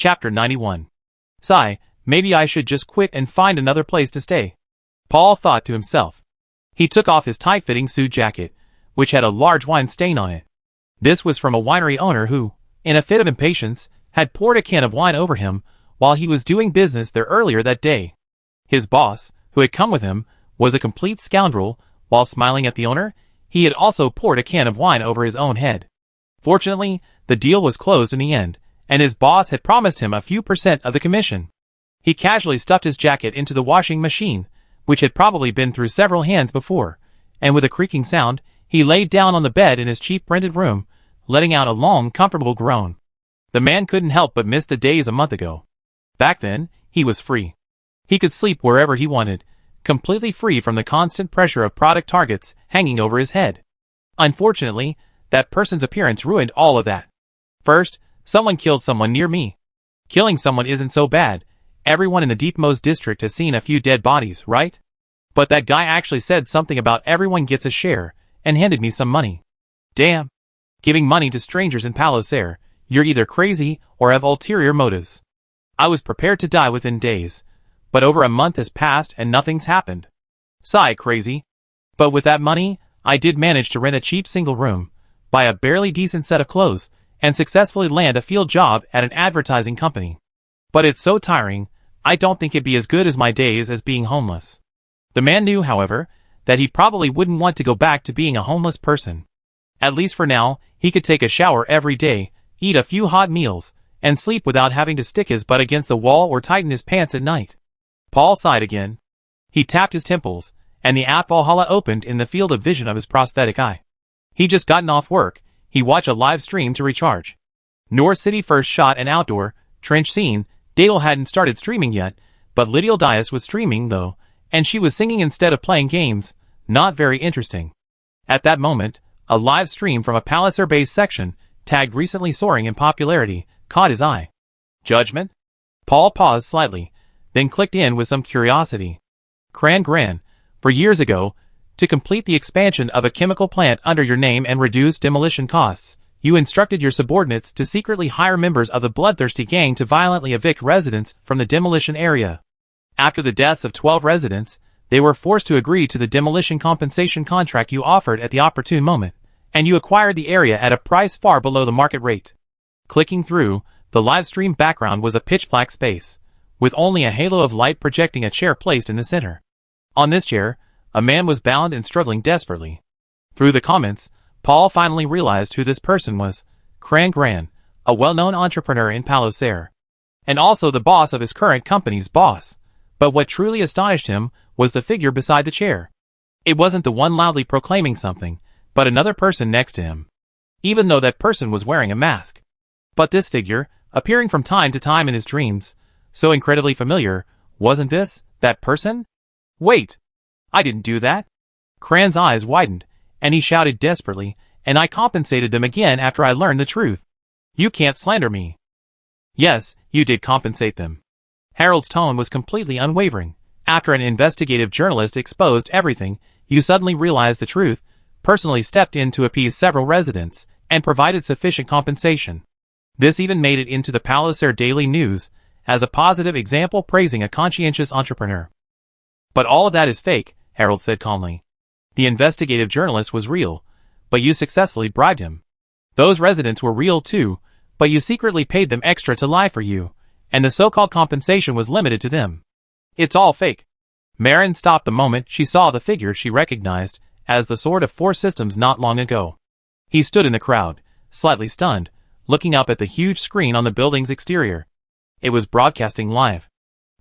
Chapter 91. Sigh, maybe I should just quit and find another place to stay. Paul thought to himself. He took off his tight-fitting suit jacket, which had a large wine stain on it. This was from a winery owner who, in a fit of impatience, had poured a can of wine over him while he was doing business there earlier that day. His boss, who had come with him, was a complete scoundrel. While smiling at the owner, he had also poured a can of wine over his own head. Fortunately, the deal was closed in the end, and his boss had promised him a few % of the commission. He casually stuffed his jacket into the washing machine, which had probably been through several hands before, and with a creaking sound, he laid down on the bed in his cheap rented room, letting out a long, comfortable groan. The man couldn't help but miss the days a month ago. Back then, he was free. He could sleep wherever he wanted, completely free from the constant pressure of product targets hanging over his head. Unfortunately, that person's appearance ruined all of that. First, someone killed someone near me. Killing someone isn't so bad. Everyone in the Deepmost district has seen a few dead bodies, right? But that guy actually said something about everyone gets a share, and handed me some money. Damn. Giving money to strangers in Palo Ser, you're either crazy or have ulterior motives. I was prepared to die within days, but over a month has passed and nothing's happened. Sigh, crazy. But with that money, I did manage to rent a cheap single room, buy a barely decent set of clothes, and successfully land a field job at an advertising company. But it's so tiring, I don't think it'd be as good as my days as being homeless. The man knew, however, that he probably wouldn't want to go back to being a homeless person. At least for now, he could take a shower every day, eat a few hot meals, and sleep without having to stick his butt against the wall or tighten his pants at night. Paul sighed again. He tapped his temples, and the app Valhalla opened in the field of vision of his prosthetic eye. He'd just gotten off work. He watched a live stream to recharge. North City first shot an outdoor, trench scene. Dadel hadn't started streaming yet, but Lydiel Dias was streaming though, and she was singing instead of playing games. Not very interesting. At that moment, a live stream from a Palliser base section, tagged recently soaring in popularity, caught his eye. Judgment? Paul paused slightly, then clicked in with some curiosity. Cran Gran, for years ago, to complete the expansion of a chemical plant under your name and reduce demolition costs, you instructed your subordinates to secretly hire members of the bloodthirsty gang to violently evict residents from the demolition area. After the deaths of 12 residents, they were forced to agree to the demolition compensation contract you offered at the opportune moment, and you acquired the area at a price far below the market rate. Clicking through, the live stream background was a pitch-black space, with only a halo of light projecting a chair placed in the center. On this chair, a man was bound and struggling desperately. Through the comments, Paul finally realized who this person was. Cran Gran, a well-known entrepreneur in Palo Ser, and also the boss of his current company's boss. But what truly astonished him was the figure beside the chair. It wasn't the one loudly proclaiming something, but another person next to him. Even though that person was wearing a mask. But this figure, appearing from time to time in his dreams, so incredibly familiar, wasn't this that person? Wait! I didn't do that. Cran's eyes widened, and he shouted desperately, and I compensated them again after I learned the truth. You can't slander me. Yes, you did compensate them. Harold's tone was completely unwavering. After an investigative journalist exposed everything, you suddenly realized the truth, personally stepped in to appease several residents, and provided sufficient compensation. This even made it into the Palo Ser Daily News, as a positive example praising a conscientious entrepreneur. But all of that is fake, Harold said calmly. The investigative journalist was real, but you successfully bribed him. Those residents were real too, but you secretly paid them extra to lie for you, and the so-called compensation was limited to them. It's all fake. Marin stopped the moment she saw the figure she recognized as the Sword of Four Systems not long ago. He stood in the crowd, slightly stunned, looking up at the huge screen on the building's exterior. It was broadcasting live.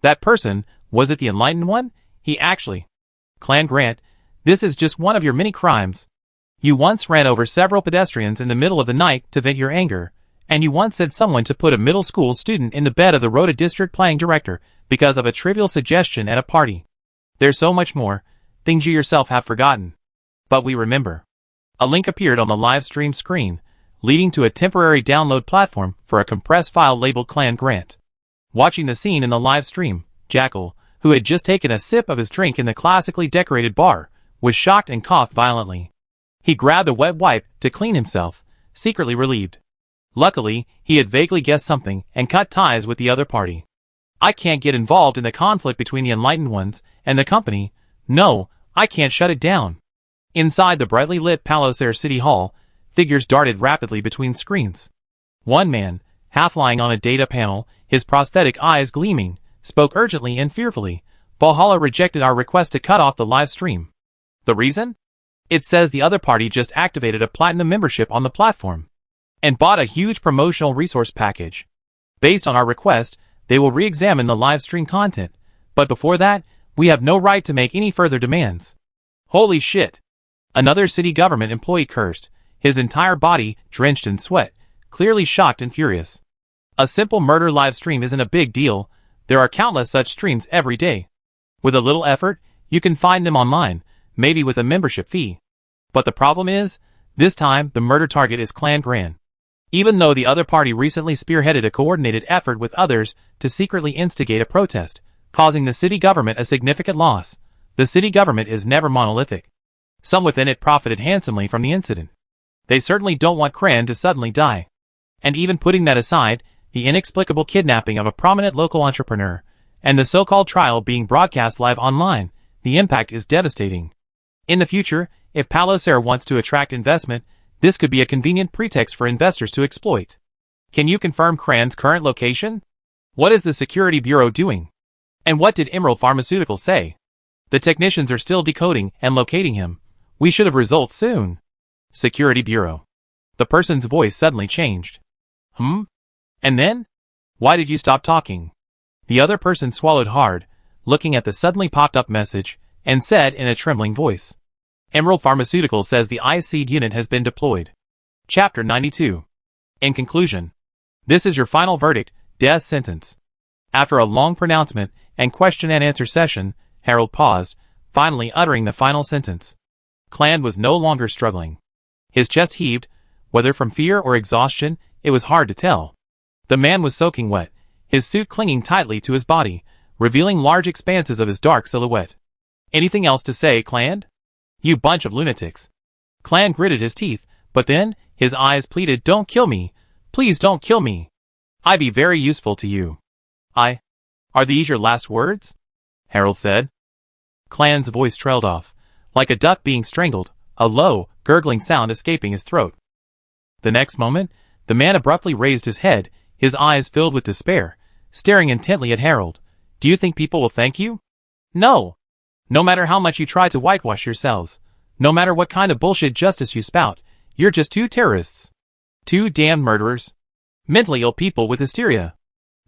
That person, was it the Enlightened One? He actually... Clan Grant, this is just one of your many crimes. You once ran over several pedestrians in the middle of the night to vent your anger, and you once said someone to put a middle school student in the bed of the Rota District playing director because of a trivial suggestion at a party. There's so much more, things you yourself have forgotten. But we remember. A link appeared on the live stream screen, leading to a temporary download platform for a compressed file labeled Clan Grant. Watching the scene in the live stream, Jackal, who had just taken a sip of his drink in the classically decorated bar, was shocked and coughed violently. He grabbed a wet wipe to clean himself, secretly relieved. Luckily, he had vaguely guessed something and cut ties with the other party. I can't get involved in the conflict between the enlightened ones and the company. No, I can't shut it down. Inside the brightly lit Palos Air City Hall, figures darted rapidly between screens. One man, half lying on a data panel, his prosthetic eyes gleaming, spoke urgently and fearfully. Valhalla rejected our request to cut off the live stream. The reason? It says the other party just activated a platinum membership on the platform and bought a huge promotional resource package. Based on our request, they will re-examine the live stream content, but before that, we have no right to make any further demands. Holy shit! Another city government employee cursed, his entire body drenched in sweat, clearly shocked and furious. A simple murder live stream isn't a big deal. There are countless such streams every day. With a little effort, you can find them online, maybe with a membership fee. But the problem is, this time the murder target is Clan Gran. Even though the other party recently spearheaded a coordinated effort with others to secretly instigate a protest, causing the city government a significant loss, the city government is never monolithic. Some within it profited handsomely from the incident. They certainly don't want Cran to suddenly die. And even putting that aside, the inexplicable kidnapping of a prominent local entrepreneur, and the so-called trial being broadcast live online, the impact is devastating. In the future, if Palos Air wants to attract investment, this could be a convenient pretext for investors to exploit. Can you confirm Cran's current location? What is the Security Bureau doing? And what did Emerald Pharmaceuticals say? The technicians are still decoding and locating him. We should have results soon. Security Bureau. The person's voice suddenly changed. And then? Why did you stop talking? The other person swallowed hard, looking at the suddenly popped up message, and said in a trembling voice. Emerald Pharmaceuticals says the iSeed unit has been deployed. Chapter 92. In conclusion, this is your final verdict, death sentence. After a long pronouncement and question and answer session, Harold paused, finally uttering the final sentence. Clan was no longer struggling. His chest heaved, whether from fear or exhaustion, it was hard to tell. The man was soaking wet, his suit clinging tightly to his body, revealing large expanses of his dark silhouette. Anything else to say, Clan? You bunch of lunatics. Clan gritted his teeth, but then, his eyes pleaded, don't kill me. Please don't kill me. I be very useful to you. Are these your last words? Harold said. Clan's voice trailed off, like a duck being strangled, a low, gurgling sound escaping his throat. The next moment, the man abruptly raised his head, his eyes filled with despair, staring intently at Harold. Do you think people will thank you? No. No matter how much you try to whitewash yourselves, no matter what kind of bullshit justice you spout, you're just two terrorists. Two damned murderers. Mentally ill people with hysteria.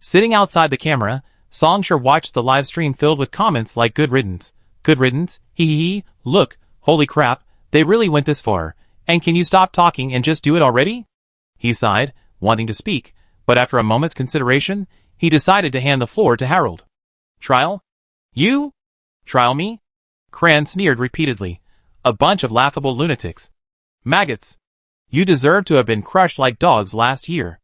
Sitting outside the camera, Songshire watched the live stream filled with comments like good riddance, hee hee hee, look, holy crap, they really went this far, and can you stop talking and just do it already? He sighed, wanting to speak, but after a moment's consideration, he decided to hand the floor to Harold. Trial? You? Trial me? Cran sneered repeatedly. A bunch of laughable lunatics. Maggots. You deserve to have been crushed like dogs last year.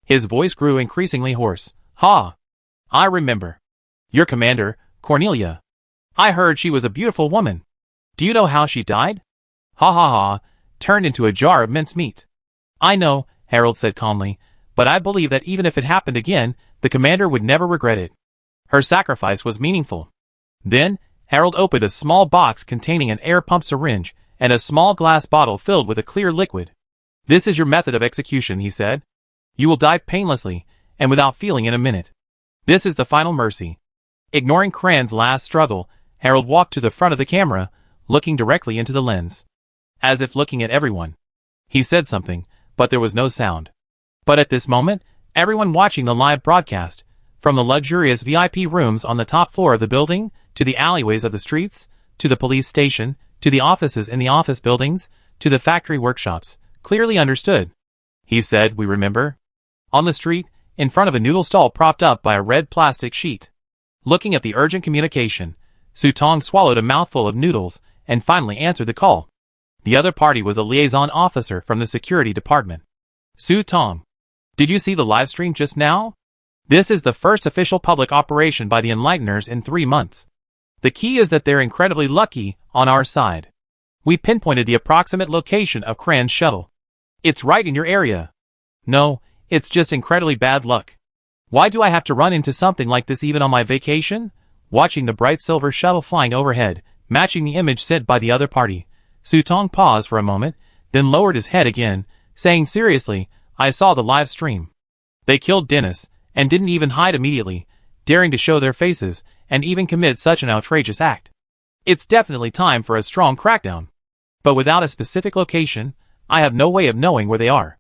His voice grew increasingly hoarse. Ha! I remember. Your commander, Cornelia. I heard she was a beautiful woman. Do you know how she died? Ha ha ha, turned into a jar of mincemeat. I know, Harold said calmly, but I believe that even if it happened again, the commander would never regret it. Her sacrifice was meaningful. Then, Harold opened a small box containing an air pump syringe and a small glass bottle filled with a clear liquid. This is your method of execution, he said. You will die painlessly, and without feeling in a minute. This is the final mercy. Ignoring Cran's last struggle, Harold walked to the front of the camera, looking directly into the lens. As if looking at everyone. He said something, but there was no sound. But at this moment, everyone watching the live broadcast, from the luxurious VIP rooms on the top floor of the building, to the alleyways of the streets, to the police station, to the offices in the office buildings, to the factory workshops, clearly understood. He said, we remember. On the street, in front of a noodle stall propped up by a red plastic sheet. Looking at the urgent communication, Su Tong swallowed a mouthful of noodles and finally answered the call. The other party was a liaison officer from the security department. Su Tong. Did you see the live stream just now? This is the first official public operation by the Enlighteners in 3 months. The key is that they're incredibly lucky on our side. We pinpointed the approximate location of Cran's shuttle. It's right in your area. No, It's just incredibly bad luck. Why do I have to run into something like this even on my vacation? Watching the bright silver shuttle flying overhead, matching the image sent by the other party, Sutong paused for a moment, then lowered his head again, saying seriously, I saw the live stream. They killed Dennis, and didn't even hide immediately, daring to show their faces, and even commit such an outrageous act. It's definitely time for a strong crackdown. But without a specific location, I have no way of knowing where they are.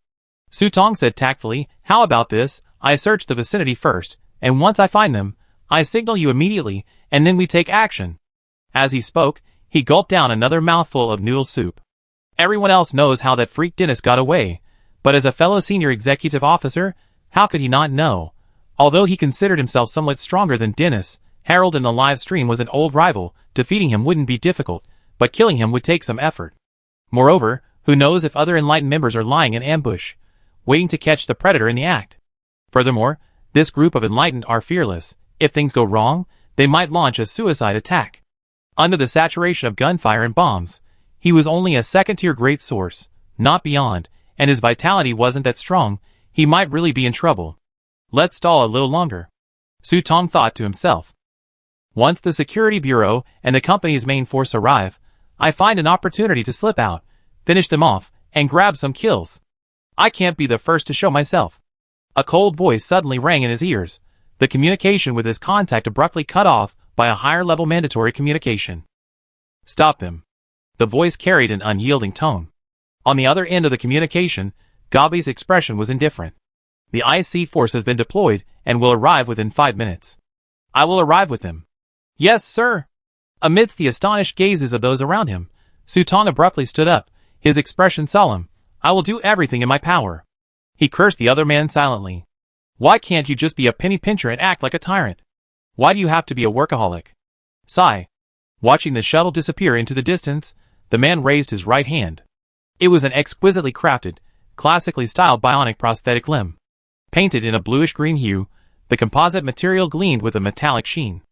Sutong said tactfully, how about this, I search the vicinity first, and once I find them, I signal you immediately, and then we take action. As he spoke, he gulped down another mouthful of noodle soup. Everyone else knows how that freak Dennis got away, but as a fellow senior executive officer, how could he not know? Although he considered himself somewhat stronger than Dennis, Harold in the live stream was an old rival. Defeating him wouldn't be difficult, but killing him would take some effort. Moreover, who knows if other Enlightened members are lying in ambush, waiting to catch the predator in the act. Furthermore, this group of Enlightened are fearless. If things go wrong, they might launch a suicide attack. Under the saturation of gunfire and bombs, he was only a second-tier great source, not beyond, and his vitality wasn't that strong. He might really be in trouble. Let's stall a little longer, Sutong thought to himself. Once the security bureau and the company's main force arrive, I find an opportunity to slip out, finish them off, and grab some kills. I can't be the first to show myself. A cold voice suddenly rang in his ears, the communication with his contact abruptly cut off by a higher-level mandatory communication. Stop them. The voice carried an unyielding tone. On the other end of the communication, Gabi's expression was indifferent. The IC force has been deployed and will arrive within 5 minutes. I will arrive with them. Yes, sir. Amidst the astonished gazes of those around him, Sutong abruptly stood up, his expression solemn. I will do everything in my power. He cursed the other man silently. Why can't you just be a penny pincher and act like a tyrant? Why do you have to be a workaholic? Sigh. Watching the shuttle disappear into the distance, the man raised his right hand. It was an exquisitely crafted, classically styled bionic prosthetic limb. Painted in a bluish-green hue, the composite material gleamed with a metallic sheen.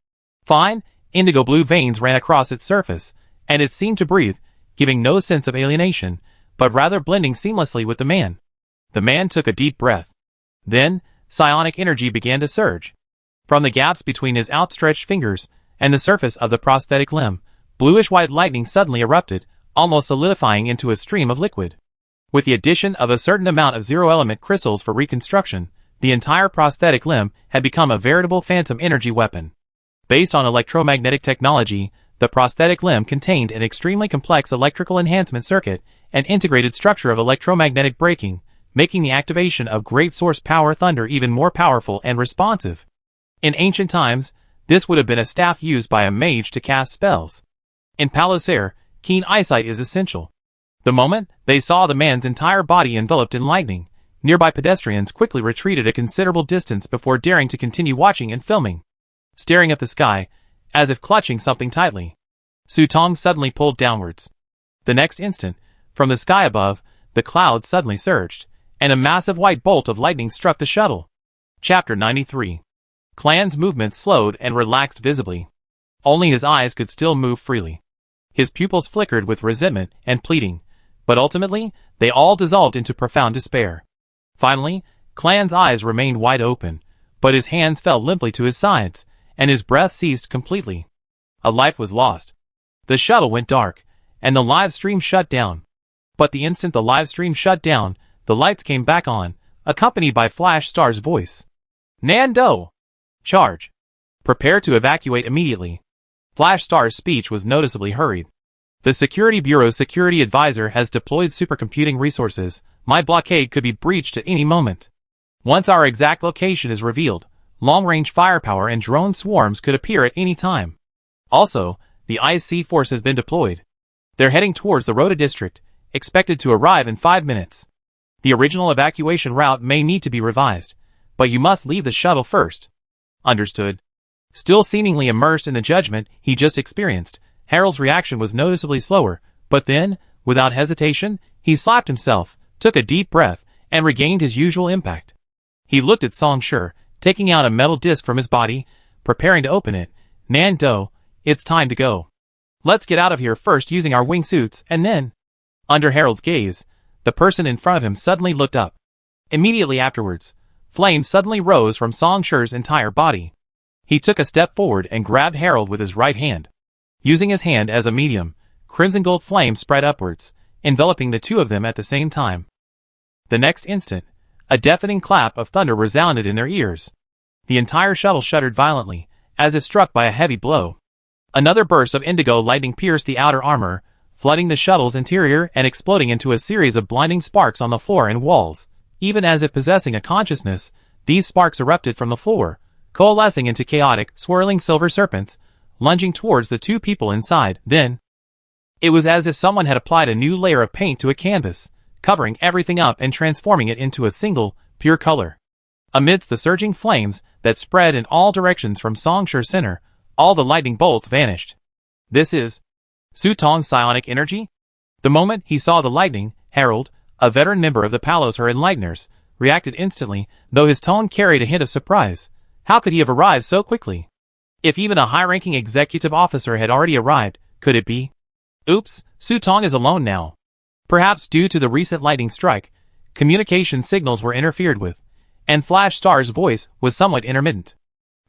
Fine, indigo-blue veins ran across its surface, and it seemed to breathe, giving no sense of alienation, but rather blending seamlessly with the man. The man took a deep breath. Then, psionic energy began to surge. From the gaps between his outstretched fingers and the surface of the prosthetic limb, bluish-white lightning suddenly erupted, almost solidifying into a stream of liquid. With the addition of a certain amount of zero-element crystals for reconstruction, the entire prosthetic limb had become a veritable phantom energy weapon. Based on electromagnetic technology, the prosthetic limb contained an extremely complex electrical enhancement circuit and integrated structure of electromagnetic braking, making the activation of great source power thunder even more powerful and responsive. In ancient times, this would have been a staff used by a mage to cast spells. In Palosair, keen eyesight is essential. The moment they saw the man's entire body enveloped in lightning, nearby pedestrians quickly retreated a considerable distance before daring to continue watching and filming. Staring at the sky, as if clutching something tightly, Sutong suddenly pulled downwards. The next instant, from the sky above, the clouds suddenly surged, and a massive white bolt of lightning struck the shuttle. Chapter 93. Clan's movements slowed and relaxed visibly. Only his eyes could still move freely. His pupils flickered with resentment and pleading, but ultimately, they all dissolved into profound despair. Finally, Clan's eyes remained wide open, but his hands fell limply to his sides, and his breath ceased completely. A life was lost. The shuttle went dark, and the live stream shut down. But the instant the live stream shut down, the lights came back on, accompanied by Flash Star's voice. Nando! Charge! Prepare to evacuate immediately. Flash Star's speech was noticeably hurried. The Security Bureau's security advisor has deployed supercomputing resources. My blockade could be breached at any moment. Once our exact location is revealed, long-range firepower and drone swarms could appear at any time. Also, the IC force has been deployed. They're heading towards the Rota district, expected to arrive in 5 minutes. The original evacuation route may need to be revised, but you must leave the shuttle first. Understood. Still seemingly immersed in the judgment he just experienced, Harold's reaction was noticeably slower, but then, without hesitation, he slapped himself, took a deep breath, and regained his usual impact. He looked at Song Shi, taking out a metal disc from his body, preparing to open it. Nando, it's time to go. Let's get out of here first using our wingsuits, and then... Under Harold's gaze, the person in front of him suddenly looked up. Immediately afterwards, flames suddenly rose from Song Shi's entire body. He took a step forward and grabbed Harold with his right hand. Using his hand as a medium, crimson gold flames spread upwards, enveloping the two of them at the same time. The next instant, a deafening clap of thunder resounded in their ears. The entire shuttle shuddered violently, as if struck by a heavy blow. Another burst of indigo lightning pierced the outer armor, flooding the shuttle's interior and exploding into a series of blinding sparks on the floor and walls. Even as if possessing a consciousness, these sparks erupted from the floor, coalescing into chaotic, swirling silver serpents, lunging towards the two people inside. Then, it was as if someone had applied a new layer of paint to a canvas, covering everything up and transforming it into a single, pure color. Amidst the surging flames that spread in all directions from Song Shi's center, all the lightning bolts vanished. This is Su Tong's psionic energy? The moment he saw the lightning, Harold, a veteran member of the Palos Her Enlighteners, reacted instantly, though his tone carried a hint of surprise. How could he have arrived so quickly? If even a high-ranking executive officer had already arrived, could it be? Oops, Su Tong is alone now. Perhaps due to the recent lightning strike, communication signals were interfered with, and Flash Star's voice was somewhat intermittent.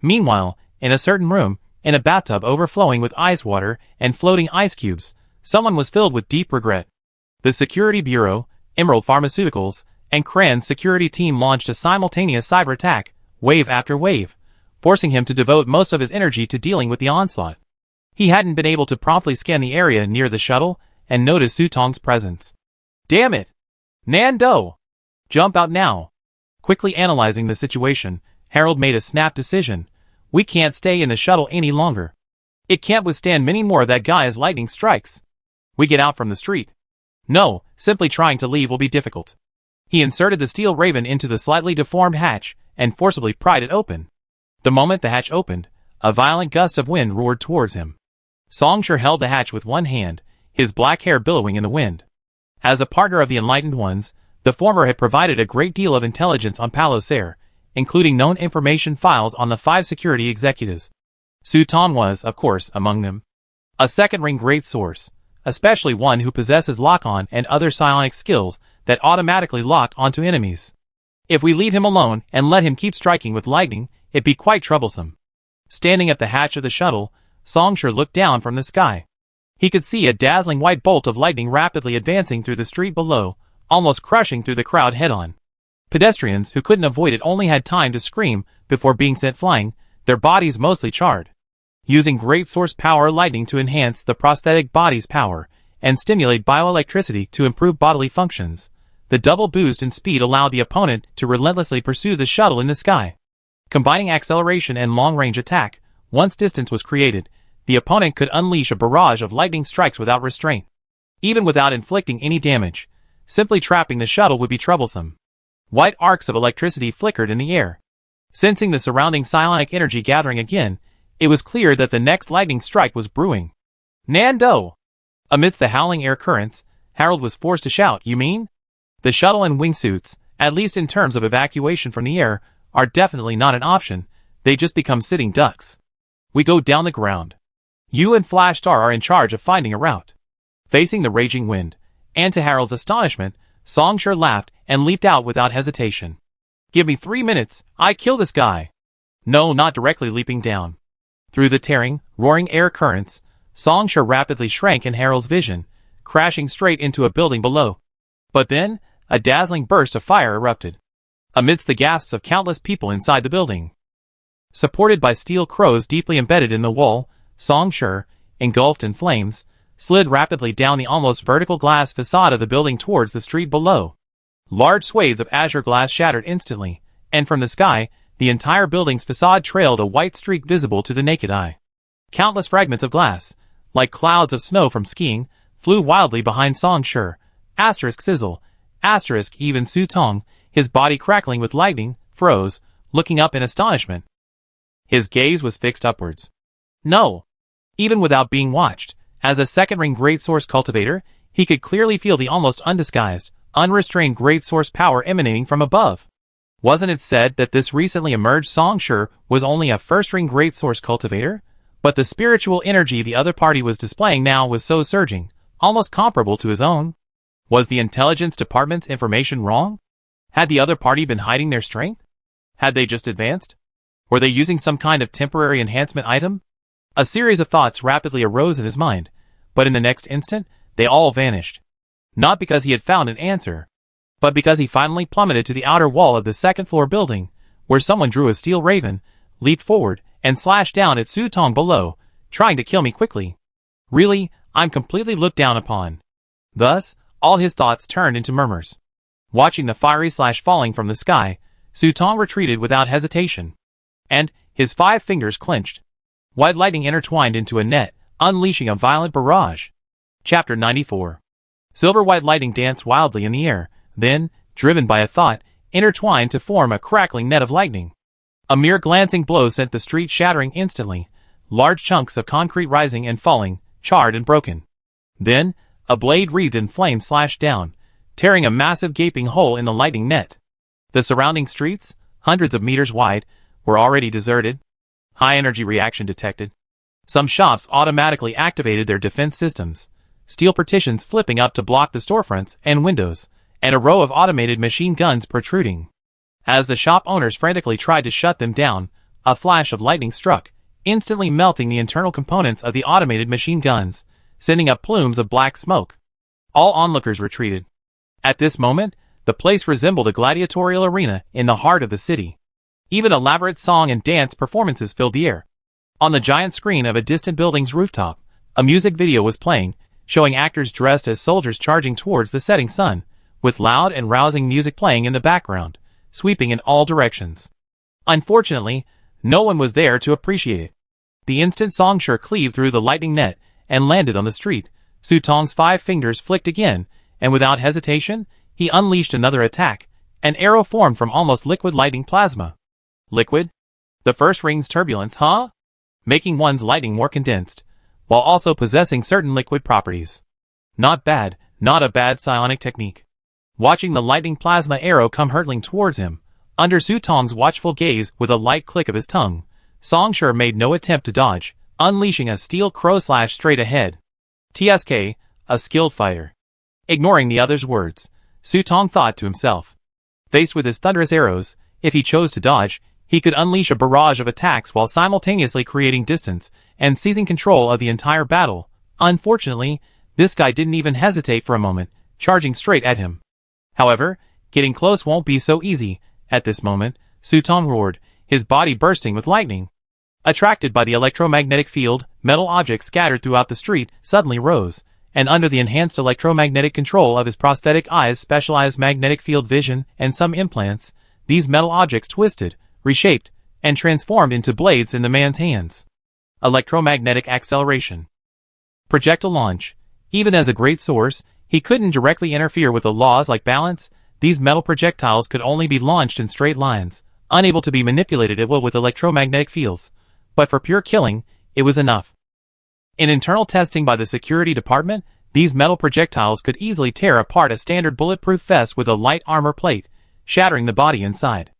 Meanwhile, in a certain room, in a bathtub overflowing with ice water and floating ice cubes, someone was filled with deep regret. The Security Bureau, Emerald Pharmaceuticals, and Cran's security team launched a simultaneous cyber attack, wave after wave, forcing him to devote most of his energy to dealing with the onslaught. He hadn't been able to promptly scan the area near the shuttle and notice Su Tong's presence. Damn it! Nando! Jump out now! Quickly analyzing the situation, Harold made a snap decision. We can't stay in the shuttle any longer. It can't withstand many more of that guy's lightning strikes. We get out from the street. No, simply trying to leave will be difficult. He inserted the steel raven into the slightly deformed hatch and forcibly pried it open. The moment the hatch opened, a violent gust of wind roared towards him. Song Shi held the hatch with one hand, his black hair billowing in the wind. As a partner of the Enlightened Ones, the former had provided a great deal of intelligence on Palos Air, including known information files on the 5 security executives. Su Tong was, of course, among them. A second-ring great source, especially one who possesses lock-on and other psionic skills that automatically lock onto enemies. If we leave him alone and let him keep striking with lightning, it'd be quite troublesome. Standing at the hatch of the shuttle, Song Shi looked down from the sky. He could see a dazzling white bolt of lightning rapidly advancing through the street below, almost crushing through the crowd head-on. Pedestrians who couldn't avoid it only had time to scream before being sent flying, their bodies mostly charred. Using great source power lightning to enhance the prosthetic body's power and stimulate bioelectricity to improve bodily functions, the double boost in speed allowed the opponent to relentlessly pursue the shuttle in the sky. Combining acceleration and long-range attack, once distance was created, the opponent could unleash a barrage of lightning strikes without restraint. Even without inflicting any damage, simply trapping the shuttle would be troublesome. White arcs of electricity flickered in the air. Sensing the surrounding psionic energy gathering again, it was clear that the next lightning strike was brewing. Nando! Amidst the howling air currents, Harold was forced to shout, "You mean?" The shuttle and wingsuits, at least in terms of evacuation from the air, are definitely not an option. They just become sitting ducks. We go down the ground. You and Flash Star are in charge of finding a route. Facing the raging wind, and to Harold's astonishment, Song Shi laughed and leaped out without hesitation. Give me 3 minutes, I kill this guy. No, not directly leaping down. Through the tearing, roaring air currents, Song Shi rapidly shrank in Harold's vision, crashing straight into a building below. But then, a dazzling burst of fire erupted. Amidst the gasps of countless people inside the building. Supported by steel crows deeply embedded in the wall, Song Shi, engulfed in flames, slid rapidly down the almost vertical glass facade of the building towards the street below. Large swathes of azure glass shattered instantly, and from the sky, the entire building's facade trailed a white streak visible to the naked eye. Countless fragments of glass, like clouds of snow from skiing, flew wildly behind Song Shi. Asterisk sizzle, asterisk even Su Tong, his body crackling with lightning, froze, looking up in astonishment. His gaze was fixed upwards. No! Even without being watched, as a second-ring great source cultivator, he could clearly feel the almost undisguised, unrestrained great source power emanating from above. Wasn't it said that this recently emerged Song Shi was only a first-ring great source cultivator? But the spiritual energy the other party was displaying now was so surging, almost comparable to his own. Was the intelligence department's information wrong? Had the other party been hiding their strength? Had they just advanced? Were they using some kind of temporary enhancement item? A series of thoughts rapidly arose in his mind, but in the next instant, they all vanished. Not because he had found an answer, but because he finally plummeted to the outer wall of the second-floor building, where someone drew a steel raven, leaped forward, and slashed down at Su Tong below, trying to kill me quickly. Really, I'm completely looked down upon. Thus, all his thoughts turned into murmurs. Watching the fiery slash falling from the sky, Su Tong retreated without hesitation. And, his 5 fingers clenched. White lightning intertwined into a net, unleashing a violent barrage. Chapter 94. Silver white lightning danced wildly in the air, then, driven by a thought, intertwined to form a crackling net of lightning. A mere glancing blow sent the street shattering instantly, large chunks of concrete rising and falling, charred and broken. Then, a blade wreathed in flame slashed down, tearing a massive gaping hole in the lightning net. The surrounding streets, hundreds of meters wide, were already deserted. High energy reaction detected. Some shops automatically activated their defense systems, steel partitions flipping up to block the storefronts and windows, and a row of automated machine guns protruding. As the shop owners frantically tried to shut them down, a flash of lightning struck, instantly melting the internal components of the automated machine guns, sending up plumes of black smoke. All onlookers retreated. At this moment, the place resembled a gladiatorial arena in the heart of the city. Even elaborate song and dance performances filled the air. On the giant screen of a distant building's rooftop, a music video was playing, showing actors dressed as soldiers charging towards the setting sun, with loud and rousing music playing in the background, sweeping in all directions. Unfortunately, no one was there to appreciate it. The instant Song Shi cleaved through the lightning net and landed on the street, Su Tong's 5 fingers flicked again, and without hesitation, he unleashed another attack. An arrow formed from almost liquid lightning plasma. Liquid? The first ring's turbulence, huh? Making one's lightning more condensed, while also possessing certain liquid properties. Not bad, not a bad psionic technique. Watching the lightning plasma arrow come hurtling towards him, under Su Tong's watchful gaze with a light click of his tongue, Song Shi made no attempt to dodge, unleashing a steel crow slash straight ahead. TSK, a skilled fighter. Ignoring the other's words, Su Tong thought to himself. Faced with his thunderous arrows, if he chose to dodge, he could unleash a barrage of attacks while simultaneously creating distance and seizing control of the entire battle. Unfortunately, this guy didn't even hesitate for a moment, charging straight at him. However, getting close won't be so easy. At this moment, Su Tong roared, his body bursting with lightning. Attracted by the electromagnetic field, metal objects scattered throughout the street suddenly rose, and under the enhanced electromagnetic control of his prosthetic eyes, specialized magnetic field vision, and some implants, these metal objects twisted, reshaped, and transformed into blades in the man's hands. Electromagnetic acceleration. Projectile launch. Even as a great source, he couldn't directly interfere with the laws like balance. These metal projectiles could only be launched in straight lines, unable to be manipulated at will with electromagnetic fields. But for pure killing, it was enough. In internal testing by the security department, these metal projectiles could easily tear apart a standard bulletproof vest with a light armor plate, shattering the body inside.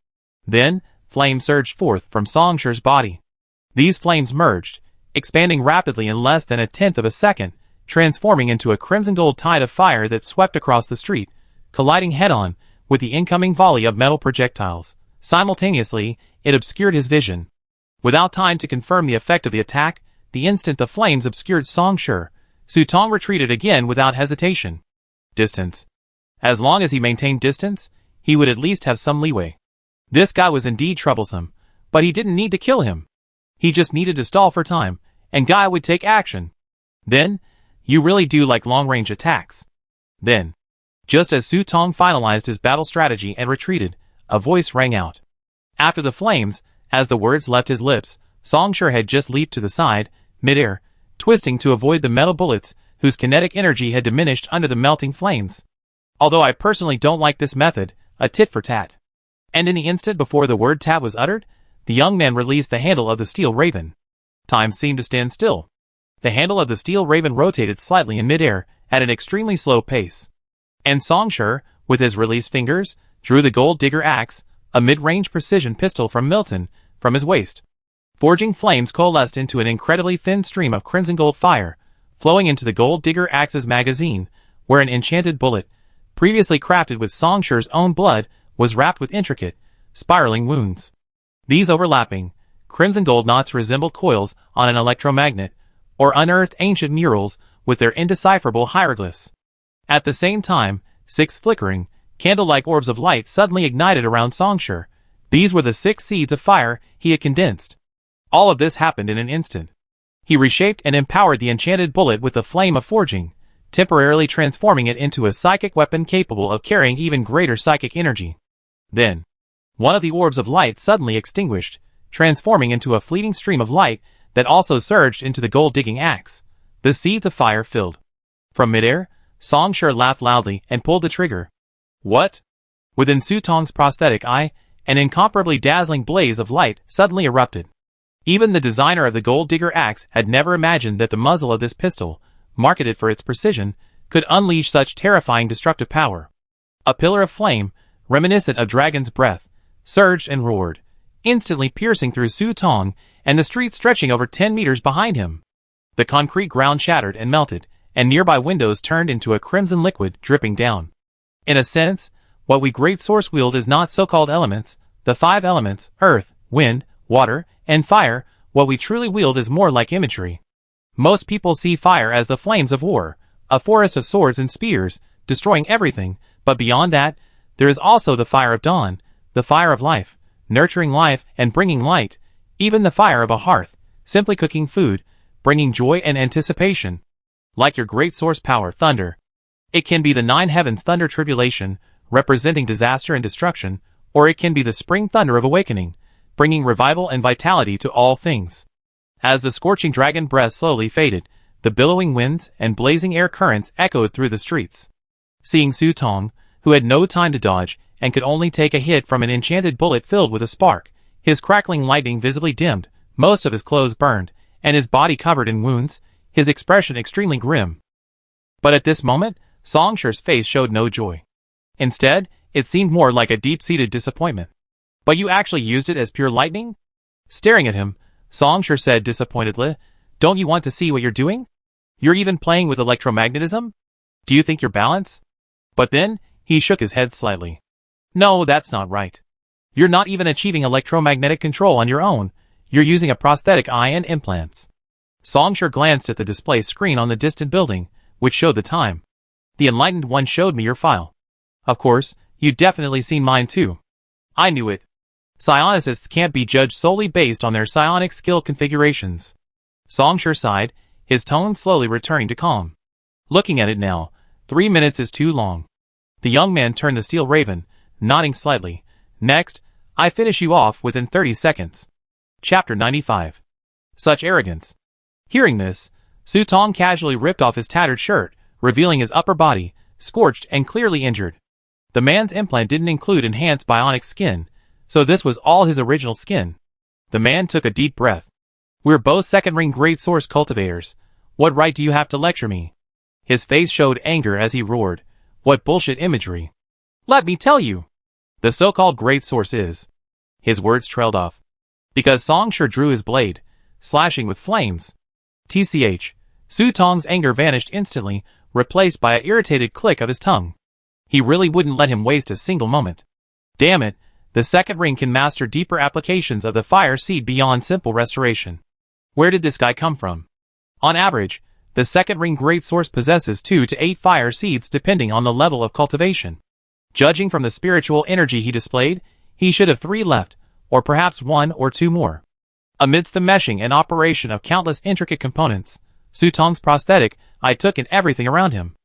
Then, flames surged forth from Song Shi's body. These flames merged, expanding rapidly in less than a tenth of a second, transforming into a crimson-gold tide of fire that swept across the street, colliding head-on with the incoming volley of metal projectiles. Simultaneously, it obscured his vision. Without time to confirm the effect of the attack, the instant the flames obscured Song Shi, Su Tong retreated again without hesitation. Distance. As long as he maintained distance, he would at least have some leeway. This guy was indeed troublesome, but he didn't need to kill him. He just needed to stall for time, and Guy would take action. Then, you really do like long-range attacks. Then, just as Su Tong finalized his battle strategy and retreated, a voice rang out. After the flames, as the words left his lips, Song Shi had just leaped to the side, mid-air, twisting to avoid the metal bullets, whose kinetic energy had diminished under the melting flames. Although I personally don't like this method, a tit for tat. And in the instant before the word tat was uttered, the young man released the handle of the steel raven. Time seemed to stand still. The handle of the steel raven rotated slightly in midair, at an extremely slow pace. And Song Shi, with his released fingers, drew the gold digger axe, a mid-range precision pistol from Milton, from his waist. Forging flames coalesced into an incredibly thin stream of crimson gold fire, flowing into the gold digger axe's magazine, where an enchanted bullet, previously crafted with Song Shi's own blood, was wrapped with intricate, spiraling wounds. These overlapping, crimson gold knots resembled coils on an electromagnet, or unearthed ancient murals with their indecipherable hieroglyphs. At the same time, 6 flickering, candle-like orbs of light suddenly ignited around Songshur. These were the 6 seeds of fire he had condensed. All of this happened in an instant. He reshaped and empowered the enchanted bullet with the flame of forging, temporarily transforming it into a psychic weapon capable of carrying even greater psychic energy. Then, one of the orbs of light suddenly extinguished, transforming into a fleeting stream of light that also surged into the gold-digging axe. The seeds of fire filled. From midair, Songshur laughed loudly and pulled the trigger. What? Within Su Tong's prosthetic eye, an incomparably dazzling blaze of light suddenly erupted. Even the designer of the gold digger axe had never imagined that the muzzle of this pistol, marketed for its precision, could unleash such terrifying destructive power. A pillar of flame, reminiscent of dragon's breath, surged and roared, instantly piercing through Su Tong and the street stretching over 10 meters behind him. The concrete ground shattered and melted, and nearby windows turned into a crimson liquid dripping down. In a sense, what we great source wield is not so-called elements, the 5 elements, earth, wind, water, and fire. What we truly wield is more like imagery. Most people see fire as the flames of war, a forest of swords and spears, destroying everything, but beyond that, there is also the fire of dawn, the fire of life, nurturing life and bringing light, even the fire of a hearth, simply cooking food, bringing joy and anticipation. Like your great source power, thunder. It can be the 9 heavens thunder tribulation, representing disaster and destruction, or it can be the spring thunder of awakening, bringing revival and vitality to all things. As the scorching dragon breath slowly faded, the billowing winds and blazing air currents echoed through the streets. Seeing Su Tong, who had no time to dodge and could only take a hit from an enchanted bullet filled with a spark, his crackling lightning visibly dimmed, most of his clothes burned, and his body covered in wounds, his expression extremely grim. But at this moment, Songshur's face showed no joy. Instead, it seemed more like a deep-seated disappointment. But you actually used it as pure lightning? Staring at him, Songshur said disappointedly, Don't you want to see what you're doing? You're even playing with electromagnetism? Do you think you're balanced? But then, he shook his head slightly. No, that's not right. You're not even achieving electromagnetic control on your own. You're using a prosthetic eye and implants. Songshur glanced at the display screen on the distant building, which showed the time. The enlightened one showed me your file. Of course, you've definitely seen mine too. I knew it. Psionicists can't be judged solely based on their psionic skill configurations. Songshur sighed, his tone slowly returning to calm. Looking at it now, 3 minutes is too long. The young man turned the steel raven, nodding slightly. Next, I finish you off within 30 seconds. Chapter 95. Such arrogance. Hearing this, Su Tong casually ripped off his tattered shirt, revealing his upper body, scorched and clearly injured. The man's implant didn't include enhanced bionic skin, so this was all his original skin. The man took a deep breath. We're both second-ring great source cultivators. What right do you have to lecture me? His face showed anger as he roared. What bullshit imagery. Let me tell you. The so-called great source is. His words trailed off. Because Songshur drew his blade, slashing with flames. TCH. Su Tong's anger vanished instantly, replaced by an irritated click of his tongue. He really wouldn't let him waste a single moment. Damn it, the second ring can master deeper applications of the fire seed beyond simple restoration. Where did this guy come from? On average, the second ring great source possesses 2 to 8 fire seeds depending on the level of cultivation. Judging from the spiritual energy he displayed, he should have 3 left, or perhaps 1 or 2 more. Amidst the meshing and operation of countless intricate components, Su Tong's prosthetic eye took in everything around him.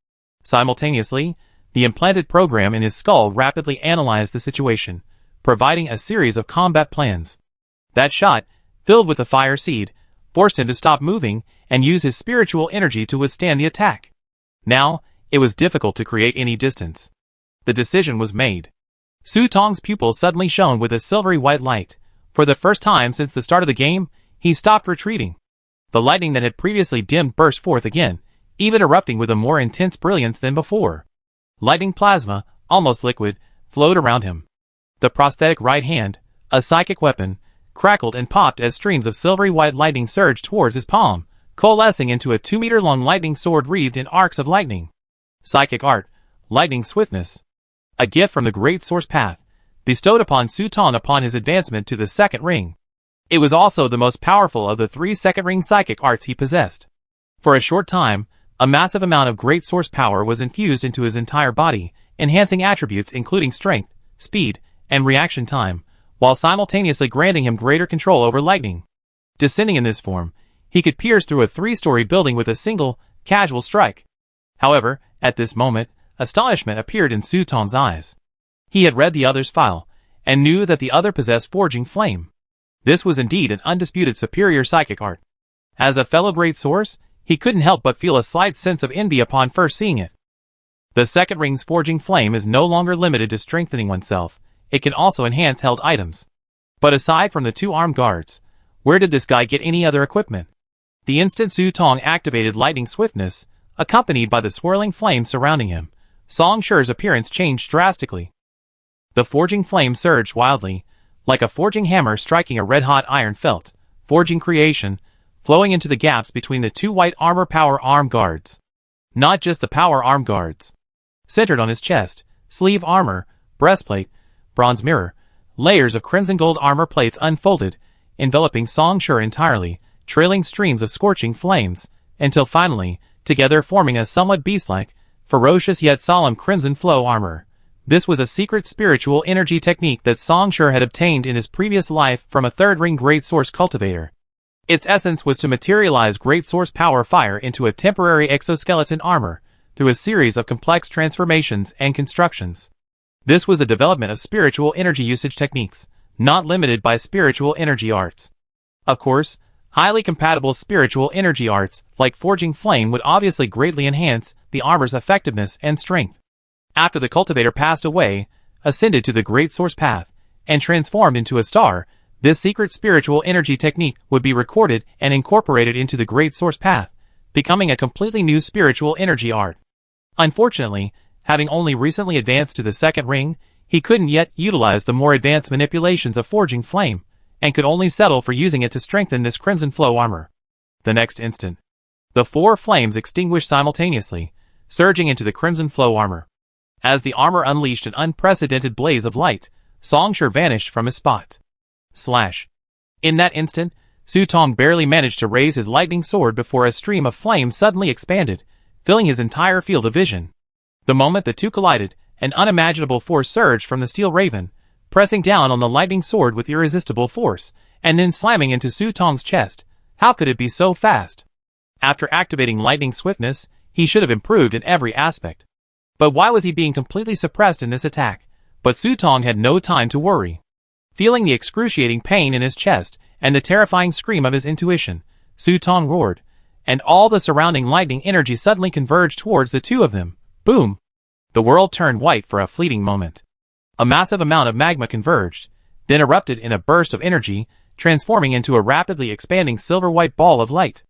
Simultaneously, the implanted program in his skull rapidly analyzed the situation, providing a series of combat plans. That shot, filled with the fire seed, forced him to stop moving and use his spiritual energy to withstand the attack. Now, it was difficult to create any distance. The decision was made. Su Tong's pupil suddenly shone with a silvery white light. For the first time since the start of the game, he stopped retreating. The lightning that had previously dimmed burst forth again, even erupting with a more intense brilliance than before. Lightning plasma, almost liquid, flowed around him. The prosthetic right hand, a psychic weapon, crackled and popped as streams of silvery white lightning surged towards his palm, coalescing into a 2-meter-long lightning sword wreathed in arcs of lightning. Psychic art, lightning swiftness. A gift from the great source path, bestowed upon Su Tong upon his advancement to the second ring. It was also the most powerful of the 3 second-ring psychic arts he possessed. For a short time, a massive amount of great source power was infused into his entire body, enhancing attributes including strength, speed, and reaction time, while simultaneously granting him greater control over lightning. Descending in this form, he could pierce through a 3-story building with a single, casual strike. However, at this moment, astonishment appeared in Su Tong's eyes. He had read the other's file, and knew that the other possessed Forging Flame. This was indeed an undisputed superior psychic art. As a fellow great source, he couldn't help but feel a slight sense of envy upon first seeing it. The second ring's Forging Flame is no longer limited to strengthening oneself, it can also enhance held items. But aside from the 2 armed guards, where did this guy get any other equipment? The instant Su Tong activated lightning swiftness, accompanied by the swirling flames surrounding him, Song Shi's appearance changed drastically. The Forging Flame surged wildly, like a forging hammer striking a red-hot iron felt, forging creation, flowing into the gaps between the 2 white armor power arm guards. Not just the power arm guards. Centered on his chest, sleeve armor, breastplate, bronze mirror, layers of crimson gold armor plates unfolded, enveloping Song Shi entirely, trailing streams of scorching flames, until finally, together forming a somewhat beast-like, ferocious yet solemn crimson flow armor. This was a secret spiritual energy technique that Song Shi had obtained in his previous life from a third-ring great source cultivator. Its essence was to materialize great source power fire into a temporary exoskeleton armor, through a series of complex transformations and constructions. This was a development of spiritual energy usage techniques, not limited by spiritual energy arts. Of course, highly compatible spiritual energy arts, like Forging Flame, would obviously greatly enhance the armor's effectiveness and strength. After the cultivator passed away, ascended to the great source path, and transformed into a star, this secret spiritual energy technique would be recorded and incorporated into the great source path, becoming a completely new spiritual energy art. Unfortunately, having only recently advanced to the second ring, he couldn't yet utilize the more advanced manipulations of Forging Flame, and could only settle for using it to strengthen this crimson flow armor. The next instant, the 4 flames extinguished simultaneously, surging into the crimson flow armor. As the armor unleashed an unprecedented blaze of light, Song Shi vanished from his spot. Slash. In that instant, Su Tong barely managed to raise his lightning sword before a stream of flame suddenly expanded, filling his entire field of vision. The moment the 2 collided, an unimaginable force surged from the steel raven, pressing down on the lightning sword with irresistible force, and then slamming into Su Tong's chest. How could it be so fast? After activating lightning swiftness, he should have improved in every aspect. But why was he being completely suppressed in this attack? But Su Tong had no time to worry. Feeling the excruciating pain in his chest, and the terrifying scream of his intuition, Su Tong roared, and all the surrounding lightning energy suddenly converged towards the 2 of them. Boom! The world turned white for a fleeting moment. A massive amount of magma converged, then erupted in a burst of energy, transforming into a rapidly expanding silver-white ball of light.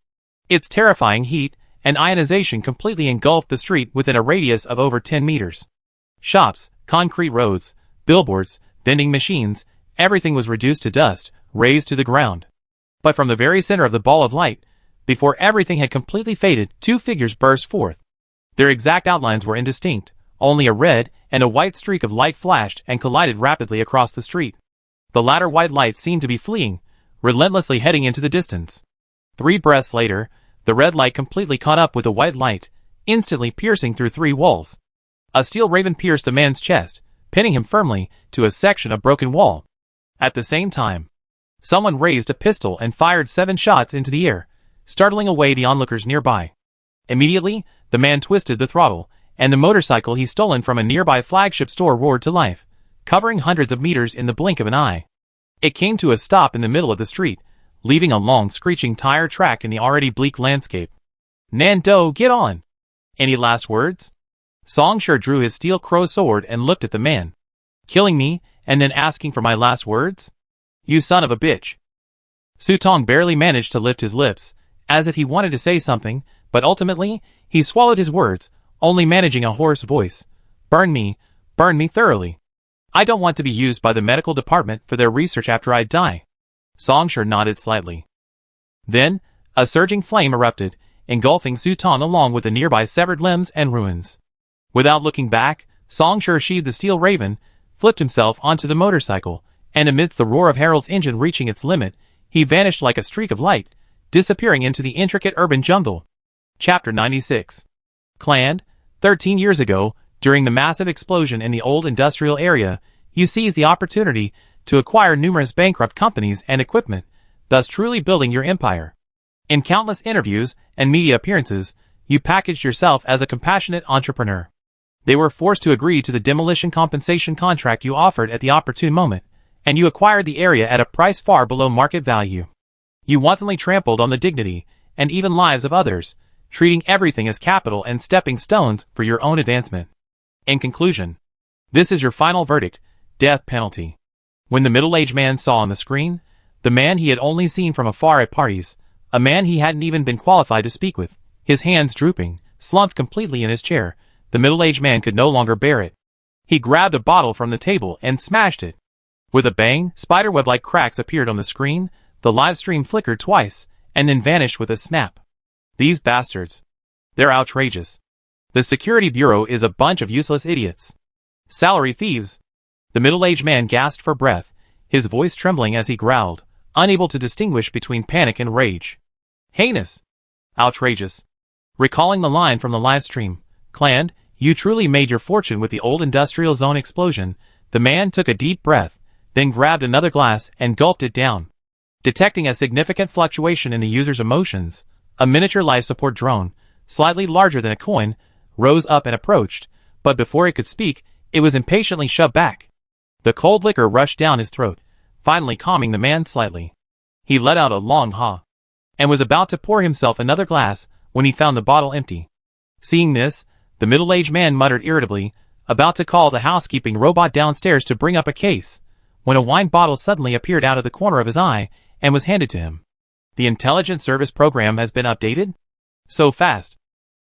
Its terrifying heat and ionization completely engulfed the street within a radius of over 10 meters. Shops, concrete roads, billboards, vending machines, everything was reduced to dust, razed to the ground. But from the very center of the ball of light, before everything had completely faded, 2 figures burst forth. Their exact outlines were indistinct, only a red and a white streak of light flashed and collided rapidly across the street. The latter white light seemed to be fleeing, relentlessly heading into the distance. 3 breaths later, the red light completely caught up with the white light, instantly piercing through 3 walls. A steel raven pierced the man's chest, pinning him firmly to a section of broken wall. At the same time, someone raised a pistol and fired 7 shots into the air, startling away the onlookers nearby. Immediately, the man twisted the throttle, and the motorcycle he stolen from a nearby flagship store roared to life, covering hundreds of meters in the blink of an eye. It came to a stop in the middle of the street, leaving a long screeching tire track in the already bleak landscape. "Nando, get on!" Any last words? Song Shi drew his steel crow sword and looked at the man. "Killing me, and then asking for my last words? You son of a bitch." Su Tong barely managed to lift his lips, as if he wanted to say something, but ultimately, he swallowed his words, only managing a hoarse voice. Burn me thoroughly. I don't want to be used by the medical department for their research after I die." Song Shi nodded slightly. Then, a surging flame erupted, engulfing Su Tong along with the nearby severed limbs and ruins. Without looking back, Song Shi sheathed the steel raven, flipped himself onto the motorcycle, and amidst the roar of Harold's engine reaching its limit, he vanished like a streak of light, disappearing into the intricate urban jungle. Chapter 96. Clan. 13 years ago, during the massive explosion in the old industrial area, you seized the opportunity to acquire numerous bankrupt companies and equipment, thus truly building your empire. In countless interviews and media appearances, you packaged yourself as a compassionate entrepreneur. They were forced to agree to the demolition compensation contract you offered at the opportune moment, and you acquired the area at a price far below market value. You wantonly trampled on the dignity and even lives of others, treating everything as capital and stepping stones for your own advancement. In conclusion, this is your final verdict: death penalty. When the middle-aged man saw on the screen, the man he had only seen from afar at parties, a man he hadn't even been qualified to speak with, his hands drooping, slumped completely in his chair, the middle-aged man could no longer bear it. He grabbed a bottle from the table and smashed it. With a bang, spiderweb-like cracks appeared on the screen, the live stream flickered twice, and then vanished with a snap. These bastards. They're outrageous. The Security Bureau is a bunch of useless idiots. Salary thieves. The middle-aged man gasped for breath, his voice trembling as he growled, unable to distinguish between panic and rage. Heinous. Outrageous. Recalling the line from the live stream, "Clan, you truly made your fortune with the old industrial zone explosion," the man took a deep breath, then grabbed another glass and gulped it down. Detecting a significant fluctuation in the user's emotions, a miniature life support drone, slightly larger than a coin, rose up and approached, but before it could speak, it was impatiently shoved back. The cold liquor rushed down his throat, finally calming the man slightly. He let out a long ha, and was about to pour himself another glass when he found the bottle empty. Seeing this, the middle-aged man muttered irritably, about to call the housekeeping robot downstairs to bring up a case, when a wine bottle suddenly appeared out of the corner of his eye and was handed to him. The intelligent service program has been updated? So fast.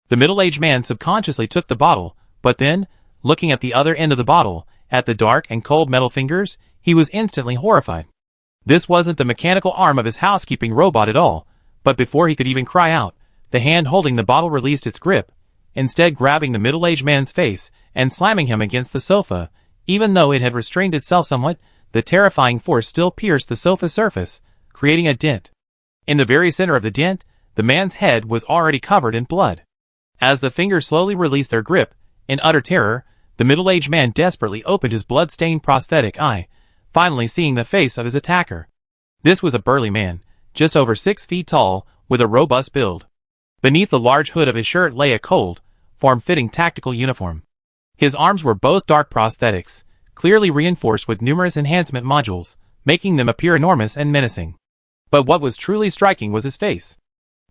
The middle-aged man subconsciously took the bottle, but then, looking at the other end of the bottle, at the dark and cold metal fingers, he was instantly horrified. This wasn't the mechanical arm of his housekeeping robot at all, but before he could even cry out, the hand holding the bottle released its grip, instead grabbing the middle-aged man's face and slamming him against the sofa. Even though it had restrained itself somewhat, the terrifying force still pierced the sofa's surface, creating a dent. In the very center of the dent, the man's head was already covered in blood. As the fingers slowly released their grip, in utter terror, the middle-aged man desperately opened his blood-stained prosthetic eye, finally seeing the face of his attacker. This was a burly man, just over 6 feet tall, with a robust build. Beneath the large hood of his shirt lay a cold, form-fitting tactical uniform. His arms were both dark prosthetics, clearly reinforced with numerous enhancement modules, making them appear enormous and menacing. But what was truly striking was his face.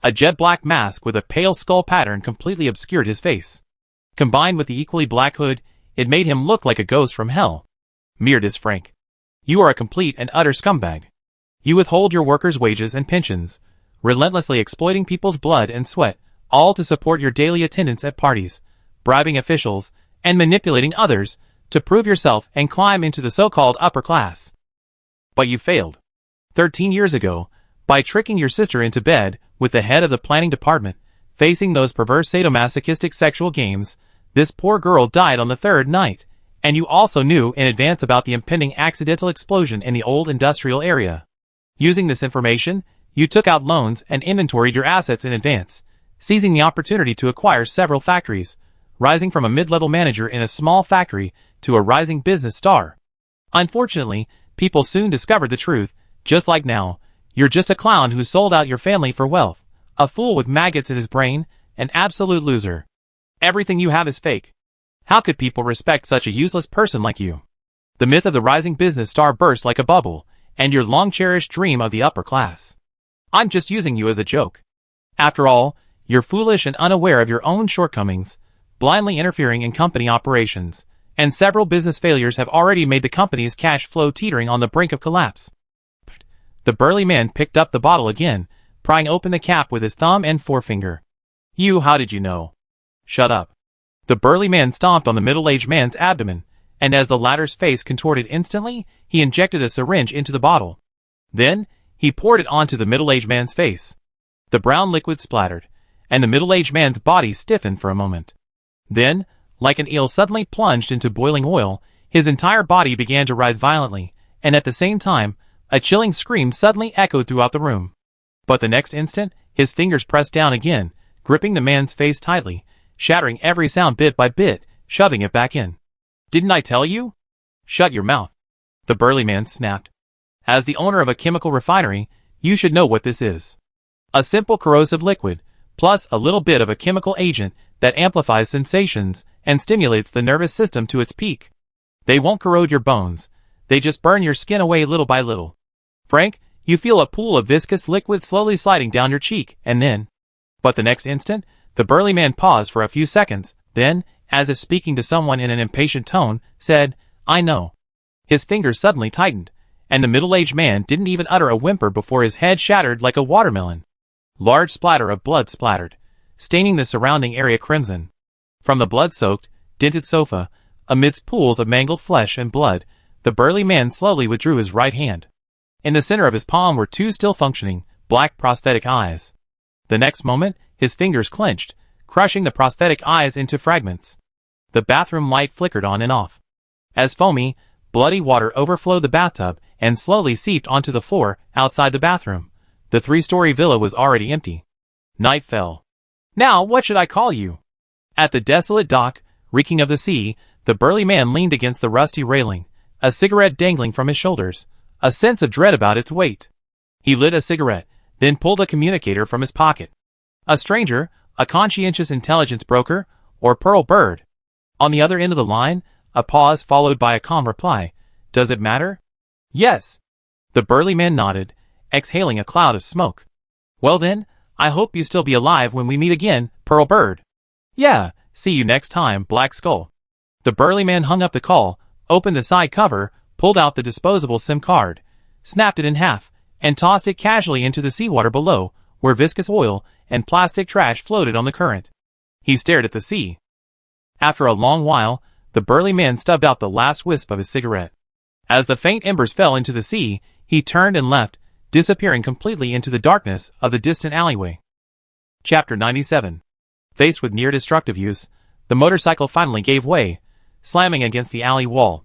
A jet-black mask with a pale skull pattern completely obscured his face. Combined with the equally black hood, it made him look like a ghost from hell. Meredith Frank. You are a complete and utter scumbag. You withhold your workers' wages and pensions, relentlessly exploiting people's blood and sweat, all to support your daily attendance at parties, bribing officials, and manipulating others to prove yourself and climb into the so-called upper class. But you failed. 13 years ago, by tricking your sister into bed with the head of the planning department, facing those perverse sadomasochistic sexual games, this poor girl died on the 3rd night, and you also knew in advance about the impending accidental explosion in the old industrial area. Using this information, you took out loans and inventoried your assets in advance, seizing the opportunity to acquire several factories, rising from a mid-level manager in a small factory to a rising business star. Unfortunately, people soon discovered the truth. Just like now, you're just a clown who sold out your family for wealth, a fool with maggots in his brain, an absolute loser. Everything you have is fake. How could people respect such a useless person like you? The myth of the rising business star burst like a bubble, and your long-cherished dream of the upper class. I'm just using you as a joke. After all, you're foolish and unaware of your own shortcomings, blindly interfering in company operations, and several business failures have already made the company's cash flow teetering on the brink of collapse. The burly man picked up the bottle again, prying open the cap with his thumb and forefinger. How did you know? Shut up. The burly man stomped on the middle-aged man's abdomen, and as the latter's face contorted instantly, he injected a syringe into the bottle. Then, he poured it onto the middle-aged man's face. The brown liquid splattered, and the middle-aged man's body stiffened for a moment. Then, like an eel suddenly plunged into boiling oil, His entire body began to writhe violently, and at the same time, a chilling scream suddenly echoed throughout the room. But the next instant, his fingers pressed down again, gripping the man's face tightly, shattering every sound bit by bit, shoving it back in. "Didn't I tell you? Shut your mouth," the burly man snapped. "As the owner of a chemical refinery, you should know what this is. A simple corrosive liquid, plus a little bit of a chemical agent that amplifies sensations and stimulates the nervous system to its peak. They won't corrode your bones, they just burn your skin away little by little. Frank, you feel a pool of viscous liquid slowly sliding down your cheek, and then..." But the next instant, the burly man paused for a few seconds, then, as if speaking to someone in an impatient tone, said, "I know." His fingers suddenly tightened, and the middle-aged man didn't even utter a whimper before his head shattered like a watermelon. Large splatter of blood splattered, staining the surrounding area crimson. From the blood-soaked, dented sofa, amidst pools of mangled flesh and blood, the burly man slowly withdrew his right hand. In the center of his palm were two still functioning, black prosthetic eyes. The next moment, his fingers clenched, crushing the prosthetic eyes into fragments. The bathroom light flickered on and off. As foamy, bloody water overflowed the bathtub and slowly seeped onto the floor outside the bathroom, the 3-story villa was already empty. Night fell. "Now what should I call you?" At the desolate dock, reeking of the sea, the burly man leaned against the rusty railing, a cigarette dangling from his shoulders, a sense of dread about its weight. He lit a cigarette, then pulled a communicator from his pocket. A stranger, a conscientious intelligence broker, or Pearl Bird? On the other end of the line, a pause followed by a calm reply. "Does it matter?" "Yes." The burly man nodded, exhaling a cloud of smoke. "Well then, I hope you still be alive when we meet again, Pearl Bird." "Yeah, see you next time, Black Skull." The burly man hung up the call, opened the side cover, pulled out the disposable SIM card, snapped it in half, and tossed it casually into the seawater below, where viscous oil and plastic trash floated on the current. He stared at the sea. After a long while, the burly man stubbed out the last wisp of his cigarette. As the faint embers fell into the sea, he turned and left, disappearing completely into the darkness of the distant alleyway. Chapter 97. Faced with near-destructive use, the motorcycle finally gave way, slamming against the alley wall.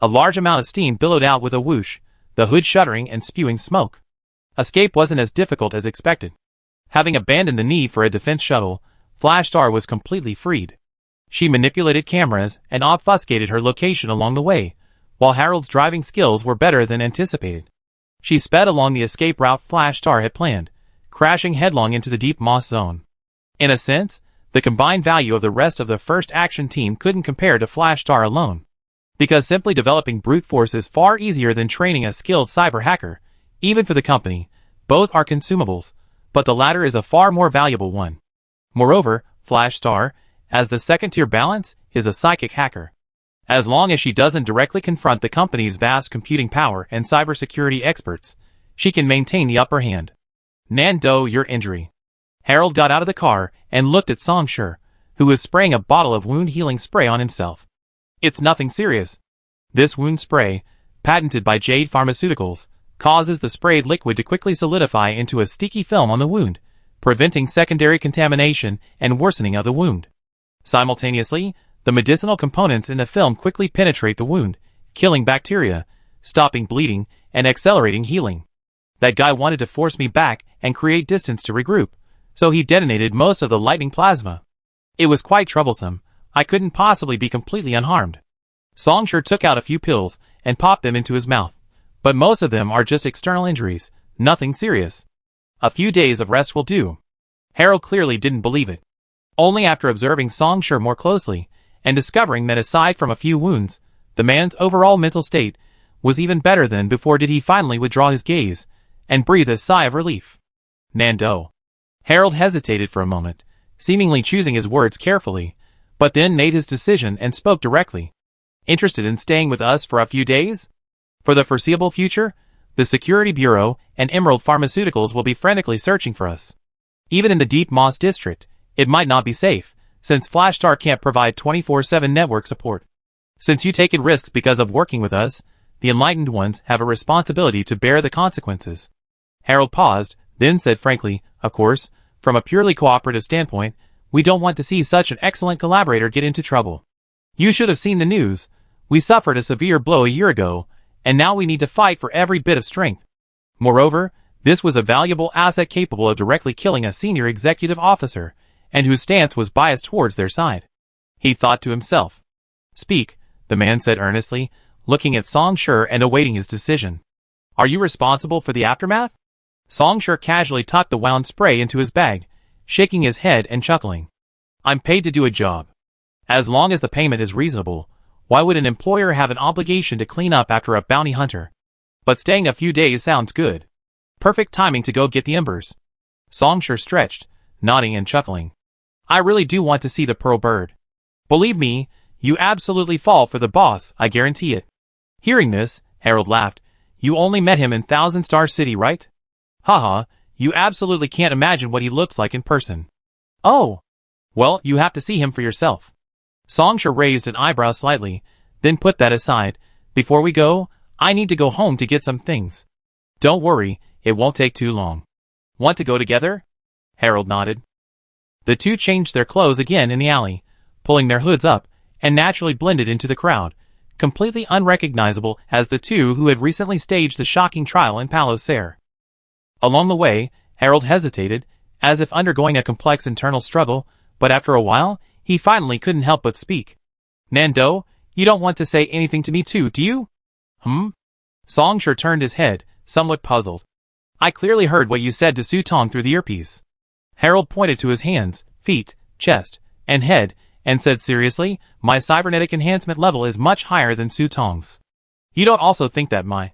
A large amount of steam billowed out with a whoosh, the hood shuddering and spewing smoke. Escape wasn't as difficult as expected. Having abandoned the need for a defense shuttle, Flash Star was completely freed. She manipulated cameras and obfuscated her location along the way, while Harold's driving skills were better than anticipated. She sped along the escape route Flash Star had planned, crashing headlong into the deep moss zone. In a sense, the combined value of the rest of the first action team couldn't compare to Flash Star alone. Because simply developing brute force is far easier than training a skilled cyber hacker, even for the company. Both are consumables, but the latter is a far more valuable one. Moreover, Flash Star, as the second-tier balance, is a psychic hacker. As long as she doesn't directly confront the company's vast computing power and cybersecurity experts, she can maintain the upper hand. "Nando, your injury." Harold got out of the car and looked at Songshur, who was spraying a bottle of wound-healing spray on himself. "It's nothing serious. This wound spray, patented by Jade Pharmaceuticals, causes the sprayed liquid to quickly solidify into a sticky film on the wound, preventing secondary contamination and worsening of the wound. Simultaneously, the medicinal components in the film quickly penetrate the wound, killing bacteria, stopping bleeding, and accelerating healing. That guy wanted to force me back and create distance to regroup, so he detonated most of the lightning plasma. It was quite troublesome. I couldn't possibly be completely unharmed." Songshur took out a few pills and popped them into his mouth, but most of them are just external injuries, nothing serious. "A few days of rest will do." Harold clearly didn't believe it. Only after observing Songshur more closely, and discovering that aside from a few wounds, the man's overall mental state was even better than before did he finally withdraw his gaze, and breathe a sigh of relief. "Nando." Harold hesitated for a moment, seemingly choosing his words carefully, but then made his decision and spoke directly. "Interested in staying with us for a few days? For the foreseeable future, the Security Bureau and Emerald Pharmaceuticals will be frantically searching for us. Even in the Deep Moss District, it might not be safe, since Flash Star can't provide 24/7 network support. Since you taken risks because of working with us, the enlightened ones have a responsibility to bear the consequences." Harold paused, then said frankly, "Of course, from a purely cooperative standpoint, we don't want to see such an excellent collaborator get into trouble. You should have seen the news. We suffered a severe blow a year ago, and now we need to fight for every bit of strength. Moreover, this was a valuable asset capable of directly killing a senior executive officer, and whose stance was biased towards their side. He thought to himself. Speak, the man said earnestly, looking at Song Shi and awaiting his decision. Are you responsible for the aftermath? Song Shi casually tucked the wound spray into his bag, shaking his head and chuckling. I'm paid to do a job. As long as the payment is reasonable, why would an employer have an obligation to clean up after a bounty hunter? But staying a few days sounds good. Perfect timing to go get the embers. Song Shi stretched, nodding and chuckling. I really do want to see the pearl bird. Believe me, you absolutely fall for the boss, I guarantee it. Hearing this, Harold laughed. You only met him in Thousand Star City, right? Haha, you absolutely can't imagine what he looks like in person. Oh. Well, you have to see him for yourself. Song Shi raised an eyebrow slightly, then put that aside. Before we go, I need to go home to get some things. Don't worry, it won't take too long. Want to go together? Harold nodded. The two changed their clothes again in the alley, pulling their hoods up, and naturally blended into the crowd, completely unrecognizable as the two who had recently staged the shocking trial in Palos Serre. Along the way, Harold hesitated, as if undergoing a complex internal struggle, but after a while, he finally couldn't help but speak. Nando, you don't want to say anything to me too, do you? Song Shi turned his head, somewhat puzzled. I clearly heard what you said to Su Tong through the earpiece. Harold pointed to his hands, feet, chest, and head, and said seriously, my cybernetic enhancement level is much higher than Su Tong's. You don't also think that my...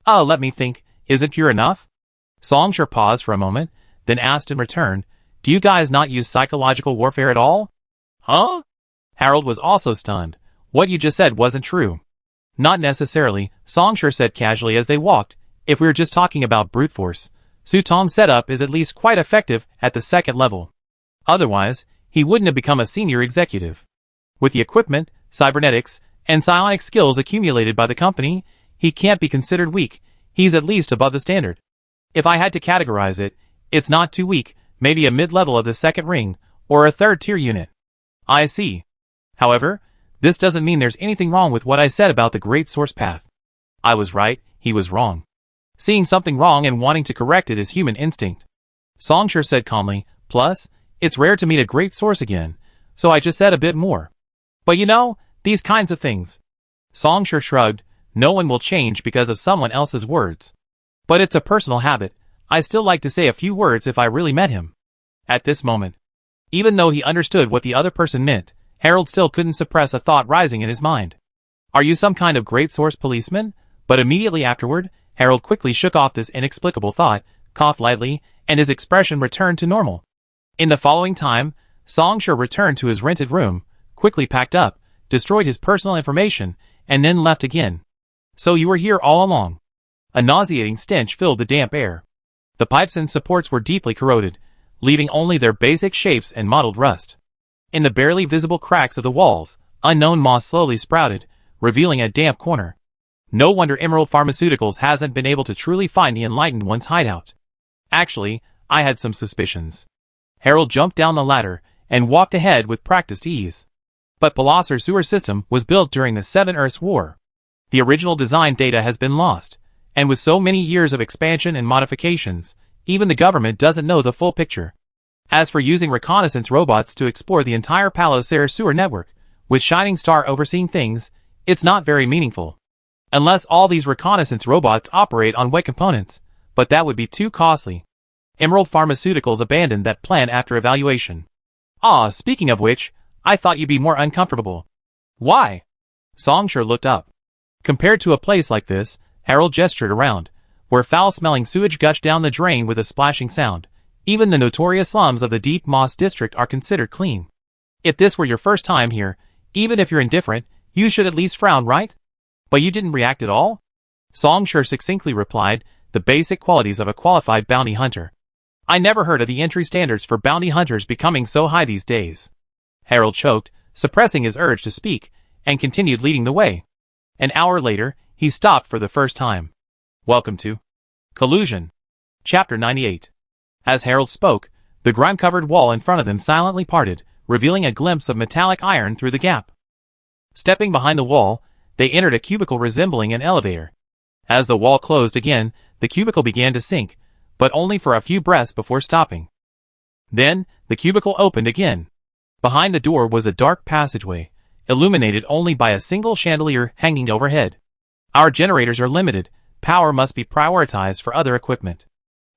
let me think, isn't your enough? Song Shi paused for a moment, then asked in return, do you guys not use psychological warfare at all? Huh? Harold was also stunned. What you just said wasn't true. Not necessarily, Song Shi said casually as they walked. If we were just talking about brute force, Su Tong's setup is at least quite effective at the second level. Otherwise, he wouldn't have become a senior executive. With the equipment, cybernetics, and psionic skills accumulated by the company, he can't be considered weak. He's at least above the standard. If I had to categorize it, it's not too weak, maybe a mid-level of the second ring, or a third-tier unit. I see. However, this doesn't mean there's anything wrong with what I said about the Great Source Path. I was right, he was wrong. Seeing something wrong and wanting to correct it is human instinct. Song Shi said calmly, plus, it's rare to meet a great source again, so I just said a bit more. But you know, these kinds of things. Song Shi shrugged, no one will change because of someone else's words. But it's a personal habit, I still like to say a few words if I really met him. At this moment, even though he understood what the other person meant, Harold still couldn't suppress a thought rising in his mind. Are you some kind of great source policeman? But immediately afterward, Harold quickly shook off this inexplicable thought, coughed lightly, and his expression returned to normal. In the following time, Song Shi returned to his rented room, quickly packed up, destroyed his personal information, and then left again. So you were here all along. A nauseating stench filled the damp air. The pipes and supports were deeply corroded, leaving only their basic shapes and mottled rust. In the barely visible cracks of the walls, unknown moss slowly sprouted, revealing a damp corner. No wonder Emerald Pharmaceuticals hasn't been able to truly find the Enlightened One's hideout. Actually, I had some suspicions. Harold jumped down the ladder and walked ahead with practiced ease. But Palasar's sewer system was built during the Seven Earths War. The original design data has been lost, and with so many years of expansion and modifications, even the government doesn't know the full picture. As for using reconnaissance robots to explore the entire Palos Serre sewer network, with Shining Star overseeing things, it's not very meaningful. Unless all these reconnaissance robots operate on wet components, but that would be too costly. Emerald Pharmaceuticals abandoned that plan after evaluation. Speaking of which, I thought you'd be more uncomfortable. Why? Song Shi looked up. Compared to a place like this, Harold gestured around, where foul-smelling sewage gushed down the drain with a splashing sound. Even the notorious slums of the Deep Moss District are considered clean. If this were your first time here, even if you're indifferent, you should at least frown, right? But you didn't react at all? Song Shi succinctly replied, the basic qualities of a qualified bounty hunter. I never heard of the entry standards for bounty hunters becoming so high these days. Harold choked, suppressing his urge to speak, and continued leading the way. An hour later, he stopped for the first time. Welcome to Collusion. Chapter 98. As Harold spoke, the grime-covered wall in front of them silently parted, revealing a glimpse of metallic iron through the gap. Stepping behind the wall, They entered a cubicle resembling an elevator. As the wall closed again, the cubicle began to sink, but only for a few breaths before stopping. Then, the cubicle opened again. Behind the door was a dark passageway, illuminated only by a single chandelier hanging overhead. Our generators are limited. Power must be prioritized for other equipment.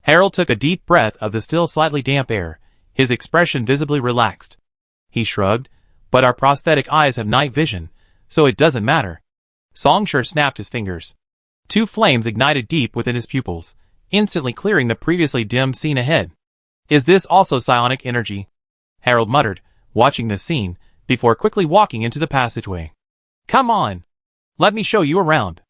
Harold took a deep breath of the still slightly damp air, his expression visibly relaxed. He shrugged, but our prosthetic eyes have night vision, so it doesn't matter. Songshur snapped his fingers. Two flames ignited deep within his pupils, instantly clearing the previously dim scene ahead. Is this also psionic energy? Harold muttered, watching the scene, before quickly walking into the passageway. Come on! Let me show you around.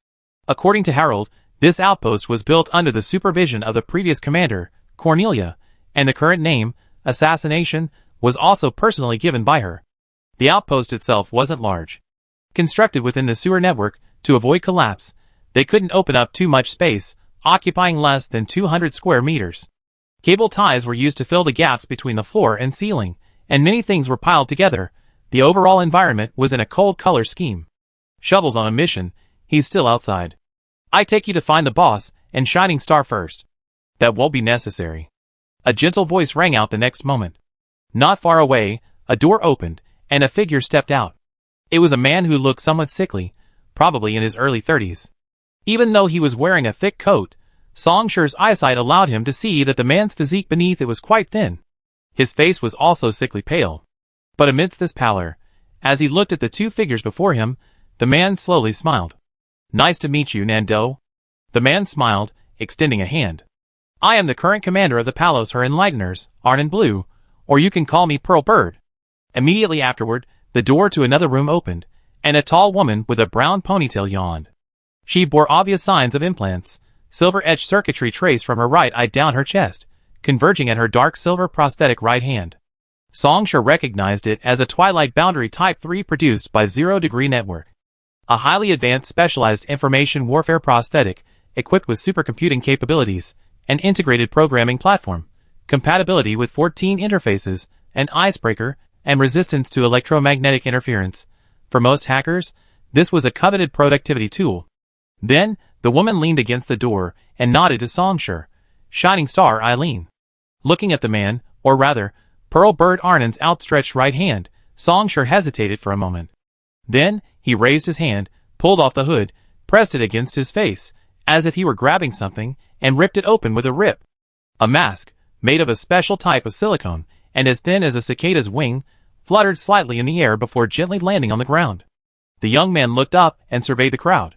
According to Harold, this outpost was built under the supervision of the previous commander, Cornelia, and the current name, Assassination, was also personally given by her. The outpost itself wasn't large. Constructed within the sewer network, to avoid collapse, they couldn't open up too much space, occupying less than 200 square meters. Cable ties were used to fill the gaps between the floor and ceiling, and many things were piled together. The overall environment was in a cold color scheme. Shovel's on a mission, he's still outside. I take you to find the boss, and Shining Star first. That won't be necessary. A gentle voice rang out the next moment. Not far away, a door opened, and a figure stepped out. It was a man who looked somewhat sickly, probably in his early 30s. Even though he was wearing a thick coat, Songshur's eyesight allowed him to see that the man's physique beneath it was quite thin. His face was also sickly pale. But amidst this pallor, as he looked at the two figures before him, the man slowly smiled. Nice to meet you, Nando. The man smiled, extending a hand. I am the current commander of the Palos Her Enlighteners, Arnon Blue, or you can call me Pearl Bird. Immediately afterward, the door to another room opened, and a tall woman with a brown ponytail yawned. She bore obvious signs of implants, silver-etched circuitry traced from her right eye down her chest, converging at her dark silver prosthetic right hand. Songshur recognized it as a Twilight Boundary Type 3 produced by Zero Degree Network. A highly advanced specialized information warfare prosthetic, equipped with supercomputing capabilities, an integrated programming platform, compatibility with 14 interfaces, an icebreaker, and resistance to electromagnetic interference. For most hackers, this was a coveted productivity tool. Then, the woman leaned against the door and nodded to Songshur. Shining Star Eileen. Looking at the man, or rather, Pearl Bird Arnon's outstretched right hand, Songshur hesitated for a moment. Then, he raised his hand, pulled off the hood, pressed it against his face, as if he were grabbing something, and ripped it open with a rip. A mask, made of a special type of silicone, and as thin as a cicada's wing, fluttered slightly in the air before gently landing on the ground. The young man looked up and surveyed the crowd.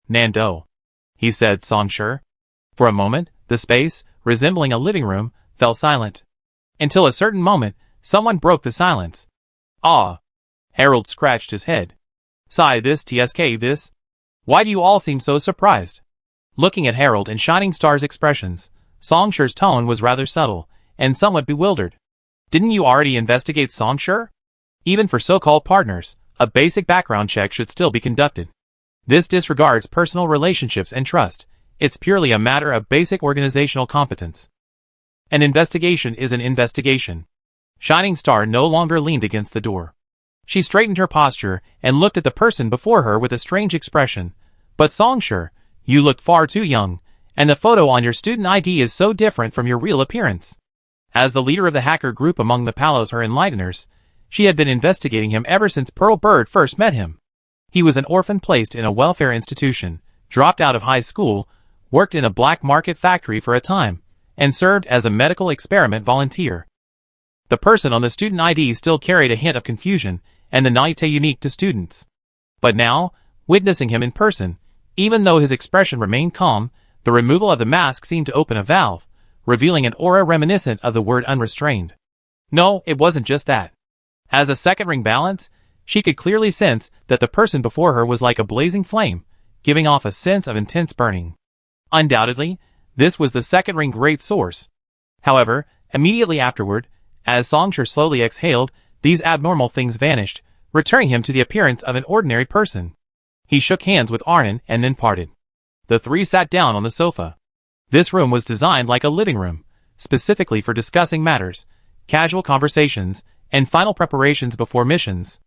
Nando, he said, Songshur. For a moment, the space, resembling a living room, fell silent. Until a certain moment, someone broke the silence. Ah. Harold scratched his head. Sigh, this TSK this? Why do you all seem so surprised? Looking at Harold and Shining Star's expressions, Songshur's tone was rather subtle, and somewhat bewildered. Didn't you already investigate Songshur? Even for so-called partners, a basic background check should still be conducted. This disregards personal relationships and trust. It's purely a matter of basic organizational competence. An investigation is an investigation. Shining Star no longer leaned against the door. She straightened her posture and looked at the person before her with a strange expression. But Songshur, you look far too young, and the photo on your student ID is so different from your real appearance. As the leader of the hacker group among the Palos Her Enlighteners, she had been investigating him ever since Pearl Bird first met him. He was an orphan placed in a welfare institution, dropped out of high school, worked in a black market factory for a time, and served as a medical experiment volunteer. The person on the student ID still carried a hint of confusion and the naivete unique to students. But now, witnessing him in person, even though his expression remained calm, the removal of the mask seemed to open a valve, revealing an aura reminiscent of the word unrestrained. No, it wasn't just that. As a second ring balance, she could clearly sense that the person before her was like a blazing flame, giving off a sense of intense burning. Undoubtedly, this was the second ring great source. However, immediately afterward, as Songshur slowly exhaled, these abnormal things vanished, returning him to the appearance of an ordinary person. He shook hands with Arnon and then parted. The three sat down on the sofa. This room was designed like a living room, specifically for discussing matters, casual conversations, and final preparations before missions.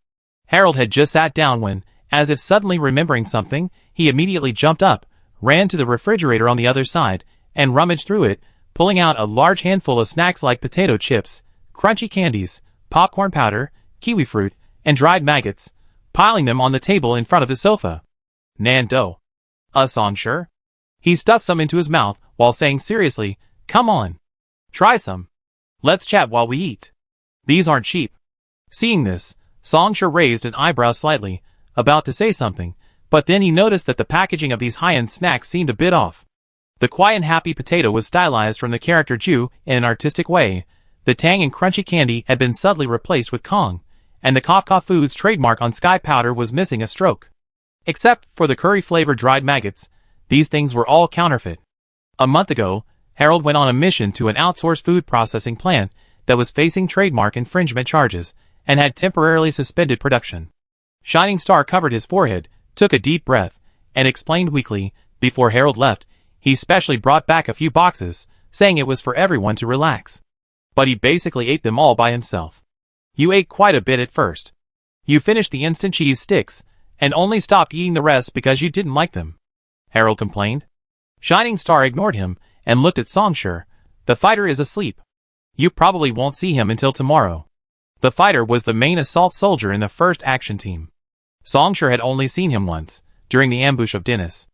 Harold had just sat down when, As if suddenly remembering something, he immediately jumped up, ran to the refrigerator on the other side, and rummaged through it, pulling out a large handful of snacks like potato chips, crunchy candies, popcorn powder, kiwi fruit, and dried maggots, piling them on the table in front of the sofa. Nando. Song sure? He stuffed some into his mouth while saying seriously, "Come on. Try some. Let's chat while we eat. These aren't cheap." Seeing this, Songsure raised an eyebrow slightly, about to say something, but then he noticed that the packaging of these high-end snacks seemed a bit off. The quiet and happy potato was stylized from the character Ju in an artistic way, the tang and crunchy candy had been subtly replaced with Kong, and the Kafka Foods trademark on Sky Powder was missing a stroke. Except for the curry-flavored dried maggots, these things were all counterfeit. A month ago, Harold went on a mission to an outsourced food processing plant that was facing trademark infringement charges and had temporarily suspended production. Shining Star covered his forehead, took a deep breath, and explained weakly, before Harold left, he specially brought back a few boxes, saying it was for everyone to relax. But he basically ate them all by himself. You ate quite a bit at first. You finished the instant cheese sticks, and only stopped eating the rest because you didn't like them, Harold complained. Shining Star ignored him, and looked at Songsure. The fighter is asleep. You probably won't see him until tomorrow. The fighter was the main assault soldier in the first action team. Songsure had only seen him once, during the ambush of Dennis.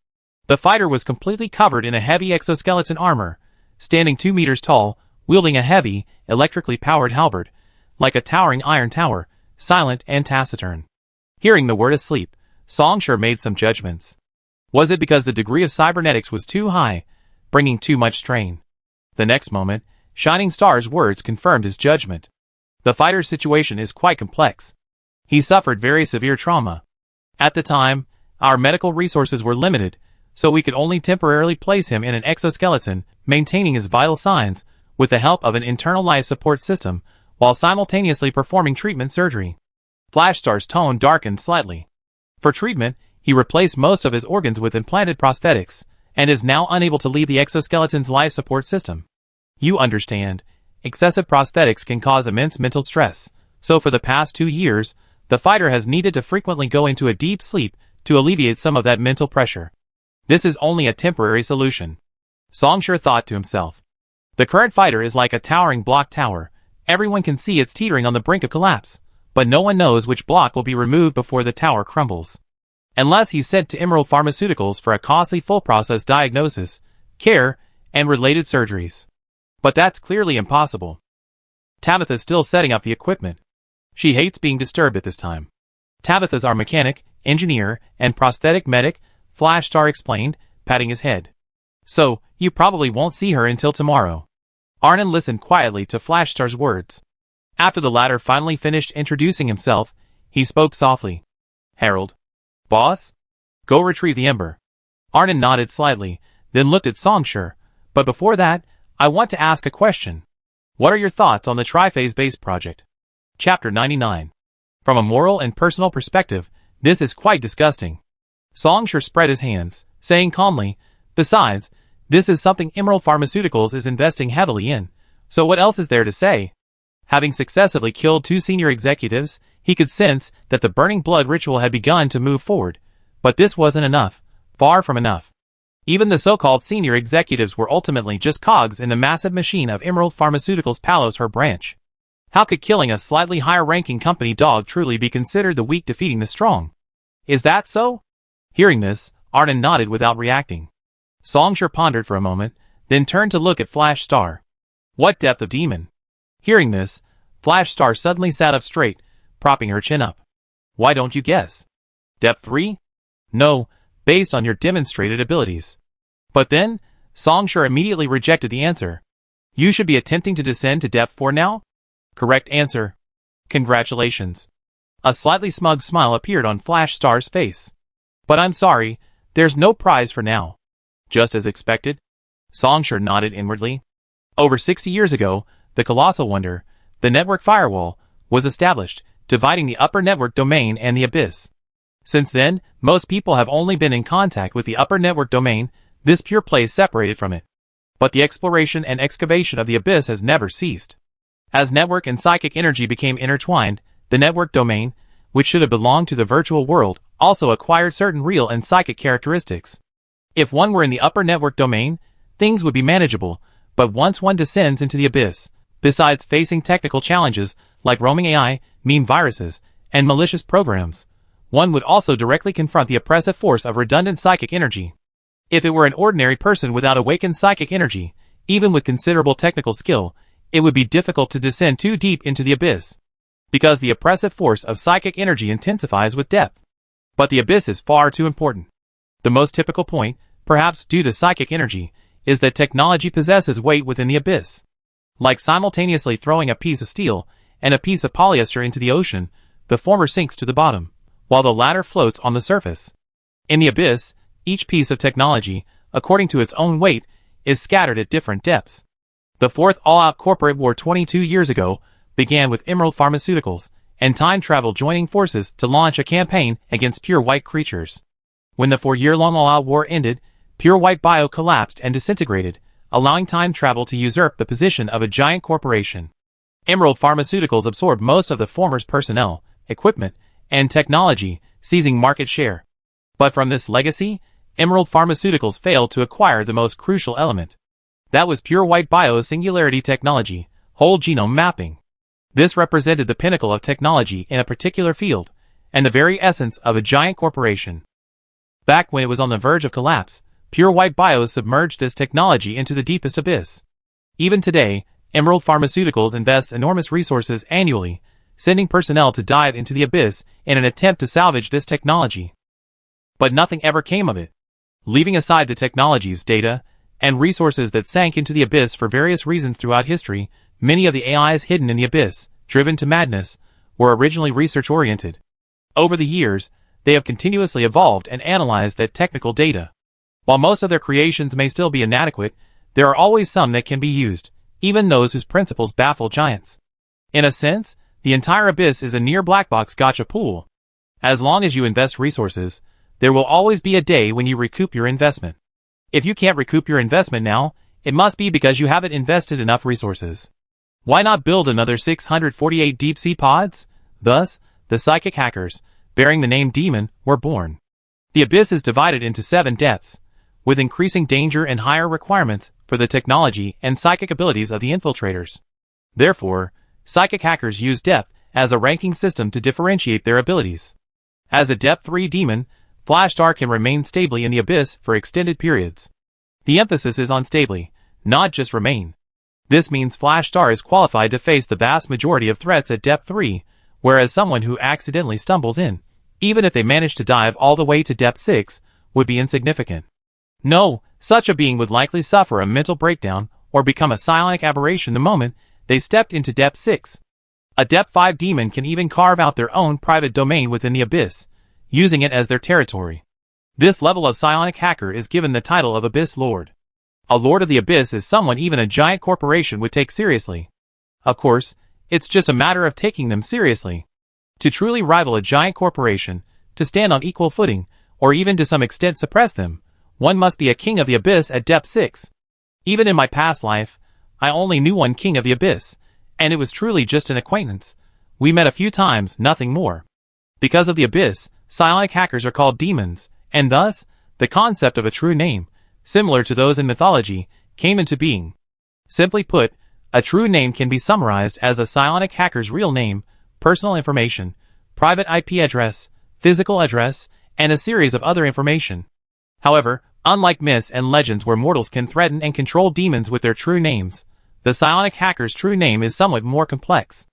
The fighter was completely covered in a heavy exoskeleton armor, standing 2 meters tall, wielding a heavy, electrically powered halberd, like a towering iron tower, silent and taciturn. Hearing the word asleep, Songsure made some judgments. Was it because the degree of cybernetics was too high, bringing too much strain? The next moment, Shining Star's words confirmed his judgment. The fighter's situation is quite complex. He suffered very severe trauma. At the time, our medical resources were limited, so we could only temporarily place him in an exoskeleton, maintaining his vital signs, with the help of an internal life support system, while simultaneously performing treatment surgery. Flashstar's tone darkened slightly. For treatment, he replaced most of his organs with implanted prosthetics, and is now unable to leave the exoskeleton's life support system. You understand, excessive prosthetics can cause immense mental stress, so for the past 2 years, the fighter has needed to frequently go into a deep sleep to alleviate some of that mental pressure. This is only a temporary solution, Songsure thought to himself. The current fighter is like a towering block tower. Everyone can see it's teetering on the brink of collapse, but no one knows which block will be removed before the tower crumbles. Unless he's sent to Emerald Pharmaceuticals for a costly full-process diagnosis, care, and related surgeries. But that's clearly impossible. Tabitha's still setting up the equipment. She hates being disturbed at this time. Tabitha's our mechanic, engineer, and prosthetic medic, Flashstar explained, patting his head. So, you probably won't see her until tomorrow. Arnon listened quietly to Flashstar's words. After the latter finally finished introducing himself, he spoke softly. Harold. Boss? Go retrieve the ember. Arnon nodded slightly, then looked at Songsure. But before that, I want to ask a question. What are your thoughts on the Triphase Base project? Chapter 99. From a moral and personal perspective, this is quite disgusting. Songsure spread his hands, saying calmly, besides, this is something Emerald Pharmaceuticals is investing heavily in, so what else is there to say? Having successively killed 2 senior executives, he could sense that the burning blood ritual had begun to move forward. But this wasn't enough, far from enough. Even the so-called senior executives were ultimately just cogs in the massive machine of Emerald Pharmaceuticals' Palos Her branch. How could killing a slightly higher-ranking company dog truly be considered the weak defeating the strong? Is that so? Hearing this, Arnon nodded without reacting. Songsure pondered for a moment, then turned to look at Flashstar. What depth of demon? Hearing this, Flashstar suddenly sat up straight, propping her chin up. Why don't you guess? Depth 3? No, based on your demonstrated abilities. But then, Songsure immediately rejected the answer. You should be attempting to descend to depth 4 now? Correct answer. Congratulations. A slightly smug smile appeared on Flashstar's face. But I'm sorry, there's no prize for now. Just as expected? Songsure nodded inwardly. Over 60 years ago, the Colossal Wonder, the network firewall, was established, dividing the upper network domain and the abyss. Since then, most people have only been in contact with the upper network domain, this pure place separated from it. But the exploration and excavation of the abyss has never ceased. As network and psychic energy became intertwined, the network domain, which should have belonged to the virtual world, also acquired certain real and psychic characteristics. If one were in the upper network domain, things would be manageable, but once one descends into the abyss, besides facing technical challenges like roaming AI, meme viruses, and malicious programs, one would also directly confront the oppressive force of redundant psychic energy. If it were an ordinary person without awakened psychic energy, even with considerable technical skill, it would be difficult to descend too deep into the abyss, because the oppressive force of psychic energy intensifies with depth. But the abyss is far too important. The most typical point, perhaps due to psychic energy, is that technology possesses weight within the abyss. Like simultaneously throwing a piece of steel and a piece of polyester into the ocean, the former sinks to the bottom, while the latter floats on the surface. In the abyss, each piece of technology, according to its own weight, is scattered at different depths. The fourth all-out corporate war 22 years ago began with Emerald Pharmaceuticals and time travel joining forces to launch a campaign against pure white creatures. When the 4-year-long all-out war ended, pure white bio collapsed and disintegrated, allowing time travel to usurp the position of a giant corporation. Emerald Pharmaceuticals absorbed most of the former's personnel, equipment, and technology, seizing market share. But from this legacy, Emerald Pharmaceuticals failed to acquire the most crucial element. That was pure white bio's singularity technology, whole genome mapping. This represented the pinnacle of technology in a particular field, and the very essence of a giant corporation. Back when it was on the verge of collapse, pure white bio submerged this technology into the deepest abyss. Even today, Emerald Pharmaceuticals invests enormous resources annually, sending personnel to dive into the abyss in an attempt to salvage this technology. But nothing ever came of it. Leaving aside the technology's data and resources that sank into the abyss for various reasons throughout history, many of the AIs hidden in the abyss, driven to madness, were originally research-oriented. Over the years, they have continuously evolved and analyzed that technical data. While most of their creations may still be inadequate, there are always some that can be used, even those whose principles baffle giants. In a sense, the entire abyss is a near black box gotcha pool. As long as you invest resources, there will always be a day when you recoup your investment. If you can't recoup your investment now, it must be because you haven't invested enough resources. Why not build another 648 deep-sea pods? Thus, the psychic hackers, bearing the name Demon, were born. The abyss is divided into 7 depths, with increasing danger and higher requirements for the technology and psychic abilities of the infiltrators. Therefore, psychic hackers use depth as a ranking system to differentiate their abilities. As a Depth 3 demon, Flashstar can remain stably in the abyss for extended periods. The emphasis is on stably, not just remain. This means Flashstar is qualified to face the vast majority of threats at Depth 3, whereas someone who accidentally stumbles in, even if they manage to dive all the way to Depth 6, would be insignificant. No, such a being would likely suffer a mental breakdown or become a psionic aberration the moment they stepped into Depth 6. A Depth 5 demon can even carve out their own private domain within the abyss, using it as their territory. This level of psionic hacker is given the title of Abyss Lord. A Lord of the Abyss is someone even a giant corporation would take seriously. Of course, it's just a matter of taking them seriously. To truly rival a giant corporation, to stand on equal footing, or even to some extent suppress them, one must be a king of the abyss at Depth 6. Even in my past life, I only knew one king of the abyss, and it was truly just an acquaintance. We met a few times, nothing more. Because of the abyss, psionic hackers are called demons, and thus, the concept of a true name, similar to those in mythology, came into being. Simply put, a true name can be summarized as a psionic hacker's real name, personal information, private IP address, physical address, and a series of other information. However, unlike myths and legends where mortals can threaten and control demons with their true names, the psionic hacker's true name is somewhat more complex.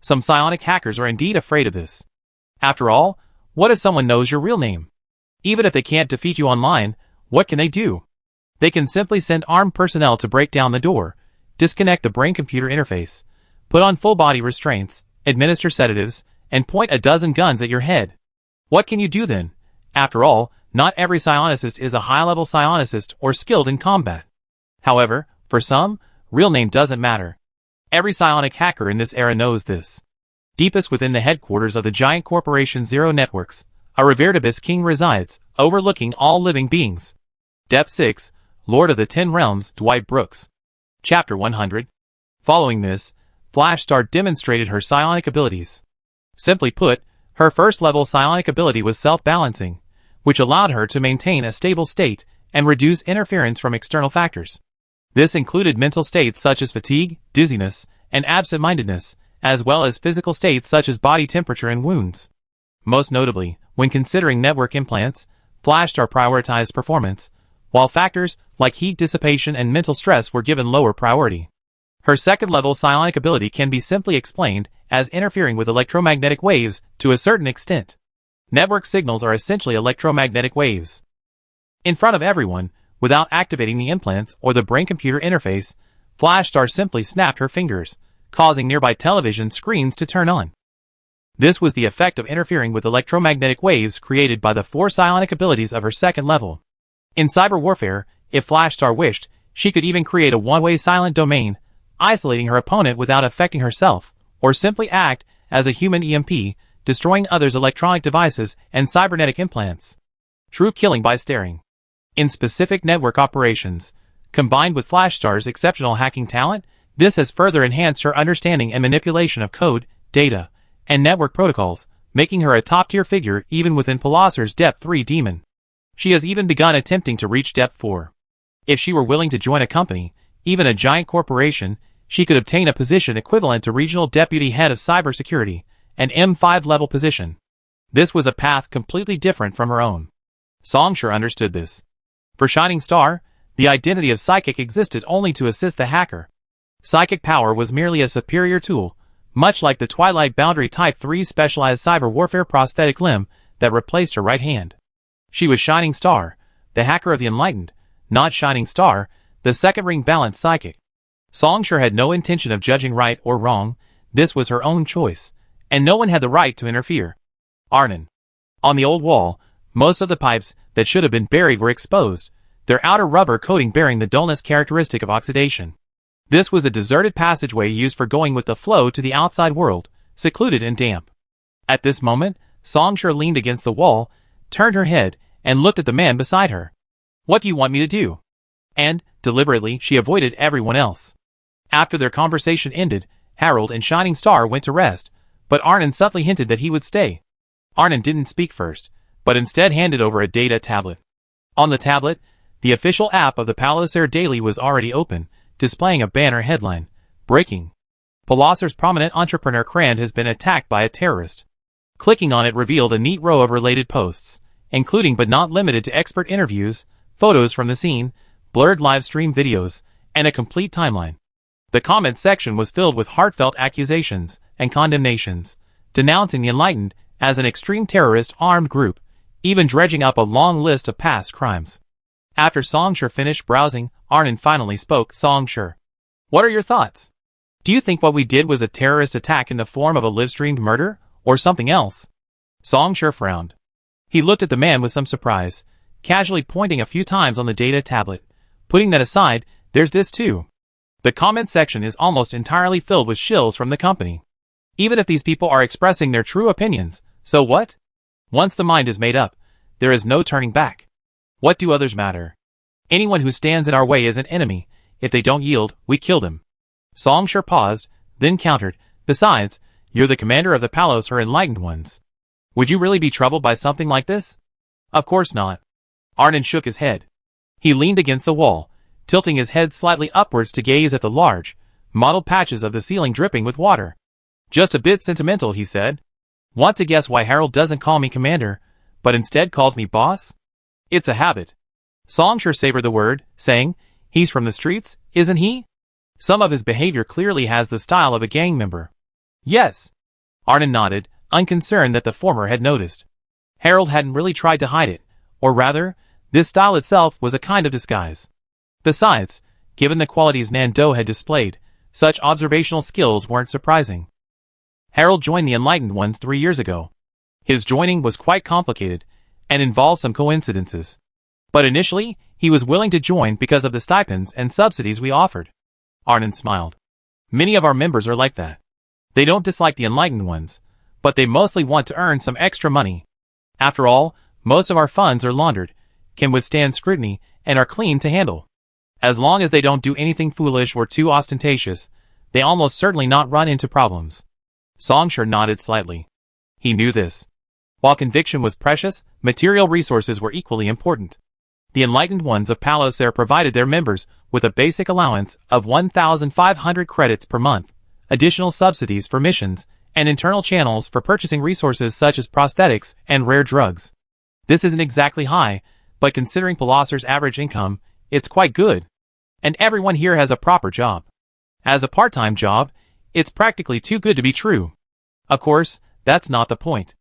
Some psionic hackers are indeed afraid of this. After all, what if someone knows your real name? Even if they can't defeat you online, what can they do? They can simply send armed personnel to break down the door, disconnect the brain-computer interface, put on full-body restraints, administer sedatives, and point a dozen guns at your head. What can you do then? After all, not every psionicist is a high-level psionicist or skilled in combat. However, for some, real name doesn't matter. Every psionic hacker in this era knows this. Deepest within the headquarters of the giant corporation Zero Networks, a revered abyss king resides, overlooking all living beings. Depth 6, Lord of the 10 Realms, Dwight Brooks. Chapter 100. Following this, Flashstar demonstrated her psionic abilities. Simply put, Her first-level psionic ability was self-balancing, which allowed her to maintain a stable state and reduce interference from external factors. This included mental states such as fatigue, dizziness, and absent-mindedness, as well as physical states such as body temperature and wounds. Most notably, when considering network implants, Flashstar prioritized performance, while factors like heat dissipation and mental stress were given lower priority. Her second-level psionic ability can be simply explained as interfering with electromagnetic waves to a certain extent. Network signals are essentially electromagnetic waves. In front of everyone, without activating the implants or the brain-computer interface, Flashstar simply snapped her fingers, causing nearby television screens to turn on. This was the effect of interfering with electromagnetic waves created by the 4 psionic abilities of her second level. In cyber warfare, if Flashstar wished, she could even create a one-way silent domain, isolating her opponent without affecting herself, or simply act as a human EMP, destroying others' electronic devices and cybernetic implants. True killing by staring. In specific network operations, combined with Flashstar's exceptional hacking talent, this has further enhanced her understanding and manipulation of code, data, and network protocols, making her a top-tier figure even within Palauser's Depth 3 demon. She has even begun attempting to reach Depth 4. If she were willing to join a company, even a giant corporation, she could obtain a position equivalent to Regional Deputy Head of Cybersecurity, an M5 level position. This was a path completely different from her own. Songshur understood this. For Shining Star, the identity of Psychic existed only to assist the hacker. Psychic power was merely a superior tool, much like the Twilight Boundary Type 3 specialized cyber warfare prosthetic limb that replaced her right hand. She was Shining Star, the hacker of the Enlightened, not Shining Star, the second-ring balanced psychic. Songshur had no intention of judging right or wrong. This was her own choice, and no one had the right to interfere. Arnon. On the old wall, most of the pipes that should have been buried were exposed, their outer rubber coating bearing the dullness characteristic of oxidation. This was a deserted passageway used for going with the flow to the outside world, secluded and damp. At this moment, Songshur leaned against the wall, turned her head, and looked at the man beside her. "What do you want me to do?" And, deliberately, she avoided everyone else. After their conversation ended, Harold and Shining Star went to rest, but Arnon subtly hinted that he would stay. Arnon didn't speak first, but instead handed over a data tablet. On the tablet, the official app of the Palauser Daily was already open, displaying a banner headline, "Breaking. Palauser's prominent entrepreneur Krand has been attacked by a terrorist." Clicking on it revealed a neat row of related posts, including but not limited to expert interviews, photos from the scene, blurred live stream videos, and a complete timeline. The comments section was filled with heartfelt accusations and condemnations, denouncing the Enlightened as an extreme terrorist armed group, even dredging up a long list of past crimes. After Songshur finished browsing, Arnon finally spoke. "Songshur, what are your thoughts? Do you think what we did was a terrorist attack in the form of a live-streamed murder, or something else?" Songshur frowned. He looked at the man with some surprise, casually pointing a few times on the data tablet. "Putting that aside, there's this too. The comment section is almost entirely filled with shills from the company. Even if these people are expressing their true opinions, so what? Once the mind is made up, there is no turning back. What do others matter? Anyone who stands in our way is an enemy. If they don't yield, we kill them." Songshur paused, then countered, "Besides, you're the commander of the Palauser Enlightened Ones. Would you really be troubled by something like this?" "Of course not." Arnon shook his head. He leaned against the wall, tilting his head slightly upwards to gaze at the large, mottled patches of the ceiling dripping with water. "Just a bit sentimental," he said. "Want to guess why Harold doesn't call me commander, but instead calls me boss? It's a habit." Songshur savored the word, saying, "He's from the streets, isn't he? Some of his behavior clearly has the style of a gang member." "Yes." Arnon nodded, unconcerned that the former had noticed. Harold hadn't really tried to hide it, or rather, this style itself was a kind of disguise. Besides, given the qualities Nando had displayed, such observational skills weren't surprising. Harold joined the Enlightened Ones 3 years ago. His joining was quite complicated, and involved some coincidences. But initially, he was willing to join because of the stipends and subsidies we offered. Arnon smiled. "Many of our members are like that. They don't dislike the Enlightened Ones, but they mostly want to earn some extra money. After all, most of our funds are laundered, can withstand scrutiny, and are clean to handle. As long as they don't do anything foolish or too ostentatious, they almost certainly not run into problems." Songshur nodded slightly. He knew this. While conviction was precious, material resources were equally important. The enlightened ones of Palos Air provided their members with a basic allowance of 1,500 credits per month, additional subsidies for missions, and internal channels for purchasing resources such as prosthetics and rare drugs. This isn't exactly high, but considering Palos Air's average income, it's quite good. And everyone here has a proper job. As a part-time job, it's practically too good to be true. Of course, that's not the point.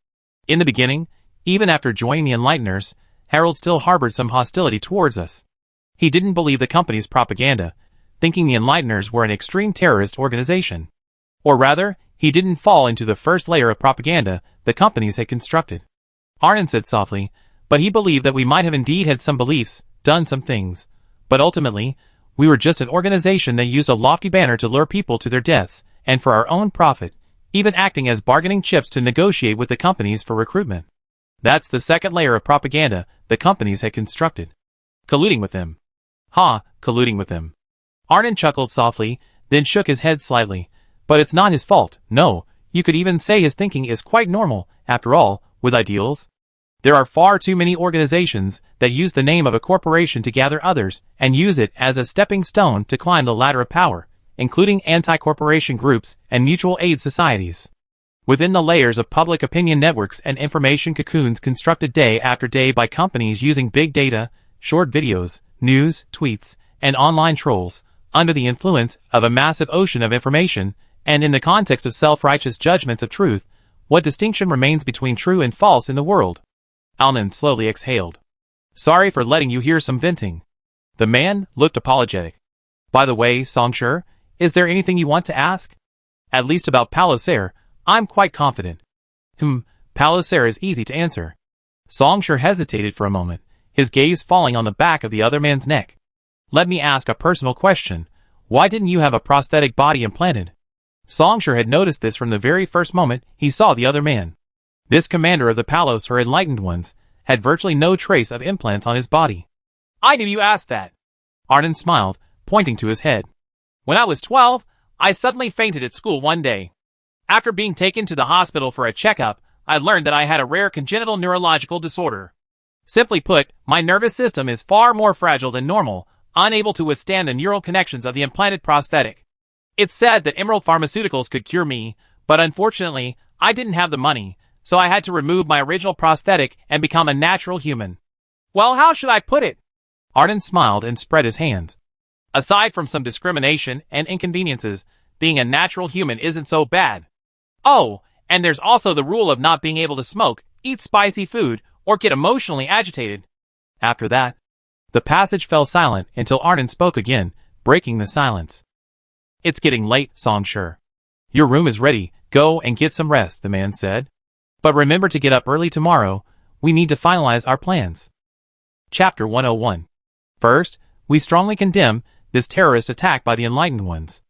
In the beginning, even after joining the Enlighteners, Harold still harbored some hostility towards us. He didn't believe the company's propaganda, thinking the Enlighteners were an extreme terrorist organization. Or rather, he didn't fall into the first layer of propaganda the companies had constructed. Arnon said softly, but he believed that we might have indeed had some beliefs, done some things. But ultimately, we were just an organization that used a lofty banner to lure people to their deaths, and for our own profit, even acting as bargaining chips to negotiate with the companies for recruitment. That's the second layer of propaganda the companies had constructed. Colluding with them. Colluding with them. Arnon chuckled softly, then shook his head slightly. But it's not his fault, no, you could even say his thinking is quite normal, after all, with ideals. There are far too many organizations that use the name of a corporation to gather others and use it as a stepping stone to climb the ladder of power, including anti-corporation groups and mutual aid societies. Within the layers of public opinion networks and information cocoons constructed day after day by companies using big data, short videos, news, tweets, and online trolls, under the influence of a massive ocean of information, and in the context of self-righteous judgments of truth, what distinction remains between true and false in the world? Alnan slowly exhaled. Sorry for letting you hear some venting. The man looked apologetic. By the way, Songshur, is there anything you want to ask? At least about Palos Air, I'm quite confident. Palos Air is easy to answer. Songshur hesitated for a moment, his gaze falling on the back of the other man's neck. Let me ask a personal question. Why didn't you have a prosthetic body implanted? Songshur had noticed this from the very first moment he saw the other man. This commander of the Palos Air Enlightened Ones had virtually no trace of implants on his body. I knew you asked that. Arnon smiled, pointing to his head. When I was 12, I suddenly fainted at school one day. After being taken to the hospital for a checkup, I learned that I had a rare congenital neurological disorder. Simply put, my nervous system is far more fragile than normal, unable to withstand the neural connections of the implanted prosthetic. It's said that Emerald Pharmaceuticals could cure me, but unfortunately, I didn't have the money, so I had to remove my original prosthetic and become a natural human. Well, how should I put it? Arnon smiled and spread his hands. Aside from some discrimination and inconveniences, being a natural human isn't so bad. Oh, and there's also the rule of not being able to smoke, eat spicy food, or get emotionally agitated. After that, the passage fell silent until Arnon spoke again, breaking the silence. It's getting late, Songshur. Your room is ready, go and get some rest, the man said. But remember to get up early tomorrow, we need to finalize our plans. Chapter 101. First, we strongly condemn this terrorist attack by the Enlightened Ones.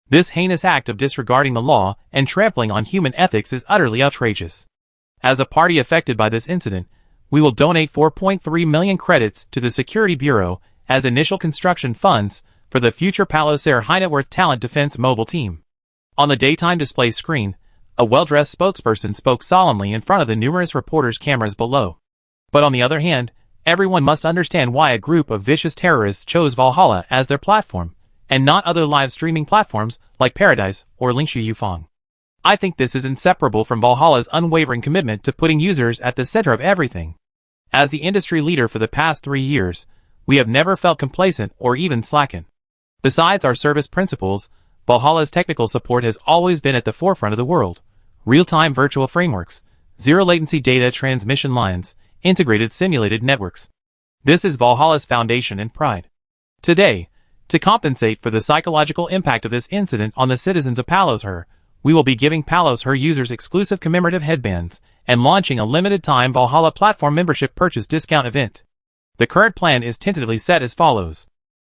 This heinous act of disregarding the law and trampling on human ethics is utterly outrageous. As a party affected by this incident, we will donate 4.3 million credits to the Security Bureau as initial construction funds for the future Palos Air High Net Worth Talent Defense Mobile Team. On the daytime display screen, a well-dressed spokesperson spoke solemnly in front of the numerous reporters' cameras below. But on the other hand, everyone must understand why a group of vicious terrorists chose Valhalla as their platform, and not other live streaming platforms like Paradise or Lingshu Yufeng. I think this is inseparable from Valhalla's unwavering commitment to putting users at the center of everything. As the industry leader for the past 3 years, we have never felt complacent or even slackened. Besides our service principles, Valhalla's technical support has always been at the forefront of the world. Real-time virtual frameworks, zero-latency data transmission lines, integrated simulated networks. This is Valhalla's foundation and pride. Today, to compensate for the psychological impact of this incident on the citizens of Palos Air, we will be giving Palos Air users exclusive commemorative headbands and launching a limited-time Valhalla platform membership purchase discount event. The current plan is tentatively set as follows.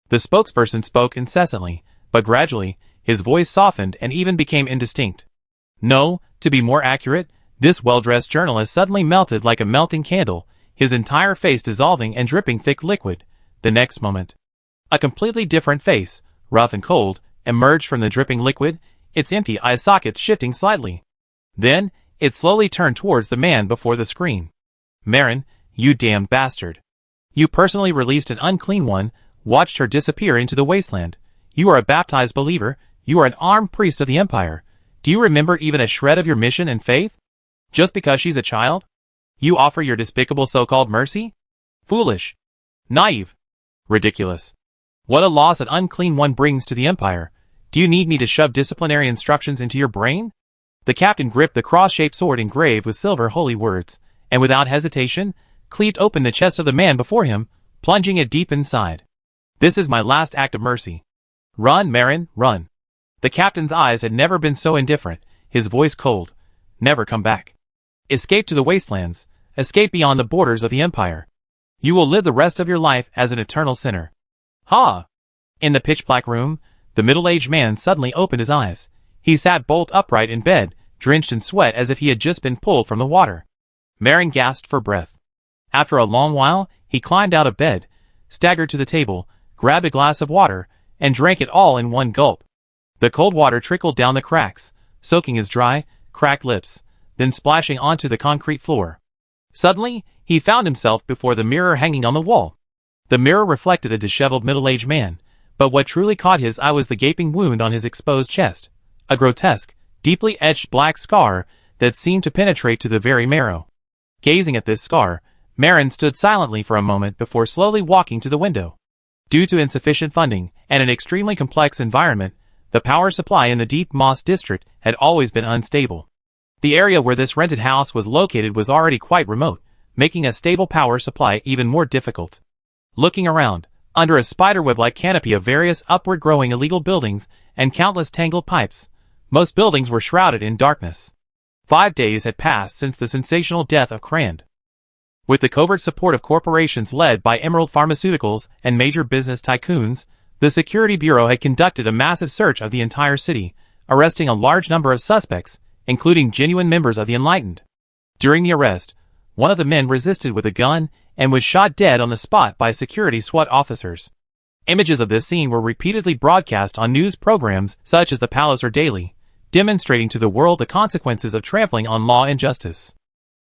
The spokesperson spoke incessantly, but gradually, his voice softened and even became indistinct. No, to be more accurate, this well-dressed journalist suddenly melted like a melting candle, his entire face dissolving and dripping thick liquid. The next moment, a completely different face, rough and cold, emerged from the dripping liquid, its empty eye sockets shifting slightly. Then, It slowly turned towards the man before the screen. Marin, you damned bastard. You personally released an unclean one, watched her disappear into the wasteland. You are a baptized believer, you are an armed priest of the Empire. Do you remember even a shred of your mission and faith? Just because she's a child? You offer your despicable so-called mercy? Foolish. Naive. Ridiculous. What a loss an unclean one brings to the Empire. Do you need me to shove disciplinary instructions into your brain? The captain gripped the cross-shaped sword engraved with silver holy words, and without hesitation, cleaved open the chest of the man before him, plunging it deep inside. This is my last act of mercy. Run, Marin, run. The captain's eyes had never been so indifferent, his voice cold. Never come back. Escape to the wastelands, escape beyond the borders of the Empire. You will live the rest of your life as an eternal sinner. Ha! In the pitch-black room, the middle-aged man suddenly opened his eyes. He sat bolt upright in bed, drenched in sweat as if he had just been pulled from the water. Marin gasped for breath. After a long while, he climbed out of bed, staggered to the table, grabbed a glass of water, and drank it all in one gulp. The cold water trickled down the cracks, soaking his dry, cracked lips, then splashing onto the concrete floor. Suddenly, he found himself before the mirror hanging on the wall. The mirror reflected a disheveled middle-aged man, but what truly caught his eye was the gaping wound on his exposed chest, a grotesque, deeply etched black scar that seemed to penetrate to the very marrow. Gazing at this scar, Marin stood silently for a moment before slowly walking to the window. Due to insufficient funding and an extremely complex environment, the power supply in the Deep Moss district had always been unstable. The area where this rented house was located was already quite remote, making a stable power supply even more difficult. Looking around, under a spiderweb-like canopy of various upward-growing illegal buildings and countless tangled pipes, most buildings were shrouded in darkness. 5 days had passed since the sensational death of Crand. With the covert support of corporations led by Emerald Pharmaceuticals and major business tycoons, the Security Bureau had conducted a massive search of the entire city, arresting a large number of suspects, including genuine members of the Enlightened. During the arrest, one of the men resisted with a gun and was shot dead on the spot by security SWAT officers. Images of this scene were repeatedly broadcast on news programs such as the Palace or Daily, demonstrating to the world the consequences of trampling on law and justice.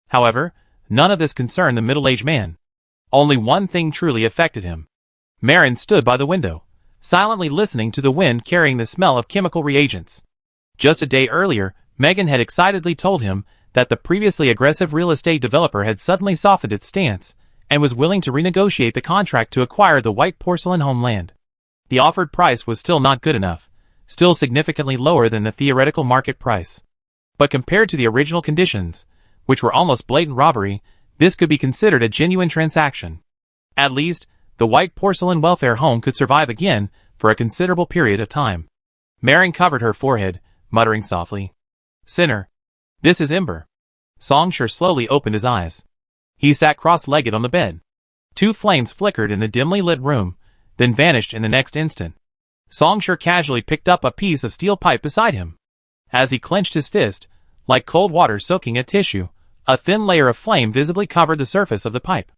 However, none of this concerned the middle-aged man. Only one thing truly affected him. Marin stood by the window, silently listening to the wind carrying the smell of chemical reagents. Just a day earlier, Megan had excitedly told him that the previously aggressive real estate developer had suddenly softened its stance and was willing to renegotiate the contract to acquire the white porcelain homeland. The offered price was still not good enough, still significantly lower than the theoretical market price. But compared to the original conditions, which were almost blatant robbery, this could be considered a genuine transaction. At least, the white porcelain welfare home could survive again for a considerable period of time. Marin covered her forehead, muttering softly, "Sinner. This is Ember." Songshur slowly opened his eyes. He sat cross-legged on the bed. 2 flames flickered in the dimly lit room, then vanished in the next instant. Songshur casually picked up a piece of steel pipe beside him. As he clenched his fist, like cold water soaking a tissue, a thin layer of flame visibly covered the surface of the pipe.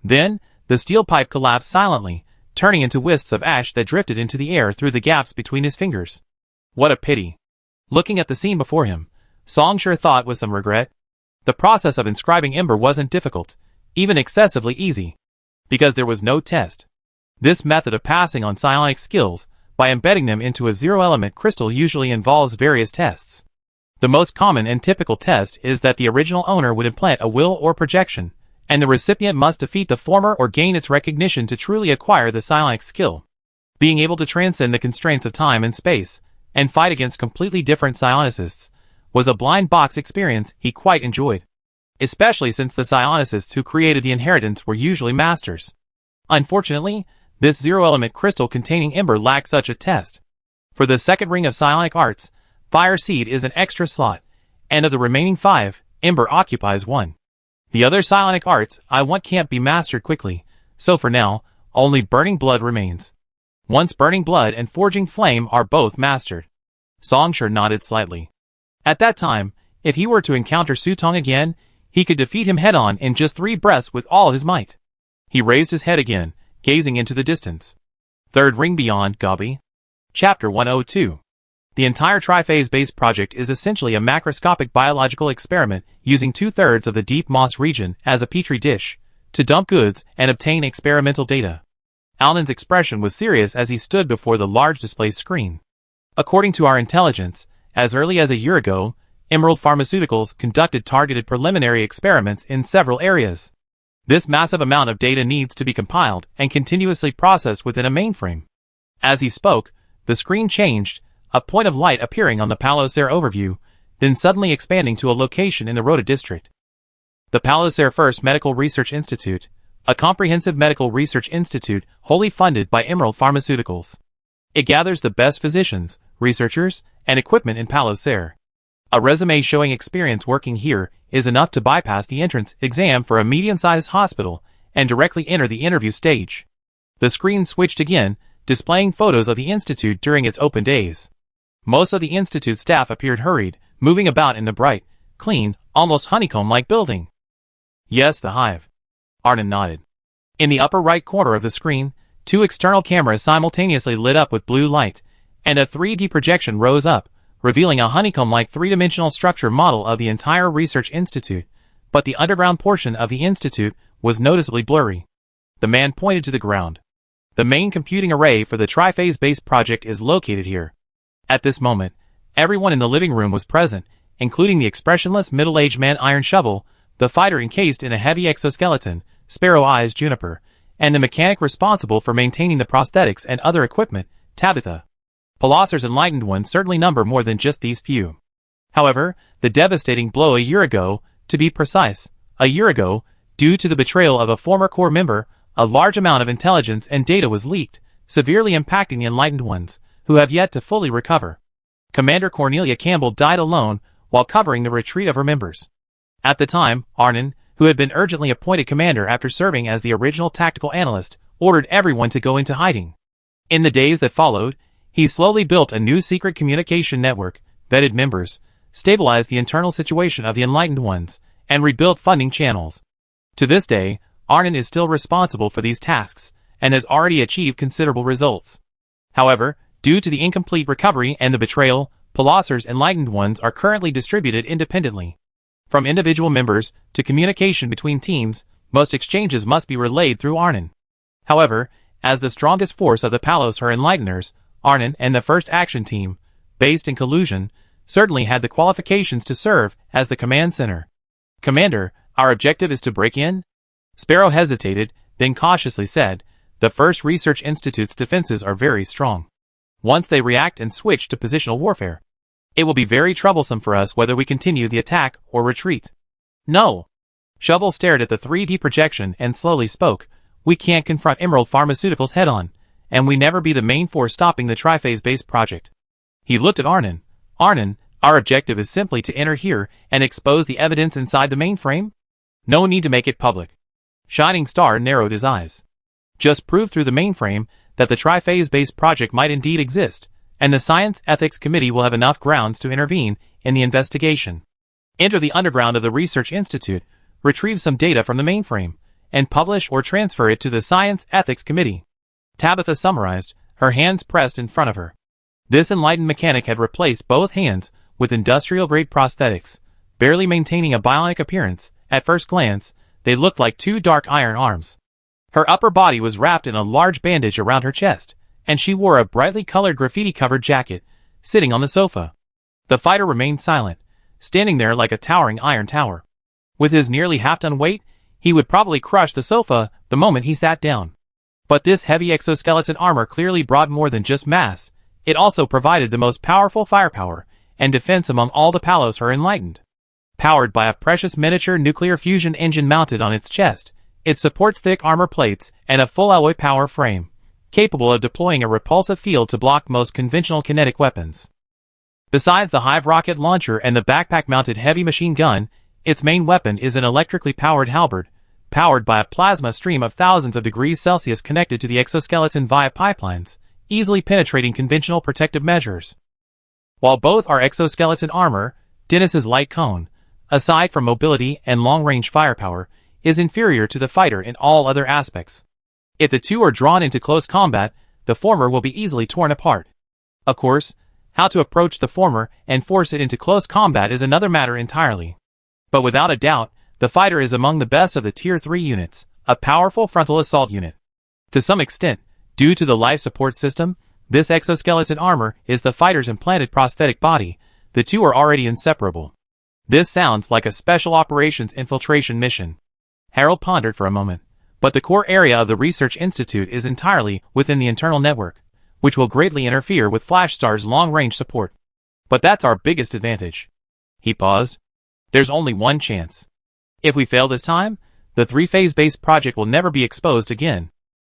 Then, the steel pipe collapsed silently, turning into wisps of ash that drifted into the air through the gaps between his fingers. What a pity. Looking at the scene before him, Songshur thought with some regret. The process of inscribing Ember wasn't difficult, even excessively easy, because there was no test. This method of passing on psionic skills, by embedding them into a zero-element crystal, usually involves various tests. The most common and typical test is that the original owner would implant a will or projection, and the recipient must defeat the former or gain its recognition to truly acquire the psionic skill. Being able to transcend the constraints of time and space, and fight against completely different psionicists, was a blind box experience he quite enjoyed. Especially since the psionicists who created the inheritance were usually masters. Unfortunately, this zero-element crystal containing Ember lacked such a test. For the second ring of psionic arts, Fire Seed is an extra slot, and of the remaining 5, Ember occupies 1. The other psionic arts I want can't be mastered quickly, so for now, only Burning Blood remains. Once Burning Blood and Forging Flame are both mastered. Songshur nodded slightly. At that time, if he were to encounter Sutong again, he could defeat him head-on in just 3 breaths with all his might. He raised his head again, gazing into the distance. Third ring beyond, Gobi. Chapter 102. The entire triphase-based project is essentially a macroscopic biological experiment using 2/3 of the deep moss region as a petri dish to dump goods and obtain experimental data. Alnon's expression was serious as he stood before the large display screen. According to our intelligence, as early as a year ago, Emerald Pharmaceuticals conducted targeted preliminary experiments in several areas. This massive amount of data needs to be compiled and continuously processed within a mainframe. As he spoke, the screen changed, a point of light appearing on the Palosair overview, then suddenly expanding to a location in the Rota district. The Palosair First Medical Research Institute, a comprehensive medical research institute wholly funded by Emerald Pharmaceuticals. It gathers the best physicians, researchers, and equipment in Palosair. A resume showing experience working here is enough to bypass the entrance exam for a medium-sized hospital and directly enter the interview stage. The screen switched again, displaying photos of the institute during its open days. Most of the institute staff appeared hurried, moving about in the bright, clean, almost honeycomb-like building. Yes, the hive. Arnon nodded. In the upper right corner of the screen, 2 external cameras simultaneously lit up with blue light, and a 3D projection rose up, revealing a honeycomb-like three-dimensional structure model of the entire research institute, but the underground portion of the institute was noticeably blurry. The man pointed to the ground. The main computing array for the triphase-based project is located here. At this moment, everyone in the living room was present, including the expressionless middle-aged man Iron Shovel, the fighter encased in a heavy exoskeleton, Sparrow Eyes Juniper, and the mechanic responsible for maintaining the prosthetics and other equipment, Tabitha. Palosair's enlightened ones certainly number more than just these few. However, the devastating blow a year ago, to be precise, a year ago, due to the betrayal of a former core member, a large amount of intelligence and data was leaked, severely impacting the enlightened ones, who have yet to fully recover. Commander Cornelia Campbell died alone while covering the retreat of her members. At the time, Arnon, who had been urgently appointed commander after serving as the original tactical analyst, ordered everyone to go into hiding. In the days that followed, he slowly built a new secret communication network, vetted members, stabilized the internal situation of the enlightened ones, and rebuilt funding channels. To this day, Arnon is still responsible for these tasks, and has already achieved considerable results. However, due to the incomplete recovery and the betrayal, Palosair's enlightened ones are currently distributed independently. From individual members to communication between teams, most exchanges must be relayed through Arnon. However, as the strongest force of the Palosair Enlighteners, Arnon and the First Action Team, based in Collusion, certainly had the qualifications to serve as the command center. Commander, our objective is to break in? Sparrow hesitated, then cautiously said, the First Research Institute's defenses are very strong. Once they react and switch to positional warfare, it will be very troublesome for us whether we continue the attack or retreat. No. Shovel stared at the 3D projection and slowly spoke, we can't confront Emerald Pharmaceuticals head-on, and we never be the main force stopping the triphase-based project. He looked at Arnon. Arnon, our objective is simply to enter here and expose the evidence inside the mainframe? No need to make it public. Shining Star narrowed his eyes. Just prove through the mainframe that the triphase-based project might indeed exist, and the Science Ethics Committee will have enough grounds to intervene in the investigation. Enter the underground of the Research Institute, retrieve some data from the mainframe, and publish or transfer it to the Science Ethics Committee. Tabitha summarized, her hands pressed in front of her. This enlightened mechanic had replaced both hands with industrial-grade prosthetics, barely maintaining a bionic appearance. At first glance, they looked like 2 dark iron arms. Her upper body was wrapped in a large bandage around her chest, and she wore a brightly colored graffiti-covered jacket, sitting on the sofa. The fighter remained silent, standing there like a towering iron tower. With his nearly half-ton weight, he would probably crush the sofa the moment he sat down. But this heavy exoskeleton armor clearly brought more than just mass, it also provided the most powerful firepower and defense among all the Palosair Enlightened. Powered by a precious miniature nuclear fusion engine mounted on its chest, it supports thick armor plates and a full alloy power frame, capable of deploying a repulsive field to block most conventional kinetic weapons. Besides the Hive rocket launcher and the backpack-mounted heavy machine gun, its main weapon is an electrically powered halberd, powered by a plasma stream of thousands of degrees Celsius connected to the exoskeleton via pipelines, easily penetrating conventional protective measures. While both are exoskeleton armor, Dennis's light cone, aside from mobility and long-range firepower, is inferior to the fighter in all other aspects. If the two are drawn into close combat, the former will be easily torn apart. Of course, How to approach the former and force it into close combat is another matter entirely. But without a doubt, the fighter is among the best of the Tier 3 units, a powerful frontal assault unit. To some extent, due to the life support system, this exoskeleton armor is the fighter's implanted prosthetic body. The two are already inseparable. This sounds like a special operations infiltration mission. Harold pondered for a moment. But the core area of the research institute is entirely within the internal network, which will greatly interfere with Flashstar's long-range support. But that's our biggest advantage. He paused. There's only one chance. If we fail this time, the three-phase-based project will never be exposed again.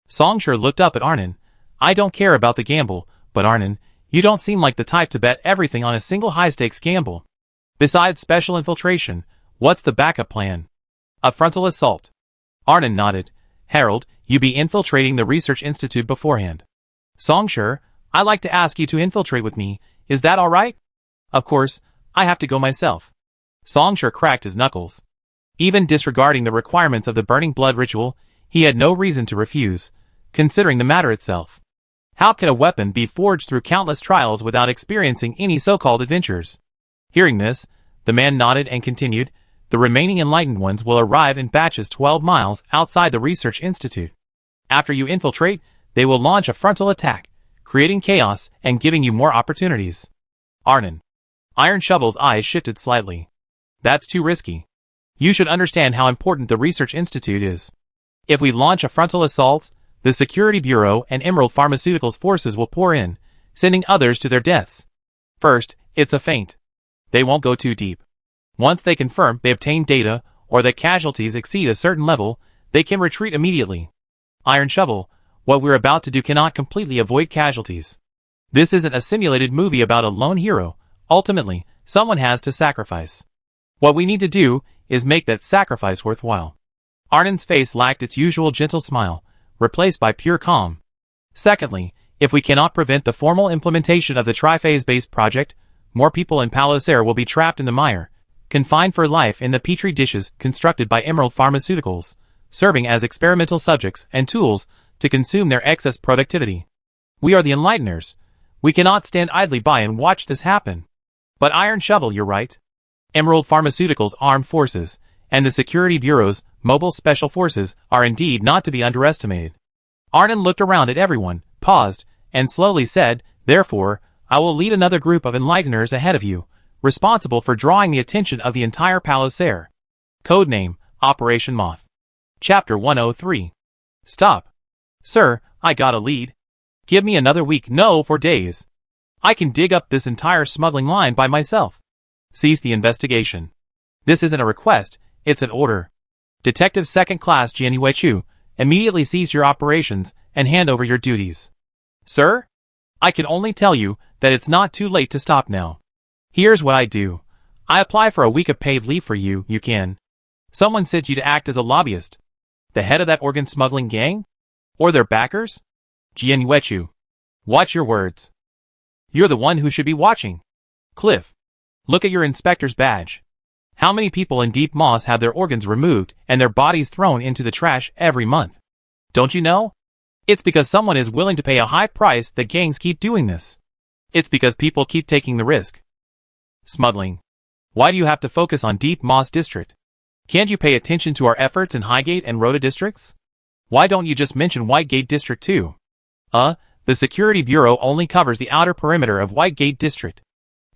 Songshur looked up at Arnon. I don't care about the gamble, but Arnon, you don't seem like the type to bet everything on a single high-stakes gamble. Besides special infiltration, what's the backup plan? A frontal assault. Arnon nodded. Harold, you be infiltrating the research institute beforehand. Songshur, I like to ask you to infiltrate with me, is that alright? Of course, I have to go myself. Songshur cracked his knuckles. Even disregarding the requirements of the burning blood ritual, he had no reason to refuse, considering the matter itself. How could a weapon be forged through countless trials without experiencing any so-called adventures? Hearing this, the man nodded and continued, the remaining enlightened ones will arrive in batches 12 miles outside the research institute. After you infiltrate, they will launch a frontal attack, creating chaos and giving you more opportunities. Arnon. Iron Shovel's eyes shifted slightly. That's too risky. You should understand how important the research institute is. If we launch a frontal assault, the Security Bureau and Emerald Pharmaceuticals forces will pour in, sending others to their deaths. First, it's a feint. They won't go too deep. Once they confirm they obtain data, or that casualties exceed a certain level, they can retreat immediately. Iron Shovel, what we're about to do cannot completely avoid casualties. This isn't a simulated movie about a lone hero. Ultimately, someone has to sacrifice. What we need to do is make that sacrifice worthwhile. Arnon's face lacked its usual gentle smile, replaced by pure calm. Secondly, if we cannot prevent the formal implementation of the triphase-based project, more people in Palosair will be trapped in the mire, confined for life in the petri dishes constructed by Emerald Pharmaceuticals, serving as experimental subjects and tools to consume their excess productivity. We are the Enlighteners. We cannot stand idly by and watch this happen. But Iron Shovel, you're right. Emerald Pharmaceuticals' armed forces, and the Security Bureau's mobile special forces are indeed not to be underestimated. Arnon looked around at everyone, paused, and slowly said, therefore, I will lead another group of Enlighteners ahead of you, responsible for drawing the attention of the entire Palosair. Codename, Operation Moth. Chapter 103. Stop. Sir, I got a lead. Give me another week, no, for days. I can dig up this entire smuggling line by myself. Cease the investigation. This isn't a request, it's an order. Detective Second Class Jianyuechu, immediately cease your operations and hand over your duties. Sir? I can only tell you that it's not too late to stop now. Here's what I do. I apply for a week of paid leave for you, you can. Someone sent you to act as a lobbyist. The head of that organ smuggling gang? Or their backers? Jianyuechu. Watch your words. You're the one who should be watching. Cliff. Look at your inspector's badge. How many people in Deep Moss have their organs removed and their bodies thrown into the trash every month? Don't you know? It's because someone is willing to pay a high price that gangs keep doing this. It's because people keep taking the risk. Smuggling. Why do you have to focus on Deep Moss District? Can't you pay attention to our efforts in Highgate and Rhoda districts? Why don't you just mention Whitegate District too? The Security Bureau only covers the outer perimeter of Whitegate District.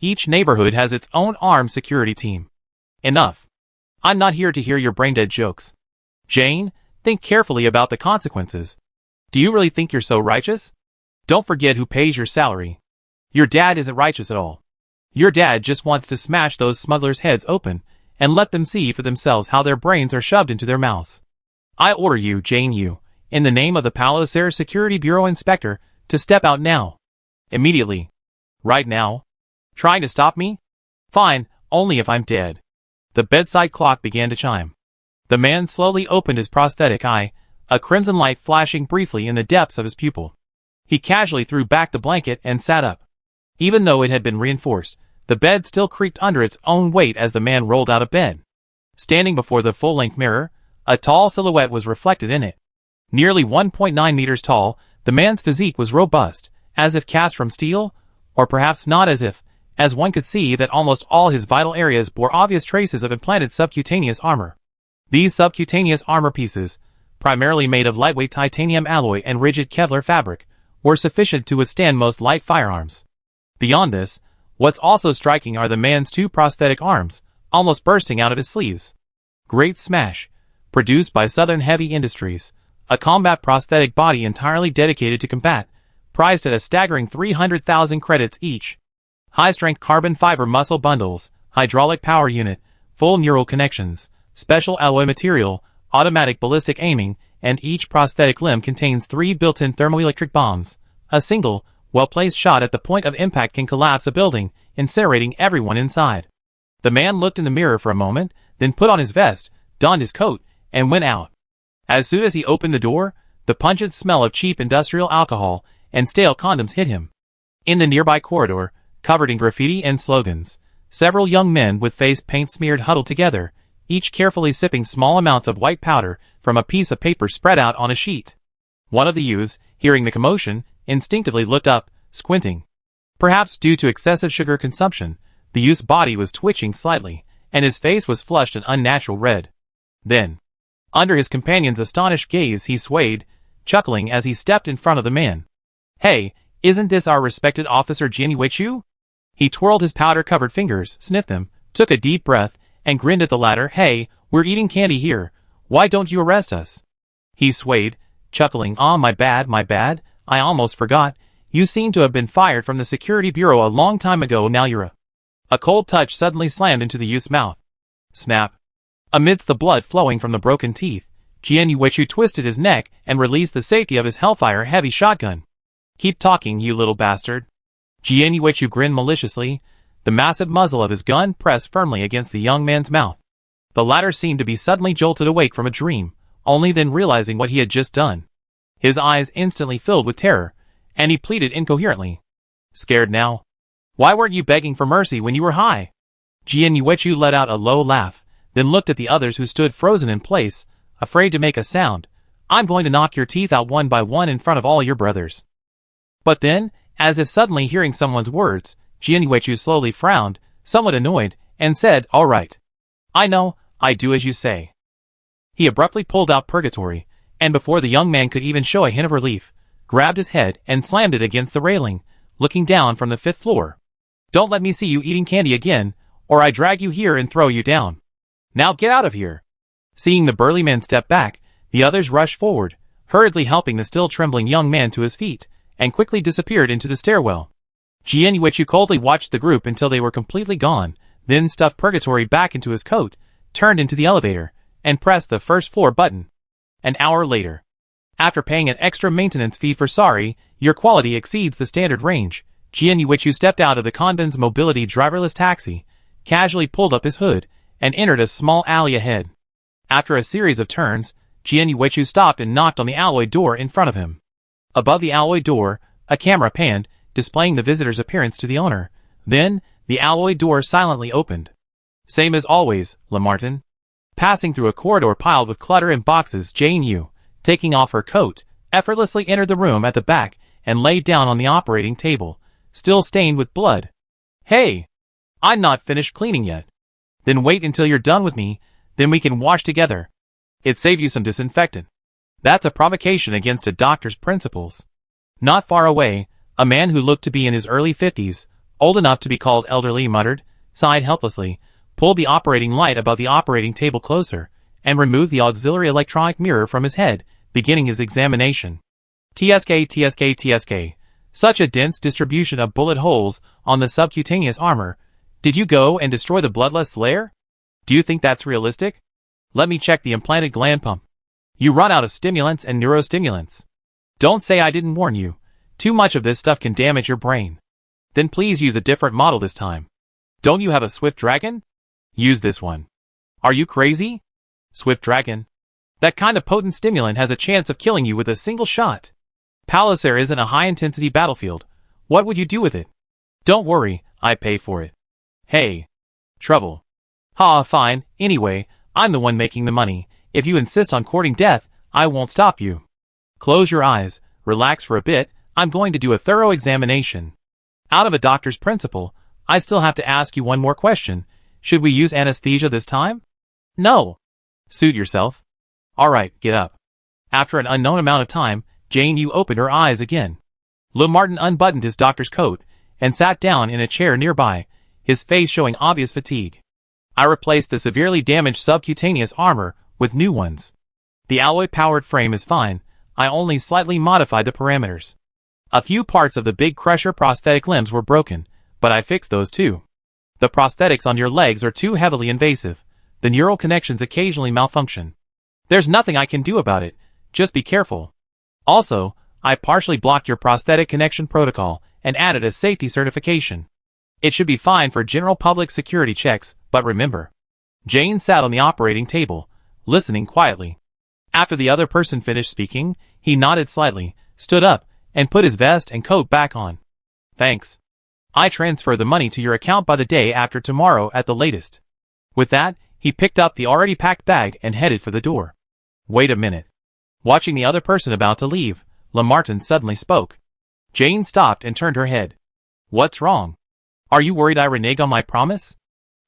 Each neighborhood has its own armed security team. Enough. I'm not here to hear your brain-dead jokes. Jane, think carefully about the consequences. Do you really think you're so righteous? Don't forget who pays your salary. Your dad isn't righteous at all. Your dad just wants to smash those smugglers' heads open and let them see for themselves how their brains are shoved into their mouths. I order you, Jane Yu, in the name of the Palosair Security Bureau Inspector, to step out now. Immediately. Right now. Trying to stop me? Fine, only if I'm dead. The bedside clock began to chime. The man slowly opened his prosthetic eye, a crimson light flashing briefly in the depths of his pupil. He casually threw back the blanket and sat up. Even though it had been reinforced, the bed still creaked under its own weight as the man rolled out of bed. Standing before the full-length mirror, a tall silhouette was reflected in it. Nearly 1.9 meters tall, the man's physique was robust, as if cast from steel, Or perhaps not, as one could see that almost all his vital areas bore obvious traces of implanted subcutaneous armor. These subcutaneous armor pieces, primarily made of lightweight titanium alloy and rigid Kevlar fabric, were sufficient to withstand most light firearms. Beyond this, what's also striking are the man's two prosthetic arms, almost bursting out of his sleeves. Great Smash, produced by Southern Heavy Industries, a combat prosthetic body entirely dedicated to combat, priced at a staggering 300,000 credits each. High-strength carbon fiber muscle bundles, hydraulic power unit, full neural connections, special alloy material, automatic ballistic aiming, and each prosthetic limb contains 3 built-in thermoelectric bombs. A single, well-placed shot at the point of impact can collapse a building, incinerating everyone inside. The man looked in the mirror for a moment, then put on his vest, donned his coat, and went out. As soon as he opened the door, the pungent smell of cheap industrial alcohol and stale condoms hit him. In the nearby corridor, covered in graffiti and slogans, several young men with face paint smeared huddled together, each carefully sipping small amounts of white powder from a piece of paper spread out on a sheet. One of the youths, hearing the commotion, instinctively looked up, squinting. Perhaps due to excessive sugar consumption, the youth's body was twitching slightly, and his face was flushed an unnatural red. Then, under his companion's astonished gaze, he swayed, chuckling as he stepped in front of the man. "Hey, isn't this our respected officer Jianyu?" He twirled his powder-covered fingers, sniffed them, took a deep breath, and grinned at the latter. "Hey, we're eating candy here. Why don't you arrest us?" He swayed, chuckling. "Ah, my bad, I almost forgot. You seem to have been fired from the security bureau a long time ago. Now you're A cold touch suddenly slammed into the youth's mouth. Snap. Amidst the blood flowing from the broken teeth, Jianyu twisted his neck and released the safety of his Hellfire heavy shotgun. "Keep talking, you little bastard." Jianyu grinned maliciously, the massive muzzle of his gun pressed firmly against the young man's mouth. The latter seemed to be suddenly jolted awake from a dream, only then realizing what he had just done. His eyes instantly filled with terror, and he pleaded incoherently. "Scared now? Why weren't you begging for mercy when you were high?" Jianyu let out a low laugh, then looked at the others who stood frozen in place, afraid to make a sound. "I'm going to knock your teeth out one by one in front of all your brothers." But then, as if suddenly hearing someone's words, Jianyu slowly frowned, somewhat annoyed, and said, "All right. I know, I do as you say." He abruptly pulled out Purgatory, and before the young man could even show a hint of relief, grabbed his head and slammed it against the railing, looking down from the 5th floor. "Don't let me see you eating candy again, or I drag you here and throw you down. Now get out of here." Seeing the burly man step back, the others rushed forward, hurriedly helping the still trembling young man to his feet, and quickly disappeared into the stairwell. Jianyu coldly watched the group until they were completely gone, then stuffed Purgatory back into his coat, turned into the elevator, and pressed the 1st floor button. An hour later. After paying an extra maintenance fee for "Sorry, your quality exceeds the standard range," Jianyu stepped out of the Kanban's mobility driverless taxi, casually pulled up his hood, and entered a small alley ahead. After a series of turns, Jianyu stopped and knocked on the alloy door in front of him. Above the alloy door, a camera panned, displaying the visitor's appearance to the owner. Then, the alloy door silently opened. "Same as always, Lamartin." Passing through a corridor piled with clutter and boxes, Jianyu, taking off her coat, effortlessly entered the room at the back and laid down on the operating table, still stained with blood. "Hey! I'm not finished cleaning yet." "Then wait until you're done with me, then we can wash together. It saved you some disinfectant." "That's a provocation against a doctor's principles." Not far away, a man who looked to be in his early 50s, old enough to be called elderly, muttered, sighed helplessly, pulled the operating light above the operating table closer, and removed the auxiliary electronic mirror from his head, beginning his examination. TSK. Such a dense distribution of bullet holes on the subcutaneous armor. Did you go and destroy the bloodlust layer? Do you think that's realistic? Let me check the implanted gland pump. You run out of stimulants and neurostimulants. Don't say I didn't warn you. Too much of this stuff can damage your brain. Then please use a different model this time. Don't you have a Swift Dragon? Use this one. Are you crazy? Swift Dragon? That kind of potent stimulant has a chance of killing you with a single shot. Palisar isn't a high-intensity battlefield. What would you do with it? Don't worry, I pay for it. Hey. Trouble. Ha, fine. Anyway, I'm the one making the money. If you insist on courting death, I won't stop you. Close your eyes, relax for a bit, I'm going to do a thorough examination. Out of a doctor's principle, I still have to ask you one more question. Should we use anesthesia this time? No. Suit yourself. Alright, get up. After an unknown amount of time, Jane Yu opened her eyes again. Martin unbuttoned his doctor's coat and sat down in a chair nearby, his face showing obvious fatigue. I replaced the severely damaged subcutaneous armor with new ones. The alloy-powered frame is fine, I only slightly modified the parameters. A few parts of the big crusher prosthetic limbs were broken, but I fixed those too. The prosthetics on your legs are too heavily invasive. The neural connections occasionally malfunction. There's nothing I can do about it, just be careful. Also, I partially blocked your prosthetic connection protocol and added a safety certification. It should be fine for general public security checks, but remember. Jane sat on the operating table, listening quietly. After the other person finished speaking, he nodded slightly, stood up, and put his vest and coat back on. Thanks. I transfer the money to your account by the day after tomorrow at the latest. With that, he picked up the already packed bag and headed for the door. Wait a minute. Watching the other person about to leave, Martin suddenly spoke. Jane stopped and turned her head. What's wrong? Are you worried I renege on my promise?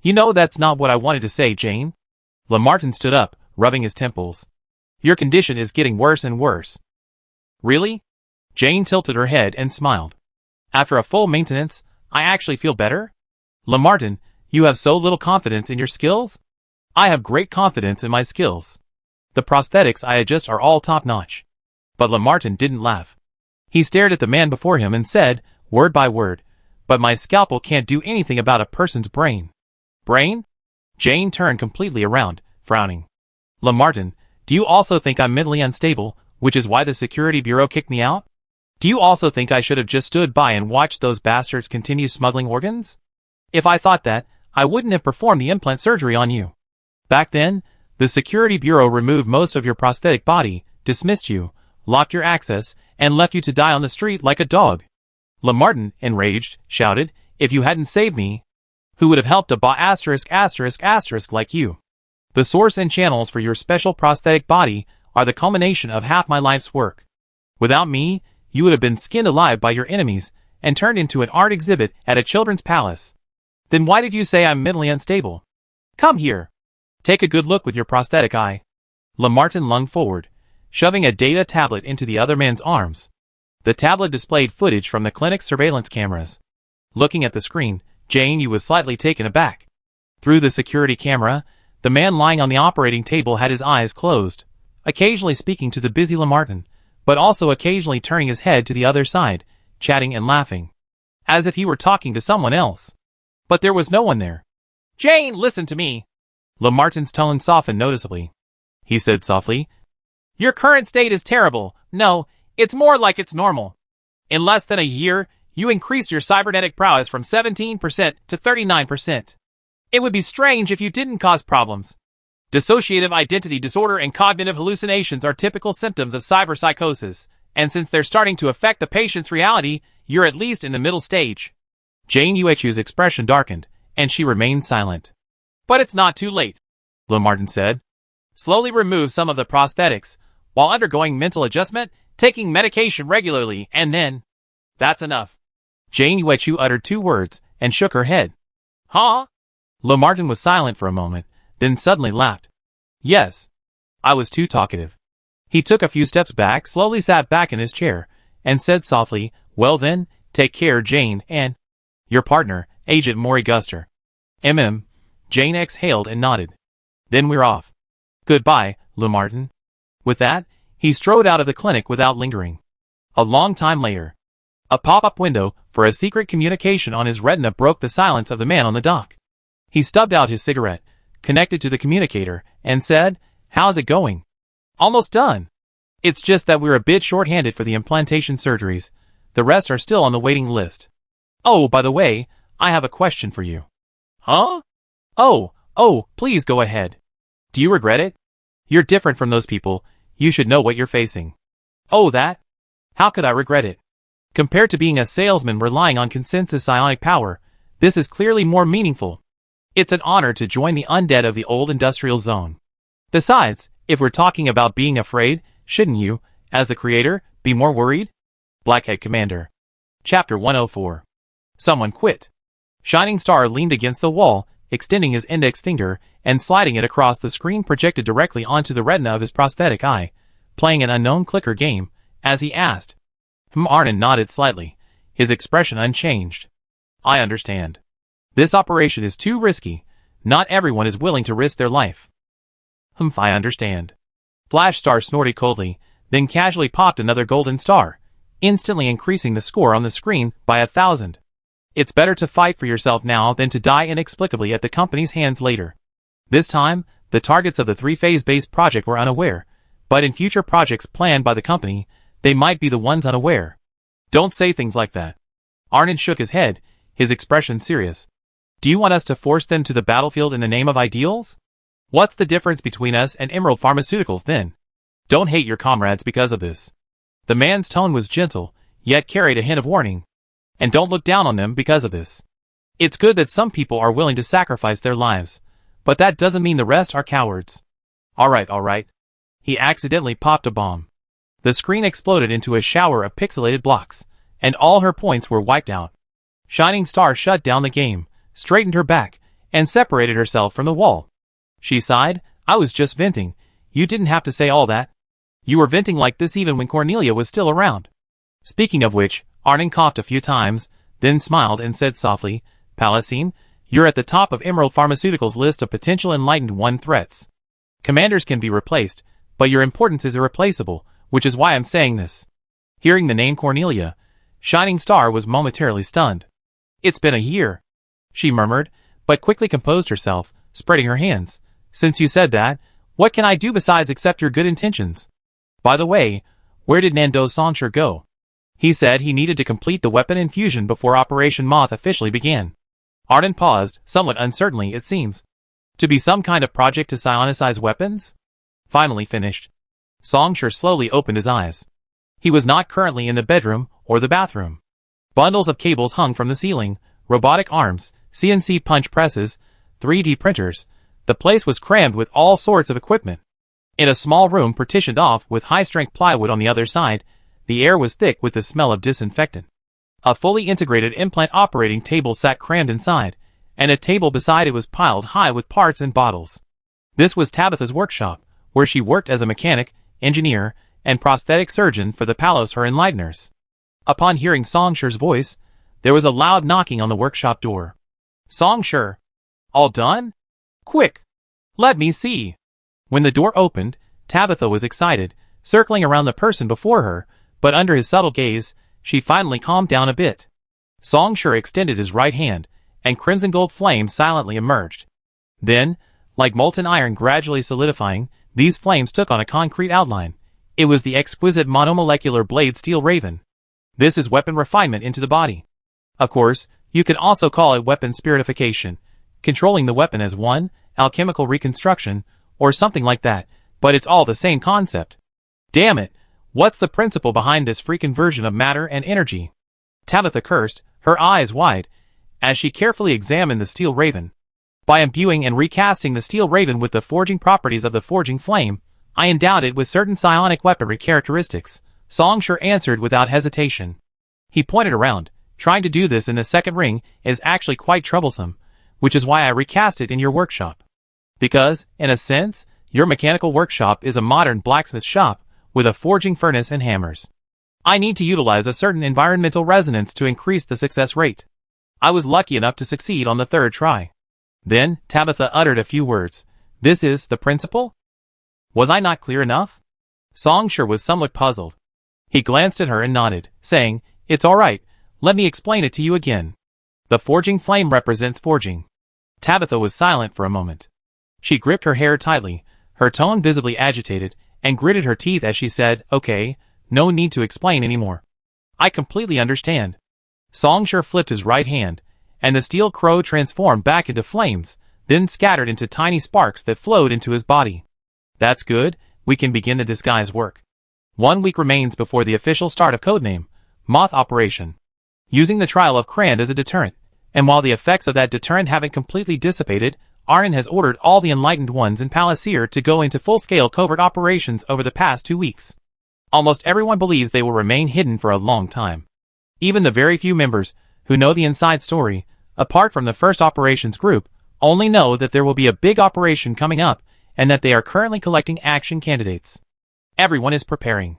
You know that's not what I wanted to say, Jane. Martin stood up, rubbing his temples. Your condition is getting worse and worse. Really? Jane tilted her head and smiled. After a full maintenance, I actually feel better? Martin, you have so little confidence in your skills? I have great confidence in my skills. The prosthetics I adjust are all top-notch. But Martin didn't laugh. He stared at the man before him and said, word by word, but my scalpel can't do anything about a person's brain. Brain? Jane turned completely around, frowning. Martin, do you also think I'm mentally unstable, which is why the security bureau kicked me out? Do you also think I should have just stood by and watched those bastards continue smuggling organs? If I thought that, I wouldn't have performed the implant surgery on you. Back then, the security bureau removed most of your prosthetic body, dismissed you, locked your access, and left you to die on the street like a dog. Martin, enraged, shouted, if you hadn't saved me, who would have helped a like you? The source and channels for your special prosthetic body are the culmination of half my life's work. Without me, you would have been skinned alive by your enemies and turned into an art exhibit at a children's palace. Then why did you say I'm mentally unstable? Come here. Take a good look with your prosthetic eye. Martin lunged forward, shoving a data tablet into the other man's arms. The tablet displayed footage from the clinic's surveillance cameras. Looking at the screen, Jane Yu was slightly taken aback. Through the security camera, the man lying on the operating table had his eyes closed, occasionally speaking to the busy Martin, but also occasionally turning his head to the other side, chatting and laughing, as if he were talking to someone else. But there was no one there. Jane, listen to me. Martin's tone softened noticeably. He said softly, your current state is terrible. No, it's more like it's normal. In less than a year, you increased your cybernetic prowess from 17% to 39%. It would be strange if you didn't cause problems. Dissociative identity disorder and cognitive hallucinations are typical symptoms of cyberpsychosis, and since they're starting to affect the patient's reality, you're at least in the middle stage. Jane Yuechu's expression darkened, and she remained silent. But it's not too late, Martin said. Slowly remove some of the prosthetics, while undergoing mental adjustment, taking medication regularly, and then... That's enough. Jane Yuechu uttered 2 words, and shook her head. Huh? Martin was silent for a moment, then suddenly laughed. Yes. I was too talkative. He took a few steps back, slowly sat back in his chair, and said softly, well then, take care, Jane, and... Your partner, Agent Maury Guster. Jane exhaled and nodded. Then we're off. Goodbye, Martin. With that, he strode out of the clinic without lingering. A long time later, a pop-up window for a secret communication on his retina broke the silence of the man on the dock. He stubbed out his cigarette, connected to the communicator, and said, how's it going? Almost done. It's just that we're a bit short-handed for the implantation surgeries. The rest are still on the waiting list. Oh, by the way, I have a question for you. Huh? Oh, please go ahead. Do you regret it? You're different from those people. You should know what you're facing. Oh, that? How could I regret it? Compared to being a salesman relying on consensus psionic power, this is clearly more meaningful. It's an honor to join the undead of the old industrial zone. Besides, if we're talking about being afraid, shouldn't you, as the creator, be more worried? Blackhead Commander. Chapter 104. Someone quit. Shining Star leaned against the wall, extending his index finger and sliding it across the screen projected directly onto the retina of his prosthetic eye, playing an unknown clicker game, as he asked. Arnon nodded slightly, his expression unchanged. I understand. This operation is too risky. Not everyone is willing to risk their life. I understand. Flash Star snorted coldly, then casually popped another golden star, instantly increasing the score on the screen by 1,000. It's better to fight for yourself now than to die inexplicably at the company's hands later. This time, the targets of the three-phase-based project were unaware, but in future projects planned by the company, they might be the ones unaware. Don't say things like that. Arnon shook his head, his expression serious. Do you want us to force them to the battlefield in the name of ideals? What's the difference between us and Emerald Pharmaceuticals then? Don't hate your comrades because of this. The man's tone was gentle, yet carried a hint of warning. And don't look down on them because of this. It's good that some people are willing to sacrifice their lives, but that doesn't mean the rest are cowards. Alright. He accidentally popped a bomb. The screen exploded into a shower of pixelated blocks, and all her points were wiped out. Shining Star shut down the game, straightened her back, and separated herself from the wall. She sighed. I was just venting. You didn't have to say all that. You were venting like this even when Cornelia was still around. Speaking of which, Arnon coughed a few times, then smiled and said softly, Palacine, you're at the top of Emerald Pharmaceuticals' list of potential Enlightened One threats. Commanders can be replaced, but your importance is irreplaceable, which is why I'm saying this. Hearing the name Cornelia, Shining Star was momentarily stunned. It's been a year, she murmured, but quickly composed herself, spreading her hands. Since you said that, what can I do besides accept your good intentions? By the way, where did Nando Songshur go? He said he needed to complete the weapon infusion before Operation Moth officially began. Arnon paused, somewhat uncertainly it seems. To be some kind of project to psionicize weapons? Finally finished. Songshur slowly opened his eyes. He was not currently in the bedroom or the bathroom. Bundles of cables hung from the ceiling, robotic arms, CNC punch presses, 3D printers. The place was crammed with all sorts of equipment. In a small room partitioned off with high-strength plywood on the other side, the air was thick with the smell of disinfectant. A fully integrated implant operating table sat crammed inside, and a table beside it was piled high with parts and bottles. This was Tabitha's workshop, where she worked as a mechanic, engineer, and prosthetic surgeon for the Palos her Enlighteners. Upon hearing Songshur's voice, there was a loud knocking on the workshop door. Songshur. All done? Quick! Let me see. When the door opened, Tabitha was excited, circling around the person before her, but under his subtle gaze, she finally calmed down a bit. Songshur extended his right hand, and crimson gold flames silently emerged. Then, like molten iron gradually solidifying, these flames took on a concrete outline. It was the exquisite monomolecular blade steel raven. This is weapon refinement into the body. Of course, you can also call it weapon spiritification, controlling the weapon as one, alchemical reconstruction, or something like that, but it's all the same concept. Damn it, what's the principle behind this freaking version of matter and energy? Tabitha cursed, her eyes wide, as she carefully examined the steel raven. By imbuing and recasting the steel raven with the forging properties of the forging flame, I endowed it with certain psionic weaponry characteristics, Songshur answered without hesitation. He pointed around. Trying to do this in the second ring is actually quite troublesome, which is why I recast it in your workshop. Because, in a sense, your mechanical workshop is a modern blacksmith shop with a forging furnace and hammers. I need to utilize a certain environmental resonance to increase the success rate. I was lucky enough to succeed on the third try. Then, Tabitha uttered a few words. This is the principle? Was I not clear enough? Songshur was somewhat puzzled. He glanced at her and nodded, saying, It's all right, let me explain it to you again. The forging flame represents forging. Tabitha was silent for a moment. She gripped her hair tightly, her tone visibly agitated, and gritted her teeth as she said, Okay, no need to explain anymore. I completely understand. Songshur flipped his right hand, and the steel crow transformed back into flames, then scattered into tiny sparks that flowed into his body. That's good, we can begin the disguise work. 1 week remains before the official start of Codename Moth Operation. Using the trial of Krand as a deterrent, and while the effects of that deterrent haven't completely dissipated, Arnon has ordered all the Enlightened Ones in Palasir to go into full-scale covert operations over the past 2 weeks. Almost everyone believes they will remain hidden for a long time. Even the very few members who know the inside story, apart from the first operations group, only know that there will be a big operation coming up and that they are currently collecting action candidates. Everyone is preparing.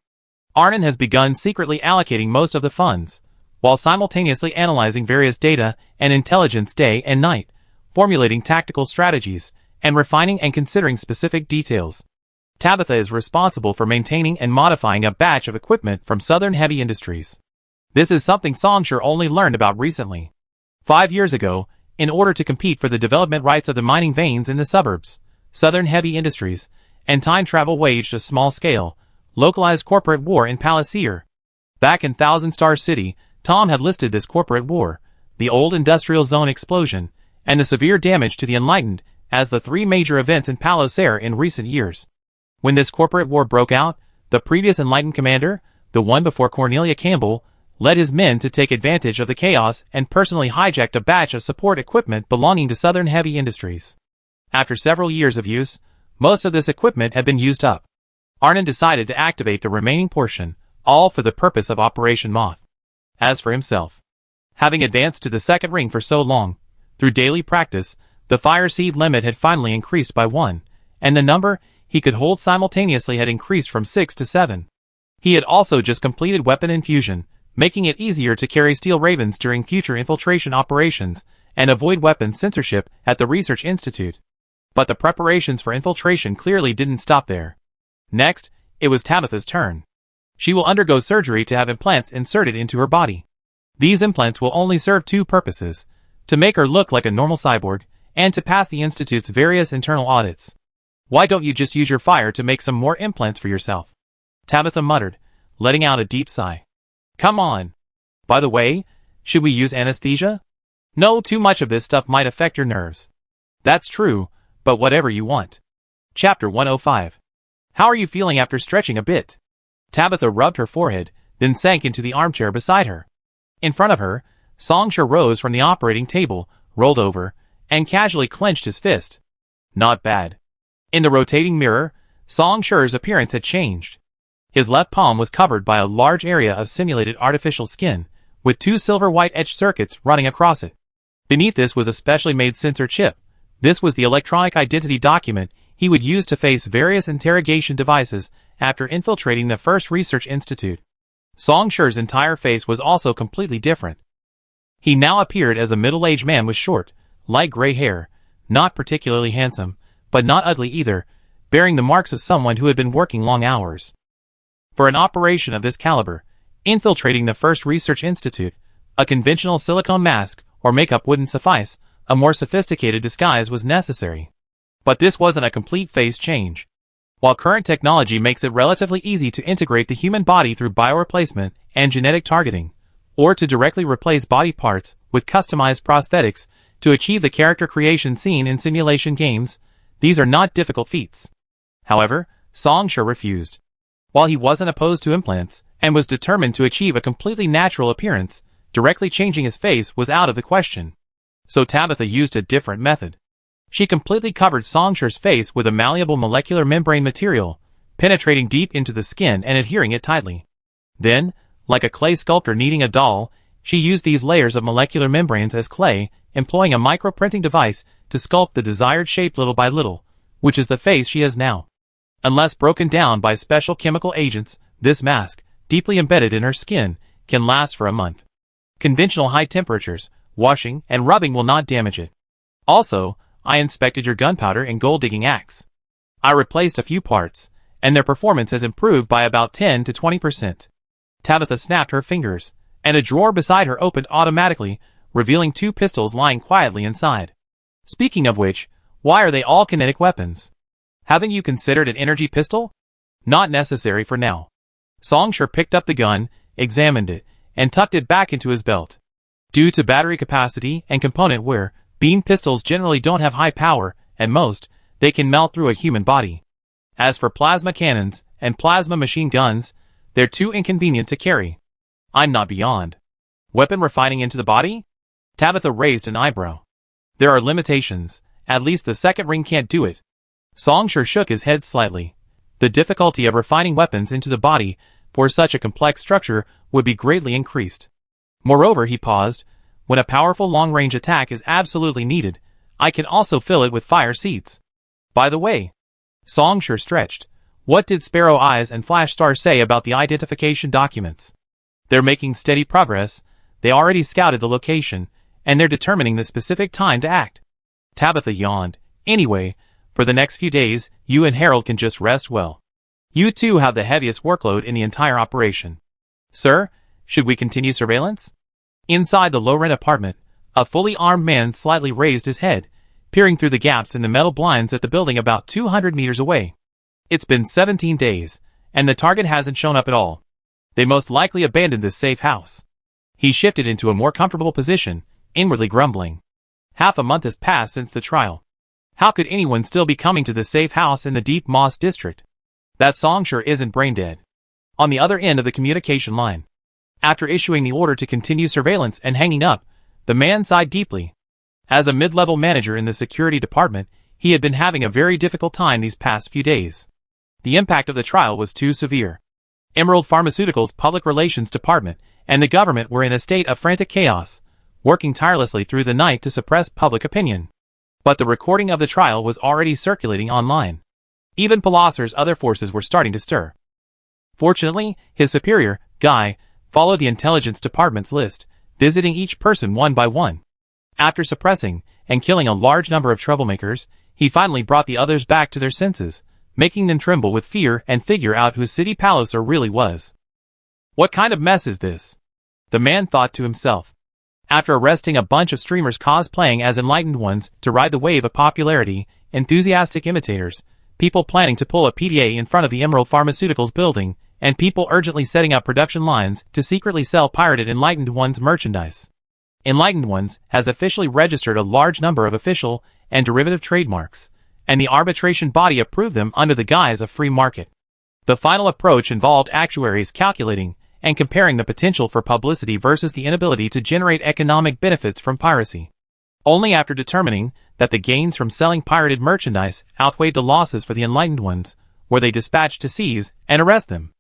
Arnon has begun secretly allocating most of the funds, while simultaneously analyzing various data and intelligence day and night, formulating tactical strategies, and refining and considering specific details. Tabitha is responsible for maintaining and modifying a batch of equipment from Southern Heavy Industries. This is something Songshur only learned about recently. 5 years ago, in order to compete for the development rights of the mining veins in the suburbs, Southern Heavy Industries and Time Travel waged a small-scale, localized corporate war in Palasier. Back in Thousand Star City, Tom had listed this corporate war, the old industrial zone explosion, and the severe damage to the Enlightened as the 3 major events in Palasier in recent years. When this corporate war broke out, the previous Enlightened commander, the one before Cornelia Campbell, led his men to take advantage of the chaos and personally hijacked a batch of support equipment belonging to Southern Heavy Industries. After several years of use, most of this equipment had been used up. Arnon decided to activate the remaining portion, all for the purpose of Operation Moth. As for himself, having advanced to the second ring for so long, through daily practice, the fire seed limit had finally increased by 1, and the number he could hold simultaneously had increased from 6 to 7. He had also just completed weapon infusion, making it easier to carry Steel Ravens during future infiltration operations and avoid weapons censorship at the Research Institute. But the preparations for infiltration clearly didn't stop there. Next, it was Tabitha's turn. She will undergo surgery to have implants inserted into her body. These implants will only serve 2 purposes: to make her look like a normal cyborg, and to pass the Institute's various internal audits. Why don't you just use your fire to make some more implants for yourself? Tabitha muttered, letting out a deep sigh. Come on. By the way, should we use anesthesia? No, too much of this stuff might affect your nerves. That's true, but whatever you want. Chapter 105. How are you feeling after stretching a bit? Tabitha rubbed her forehead, then sank into the armchair beside her. In front of her, Songshur rose from the operating table, rolled over, and casually clenched his fist. Not bad. In the rotating mirror, Songshur's appearance had changed. His left palm was covered by a large area of simulated artificial skin, with 2 silver-white etched circuits running across it. Beneath this was a specially made sensor chip. This was the electronic identity document he would use to face various interrogation devices after infiltrating the first research institute. Songshur's entire face was also completely different. He now appeared as a middle-aged man with short, light gray hair, not particularly handsome, but not ugly either, bearing the marks of someone who had been working long hours. For an operation of this caliber, infiltrating the first research institute, a conventional silicone mask or makeup wouldn't suffice, a more sophisticated disguise was necessary. But this wasn't a complete face change. While current technology makes it relatively easy to integrate the human body through bioreplacement and genetic targeting, or to directly replace body parts with customized prosthetics to achieve the character creation seen in simulation games, these are not difficult feats. However, Songshur refused. While he wasn't opposed to implants, and was determined to achieve a completely natural appearance, directly changing his face was out of the question. So Tabitha used a different method. She completely covered Songshur's face with a malleable molecular membrane material, penetrating deep into the skin and adhering it tightly. Then, like a clay sculptor kneading a doll, she used these layers of molecular membranes as clay, employing a microprinting device to sculpt the desired shape little by little, which is the face she has now. Unless broken down by special chemical agents, this mask, deeply embedded in her skin, can last for a month. Conventional high temperatures, washing, and rubbing will not damage it. Also, I inspected your gunpowder and gold-digging axe. I replaced a few parts, and their performance has improved by about 10 to 20%. Tabitha snapped her fingers, and a drawer beside her opened automatically, revealing 2 pistols lying quietly inside. Speaking of which, why are they all kinetic weapons? Haven't you considered an energy pistol? Not necessary for now. Songshur picked up the gun, examined it, and tucked it back into his belt. Due to battery capacity and component wear, beam pistols generally don't have high power, at most, they can melt through a human body. As for plasma cannons and plasma machine guns, they're too inconvenient to carry. I'm not beyond. Weapon refining into the body? Tabitha raised an eyebrow. There are limitations, at least the second ring can't do it. Songshur shook his head slightly. The difficulty of refining weapons into the body for such a complex structure would be greatly increased. Moreover, he paused, When a powerful long-range attack is absolutely needed, I can also fill it with fire seeds. By the way, Song sure stretched. What did Sparrow Eyes and Flash Star say about the identification documents? They're making steady progress, they already scouted the location, and they're determining the specific time to act. Tabitha yawned. Anyway, for the next few days, you and Harold can just rest well. You two have the heaviest workload in the entire operation. Sir, should we continue surveillance? Inside the low-rent apartment, a fully armed man slightly raised his head, peering through the gaps in the metal blinds at the building about 200 meters away. It's been 17 days, and the target hasn't shown up at all. They most likely abandoned this safe house. He shifted into a more comfortable position, inwardly grumbling. Half a month has passed since the trial. How could anyone still be coming to the safe house in the Deep Moss district? That Song sure isn't brain dead. On the other end of the communication line, after issuing the order to continue surveillance and hanging up, the man sighed deeply. As a mid-level manager in the security department, he had been having a very difficult time these past few days. The impact of the trial was too severe. Emerald Pharmaceuticals' public relations department and the government were in a state of frantic chaos, working tirelessly through the night to suppress public opinion. But the recording of the trial was already circulating online. Even Pallasser's other forces were starting to stir. Fortunately, his superior, Guy, followed the intelligence department's list, visiting each person one by one. After suppressing and killing a large number of troublemakers, he finally brought the others back to their senses, making them tremble with fear and figure out who City Palliser really was. What kind of mess is this? The man thought to himself. After arresting a bunch of streamers cosplaying as enlightened ones to ride the wave of popularity, enthusiastic imitators, people planning to pull a PDA in front of the Emerald Pharmaceuticals building, and people urgently setting up production lines to secretly sell pirated Enlightened Ones merchandise. Enlightened Ones has officially registered a large number of official and derivative trademarks, and the arbitration body approved them under the guise of free market. The final approach involved actuaries calculating and comparing the potential for publicity versus the inability to generate economic benefits from piracy. Only after determining that the gains from selling pirated merchandise outweighed the losses for the Enlightened Ones were they dispatched to seize and arrest them.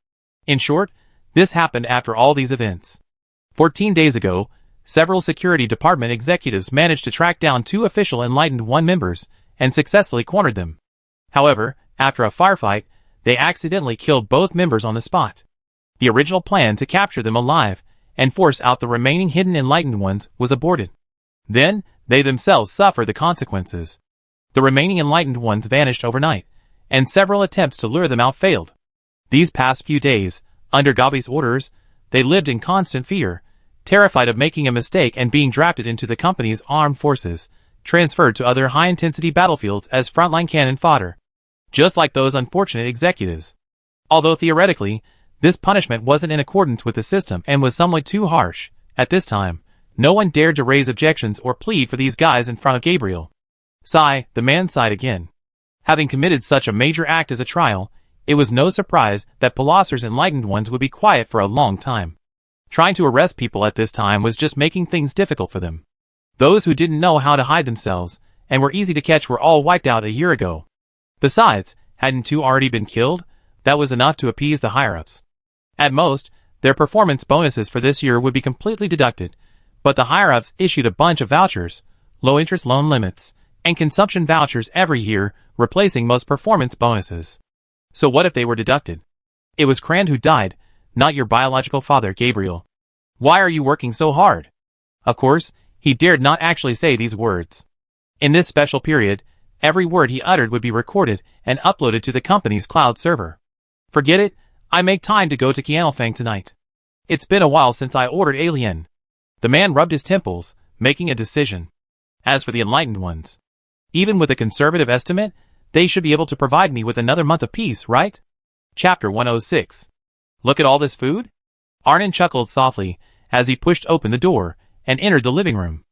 In short, this happened after all these events. 14 days ago, several security department executives managed to track down 2 official Enlightened One members and successfully cornered them. However, after a firefight, they accidentally killed both members on the spot. The original plan to capture them alive and force out the remaining hidden Enlightened Ones was aborted. Then, they themselves suffered the consequences. The remaining Enlightened Ones vanished overnight, and several attempts to lure them out failed. These past few days, under Gabi's orders, they lived in constant fear, terrified of making a mistake and being drafted into the company's armed forces, transferred to other high-intensity battlefields as frontline cannon fodder. Just like those unfortunate executives. Although theoretically, this punishment wasn't in accordance with the system and was somewhat too harsh, at this time, no one dared to raise objections or plead for these guys in front of Gabriel. Sigh, the man sighed again. Having committed such a major act as a trial, it was no surprise that Pallasser's Enlightened Ones would be quiet for a long time. Trying to arrest people at this time was just making things difficult for them. Those who didn't know how to hide themselves and were easy to catch were all wiped out a year ago. Besides, hadn't 2 already been killed? That was enough to appease the higher-ups. At most, their performance bonuses for this year would be completely deducted, but the higher-ups issued a bunch of vouchers, low-interest loan limits, and consumption vouchers every year, replacing most performance bonuses. So what if they were deducted? It was Crand who died, not your biological father, Gabriel. Why are you working so hard? Of course, he dared not actually say these words. In this special period, every word he uttered would be recorded and uploaded to the company's cloud server. Forget it, I make time to go to Qianlfang tonight. It's been a while since I ordered Alien. The man rubbed his temples, making a decision. As for the Enlightened Ones, even with a conservative estimate, they should be able to provide me with another month of peace, right? Chapter 106. Look at all this food? Arnon chuckled softly as he pushed open the door and entered the living room.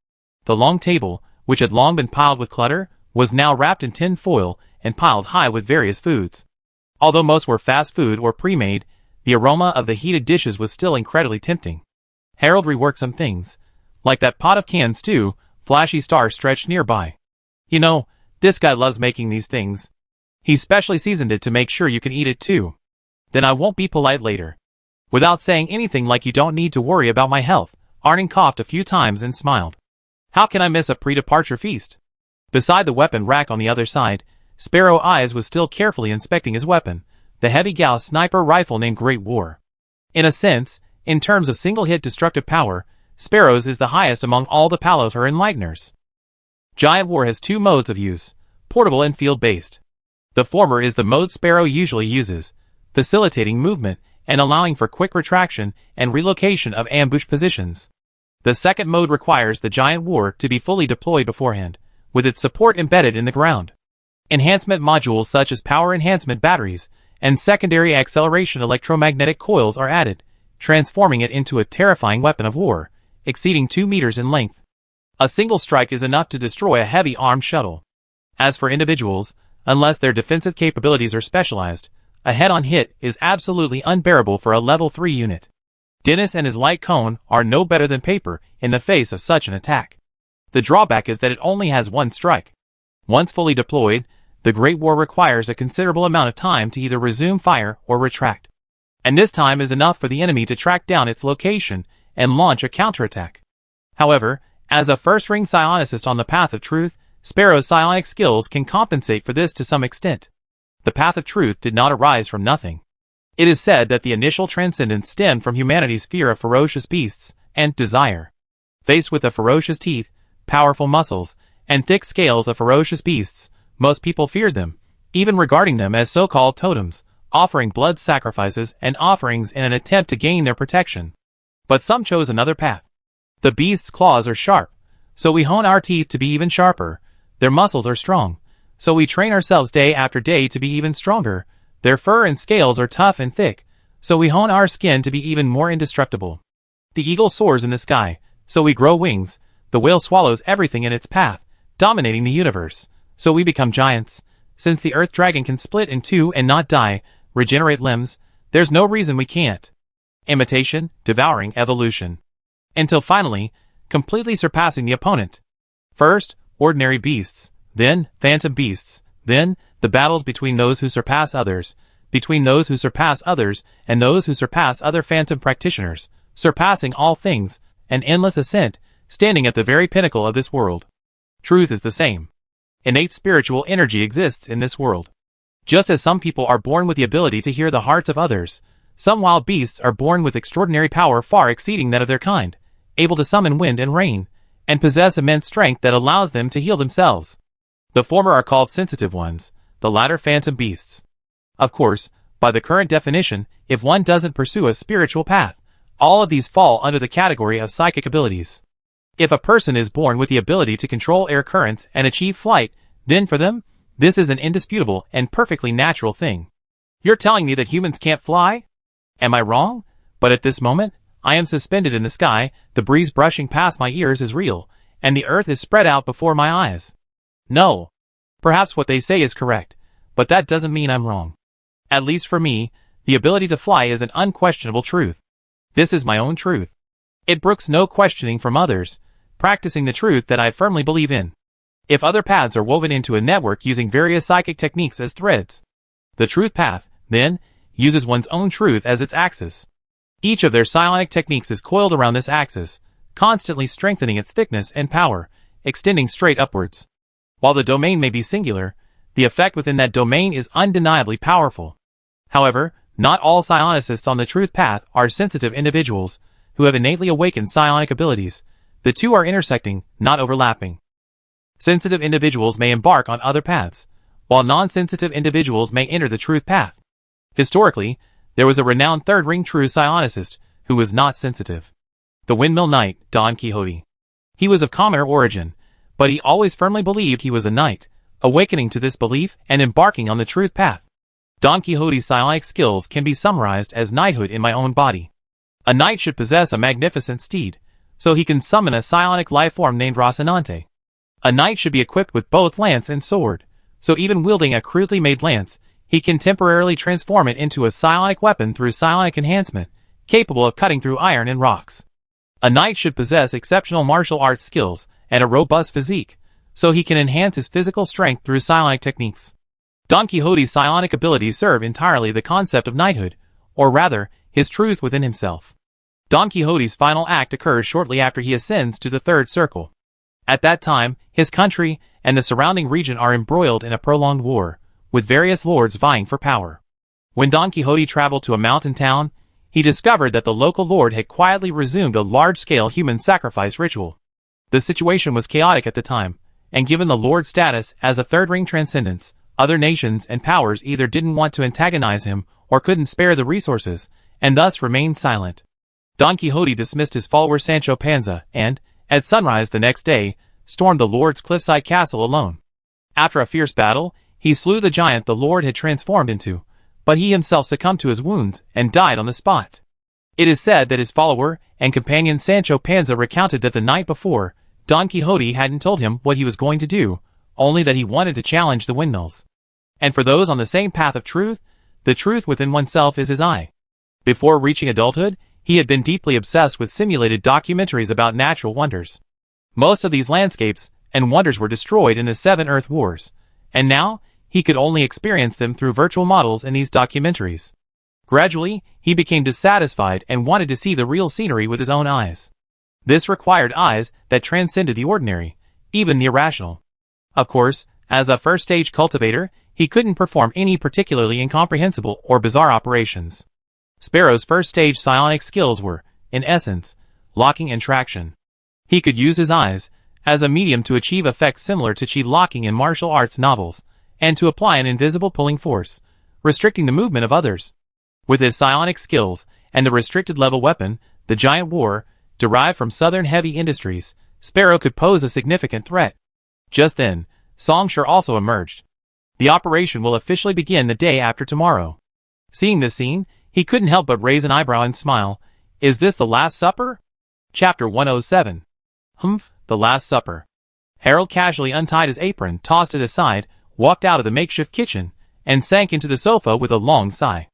The long table, which had long been piled with clutter, was now wrapped in tin foil and piled high with various foods. Although most were fast food or pre-made, the aroma of the heated dishes was still incredibly tempting. Harold reworked some things, like that pot of canned stew. Flashy Star stretched nearby. You know, this guy loves making these things. He specially seasoned it to make sure you can eat it too. Then I won't be polite later. Without saying anything like you don't need to worry about my health, Arnon coughed a few times and smiled. How can I miss a pre-departure feast? Beside the weapon rack on the other side, Sparrow Eyes was still carefully inspecting his weapon, the heavy Gauss sniper rifle named Great War. In a sense, in terms of single-hit destructive power, Sparrow's is the highest among all the Palos or Enlighteners. Giant War has two modes of use, portable and field-based. The former is the mode Sparrow usually uses, facilitating movement and allowing for quick retraction and relocation of ambush positions. The second mode requires the Giant War to be fully deployed beforehand, with its support embedded in the ground. Enhancement modules such as power enhancement batteries and secondary acceleration electromagnetic coils are added, transforming it into a terrifying weapon of war, exceeding 2 meters in length. A single strike is enough to destroy a heavy armed shuttle. As for individuals, unless their defensive capabilities are specialized, a head-on hit is absolutely unbearable for a level 3 unit. Dennis and his light cone are no better than paper in the face of such an attack. The drawback is that it only has one strike. Once fully deployed, the Great War requires a considerable amount of time to either resume fire or retract. And this time is enough for the enemy to track down its location and launch a counterattack. However, as a first-ring psionicist on the path of truth, Sparrow's psionic skills can compensate for this to some extent. The path of truth did not arise from nothing. It is said that the initial transcendence stemmed from humanity's fear of ferocious beasts and desire. Faced with the ferocious teeth, powerful muscles, and thick scales of ferocious beasts, most people feared them, even regarding them as so-called totems, offering blood sacrifices and offerings in an attempt to gain their protection. But some chose another path. The beast's claws are sharp, so we hone our teeth to be even sharper. Their muscles are strong, so we train ourselves day after day to be even stronger. Their fur and scales are tough and thick, so we hone our skin to be even more indestructible. The eagle soars in the sky, so we grow wings. The whale swallows everything in its path, dominating the universe, so we become giants. Since the earth dragon can split in two and not die, regenerate limbs, there's no reason we can't. Imitation, devouring evolution. Until finally, completely surpassing the opponent. First, ordinary beasts, then, phantom beasts, then, the battles between those who surpass others, between those who surpass others, and those who surpass other phantom practitioners, surpassing all things, an endless ascent, standing at the very pinnacle of this world. Truth is the same. Innate spiritual energy exists in this world. Just as some people are born with the ability to hear the hearts of others, some wild beasts are born with extraordinary power far exceeding that of their kind, able to summon wind and rain, and possess immense strength that allows them to heal themselves. The former are called sensitive ones, the latter phantom beasts. Of course, by the current definition, if one doesn't pursue a spiritual path, all of these fall under the category of psychic abilities. If a person is born with the ability to control air currents and achieve flight, then for them, this is an indisputable and perfectly natural thing. You're telling me that humans can't fly? Am I wrong? But at this moment, I am suspended in the sky, the breeze brushing past my ears is real, and the earth is spread out before my eyes. No. Perhaps what they say is correct, but that doesn't mean I'm wrong. At least for me, the ability to fly is an unquestionable truth. This is my own truth. It brooks no questioning from others, practicing the truth that I firmly believe in. If other paths are woven into a network using various psychic techniques as threads, the truth path, then, uses one's own truth as its axis. Each of their psionic techniques is coiled around this axis, constantly strengthening its thickness and power, extending straight upwards. While the domain may be singular, the effect within that domain is undeniably powerful. However, not all psionicists on the truth path are sensitive individuals who have innately awakened psionic abilities. The two are intersecting, not overlapping. Sensitive individuals may embark on other paths, while non-sensitive individuals may enter the truth path. Historically, there was a renowned third-ring true psionicist who was not sensitive. The Windmill Knight, Don Quixote. He was of commoner origin, but he always firmly believed he was a knight, awakening to this belief and embarking on the truth path. Don Quixote's psionic skills can be summarized as knighthood in my own body. A knight should possess a magnificent steed, so he can summon a psionic life form named Rocinante. A knight should be equipped with both lance and sword, so even wielding a crudely made lance, he can temporarily transform it into a psionic weapon through psionic enhancement, capable of cutting through iron and rocks. A knight should possess exceptional martial arts skills and a robust physique, so he can enhance his physical strength through psionic techniques. Don Quixote's psionic abilities serve entirely the concept of knighthood, or rather, his truth within himself. Don Quixote's final act occurs shortly after he ascends to the third circle. At that time, his country and the surrounding region are embroiled in a prolonged war, with various lords vying for power. When Don Quixote traveled to a mountain town, he discovered that the local lord had quietly resumed a large-scale human sacrifice ritual. The situation was chaotic at the time, and given the lord's status as a third-ring transcendence, other nations and powers either didn't want to antagonize him or couldn't spare the resources, and thus remained silent. Don Quixote dismissed his follower Sancho Panza and, at sunrise the next day, stormed the lord's cliffside castle alone. After a fierce battle, he slew the giant the lord had transformed into, but he himself succumbed to his wounds and died on the spot. It is said that his follower and companion Sancho Panza recounted that the night before, Don Quixote hadn't told him what he was going to do, only that he wanted to challenge the windmills. And for those on the same path of truth, the truth within oneself is his eye. Before reaching adulthood, he had been deeply obsessed with simulated documentaries about natural wonders. Most of these landscapes and wonders were destroyed in the 7 Earth Wars, and now he could only experience them through virtual models in these documentaries. Gradually, he became dissatisfied and wanted to see the real scenery with his own eyes. This required eyes that transcended the ordinary, even the irrational. Of course, as a first-stage cultivator, he couldn't perform any particularly incomprehensible or bizarre operations. Sparrow's first-stage psionic skills were, in essence, locking and traction. He could use his eyes as a medium to achieve effects similar to chi locking in martial arts novels, and to apply an invisible pulling force, restricting the movement of others. With his psionic skills and the restricted-level weapon, the giant war, derived from southern heavy industries, Sparrow could pose a significant threat. Just then, Songshur also emerged. The operation will officially begin the day after tomorrow. Seeing this scene, he couldn't help but raise an eyebrow and smile. Is this the Last Supper? Chapter 107. Humph, the Last Supper. Harold casually untied his apron, tossed it aside, walked out of the makeshift kitchen, and sank into the sofa with a long sigh.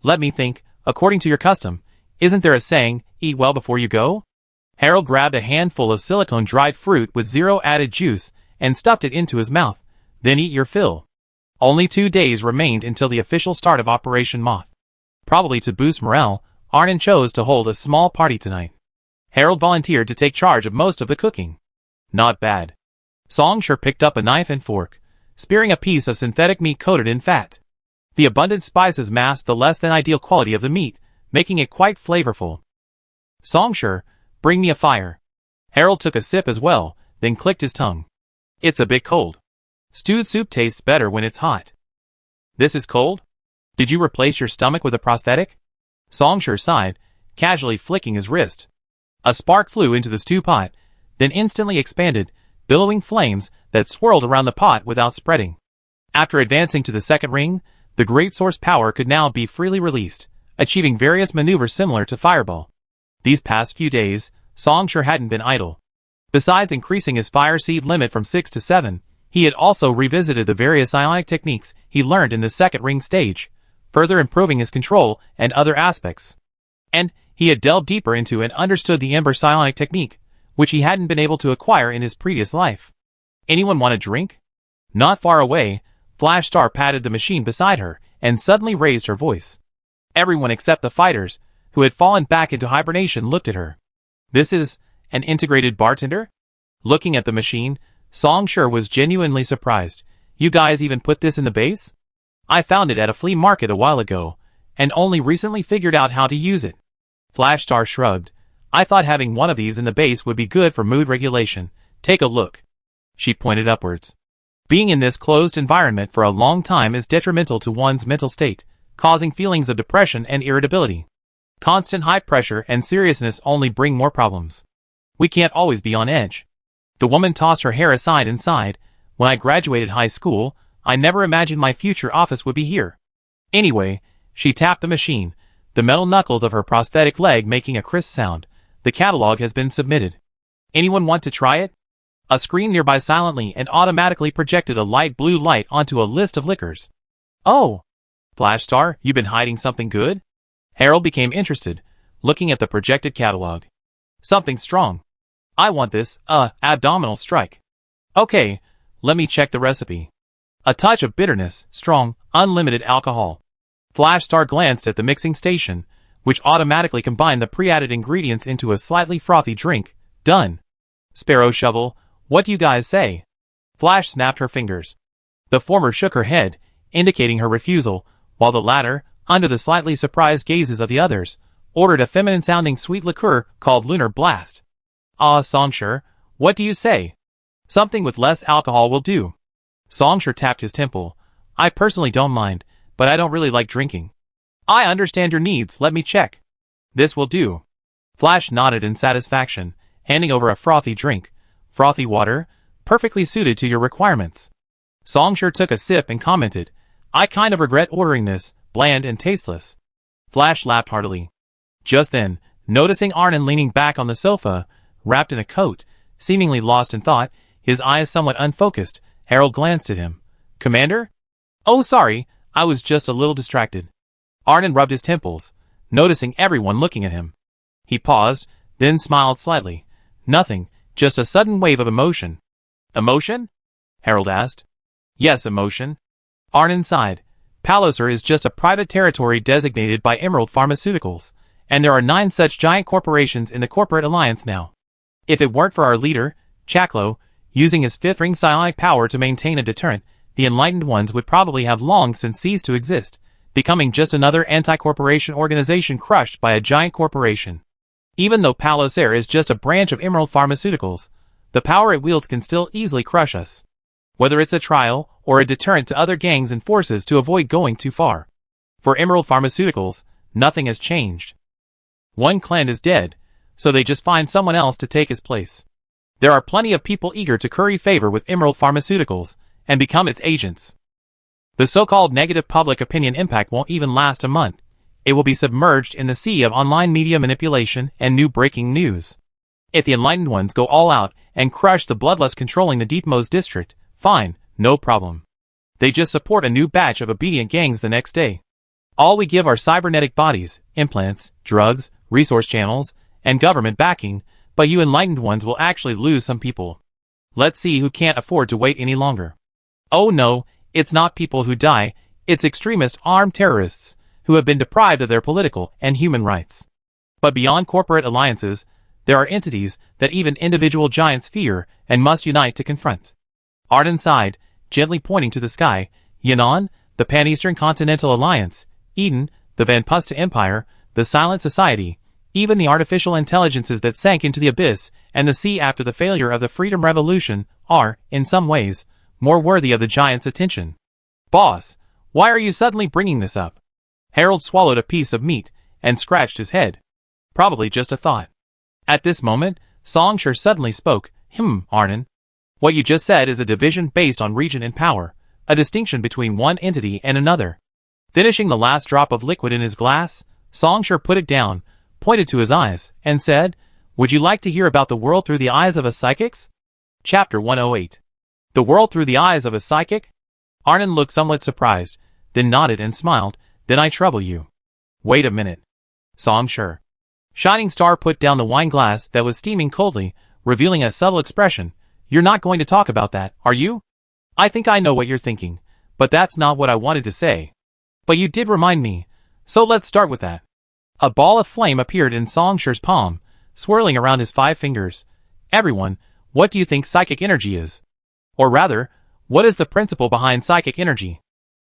Let me think, according to your custom, isn't there a saying, eat well before you go? Harold grabbed a handful of silicone dried fruit with zero added juice and stuffed it into his mouth. Then eat your fill. Only 2 days remained until the official start of Operation Moth. Probably to boost morale, Arnon chose to hold a small party tonight. Harold volunteered to take charge of most of the cooking. Not bad. Songshur picked up a knife and fork, spearing a piece of synthetic meat coated in fat. The abundant spices masked the less than ideal quality of the meat, making it quite flavorful. Songshur, bring me a fire. Harold took a sip as well, then clicked his tongue. It's a bit cold. Stewed soup tastes better when it's hot. This is cold? Did you replace your stomach with a prosthetic? Songshur sighed, casually flicking his wrist. A spark flew into the stew pot, then instantly expanded, billowing flames that swirled around the pot without spreading. After advancing to the second ring, the great source power could now be freely released, achieving various maneuvers similar to Fireball. These past few days, Songshur hadn't been idle. Besides increasing his fire seed limit from 6 to 7, he had also revisited the various psionic techniques he learned in the second ring stage, further improving his control and other aspects. And he had delved deeper into and understood the Ember psionic technique, which he hadn't been able to acquire in his previous life. Anyone want a drink? Not far away, Flash Star patted the machine beside her and suddenly raised her voice. Everyone except the fighters, who had fallen back into hibernation, looked at her. This is an integrated bartender? Looking at the machine, Songshur was genuinely surprised. You guys even put this in the base? I found it at a flea market a while ago, and only recently figured out how to use it. Flash Star shrugged. I thought having one of these in the base would be good for mood regulation. Take a look. She pointed upwards. Being in this closed environment for a long time is detrimental to one's mental state, causing feelings of depression and irritability. Constant high pressure and seriousness only bring more problems. We can't always be on edge. The woman tossed her hair aside and sighed. When I graduated high school, I never imagined my future office would be here. Anyway, she tapped the machine, the metal knuckles of her prosthetic leg making a crisp sound. The catalog has been submitted. Anyone want to try it? A screen nearby silently and automatically projected a light blue light onto a list of liquors. Oh! Flash Star, you been hiding something good? Harold became interested, looking at the projected catalog. Something strong. I want this, abdominal strike. Okay, let me check the recipe. A touch of bitterness, strong, unlimited alcohol. Flash Star glanced at the mixing station, which automatically combined the pre-added ingredients into a slightly frothy drink. Done. Sparrow Shovel, what do you guys say? Flash snapped her fingers. The former shook her head, indicating her refusal, while the latter, under the slightly surprised gazes of the others, ordered a feminine-sounding sweet liqueur called Lunar Blast. Ah, Songshur, what do you say? Something with less alcohol will do. Songshur tapped his temple. I personally don't mind, but I don't really like drinking. I understand your needs, let me check. This will do. Flash nodded in satisfaction, handing over a frothy drink. Frothy water, perfectly suited to your requirements. Songshur took a sip and commented, I kind of regret ordering this, bland and tasteless. Flash laughed heartily. Just then, noticing Arnon leaning back on the sofa, wrapped in a coat, seemingly lost in thought, his eyes somewhat unfocused, Harold glanced at him. Commander? Oh, sorry, I was just a little distracted. Arnon rubbed his temples, noticing everyone looking at him. He paused, then smiled slightly. Nothing, just a sudden wave of emotion. Emotion? Harold asked. Yes, emotion. Arnon sighed. Palliser is just a private territory designated by Emerald Pharmaceuticals, and there are 9 such giant corporations in the corporate alliance now. If it weren't for our leader, Chaklo, using his 5th ring psionic power to maintain a deterrent, the Enlightened Ones would probably have long since ceased to exist, becoming just another anti-corporation organization crushed by a giant corporation. Even though Palliser is just a branch of Emerald Pharmaceuticals, the power it wields can still easily crush us. Whether it's a trial or a deterrent to other gangs and forces to avoid going too far. For Emerald Pharmaceuticals, nothing has changed. One clan is dead, so they just find someone else to take his place. There are plenty of people eager to curry favor with Emerald Pharmaceuticals and become its agents. The so-called negative public opinion impact won't even last a month. It will be submerged in the sea of online media manipulation and new breaking news. If the Enlightened Ones go all out and crush the bloodlust controlling the Deepmost district, fine, no problem. They just support a new batch of obedient gangs the next day. All we give are cybernetic bodies, implants, drugs, resource channels, and government backing, but you Enlightened Ones will actually lose some people. Let's see who can't afford to wait any longer. Oh no, it's not people who die, it's extremist armed terrorists, who have been deprived of their political and human rights. But beyond corporate alliances, there are entities that even individual giants fear and must unite to confront. Arden sighed, gently pointing to the sky. Yan'an, the Pan-Eastern Continental Alliance, Eden, the Vanpusta Empire, the Silent Society, even the artificial intelligences that sank into the abyss and the sea after the failure of the Freedom Revolution are, in some ways, more worthy of the giant's attention. Boss, why are you suddenly bringing this up? Harold swallowed a piece of meat and scratched his head. Probably just a thought. At this moment, Songshur suddenly spoke. Arnon. What you just said is a division based on region and power, a distinction between one entity and another. Finishing the last drop of liquid in his glass, Songshur put it down, pointed to his eyes, and said, Would you like to hear about the world through the eyes of a psychics? Chapter 108. The world through the eyes of a psychic? Arnon looked somewhat surprised, then nodded and smiled. Then I trouble you. Wait a minute. Songshur. Shining Star put down the wine glass that was steaming coldly, revealing a subtle expression. You're not going to talk about that, are you? I think I know what you're thinking, but that's not what I wanted to say. But you did remind me, so let's start with that. A ball of flame appeared in Songshur's palm, swirling around his 5 fingers. Everyone, what do you think psychic energy is? Or rather, what is the principle behind psychic energy?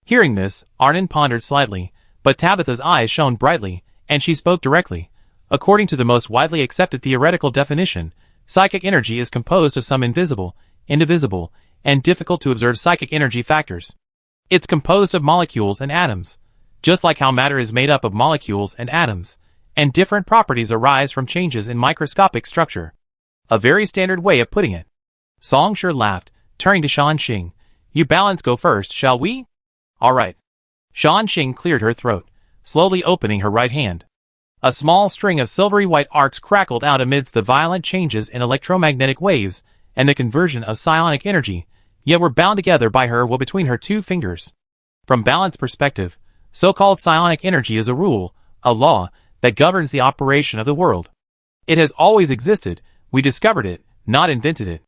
Hearing this, Arnon pondered slightly, but Tabitha's eyes shone brightly, and she spoke directly. According to the most widely accepted theoretical definition, psychic energy is composed of some invisible, indivisible, and difficult-to-observe psychic energy factors. It's composed of molecules and atoms, just like how matter is made up of molecules and atoms, and different properties arise from changes in microscopic structure. A very standard way of putting it. Songshur laughed, turning to Shan Xing. You balance go first, shall we? All right. Shan Xing cleared her throat, slowly opening her right hand. A small string of silvery white arcs crackled out amidst the violent changes in electromagnetic waves and the conversion of psionic energy, yet were bound together by her will between her 2 fingers. From balance perspective, so-called psionic energy is a rule, a law, that governs the operation of the world. It has always existed, we discovered it, not invented it.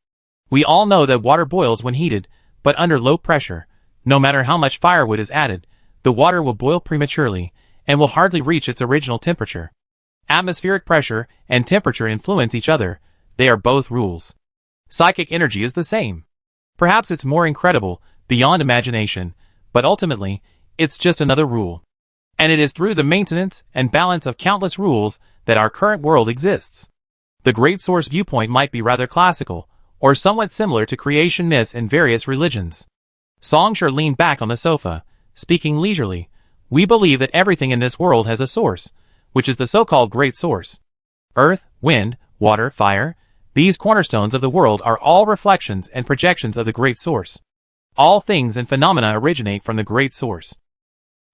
We all know that water boils when heated, but under low pressure, no matter how much firewood is added, the water will boil prematurely, and will hardly reach its original temperature. Atmospheric pressure and temperature influence each other. They are both rules. Psychic energy is the same. Perhaps it's more incredible, beyond imagination, but ultimately, it's just another rule. And it is through the maintenance and balance of countless rules that our current world exists. The Great Source viewpoint might be rather classical, or somewhat similar to creation myths in various religions. Songsher leaned back on the sofa, speaking leisurely. We believe that everything in this world has a source, which is the so-called Great Source. Earth, wind, water, fire, these cornerstones of the world are all reflections and projections of the Great Source. All things and phenomena originate from the Great Source.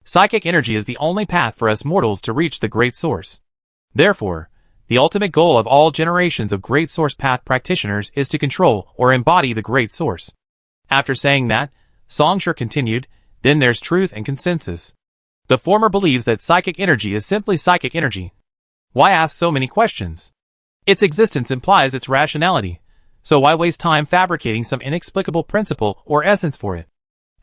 Psychic energy is the only path for us mortals to reach the Great Source. Therefore, the ultimate goal of all generations of Great Source Path practitioners is to control or embody the Great Source. After saying that, Songsher continued, then there's truth and consensus. The former believes that psychic energy is simply psychic energy. Why ask so many questions? Its existence implies its rationality, so why waste time fabricating some inexplicable principle or essence for it?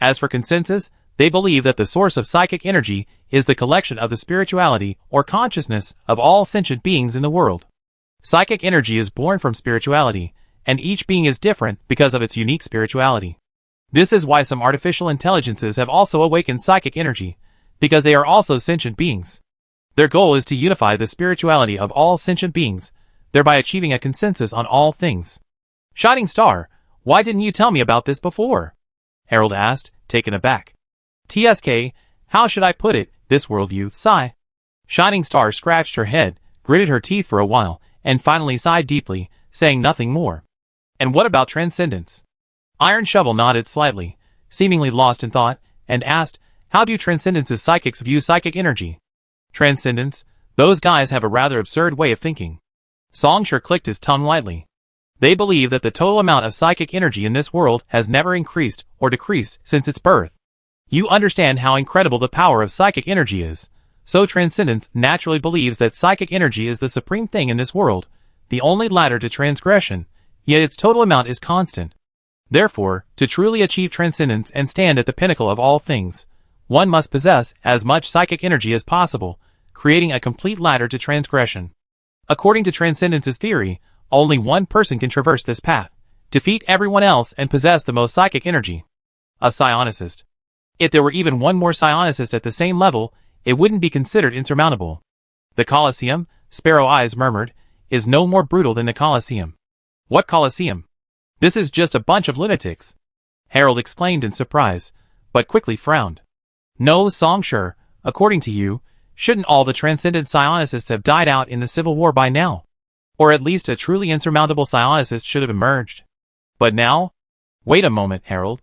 As for consensus, they believe that the source of psychic energy is the collection of the spirituality or consciousness of all sentient beings in the world. Psychic energy is born from spirituality, and each being is different because of its unique spirituality. This is why some artificial intelligences have also awakened psychic energy, because they are also sentient beings. Their goal is to unify the spirituality of all sentient beings, thereby achieving a consensus on all things. Shining Star, why didn't you tell me about this before? Harold asked, taken aback. TSK, how should I put it, this worldview, sigh. Shining Star scratched her head, gritted her teeth for a while, and finally sighed deeply, saying nothing more. And what about transcendence? Iron Shovel nodded slightly, seemingly lost in thought, and asked, how do Transcendence's psychics view psychic energy? Transcendence? Those guys have a rather absurd way of thinking. Songsher clicked his tongue lightly. They believe that the total amount of psychic energy in this world has never increased or decreased since its birth. You understand how incredible the power of psychic energy is, so Transcendence naturally believes that psychic energy is the supreme thing in this world, the only ladder to transgression, yet its total amount is constant. Therefore, to truly achieve transcendence and stand at the pinnacle of all things, one must possess as much psychic energy as possible, creating a complete ladder to transgression. According to Transcendence's theory, only one person can traverse this path, defeat everyone else and possess the most psychic energy. A psionicist. If there were even one more psionicist at the same level, it wouldn't be considered insurmountable. The Colosseum, Sparrow Eyes murmured, is no more brutal than the Colosseum. What Colosseum? This is just a bunch of lunatics. Harold exclaimed in surprise, but quickly frowned. No, Songsher, according to you, shouldn't all the transcendent psionicists have died out in the Civil War by now? Or at least a truly insurmountable psionicist should have emerged. But now? Wait a moment, Harold.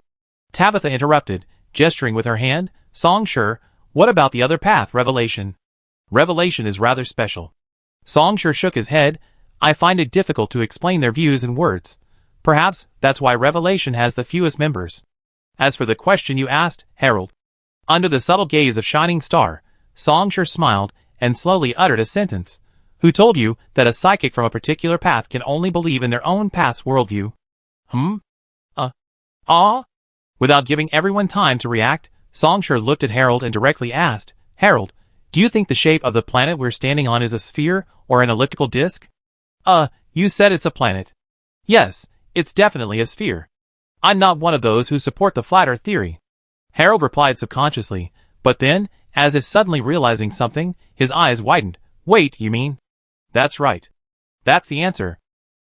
Tabitha interrupted, gesturing with her hand. Songsher, what about the other path, Revelation? Revelation is rather special. Songsher shook his head. I find it difficult to explain their views in words. Perhaps that's why Revelation has the fewest members. As for the question you asked, Harold. Under the subtle gaze of Shining Star, Songsher smiled and slowly uttered a sentence. Who told you that a psychic from a particular path can only believe in their own path's worldview? Without giving everyone time to react, Songsher looked at Harold and directly asked, Harold, do you think the shape of the planet we're standing on is a sphere or an elliptical disk? You said it's a planet. Yes, it's definitely a sphere. I'm not one of those who support the flat earth theory. Harold replied subconsciously, but then, as if suddenly realizing something, his eyes widened. Wait, you mean? That's right. That's the answer.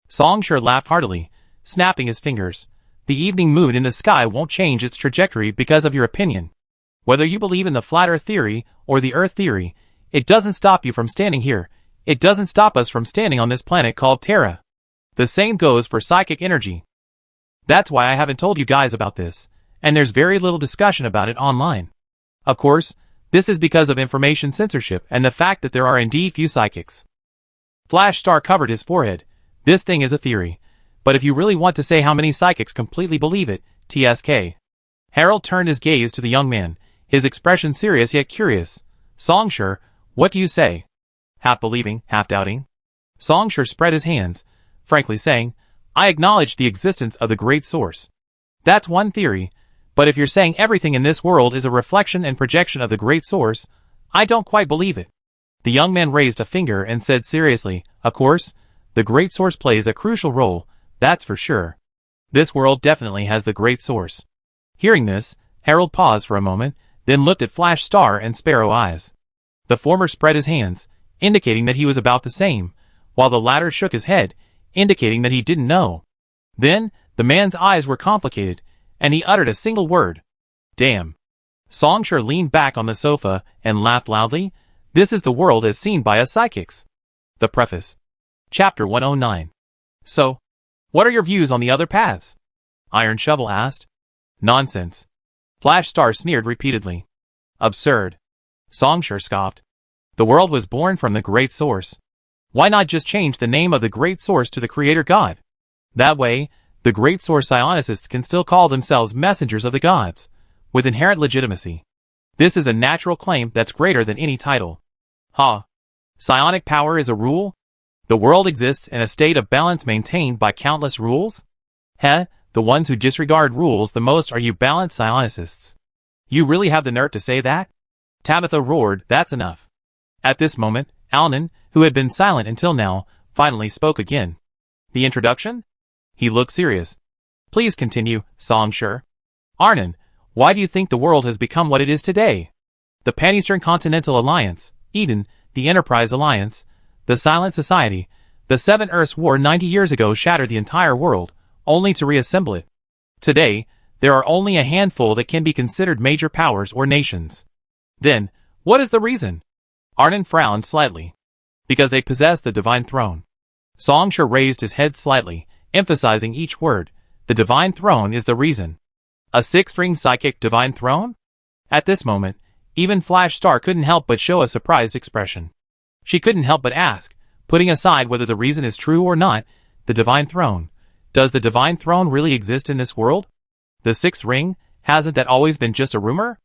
Songsher laughed heartily, snapping his fingers. The evening moon in the sky won't change its trajectory because of your opinion. Whether you believe in the flat earth theory or the earth theory, it doesn't stop you from standing here. It doesn't stop us from standing on this planet called Terra. The same goes for psychic energy. That's why I haven't told you guys about this, and there's very little discussion about it online. Of course, this is because of information censorship and the fact that there are indeed few psychics. Flash Star covered his forehead. This thing is a theory. But if you really want to say how many psychics completely believe it, TSK. Harold turned his gaze to the young man, his expression serious yet curious. Songsher, what do you say? Half believing, half doubting. Songsher spread his hands, frankly saying, I acknowledge the existence of the Great Source. That's one theory, but if you're saying everything in this world is a reflection and projection of the Great Source, I don't quite believe it. The young man raised a finger and said seriously, of course, the Great Source plays a crucial role, that's for sure. This world definitely has the Great Source. Hearing this, Harold paused for a moment, then looked at Flash Star and Sparrow Eyes. The former spread his hands, indicating that he was about the same, while the latter shook his head, indicating that he didn't know. Then, the man's eyes were complicated, and he uttered a single word. Damn. Songshur leaned back on the sofa and laughed loudly. This is the world as seen by us psychics. The Preface. Chapter 109. So, what are your views on the other paths? Iron Shovel asked. Nonsense. Flash Star sneered repeatedly. Absurd. Songshur scoffed. The world was born from the Great Source. Why not just change the name of the Great Source to the Creator God? That way, the Great Source Psionicists can still call themselves messengers of the gods, with inherent legitimacy. This is a natural claim that's greater than any title. Ha! Psionic power is a rule? The world exists in a state of balance maintained by countless rules? Heh, the ones who disregard rules the most are you balanced psionicists. You really have the nerve to say that? Tabitha roared, that's enough. At this moment, Alnan, who had been silent until now, finally spoke again. The introduction? He looked serious. Please continue, Songshur. Arnon, why do you think the world has become what it is today? The Paneastern Continental Alliance, Eden, the Enterprise Alliance, the Silent Society, the Seven Earths War 90 years ago shattered the entire world, only to reassemble it. Today, there are only a handful that can be considered major powers or nations. Then, what is the reason? Arnon frowned slightly. Because they possess the Divine Throne. Songshur raised his head slightly, emphasizing each word. The Divine Throne is the reason. A six-ring psychic Divine Throne? At this moment, even Flash Star couldn't help but show a surprised expression. She couldn't help but ask, putting aside whether the reason is true or not, the Divine Throne. Does the Divine Throne really exist in this world? The sixth ring, hasn't that always been just a rumor?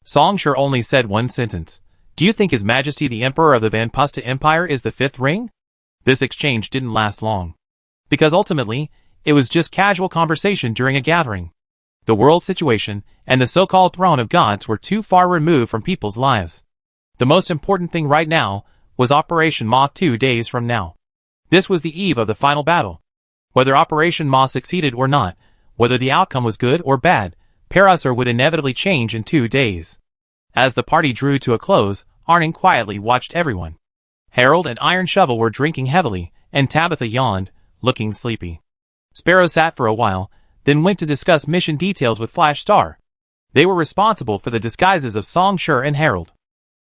Songshur only said one sentence. Do you think His Majesty the Emperor of the Van Pusta Empire is the fifth ring? This exchange didn't last long. Because ultimately, it was just casual conversation during a gathering. The world situation and the so-called throne of gods were too far removed from people's lives. The most important thing right now was Operation Moth 2 days from now. This was the eve of the final battle. Whether Operation Moth succeeded or not, whether the outcome was good or bad, Parasur would inevitably change in 2 days. As the party drew to a close, Arnon quietly watched everyone. Harold and Iron Shovel were drinking heavily, and Tabitha yawned, looking sleepy. Sparrow sat for a while, then went to discuss mission details with Flash Star. They were responsible for the disguises of Songshur and Harold.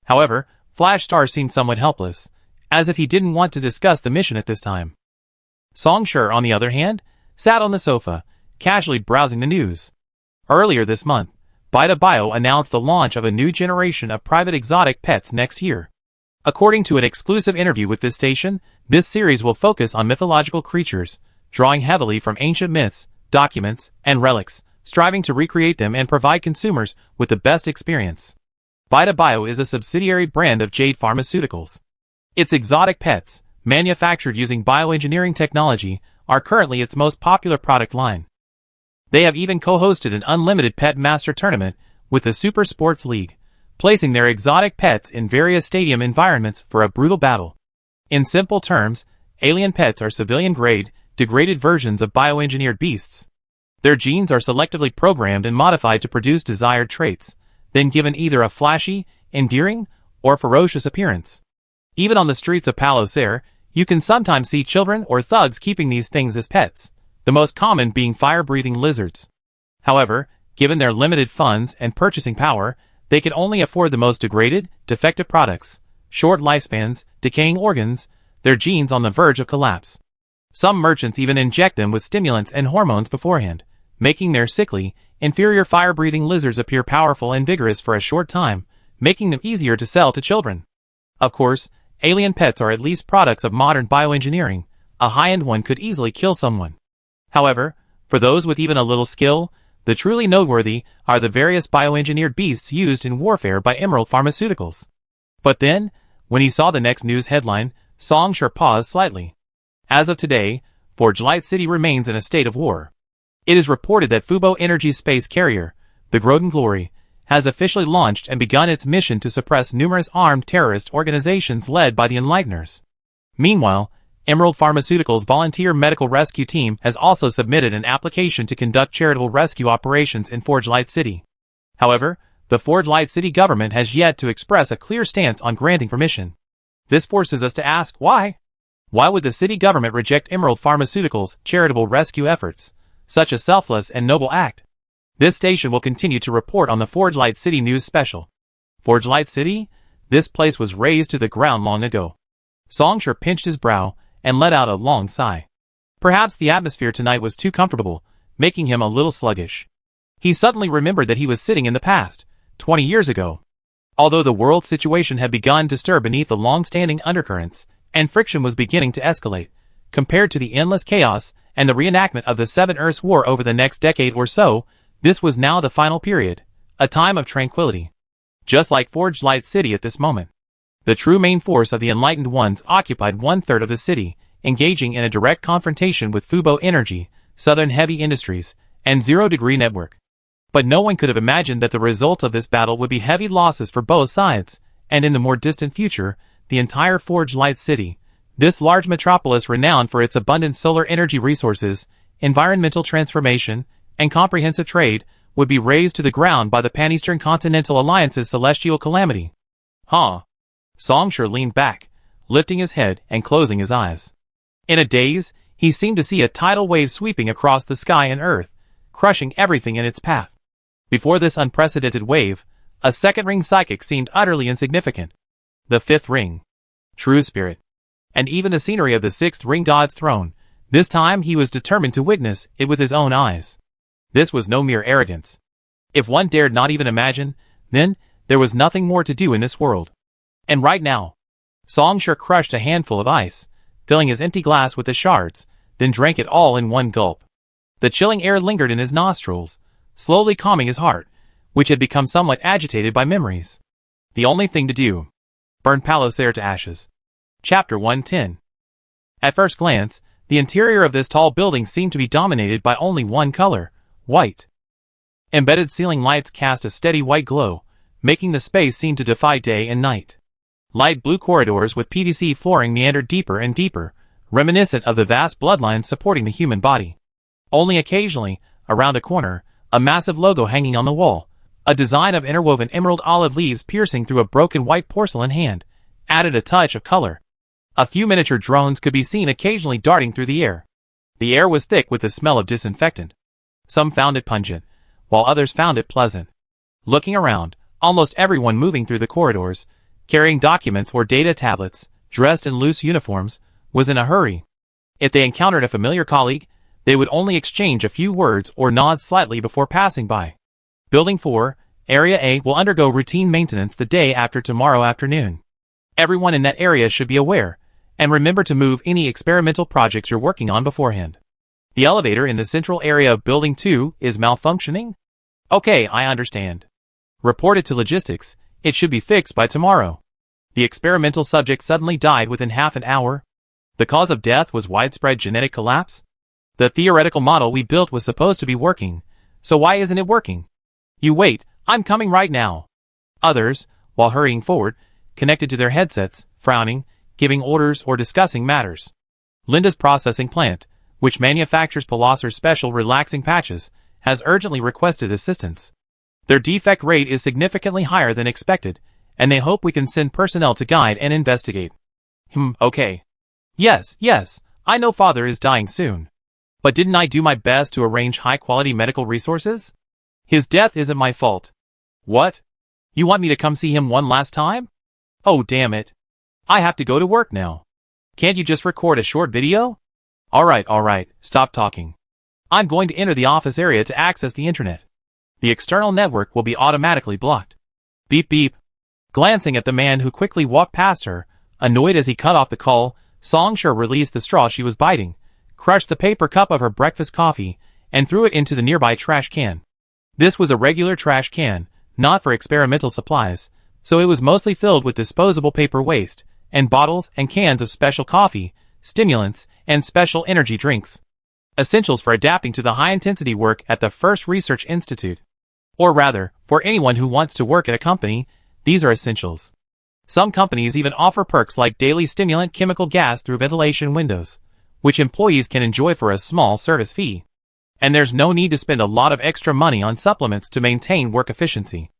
However, Flash Star seemed somewhat helpless, as if he didn't want to discuss the mission at this time. Songshur, on the other hand, sat on the sofa, casually browsing the news. Earlier this month, Beta Bio announced the launch of a new generation of private exotic pets next year. According to an exclusive interview with this station, this series will focus on mythological creatures, drawing heavily from ancient myths, documents, and relics, striving to recreate them and provide consumers with the best experience. Beta Bio is a subsidiary brand of Jade Pharmaceuticals. Its exotic pets, manufactured using bioengineering technology, are currently its most popular product line. They have even co-hosted an unlimited pet master tournament with the Super Sports League, placing their exotic pets in various stadium environments for a brutal battle. In simple terms, alien pets are civilian-grade, degraded versions of bioengineered beasts. Their genes are selectively programmed and modified to produce desired traits, then given either a flashy, endearing, or ferocious appearance. Even on the streets of Palos Air, you can sometimes see children or thugs keeping these things as pets, the most common being fire-breathing lizards. However, given their limited funds and purchasing power, they can only afford the most degraded, defective products, short lifespans, decaying organs, their genes on the verge of collapse. Some merchants even inject them with stimulants and hormones beforehand, making their sickly, inferior fire-breathing lizards appear powerful and vigorous for a short time, making them easier to sell to children. Of course, alien pets are at least products of modern bioengineering. A high-end one could easily kill someone. However, for those with even a little skill, the truly noteworthy are the various bioengineered beasts used in warfare by Emerald Pharmaceuticals. But then, when he saw the next news headline, Songshur paused slightly. As of today, Forge Light City remains in a state of war. It is reported that Fubo Energy's space carrier, the Groden Glory, has officially launched and begun its mission to suppress numerous armed terrorist organizations led by the Enlighteners. Meanwhile, Emerald Pharmaceuticals' volunteer medical rescue team has also submitted an application to conduct charitable rescue operations in Forge Light City. However, the Forge Light City government has yet to express a clear stance on granting permission. This forces us to ask why? Why would the city government reject Emerald Pharmaceuticals' charitable rescue efforts? Such a selfless and noble act. This station will continue to report on the Forge Light City News Special. Forge Light City? This place was razed to the ground long ago. Songsher pinched his brow and let out a long sigh. Perhaps the atmosphere tonight was too comfortable, making him a little sluggish. He suddenly remembered that he was sitting in the past, 20 years ago. Although the world situation had begun to stir beneath the long-standing undercurrents, and friction was beginning to escalate, compared to the endless chaos and the reenactment of the Seven Earths War over the next decade or so, this was now the final period, a time of tranquility. Just like Forge Light City at this moment. The true main force of the Enlightened Ones occupied one-third of the city, engaging in a direct confrontation with Fubo Energy, Southern Heavy Industries, and Zero Degree Network. But no one could have imagined that the result of this battle would be heavy losses for both sides, and in the more distant future, the entire Forge Light City, this large metropolis renowned for its abundant solar energy resources, environmental transformation, and comprehensive trade, would be razed to the ground by the Pan-Eastern Continental Alliance's celestial calamity. Huh? Songsher leaned back, lifting his head and closing his eyes. In a daze, he seemed to see a tidal wave sweeping across the sky and earth, crushing everything in its path. Before this unprecedented wave, a second ring psychic seemed utterly insignificant. The fifth ring. True spirit. And even the scenery of the sixth ring god's throne, this time he was determined to witness it with his own eyes. This was no mere arrogance. If one dared not even imagine, then there was nothing more to do in this world. And right now, Songsher crushed a handful of ice, filling his empty glass with the shards, then drank it all in one gulp. The chilling air lingered in his nostrils, slowly calming his heart, which had become somewhat agitated by memories. The only thing to do. Burn Palosair to ashes. Chapter 110. At first glance, the interior of this tall building seemed to be dominated by only one color, white. Embedded ceiling lights cast a steady white glow, making the space seem to defy day and night. Light blue corridors with PVC flooring meandered deeper and deeper, reminiscent of the vast bloodlines supporting the human body. Only occasionally, around a corner, a massive logo hanging on the wall, a design of interwoven emerald olive leaves piercing through a broken white porcelain hand, added a touch of color. A few miniature drones could be seen occasionally darting through the air. The air was thick with the smell of disinfectant. Some found it pungent, while others found it pleasant. Looking around, almost everyone moving through the corridors, carrying documents or data tablets, dressed in loose uniforms, was in a hurry. If they encountered a familiar colleague, they would only exchange a few words or nod slightly before passing by. Building 4, Area A will undergo routine maintenance the day after tomorrow afternoon. Everyone in that area should be aware, and remember to move any experimental projects you're working on beforehand. The elevator in the central area of Building 2 is malfunctioning? Okay, I understand. Report it to logistics, it should be fixed by tomorrow. The experimental subject suddenly died within half an hour. The cause of death was widespread genetic collapse. The theoretical model we built was supposed to be working, so why isn't it working? You wait, I'm coming right now. Others, while hurrying forward, connected to their headsets, frowning, giving orders or discussing matters. Linda's processing plant, which manufactures Palosser's special relaxing patches, has urgently requested assistance. Their defect rate is significantly higher than expected, and they hope we can send personnel to guide and investigate. Okay. Yes, I know Father is dying soon. But didn't I do my best to arrange high-quality medical resources? His death isn't my fault. What? You want me to come see him one last time? Oh, damn it. I have to go to work now. Can't you just record a short video? Alright, stop talking. I'm going to enter the office area to access the internet. The external network will be automatically blocked. Beep beep. Glancing at the man who quickly walked past her, annoyed as he cut off the call, Songsher released the straw she was biting, crushed the paper cup of her breakfast coffee, and threw it into the nearby trash can. This was a regular trash can, not for experimental supplies, so it was mostly filled with disposable paper waste, and bottles and cans of special coffee, stimulants, and special energy drinks. Essentials for adapting to the high-intensity work at the First Research Institute. Or rather, for anyone who wants to work at a company, these are essentials. Some companies even offer perks like daily stimulant chemical gas through ventilation windows, which employees can enjoy for a small service fee. And there's no need to spend a lot of extra money on supplements to maintain work efficiency.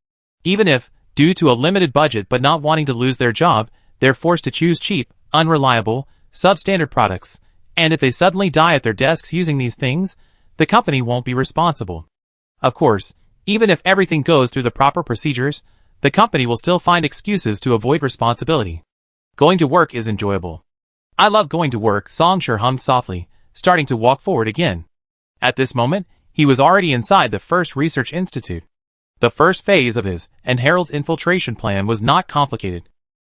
Even if, due to a limited budget but not wanting to lose their job, they're forced to choose cheap, unreliable, substandard products, and if they suddenly die at their desks using these things, the company won't be responsible. Of course, even if everything goes through the proper procedures, the company will still find excuses to avoid responsibility. Going to work is enjoyable. I love going to work, Songshur hummed softly, starting to walk forward again. At this moment, he was already inside the first research institute. The first phase of his and Harold's infiltration plan was not complicated.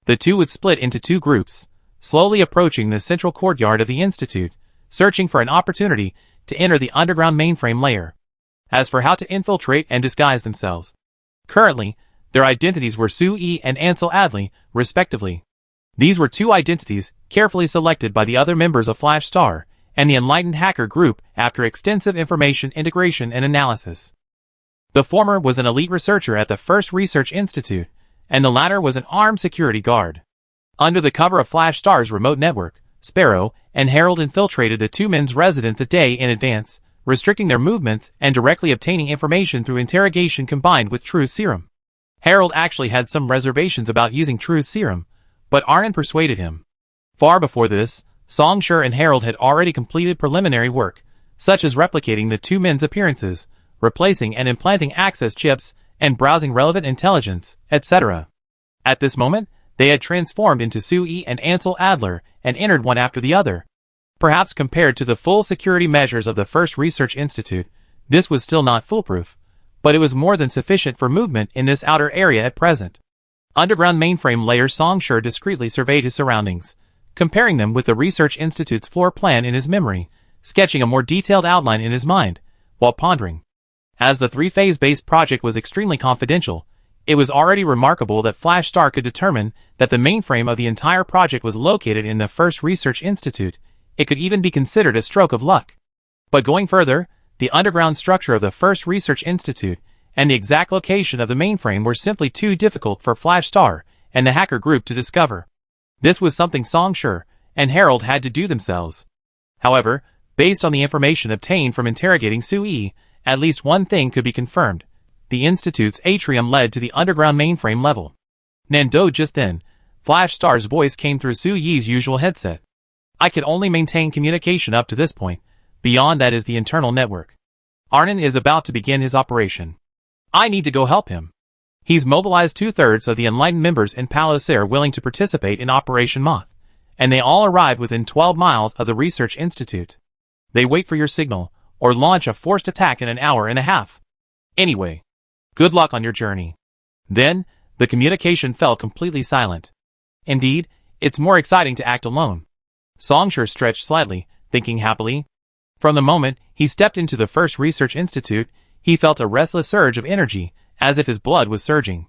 The two would split into two groups, slowly approaching the central courtyard of the institute, searching for an opportunity to enter the underground mainframe layer. As for how to infiltrate and disguise themselves, currently, their identities were Sue and Ansel Adley, respectively. These were two identities carefully selected by the other members of Flash Star and the Enlightened Hacker Group after extensive information integration and analysis. The former was an elite researcher at the First Research Institute, and the latter was an armed security guard. Under the cover of Flash Star's remote network, Sparrow and Harold infiltrated the two men's residence a day in advance, restricting their movements and directly obtaining information through interrogation combined with truth serum. Harold actually had some reservations about using truth serum, but Arnon persuaded him. Far before this, Songshur and Harold had already completed preliminary work, such as replicating the two men's appearances, replacing and implanting access chips, and browsing relevant intelligence, etc. At this moment, they had transformed into Sue and Ansel Adler and entered one after the other. Perhaps compared to the full security measures of the First Research Institute, this was still not foolproof, but it was more than sufficient for movement in this outer area at present. Underground mainframe layer Songshur discreetly surveyed his surroundings, comparing them with the Research Institute's floor plan in his memory, sketching a more detailed outline in his mind, while pondering. As the three-phase-based project was extremely confidential, it was already remarkable that Flash Star could determine that the mainframe of the entire project was located in the First Research Institute. It could even be considered a stroke of luck. But going further, the underground structure of the First Research Institute and the exact location of the mainframe were simply too difficult for Flash Star and the hacker group to discover. This was something Songshur and Harold had to do themselves. However, based on the information obtained from interrogating Sue, at least one thing could be confirmed. The Institute's atrium led to the underground mainframe level. Nando just then, Flash Star's voice came through Sue's usual headset. I could only maintain communication up to this point. Beyond that is the internal network. Arnon is about to begin his operation. I need to go help him. He's mobilized 2/3 of the Enlightened members in Palosair willing to participate in Operation Moth, and they all arrive within 12 miles of the Research Institute. They wait for your signal, or launch a forced attack in an hour and a half. Anyway, good luck on your journey. Then, the communication fell completely silent. Indeed, it's more exciting to act alone. Songshur stretched slightly, thinking happily. From the moment he stepped into the First Research Institute, he felt a restless surge of energy, as if his blood was surging.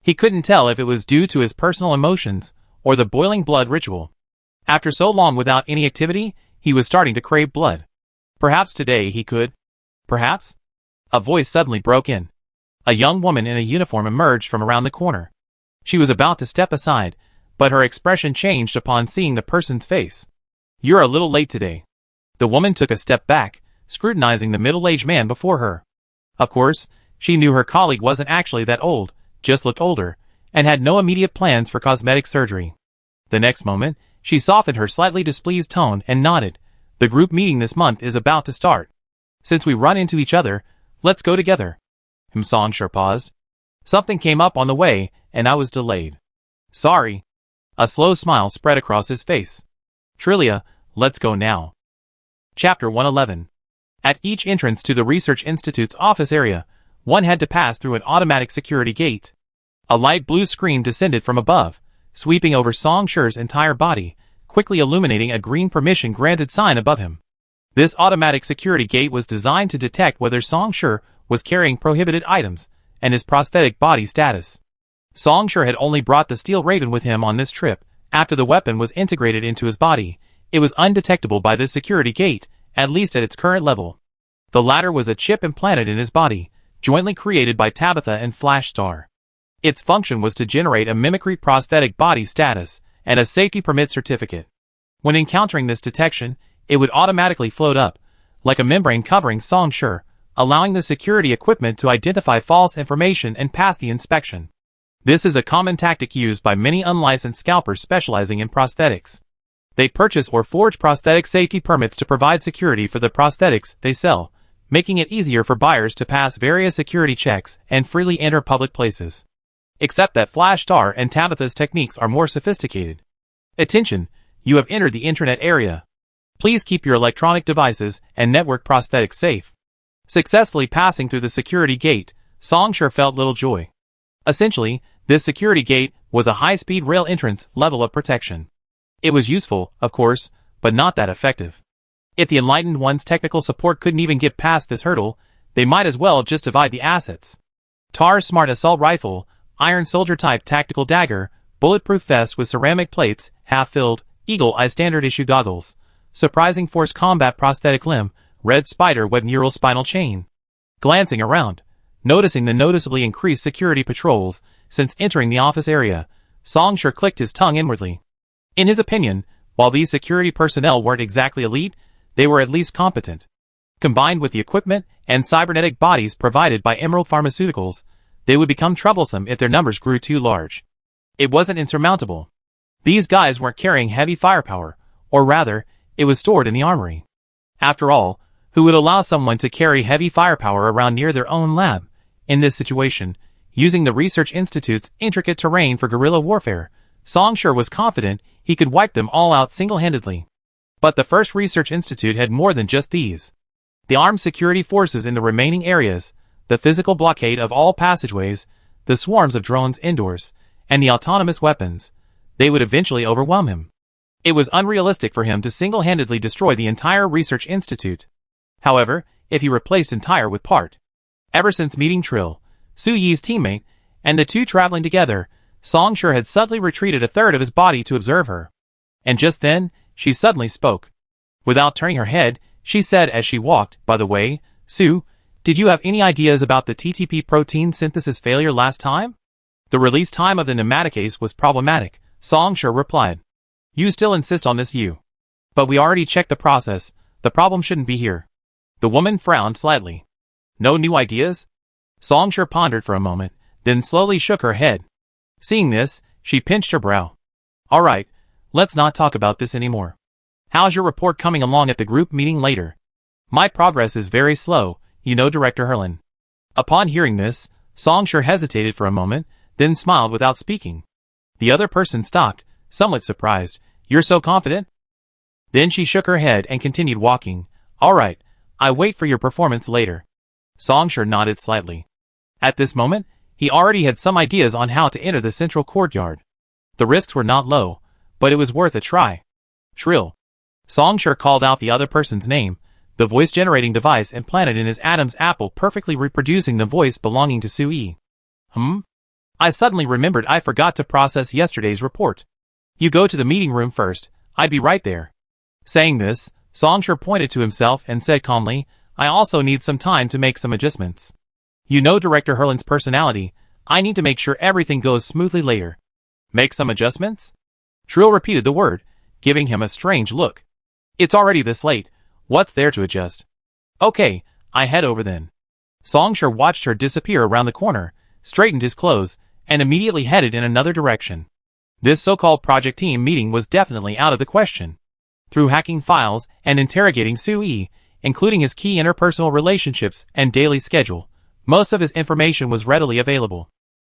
He couldn't tell if it was due to his personal emotions, or the boiling blood ritual. After so long without any activity, he was starting to crave blood. Perhaps today he could. Perhaps? A voice suddenly broke in. A young woman in a uniform emerged from around the corner. She was about to step aside, but her expression changed upon seeing the person's face. You're a little late today. The woman took a step back, scrutinizing the middle-aged man before her. Of course, she knew her colleague wasn't actually that old, just looked older, and had no immediate plans for cosmetic surgery. The next moment, she softened her slightly displeased tone and nodded. The group meeting this month is about to start. Since we run into each other, let's go together. Songshur paused. Something came up on the way, and I was delayed. Sorry. A slow smile spread across his face. Trillia, let's go now. Chapter 111. At each entrance to the Research Institute's office area, one had to pass through an automatic security gate. A light blue screen descended from above, sweeping over Songshur's entire body, quickly illuminating a green permission-granted sign above him. This automatic security gate was designed to detect whether Songshur was carrying prohibited items, and his prosthetic body status. Songshur had only brought the Steel Raven with him on this trip. After the weapon was integrated into his body, it was undetectable by this security gate, at least at its current level. The latter was a chip implanted in his body, jointly created by Tabitha and Flash Star. Its function was to generate a mimicry prosthetic body status and a safety permit certificate. When encountering this detection, it would automatically float up, like a membrane covering Songshur, allowing the security equipment to identify false information and pass the inspection. This is a common tactic used by many unlicensed scalpers specializing in prosthetics. They purchase or forge prosthetic safety permits to provide security for the prosthetics they sell, making it easier for buyers to pass various security checks and freely enter public places. Except that Flash Star and Tabitha's techniques are more sophisticated. Attention, you have entered the internet area. Please keep your electronic devices and network prosthetics safe. Successfully passing through the security gate, Songshur felt little joy. Essentially, this security gate was a high-speed rail entrance level of protection. It was useful, of course, but not that effective. If the Enlightened One's technical support couldn't even get past this hurdle, they might as well just divide the assets. Tar's smart assault rifle, iron soldier-type tactical dagger, bulletproof vest with ceramic plates, half-filled, eagle eye standard-issue goggles, surprising force combat prosthetic limb, red spider web neural spinal chain. Glancing around, noticing the noticeably increased security patrols since entering the office area, Songshur clicked his tongue inwardly. In his opinion, while these security personnel weren't exactly elite, they were at least competent. Combined with the equipment and cybernetic bodies provided by Emerald Pharmaceuticals, they would become troublesome if their numbers grew too large. It wasn't insurmountable. These guys weren't carrying heavy firepower, or rather, it was stored in the armory. After all, who would allow someone to carry heavy firepower around near their own lab? In this situation, using the Research Institute's intricate terrain for guerrilla warfare, Songshur was confident he could wipe them all out single-handedly. But the first Research Institute had more than just these. The armed security forces in the remaining areas, the physical blockade of all passageways, the swarms of drones indoors, and the autonomous weapons. They would eventually overwhelm him. It was unrealistic for him to single-handedly destroy the entire Research Institute. However, if he replaced entire with part. Ever since meeting Trill, Su Yi's teammate, and the two traveling together, Songshur had subtly retreated a third of his body to observe her. And just then, she suddenly spoke. Without turning her head, she said as she walked, "By the way, Su, did you have any ideas about the TTP protein synthesis failure last time?" The release time of the nematicase was problematic, Songshur replied. "You still insist on this view. But we already checked the process, the problem shouldn't be here." The woman frowned slightly. "No new ideas?" Songshur pondered for a moment, then slowly shook her head. Seeing this, she pinched her brow. "Alright, let's not talk about this anymore. How's your report coming along at the group meeting later?" "My progress is very slow, you know, Director Herlin." Upon hearing this, Songshur hesitated for a moment, then smiled without speaking. The other person stopped, somewhat surprised. "You're so confident?" Then she shook her head and continued walking. "Alright, I wait for your performance later." Songshur nodded slightly. At this moment, he already had some ideas on how to enter the central courtyard. The risks were not low, but it was worth a try. Trill. Songshur called out the other person's name, the voice-generating device implanted in his Adam's apple perfectly reproducing the voice belonging to Su Yi. I suddenly remembered I forgot to process yesterday's report. You go to the meeting room first, I'd be right there." Saying this, Songshur pointed to himself and said calmly, "I also need some time to make some adjustments. You know Director Herlin's personality, I need to make sure everything goes smoothly later." "Make some adjustments?" Trill repeated the word, giving him a strange look. "It's already this late, what's there to adjust?" "Okay, I head over then." Songshur watched her disappear around the corner, straightened his clothes, and immediately headed in another direction. This so-called project team meeting was definitely out of the question. Through hacking files and interrogating Su Yi, including his key interpersonal relationships and daily schedule, most of his information was readily available.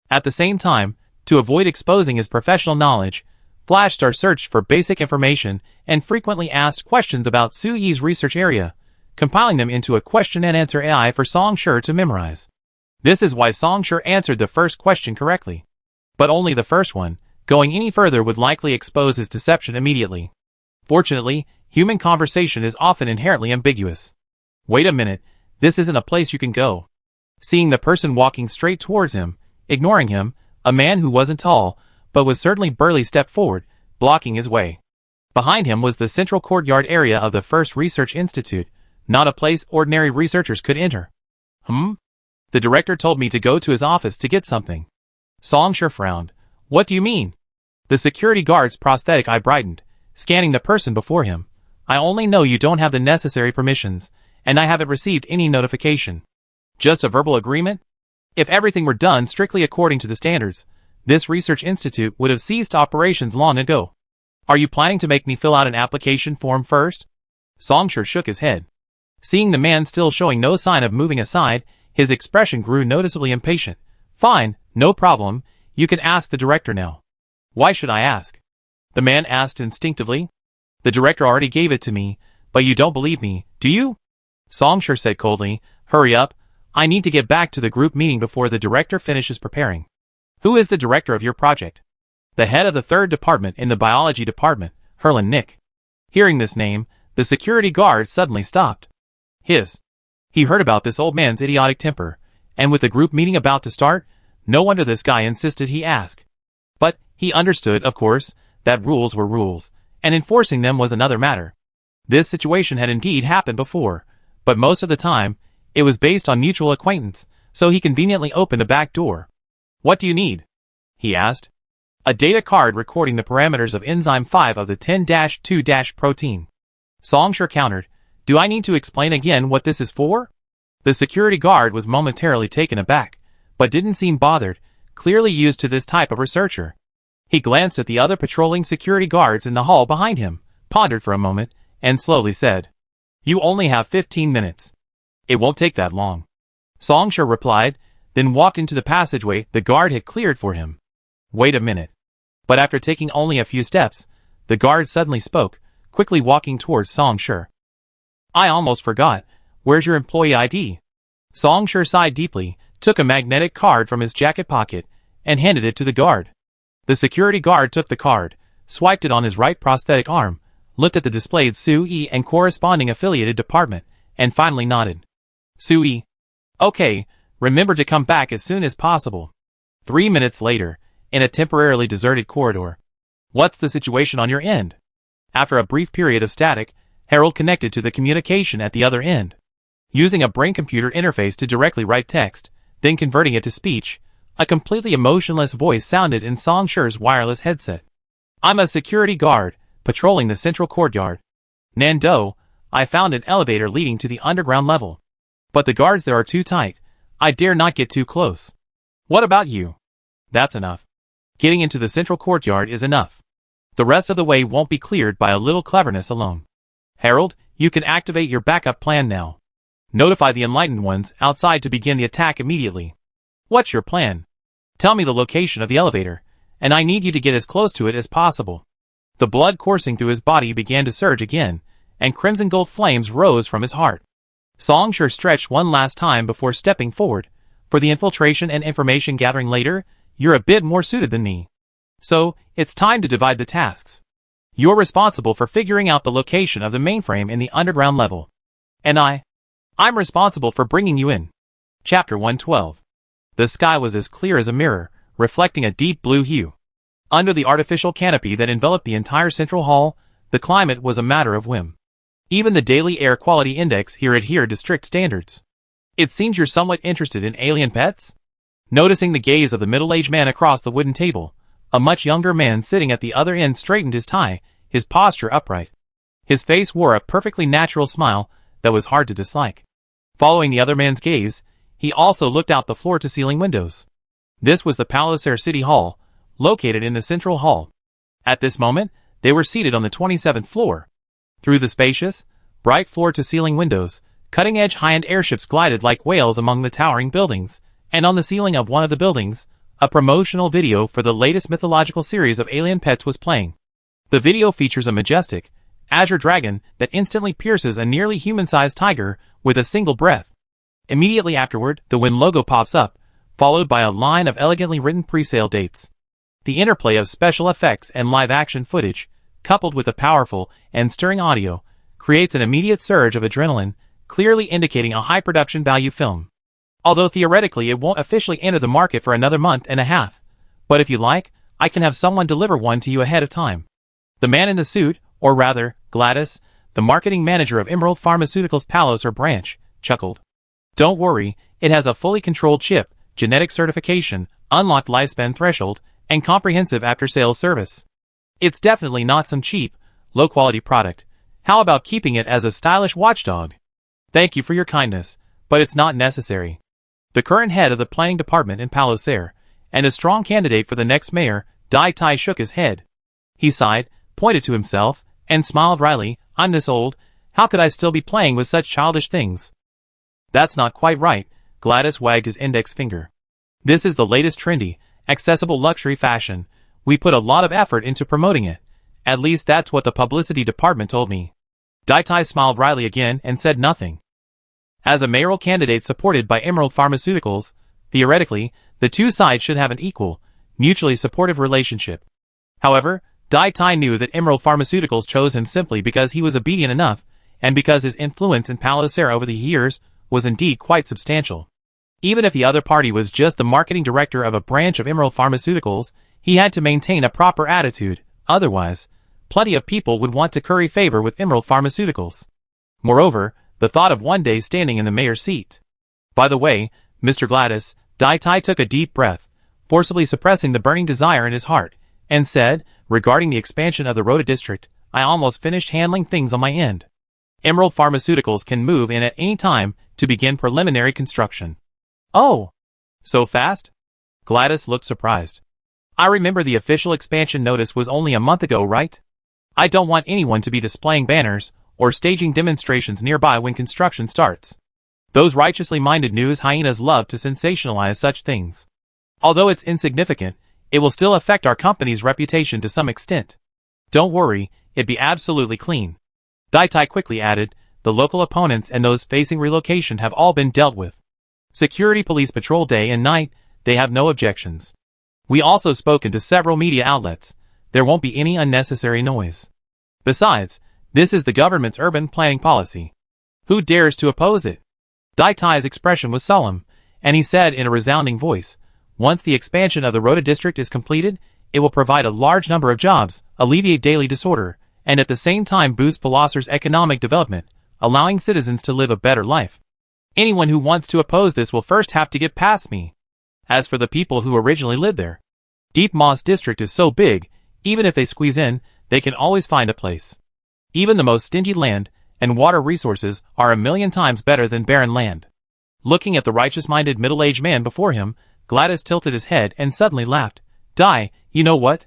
At the same time, to avoid exposing his professional knowledge, Flashstar searched for basic information and frequently asked questions about Su Yi's research area, compiling them into a question-and-answer AI for Songshur to memorize. This is why Songshur answered the first question correctly. But only the first one. Going any further would likely expose his deception immediately. Fortunately, human conversation is often inherently ambiguous. "Wait a minute, this isn't a place you can go." Seeing the person walking straight towards him, ignoring him, a man who wasn't tall, but was certainly burly stepped forward, blocking his way. Behind him was the central courtyard area of the First Research Institute, not a place ordinary researchers could enter. The director told me to go to his office to get something. Songsher frowned. What do you mean? The security guard's prosthetic eye brightened, scanning the person before him. I only know you don't have the necessary permissions, and I haven't received any notification. Just a verbal agreement? If everything were done strictly according to the standards, this research institute would have ceased operations long ago. Are you planning to make me fill out an application form first? Songsher shook his head. Seeing the man still showing no sign of moving aside, his expression grew noticeably impatient. Fine, no problem, you can ask the director now. Why should I ask? The man asked instinctively. The director already gave it to me, but you don't believe me, do you? Songsher said coldly, hurry up, I need to get back to the group meeting before the director finishes preparing. Who is the director of your project? The head of the third department in the biology department, Herlin Nick. Hearing this name, the security guard suddenly stopped. He heard about this old man's idiotic temper, and with the group meeting about to start, no wonder this guy insisted he ask. But he understood, of course, that rules were rules, and enforcing them was another matter. This situation had indeed happened before, but most of the time, it was based on mutual acquaintance, so he conveniently opened a back door. What do you need? He asked. A data card recording the parameters of enzyme 5 of the 10-2- protein. Songsher countered, do I need to explain again what this is for? The security guard was momentarily taken aback, but didn't seem bothered, clearly used to this type of researcher. He glanced at the other patrolling security guards in the hall behind him, pondered for a moment, and slowly said, You only have 15 minutes. It won't take that long. Songsher replied, then walked into the passageway the guard had cleared for him. Wait a minute. But after taking only a few steps, the guard suddenly spoke, quickly walking towards Songsher. I almost forgot. Where's your employee ID? Songsher sighed deeply, took a magnetic card from his jacket pocket, and handed it to the guard. The security guard took the card, swiped it on his right prosthetic arm, looked at the displayed SUE and corresponding affiliated department, and finally nodded. SUE. Okay, remember to come back as soon as possible. 3 minutes later, in a temporarily deserted corridor. What's the situation on your end? After a brief period of static, Harold connected to the communication at the other end. Using a brain-computer interface to directly write text, then converting it to speech, a completely emotionless voice sounded in Songsher's wireless headset. I'm a security guard, patrolling the central courtyard. Nando, I found an elevator leading to the underground level. But the guards there are too tight. I dare not get too close. What about you? That's enough. Getting into the central courtyard is enough. The rest of the way won't be cleared by a little cleverness alone. Harold, you can activate your backup plan now. Notify the enlightened ones outside to begin the attack immediately. What's your plan? Tell me the location of the elevator, and I need you to get as close to it as possible. The blood coursing through his body began to surge again, and crimson gold flames rose from his heart. Songsher stretched one last time before stepping forward. For the infiltration and information gathering later, you're a bit more suited than me. So, it's time to divide the tasks. You're responsible for figuring out the location of the mainframe in the underground level. And I'm responsible for bringing you in. Chapter 112. The sky was as clear as a mirror, reflecting a deep blue hue. Under the artificial canopy that enveloped the entire central hall, the climate was a matter of whim. Even the daily air quality index here adhered to strict standards. It seems you're somewhat interested in alien pets? Noticing the gaze of the middle-aged man across the wooden table, a much younger man sitting at the other end straightened his tie, his posture upright. His face wore a perfectly natural smile that was hard to dislike. Following the other man's gaze, he also looked out the floor-to-ceiling windows. This was the Palliser City Hall, located in the central hall. At this moment, they were seated on the 27th floor. Through the spacious, bright floor-to-ceiling windows, cutting-edge high-end airships glided like whales among the towering buildings, and on the ceiling of one of the buildings, a promotional video for the latest mythological series of alien pets was playing. The video features a majestic, azure dragon that instantly pierces a nearly human-sized tiger with a single breath. Immediately afterward, the Win logo pops up, followed by a line of elegantly written pre-sale dates. The interplay of special effects and live-action footage, coupled with a powerful and stirring audio, creates an immediate surge of adrenaline, clearly indicating a high production value film. Although theoretically it won't officially enter the market for another month and a half. But if you like, I can have someone deliver one to you ahead of time. The man in the suit, or rather, Gladys, the marketing manager of Emerald Pharmaceuticals Palliser branch, chuckled. Don't worry, it has a fully controlled chip, genetic certification, unlocked lifespan threshold, and comprehensive after-sales service. It's definitely not some cheap, low-quality product. How about keeping it as a stylish watchdog? Thank you for your kindness, but it's not necessary. The current head of the planning department in Palo Ser, and a strong candidate for the next mayor, Dai Tai shook his head. He sighed, pointed to himself, and smiled wryly. I'm this old, how could I still be playing with such childish things? That's not quite right, Gladys wagged his index finger. This is the latest trendy, accessible luxury fashion. We put a lot of effort into promoting it. At least that's what the publicity department told me. Dai Tai smiled wryly again and said nothing. As a mayoral candidate supported by Emerald Pharmaceuticals, theoretically, the two sides should have an equal, mutually supportive relationship. However, Dai Tai knew that Emerald Pharmaceuticals chose him simply because he was obedient enough, and because his influence in Palo Ser over the years was indeed quite substantial. Even if the other party was just the marketing director of a branch of Emerald Pharmaceuticals, he had to maintain a proper attitude, otherwise, plenty of people would want to curry favor with Emerald Pharmaceuticals. Moreover, the thought of one day standing in the mayor's seat. By the way, Mr. Gladys, Dai Tai took a deep breath, forcibly suppressing the burning desire in his heart, and said, regarding the expansion of the Rhoda district, I almost finished handling things on my end. Emerald Pharmaceuticals can move in at any time to begin preliminary construction. Oh! So fast? Gladys looked surprised. I remember the official expansion notice was only a month ago, right? I don't want anyone to be displaying banners or staging demonstrations nearby when construction starts. Those righteously minded news hyenas love to sensationalize such things. Although it's insignificant, it will still affect our company's reputation to some extent. Don't worry, it'd be absolutely clean. Dai Tai quickly added, the local opponents and those facing relocation have all been dealt with. Security police patrol day and night, they have no objections. We also spoken to several media outlets. There won't be any unnecessary noise. Besides, this is the government's urban planning policy. Who dares to oppose it? Dai Tai's expression was solemn, and he said in a resounding voice, once the expansion of the Rhoda district is completed, it will provide a large number of jobs, alleviate daily disorder, and at the same time boost Palo Ser's economic development, allowing citizens to live a better life. Anyone who wants to oppose this will first have to get past me. As for the people who originally lived there, Deep Moss district is so big, even if they squeeze in, they can always find a place. Even the most stingy land and water resources are a million times better than barren land. Looking at the righteous-minded middle-aged man before him, Gladys tilted his head and suddenly laughed. Dai, you know what?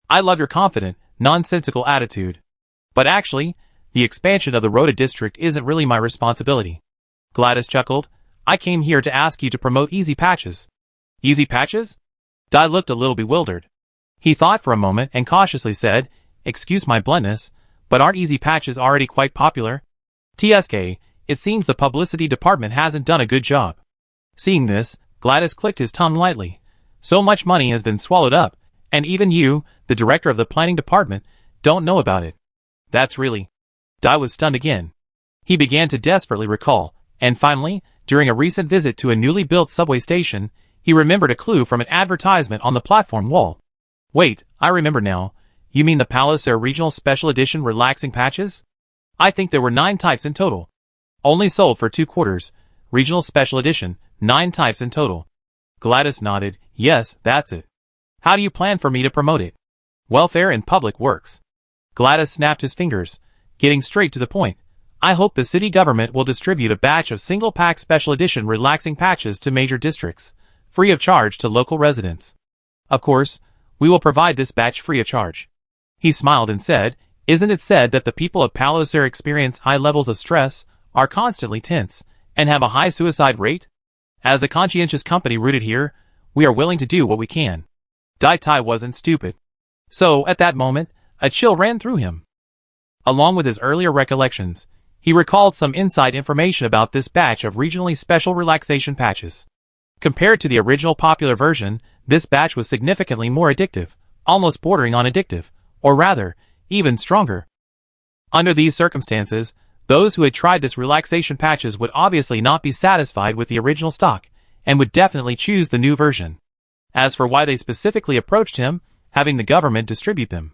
I love your confident, nonsensical attitude. But actually, the expansion of the Rhoda district isn't really my responsibility. Gladys chuckled. I came here to ask you to promote Easy Patches. Easy Patches? Dai looked a little bewildered. He thought for a moment and cautiously said, excuse my bluntness, but aren't Easy Patches already quite popular? TSK, it seems the publicity department hasn't done a good job. Seeing this, Gladys clicked his tongue lightly. So much money has been swallowed up, and even you, the director of the planning department, don't know about it. That's really... Dai was stunned again. He began to desperately recall, and finally, during a recent visit to a newly built subway station, he remembered a clue from an advertisement on the platform wall. Wait, I remember now. You mean the Palo Ser Regional Special Edition Relaxing Patches? I think there were 9 types in total. Only sold for 2 quarters. Regional Special Edition, 9 types in total. Gladys nodded. Yes, that's it. How do you plan for me to promote it? Welfare and Public Works. Gladys snapped his fingers, getting straight to the point. I hope the city government will distribute a batch of single-pack special edition relaxing patches to major districts, free of charge to local residents. Of course, we will provide this batch free of charge. He smiled and said, isn't it said that the people of Palo Ser experience high levels of stress, are constantly tense, and have a high suicide rate? As a conscientious company rooted here, we are willing to do what we can. Dai Tai wasn't stupid. So, at that moment, a chill ran through him. Along with his earlier recollections, he recalled some inside information about this batch of regionally special relaxation patches. Compared to the original popular version, this batch was significantly more addictive, almost bordering on addictive, or rather, even stronger. Under these circumstances, those who had tried this relaxation patches would obviously not be satisfied with the original stock, and would definitely choose the new version. As for why they specifically approached him, having the government distribute them.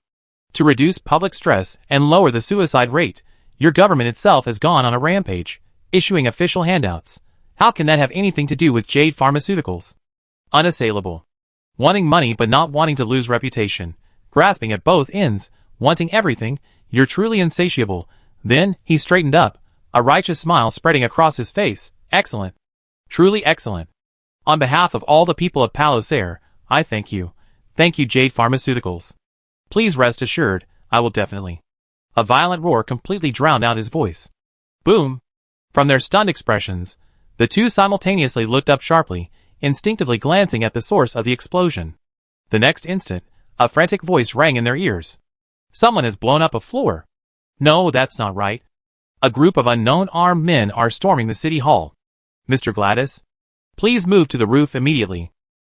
To reduce public stress and lower the suicide rate, your government itself has gone on a rampage, issuing official handouts, How can that have anything to do with Jade Pharmaceuticals? Unassailable. Wanting money but not wanting to lose reputation. Grasping at both ends, wanting everything, you're truly insatiable. Then, he straightened up, a righteous smile spreading across his face. Excellent. Truly excellent. On behalf of all the people of Palos Air, I thank you. Thank you, Jade Pharmaceuticals. Please rest assured, I will definitely. A violent roar completely drowned out his voice. Boom! From their stunned expressions, the two simultaneously looked up sharply, instinctively glancing at the source of the explosion. The next instant, a frantic voice rang in their ears. Someone has blown up a floor. No, that's not right. A group of unknown armed men are storming the city hall. Mr. Gladys, please move to the roof immediately.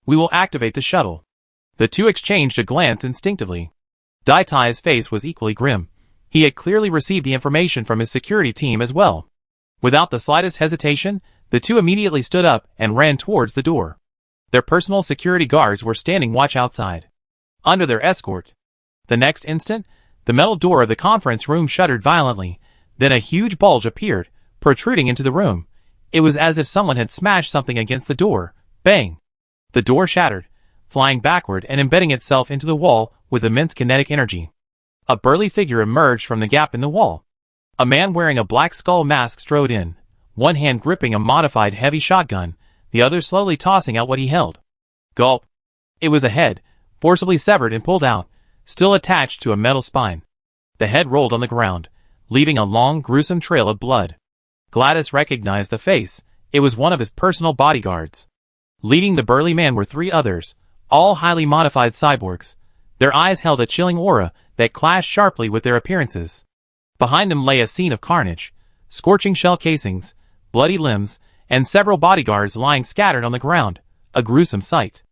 We will activate the shuttle. The two exchanged a glance instinctively. Dai Tai's face was equally grim. He had clearly received the information from his security team as well. Without the slightest hesitation, the two immediately stood up and ran towards the door. Their personal security guards were standing watch outside, under their escort. The next instant, the metal door of the conference room shuddered violently. Then a huge bulge appeared, protruding into the room. It was as if someone had smashed something against the door. Bang! The door shattered, flying backward and embedding itself into the wall with immense kinetic energy. A burly figure emerged from the gap in the wall. A man wearing a black skull mask strode in, one hand gripping a modified heavy shotgun, the other slowly tossing out what he held. Gulp! It was a head, forcibly severed and pulled out, still attached to a metal spine. The head rolled on the ground, leaving a long, gruesome trail of blood. Gladys recognized the face. It was one of his personal bodyguards. Leading the burly man were three others, all highly modified cyborgs. Their eyes held a chilling aura that clashed sharply with their appearances. Behind them lay a scene of carnage, scorching shell casings, bloody limbs, and several bodyguards lying scattered on the ground, a gruesome sight.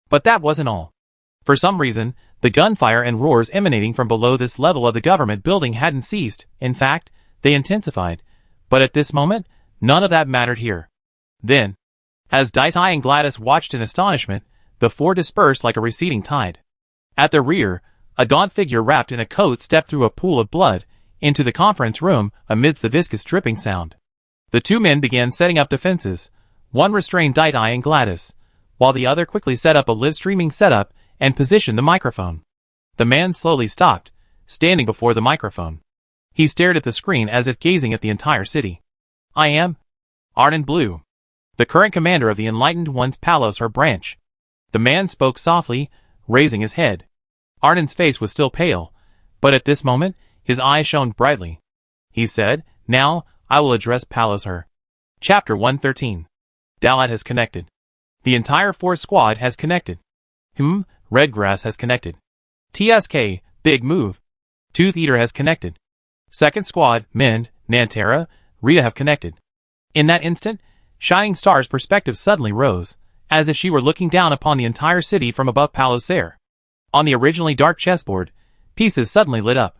But that wasn't all. For some reason, the gunfire and roars emanating from below this level of the government building hadn't ceased. In fact, they intensified. But at this moment, none of that mattered here. Then, as Dai Tai and Gladys watched in astonishment, the four dispersed like a receding tide. At their rear, a gaunt figure wrapped in a coat stepped through a pool of blood into the conference room amidst the viscous dripping sound. The two men began setting up defenses. One restrained Dai Tai and Gladys, while the other quickly set up a live streaming setup and positioned the microphone. The man slowly stopped, standing before the microphone. He stared at the screen as if gazing at the entire city. I am Arnon Blue, the current commander of the Enlightened One's Palos Air branch. The man spoke softly, raising his head. Arnon's face was still pale, but at this moment, his eyes shone brightly. He said, Now, I will address Palos Air. Chapter 113. Dalat has connected. The entire force squad has connected. Redgrass has connected. TSK, big move. Tooth Eater has connected. Second squad, Mend, Nantera, Rita have connected. In that instant, Shining Star's perspective suddenly rose, as if she were looking down upon the entire city from above Palos Air. On the originally dark chessboard, pieces suddenly lit up.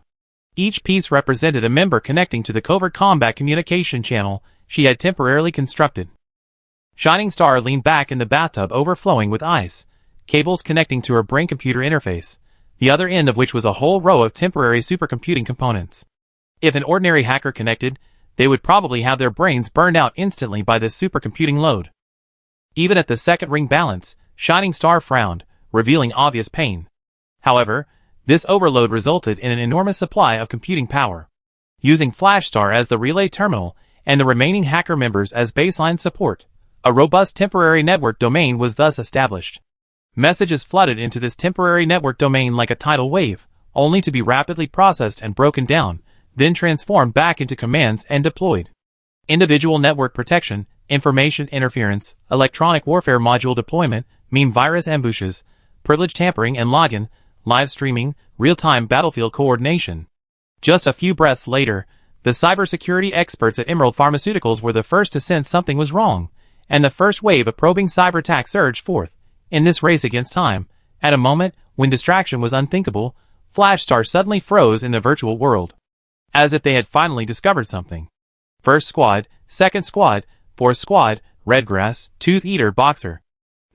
Each piece represented a member connecting to the covert combat communication channel she had temporarily constructed. Shining Star leaned back in the bathtub overflowing with ice, cables connecting to her brain computer interface, the other end of which was a whole row of temporary supercomputing components. If an ordinary hacker connected, they would probably have their brains burned out instantly by this supercomputing load. Even at the second ring balance, Shining Star frowned, revealing obvious pain. However, this overload resulted in an enormous supply of computing power. Using Flash Star as the relay terminal and the remaining hacker members as baseline support, a robust temporary network domain was thus established. Messages flooded into this temporary network domain like a tidal wave, only to be rapidly processed and broken down, then transformed back into commands and deployed. Individual network protection, information interference, electronic warfare module deployment, meme virus ambushes, privilege tampering and login, live streaming, real-time battlefield coordination. Just a few breaths later, the cybersecurity experts at Emerald Pharmaceuticals were the first to sense something was wrong, and the first wave of probing cyber attacks surged forth. In this race against time, at a moment when distraction was unthinkable, Flash Star suddenly froze in the virtual world, as if they had finally discovered something. First squad, second squad, fourth squad, Redgrass, Tooth Eater, Boxer.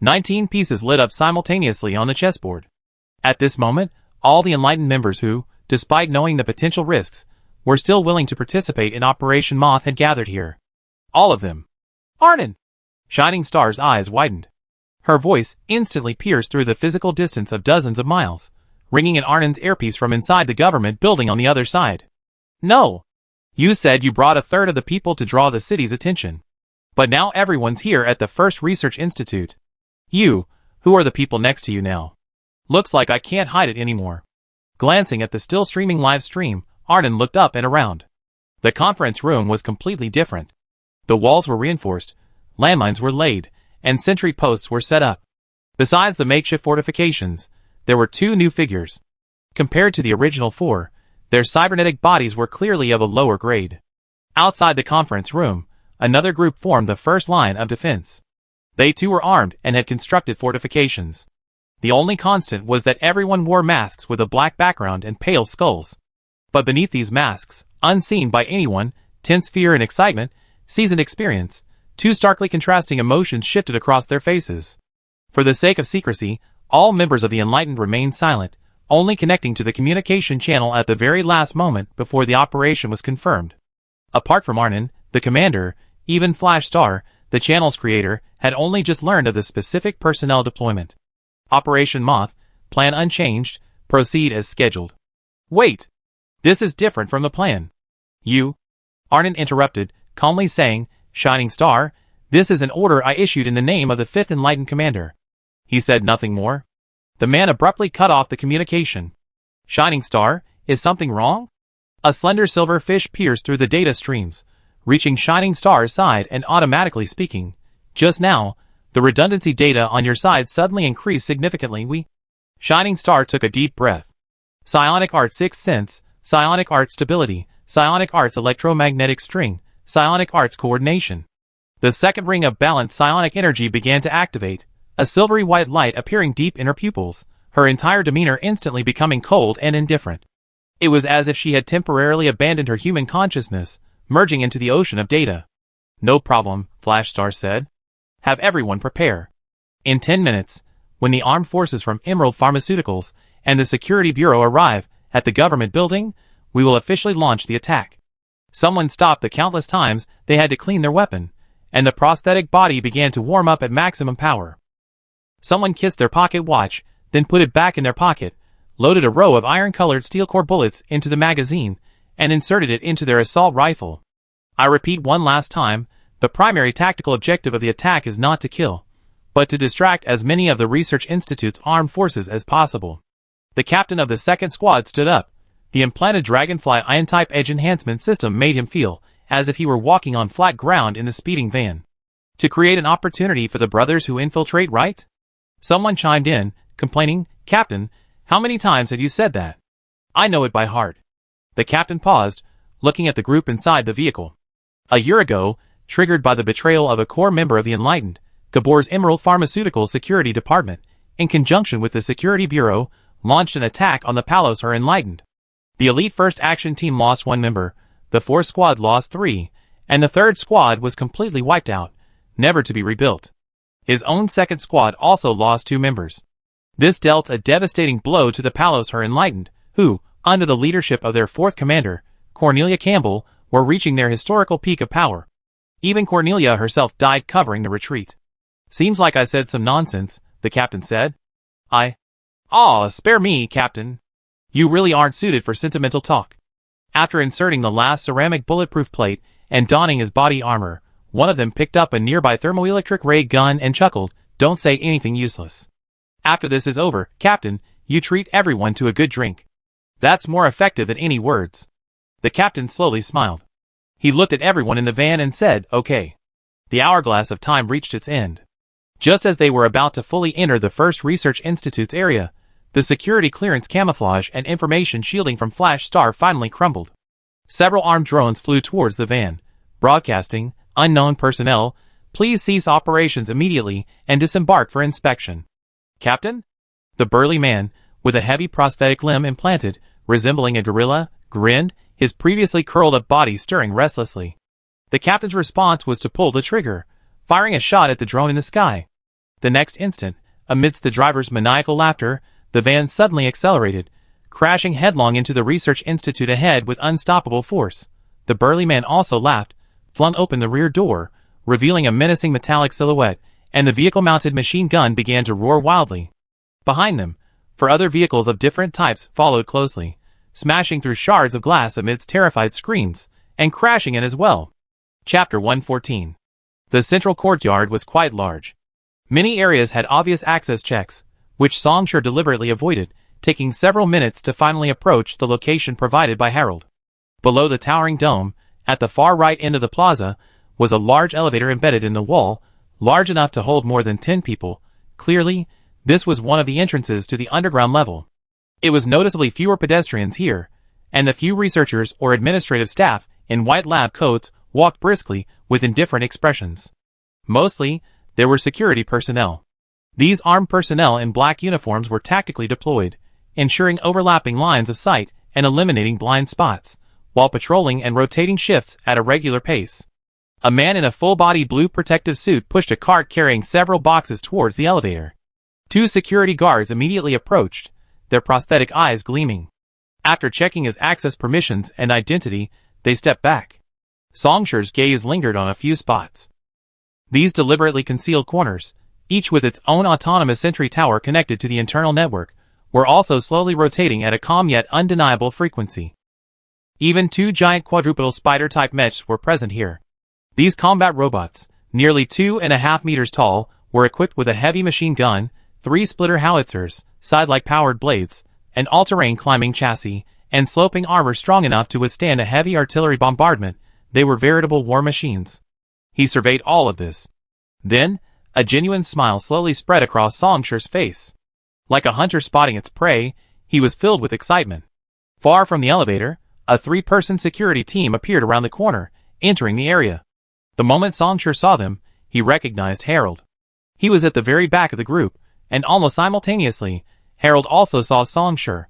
19 pieces lit up simultaneously on the chessboard. At this moment, all the Enlightened members who, despite knowing the potential risks, were still willing to participate in Operation Moth had gathered here. All of them. Arnon! Shining Star's eyes widened. Her voice instantly pierced through the physical distance of dozens of miles, ringing in Arnon's earpiece from inside the government building on the other side. No! You said you brought a third of the people to draw the city's attention. But now everyone's here at the First Research Institute. You, who are the people next to you now? Looks like I can't hide it anymore. Glancing at the still streaming live stream, Arnon looked up and around. The conference room was completely different. The walls were reinforced, landmines were laid, and sentry posts were set up. Besides the makeshift fortifications, there were 2 new figures. Compared to the original 4, their cybernetic bodies were clearly of a lower grade. Outside the conference room, another group formed the first line of defense. They too were armed and had constructed fortifications. The only constant was that everyone wore masks with a black background and pale skulls. But beneath these masks, unseen by anyone, tense fear and excitement, seasoned experience, 2 starkly contrasting emotions shifted across their faces. For the sake of secrecy, all members of the Enlightened remained silent, only connecting to the communication channel at the very last moment before the operation was confirmed. Apart from Arnon, the commander, even Flash Star, the channel's creator, had only just learned of the specific personnel deployment. Operation Moth, plan unchanged, proceed as scheduled. Wait! This is different from the plan. You? Arnon interrupted, calmly saying, Shining Star, this is an order I issued in the name of the 5th Enlightened Commander. He said nothing more. The man abruptly cut off the communication. Shining Star, is something wrong? A slender silver fish pierced through the data streams, reaching Shining Star's side and automatically speaking. Just now, the redundancy data on your side suddenly increased significantly. Shining Star took a deep breath. Psionic Arts 6th Sense, Psionic Arts Stability, Psionic Arts Electromagnetic String, Psionic Arts Coordination. The second ring of balanced psionic energy began to activate, a silvery white light appearing deep in her pupils, her entire demeanor instantly becoming cold and indifferent. It was as if she had temporarily abandoned her human consciousness, merging into the ocean of data. No problem, Flash Star said. Have everyone prepare. In 10 minutes, when the armed forces from Emerald Pharmaceuticals and the Security Bureau arrive at the government building, we will officially launch the attack. Someone stopped the countless times they had to clean their weapon, and the prosthetic body began to warm up at maximum power. Someone kissed their pocket watch, then put it back in their pocket, loaded a row of iron-colored steel core bullets into the magazine, and inserted it into their assault rifle. I repeat one last time, the primary tactical objective of the attack is not to kill, but to distract as many of the Research Institute's armed forces as possible. The captain of the 2nd Squad stood up. The implanted Dragonfly Ion-type edge enhancement system made him feel as if he were walking on flat ground in the speeding van. To create an opportunity for the brothers who infiltrate, right? Someone chimed in, complaining, Captain, how many times have you said that? I know it by heart. The captain paused, looking at the group inside the vehicle. A year ago, triggered by the betrayal of a core member of the Enlightened, Gabor's Emerald Pharmaceutical Security Department, in conjunction with the Security Bureau, launched an attack on the Palos Her Enlightened. The elite First Action Team lost 1 member, the 4th Squad lost 3, and the 3rd Squad was completely wiped out, never to be rebuilt. His own 2nd Squad also lost 2 members. This dealt a devastating blow to the Palos Her Enlightened, who, under the leadership of their 4th commander, Cornelia Campbell, were reaching their historical peak of power. Even Cornelia herself died covering the retreat. Seems like I said some nonsense, the captain said. Spare me, Captain. You really aren't suited for sentimental talk. After inserting the last ceramic bulletproof plate and donning his body armor, one of them picked up a nearby thermoelectric ray gun and chuckled, Don't say anything useless. After this is over, Captain, you treat everyone to a good drink. That's more effective than any words. The captain slowly smiled. He looked at everyone in the van and said, Okay. The hourglass of time reached its end. Just as they were about to fully enter the First Research Institute's area, the security clearance camouflage and information shielding from Flash Star finally crumbled. Several armed drones flew towards the van, broadcasting, Unknown personnel, please cease operations immediately and disembark for inspection. Captain? The burly man, with a heavy prosthetic limb implanted, resembling a gorilla, grinned, his previously curled-up body stirring restlessly. The captain's response was to pull the trigger, firing a shot at the drone in the sky. The next instant, amidst the driver's maniacal laughter, the van suddenly accelerated, crashing headlong into the Research Institute ahead with unstoppable force. The burly man also laughed, flung open the rear door, revealing a menacing metallic silhouette, and the vehicle-mounted machine gun began to roar wildly. Behind them, other vehicles of different types followed closely, smashing through shards of glass amidst terrified screams, and crashing in as well. Chapter 114. The central courtyard was quite large. Many areas had obvious access checks, which Songshur deliberately avoided, taking several minutes to finally approach the location provided by Harold. Below the towering dome, at the far right end of the plaza, was a large elevator embedded in the wall, large enough to hold more than 10 people. Clearly, this was one of the entrances to the underground level. It was noticeably fewer pedestrians here, and the few researchers or administrative staff in white lab coats walked briskly with indifferent expressions. Mostly, there were security personnel. These armed personnel in black uniforms were tactically deployed, ensuring overlapping lines of sight and eliminating blind spots, while patrolling and rotating shifts at a regular pace. A man in a full-body blue protective suit pushed a cart carrying several boxes towards the elevator. 2 security guards immediately approached, their prosthetic eyes gleaming. After checking his access permissions and identity, they stepped back. Songshur's gaze lingered on a few spots. These deliberately concealed corners, each with its own autonomous sentry tower connected to the internal network, were also slowly rotating at a calm yet undeniable frequency. Even 2 giant quadrupedal spider-type mechs were present here. These combat robots, nearly 2.5 meters tall, were equipped with a heavy machine gun, 3 splitter howitzers, side-like powered blades, an all-terrain climbing chassis, and sloping armor strong enough to withstand a heavy artillery bombardment. They were veritable war machines. He surveyed all of this. Then, a genuine smile slowly spread across Songshur's face. Like a hunter spotting its prey, he was filled with excitement. Far from the elevator, a 3-person security team appeared around the corner, entering the area. The moment Songshur saw them, he recognized Harold. He was at the very back of the group, and almost simultaneously, Harold also saw Songshur.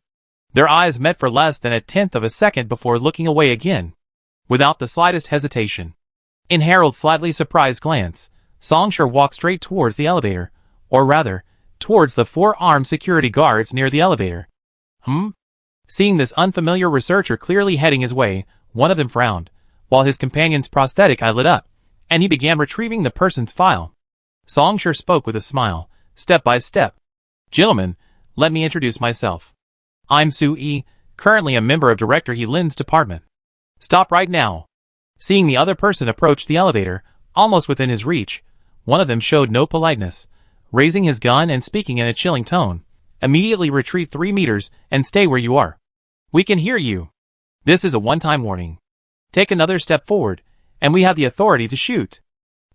Their eyes met for less than a tenth of a second before looking away again, without the slightest hesitation. In Harold's slightly surprised glance, Songshur walked straight towards the elevator, or rather, towards the 4 armed security guards near the elevator. Seeing this unfamiliar researcher clearly heading his way, one of them frowned, while his companion's prosthetic eye lit up, and he began retrieving the person's file. Songshur spoke with a smile, step by step. "Gentlemen, let me introduce myself. I'm Sue, currently a member of Director He Lin's department. Stop right now." Seeing the other person approach the elevator, almost within his reach, one of them showed no politeness, raising his gun and speaking in a chilling tone. "Immediately retreat 3 meters and stay where you are. We can hear you. This is a one-time warning. Take another step forward, and we have the authority to shoot."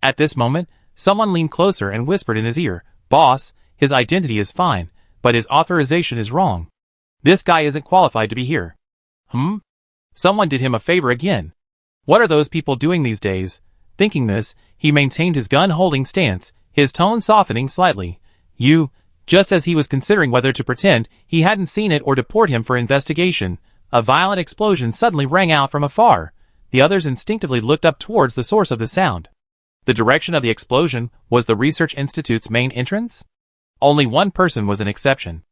At this moment, someone leaned closer and whispered in his ear, "Boss, his identity is fine, but his authorization is wrong. This guy isn't qualified to be here." Someone did him a favor again. What are those people doing these days? Thinking this, he maintained his gun-holding stance, his tone softening slightly. Just as he was considering whether to pretend he hadn't seen it or deport him for investigation, a violent explosion suddenly rang out from afar. The others instinctively looked up towards the source of the sound. The direction of the explosion was the Research Institute's main entrance? Only one person was an exception.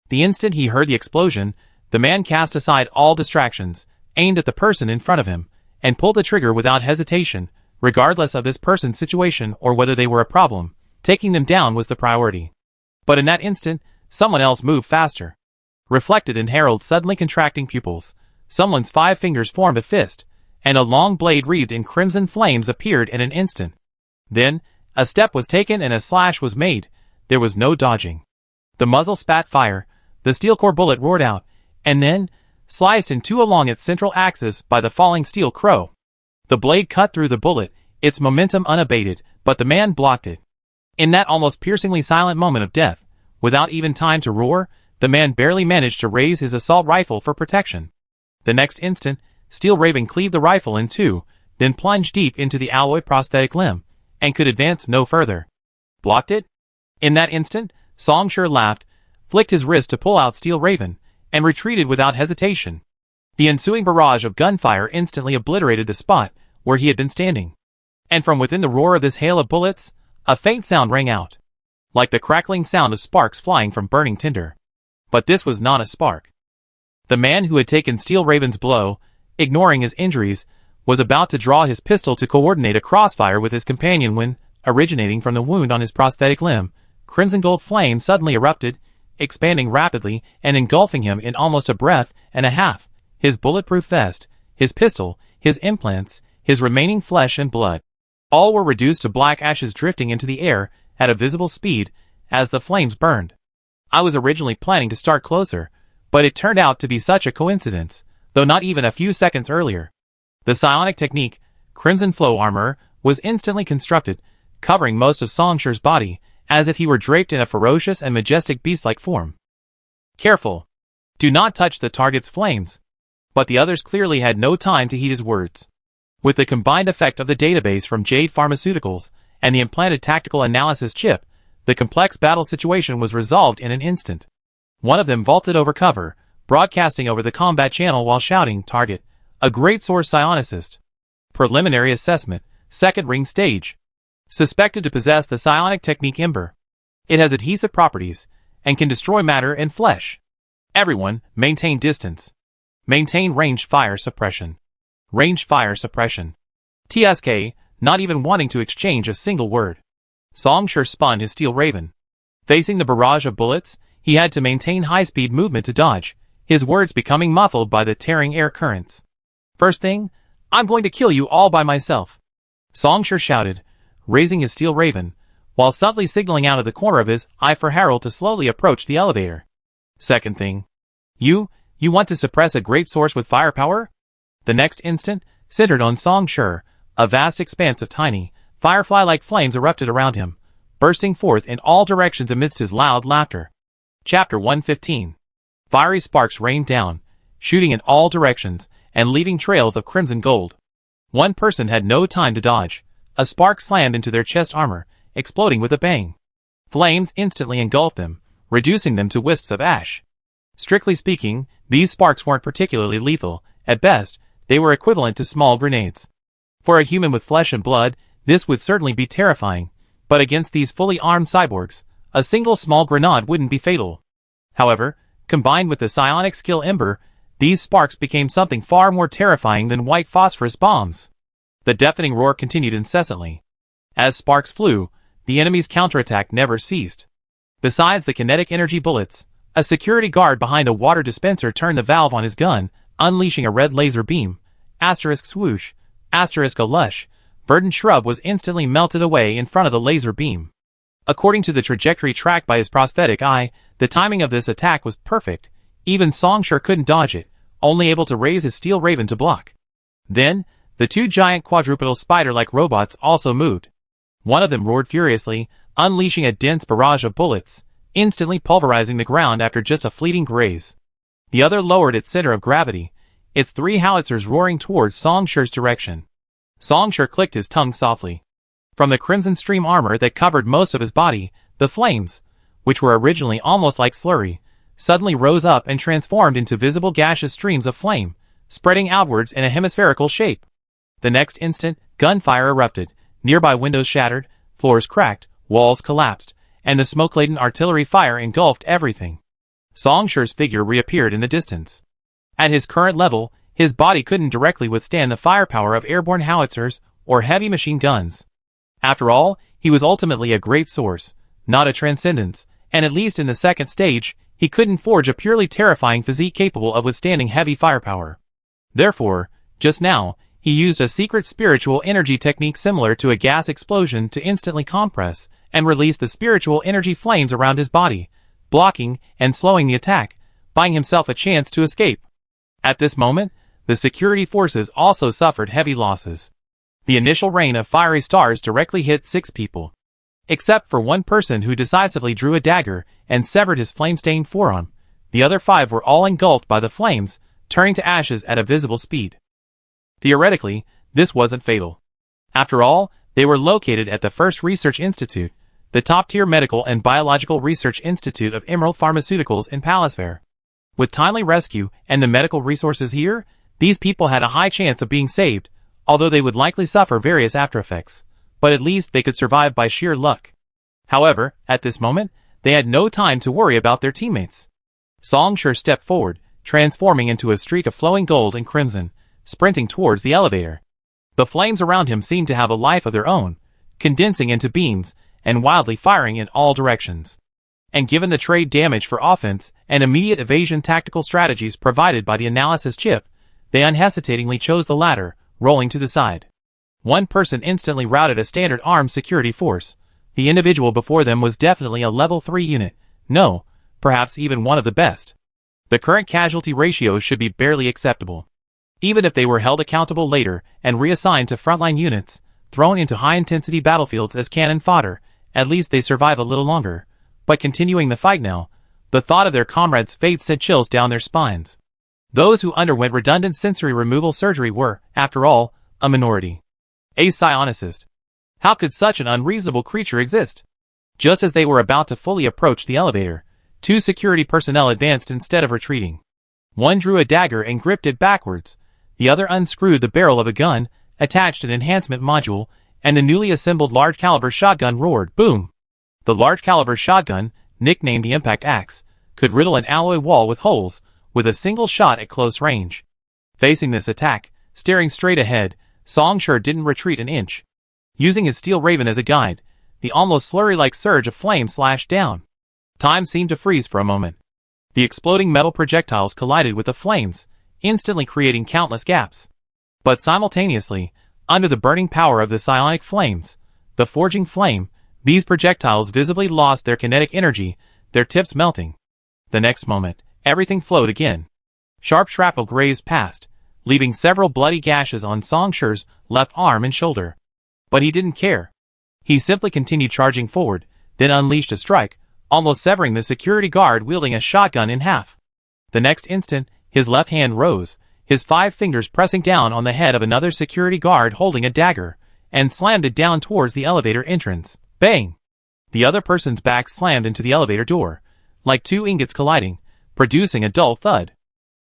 The instant he heard the explosion, the man cast aside all distractions, aimed at the person in front of him, and pulled the trigger without hesitation, regardless of this person's situation or whether they were a problem. Taking them down was the priority. But in that instant, someone else moved faster. Reflected in Harold's suddenly contracting pupils, someone's 5 fingers formed a fist, and a long blade wreathed in crimson flames appeared in an instant. Then, a step was taken and a slash was made. There was no dodging. The muzzle spat fire, the steel core bullet roared out, and then, sliced in 2 along its central axis by the falling steel crow. The blade cut through the bullet, its momentum unabated, but the man blocked it. In that almost piercingly silent moment of death, without even time to roar, the man barely managed to raise his assault rifle for protection. The next instant, Steel Raven cleaved the rifle in 2, then plunged deep into the alloy prosthetic limb, and could advance no further. Blocked it? In that instant, Songshur laughed, flicked his wrist to pull out Steel Raven, and retreated without hesitation. The ensuing barrage of gunfire instantly obliterated the spot where he had been standing. And from within the roar of this hail of bullets, a faint sound rang out, like the crackling sound of sparks flying from burning tinder. But this was not a spark. The man who had taken Steel Raven's blow, ignoring his injuries, was about to draw his pistol to coordinate a crossfire with his companion when, originating from the wound on his prosthetic limb, crimson gold flame suddenly erupted, expanding rapidly and engulfing him in almost a breath and a half. His bulletproof vest, his pistol, his implants, his remaining flesh and blood, all were reduced to black ashes drifting into the air at a visible speed as the flames burned. I was originally planning to start closer, but it turned out to be such a coincidence, though not even a few seconds earlier. The psionic technique, Crimson Flow Armor, was instantly constructed, covering most of Songsher's body, as if he were draped in a ferocious and majestic beast-like form. Careful! Do not touch the target's flames! But the others clearly had no time to heed his words. With the combined effect of the database from Jade Pharmaceuticals and the implanted tactical analysis chip, the complex battle situation was resolved in an instant. One of them vaulted over cover, broadcasting over the combat channel while shouting, "Target, a great source psionicist. Preliminary assessment, second ring stage. Suspected to possess the psionic technique Ember. It has adhesive properties, and can destroy matter and flesh. Everyone, maintain distance. Maintain range fire suppression. Range fire suppression." TSK, not even wanting to exchange a single word. Songsher spun his steel raven. Facing the barrage of bullets, he had to maintain high-speed movement to dodge, his words becoming muffled by the tearing air currents. "First thing, I'm going to kill you all by myself," Songsher shouted, raising his steel raven, while subtly signaling out of the corner of his eye for Harold to slowly approach the elevator. "Second thing, you want to suppress a great source with firepower?" The next instant, centered on Songsher, a vast expanse of tiny, firefly-like flames erupted around him, bursting forth in all directions amidst his loud laughter. Chapter 115. Fiery sparks rained down, shooting in all directions, and leaving trails of crimson gold. One person had no time to dodge. A spark slammed into their chest armor, exploding with a bang. Flames instantly engulfed them, reducing them to wisps of ash. Strictly speaking, these sparks weren't particularly lethal. At best, they were equivalent to small grenades. For a human with flesh and blood, this would certainly be terrifying, but against these fully armed cyborgs, a single small grenade wouldn't be fatal. However, combined with the psionic skill Ember, these sparks became something far more terrifying than white phosphorus bombs. The deafening roar continued incessantly. As sparks flew, the enemy's counterattack never ceased. Besides the kinetic energy bullets, a security guard behind a water dispenser turned the valve on his gun, unleashing a red laser beam. Asterisk swoosh, asterisk a lush, verdant shrub was instantly melted away in front of the laser beam. According to the trajectory tracked by his prosthetic eye, the timing of this attack was perfect. Even Songsher couldn't dodge it, only able to raise his steel raven to block. Then, the two giant quadrupedal spider-like robots also moved. One of them roared furiously, unleashing a dense barrage of bullets, instantly pulverizing the ground after just a fleeting graze. The other lowered its center of gravity, its three howitzers roaring towards Songsher's direction. Songsher clicked his tongue softly. From the crimson stream armor that covered most of his body, the flames, which were originally almost like slurry, suddenly rose up and transformed into visible gaseous streams of flame, spreading outwards in a hemispherical shape. The next instant, gunfire erupted, nearby windows shattered, floors cracked, walls collapsed, and the smoke-laden artillery fire engulfed everything. Songsher's figure reappeared in the distance. At his current level, his body couldn't directly withstand the firepower of airborne howitzers or heavy machine guns. After all, he was ultimately a great source, not a transcendence, and at least in the second stage, he couldn't forge a purely terrifying physique capable of withstanding heavy firepower. Therefore, just now, he used a secret spiritual energy technique similar to a gas explosion to instantly compress and release the spiritual energy flames around his body, blocking and slowing the attack, buying himself a chance to escape. At this moment, the security forces also suffered heavy losses. The initial rain of fiery stars directly hit 6 people. Except for one person who decisively drew a dagger and severed his flame-stained forearm, the other 5 were all engulfed by the flames, turning to ashes at a visible speed. Theoretically, this wasn't fatal. After all, they were located at the First Research Institute, the top-tier medical and biological research institute of Emerald Pharmaceuticals in Pallisphere. With timely rescue and the medical resources here, these people had a high chance of being saved, although they would likely suffer various aftereffects, but at least they could survive by sheer luck. However, at this moment, they had no time to worry about their teammates. Songsher stepped forward, transforming into a streak of flowing gold and crimson, sprinting towards the elevator. The flames around him seemed to have a life of their own, condensing into beams and wildly firing in all directions. And given the trade damage for offense and immediate evasion tactical strategies provided by the analysis chip, they unhesitatingly chose the latter, rolling to the side. One person instantly routed a standard armed security force. The individual before them was definitely a level 3 unit, no, perhaps even one of the best. The current casualty ratios should be barely acceptable. Even if they were held accountable later and reassigned to frontline units, thrown into high-intensity battlefields as cannon fodder, at least they survive a little longer. But continuing the fight now, the thought of their comrades' fate sent chills down their spines. Those who underwent redundant sensory removal surgery were, after all, a minority. A psionicist. How could such an unreasonable creature exist? Just as they were about to fully approach the elevator, 2 security personnel advanced instead of retreating. One drew a dagger and gripped it backwards. The other unscrewed the barrel of a gun, attached an enhancement module, and the newly assembled large-caliber shotgun roared, boom! The large-caliber shotgun, nicknamed the Impact Axe, could riddle an alloy wall with holes, with a single shot at close range. Facing this attack, staring straight ahead, Song Sure didn't retreat an inch. Using his steel raven as a guide, the almost slurry-like surge of flame slashed down. Time seemed to freeze for a moment. The exploding metal projectiles collided with the flames, instantly creating countless gaps. But simultaneously, under the burning power of the psionic flames, the forging flame, these projectiles visibly lost their kinetic energy, their tips melting. The next moment, everything flowed again. Sharp shrapnel grazed past, leaving several bloody gashes on Song Sure's left arm and shoulder. But he didn't care. He simply continued charging forward, then unleashed a strike, almost severing the security guard wielding a shotgun in half. The next instant, his left hand rose, his 5 fingers pressing down on the head of another security guard holding a dagger, and slammed it down towards the elevator entrance. Bang! The other person's back slammed into the elevator door, like 2 ingots colliding, producing a dull thud.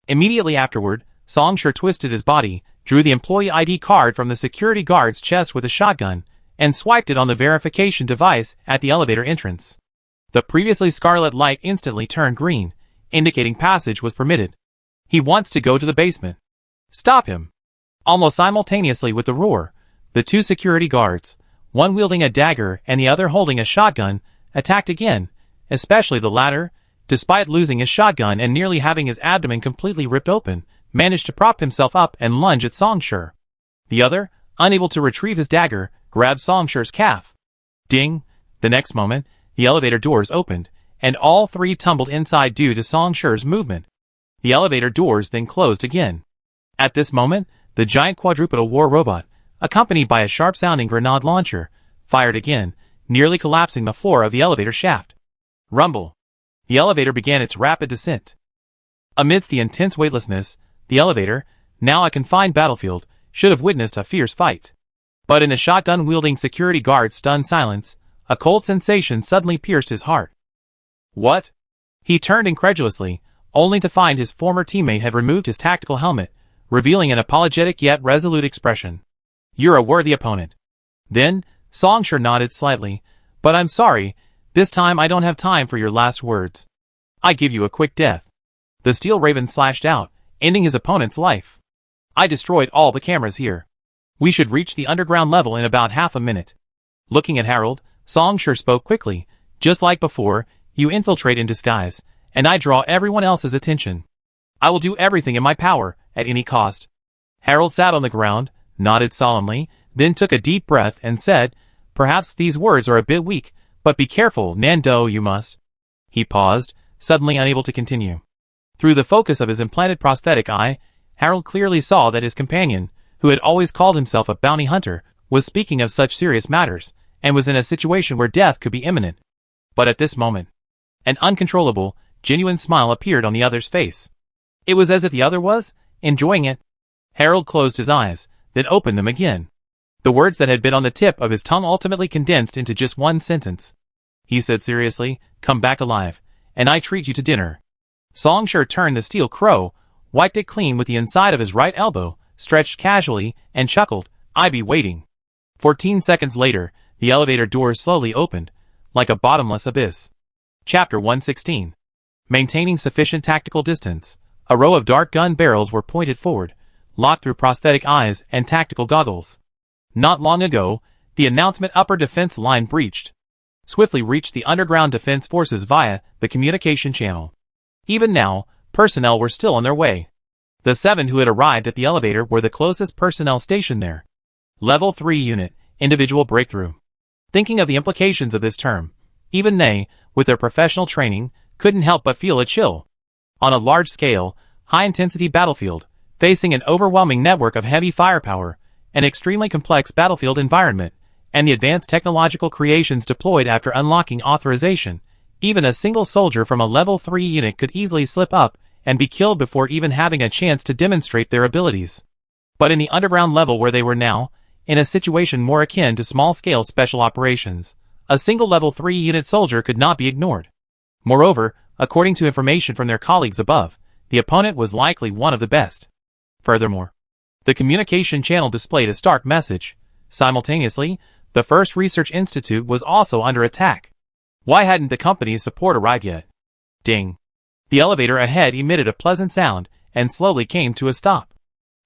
Immediately afterward, Song Sure twisted his body, drew the employee ID card from the security guard's chest with a shotgun, and swiped it on the verification device at the elevator entrance. The previously scarlet light instantly turned green, indicating passage was permitted. He wants to go to the basement. Stop him! Almost simultaneously with the roar, the 2 security guards, one wielding a dagger and the other holding a shotgun, attacked again, especially the latter, despite losing his shotgun and nearly having his abdomen completely ripped open, managed to prop himself up and lunge at Song Sure. The other, unable to retrieve his dagger, grabbed Song Sure's calf. Ding! The next moment, the elevator doors opened, and all 3 tumbled inside due to Song Sure's movement. The elevator doors then closed again. At this moment, the giant quadrupedal war robot, accompanied by a sharp-sounding grenade launcher, fired again, nearly collapsing the floor of the elevator shaft. Rumble! The elevator began its rapid descent. Amidst the intense weightlessness, the elevator, now a confined battlefield, should have witnessed a fierce fight. But in the shotgun-wielding security guard's stunned silence, a cold sensation suddenly pierced his heart. What? He turned incredulously, only to find his former teammate had removed his tactical helmet, revealing an apologetic yet resolute expression. You're a worthy opponent. Then, Song Sure nodded slightly, but I'm sorry, this time I don't have time for your last words. I give you a quick death. The steel raven slashed out, ending his opponent's life. I destroyed all the cameras here. We should reach the underground level in about half a minute. Looking at Harold, Song Sure spoke quickly, just like before, you infiltrate in disguise, and I draw everyone else's attention. I will do everything in my power, at any cost. Harold sat on the ground, nodded solemnly, then took a deep breath and said, perhaps these words are a bit weak, but be careful, Nando, you must. He paused, suddenly unable to continue. Through the focus of his implanted prosthetic eye, Harold clearly saw that his companion, who had always called himself a bounty hunter, was speaking of such serious matters, and was in a situation where death could be imminent. But at this moment, an uncontrollable, genuine smile appeared on the other's face. It was as if the other was enjoying it. Harold closed his eyes, then opened them again. The words that had been on the tip of his tongue ultimately condensed into just one sentence. He said seriously, come back alive, and I treat you to dinner. Song Sure turned the steel crow, wiped it clean with the inside of his right elbow, stretched casually, and chuckled, I be waiting. 14 seconds later, the elevator doors slowly opened, like a bottomless abyss. Chapter 116. Maintaining sufficient tactical distance, a row of dark gun barrels were pointed forward, locked through prosthetic eyes and tactical goggles. Not long ago, the announcement upper defense line breached. Swiftly reached the underground defense forces via the communication channel. Even now, personnel were still on their way. The 7 who had arrived at the elevator were the closest personnel stationed there. Level 3 unit, individual breakthrough. Thinking of the implications of this term, even they, with their professional training, couldn't help but feel a chill. On a large-scale, high-intensity battlefield, facing an overwhelming network of heavy firepower, an extremely complex battlefield environment, and the advanced technological creations deployed after unlocking authorization, even a single soldier from a level 3 unit could easily slip up and be killed before even having a chance to demonstrate their abilities. But in the underground level where they were now, in a situation more akin to small-scale special operations, a single level 3 unit soldier could not be ignored. Moreover, according to information from their colleagues above, the opponent was likely one of the best. Furthermore, the communication channel displayed a stark message. Simultaneously, the First Research Institute was also under attack. Why hadn't the company's support arrived yet? Ding. The elevator ahead emitted a pleasant sound and slowly came to a stop.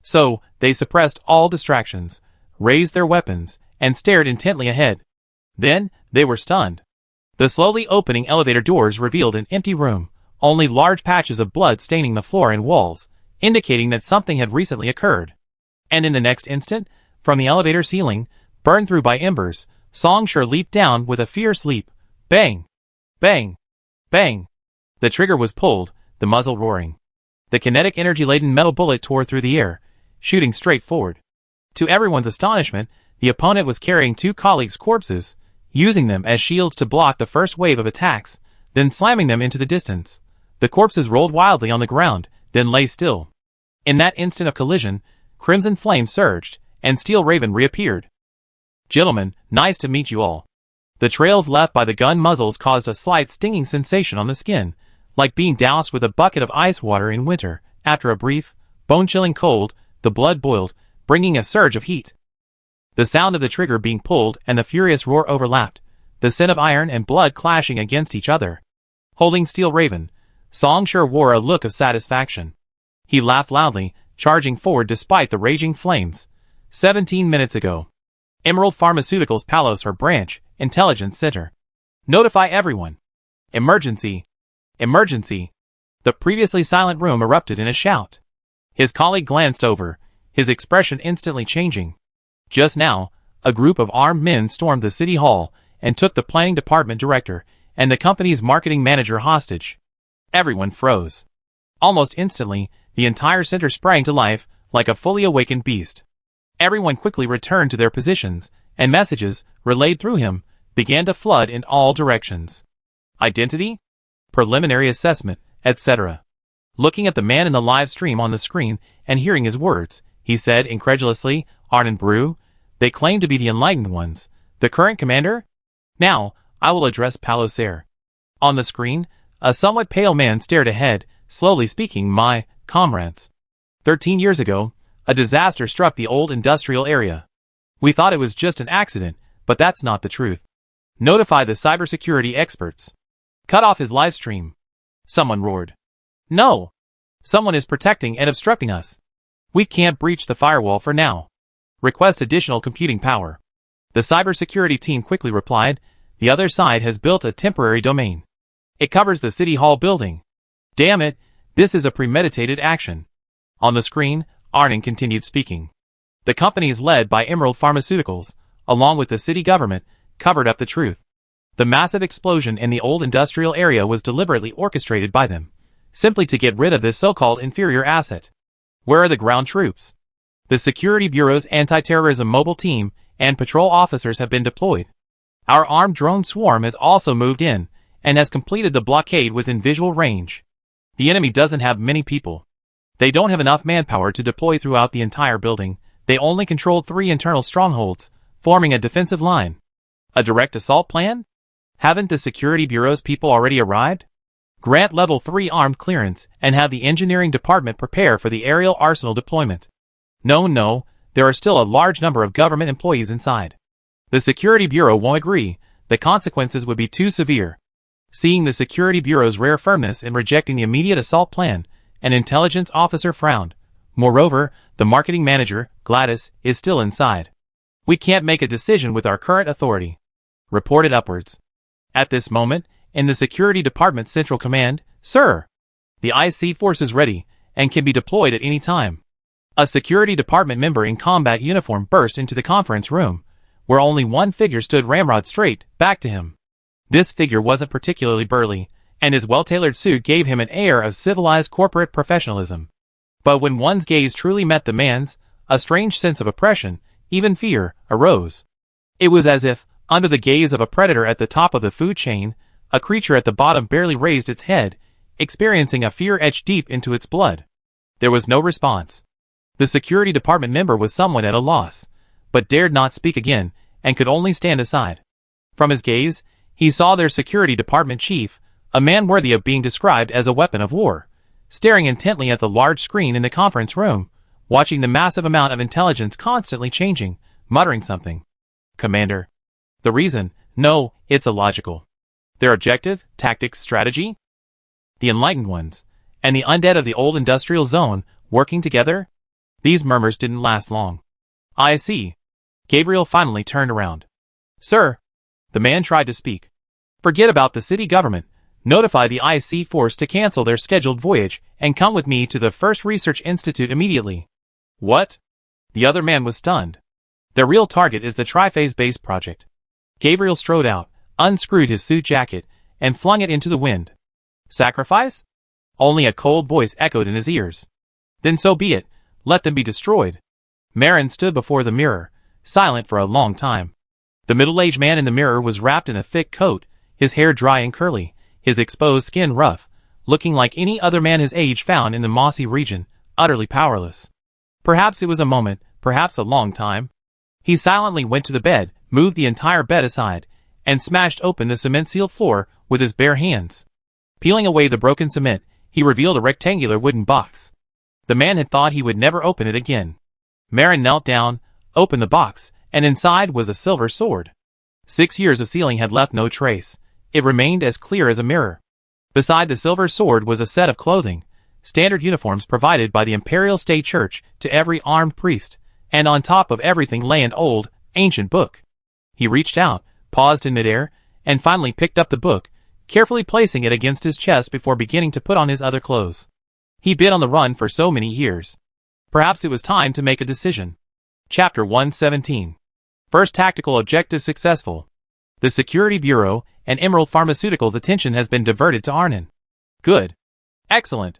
So, they suppressed all distractions, raised their weapons, and stared intently ahead. Then, they were stunned. The slowly opening elevator doors revealed an empty room, only large patches of blood staining the floor and walls, indicating that something had recently occurred. And in the next instant, from the elevator ceiling, burned through by embers, Songshur leaped down with a fierce leap. Bang! Bang! Bang! The trigger was pulled, the muzzle roaring. The kinetic energy-laden metal bullet tore through the air, shooting straight forward. To everyone's astonishment, the opponent was carrying 2 colleagues' corpses, using them as shields to block the first wave of attacks, then slamming them into the distance. The corpses rolled wildly on the ground, then lay still. In that instant of collision, crimson flame surged, and Steel Raven reappeared. "Gentlemen, nice to meet you all." The trails left by the gun muzzles caused a slight stinging sensation on the skin, like being doused with a bucket of ice water in winter. After a brief, bone-chilling cold, the blood boiled, bringing a surge of heat. The sound of the trigger being pulled and the furious roar overlapped, the scent of iron and blood clashing against each other. Holding Steel Raven, Songshur wore a look of satisfaction. He laughed loudly, charging forward despite the raging flames. 17 minutes ago. Emerald Pharmaceuticals Palos or Branch, Intelligence Center. Notify everyone. Emergency. Emergency. The previously silent room erupted in a shout. His colleague glanced over, his expression instantly changing. Just now, a group of armed men stormed the city hall and took the planning department director and the company's marketing manager hostage. Everyone froze. Almost instantly, the entire center sprang to life, like a fully awakened beast. Everyone quickly returned to their positions, and messages, relayed through him, began to flood in all directions. Identity? Preliminary assessment, etc. Looking at the man in the live stream on the screen and hearing his words, he said incredulously, "Arnon Brew? They claim to be the enlightened ones. The current commander? Now, I will address Palos Air." On the screen, a somewhat pale man stared ahead, slowly speaking, "My comrades. 13 years ago, a disaster struck the old industrial area. We thought it was just an accident, but that's not the truth. Notify the cybersecurity experts." Cut off his live stream. Someone roared. "No! Someone is protecting and obstructing us. We can't breach the firewall for now. Request additional computing power." The cybersecurity team quickly replied, "The other side has built a temporary domain. It covers the City Hall building. Damn it, this is a premeditated action." On the screen, Arnon continued speaking. The companies led by Emerald Pharmaceuticals, along with the city government, covered up the truth. The massive explosion in the old industrial area was deliberately orchestrated by them, simply to get rid of this so-called inferior asset. Where are the ground troops? The Security Bureau's anti-terrorism mobile team and patrol officers have been deployed. Our armed drone swarm has also moved in, and has completed the blockade within visual range. The enemy doesn't have many people. They don't have enough manpower to deploy throughout the entire building. They only controlled 3 internal strongholds, forming a defensive line. A direct assault plan? Haven't the Security Bureau's people already arrived? Grant Level 3 armed clearance and have the engineering department prepare for the aerial arsenal deployment. No, there are still a large number of government employees inside. The Security Bureau won't agree. The consequences would be too severe. Seeing the Security Bureau's rare firmness in rejecting the immediate assault plan, an intelligence officer frowned. Moreover, the marketing manager, Gladys, is still inside. We can't make a decision with our current authority. Reported upwards. At this moment, in the Security Department's Central Command, Sir, the IC force is ready and can be deployed at any time. A Security Department member in combat uniform burst into the conference room, where only one figure stood ramrod straight back to him. This figure wasn't particularly burly, and his well-tailored suit gave him an air of civilized corporate professionalism. But when one's gaze truly met the man's, a strange sense of oppression, even fear, arose. It was as if, under the gaze of a predator at the top of the food chain, a creature at the bottom barely raised its head, experiencing a fear etched deep into its blood. There was no response. The Security Department member was somewhat at a loss, but dared not speak again, and could only stand aside. From his gaze, he saw their Security Department chief, a man worthy of being described as a weapon of war, staring intently at the large screen in the conference room, watching the massive amount of intelligence constantly changing, muttering something. Commander. The reason? No, it's illogical. Their objective, tactics, strategy? The enlightened ones, and the undead of the old industrial zone, working together? These murmurs didn't last long. I see. Gabriel finally turned around. Sir. The man tried to speak. Forget about the city government. Notify the IC force to cancel their scheduled voyage and come with me to the First Research Institute immediately. What? The other man was stunned. Their real target is the Triphase Base project. Gabriel strode out, unscrewed his suit jacket, and flung it into the wind. Sacrifice? Only a cold voice echoed in his ears. Then so be it, let them be destroyed. Marin stood before the mirror, silent for a long time. The middle-aged man in the mirror was wrapped in a thick coat, his hair dry and curly, his exposed skin rough, looking like any other man his age found in the mossy region, utterly powerless. Perhaps it was a moment, perhaps a long time. He silently went to the bed, moved the entire bed aside, and smashed open the cement-sealed floor with his bare hands. Peeling away the broken cement, he revealed a rectangular wooden box. The man had thought he would never open it again. Marin knelt down, opened the box, and inside was a silver sword. 6 years of sealing had left no trace. It remained as clear as a mirror. Beside the silver sword was a set of clothing, standard uniforms provided by the Imperial State Church to every armed priest, and on top of everything lay an old, ancient book. He reached out, paused in midair, and finally picked up the book, carefully placing it against his chest before beginning to put on his other clothes. He'd been on the run for so many years. Perhaps it was time to make a decision. Chapter 117. First tactical objective successful. The Security Bureau and Emerald Pharmaceuticals' attention has been diverted to Arnon. Good. Excellent.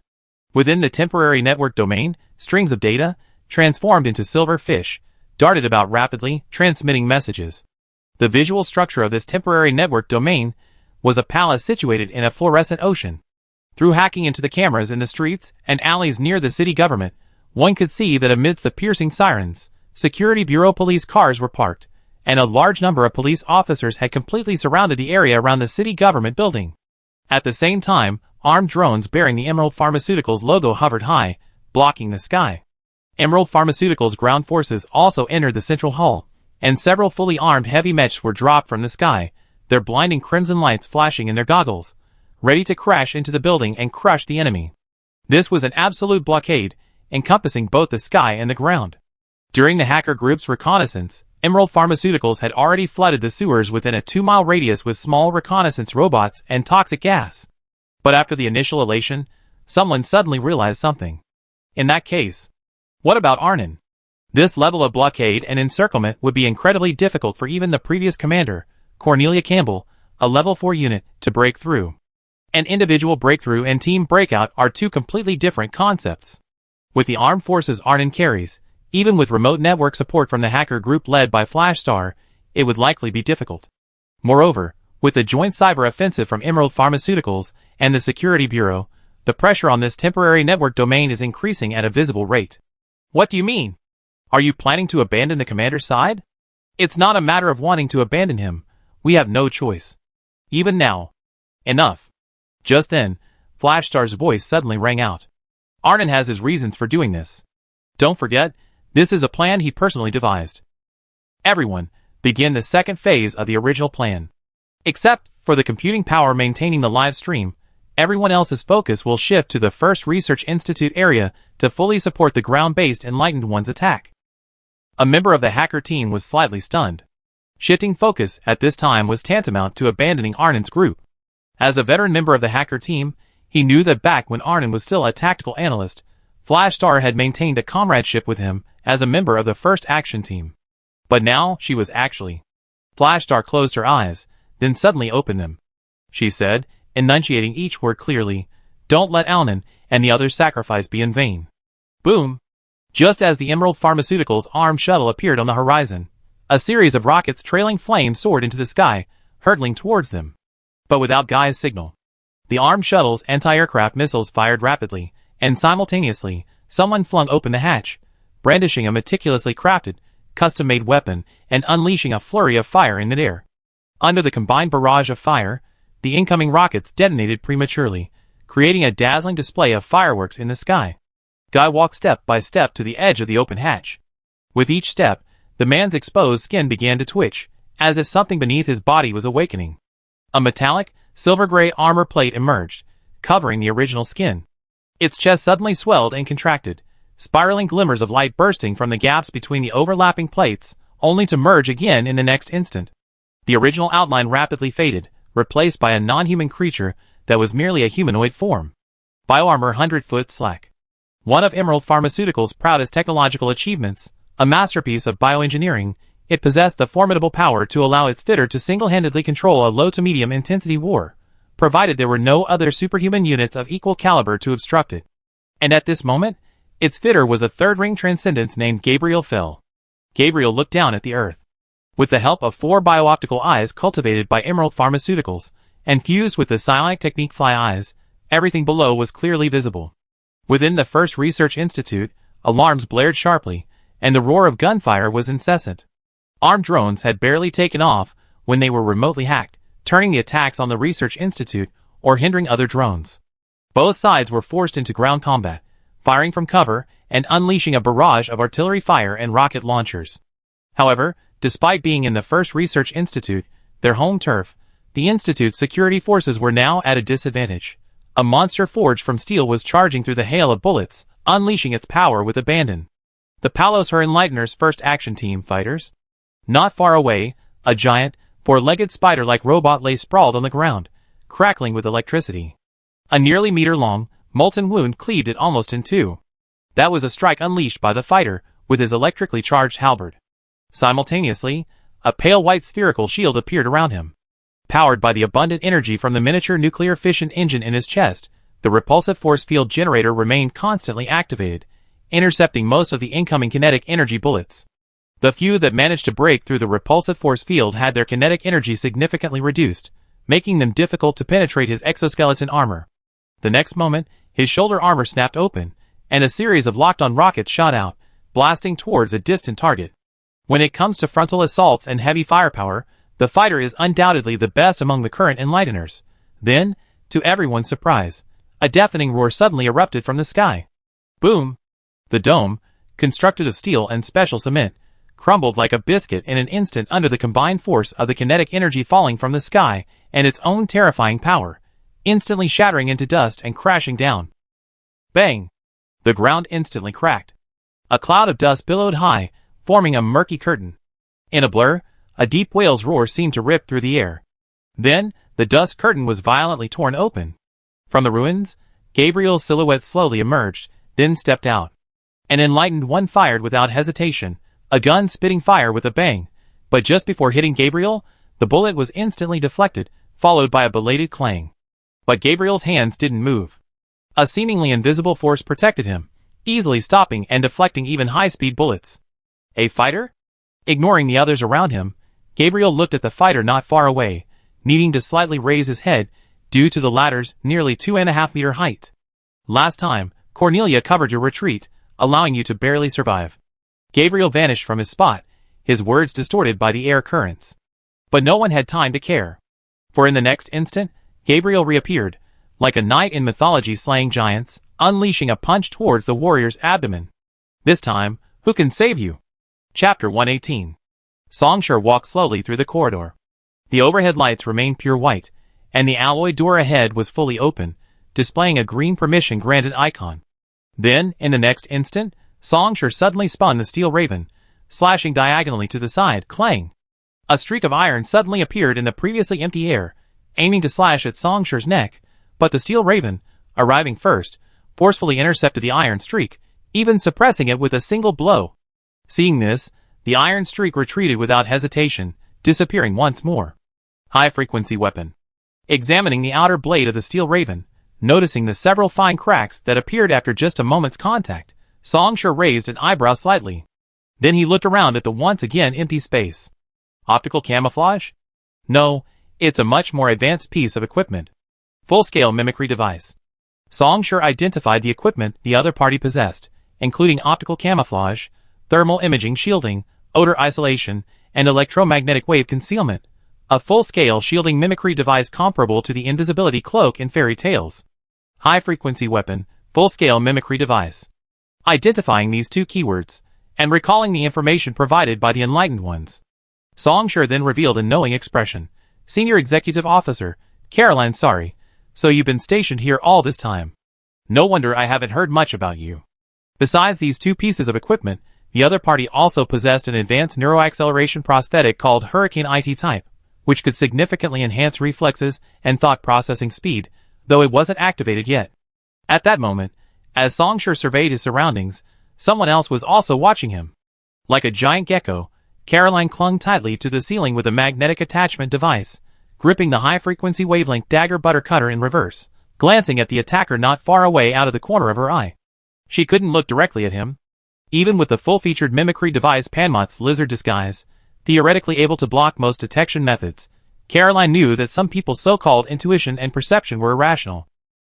Within the temporary network domain, strings of data, transformed into silver fish, darted about rapidly, transmitting messages. The visual structure of this temporary network domain was a palace situated in a fluorescent ocean. Through hacking into the cameras in the streets and alleys near the city government, one could see that amidst the piercing sirens, Security Bureau police cars were parked, and a large number of police officers had completely surrounded the area around the city government building. At the same time, armed drones bearing the Emerald Pharmaceuticals logo hovered high, blocking the sky. Emerald Pharmaceuticals ground forces also entered the central hall, and several fully armed heavy mechs were dropped from the sky, their blinding crimson lights flashing in their goggles, ready to crash into the building and crush the enemy. This was an absolute blockade, encompassing both the sky and the ground. During the hacker group's reconnaissance, Emerald Pharmaceuticals had already flooded the sewers within a 2-mile radius with small reconnaissance robots and toxic gas. But after the initial elation, someone suddenly realized something. In that case, what about Arnon? This level of blockade and encirclement would be incredibly difficult for even the previous commander, Cornelia Campbell, a level 4 unit, to break through. An individual breakthrough and team breakout are two completely different concepts. With the armed forces Arnon carries, even with remote network support from the hacker group led by Flashstar, it would likely be difficult. Moreover, with the joint cyber offensive from Emerald Pharmaceuticals and the Security Bureau, the pressure on this temporary network domain is increasing at a visible rate. What do you mean? Are you planning to abandon the commander's side? It's not a matter of wanting to abandon him. We have no choice. Even now. Enough. Just then, Flashstar's voice suddenly rang out. Arnon has his reasons for doing this. Don't forget, this is a plan he personally devised. Everyone, begin the second phase of the original plan. Except for the computing power maintaining the live stream, everyone else's focus will shift to the First Research Institute area to fully support the ground-based Enlightened One's attack. A member of the hacker team was slightly stunned. Shifting focus at this time was tantamount to abandoning Arnon's group. As a veteran member of the hacker team, he knew that back when Arnon was still a tactical analyst, Flashstar had maintained a comradeship with him as a member of the first action team. But now she was actually. Flashstar closed her eyes, then suddenly opened them. She said, enunciating each word clearly, "Don't let Alnan and the other's sacrifice be in vain." Boom! Just as the Emerald Pharmaceuticals armed shuttle appeared on the horizon, a series of rockets trailing flames soared into the sky, hurtling towards them. But without Guy's signal. The armed shuttle's anti-aircraft missiles fired rapidly, and simultaneously, someone flung open the hatch, brandishing a meticulously crafted, custom-made weapon and unleashing a flurry of fire in midair. Under the combined barrage of fire, the incoming rockets detonated prematurely, creating a dazzling display of fireworks in the sky. Guy walked step by step to the edge of the open hatch. With each step, the man's exposed skin began to twitch, as if something beneath his body was awakening. A metallic, silver-gray armor plate emerged, covering the original skin. Its chest suddenly swelled and contracted, spiraling glimmers of light bursting from the gaps between the overlapping plates, only to merge again in the next instant. The original outline rapidly faded, replaced by a non-human creature that was merely a humanoid form. Bioarmor 100-foot slack. One of Emerald Pharmaceuticals' proudest technological achievements, a masterpiece of bioengineering, it possessed the formidable power to allow its fitter to single-handedly control a low to medium intensity war, provided there were no other superhuman units of equal caliber to obstruct it. And at this moment, its fitter was a third-ring transcendence named Gabriel Fell. Gabriel looked down at the earth. With the help of 4 bio-optical eyes cultivated by Emerald Pharmaceuticals, and fused with the psionic technique fly eyes, everything below was clearly visible. Within the first research institute, alarms blared sharply, and the roar of gunfire was incessant. Armed drones had barely taken off when they were remotely hacked, turning the attacks on the research institute or hindering other drones. Both sides were forced into ground combat, firing from cover and unleashing a barrage of artillery fire and rocket launchers. However, despite being in the first research institute, their home turf, the institute's security forces were now at a disadvantage. A monster forged from steel was charging through the hail of bullets, unleashing its power with abandon. The Palos Her Enlightener's first action team fighters. Not far away, a giant, 4-legged spider-like robot lay sprawled on the ground, crackling with electricity. A nearly meter-long, molten wound cleaved it almost in two. That was a strike unleashed by the fighter, with his electrically charged halberd. Simultaneously, a pale white spherical shield appeared around him. Powered by the abundant energy from the miniature nuclear fission engine in his chest, the repulsive force field generator remained constantly activated, intercepting most of the incoming kinetic energy bullets. The few that managed to break through the repulsive force field had their kinetic energy significantly reduced, making them difficult to penetrate his exoskeleton armor. The next moment, his shoulder armor snapped open, and a series of locked-on rockets shot out, blasting towards a distant target. When it comes to frontal assaults and heavy firepower, the fighter is undoubtedly the best among the current Enlighteners. Then, to everyone's surprise, a deafening roar suddenly erupted from the sky. Boom! The dome, constructed of steel and special cement, crumbled like a biscuit in an instant under the combined force of the kinetic energy falling from the sky and its own terrifying power, instantly shattering into dust and crashing down. Bang! The ground instantly cracked. A cloud of dust billowed high, forming a murky curtain. In a blur, a deep whale's roar seemed to rip through the air. Then, the dust curtain was violently torn open. From the ruins, Gabriel's silhouette slowly emerged, then stepped out. An enlightened one fired without hesitation, a gun spitting fire with a bang, but just before hitting Gabriel, the bullet was instantly deflected, followed by a belated clang. But Gabriel's hands didn't move. A seemingly invisible force protected him, easily stopping and deflecting even high-speed bullets. A fighter? Ignoring the others around him, Gabriel looked at the fighter not far away, needing to slightly raise his head due to the latter's nearly 2.5-meter height. Last time, Cornelia covered your retreat, allowing you to barely survive. Gabriel vanished from his spot, his words distorted by the air currents. But no one had time to care. For in the next instant, Gabriel reappeared, like a knight in mythology slaying giants, unleashing a punch towards the warrior's abdomen. This time, who can save you? Chapter 118. Songshur walked slowly through the corridor. The overhead lights remained pure white, and the alloy door ahead was fully open, displaying a green permission-granted icon. Then, in the next instant, Songshur suddenly spun the steel raven, slashing diagonally to the side, clang. A streak of iron suddenly appeared in the previously empty air, aiming to slash at Songsher's neck, but the steel raven, arriving first, forcefully intercepted the iron streak, even suppressing it with a single blow. Seeing this, the iron streak retreated without hesitation, disappearing once more. High-frequency weapon. Examining the outer blade of the steel raven, noticing the several fine cracks that appeared after just a moment's contact, Songsher raised an eyebrow slightly. Then he looked around at the once again empty space. Optical camouflage? No, it's a much more advanced piece of equipment. Full-scale mimicry device. Songsher identified the equipment the other party possessed, including optical camouflage, thermal imaging shielding, odor isolation, and electromagnetic wave concealment. A full-scale shielding mimicry device comparable to the invisibility cloak in fairy tales. High-frequency weapon, full-scale mimicry device. Identifying these two keywords, and recalling the information provided by the enlightened ones, Songsher then revealed a knowing expression. Senior Executive Officer, Caroline, sorry, so you've been stationed here all this time. No wonder I haven't heard much about you. Besides these two pieces of equipment, the other party also possessed an advanced neuroacceleration prosthetic called Hurricane IT type, which could significantly enhance reflexes and thought processing speed, though it wasn't activated yet. At that moment, as Songsher surveyed his surroundings, someone else was also watching him. Like a giant gecko, Caroline clung tightly to the ceiling with a magnetic attachment device, gripping the high-frequency wavelength dagger butter cutter in reverse, glancing at the attacker not far away out of the corner of her eye. She couldn't look directly at him. Even with the full-featured mimicry device Panmot's lizard disguise, theoretically able to block most detection methods, Caroline knew that some people's so-called intuition and perception were irrational.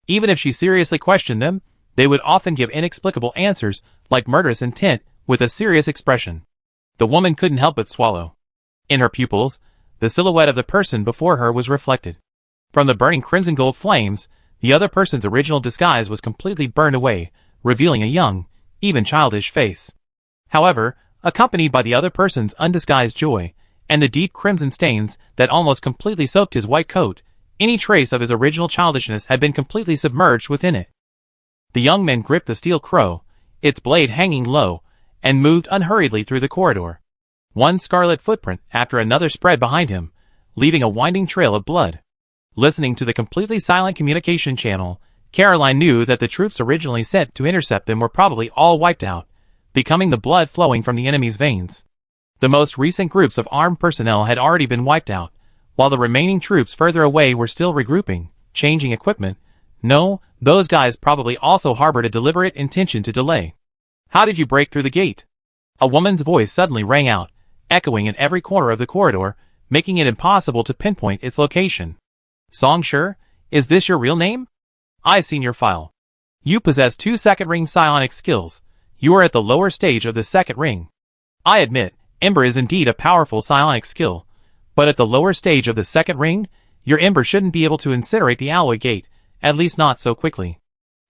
Even if she seriously questioned them, they would often give inexplicable answers, like murderous intent, with a serious expression. The woman couldn't help but swallow. In her pupils, the silhouette of the person before her was reflected. From the burning crimson gold flames, the other person's original disguise was completely burned away, revealing a young, even childish face. However, accompanied by the other person's undisguised joy, and the deep crimson stains that almost completely soaked his white coat, any trace of his original childishness had been completely submerged within it. The young man gripped the steel crow, its blade hanging low, and moved unhurriedly through the corridor. One scarlet footprint after another spread behind him, leaving a winding trail of blood. Listening to the completely silent communication channel, Caroline knew that the troops originally sent to intercept them were probably all wiped out, becoming the blood flowing from the enemy's veins. The most recent groups of armed personnel had already been wiped out, while the remaining troops further away were still regrouping, changing equipment. No, those guys probably also harbored a deliberate intention to delay. How did you break through the gate? A woman's voice suddenly rang out, echoing in every corner of the corridor, making it impossible to pinpoint its location. Songsher, is this your real name? I've seen your file. You possess 2 second ring psionic skills. You are at the lower stage of the second ring. I admit, Ember is indeed a powerful psionic skill, but at the lower stage of the second ring, your Ember shouldn't be able to incinerate the alloy gate, at least not so quickly.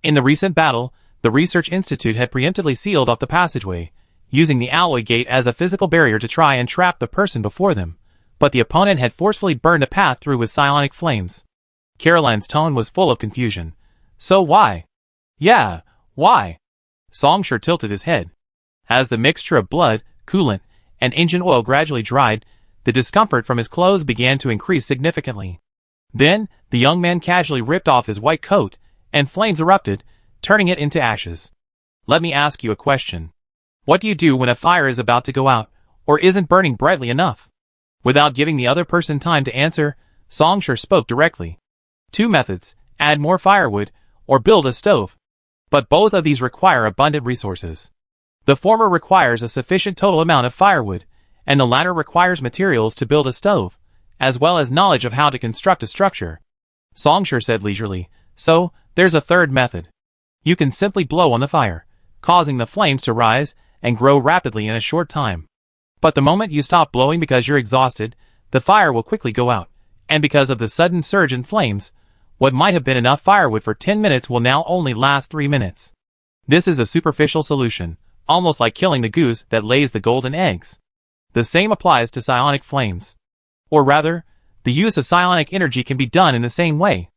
In the recent battle, the Research Institute had preemptively sealed off the passageway, using the alloy gate as a physical barrier to try and trap the person before them, but the opponent had forcefully burned a path through with psionic flames. Caroline's tone was full of confusion. So why? Yeah, why? Songsher tilted his head. As the mixture of blood, coolant, and engine oil gradually dried, the discomfort from his clothes began to increase significantly. Then, the young man casually ripped off his white coat, and flames erupted, turning it into ashes. Let me ask you a question. What do you do when a fire is about to go out, or isn't burning brightly enough? Without giving the other person time to answer, Songsher spoke directly. 2 methods, add more firewood, or build a stove. But both of these require abundant resources. The former requires a sufficient total amount of firewood, and the latter requires materials to build a stove, as well as knowledge of how to construct a structure. Songsher said leisurely, so, there's a third method. You can simply blow on the fire, causing the flames to rise and grow rapidly in a short time. But the moment you stop blowing because you're exhausted, the fire will quickly go out, and because of the sudden surge in flames, what might have been enough firewood for 10 minutes will now only last 3 minutes. This is a superficial solution, almost like killing the goose that lays the golden eggs. The same applies to psionic flames. Or rather, the use of psionic energy can be done in the same way.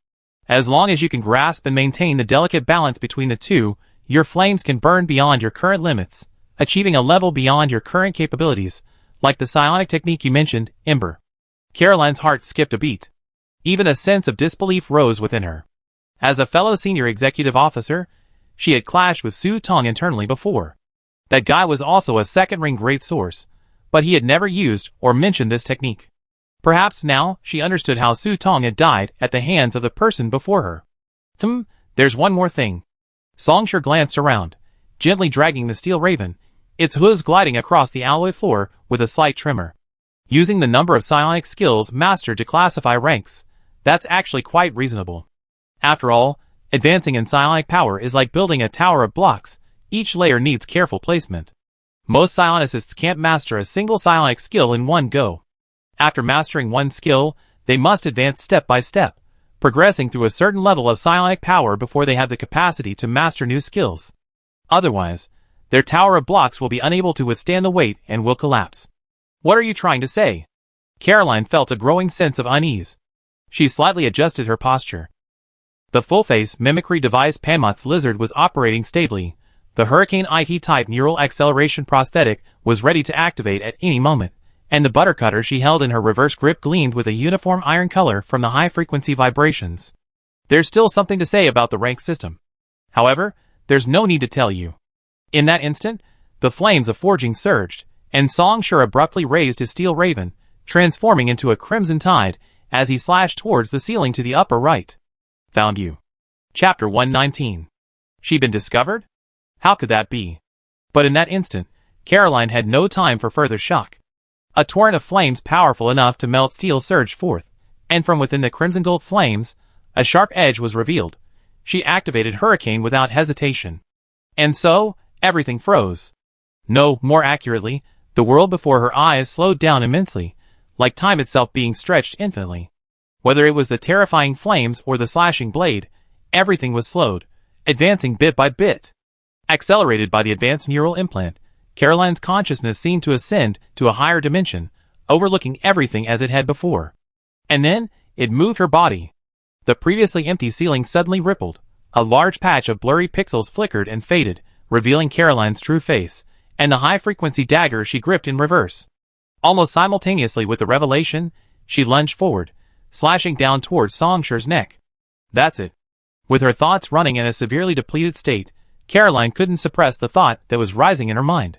As long as you can grasp and maintain the delicate balance between the two, your flames can burn beyond your current limits, achieving a level beyond your current capabilities, like the psionic technique you mentioned, Ember. Caroline's heart skipped a beat. Even a sense of disbelief rose within her. As a fellow senior executive officer, she had clashed with Su Tong internally before. That guy was also a second-ring great source, but he had never used or mentioned this technique. Perhaps now she understood how Su Tong had died at the hands of the person before her. There's one more thing. Songshur glanced around, gently dragging the steel raven, its hooves gliding across the alloy floor with a slight tremor. Using the number of psionic skills mastered to classify ranks, that's actually quite reasonable. After all, advancing in psionic power is like building a tower of blocks. Each layer needs careful placement. Most psionicists can't master a single psionic skill in one go. After mastering one skill, they must advance step by step, progressing through a certain level of psionic power before they have the capacity to master new skills. Otherwise, their tower of blocks will be unable to withstand the weight and will collapse. What are you trying to say? Caroline felt a growing sense of unease. She slightly adjusted her posture. The full-face mimicry device Panmot's lizard was operating stably. The Hurricane IT-type neural acceleration prosthetic was ready to activate at any moment, and the butter cutter she held in her reverse grip gleamed with a uniform iron color from the high-frequency vibrations. There's still something to say about the rank system. However, there's no need to tell you. In that instant, the flames of forging surged, and Songshur abruptly raised his steel raven, transforming into a crimson tide as he slashed towards the ceiling to the upper right. Found you. Chapter 119. She been discovered? How could that be? But in that instant, Caroline had no time for further shock. A torrent of flames powerful enough to melt steel surged forth, and from within the crimson gold flames, a sharp edge was revealed. She activated Hurricane without hesitation. And so, everything froze. No, more accurately, the world before her eyes slowed down immensely, like time itself being stretched infinitely. Whether it was the terrifying flames or the slashing blade, everything was slowed, advancing bit by bit. Accelerated by the advanced neural implant, Caroline's consciousness seemed to ascend to a higher dimension, overlooking everything as it had before. And then, it moved her body. The previously empty ceiling suddenly rippled. A large patch of blurry pixels flickered and faded, revealing Caroline's true face, and the high-frequency dagger she gripped in reverse. Almost simultaneously with the revelation, she lunged forward, slashing down towards Songshur's neck. That's it. With her thoughts running in a severely depleted state, Caroline couldn't suppress the thought that was rising in her mind.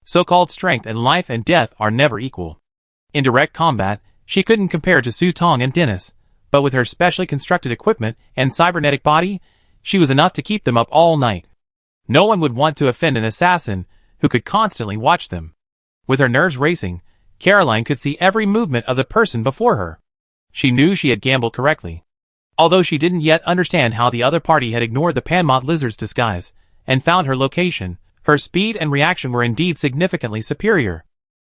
So-called strength and life and death are never equal. In direct combat, she couldn't compare to Su Tong and Dennis, but with her specially constructed equipment and cybernetic body, she was enough to keep them up all night. No one would want to offend an assassin who could constantly watch them. With her nerves racing, Caroline could see every movement of the person before her. She knew she had gambled correctly. Although she didn't yet understand how the other party had ignored the Panmot lizard's disguise and found her location, her speed and reaction were indeed significantly superior.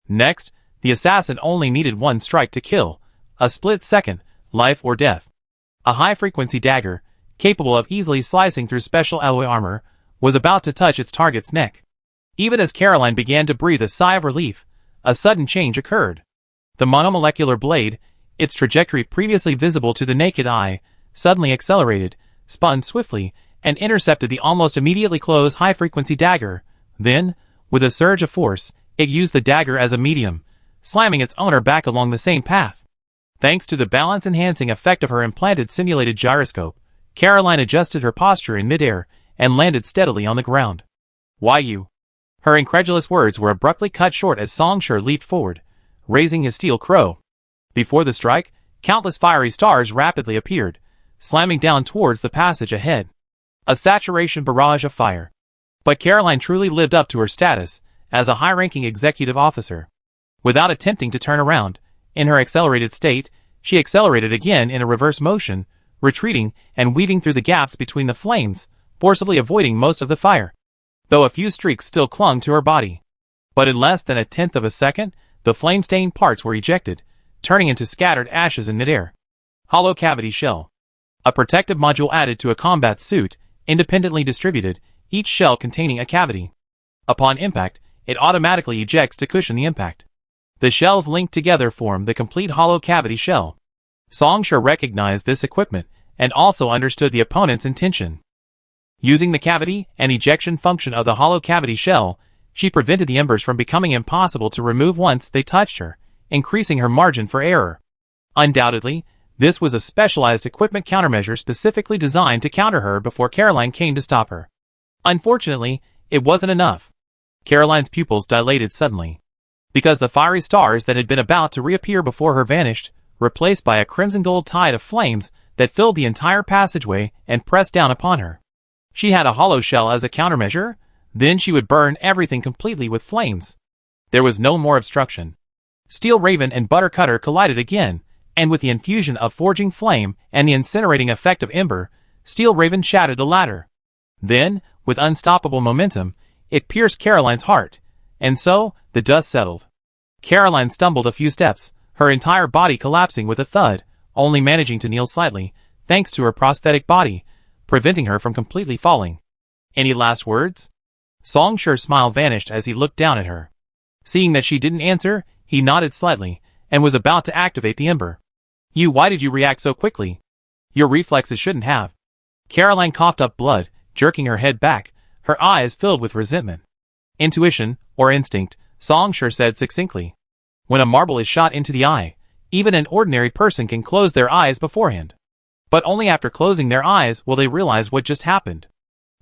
Next, the assassin only needed one strike to kill, a split second, life or death. A high-frequency dagger, capable of easily slicing through special alloy armor, was about to touch its target's neck. Even as Caroline began to breathe a sigh of relief, a sudden change occurred. The monomolecular blade, its trajectory previously visible to the naked eye, suddenly accelerated, spun swiftly, and intercepted the almost immediately closed high-frequency dagger. Then, with a surge of force, it used the dagger as a medium, slamming its owner back along the same path. Thanks to the balance-enhancing effect of her implanted simulated gyroscope, Caroline adjusted her posture in midair and landed steadily on the ground. Why you? Her incredulous words were abruptly cut short as Songshur leaped forward, raising his steel crow. Before the strike, countless fiery stars rapidly appeared, slamming down towards the passage ahead. A saturation barrage of fire. But Caroline truly lived up to her status as a high-ranking executive officer. Without attempting to turn around, in her accelerated state, she accelerated again in a reverse motion, retreating and weaving through the gaps between the flames, forcibly avoiding most of the fire, though a few streaks still clung to her body. But in less than a tenth of a second, the flame-stained parts were ejected, turning into scattered ashes in midair. Hollow cavity shell. A protective module added to a combat suit, independently distributed, each shell containing a cavity. Upon impact, it automatically ejects to cushion the impact. The shells linked together form the complete hollow cavity shell. Songshur recognized this equipment and also understood the opponent's intention. Using the cavity and ejection function of the hollow cavity shell, She prevented the embers from becoming impossible to remove once they touched her, increasing her margin for error. Undoubtedly, this was a specialized equipment countermeasure specifically designed to counter her before Caroline came to stop her. Unfortunately, it wasn't enough. Caroline's pupils dilated suddenly, because the fiery stars that had been about to reappear before her vanished, replaced by a crimson-gold tide of flames that filled the entire passageway and pressed down upon her. She had a hollow shell as a countermeasure, then she would burn everything completely with flames. There was no more obstruction. Steel Raven and Butter Cutter collided again, and with the infusion of forging flame and the incinerating effect of ember, Steel Raven shattered the latter. Then, with unstoppable momentum, it pierced Caroline's heart, and so, the dust settled. Caroline stumbled a few steps, her entire body collapsing with a thud, only managing to kneel slightly, thanks to her prosthetic body, preventing her from completely falling. Any last words? Songshi's smile vanished as he looked down at her. Seeing that she didn't answer, he nodded slightly, and was about to activate the ember. Why did you react so quickly? Your reflexes shouldn't have. Caroline coughed up blood, jerking her head back, her eyes filled with resentment. Intuition, or instinct, Songshi said succinctly. When a marble is shot into the eye, even an ordinary person can close their eyes beforehand. But only after closing their eyes will they realize what just happened.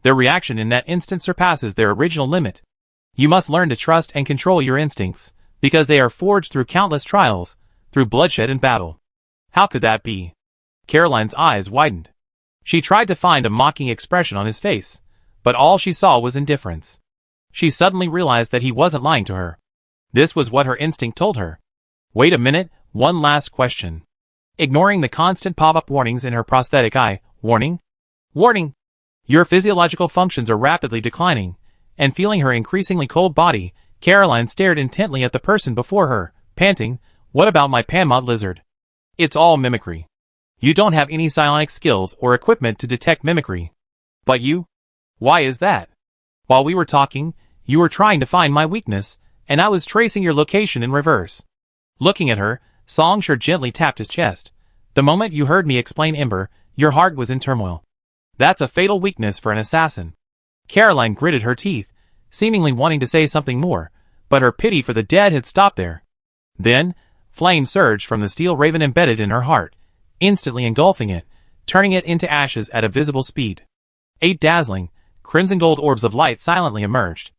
Their reaction in that instant surpasses their original limit. You must learn to trust and control your instincts, because they are forged through countless trials, through bloodshed and battle. How could that be? Caroline's eyes widened. She tried to find a mocking expression on his face, but all she saw was indifference. She suddenly realized that he wasn't lying to her. This was what her instinct told her. Wait a minute, one last question. Ignoring the constant pop-up warnings in her prosthetic eye, warning? Warning! Your physiological functions are rapidly declining, and feeling her increasingly cold body, Caroline stared intently at the person before her, panting, What about my Panmod lizard? It's all mimicry. You don't have any psionic skills or equipment to detect mimicry. But you? Why is that? While we were talking, you were trying to find my weakness, and I was tracing your location in reverse. Looking at her, Songshi gently tapped his chest. The moment you heard me explain Ember, your heart was in turmoil. That's a fatal weakness for an assassin. Caroline gritted her teeth, seemingly wanting to say something more, but her pity for the dead had stopped there. Then, flame surged from the steel raven embedded in her heart, instantly engulfing it, turning it into ashes at a visible speed. 8 dazzling, crimson gold orbs of light silently emerged.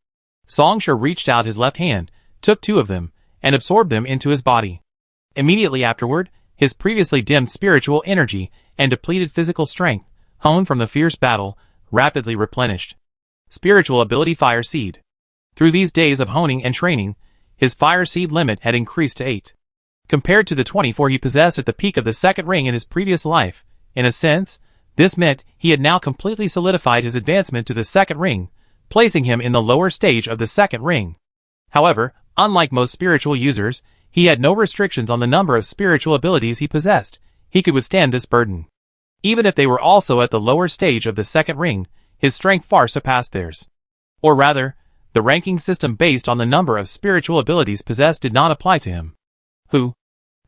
Songshi reached out his left hand, took 2 of them, and absorbed them into his body. Immediately afterward, his previously dimmed spiritual energy and depleted physical strength, honed from the fierce battle, rapidly replenished. Spiritual ability Fire Seed. Through these days of honing and training, his Fire Seed limit had increased to 8. Compared to the 24 he possessed at the peak of the second ring in his previous life, in a sense, this meant he had now completely solidified his advancement to the second ring, placing him in the lower stage of the second ring. However, unlike most spiritual users, he had no restrictions on the number of spiritual abilities he possessed. He could withstand this burden. Even if they were also at the lower stage of the second ring, his strength far surpassed theirs. Or rather, the ranking system based on the number of spiritual abilities possessed did not apply to him.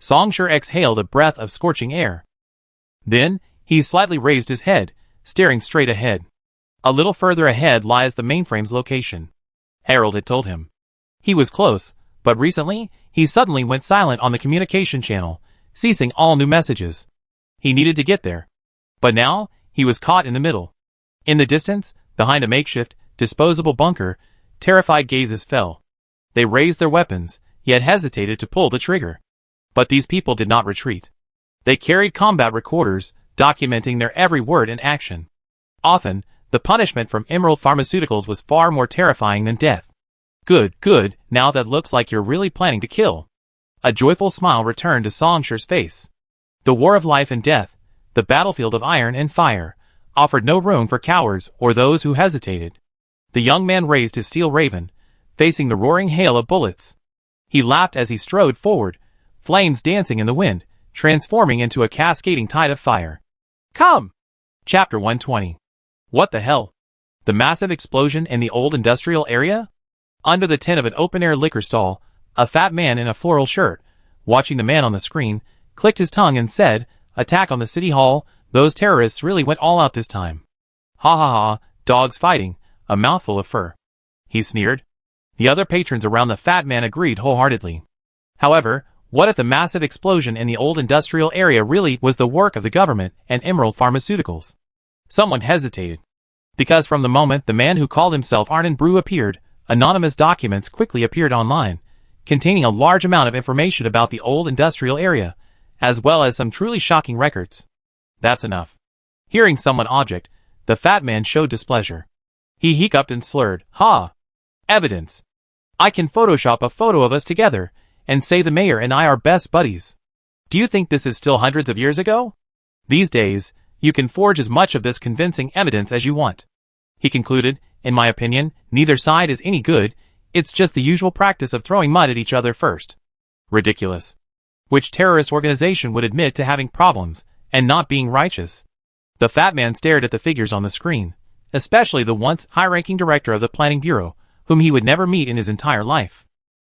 Songshi exhaled a breath of scorching air. Then, he slightly raised his head, staring straight ahead. A little further ahead lies the mainframe's location. Harold had told him. He was close, but recently, he suddenly went silent on the communication channel, ceasing all new messages. He needed to get there. But now, he was caught in the middle. In the distance, behind a makeshift, disposable bunker, terrified gazes fell. They raised their weapons, yet hesitated to pull the trigger. But these people did not retreat. They carried combat recorders, documenting their every word and action. Often, the punishment from Emerald Pharmaceuticals was far more terrifying than death. Good, now that looks like you're really planning to kill. A joyful smile returned to Songshi's face. The war of life and death, the battlefield of iron and fire, offered no room for cowards or those who hesitated. The young man raised his steel raven, facing the roaring hail of bullets. He laughed as he strode forward, flames dancing in the wind, transforming into a cascading tide of fire. Come! Chapter 120. What the hell? The massive explosion in the old industrial area? Under the tent of an open-air liquor stall, a fat man in a floral shirt, watching the man on the screen, clicked his tongue and said, Attack on the city hall, those terrorists really went all out this time. Ha ha ha, dogs fighting, a mouthful of fur. He sneered. The other patrons around the fat man agreed wholeheartedly. However, what if the massive explosion in the old industrial area really was the work of the government and Emerald Pharmaceuticals? Someone hesitated. Because from the moment the man who called himself Arnon Brew appeared, anonymous documents quickly appeared online, containing a large amount of information about the old industrial area, as well as some truly shocking records. That's enough. Hearing someone object, the fat man showed displeasure. He hiccuped and slurred, "Ha! Evidence. I can Photoshop a photo of us together, and say the mayor and I are best buddies. Do you think this is still hundreds of years ago? These days, you can forge as much of this convincing evidence as you want." He concluded, "In my opinion, neither side is any good, it's just the usual practice of throwing mud at each other first. Ridiculous. Which terrorist organization would admit to having problems, and not being righteous?" The fat man stared at the figures on the screen, especially the once high-ranking director of the planning bureau, whom he would never meet in his entire life.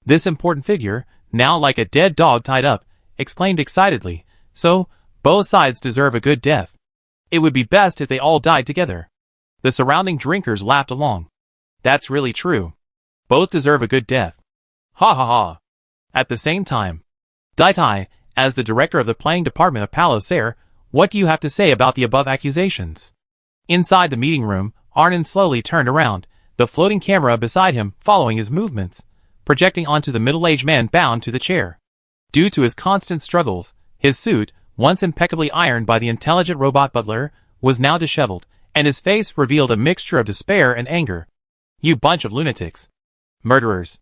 This important figure, now like a dead dog tied up, exclaimed excitedly, "So, both sides deserve a good death. It would be best if they all died together." The surrounding drinkers laughed along. "That's really true. Both deserve a good death. Ha ha ha." At the same time, Dai Tai, as the director of the planning department of Palos Air, what do you have to say about the above accusations? Inside the meeting room, Arnon slowly turned around, the floating camera beside him following his movements, projecting onto the middle-aged man bound to the chair. Due to his constant struggles, his suit, once impeccably ironed by the intelligent robot butler, was now disheveled, and his face revealed a mixture of despair and anger. "You bunch of lunatics. Murderers."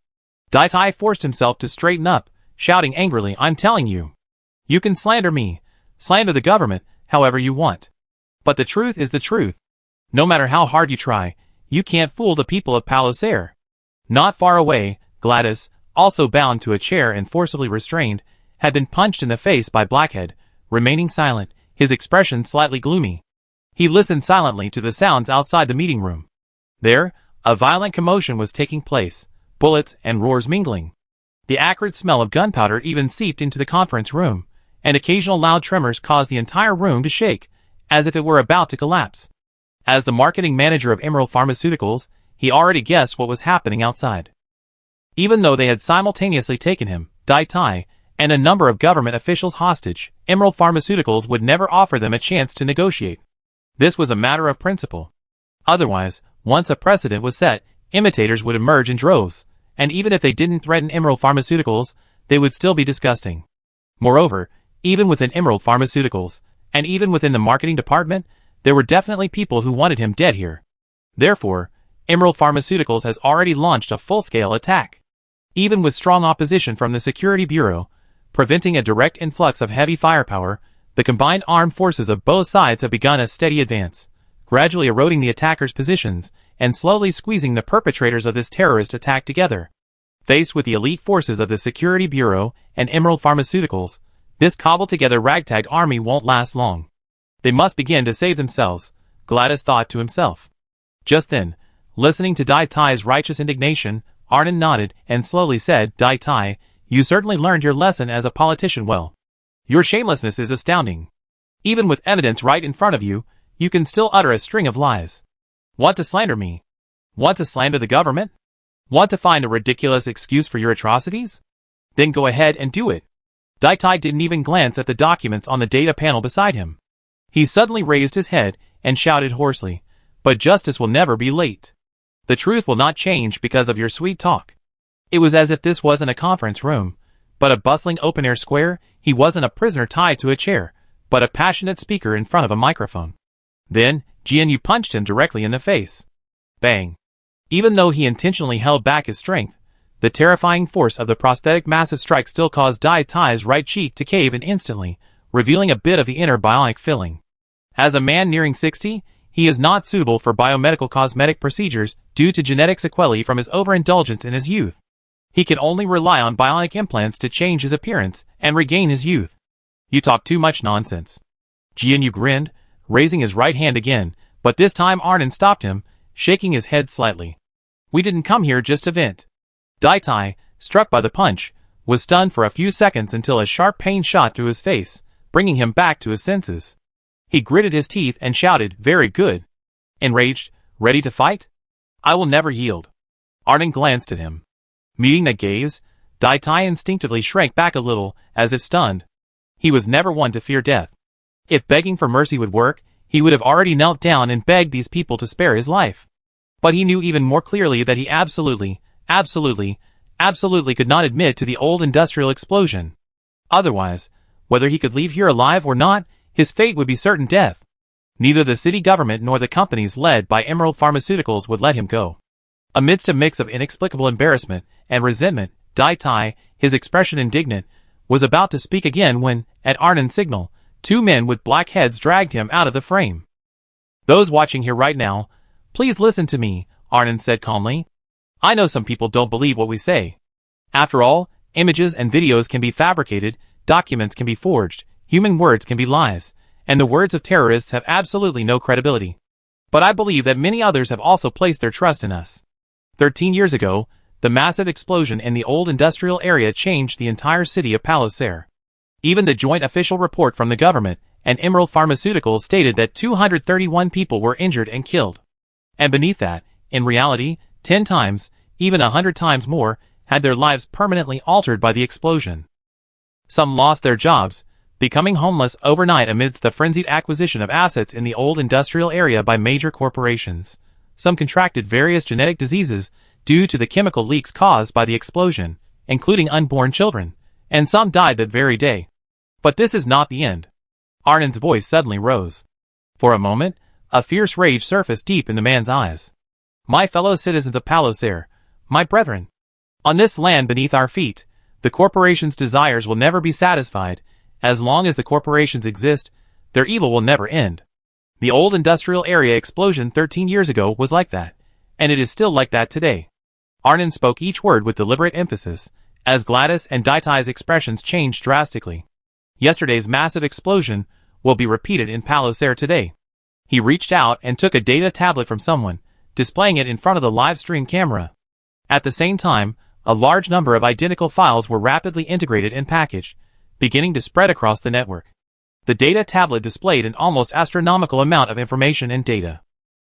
Dai Tai forced himself to straighten up, shouting angrily, "I'm telling you. You can slander me, slander the government, however you want. But the truth is the truth. No matter how hard you try, you can't fool the people of Palos Air." Not far away, Gladys, also bound to a chair and forcibly restrained, had been punched in the face by Blackhead, remaining silent, his expression slightly gloomy. He listened silently to the sounds outside the meeting room. There, a violent commotion was taking place, bullets and roars mingling. The acrid smell of gunpowder even seeped into the conference room, and occasional loud tremors caused the entire room to shake, as if it were about to collapse. As the marketing manager of Emerald Pharmaceuticals, he already guessed what was happening outside. Even though they had simultaneously taken him, Dai Tai, and a number of government officials hostage, Emerald Pharmaceuticals would never offer them a chance to negotiate. This was a matter of principle. Otherwise, once a precedent was set, imitators would emerge in droves, and even if they didn't threaten Emerald Pharmaceuticals, they would still be disgusting. Moreover, even within Emerald Pharmaceuticals, and even within the marketing department, there were definitely people who wanted him dead here. Therefore, Emerald Pharmaceuticals has already launched a full-scale attack. Even with strong opposition from the Security Bureau, preventing a direct influx of heavy firepower, the combined armed forces of both sides have begun a steady advance, gradually eroding the attackers' positions and slowly squeezing the perpetrators of this terrorist attack together. Faced with the elite forces of the Security Bureau and Emerald Pharmaceuticals, this cobbled-together ragtag army won't last long. They must begin to save themselves, Gladys thought to himself. Just then, listening to Dai Tai's righteous indignation, Arnon nodded and slowly said, "Dai Tai, you certainly learned your lesson as a politician well. Your shamelessness is astounding. Even with evidence right in front of you, you can still utter a string of lies. Want to slander me? Want to slander the government? Want to find a ridiculous excuse for your atrocities? Then go ahead and do it." Dai Tai didn't even glance at the documents on the data panel beside him. He suddenly raised his head and shouted hoarsely, "But justice will never be late. The truth will not change because of your sweet talk." It was as if this wasn't a conference room, but a bustling open-air square. He wasn't a prisoner tied to a chair, but a passionate speaker in front of a microphone. Then, Jianyu punched him directly in the face. Bang. Even though he intentionally held back his strength, the terrifying force of the prosthetic massive strike still caused Dai Tai's right cheek to cave in instantly, revealing a bit of the inner bionic filling. As a man nearing 60, he is not suitable for biomedical cosmetic procedures due to genetic sequelae from his overindulgence in his youth. He can only rely on bionic implants to change his appearance and regain his youth. "You talk too much nonsense." Jianyu grinned, raising his right hand again, but this time Arnon stopped him, shaking his head slightly. "We didn't come here just to vent." Dai Tai, struck by the punch, was stunned for a few seconds until a sharp pain shot through his face, bringing him back to his senses. He gritted his teeth and shouted, "Very good." Enraged, ready to fight? "I will never yield." Arnon glanced at him. Meeting that gaze, Dai Tai instinctively shrank back a little, as if stunned. He was never one to fear death. If begging for mercy would work, he would have already knelt down and begged these people to spare his life. But he knew even more clearly that he absolutely could not admit to the old industrial explosion. Otherwise, whether he could leave here alive or not, his fate would be certain death. Neither the city government nor the companies led by Emerald Pharmaceuticals would let him go. Amidst a mix of inexplicable embarrassment and resentment, Dai Tai, his expression indignant, was about to speak again when, at Arnon's signal, two men with black heads dragged him out of the frame. "Those watching here right now, please listen to me," Arnon said calmly. "I know some people don't believe what we say. After all, images and videos can be fabricated, documents can be forged, human words can be lies, and the words of terrorists have absolutely no credibility. But I believe that many others have also placed their trust in us. 13 years ago, the massive explosion in the old industrial area changed the entire city of Palosaire. Even the joint official report from the government and Emerald Pharmaceuticals stated that 231 people were injured and killed. And beneath that, in reality, 10 times, even 100 times more, had their lives permanently altered by the explosion. Some lost their jobs, becoming homeless overnight amidst the frenzied acquisition of assets in the old industrial area by major corporations. Some contracted various genetic diseases due to the chemical leaks caused by the explosion, including unborn children, and some died that very day. But this is not the end." Arnon's voice suddenly rose. For a moment, a fierce rage surfaced deep in the man's eyes. "My fellow citizens of Palosaire, my brethren, on this land beneath our feet, the corporation's desires will never be satisfied. As long as the corporations exist, their evil will never end. The old industrial area explosion 13 years ago was like that, and it is still like that today." Arnon spoke each word with deliberate emphasis, as Gladys and Dai Tai's expressions changed drastically. Yesterday's massive explosion will be repeated in Palosaire today. He reached out and took a data tablet from someone, displaying it in front of the live stream camera. At the same time, a large number of identical files were rapidly integrated and packaged, beginning to spread across the network. The data tablet displayed an almost astronomical amount of information and data.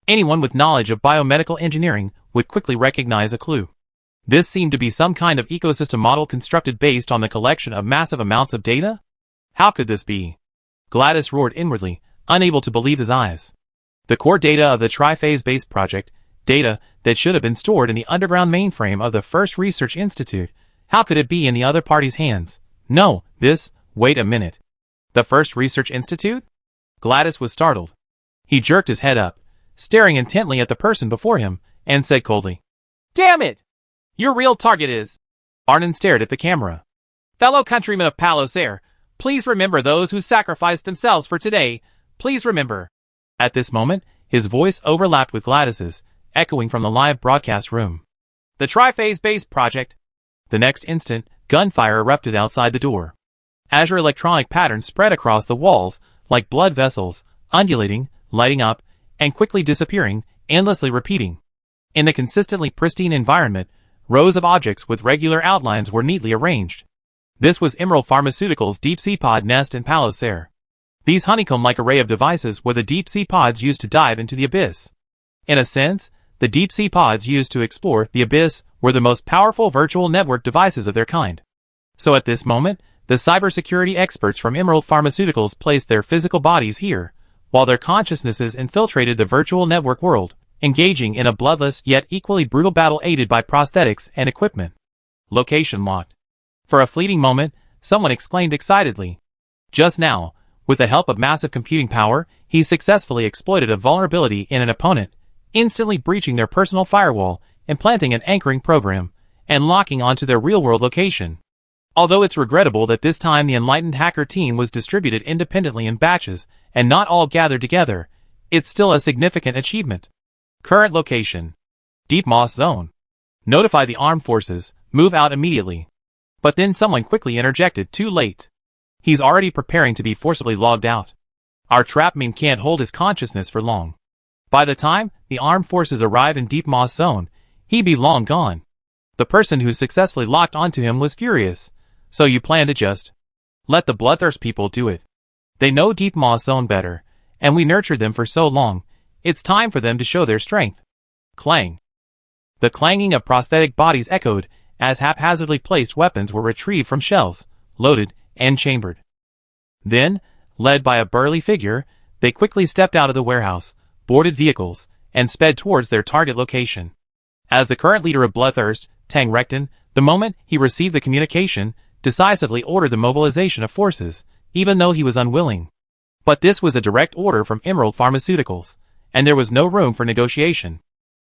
Anyone with knowledge of biomedical engineering would quickly recognize a clue. This seemed to be some kind of ecosystem model constructed based on the collection of massive amounts of data? How could this be? Gladys roared inwardly, unable to believe his eyes. The core data of the Triphase-based project, data that should have been stored in the underground mainframe of the first research institute, how could it be in the other party's hands? No, wait a minute. The first research institute? Gladys was startled. He jerked his head up, staring intently at the person before him, and said coldly, "Damn it! Your real target is..." Arnon stared at the camera. "Fellow countrymen of Palosaire, please remember those who sacrificed themselves for today. Please remember." At this moment, his voice overlapped with Gladys's, echoing from the live broadcast room. "The Triphase-based project." The next instant, gunfire erupted outside the door. Azure electronic patterns spread across the walls, like blood vessels, undulating, lighting up, and quickly disappearing, endlessly repeating. In the consistently pristine environment, rows of objects with regular outlines were neatly arranged. This was Emerald Pharmaceuticals' deep-sea pod nest in Palosaire. These honeycomb-like array of devices were the deep-sea pods used to dive into the abyss. In a sense, the deep-sea pods used to explore the abyss were the most powerful virtual network devices of their kind. So at this moment, the cybersecurity experts from Emerald Pharmaceuticals placed their physical bodies here, while their consciousnesses infiltrated the virtual network world, engaging in a bloodless yet equally brutal battle aided by prosthetics and equipment. Location locked. For a fleeting moment, someone exclaimed excitedly. Just now, with the help of massive computing power, he successfully exploited a vulnerability in an opponent, instantly breaching their personal firewall, implanting an anchoring program, and locking onto their real-world location. Although it's regrettable that this time the enlightened hacker team was distributed independently in batches and not all gathered together, it's still a significant achievement. Current location: Deep Moss Zone. Notify the armed forces, move out immediately. But then someone quickly interjected, too late. He's already preparing to be forcibly logged out. Our trapman can't hold his consciousness for long. By the time the armed forces arrive in Deep Moss Zone, he'd be long gone. The person who successfully locked onto him was furious. So you plan to just let the bloodthirst people do it. They know Deep Moss Zone better, and we nurtured them for so long. It's time for them to show their strength. Clang. The clanging of prosthetic bodies echoed as haphazardly placed weapons were retrieved from shelves, loaded, and chambered. Then, led by a burly figure, they quickly stepped out of the warehouse, boarded vehicles, and sped towards their target location. As the current leader of Bloodthirst, Tang Rekton, the moment he received the communication, decisively ordered the mobilization of forces, even though he was unwilling. But this was a direct order from Emerald Pharmaceuticals, and there was no room for negotiation.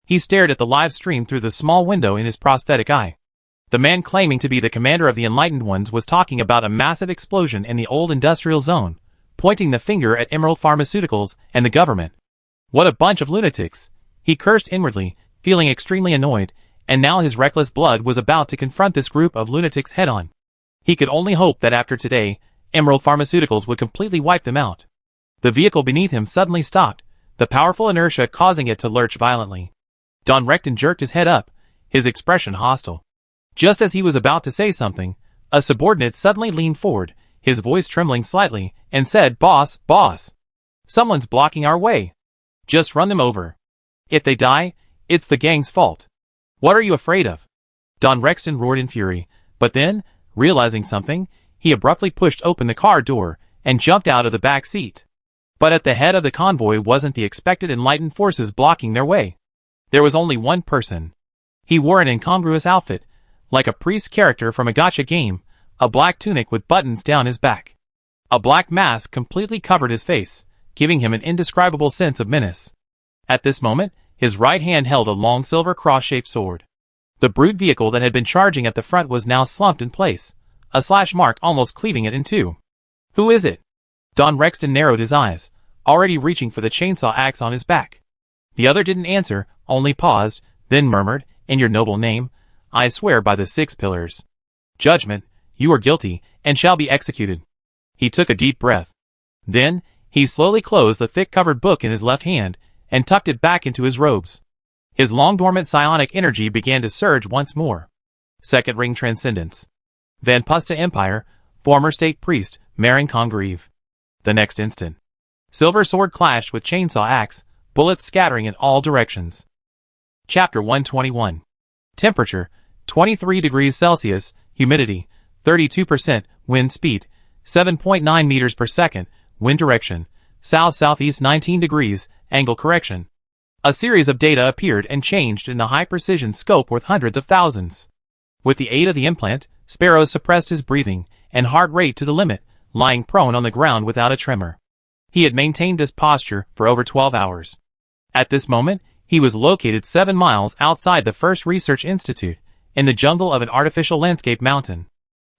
He stared at the live stream through the small window in his prosthetic eye. The man claiming to be the commander of the Enlightened Ones was talking about a massive explosion in the old industrial zone, pointing the finger at Emerald Pharmaceuticals and the government. What a bunch of lunatics! He cursed inwardly, feeling extremely annoyed, and now his reckless blood was about to confront this group of lunatics head-on. He could only hope that after today, Emerald Pharmaceuticals would completely wipe them out. The vehicle beneath him suddenly stopped, the powerful inertia causing it to lurch violently. Don Rekton jerked his head up, his expression hostile. Just as he was about to say something, a subordinate suddenly leaned forward, his voice trembling slightly, and said, "Boss, boss! Someone's blocking our way. Just run them over. If they die, it's the gang's fault. What are you afraid of?" Don Rekton roared in fury, but then, realizing something, he abruptly pushed open the car door and jumped out of the back seat. But at the head of the convoy wasn't the expected enlightened forces blocking their way. There was only one person. He wore an incongruous outfit, like a priest character from a gacha game, a black tunic with buttons down his back. A black mask completely covered his face, giving him an indescribable sense of menace. At this moment, his right hand held a long silver cross-shaped sword. The brute vehicle that had been charging at the front was now slumped in place, a slash mark almost cleaving it in two. "Who is it?" Don Rekton narrowed his eyes, already reaching for the chainsaw axe on his back. The other didn't answer, only paused, then murmured, "In your noble name, I swear by the 6 pillars. Judgment, you are guilty, and shall be executed." He took a deep breath. Then, he slowly closed the thick-covered book in his left hand, and tucked it back into his robes. His long-dormant psionic energy began to surge once more. Second ring transcendence. Van Pusta Empire, former state priest, Marin Congreve. The next instant, silver sword clashed with chainsaw axe, bullets scattering in all directions. Chapter 121. Temperature, 23 degrees Celsius, humidity, 32%, wind speed, 7.9 meters per second, wind direction, south-southeast 19 degrees, angle correction. A series of data appeared and changed in the high-precision scope worth hundreds of thousands. With the aid of the implant, Sparrows suppressed his breathing and heart rate to the limit, lying prone on the ground without a tremor. He had maintained this posture for over 12 hours. At this moment, he was located 7 miles outside the first research institute, in the jungle of an artificial landscape mountain.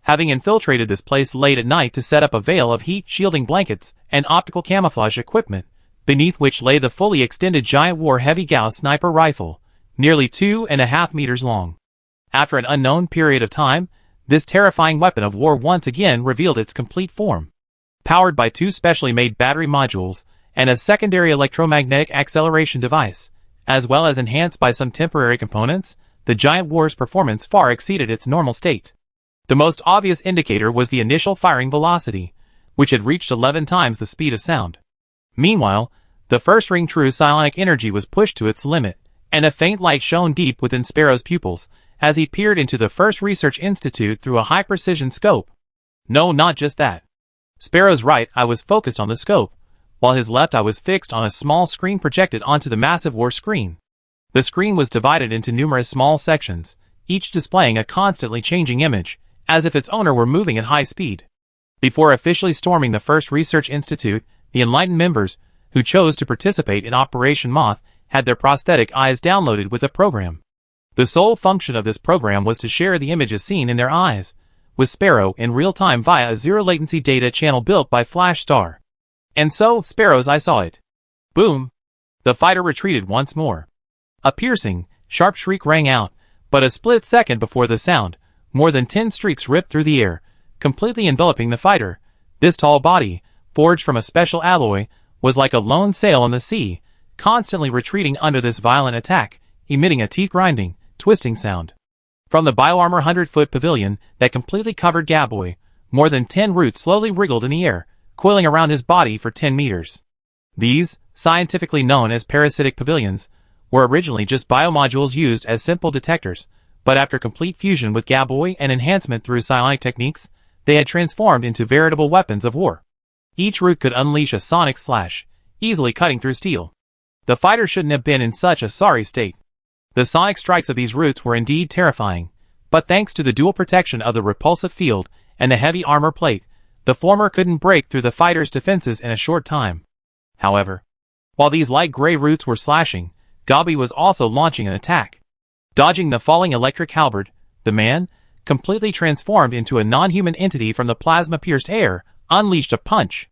Having infiltrated this place late at night to set up a veil of heat-shielding blankets and optical camouflage equipment, beneath which lay the fully extended giant war heavy Gauss sniper rifle, nearly 2.5 meters long. After an unknown period of time, this terrifying weapon of war once again revealed its complete form. Powered by 2 specially made battery modules and a secondary electromagnetic acceleration device, as well as enhanced by some temporary components, the giant war's performance far exceeded its normal state. The most obvious indicator was the initial firing velocity, which had reached 11 times the speed of sound. Meanwhile, the first ring true psionic energy was pushed to its limit, and a faint light shone deep within Sparrow's pupils as he peered into the first research institute through a high-precision scope. No, not just that. Sparrow's right eye was focused on the scope, while his left eye was fixed on a small screen projected onto the massive war screen. The screen was divided into numerous small sections, each displaying a constantly changing image, as if its owner were moving at high speed. Before officially storming the first research institute, the enlightened members, who chose to participate in Operation Moth, had their prosthetic eyes downloaded with a program. The sole function of this program was to share the images seen in their eyes with Sparrow in real time via a zero-latency data channel built by Flash Star. And so, Sparrow's eye saw it. Boom! The fighter retreated once more. A piercing, sharp shriek rang out, but a split second before the sound, more than 10 streaks ripped through the air, completely enveloping the fighter. This tall body, forged from a special alloy, was like a lone sail on the sea, constantly retreating under this violent attack, emitting a teeth-grinding, twisting sound. From the bioarmor 100-foot pavilion that completely covered Gaboy, more than 10 roots slowly wriggled in the air, coiling around his body for 10 meters. These, scientifically known as parasitic pavilions, were originally just biomodules used as simple detectors, But after complete fusion with Gaboy and enhancement through psionic techniques, they had transformed into veritable weapons of war. Each root could unleash a sonic slash, easily cutting through steel. The fighter shouldn't have been in such a sorry state. The sonic strikes of these roots were indeed terrifying, but thanks to the dual protection of the repulsive field and the heavy armor plate, the former couldn't break through the fighter's defenses in a short time. However, while these light gray roots were slashing, Gabi was also launching an attack. Dodging the falling electric halberd, the man, completely transformed into a non-human entity from the plasma-pierced air, unleashed a punch.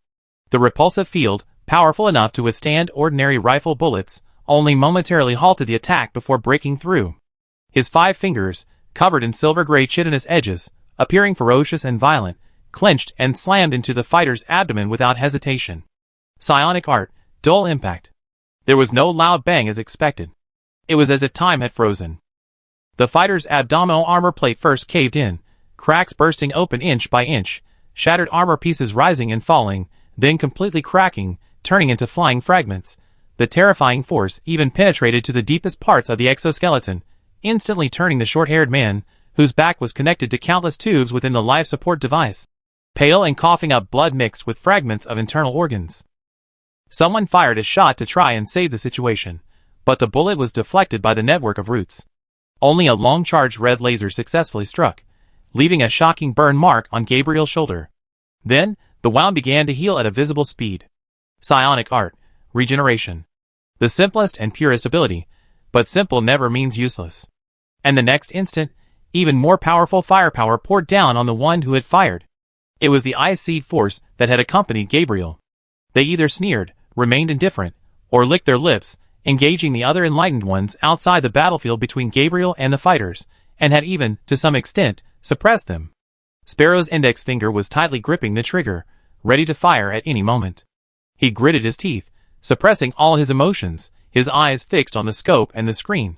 The repulsive field, powerful enough to withstand ordinary rifle bullets, only momentarily halted the attack before breaking through. His 5 fingers, covered in silver-gray chitinous edges, appearing ferocious and violent, clenched and slammed into the fighter's abdomen without hesitation. Psionic art, dull impact. There was no loud bang as expected. It was as if time had frozen. The fighter's abdominal armor plate first caved in, cracks bursting open inch by inch, shattered armor pieces rising and falling, then completely cracking, turning into flying fragments. The terrifying force even penetrated to the deepest parts of the exoskeleton, instantly turning the short-haired man, whose back was connected to countless tubes within the life support device, pale and coughing up blood mixed with fragments of internal organs. Someone fired a shot to try and save the situation, but the bullet was deflected by the network of roots. Only a long-charged red laser successfully struck, leaving a shocking burn mark on Gabriel's shoulder. Then, the wound began to heal at a visible speed. Psionic art, regeneration. The simplest and purest ability, but simple never means useless. And the next instant, even more powerful firepower poured down on the one who had fired. It was the ice-seed force that had accompanied Gabriel. They either sneered, remained indifferent, or licked their lips, engaging the other enlightened ones outside the battlefield between Gabriel and the fighters, and had even, to some extent, suppressed them. Sparrow's index finger was tightly gripping the trigger, ready to fire at any moment. He gritted his teeth, suppressing all his emotions, his eyes fixed on the scope and the screen.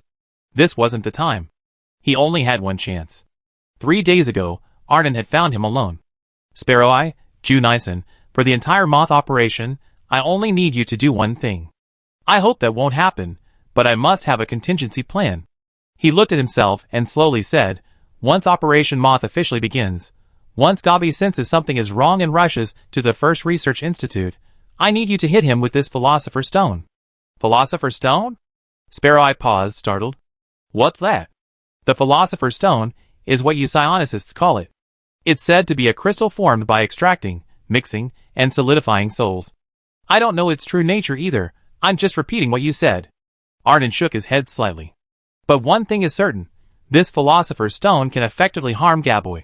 This wasn't the time. He only had one chance. 3 days ago, Arnon had found him alone. Sparrow Eye, Ju Nyson, for the entire moth operation, I only need you to do one thing. I hope that won't happen, but I must have a contingency plan. He looked at himself and slowly said, once Operation Moth officially begins, once Gabi senses something is wrong and rushes to the first research institute, I need you to hit him with this Philosopher's Stone. Philosopher's Stone? Sparrow Eye paused, startled. What's that? The Philosopher's Stone is what you psionicists call it. It's said to be a crystal formed by extracting, mixing, and solidifying souls. I don't know its true nature either. I'm just repeating what you said. Arnon shook his head slightly. But one thing is certain. This Philosopher's Stone can effectively harm Gaboy.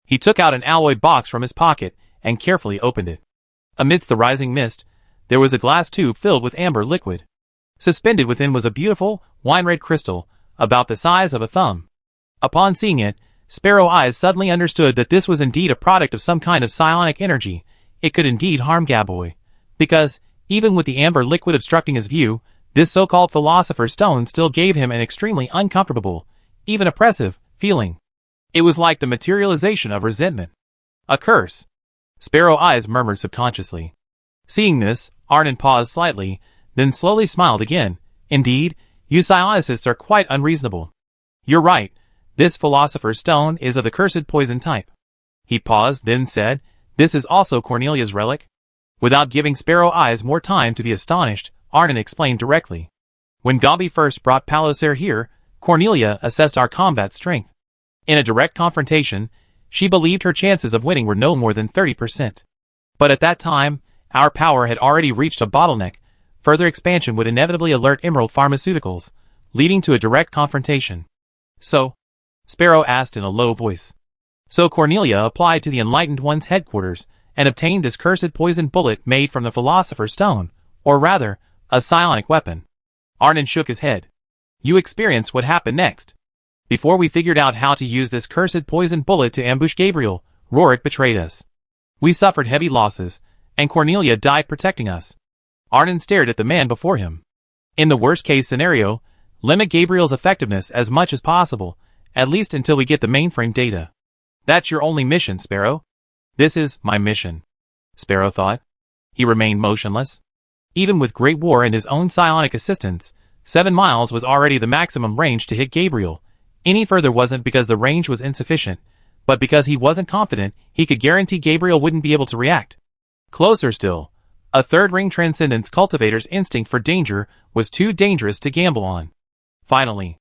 He took out an alloy box from his pocket and carefully opened it. Amidst the rising mist, there was a glass tube filled with amber liquid. Suspended within was a beautiful, wine-red crystal, about the size of a thumb. Upon seeing it, Sparrow Eyes suddenly understood that this was indeed a product of some kind of psionic energy. It could indeed harm Gaboy. Because, even with the amber liquid obstructing his view, this so-called Philosopher's Stone still gave him an extremely uncomfortable, even oppressive, feeling. It was like the materialization of resentment. A curse. Sparrow Eyes murmured subconsciously. Seeing this, Arnon paused slightly, then slowly smiled again. Indeed, you psionicists are quite unreasonable. You're right, this Philosopher's Stone is of the cursed poison type. He paused, then said, this is also Cornelia's relic? Without giving Sparrow Eyes more time to be astonished, Arnon explained directly. When Gabi first brought Palosair here, Cornelia assessed our combat strength. In a direct confrontation, she believed her chances of winning were no more than 30%. But at that time, our power had already reached a bottleneck. Further expansion would inevitably alert Emerald Pharmaceuticals, leading to a direct confrontation. So? Sparrow asked in a low voice. So Cornelia applied to the Enlightened One's headquarters and obtained this cursed poison bullet made from the Philosopher's Stone, or rather, a psionic weapon. Arnon shook his head. You experienced what happened next. Before we figured out how to use this cursed poison bullet to ambush Gabriel, Rorik betrayed us. We suffered heavy losses, and Cornelia died protecting us. Arnon stared at the man before him. In the worst-case scenario, limit Gabriel's effectiveness as much as possible, at least until we get the mainframe data. That's your only mission, Sparrow. This is my mission, Sparrow thought. He remained motionless. Even with Great War and his own psionic assistance, 7 miles was already the maximum range to hit Gabriel, Any further wasn't because the range was insufficient, but because he wasn't confident he could guarantee Gabriel wouldn't be able to react. Closer still, a third ring Transcendence cultivator's instinct for danger was too dangerous to gamble on. Finally,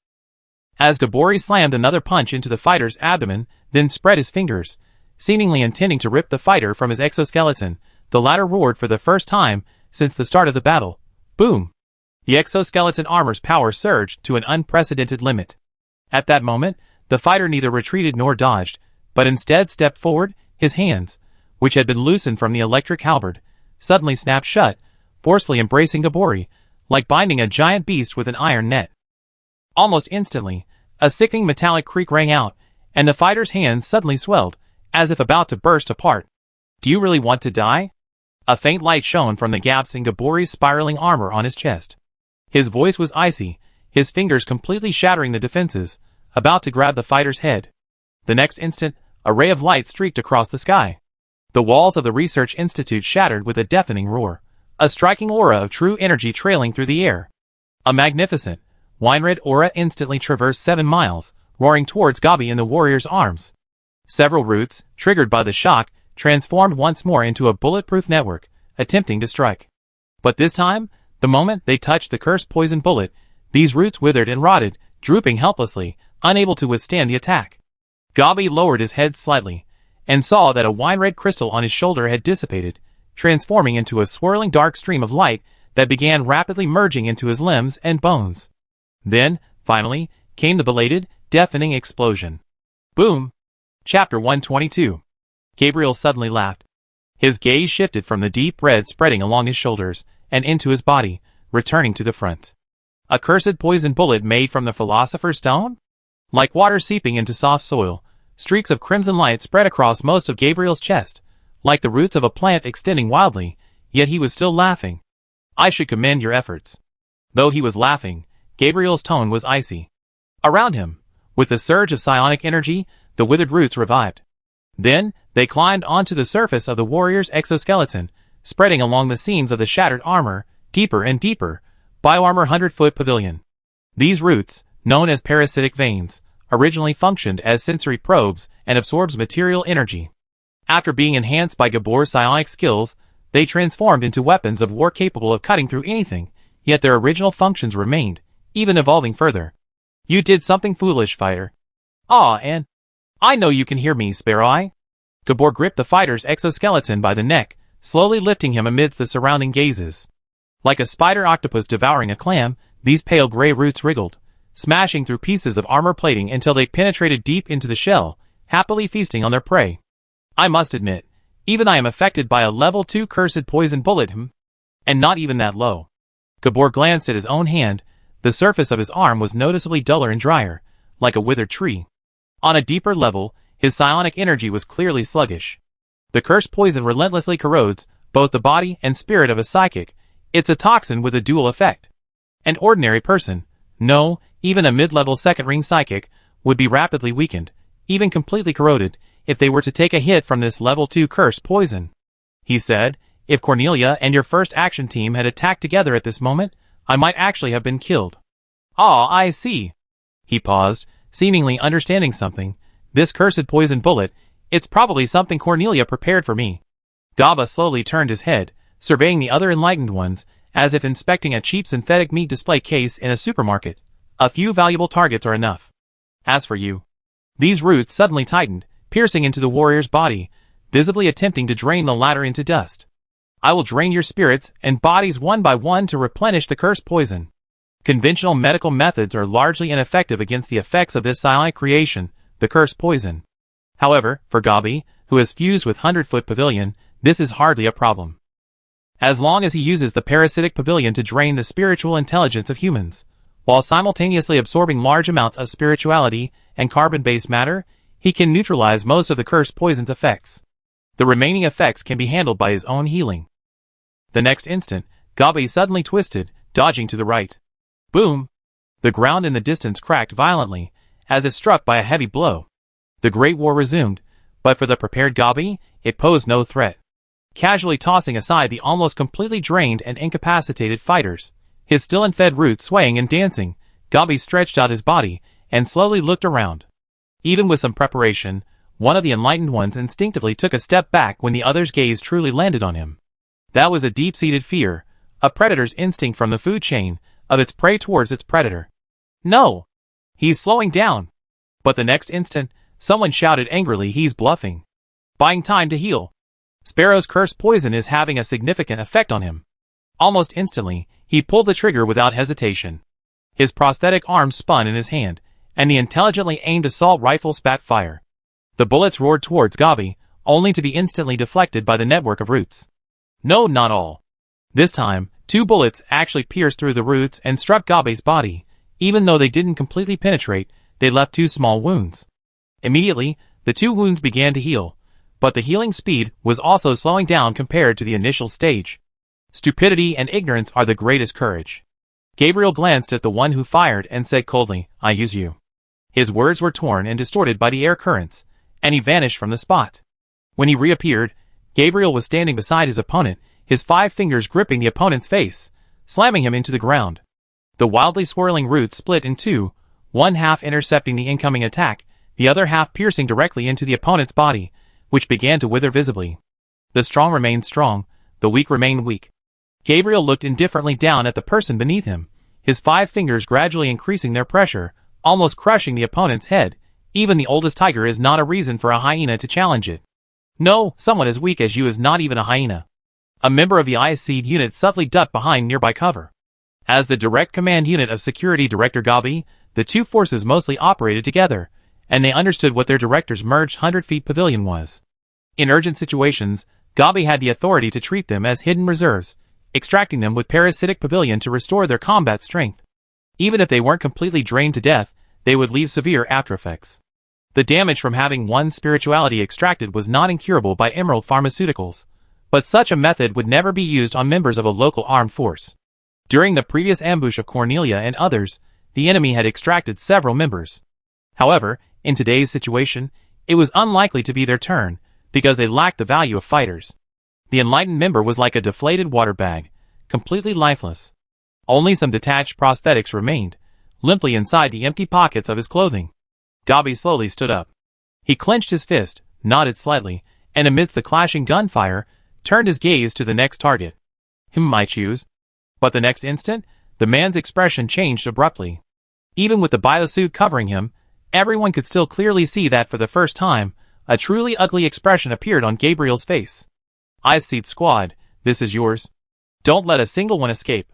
as Gabori slammed another punch into the fighter's abdomen, then spread his fingers, seemingly intending to rip the fighter from his exoskeleton, the latter roared for the first time since the start of the battle. Boom! The exoskeleton armor's power surged to an unprecedented limit. At that moment, the fighter neither retreated nor dodged, but instead stepped forward, his hands, which had been loosened from the electric halberd, suddenly snapped shut, forcefully embracing Gabori, like binding a giant beast with an iron net. Almost instantly, a sickening metallic creak rang out, and the fighter's hands suddenly swelled, as if about to burst apart. Do you really want to die? A faint light shone from the gaps in Gabori's spiraling armor on his chest. His voice was icy, his fingers completely shattering the defenses, about to grab the fighter's head. The next instant, a ray of light streaked across the sky. The walls of the research institute shattered with a deafening roar, a striking aura of true energy trailing through the air. A magnificent, wine-red aura instantly traversed 7 miles, roaring towards Gabi in the warrior's arms. Several roots, triggered by the shock, transformed once more into a bulletproof network, attempting to strike. But this time, the moment they touched the cursed poison bullet, these roots withered and rotted, drooping helplessly, unable to withstand the attack. Gabi lowered his head slightly, and saw that a wine-red crystal on his shoulder had dissipated, transforming into a swirling dark stream of light that began rapidly merging into his limbs and bones. Then, finally, came the belated, deafening explosion. Boom! Chapter 122. Gabriel suddenly laughed. His gaze shifted from the deep red spreading along his shoulders and into his body, returning to the front. A cursed poison bullet made from the Philosopher's Stone? Like water seeping into soft soil, streaks of crimson light spread across most of Gabriel's chest, like the roots of a plant extending wildly, yet he was still laughing. I should commend your efforts. Though he was laughing, Gabriel's tone was icy. Around him, with the surge of psionic energy, the withered roots revived. Then, they climbed onto the surface of the warrior's exoskeleton, spreading along the seams of the shattered armor, deeper and deeper, bioarmor 100-foot pavilion. These roots, known as parasitic veins, originally functioned as sensory probes and absorbed material energy. After being enhanced by Gabor's psionic skills, they transformed into weapons of war capable of cutting through anything, yet their original functions remained, even evolving further. You did something foolish, fighter. And I know you can hear me, Sparrow Eye. Gabor gripped the fighter's exoskeleton by the neck, slowly lifting him amidst the surrounding gazes. Like a spider octopus devouring a clam, these pale gray roots wriggled, smashing through pieces of armor plating until they penetrated deep into the shell, happily feasting on their prey. I must admit, even I am affected by a level 2 cursed poison bullet, and not even that low. Gabor glanced at his own hand. The surface of his arm was noticeably duller and drier, like a withered tree. On a deeper level, his psionic energy was clearly sluggish. The cursed poison relentlessly corrodes both the body and spirit of a psychic. It's a toxin with a dual effect. An ordinary person, no, even a mid-level second-ring psychic, would be rapidly weakened, even completely corroded, if they were to take a hit from this level 2 cursed poison. He said, if Cornelia and your first action team had attacked together at this moment, I might actually have been killed. I see. He paused, seemingly understanding something. This cursed poison bullet, it's probably something Cornelia prepared for me. Gaba slowly turned his head, surveying the other enlightened ones, as if inspecting a cheap synthetic meat display case in a supermarket. A few valuable targets are enough. As for you. These roots suddenly tightened, piercing into the warrior's body, visibly attempting to drain the latter into dust. I will drain your spirits and bodies one by one to replenish the cursed poison. Conventional medical methods are largely ineffective against the effects of this psionic creation, the cursed poison. However, for Gabi, who has fused with 100-foot pavilion, this is hardly a problem. As long as he uses the parasitic pavilion to drain the spiritual intelligence of humans, while simultaneously absorbing large amounts of spirituality and carbon-based matter, he can neutralize most of the cursed poison's effects. The remaining effects can be handled by his own healing. The next instant, Gabi suddenly twisted, dodging to the right. Boom! The ground in the distance cracked violently, as if struck by a heavy blow. The Great War resumed, but for the prepared Gabi, it posed no threat. Casually tossing aside the almost completely drained and incapacitated fighters, his still unfed roots swaying and dancing, Gabi stretched out his body, and slowly looked around. Even with some preparation, one of the enlightened ones instinctively took a step back when the other's gaze truly landed on him. That was a deep-seated fear, a predator's instinct from the food chain, of its prey towards its predator. No! He's slowing down! But the next instant, someone shouted angrily, he's bluffing. Buying time to heal. Sparrow's cursed poison is having a significant effect on him. Almost instantly, he pulled the trigger without hesitation. His prosthetic arm spun in his hand, and the intelligently aimed assault rifle spat fire. The bullets roared towards Gabi, only to be instantly deflected by the network of roots. No, not all. This time, 2 bullets actually pierced through the roots and struck Gabi's body. Even though they didn't completely penetrate, they left 2 small wounds. Immediately, the 2 wounds began to heal, but the healing speed was also slowing down compared to the initial stage. Stupidity and ignorance are the greatest courage. Gabriel glanced at the one who fired and said coldly, I use you. His words were torn and distorted by the air currents, and he vanished from the spot. When he reappeared, Gabriel was standing beside his opponent, his 5 fingers gripping the opponent's face, slamming him into the ground. The wildly swirling roots split in 2, one half intercepting the incoming attack, the other half piercing directly into the opponent's body, which began to wither visibly. The strong remained strong, the weak remained weak. Gabriel looked indifferently down at the person beneath him, his 5 fingers gradually increasing their pressure, almost crushing the opponent's head. Even the oldest tiger is not a reason for a hyena to challenge it. No, someone as weak as you is not even a hyena. A member of the ISC unit subtly ducked behind nearby cover. As the direct command unit of Security Director Gabi, the 2 forces mostly operated together, and they understood what their director's merged 100-feet pavilion was. In urgent situations, Gabi had the authority to treat them as hidden reserves, extracting them with parasitic pavilion to restore their combat strength. Even if they weren't completely drained to death, they would leave severe aftereffects. The damage from having one's spirituality extracted was not incurable by Emerald Pharmaceuticals, but such a method would never be used on members of a local armed force. During the previous ambush of Cornelia and others, the enemy had extracted several members. However, in today's situation, it was unlikely to be their turn, because they lacked the value of fighters. The enlightened member was like a deflated water bag, completely lifeless. Only some detached prosthetics remained, limply inside the empty pockets of his clothing. Gabi slowly stood up. He clenched his fist, nodded slightly, and amidst the clashing gunfire, turned his gaze to the next target. Him might choose. But the next instant, the man's expression changed abruptly. Even with the biosuit covering him, everyone could still clearly see that for the first time, a truly ugly expression appeared on Gabriel's face. ISC squad, this is yours. Don't let a single one escape.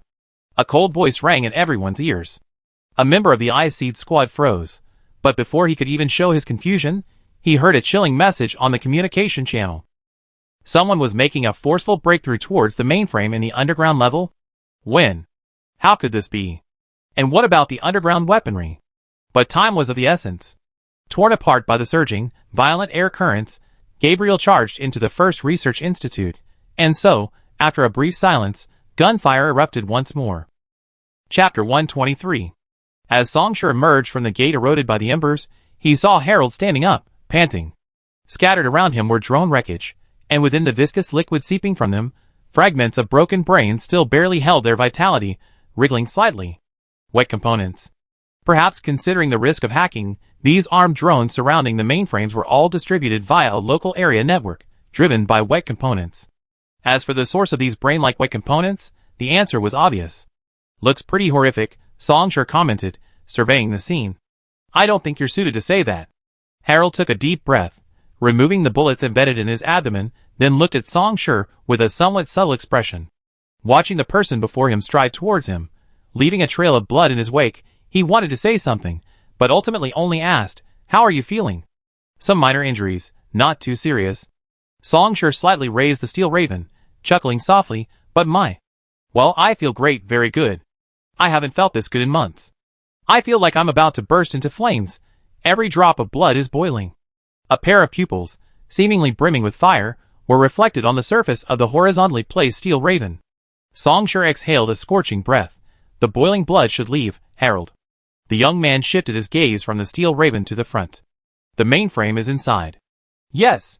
A cold voice rang in everyone's ears. A member of the ISC squad froze, but before he could even show his confusion, he heard a chilling message on the communication channel. Someone was making a forceful breakthrough towards the mainframe in the underground level? When? How could this be? And what about the underground weaponry? But time was of the essence. Torn apart by the surging, violent air currents, Gabriel charged into the first research institute, and so, after a brief silence, gunfire erupted once more. Chapter 123. As Songshur emerged from the gate eroded by the embers, he saw Harold standing up, panting. Scattered around him were drone wreckage, and within the viscous liquid seeping from them, fragments of broken brains still barely held their vitality, wriggling slightly. Wet components. Perhaps considering the risk of hacking, these armed drones surrounding the mainframes were all distributed via a local area network, driven by wet components. As for the source of these brain-like wet components, the answer was obvious. Looks pretty horrific, Songshur commented, surveying the scene. I don't think you're suited to say that. Harold took a deep breath, removing the bullets embedded in his abdomen, then looked at Songshur with a somewhat subtle expression. Watching the person before him stride towards him, leaving a trail of blood in his wake, he wanted to say something, but ultimately only asked, "How are you feeling?" "Some minor injuries, not too serious." Songshur slightly raised the steel raven, chuckling softly, "But well, I feel great, very good. I haven't felt this good in months. I feel like I'm about to burst into flames. Every drop of blood is boiling." A pair of pupils, seemingly brimming with fire, were reflected on the surface of the horizontally placed steel raven. Songshur exhaled a scorching breath. The boiling blood should leave, Harold. The young man shifted his gaze from the steel raven to the front. "The mainframe is inside." "Yes."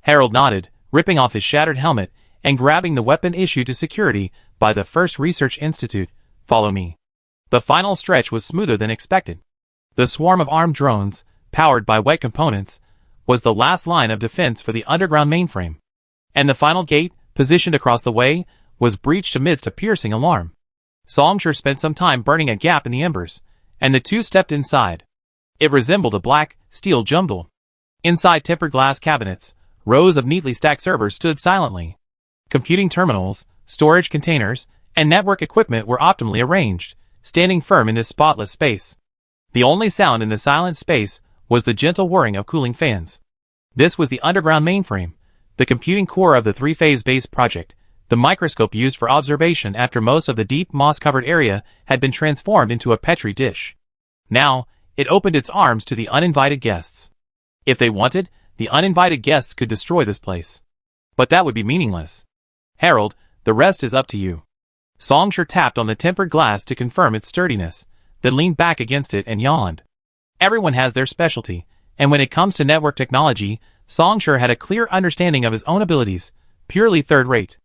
Harold nodded, ripping off his shattered helmet and grabbing the weapon issued to security by the First Research Institute. "Follow me." The final stretch was smoother than expected. The swarm of armed drones, powered by wet components, was the last line of defense for the underground mainframe. And the final gate, positioned across the way, was breached amidst a piercing alarm. Songshur spent some time burning a gap in the embers, and the two stepped inside. It resembled a black, steel jumble. Inside tempered glass cabinets, rows of neatly stacked servers stood silently. Computing terminals, storage containers, and network equipment were optimally arranged, standing firm in this spotless space. The only sound in the silent space was the gentle whirring of cooling fans. This was the underground mainframe, the computing core of the three-phase base project, the microscope used for observation after most of the deep moss-covered area had been transformed into a petri dish. Now, it opened its arms to the uninvited guests. If they wanted, the uninvited guests could destroy this place. But that would be meaningless. Harold, the rest is up to you. Songshur tapped on the tempered glass to confirm its sturdiness, then leaned back against it and yawned. Everyone has their specialty, and when it comes to network technology, Songshur had a clear understanding of his own abilities, purely third-rate.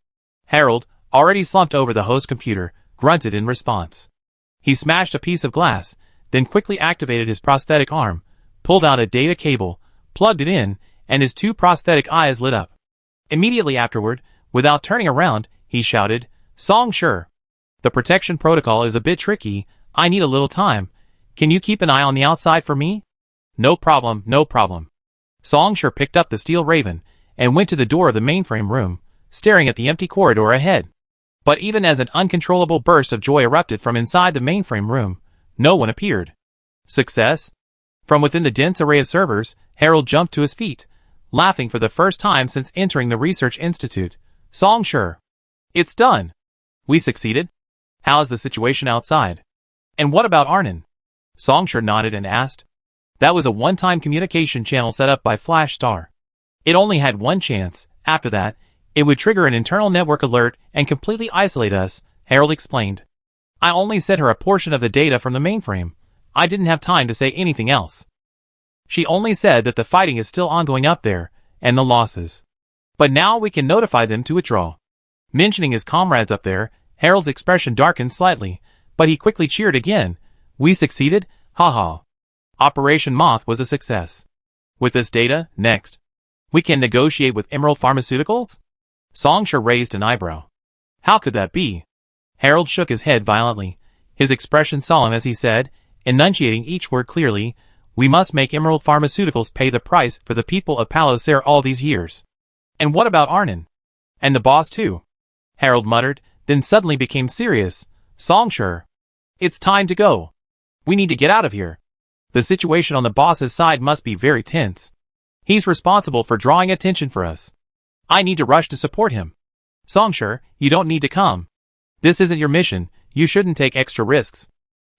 Harold, already slumped over the host computer, grunted in response. He smashed a piece of glass, then quickly activated his prosthetic arm, pulled out a data cable, plugged it in, and his two prosthetic eyes lit up. Immediately afterward, without turning around, he shouted, "Songshur! The protection protocol is a bit tricky, I need a little time. Can you keep an eye on the outside for me?" "No problem, no problem." Songshur picked up the steel raven, and went to the door of the mainframe room, staring at the empty corridor ahead. But even as an uncontrollable burst of joy erupted from inside the mainframe room, no one appeared. Success? From within the dense array of servers, Harold jumped to his feet, laughing for the first time since entering the research institute. "Songshur! It's done! We succeeded? How's the situation outside? And what about Arnon?" Songshur nodded and asked. "That was a one-time communication channel set up by Flash Star. It only had one chance. After that, it would trigger an internal network alert and completely isolate us," Harold explained. "I only sent her a portion of the data from the mainframe. I didn't have time to say anything else. She only said that the fighting is still ongoing up there, and the losses. But now we can notify them to withdraw." Mentioning his comrades up there, Harold's expression darkened slightly, but he quickly cheered again. "We succeeded? Ha. Operation Moth was a success. With this data, next, we can negotiate with Emerald Pharmaceuticals?" Songshur raised an eyebrow. "How could that be?" Harold shook his head violently, his expression solemn as he said, enunciating each word clearly, "We must make Emerald Pharmaceuticals pay the price for the people of Palloser all these years." "And what about Arnon? And the boss too?" Harold muttered, then suddenly became serious. "Songshur, it's time to go. We need to get out of here. The situation on the boss's side must be very tense. He's responsible for drawing attention for us. I need to rush to support him. Songshur, you don't need to come. This isn't your mission, you shouldn't take extra risks."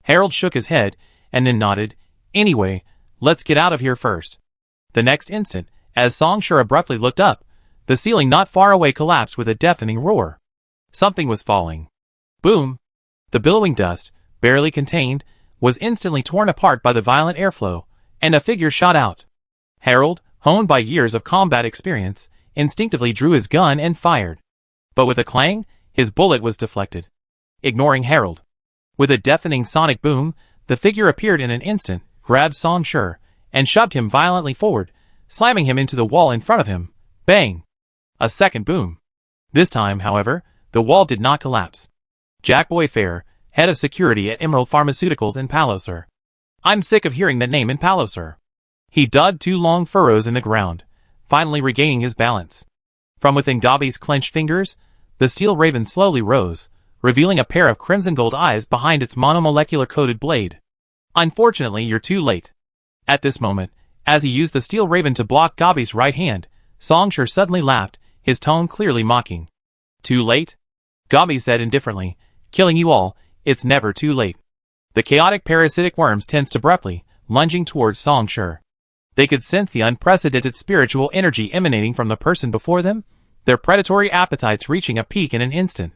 Harold shook his head, and then nodded. "Anyway, let's get out of here first." The next instant, as Songshur abruptly looked up, the ceiling not far away collapsed with a deafening roar. Something was falling. Boom! The billowing dust, barely contained, was instantly torn apart by the violent airflow, and a figure shot out. Harold, honed by years of combat experience, instinctively drew his gun and fired. But with a clang, his bullet was deflected, ignoring Harold. With a deafening sonic boom, the figure appeared in an instant, grabbed Songshur, and shoved him violently forward, slamming him into the wall in front of him. Bang! A second boom. This time, however, the wall did not collapse. Jackboy Fair, head of security at Emerald Pharmaceuticals in Palloser. I'm sick of hearing that name in Palloser. He dug 2 long furrows in the ground, finally regaining his balance. From within Dobby's clenched fingers, the steel raven slowly rose, revealing a pair of crimson gold eyes behind its monomolecular coated blade. "Unfortunately, you're too late." At this moment, as he used the steel raven to block Dobby's right hand, Songshur suddenly laughed, his tone clearly mocking. "Too late?" Dobby said indifferently. "Killing you all, it's never too late." The chaotic parasitic worms tensed abruptly, lunging towards Songshur. They could sense the unprecedented spiritual energy emanating from the person before them, their predatory appetites reaching a peak in an instant.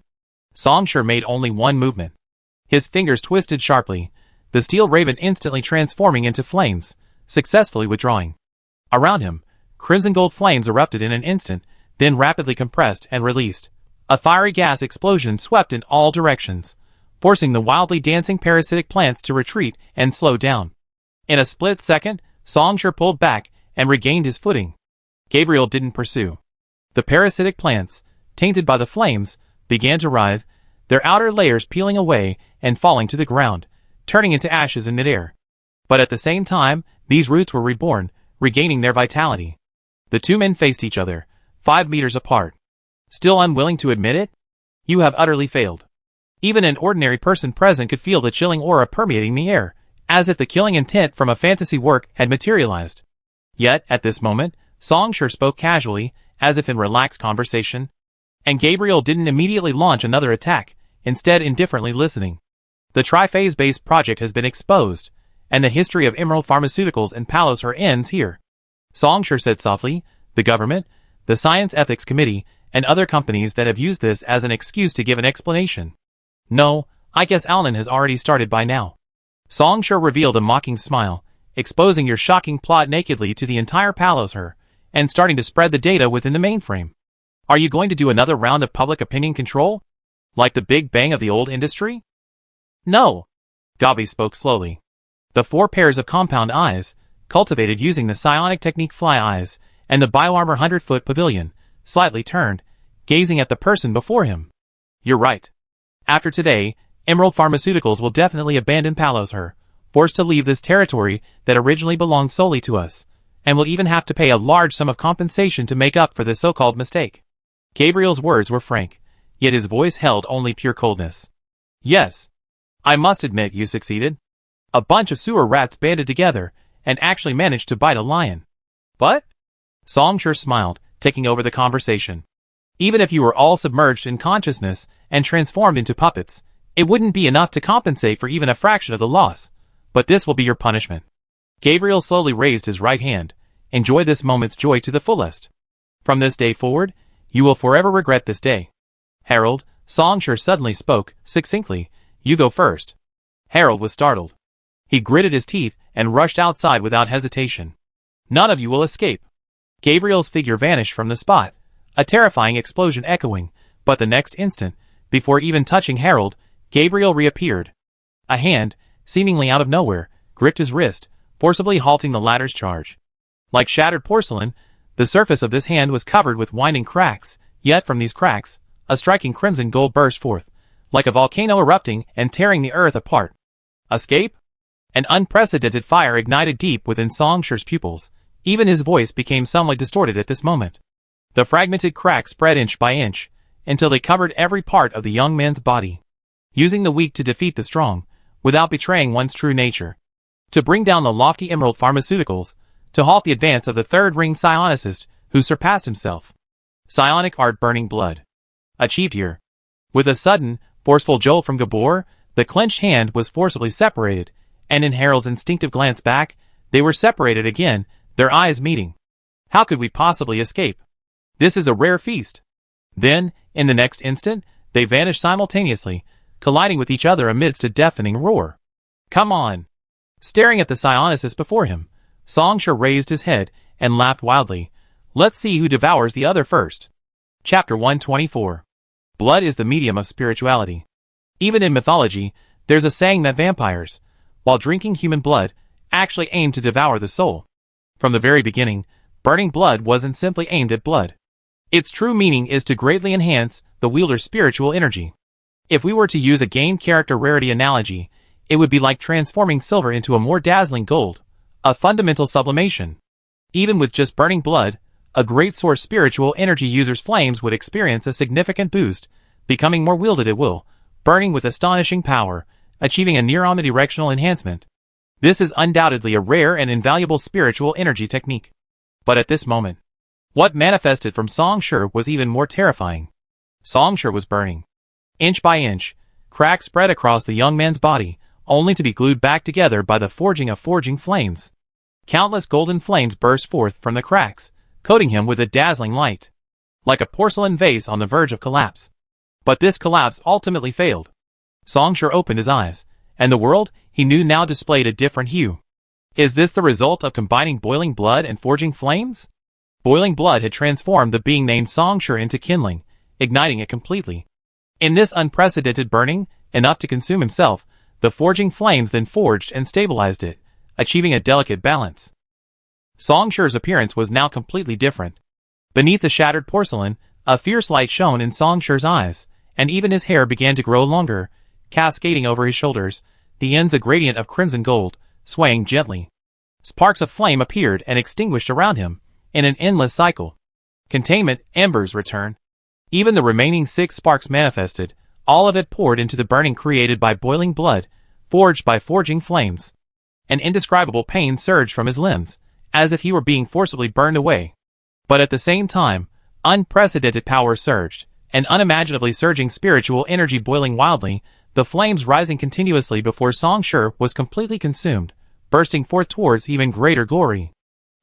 Songshur made only one movement. His fingers twisted sharply, the steel raven instantly transforming into flames, successfully withdrawing. Around him, crimson gold flames erupted in an instant, then rapidly compressed and released. A fiery gas explosion swept in all directions, forcing the wildly dancing parasitic plants to retreat and slow down. In a split second, Songshur pulled back and regained his footing. Gabriel didn't pursue. The parasitic plants, tainted by the flames, began to writhe, their outer layers peeling away and falling to the ground, turning into ashes in midair. But at the same time, these roots were reborn, regaining their vitality. The two men faced each other, 5 meters apart. Still unwilling to admit it? You have utterly failed. Even an ordinary person present could feel the chilling aura permeating the air, as if the killing intent from a fantasy work had materialized. Yet, at this moment, Songshur spoke casually, as if in relaxed conversation. And Gabriel didn't immediately launch another attack, instead indifferently listening. The triphase-based project has been exposed, and the history of Emerald Pharmaceuticals and Palos Her ends here. Songshur said softly, the government, the Science Ethics Committee, and other companies that have used this as an excuse to give an explanation. No, I guess Alnan has already started by now. Songshur revealed a mocking smile, exposing your shocking plot nakedly to the entire Palos Her, and starting to spread the data within the mainframe. Are you going to do another round of public opinion control? Like the Big Bang of the old industry? No. Gabi spoke slowly. The 4 pairs of compound eyes, cultivated using the psionic technique fly eyes, and the bioarmor 100-foot pavilion, slightly turned, gazing at the person before him. You're right. After today, Emerald Pharmaceuticals will definitely abandon Palos Her, forced to leave this territory that originally belonged solely to us, and will even have to pay a large sum of compensation to make up for this so-called mistake. Gabriel's words were frank, yet his voice held only pure coldness. Yes. I must admit you succeeded. A bunch of sewer rats banded together, and actually managed to bite a lion. But? Songshur smiled, taking over the conversation. Even if you were all submerged in consciousness and transformed into puppets, it wouldn't be enough to compensate for even a fraction of the loss. But this will be your punishment. Gabriel slowly raised his right hand. Enjoy this moment's joy to the fullest. From this day forward, you will forever regret this day. Harold, Songshur suddenly spoke, succinctly, you go first. Harold was startled. He gritted his teeth and rushed outside without hesitation. None of you will escape. Gabriel's figure vanished from the spot, a terrifying explosion echoing, but the next instant, before even touching Harold, Gabriel reappeared. A hand, seemingly out of nowhere, gripped his wrist, forcibly halting the latter's charge. Like shattered porcelain, the surface of this hand was covered with winding cracks, yet from these cracks, a striking crimson gold burst forth, like a volcano erupting and tearing the earth apart. Escape? An unprecedented fire ignited deep within Songshur's pupils. Even his voice became somewhat distorted at this moment. The fragmented cracks spread inch by inch, until they covered every part of the young man's body. Using the weak to defeat the strong, without betraying one's true nature. To bring down the lofty Emerald Pharmaceuticals, to halt the advance of the third-ring psionicist, who surpassed himself. Psionic art burning blood. Achieved here. With a sudden, forceful jolt from Gabor, the clenched hand was forcibly separated, and in Harold's instinctive glance back, they were separated again, their eyes meeting. How could we possibly escape? This is a rare feast. Then, in the next instant, they vanished simultaneously, colliding with each other amidst a deafening roar. Come on! Staring at the psionicist before him, Songshur raised his head and laughed wildly. Let's see who devours the other first. Chapter 124. Blood is the medium of spirituality. Even in mythology, there's a saying that vampires, while drinking human blood, actually aim to devour the soul. From the very beginning, burning blood wasn't simply aimed at blood. Its true meaning is to greatly enhance the wielder's spiritual energy. If we were to use a game character rarity analogy, it would be like transforming silver into a more dazzling gold, a fundamental sublimation. Even with just burning blood, a great source spiritual energy user's flames would experience a significant boost, becoming more wielded at will, burning with astonishing power, achieving a near omnidirectional enhancement. This is undoubtedly a rare and invaluable spiritual energy technique. But at this moment, what manifested from Songshur was even more terrifying. Songshur was burning. Inch by inch, cracks spread across the young man's body, only to be glued back together by the forging of forging flames. Countless golden flames burst forth from the cracks, coating him with a dazzling light. Like a porcelain vase on the verge of collapse. But this collapse ultimately failed. Songshur opened his eyes, and the world he knew now displayed a different hue. Is this the result of combining boiling blood and forging flames? Boiling blood had transformed the being named Songshur into kindling, igniting it completely. In this unprecedented burning, enough to consume himself, the forging flames then forged and stabilized it, achieving a delicate balance. Song Shi's appearance was now completely different. Beneath the shattered porcelain, a fierce light shone in Song Shi's eyes, and even his hair began to grow longer, cascading over his shoulders, the ends a gradient of crimson gold, swaying gently. Sparks of flame appeared and extinguished around him, in an endless cycle. Containment, embers return. Even the remaining 6 sparks manifested, all of it poured into the burning created by boiling blood, forged by forging flames. An indescribable pain surged from his limbs, as if he were being forcibly burned away. But at the same time, unprecedented power surged, an unimaginably surging spiritual energy boiling wildly, the flames rising continuously before Song Shi was completely consumed, bursting forth towards even greater glory.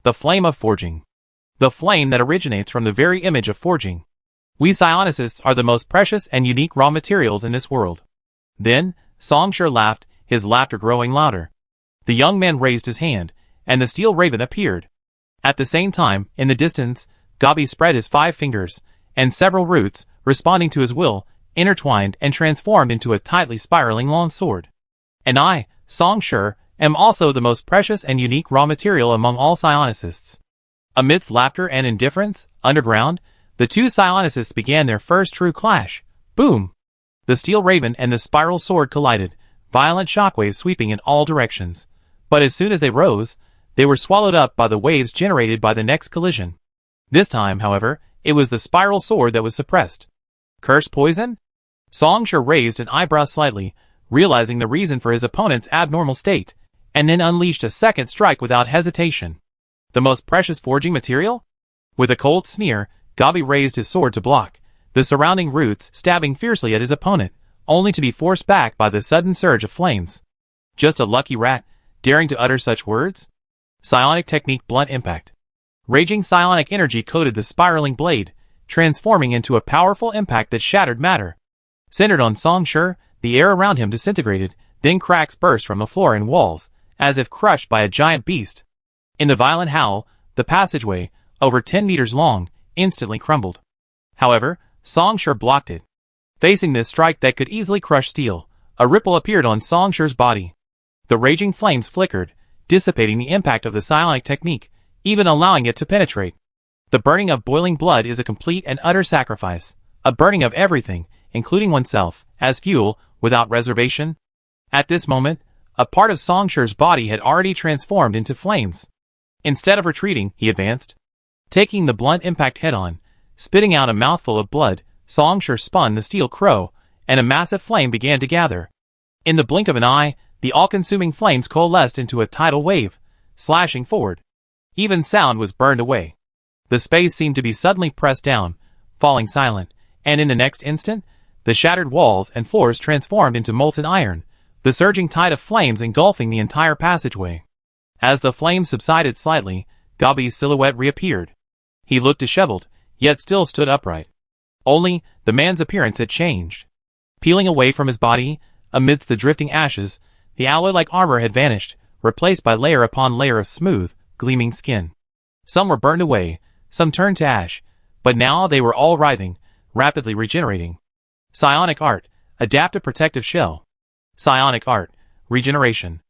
The flame of forging. The flame that originates from the very image of forging. We psionicists are the most precious and unique raw materials in this world. Then, Song Shi laughed, his laughter growing louder. The young man raised his hand, and the steel raven appeared. At the same time, in the distance, Gabi spread his 5 fingers, and several roots, responding to his will, intertwined and transformed into a tightly spiraling long sword. And I, Song Shi, am also the most precious and unique raw material among all psionicists. Amidst laughter and indifference, underground, the 2 psionicists began their first true clash. Boom! The steel raven and the spiral sword collided, violent shockwaves sweeping in all directions. But as soon as they rose, they were swallowed up by the waves generated by the next collision. This time, however, it was the spiral sword that was suppressed. Cursed poison? Song Shi raised an eyebrow slightly, realizing the reason for his opponent's abnormal state, and then unleashed a second strike without hesitation. The most precious forging material? With a cold sneer, Gabi raised his sword to block, the surrounding roots stabbing fiercely at his opponent, only to be forced back by the sudden surge of flames. Just a lucky rat, daring to utter such words? Psionic technique blunt impact. Raging psionic energy coated the spiraling blade, transforming into a powerful impact that shattered matter. Centered on Song Shi, the air around him disintegrated, then cracks burst from the floor and walls, as if crushed by a giant beast. In the violent howl, the passageway, over 10 meters long, instantly crumbled. However, Song Shi blocked it. Facing this strike that could easily crush steel, a ripple appeared on Song Shi's body. The raging flames flickered, dissipating the impact of the psionic technique, even allowing it to penetrate. The burning of boiling blood is a complete and utter sacrifice, a burning of everything, including oneself, as fuel, without reservation. At this moment, a part of Song Shi's body had already transformed into flames. Instead of retreating, he advanced. Taking the blunt impact head-on, spitting out a mouthful of blood, Song Shi spun the steel crow, and a massive flame began to gather. In the blink of an eye, the all-consuming flames coalesced into a tidal wave, slashing forward. Even sound was burned away. The space seemed to be suddenly pressed down, falling silent, and in the next instant, the shattered walls and floors transformed into molten iron, the surging tide of flames engulfing the entire passageway. As the flames subsided slightly, Gabi's silhouette reappeared. He looked disheveled, yet still stood upright. Only, the man's appearance had changed. Peeling away from his body, amidst the drifting ashes, the alloy-like armor had vanished, replaced by layer upon layer of smooth, gleaming skin. Some were burned away, some turned to ash, but now they were all writhing, rapidly regenerating. Psionic art, adaptive protective shell. Psionic art, regeneration.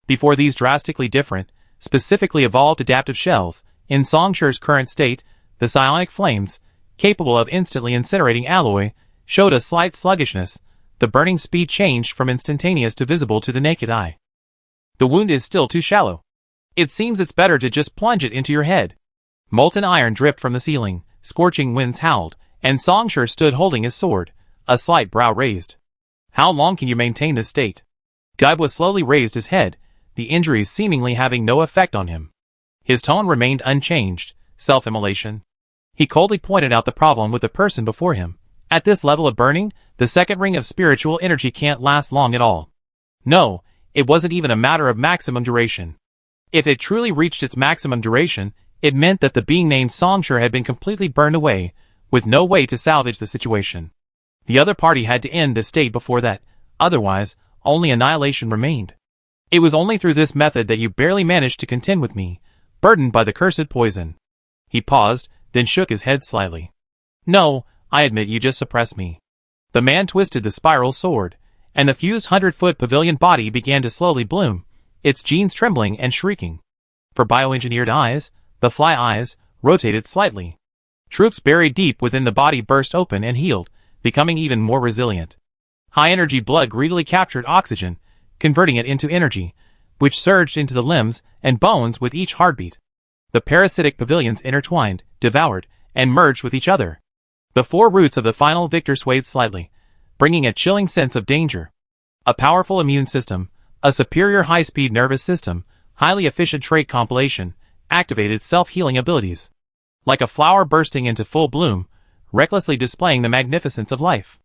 Before these drastically different, specifically evolved adaptive shells, in Song Shi's current state, the psionic flames, capable of instantly incinerating alloy, showed a slight sluggishness. The burning speed changed from instantaneous to visible to the naked eye. The wound is still too shallow. It seems it's better to just plunge it into your head. Molten iron dripped from the ceiling, scorching winds howled, and Song Shi stood holding his sword, a slight brow raised. How long can you maintain this state? Gabi slowly raised his head, the injuries seemingly having no effect on him. His tone remained unchanged, self-immolation. He coldly pointed out the problem with the person before him. At this level of burning, the second ring of spiritual energy can't last long at all. No, it wasn't even a matter of maximum duration. If it truly reached its maximum duration, it meant that the being named Song Shi had been completely burned away, with no way to salvage the situation. The other party had to end this state before that, otherwise, only annihilation remained. It was only through this method that you barely managed to contend with me, burdened by the cursed poison. He paused, then shook his head slightly. No, I admit you just suppressed me. The man twisted the spiral sword, and the fused 100-foot pavilion body began to slowly bloom, its genes trembling and shrieking. For bioengineered eyes, the fly eyes rotated slightly. Troops buried deep within the body burst open and healed, becoming even more resilient. High-energy blood greedily captured oxygen, converting it into energy, which surged into the limbs and bones with each heartbeat. The parasitic pavilions intertwined, devoured, and merged with each other. The four roots of the final victor swayed slightly, bringing a chilling sense of danger. A powerful immune system, a superior high-speed nervous system, highly efficient trait compilation, activated self-healing abilities. Like a flower bursting into full bloom, recklessly displaying the magnificence of life.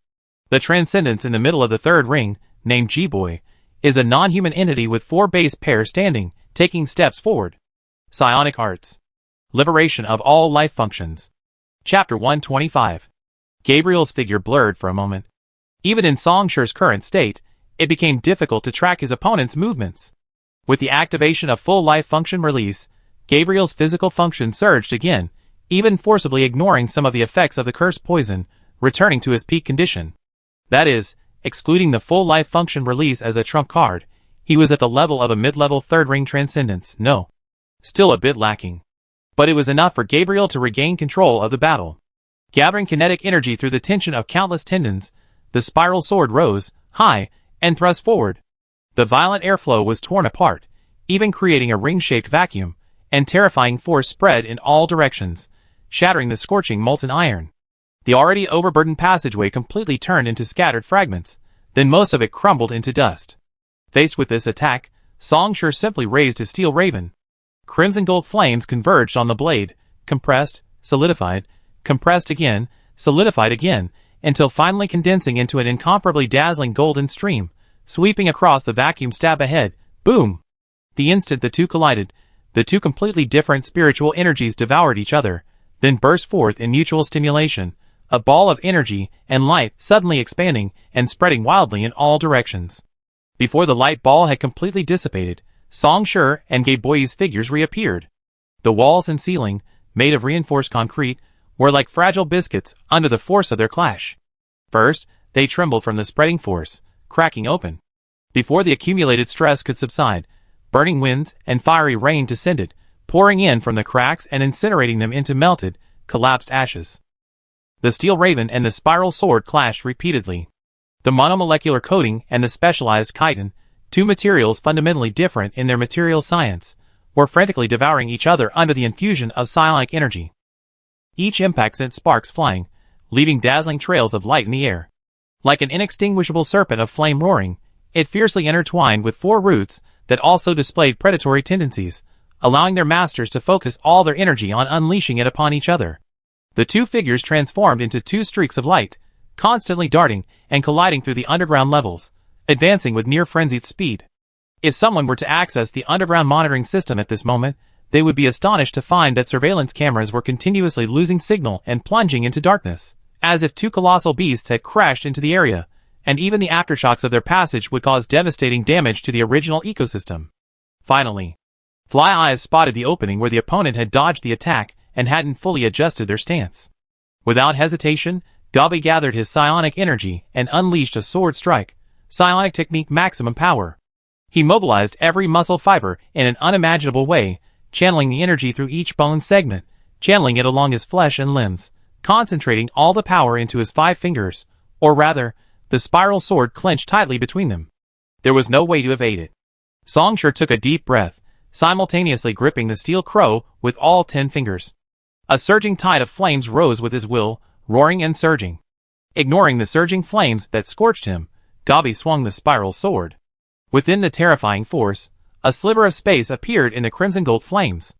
The transcendence in the middle of the third ring, named G-Boy, is a non-human entity with four base pairs standing, taking steps forward. Psionic Arts. Liberation of all life functions. Chapter 125. Gabriel's figure blurred for a moment. Even in Songsher's current state, it became difficult to track his opponent's movements. With the activation of full life function release, Gabriel's physical function surged again, even forcibly ignoring some of the effects of the cursed poison, returning to his peak condition. That is, excluding the full life function release as a trump card, he was at the level of a mid-level third ring transcendence. No. Still a bit lacking. But it was enough for Gabriel to regain control of the battle. Gathering kinetic energy through the tension of countless tendons, the spiral sword rose, high, and thrust forward. The violent airflow was torn apart, even creating a ring-shaped vacuum, and terrifying force spread in all directions, shattering the scorching molten iron. The already overburdened passageway completely turned into scattered fragments, then most of it crumbled into dust. Faced with this attack, Songsher simply raised his steel raven. Crimson gold flames converged on the blade, compressed, solidified, compressed again, solidified again, until finally condensing into an incomparably dazzling golden stream, sweeping across the vacuum stab ahead. Boom! The instant the two collided, the two completely different spiritual energies devoured each other, then burst forth in mutual stimulation, a ball of energy and light suddenly expanding and spreading wildly in all directions. Before the light ball had completely dissipated, Songsher and Gaboi's figures reappeared. The walls and ceiling, made of reinforced concrete, were like fragile biscuits under the force of their clash. First, they trembled from the spreading force, cracking open. Before the accumulated stress could subside, burning winds and fiery rain descended, pouring in from the cracks and incinerating them into melted, collapsed ashes. The steel raven and the spiral sword clashed repeatedly. The monomolecular coating and the specialized chitin, two materials fundamentally different in their material science, were frantically devouring each other under the infusion of psionic energy. Each impact sent sparks flying, leaving dazzling trails of light in the air. Like an inextinguishable serpent of flame roaring, it fiercely intertwined with four roots that also displayed predatory tendencies, allowing their masters to focus all their energy on unleashing it upon each other. The two figures transformed into two streaks of light, constantly darting and colliding through the underground levels, advancing with near-frenzied speed. If someone were to access the underground monitoring system at this moment, they would be astonished to find that surveillance cameras were continuously losing signal and plunging into darkness, as if two colossal beasts had crashed into the area, and even the aftershocks of their passage would cause devastating damage to the original ecosystem. Finally, Fly Eyes spotted the opening where the opponent had dodged the attack and hadn't fully adjusted their stance. Without hesitation, Gabi gathered his psionic energy and unleashed a sword strike, psionic technique maximum power. He mobilized every muscle fiber in an unimaginable way, channeling the energy through each bone segment, channeling it along his flesh and limbs, concentrating all the power into his 5 fingers, or rather, the spiral sword clenched tightly between them. There was no way to evade it. Songsher took a deep breath, simultaneously gripping the steel crow with all 10 fingers. A surging tide of flames rose with his will, roaring and surging. Ignoring the surging flames that scorched him, Gabi swung the spiral sword. Within the terrifying force, a sliver of space appeared in the crimson gold flames.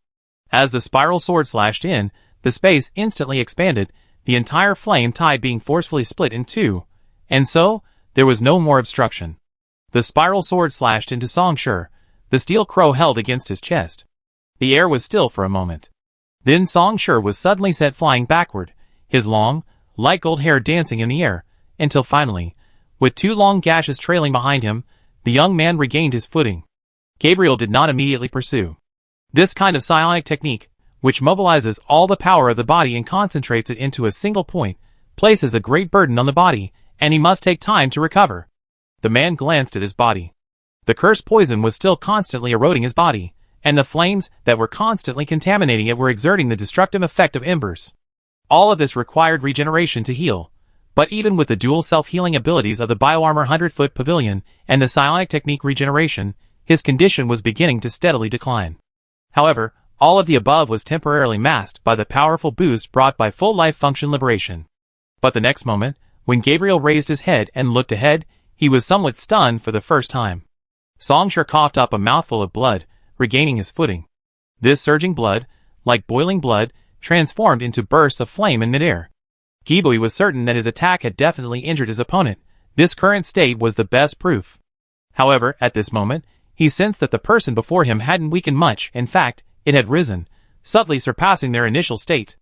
As the spiral sword slashed in, the space instantly expanded, the entire flame tide being forcefully split in two, and so, there was no more obstruction. The spiral sword slashed into Songsher, the steel crow held against his chest. The air was still for a moment. Then Songsher was suddenly sent flying backward, his long, light gold hair dancing in the air, until finally, with 2 long gashes trailing behind him, the young man regained his footing. Gabriel did not immediately pursue. This kind of psionic technique, which mobilizes all the power of the body and concentrates it into a single point, places a great burden on the body, and he must take time to recover. The man glanced at his body. The cursed poison was still constantly eroding his body, and the flames that were constantly contaminating it were exerting the destructive effect of embers. All of this required regeneration to heal, but even with the dual self-healing abilities of the Bioarmor 100-foot pavilion and the psionic technique regeneration, his condition was beginning to steadily decline. However, all of the above was temporarily masked by the powerful boost brought by full life function liberation. But the next moment, when Gabriel raised his head and looked ahead, he was somewhat stunned for the first time. Songshur coughed up a mouthful of blood, regaining his footing. This surging blood, like boiling blood, transformed into bursts of flame in midair. Gibui was certain that his attack had definitely injured his opponent. This current state was the best proof. However, at this moment, he sensed that the person before him hadn't weakened much. In fact, it had risen, subtly surpassing their initial state.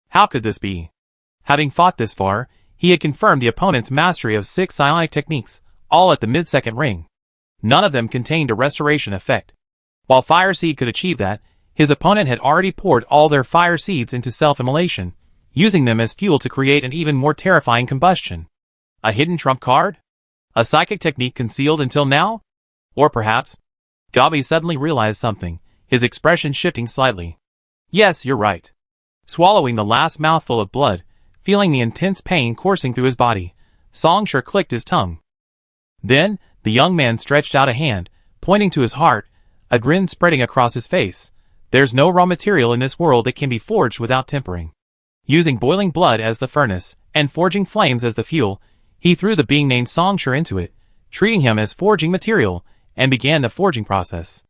How could this be? Having fought this far, he had confirmed the opponent's mastery of 6 psionic techniques, all at the mid-second ring. None of them contained a restoration effect. While Fire Seed could achieve that, his opponent had already poured all their fire seeds into self-immolation, using them as fuel to create an even more terrifying combustion. A hidden trump card? A psychic technique concealed until now? Or perhaps? Gabi suddenly realized something, his expression shifting slightly. Yes, you're right. Swallowing the last mouthful of blood, feeling the intense pain coursing through his body, Songshur clicked his tongue. Then, the young man stretched out a hand, pointing to his heart, a grin spreading across his face. There's no raw material in this world that can be forged without tempering. Using boiling blood as the furnace, and forging flames as the fuel, he threw the being named Songshur into it, treating him as forging material, and began the forging process.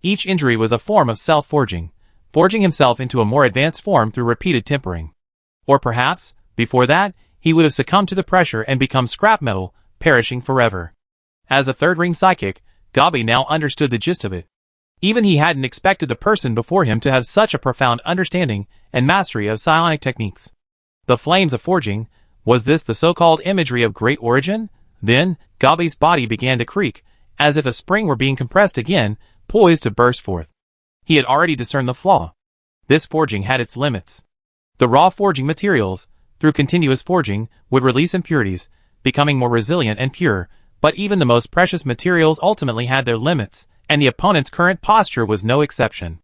Each injury was a form of self-forging, forging himself into a more advanced form through repeated tempering. Or perhaps, before that, he would have succumbed to the pressure and become scrap metal, perishing forever. As a third-ring psychic, Gabi now understood the gist of it. Even he hadn't expected the person before him to have such a profound understanding and mastery of psionic techniques. The flames of forging, was this the so-called imagery of great origin? Then, Gabi's body began to creak, as if a spring were being compressed again, poised to burst forth. He had already discerned the flaw. This forging had its limits. The raw forging materials, through continuous forging, would release impurities, becoming more resilient and pure, but even the most precious materials ultimately had their limits, and the opponent's current posture was no exception.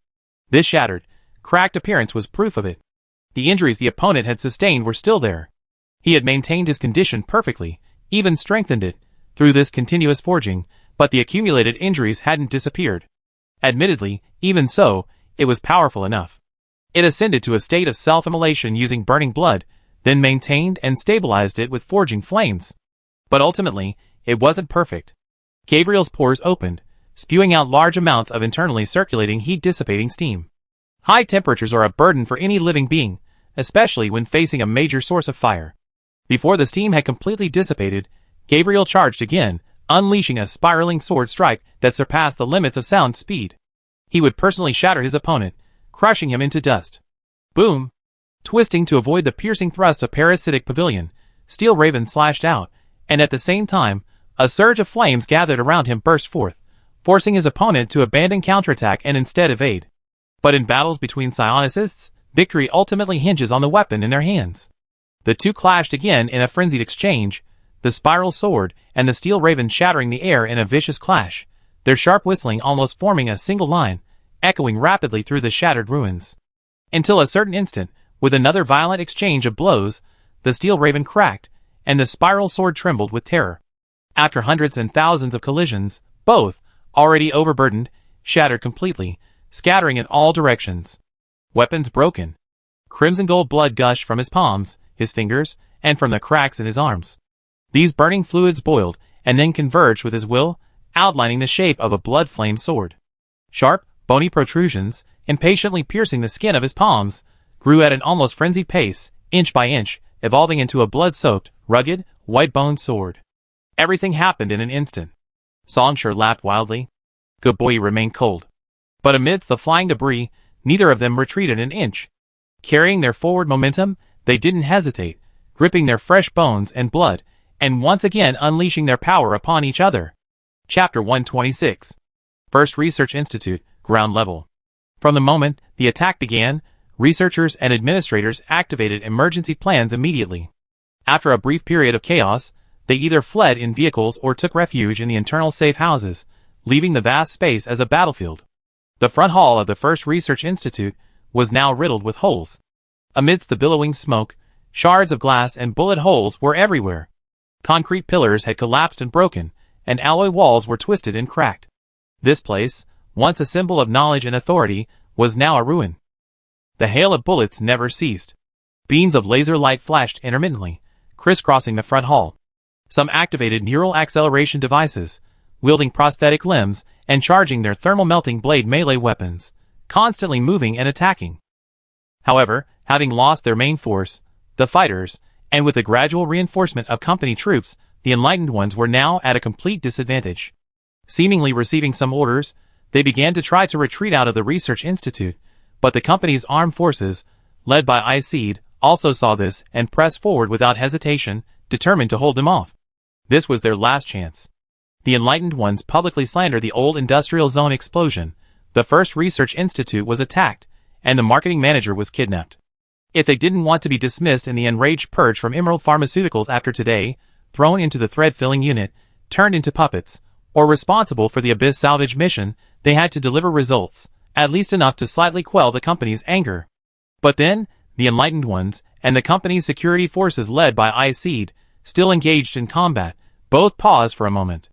This shattered, cracked appearance was proof of it. The injuries the opponent had sustained were still there. He had maintained his condition perfectly, even strengthened it, through this continuous forging, but the accumulated injuries hadn't disappeared. Admittedly, even so, it was powerful enough. It ascended to a state of self-immolation using burning blood, then maintained and stabilized it with forging flames. But ultimately, it wasn't perfect. Gabriel's pores opened, spewing out large amounts of internally circulating heat-dissipating steam. High temperatures are a burden for any living being, especially when facing a major source of fire. Before the steam had completely dissipated, Gabriel charged again, unleashing a spiraling sword strike that surpassed the limits of sound speed. He would personally shatter his opponent, crushing him into dust. Boom! Twisting to avoid the piercing thrust of parasitic pavilion, Steel Raven slashed out, and at the same time, a surge of flames gathered around him burst forth, forcing his opponent to abandon counterattack and instead evade. But in battles between psionicists, victory ultimately hinges on the weapon in their hands. The two clashed again in a frenzied exchange, the spiral sword and the Steel Raven shattering the air in a vicious clash, their sharp whistling almost forming a single line, echoing rapidly through the shattered ruins. Until a certain instant, with another violent exchange of blows, the Steel Raven cracked, and the spiral sword trembled with terror. After hundreds and thousands of collisions, both, already overburdened, shattered completely, scattering in all directions. Weapons broken. Crimson gold blood gushed from his palms, his fingers, and from the cracks in his arms. These burning fluids boiled, and then converged with his will, outlining the shape of a blood-flame sword. Sharp, bony protrusions, impatiently piercing the skin of his palms, grew at an almost frenzied pace, inch by inch, evolving into a blood-soaked, rugged, white-boned sword. Everything happened in an instant. Songshur laughed wildly. Gaboi remained cold. But amidst the flying debris, neither of them retreated an inch. Carrying their forward momentum, they didn't hesitate, gripping their fresh bones and blood, and once again unleashing their power upon each other. Chapter 126. First Research Institute, Ground Level. From the moment the attack began, researchers and administrators activated emergency plans immediately. After a brief period of chaos, they either fled in vehicles or took refuge in the internal safe houses, leaving the vast space as a battlefield. The front hall of the first research institute was now riddled with holes. Amidst the billowing smoke, shards of glass and bullet holes were everywhere. Concrete pillars had collapsed and broken, and alloy walls were twisted and cracked. This place, once a symbol of knowledge and authority, was now a ruin. The hail of bullets never ceased. Beams of laser light flashed intermittently, crisscrossing the front hall. Some activated neural acceleration devices, wielding prosthetic limbs and charging their thermal melting blade melee weapons, constantly moving and attacking. However, having lost their main force, the fighters, and with the gradual reinforcement of company troops, the enlightened ones were now at a complete disadvantage. Seemingly receiving some orders, they began to try to retreat out of the research institute, but the company's armed forces, led by Iseed, also saw this and pressed forward without hesitation, determined to hold them off. This was their last chance. The enlightened ones publicly slandered the old industrial zone explosion, the first research institute was attacked, and the marketing manager was kidnapped. If they didn't want to be dismissed in the enraged purge from Emerald Pharmaceuticals after today, thrown into the thread-filling unit, turned into puppets, or responsible for the Abyss salvage mission, they had to deliver results, at least enough to slightly quell the company's anger. But then, the enlightened ones, and the company's security forces led by Iseed, still engaged in combat, both paused for a moment.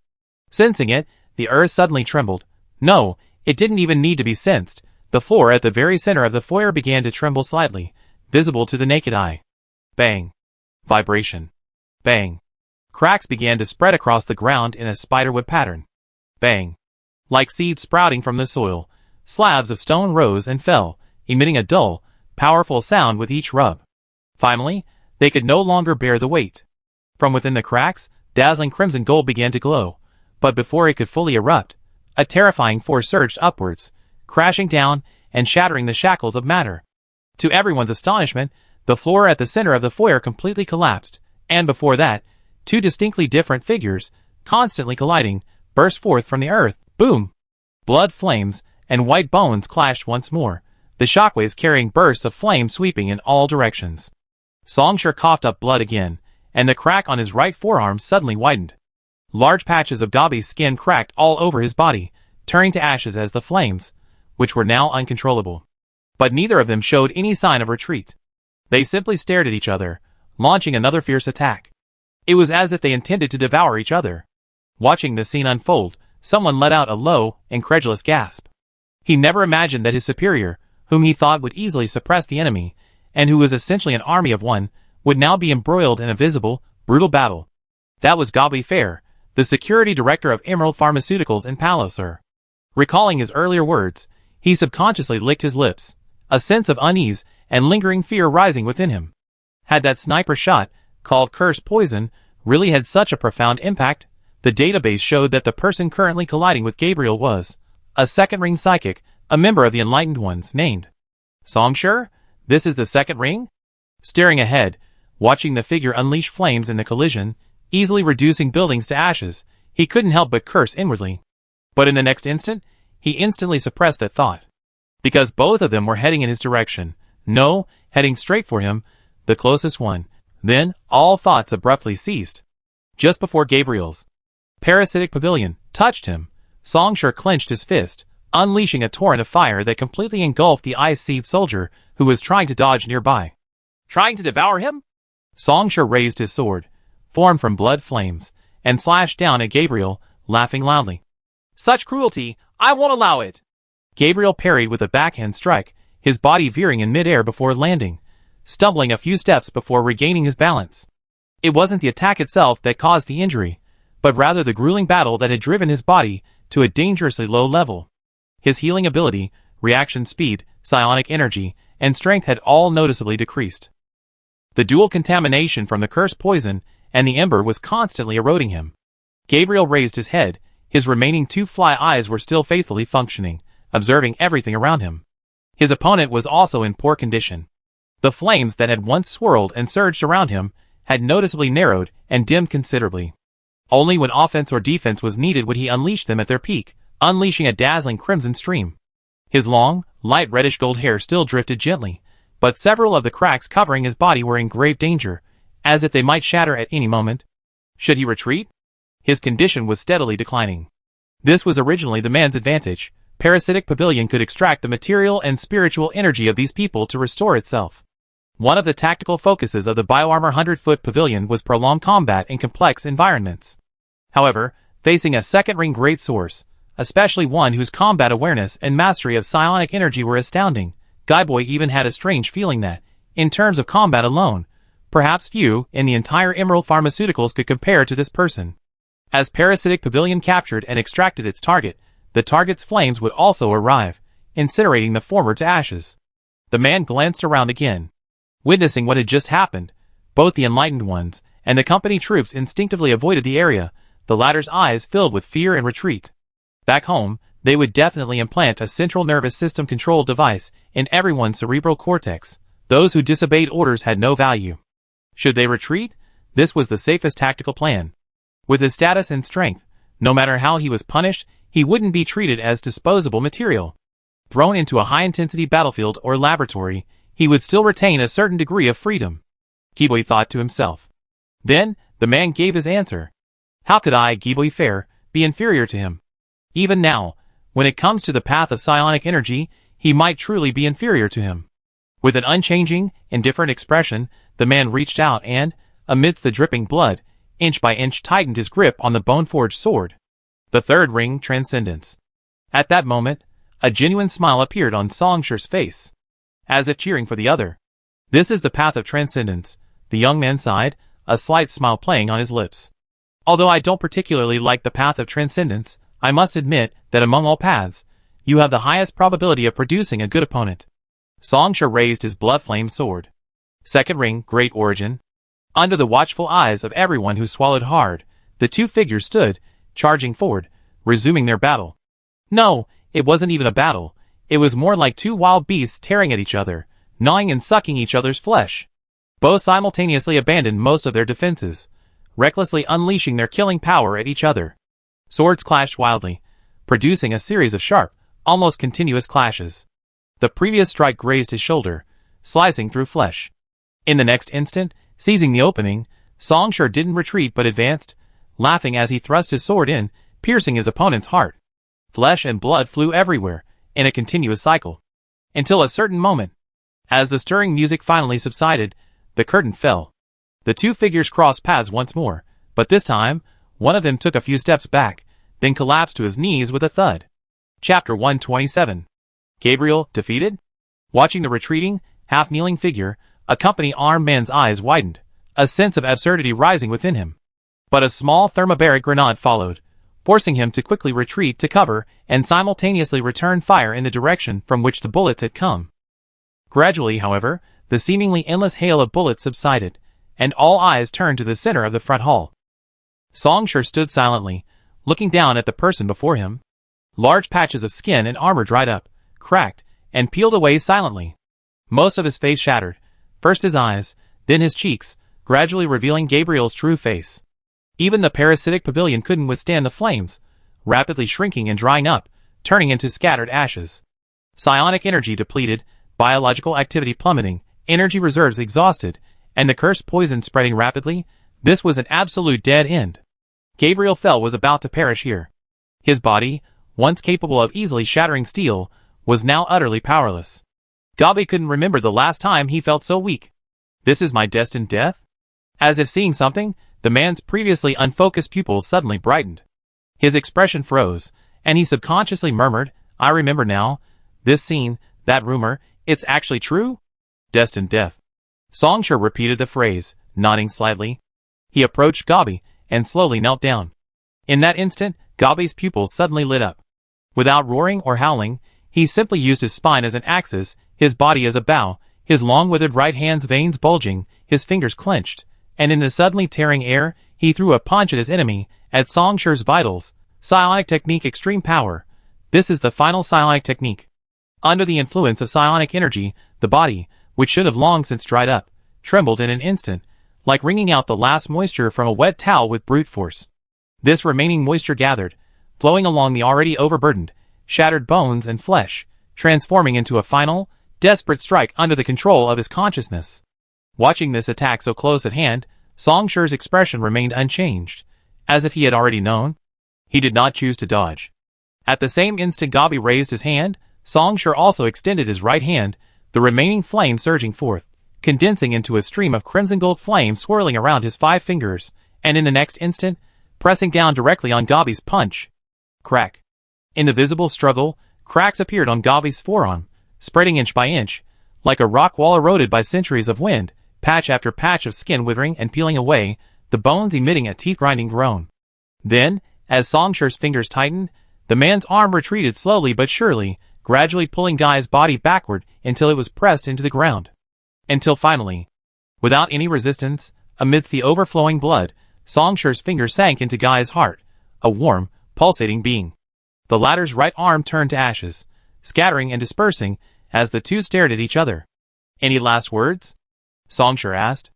Sensing it, the earth suddenly trembled. No, it didn't even need to be sensed. The floor at the very center of the foyer began to tremble slightly, visible to the naked eye. Bang. Vibration. Bang. Cracks began to spread across the ground in a spiderweb pattern. Bang. Like seeds sprouting from the soil, slabs of stone rose and fell, emitting a dull, powerful sound with each rub. Finally, they could no longer bear the weight. From within the cracks, dazzling crimson gold began to glow, but before it could fully erupt, a terrifying force surged upwards, crashing down and shattering the shackles of matter. To everyone's astonishment, the floor at the center of the foyer completely collapsed, and before that, two distinctly different figures, constantly colliding, burst forth from the earth. Boom! Blood flames and white bones clashed once more, the shockwaves carrying bursts of flame sweeping in all directions. Songshur coughed up blood again, and the crack on his right forearm suddenly widened. Large patches of Dobby's skin cracked all over his body, turning to ashes as the flames, which were now uncontrollable. But neither of them showed any sign of retreat. They simply stared at each other, launching another fierce attack. It was as if they intended to devour each other. Watching the scene unfold, someone let out a low, incredulous gasp. He never imagined that his superior, whom he thought would easily suppress the enemy, and who was essentially an army of one, would now be embroiled in a visible, brutal battle. That was Gobby Fair, the security director of Emerald Pharmaceuticals in Palosur. Recalling his earlier words, he subconsciously licked his lips, a sense of unease and lingering fear rising within him. Had that sniper shot, called Curse Poison, really had such a profound impact? The database showed that the person currently colliding with Gabriel was a second-ring psychic, a member of the Enlightened Ones, named Songshur? This is the second ring? Staring ahead, watching the figure unleash flames in the collision, easily reducing buildings to ashes, he couldn't help but curse inwardly. But in the next instant, he instantly suppressed that thought. Because both of them were heading in his direction. No, heading straight for him, the closest one. Then, all thoughts abruptly ceased. Just before Gabriel's parasitic pavilion touched him, Songshur clenched his fist, unleashing a torrent of fire that completely engulfed the ice-seed soldier who was trying to dodge nearby. Trying to devour him? Songshur raised his sword, formed from blood flames, and slashed down at Gabriel, laughing loudly. Such cruelty, I won't allow it! Gabriel parried with a backhand strike, his body veering in midair before landing, stumbling a few steps before regaining his balance. It wasn't the attack itself that caused the injury, but rather the grueling battle that had driven his body to a dangerously low level. His healing ability, reaction speed, psionic energy, and strength had all noticeably decreased. The dual contamination from the cursed poison and the ember was constantly eroding him. Gabriel raised his head, his remaining two fly eyes were still faithfully functioning, observing everything around him. His opponent was also in poor condition. The flames that had once swirled and surged around him had noticeably narrowed and dimmed considerably. Only when offense or defense was needed would he unleash them at their peak, unleashing a dazzling crimson stream. His long, light reddish gold hair still drifted gently, but several of the cracks covering his body were in grave danger, as if they might shatter at any moment. Should he retreat? His condition was steadily declining. This was originally the man's advantage. Parasitic Pavilion could extract the material and spiritual energy of these people to restore itself. One of the tactical focuses of the Bioarmor 100-foot pavilion was prolonged combat in complex environments. However, facing a second-ring great source, especially one whose combat awareness and mastery of psionic energy were astounding, Guyboy even had a strange feeling that, in terms of combat alone, perhaps few in the entire Emerald Pharmaceuticals could compare to this person. As Parasitic Pavilion captured and extracted its target, the target's flames would also arrive, incinerating the former to ashes. The man glanced around again. Witnessing what had just happened, both the enlightened ones and the company troops instinctively avoided the area, the latter's eyes filled with fear and retreat. Back home, they would definitely implant a central nervous system control device in everyone's cerebral cortex. Those who disobeyed orders had no value. Should they retreat? This was the safest tactical plan. With his status and strength, no matter how he was punished, he wouldn't be treated as disposable material. Thrown into a high-intensity battlefield or laboratory, he would still retain a certain degree of freedom. Giboi thought to himself. Then, the man gave his answer. How could I, Giboi Fair, be inferior to him? Even now, when it comes to the path of psionic energy, he might truly be inferior to him. With an unchanging, indifferent expression, the man reached out and, amidst the dripping blood, inch by inch tightened his grip on the bone-forged sword. The third ring, Transcendence. At that moment, a genuine smile appeared on Songsher's face, as if cheering for the other. This is the path of transcendence, the young man sighed, a slight smile playing on his lips. Although I don't particularly like the path of transcendence, I must admit that among all paths, you have the highest probability of producing a good opponent. Songsher raised his blood-flame sword. Second ring, Great Origin. Under the watchful eyes of everyone who swallowed hard, the two figures stood, charging forward, resuming their battle. No, it wasn't even a battle. It was more like two wild beasts tearing at each other, gnawing and sucking each other's flesh. Both simultaneously abandoned most of their defenses, recklessly unleashing their killing power at each other. Swords clashed wildly, producing a series of sharp, almost continuous clashes. The previous strike grazed his shoulder, slicing through flesh. In the next instant, seizing the opening, Songsher didn't retreat but advanced, laughing as he thrust his sword in, piercing his opponent's heart. Flesh and blood flew everywhere, in a continuous cycle. Until a certain moment. As the stirring music finally subsided, the curtain fell. The two figures crossed paths once more, but this time, one of them took a few steps back, then collapsed to his knees with a thud. Chapter 127. Gabriel, defeated? Watching the retreating, half-kneeling figure, a company-armed man's eyes widened, a sense of absurdity rising within him. But a small thermobaric grenade followed, forcing him to quickly retreat to cover and simultaneously return fire in the direction from which the bullets had come. Gradually, however, the seemingly endless hail of bullets subsided, and all eyes turned to the center of the front hall. Songsher stood silently, looking down at the person before him. Large patches of skin and armor dried up, cracked, and peeled away silently. Most of his face shattered, first his eyes, then his cheeks, gradually revealing Gabriel's true face. Even the parasitic pavilion couldn't withstand the flames, rapidly shrinking and drying up, turning into scattered ashes. Psionic energy depleted, biological activity plummeting, energy reserves exhausted, and the cursed poison spreading rapidly. This was an absolute dead end. Gabriel Fell was about to perish here. His body, once capable of easily shattering steel, was now utterly powerless. Gabi couldn't remember the last time he felt so weak. This is my destined death? As if seeing something, the man's previously unfocused pupils suddenly brightened. His expression froze, and he subconsciously murmured, I remember now. This scene, that rumor, it's actually true? Destined death. Songsher repeated the phrase, nodding slightly. He approached Gabi, and slowly knelt down. In that instant, Gabi's pupils suddenly lit up. Without roaring or howling, he simply used his spine as an axis, his body as a bow, his long withered right hand's veins bulging, his fingers clenched, and in the suddenly tearing air, he threw a punch at his enemy, at Songsher's vitals. Psionic technique extreme power. This is the final psionic technique. Under the influence of psionic energy, the body, which should have long since dried up, trembled in an instant, like wringing out the last moisture from a wet towel with brute force. This remaining moisture gathered, flowing along the already overburdened, shattered bones and flesh, transforming into a final, desperate strike under the control of his consciousness. Watching this attack so close at hand, Songsher's expression remained unchanged, as if he had already known. He did not choose to dodge. At the same instant Gabi raised his hand, Songshur also extended his right hand, the remaining flame surging forth, condensing into a stream of crimson gold flame swirling around his 5 fingers, and in the next instant, pressing down directly on Gabi's punch. Crack. In the visible struggle, cracks appeared on Gabi's forearm, spreading inch by inch, like a rock wall eroded by centuries of wind, patch after patch of skin withering and peeling away, the bones emitting a teeth-grinding groan. Then, as Songshur's fingers tightened, the man's arm retreated slowly but surely, gradually pulling Guy's body backward until it was pressed into the ground. Until finally, without any resistance, amidst the overflowing blood, Songshur's fingers sank into Guy's heart, a warm, pulsating being. The latter's right arm turned to ashes, scattering and dispersing as the two stared at each other. "Any last words?" Songshur asked.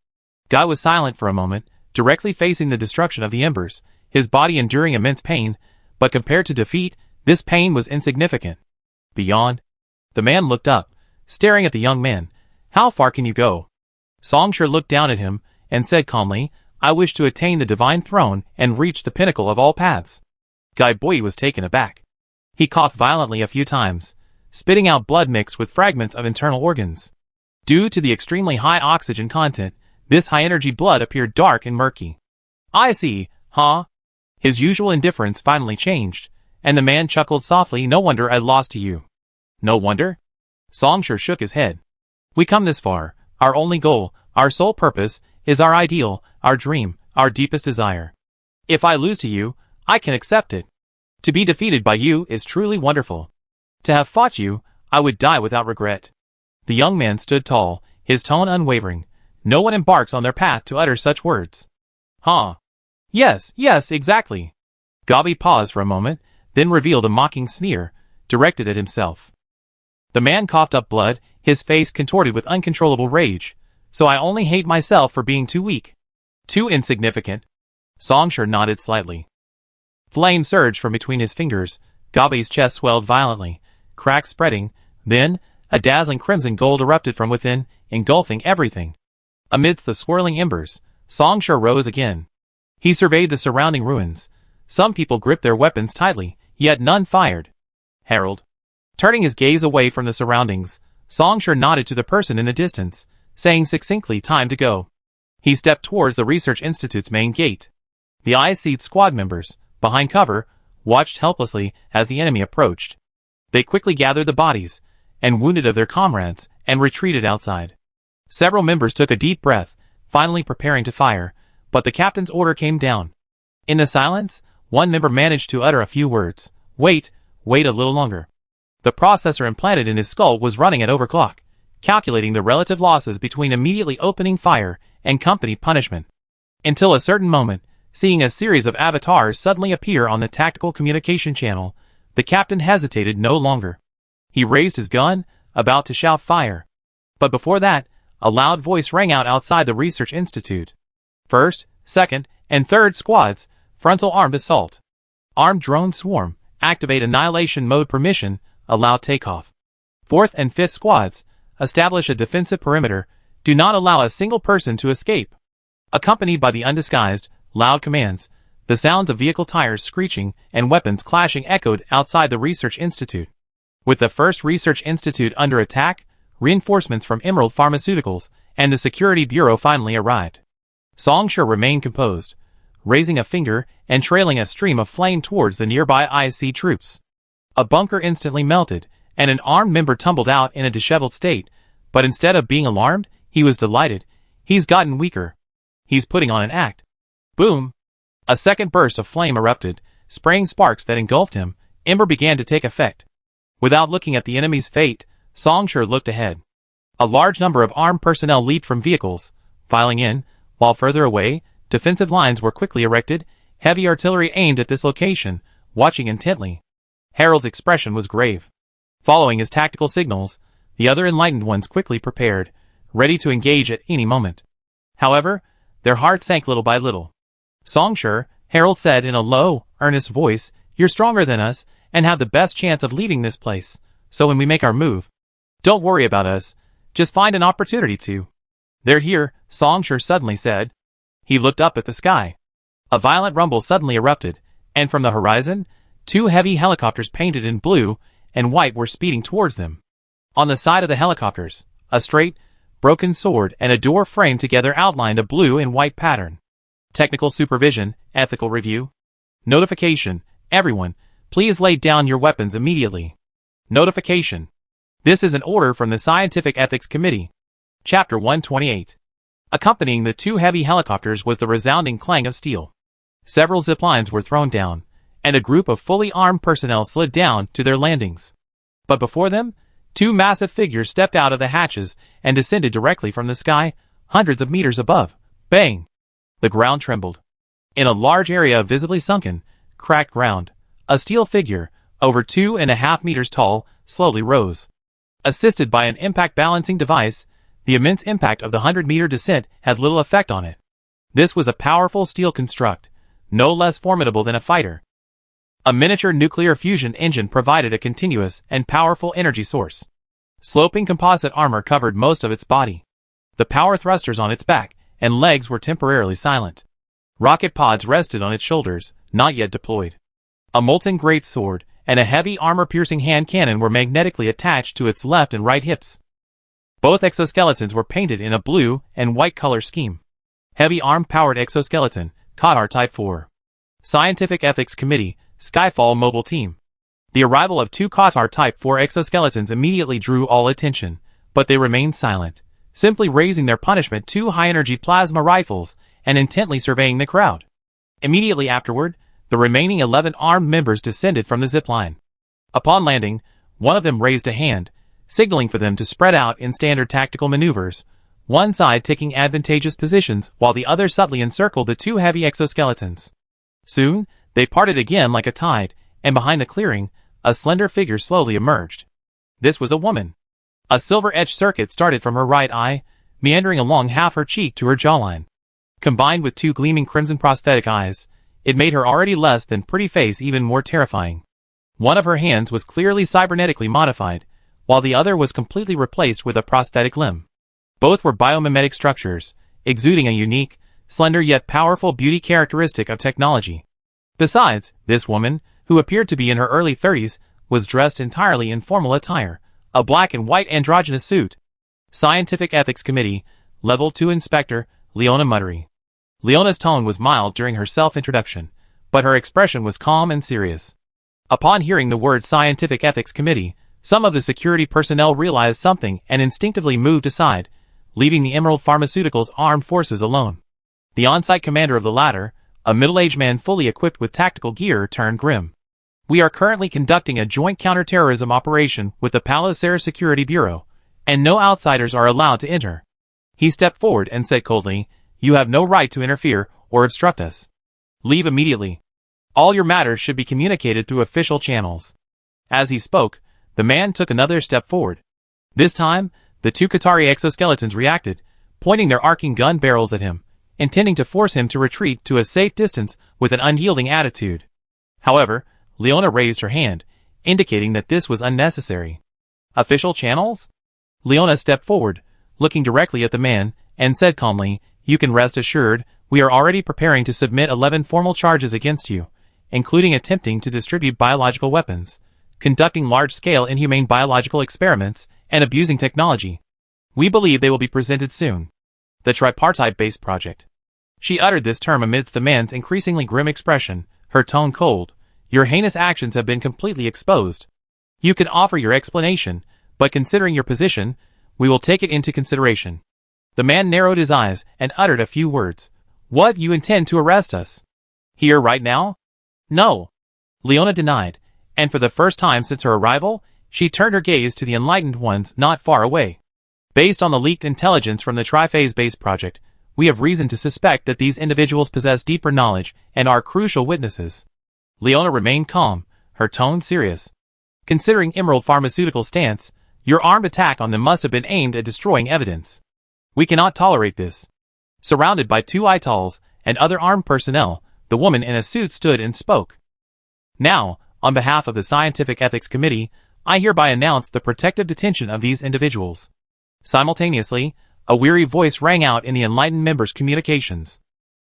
Guy was silent for a moment, directly facing the destruction of the embers, his body enduring immense pain, but compared to defeat, this pain was insignificant. Beyond, the man looked up, staring at the young man. "How far can you go?" Songshur looked down at him and said calmly, "I wish to attain the divine throne and reach the pinnacle of all paths." Guy Boy was taken aback. He coughed violently a few times, spitting out blood mixed with fragments of internal organs. Due to the extremely high oxygen content, this high-energy blood appeared dark and murky. "I see, huh?" His usual indifference finally changed, and the man chuckled softly. "No wonder I lost to you." "No wonder?" Songshur shook his head. "We come this far. Our only goal, our sole purpose, is our ideal, our dream, our deepest desire. If I lose to you, I can accept it. To be defeated by you is truly wonderful. To have fought you, I would die without regret." The young man stood tall, his tone unwavering. No one embarks on their path to utter such words. "Huh? Yes, exactly." Gabi paused for a moment, then revealed a mocking sneer, directed at himself. The man coughed up blood, his face contorted with uncontrollable rage. "So I only hate myself for being too weak. Too insignificant." Songshur nodded slightly. Flame surged from between his fingers, Gabi's chest swelled violently, cracks spreading, then, a dazzling crimson gold erupted from within, engulfing everything. Amidst the swirling embers, Songshur rose again. He surveyed the surrounding ruins. Some people gripped their weapons tightly, yet none fired. "Herald." Turning his gaze away from the surroundings, Songshur nodded to the person in the distance, saying succinctly, "Time to go." He stepped towards the Research Institute's main gate. The IC'd squad members, behind cover, watched helplessly as the enemy approached. They quickly gathered the bodies, and wounded of their comrades, and retreated outside. Several members took a deep breath, finally preparing to fire, but the captain's order came down. In the silence, one member managed to utter a few words. Wait a little longer." The processor implanted in his skull was running at overclock, calculating the relative losses between immediately opening fire and company punishment. Until a certain moment, seeing a series of avatars suddenly appear on the tactical communication channel, the captain hesitated no longer. He raised his gun, about to shout fire. But before that, a loud voice rang out outside the Research Institute. "First, second, and third squads, frontal armed assault. Armed drone swarm, activate annihilation mode permission, allow takeoff. Fourth and fifth squads, establish a defensive perimeter, do not allow a single person to escape." Accompanied by the undisguised, loud commands, the sounds of vehicle tires screeching and weapons clashing echoed outside the Research Institute. With the first Research Institute under attack, reinforcements from Emerald Pharmaceuticals and the Security Bureau finally arrived. Songshur remained composed, raising a finger and trailing a stream of flame towards the nearby IC troops. A bunker instantly melted, and an armed member tumbled out in a disheveled state, but instead of being alarmed, he was delighted. He's gotten weaker. He's putting on an act. Boom! A second burst of flame erupted, spraying sparks that engulfed him. Ember began to take effect. Without looking at the enemy's fate, Songshur looked ahead. A large number of armed personnel leaped from vehicles, filing in, while further away, defensive lines were quickly erected, heavy artillery aimed at this location, watching intently. Harold's expression was grave. Following his tactical signals, the other enlightened ones quickly prepared, ready to engage at any moment. However, their hearts sank little by little. "Songshur," Harold said in a low, earnest voice, "you're stronger than us, and have the best chance of leaving this place, so when we make our move, don't worry about us, just find an opportunity to." "They're here," Songshur suddenly said. He looked up at the sky. A violent rumble suddenly erupted, and from the horizon, 2 heavy helicopters painted in blue and white were speeding towards them. On the side of the helicopters, a straight, broken sword and a door framed together outlined a blue and white pattern. Technical supervision, ethical review. Notification, everyone, please lay down your weapons immediately. Notification. This is an order from the Scientific Ethics Committee. Chapter 128. Accompanying the 2 heavy helicopters was the resounding clang of steel. Several ziplines were thrown down, and a group of fully armed personnel slid down to their landings. But before them, 2 massive figures stepped out of the hatches and descended directly from the sky, hundreds of meters above. Bang! The ground trembled. In a large area of visibly sunken, cracked ground, a steel figure, over 2.5 meters tall, slowly rose. Assisted by an impact balancing device, the immense impact of the 100-meter descent had little effect on it. This was a powerful steel construct, no less formidable than a fighter. A miniature nuclear fusion engine provided a continuous and powerful energy source. Sloping composite armor covered most of its body. The power thrusters on its back and legs were temporarily silent. Rocket pods rested on its shoulders, not yet deployed. A molten great sword and a heavy armor-piercing hand cannon were magnetically attached to its left and right hips. Both exoskeletons were painted in a blue and white color scheme. Heavy arm-powered exoskeleton, Qatar Type 4. Scientific Ethics Committee, Skyfall Mobile Team. The arrival of 2 Qatar Type 4 exoskeletons immediately drew all attention, but they remained silent, simply raising their punishment 2 high-energy plasma rifles and intently surveying the crowd. Immediately afterward, the remaining 11 armed members descended from the zipline. Upon landing, one of them raised a hand, signaling for them to spread out in standard tactical maneuvers, one side taking advantageous positions while the other subtly encircled the 2 heavy exoskeletons. Soon, they parted again like a tide, and behind the clearing, a slender figure slowly emerged. This was a woman. A silver-edged circuit started from her right eye, meandering along half her cheek to her jawline. Combined with 2 gleaming crimson prosthetic eyes, it made her already less than pretty face even more terrifying. One of her hands was clearly cybernetically modified, while the other was completely replaced with a prosthetic limb. Both were biomimetic structures, exuding a unique, slender yet powerful beauty characteristic of technology. Besides, this woman, who appeared to be in her early 30s, was dressed entirely in formal attire, a black and white androgynous suit. Scientific Ethics Committee, Level 2 Inspector, Leona Muttery. Leona's tone was mild during her self-introduction, but her expression was calm and serious. Upon hearing the word Scientific Ethics Committee, some of the security personnel realized something and instinctively moved aside, leaving the Emerald Pharmaceuticals armed forces alone. The on-site commander of the latter, a middle-aged man fully equipped with tactical gear, turned grim. "We are currently conducting a joint counterterrorism operation with the Palisar Security Bureau, and no outsiders are allowed to enter." He stepped forward and said coldly, "You have no right to interfere or obstruct us. Leave immediately. All your matters should be communicated through official channels." As he spoke, the man took another step forward. This time, the 2 Qatari exoskeletons reacted, pointing their arcing gun barrels at him, intending to force him to retreat to a safe distance with an unyielding attitude. However, Leona raised her hand, indicating that this was unnecessary. "Official channels?" Leona stepped forward, looking directly at the man, and said calmly, "You can rest assured, we are already preparing to submit 11 formal charges against you, including attempting to distribute biological weapons, conducting large-scale inhumane biological experiments, and abusing technology. We believe they will be presented soon. The tripartite-based project." She uttered this term amidst the man's increasingly grim expression, her tone cold. "Your heinous actions have been completely exposed. You can offer your explanation, but considering your position, we will take it into consideration." The man narrowed his eyes and uttered a few words. "What, you intend to arrest us? Here right now?" "No," Leona denied, and for the first time since her arrival, she turned her gaze to the enlightened ones not far away. "Based on the leaked intelligence from the triphase-based project, we have reason to suspect that these individuals possess deeper knowledge and are crucial witnesses." Leona remained calm, her tone serious. "Considering Emerald Pharmaceuticals' stance, your armed attack on them must have been aimed at destroying evidence. We cannot tolerate this." Surrounded by 2 ITALs and other armed personnel, the woman in a suit stood and spoke. "Now, on behalf of the Scientific Ethics Committee, I hereby announce the protective detention of these individuals." Simultaneously, a weary voice rang out in the enlightened members' communications.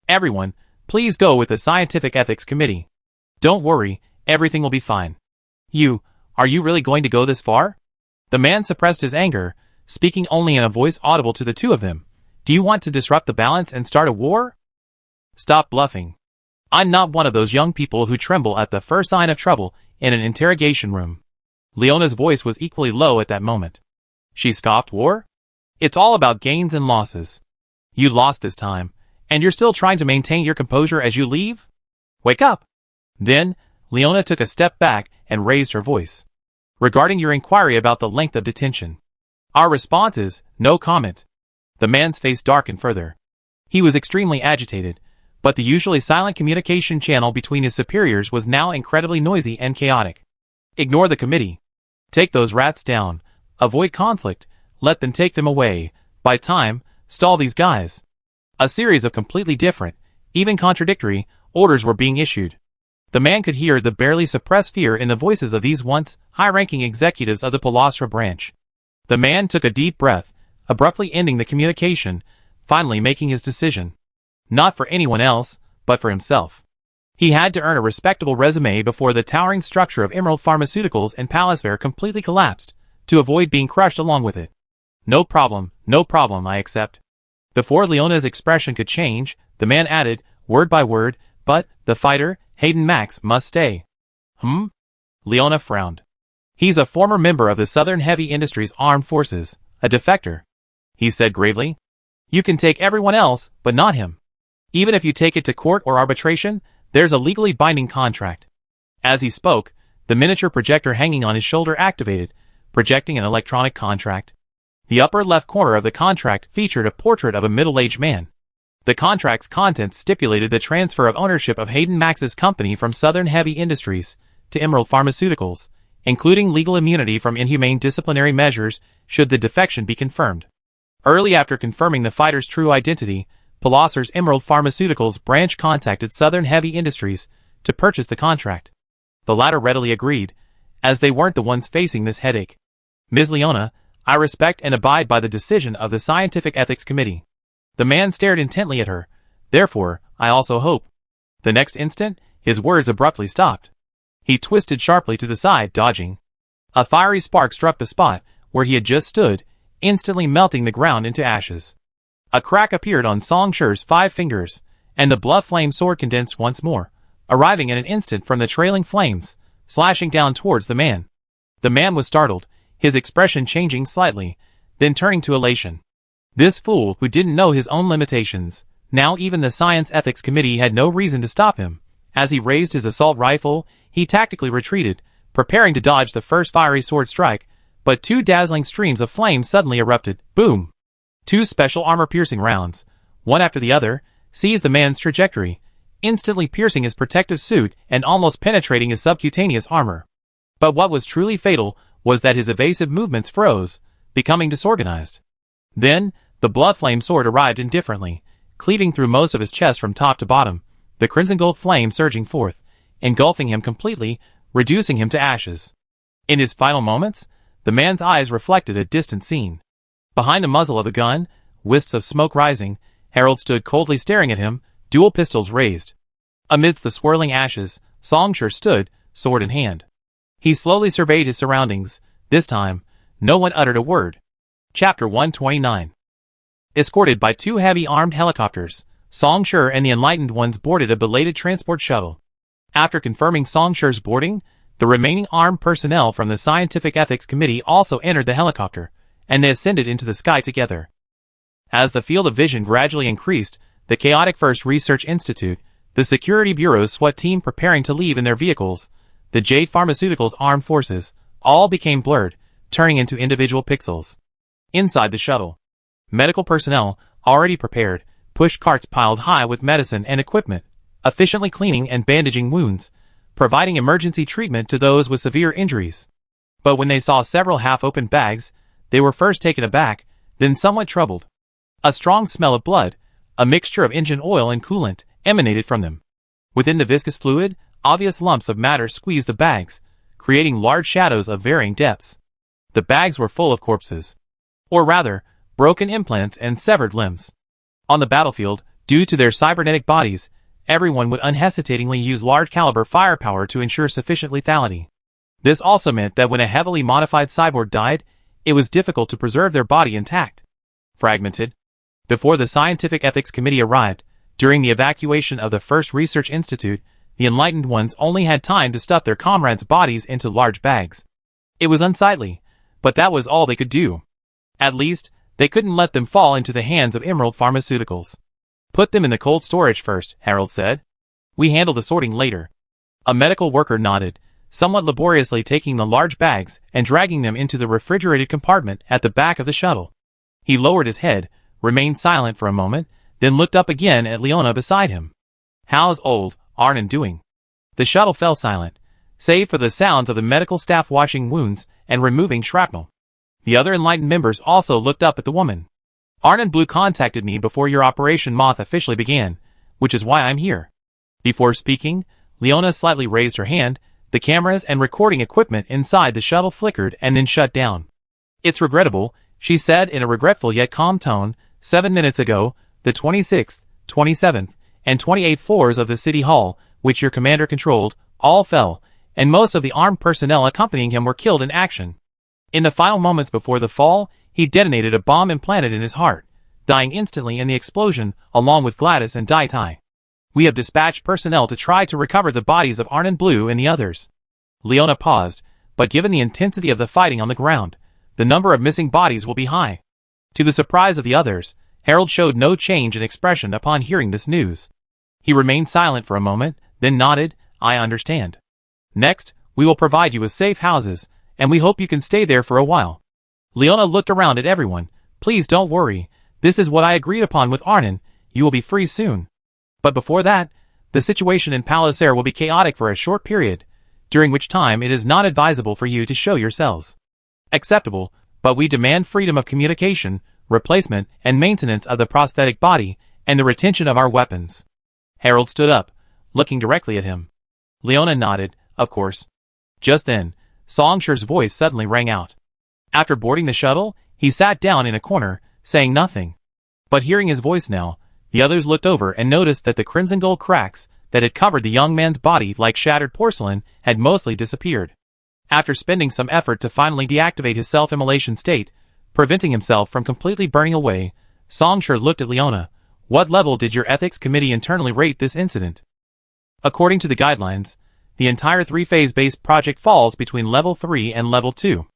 "Everyone, please go with the Scientific Ethics Committee. Don't worry, Everything will be fine. Are you really going to go this far? The man suppressed his anger, speaking only in a voice audible to the two of them. Do you want to disrupt the balance and start a war? Stop bluffing. I'm not one of those young people who tremble at the first sign of trouble in an interrogation room. Leona's voice was equally low at that moment. She scoffed. War? It's all about gains and losses. You lost this time, and you're still trying to maintain your composure as you leave? Wake up! Then, Leona took a step back and raised her voice. Regarding your inquiry about the length of detention, our response is, no comment. The man's face darkened further. He was extremely agitated, but the usually silent communication channel between his superiors was now incredibly noisy and chaotic. Ignore the committee. Take those rats down. Avoid conflict. Let them take them away. By time, stall these guys. A series of completely different, even contradictory, orders were being issued. The man could hear the barely suppressed fear in the voices of these once high-ranking executives of the Palastra branch. The man took a deep breath, abruptly ending the communication, finally making his decision. Not for anyone else, but for himself. He had to earn a respectable resume before the towering structure of Emerald Pharmaceuticals and Palasvare completely collapsed, to avoid being crushed along with it. No problem, I accept. Before Leona's expression could change, the man added, word by word, but, the fighter, Hayden Max, must stay. Leona frowned. He's a former member of the Southern Heavy Industries Armed Forces, a defector. He said gravely. You can take everyone else, but not him. Even if you take it to court or arbitration, there's a legally binding contract. As he spoke, the miniature projector hanging on his shoulder activated, projecting an electronic contract. The upper left corner of the contract featured a portrait of a middle-aged man. The contract's contents stipulated the transfer of ownership of Hayden Max's company from Southern Heavy Industries to Emerald Pharmaceuticals, including legal immunity from inhumane disciplinary measures should the defection be confirmed. Early after confirming the fighter's true identity, Palasar's Emerald Pharmaceuticals branch contacted Southern Heavy Industries to purchase the contract. The latter readily agreed, as they weren't the ones facing this headache. Ms. Leona, I respect and abide by the decision of the Scientific Ethics Committee. The man stared intently at her. Therefore, I also hope. The next instant, his words abruptly stopped. He twisted sharply to the side, dodging. A fiery spark struck the spot where he had just stood, instantly melting the ground into ashes. A crack appeared on Song Shi's 5 fingers, and the blood flame sword condensed once more, arriving in an instant from the trailing flames, slashing down towards the man. The man was startled, his expression changing slightly, then turning to elation. This fool who didn't know his own limitations, now even the Science Ethics Committee had no reason to stop him. As he raised his assault rifle, he tactically retreated, preparing to dodge the first fiery sword strike, but 2 dazzling streams of flame suddenly erupted. Boom! 2 special armor-piercing rounds, one after the other, seized the man's trajectory, instantly piercing his protective suit and almost penetrating his subcutaneous armor. But what was truly fatal was that his evasive movements froze, becoming disorganized. Then, the blood flame sword arrived indifferently, cleaving through most of his chest from top to bottom, the crimson gold flame surging forth, engulfing him completely, reducing him to ashes. In his final moments, the man's eyes reflected a distant scene. Behind the muzzle of the gun, wisps of smoke rising, Harold stood coldly staring at him, dual pistols raised. Amidst the swirling ashes, Song Shi stood, sword in hand. He slowly surveyed his surroundings. This time, no one uttered a word. Chapter 129. Escorted by 2 heavy armed helicopters, Song Shi and the Enlightened Ones boarded a belated transport shuttle. After confirming Song Shi's boarding, the remaining armed personnel from the Scientific Ethics Committee also entered the helicopter, and they ascended into the sky together. As the field of vision gradually increased, the chaotic First Research Institute, the Security Bureau's SWAT team preparing to leave in their vehicles, the Jade Pharmaceuticals armed forces, all became blurred, turning into individual pixels. Inside the shuttle, medical personnel, already prepared, pushed carts piled high with medicine and equipment, efficiently cleaning and bandaging wounds, providing emergency treatment to those with severe injuries. But when they saw several half-opened bags, they were first taken aback, then somewhat troubled. A strong smell of blood, a mixture of engine oil and coolant, emanated from them. Within the viscous fluid, obvious lumps of matter squeezed the bags, creating large shadows of varying depths. The bags were full of corpses. Or rather, broken implants and severed limbs. On the battlefield, due to their cybernetic bodies, everyone would unhesitatingly use large-caliber firepower to ensure sufficient lethality. This also meant that when a heavily modified cyborg died, it was difficult to preserve their body intact. Fragmented. Before the Scientific Ethics Committee arrived, during the evacuation of the first research institute, the enlightened ones only had time to stuff their comrades' bodies into large bags. It was unsightly, but that was all they could do. At least, they couldn't let them fall into the hands of Emerald Pharmaceuticals. Put them in the cold storage first, Harold said. We handle the sorting later. A medical worker nodded, somewhat laboriously taking the large bags and dragging them into the refrigerated compartment at the back of the shuttle. He lowered his head, remained silent for a moment, then looked up again at Leona beside him. How's old Arnon doing? The shuttle fell silent, save for the sounds of the medical staff washing wounds and removing shrapnel. The other enlightened members also looked up at the woman. Arnon Blue contacted me before your Operation Moth officially began, which is why I'm here. Before speaking, Leona slightly raised her hand. The cameras and recording equipment inside the shuttle flickered and then shut down. It's regrettable, she said in a regretful yet calm tone. 7 minutes ago, the 26th, 27th, and 28th floors of the City Hall, which your commander controlled, all fell, and most of the armed personnel accompanying him were killed in action. In the final moments before the fall, he detonated a bomb implanted in his heart, dying instantly in the explosion, along with Gladys and Dai Tai. We have dispatched personnel to try to recover the bodies of Arnon Blue and the others. Leona paused, but given the intensity of the fighting on the ground, the number of missing bodies will be high. To the surprise of the others, Harold showed no change in expression upon hearing this news. He remained silent for a moment, then nodded. I understand. Next, we will provide you with safe houses, and we hope you can stay there for a while. Leona looked around at everyone. Please don't worry. This is what I agreed upon with Arnon. You will be free soon. But before that, the situation in Palacer will be chaotic for a short period, during which time it is not advisable for you to show yourselves. Acceptable, but we demand freedom of communication, replacement and maintenance of the prosthetic body, and the retention of our weapons. Harold stood up, looking directly at him. Leona nodded, of course. Just then, Songsher's voice suddenly rang out. After boarding the shuttle, he sat down in a corner, saying nothing. But hearing his voice now, the others looked over and noticed that the crimson gold cracks that had covered the young man's body like shattered porcelain had mostly disappeared. After spending some effort to finally deactivate his self-immolation state, preventing himself from completely burning away, Songsher looked at Leona. What level did your ethics committee internally rate this incident? According to the guidelines, the entire three-phase-based project falls between level 3 and level 2.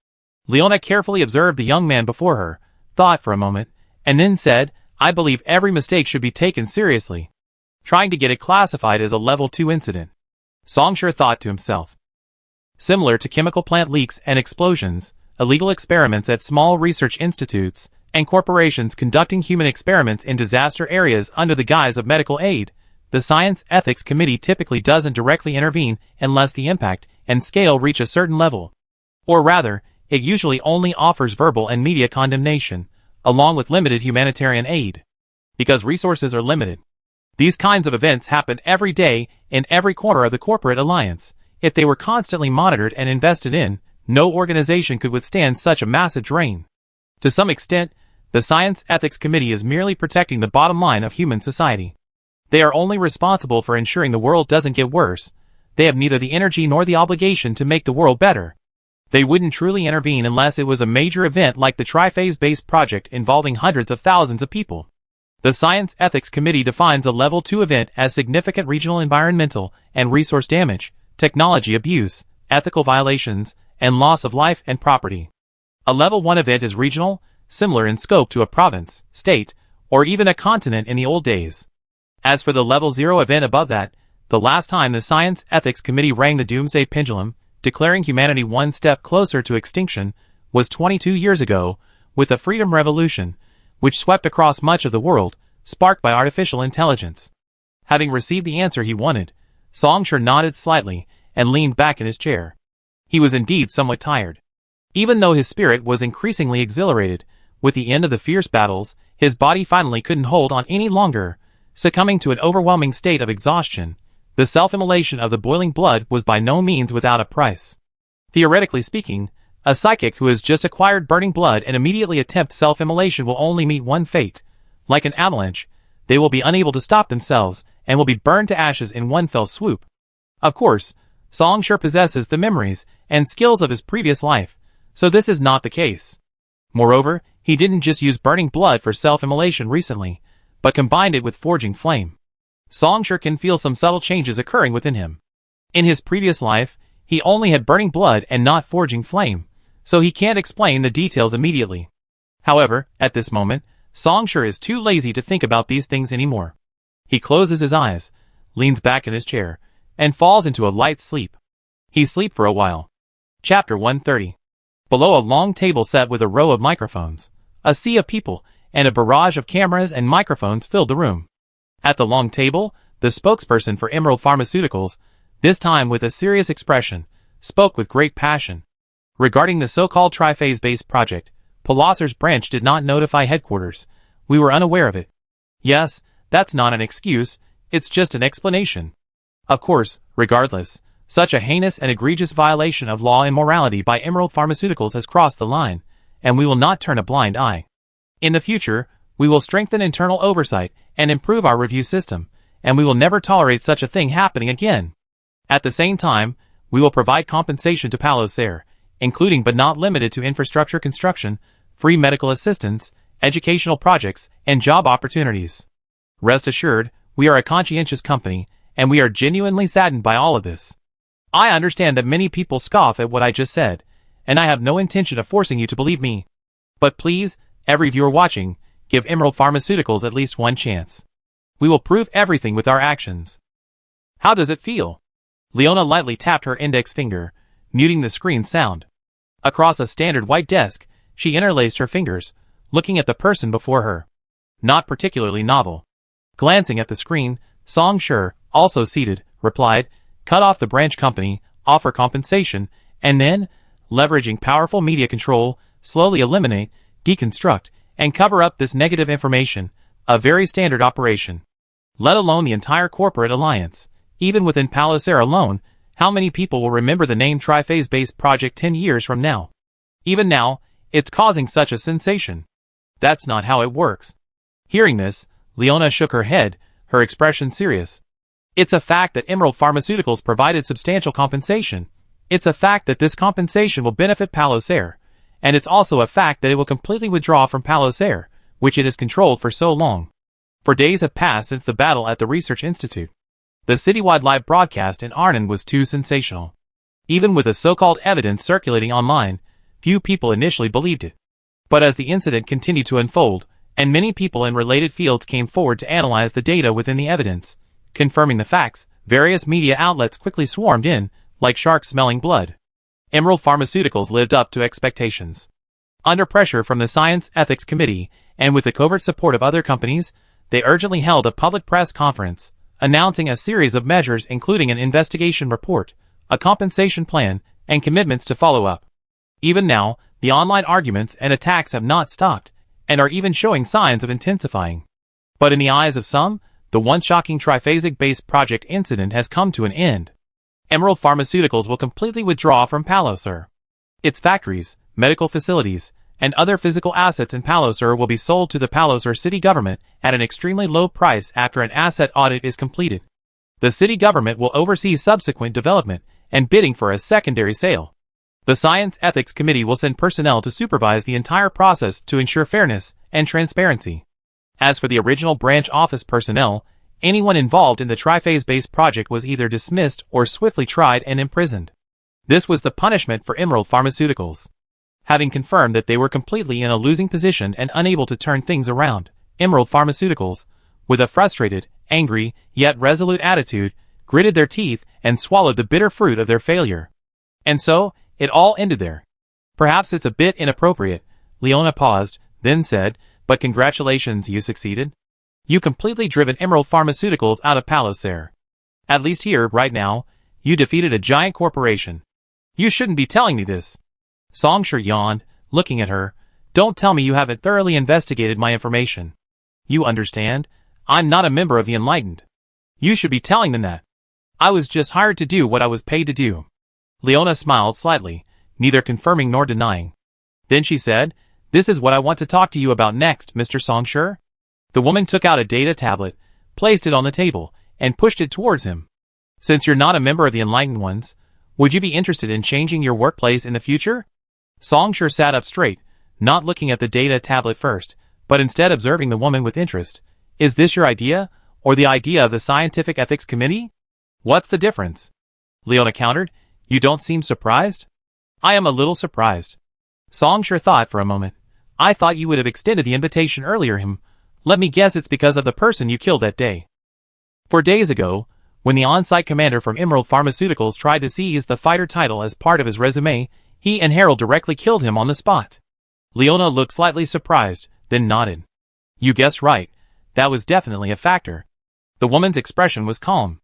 Leona carefully observed the young man before her, thought for a moment, and then said, I believe every mistake should be taken seriously. Trying to get it classified as a level 2 incident. Songsher thought to himself. Similar to chemical plant leaks and explosions, illegal experiments at small research institutes, and corporations conducting human experiments in disaster areas under the guise of medical aid, the Science Ethics Committee typically doesn't directly intervene unless the impact and scale reach a certain level. Or rather, it usually only offers verbal and media condemnation, along with limited humanitarian aid. Because resources are limited. These kinds of events happen every day in every corner of the corporate alliance. If they were constantly monitored and invested in, no organization could withstand such a massive drain. To some extent, the Science Ethics Committee is merely protecting the bottom line of human society. They are only responsible for ensuring the world doesn't get worse. They have neither the energy nor the obligation to make the world better. They wouldn't truly intervene unless it was a major event like the triphase-based project involving hundreds of thousands of people. The Science Ethics Committee defines a Level 2 event as significant regional environmental and resource damage, technology abuse, ethical violations, and loss of life and property. A Level 1 event is regional, similar in scope to a province, state, or even a continent in the old days. As for the Level 0 event above that, the last time the Science Ethics Committee rang the doomsday pendulum, declaring humanity one step closer to extinction, was 22 years ago, with the Freedom Revolution, which swept across much of the world, sparked by artificial intelligence. Having received the answer he wanted, Songsher nodded slightly and leaned back in his chair. He was indeed somewhat tired. Even though his spirit was increasingly exhilarated, with the end of the fierce battles, his body finally couldn't hold on any longer, succumbing to an overwhelming state of exhaustion. The self-immolation of the boiling blood was by no means without a price. Theoretically speaking, a psychic who has just acquired burning blood and immediately attempt self-immolation will only meet one fate. Like an avalanche, they will be unable to stop themselves and will be burned to ashes in one fell swoop. Of course, Song sure possesses the memories and skills of his previous life, so this is not the case. Moreover, he didn't just use burning blood for self-immolation recently, but combined it with forging flame. Song sure can feel some subtle changes occurring within him. In his previous life, he only had burning blood and not forging flame, so he can't explain the details immediately. However, at this moment, Song sure is too lazy to think about these things anymore. He closes his eyes, leans back in his chair, and falls into a light sleep. He sleeps for a while. Chapter 130. Below a long table set with a row of microphones, a sea of people, and a barrage of cameras and microphones filled the room. At the long table, the spokesperson for Emerald Pharmaceuticals, this time with a serious expression, spoke with great passion. Regarding the so-called triphase-based project, Palauser's branch did not notify headquarters. We were unaware of it. Yes, that's not an excuse, it's just an explanation. Of course, regardless, such a heinous and egregious violation of law and morality by Emerald Pharmaceuticals has crossed the line, and we will not turn a blind eye. In the future, we will strengthen internal oversight and improve our review system, and we will never tolerate such a thing happening again. At the same time, we will provide compensation to Palauser, including but not limited to infrastructure construction, free medical assistance, educational projects, and job opportunities. Rest assured, we are a conscientious company, and we are genuinely saddened by all of this. I understand that many people scoff at what I just said, and I have no intention of forcing you to believe me. But please, every viewer watching, give Emerald Pharmaceuticals at least one chance. We will prove everything with our actions. How does it feel? Leona lightly tapped her index finger, muting the screen sound. Across a standard white desk, she interlaced her fingers, looking at the person before her. Not particularly novel. Glancing at the screen, Song Sure, also seated, replied, cut off the branch company, offer compensation, and then, leveraging powerful media control, slowly eliminate, deconstruct, and cover up this negative information, a very standard operation. Let alone the entire corporate alliance. Even within Palauser alone, how many people will remember the name Triphase-based project 10 years from now? Even now, it's causing such a sensation. That's not how it works. Hearing this, Leona shook her head, her expression serious. It's a fact that Emerald Pharmaceuticals provided substantial compensation. It's a fact that this compensation will benefit Palauser. And it's also a fact that it will completely withdraw from Palauser, which it has controlled for so long. For days have passed since the battle at the Research Institute. The citywide live broadcast in Arnon was too sensational. Even with the so-called evidence circulating online, few people initially believed it. But as the incident continued to unfold, and many people in related fields came forward to analyze the data within the evidence, confirming the facts, various media outlets quickly swarmed in, like sharks smelling blood. Emerald Pharmaceuticals lived up to expectations. Under pressure from the Science Ethics Committee, and with the covert support of other companies, they urgently held a public press conference, announcing a series of measures including an investigation report, a compensation plan, and commitments to follow up. Even now, the online arguments and attacks have not stopped, and are even showing signs of intensifying. But in the eyes of some, the once shocking triphasic-based project incident has come to an end. Emerald Pharmaceuticals will completely withdraw from Palauser. Its factories, medical facilities, and other physical assets in Palauser will be sold to the Palauser city government at an extremely low price after an asset audit is completed. The city government will oversee subsequent development and bidding for a secondary sale. The Science Ethics Committee will send personnel to supervise the entire process to ensure fairness and transparency. As for the original branch office personnel, anyone involved in the triphase-based project was either dismissed or swiftly tried and imprisoned. This was the punishment for Emerald Pharmaceuticals. Having confirmed that they were completely in a losing position and unable to turn things around, Emerald Pharmaceuticals, with a frustrated, angry, yet resolute attitude, gritted their teeth and swallowed the bitter fruit of their failure. And so, it all ended there. Perhaps it's a bit inappropriate, Leona paused, then said, but congratulations, you succeeded. You completely driven Emerald Pharmaceuticals out of Palauser. At least here, right now, you defeated a giant corporation. You shouldn't be telling me this. Song Sure yawned, looking at her. Don't tell me you haven't thoroughly investigated my information. You understand? I'm not a member of the Enlightened. You should be telling them that. I was just hired to do what I was paid to do. Leona smiled slightly, neither confirming nor denying. Then she said, this is what I want to talk to you about next, Mr. Song Sure. The woman took out a data tablet, placed it on the table, and pushed it towards him. Since you're not a member of the Enlightened Ones, would you be interested in changing your workplace in the future? Songshur sat up straight, not looking at the data tablet first, but instead observing the woman with interest. Is this your idea, or the idea of the Scientific Ethics Committee? What's the difference? Leona countered. You don't seem surprised? I am a little surprised. Songshur thought for a moment. I thought you would have extended the invitation earlier. Let me guess it's because of the person you killed that day. 4 days ago, when the on-site commander from Emerald Pharmaceuticals tried to seize the fighter title as part of his resume, he and Harold directly killed him on the spot. Leona looked slightly surprised, then nodded. You guessed right. That was definitely a factor. The woman's expression was calm.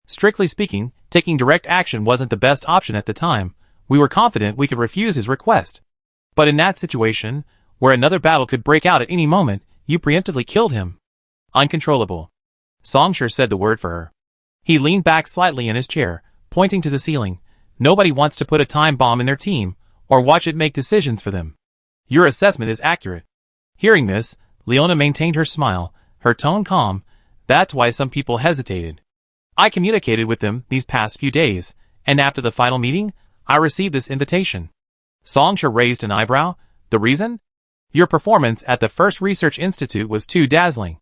Strictly speaking, taking direct action wasn't the best option at the time. We were confident we could refuse his request. But in that situation, where another battle could break out at any moment, you preemptively killed him. Uncontrollable. Songshur said the word for her. He leaned back slightly in his chair, pointing to the ceiling. Nobody wants to put a time bomb in their team, or watch it make decisions for them. Your assessment is accurate. Hearing this, Leona maintained her smile, her tone calm. That's why some people hesitated. I communicated with them these past few days, and after the final meeting, I received this invitation. Songshur raised an eyebrow. The reason? Your performance at the first research institute was too dazzling.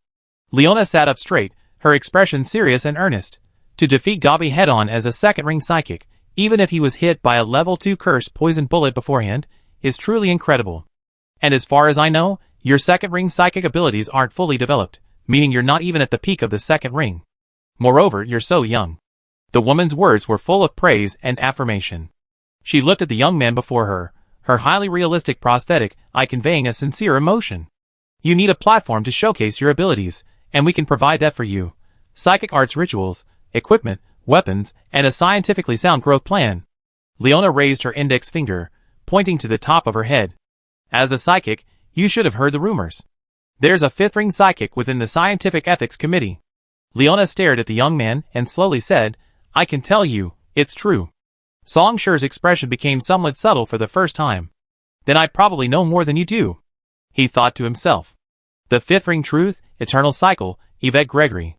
Leona sat up straight, her expression serious and earnest. To defeat Gabi head-on as a second-ring psychic, even if he was hit by a level 2 cursed poison bullet beforehand, is truly incredible. And as far as I know, your second-ring psychic abilities aren't fully developed, meaning you're not even at the peak of the second ring. Moreover, you're so young. The woman's words were full of praise and affirmation. She looked at the young man before her, her highly realistic prosthetic eye conveying a sincere emotion. You need a platform to showcase your abilities, and we can provide that for you. Psychic arts rituals, equipment, weapons, and a scientifically sound growth plan. Leona raised her index finger, pointing to the top of her head. As a psychic, you should have heard the rumors. There's a fifth-ring psychic within the Scientific Ethics Committee. Leona stared at the young man and slowly said, I can tell you, it's true. Songshur's expression became somewhat subtle for the first time. Then I probably know more than you do. He thought to himself. The fifth-ring truth, eternal cycle, Yvette Gregory.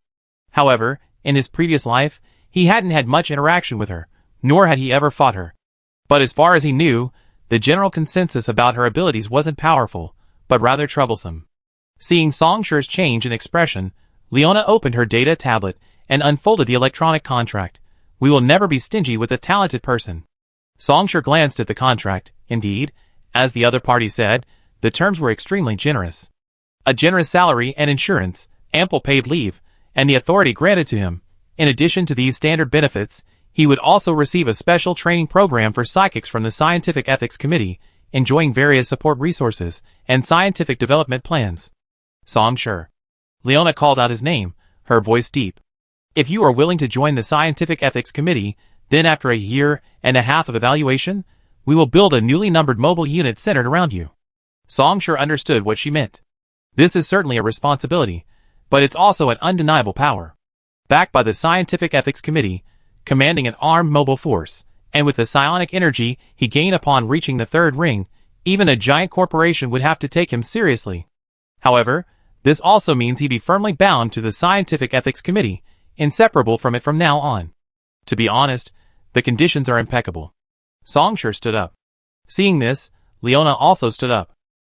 However, in his previous life, he hadn't had much interaction with her, nor had he ever fought her. But as far as he knew, the general consensus about her abilities wasn't powerful, but rather troublesome. Seeing Songshur's change in expression, Leona opened her data tablet and unfolded the electronic contract. We will never be stingy with a talented person. Songshur glanced at the contract. Indeed, as the other party said, the terms were extremely generous. A generous salary and insurance, ample paid leave, and the authority granted to him. In addition to these standard benefits, he would also receive a special training program for psychics from the Scientific Ethics Committee, enjoying various support resources and scientific development plans. Songshur. Leona called out his name, her voice deep. If you are willing to join the Scientific Ethics Committee, then after 1.5 years of evaluation, we will build a newly numbered mobile unit centered around you. Songshur understood what she meant. This is certainly a responsibility, but it's also an undeniable power. Backed by the Scientific Ethics Committee, commanding an armed mobile force, and with the psionic energy he gained upon reaching the third ring, even a giant corporation would have to take him seriously. However, this also means he'd be firmly bound to the Scientific Ethics Committee, inseparable from it from now on. To be honest, the conditions are impeccable. Songshur stood up. Seeing this, Leona also stood up.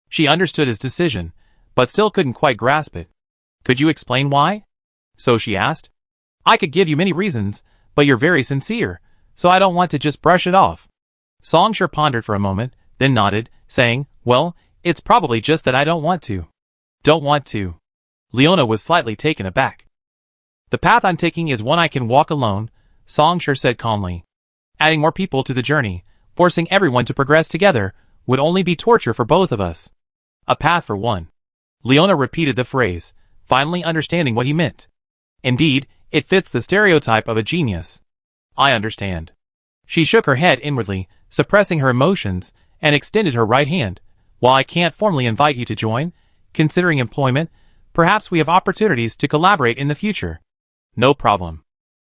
She understood his decision, but still couldn't quite grasp it. Could you explain why? So she asked. I could give you many reasons, but you're very sincere, so I don't want to just brush it off. Songshur pondered for a moment, then nodded, saying, well, it's probably just that I don't want to. Don't want to. Leona was slightly taken aback. The path I'm taking is one I can walk alone, Songshur said calmly. Adding more people to the journey, forcing everyone to progress together, would only be torture for both of us. A path for one. Leona repeated the phrase, finally understanding what he meant. Indeed, it fits the stereotype of a genius. I understand. She shook her head inwardly, suppressing her emotions, and extended her right hand. While I can't formally invite you to join, considering employment, perhaps we have opportunities to collaborate in the future. No problem.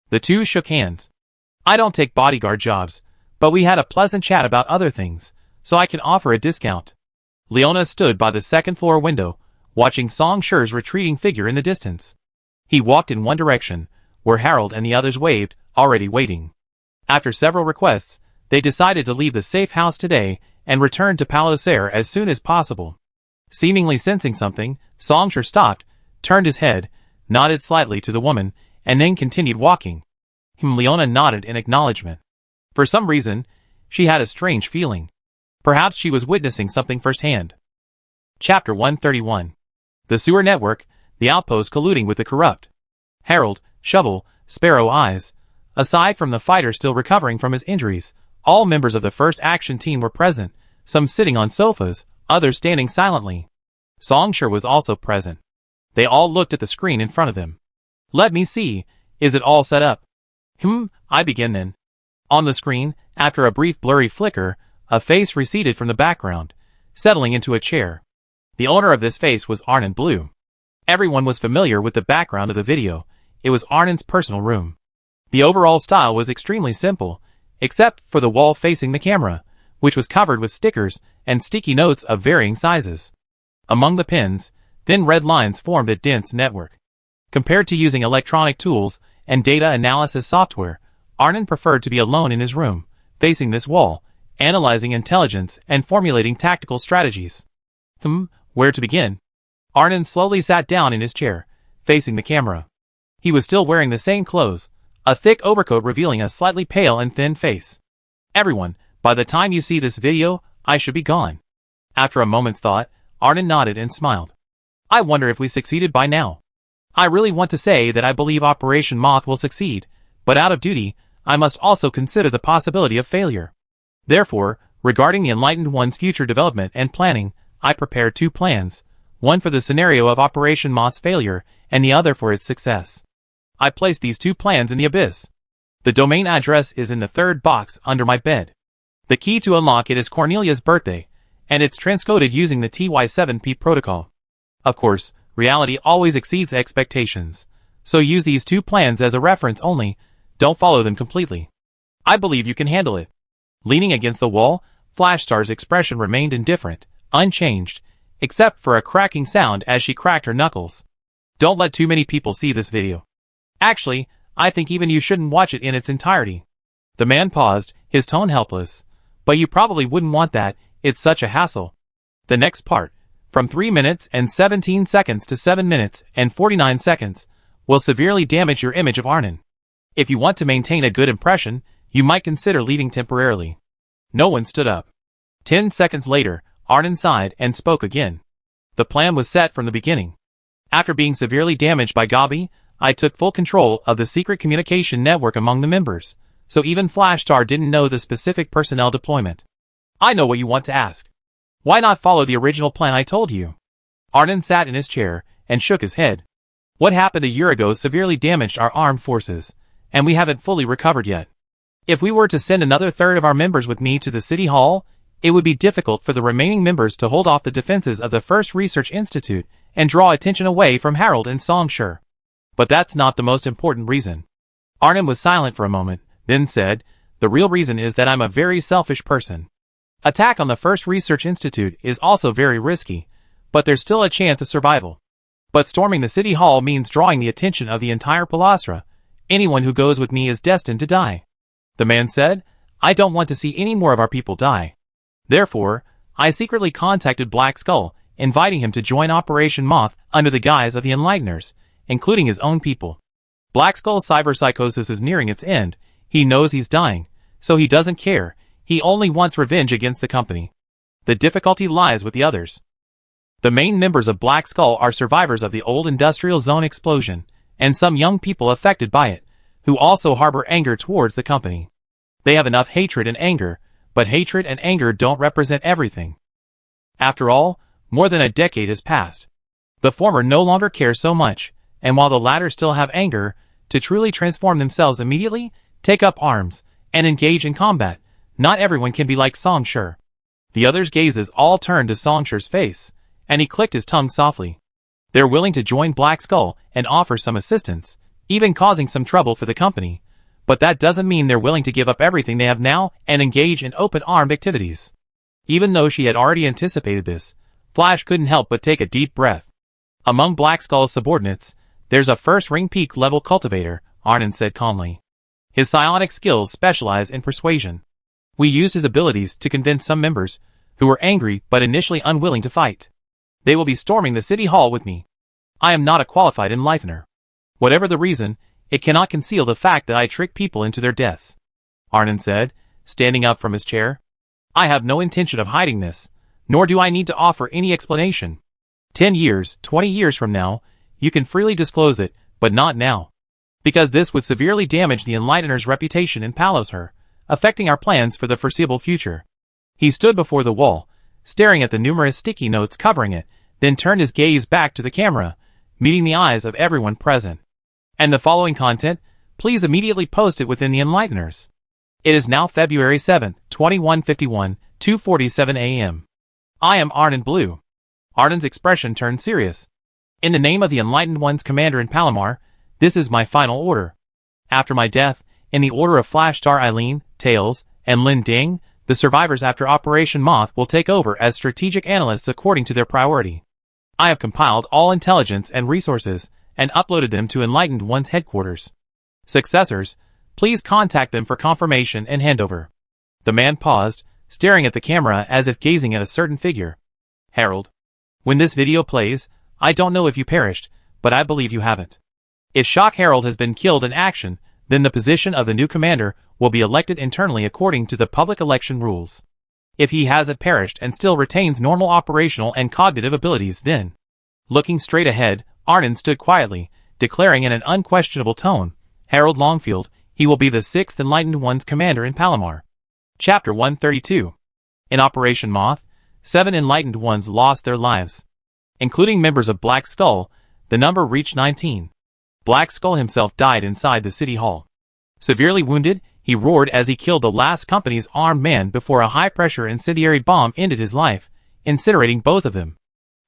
The two shook hands. I don't take bodyguard jobs, but we had a pleasant chat about other things, so I can offer a discount. Leona stood by the second-floor window, watching Song Shi's retreating figure in the distance. He walked in one direction, where Harold and the others waved, already waiting. After several requests, they decided to leave the safe house today and return to Palosaire as soon as possible. Seemingly sensing something, Song Shi stopped, turned his head, nodded slightly to the woman, and then continued walking. Leona nodded in acknowledgement. For some reason, she had a strange feeling. Perhaps she was witnessing something firsthand. Chapter 131. The Sewer Network, the outpost colluding with the corrupt. Harold, Shovel, Sparrow Eyes. Aside from the fighter still recovering from his injuries, all members of the first action team were present, some sitting on sofas, others standing silently. Song Shi was also present. They all looked at the screen in front of them. Let me see, is it all set up? I begin then. On the screen, after a brief blurry flicker, a face receded from the background, settling into a chair. The owner of this face was Arnon Blue. Everyone was familiar with the background of the video. It was Arnon's personal room. The overall style was extremely simple, except for the wall facing the camera, which was covered with stickers and sticky notes of varying sizes. Among the pins, thin red lines formed a dense network. Compared to using electronic tools and data analysis software, Arnon preferred to be alone in his room, facing this wall, analyzing intelligence and formulating tactical strategies. Where to begin? Arnon slowly sat down in his chair, facing the camera. He was still wearing the same clothes, a thick overcoat revealing a slightly pale and thin face. Everyone, by the time you see this video, I should be gone. After a moment's thought, Arnon nodded and smiled. I wonder if we succeeded by now. I really want to say that I believe Operation Moth will succeed, but out of duty, I must also consider the possibility of failure. Therefore, regarding the Enlightened One's future development and planning, I prepared two plans, one for the scenario of Operation Moth's failure, and the other for its success. I placed these two plans in the abyss. The domain address is in the third box under my bed. The key to unlock it is Cornelia's birthday, and it's transcoded using the TY7P protocol. Of course, reality always exceeds expectations, so use these two plans as a reference only, don't follow them completely. I believe you can handle it. Leaning against the wall, Flashstar's expression remained indifferent, unchanged, except for a cracking sound as she cracked her knuckles. Don't let too many people see this video. Actually, I think even you shouldn't watch it in its entirety. The man paused, his tone helpless. But you probably wouldn't want that, it's such a hassle. The next part, from 3 minutes and 17 seconds to 7 minutes and 49 seconds, will severely damage your image of Arnon. If you want to maintain a good impression, you might consider leaving temporarily. No one stood up. 10 seconds later, Arnon sighed and spoke again. The plan was set from the beginning. After being severely damaged by Gabi, I took full control of the secret communication network among the members, so even Flashstar didn't know the specific personnel deployment. I know what you want to ask. Why not follow the original plan I told you? Arnon sat in his chair and shook his head. What happened a year ago severely damaged our armed forces, and we haven't fully recovered yet. If we were to send another third of our members with me to the City Hall, it would be difficult for the remaining members to hold off the defenses of the First Research Institute and draw attention away from Harold and Song Shi. But that's not the most important reason. Arnon was silent for a moment, then said, the real reason is that I'm a very selfish person. Attack on the First Research Institute is also very risky, but there's still a chance of survival. But storming the City Hall means drawing the attention of the entire Palasra. Anyone who goes with me is destined to die. The man said, I don't want to see any more of our people die. Therefore, I secretly contacted Black Skull, inviting him to join Operation Moth under the guise of the Enlighteners, including his own people. Black Skull's cyberpsychosis is nearing its end. He knows he's dying, so he doesn't care. He only wants revenge against the company. The difficulty lies with the others. The main members of Black Skull are survivors of the old industrial zone explosion, and some young people affected by it, who also harbor anger towards the company. They have enough hatred and anger, but hatred and anger don't represent everything. After all, more than a decade has passed. The former no longer care so much, and while the latter still have anger, to truly transform themselves immediately, take up arms, and engage in combat, not everyone can be like Song Shi. The others' gazes all turned to Song Shi's face, and he clicked his tongue softly. They're willing to join Black Skull and offer some assistance, even causing some trouble for the company, but that doesn't mean they're willing to give up everything they have now and engage in open armed activities. Even though she had already anticipated this, Flash couldn't help but take a deep breath. Among Black Skull's subordinates, there's a first-ring peak-level cultivator, Arnon said calmly. His psionic skills specialize in persuasion. We used his abilities to convince some members, who were angry but initially unwilling to fight. They will be storming the city hall with me. I am not a qualified enlightener. Whatever the reason, it cannot conceal the fact that I trick people into their deaths. Arnon said, standing up from his chair. I have no intention of hiding this, nor do I need to offer any explanation. 10 years, 20 years from now, you can freely disclose it, but not now. Because this would severely damage the Enlightener's reputation in Palosur, affecting our plans for the foreseeable future. He stood before the wall, staring at the numerous sticky notes covering it, then turned his gaze back to the camera, meeting the eyes of everyone present. And the following content, please immediately post it within the Enlighteners. It is now February 7th, 2151, 2:47 a.m. I am Arnon Blue. Arnon's expression turned serious. In the name of the Enlightened One's commander in Palomar, this is my final order. After my death, in the order of Flashstar Eileen, Tails, and Lin Ding, the survivors after Operation Moth will take over as strategic analysts according to their priority. I have compiled all intelligence and resources, and uploaded them to Enlightened One's headquarters. Successors, please contact them for confirmation and handover. The man paused, staring at the camera as if gazing at a certain figure. Harold. When this video plays, I don't know if you perished, but I believe you haven't. If Shock Harold has been killed in action, then the position of the new commander will be elected internally according to the public election rules. If he hasn't perished and still retains normal operational and cognitive abilities, then... Looking straight ahead, Arnon stood quietly, declaring in an unquestionable tone, Harold Longfield, he will be the 6th Enlightened One's commander in Palomar. Chapter 132. In Operation Moth, 7 Enlightened Ones lost their lives. Including members of Black Skull, the number reached 19. Black Skull himself died inside the city hall. Severely wounded, he roared as he killed the last company's armed man before a high-pressure incendiary bomb ended his life, incinerating both of them.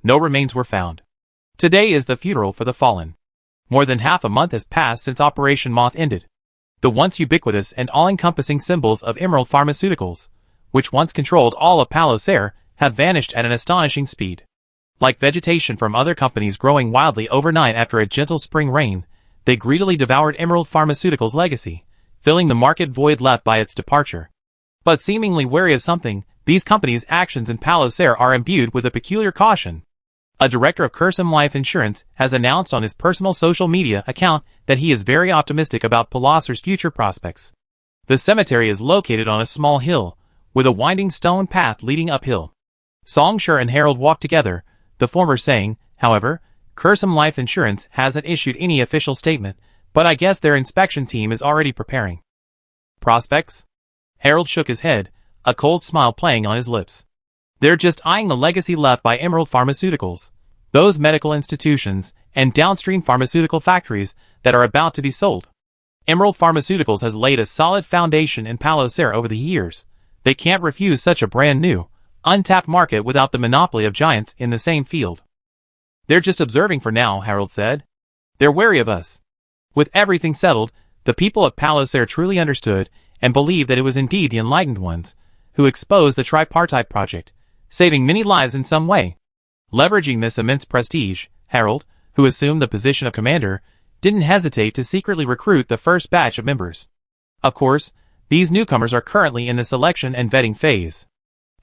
No remains were found. Today is the funeral for the fallen. More than half a month has passed since Operation Moth ended. The once ubiquitous and all-encompassing symbols of Emerald Pharmaceuticals, which once controlled all of Palosur, have vanished at an astonishing speed. Like vegetation from other companies growing wildly overnight after a gentle spring rain, they greedily devoured Emerald Pharmaceuticals' legacy, filling the market void left by its departure. But seemingly wary of something, these companies' actions in Palosur are imbued with a peculiar caution. A director of Cursum Life Insurance has announced on his personal social media account that he is very optimistic about Palosur's future prospects. The cemetery is located on a small hill, with a winding stone path leading uphill. Songshur and Harold walked together, the former saying, however, Cursum Life Insurance hasn't issued any official statement, but I guess their inspection team is already preparing. Prospects? Harold shook his head, a cold smile playing on his lips. They're just eyeing the legacy left by Emerald Pharmaceuticals, those medical institutions and downstream pharmaceutical factories that are about to be sold. Emerald Pharmaceuticals has laid a solid foundation in Palosur over the years. They can't refuse such a brand new, untapped market without the monopoly of giants in the same field. They're just observing for now, Harold said. They're wary of us. With everything settled, the people of Palosur truly understood and believed that it was indeed the Enlightened Ones who exposed the tripartite project, saving many lives in some way. Leveraging this immense prestige, Harold, who assumed the position of commander, didn't hesitate to secretly recruit the first batch of members. Of course, these newcomers are currently in the selection and vetting phase.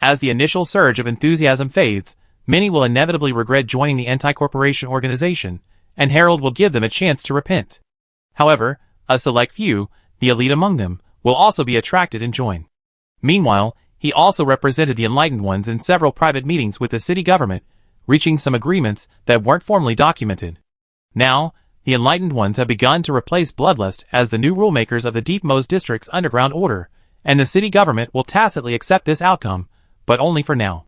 As the initial surge of enthusiasm fades, many will inevitably regret joining the anti-corporation organization, and Harold will give them a chance to repent. However, a select few, the elite among them, will also be attracted and join. Meanwhile, he also represented the Enlightened Ones in several private meetings with the city government, reaching some agreements that weren't formally documented. Now, the Enlightened Ones have begun to replace Bloodlust as the new rulemakers of the Deepmost District's underground order, and the city government will tacitly accept this outcome, but only for now.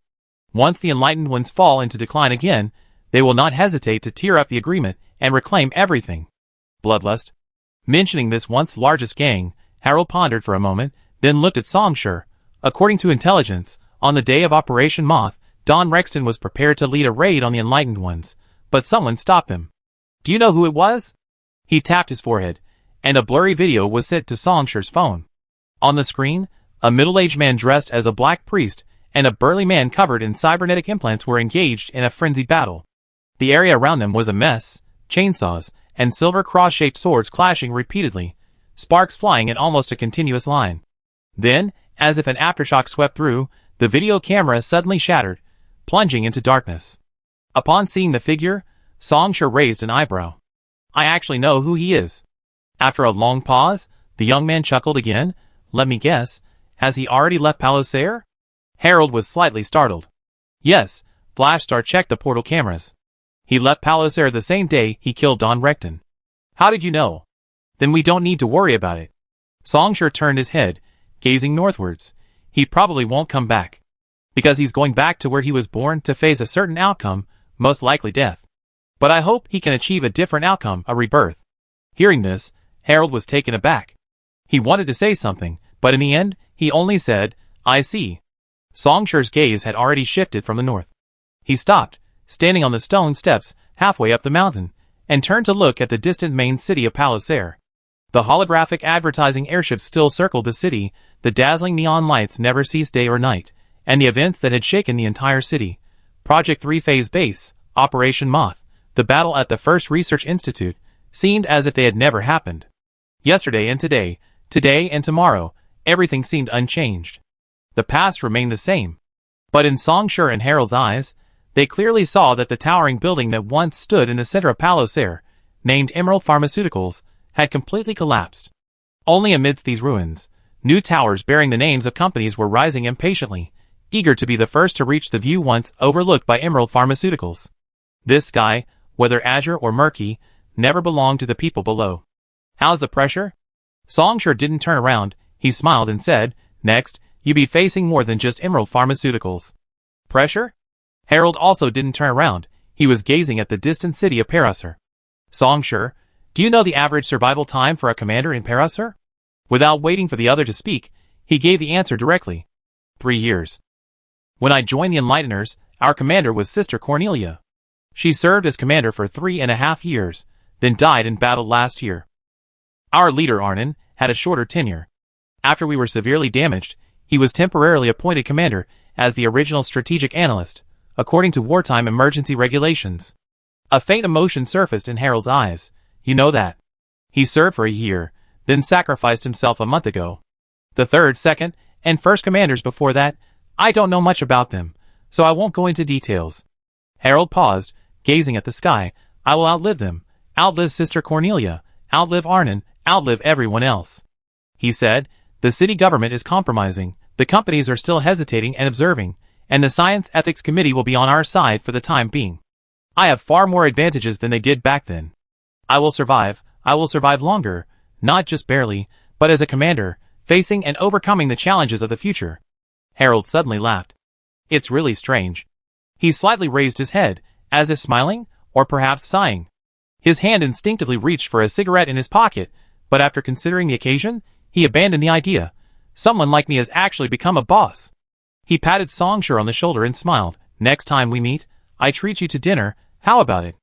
Once the Enlightened Ones fall into decline again, they will not hesitate to tear up the agreement and reclaim everything. Bloodlust. Mentioning this once largest gang, Harold pondered for a moment, then looked at Songshur. According to intelligence, on the day of Operation Moth, Don Rexton was prepared to lead a raid on the Enlightened Ones, but someone stopped him. Do you know who it was? He tapped his forehead, and a blurry video was sent to Songshur's phone. On the screen, a middle-aged man dressed as a black priest and a burly man covered in cybernetic implants were engaged in a frenzied battle. The area around them was a mess, chainsaws, and silver cross-shaped swords clashing repeatedly, sparks flying in almost a continuous line. Then, as if an aftershock swept through, the video camera suddenly shattered, plunging into darkness. Upon seeing the figure, Songsher raised an eyebrow. I actually know who he is. After a long pause, the young man chuckled again. Let me guess, has he already left Palosair? Harold was slightly startled. Yes, Flashstar checked the portal cameras. He left Palosair the same day he killed Don Recton. How did you know? Then we don't need to worry about it. Songsher turned his head, gazing northwards. He probably won't come back. Because he's going back to where he was born to face a certain outcome, most likely death. But I hope he can achieve a different outcome, a rebirth. Hearing this, Harold was taken aback. He wanted to say something, but in the end, he only said, I see. Songsher's gaze had already shifted from the north. He stopped, standing on the stone steps halfway up the mountain, and turned to look at the distant main city of Palosair. The holographic advertising airships still circled the city, the dazzling neon lights never ceased day or night, and the events that had shaken the entire city. Project 3 Phase Base, Operation Moth, the battle at the First Research Institute, seemed as if they had never happened. Yesterday and today and tomorrow, everything seemed unchanged. The past remained the same. But in Songsher and Harold's eyes, they clearly saw that the towering building that once stood in the center of Palosair, named Emerald Pharmaceuticals, had completely collapsed. Only amidst these ruins, new towers bearing the names of companies were rising impatiently, eager to be the first to reach the view once overlooked by Emerald Pharmaceuticals. This sky, whether azure or murky, never belonged to the people below. How's the pressure? Songsher didn't turn around. He smiled and said, next, you be facing more than just Emerald Pharmaceuticals. Pressure? Harold also didn't turn around. He was gazing at the distant city of Parasur. Songsher, do you know the average survival time for a commander in Parasur? Without waiting for the other to speak, he gave the answer directly. 3 years. When I joined the Enlighteners, our commander was Sister Cornelia. She served as commander for 3.5 years, then died in battle last year. Our leader, Arnon, had a shorter tenure. After we were severely damaged, he was temporarily appointed commander as the original strategic analyst, according to wartime emergency regulations. A faint emotion surfaced in Harold's eyes. You know that. He served for a year, then sacrificed himself a month ago. The third, second, and first commanders before that, I don't know much about them, so I won't go into details. Harold paused, gazing at the sky. I will outlive them, outlive Sister Cornelia, outlive Arnon, outlive everyone else. He said, the city government is compromising, the companies are still hesitating and observing, and the Science Ethics Committee will be on our side for the time being. I have far more advantages than they did back then. I will survive longer, not just barely, but as a commander, facing and overcoming the challenges of the future. Harold suddenly laughed. It's really strange. He slightly raised his head, as if smiling, or perhaps sighing. His hand instinctively reached for a cigarette in his pocket, but after considering the occasion, he abandoned the idea. Someone like me has actually become a boss. He patted Songsher on the shoulder and smiled. Next time we meet, I treat you to dinner, how about it?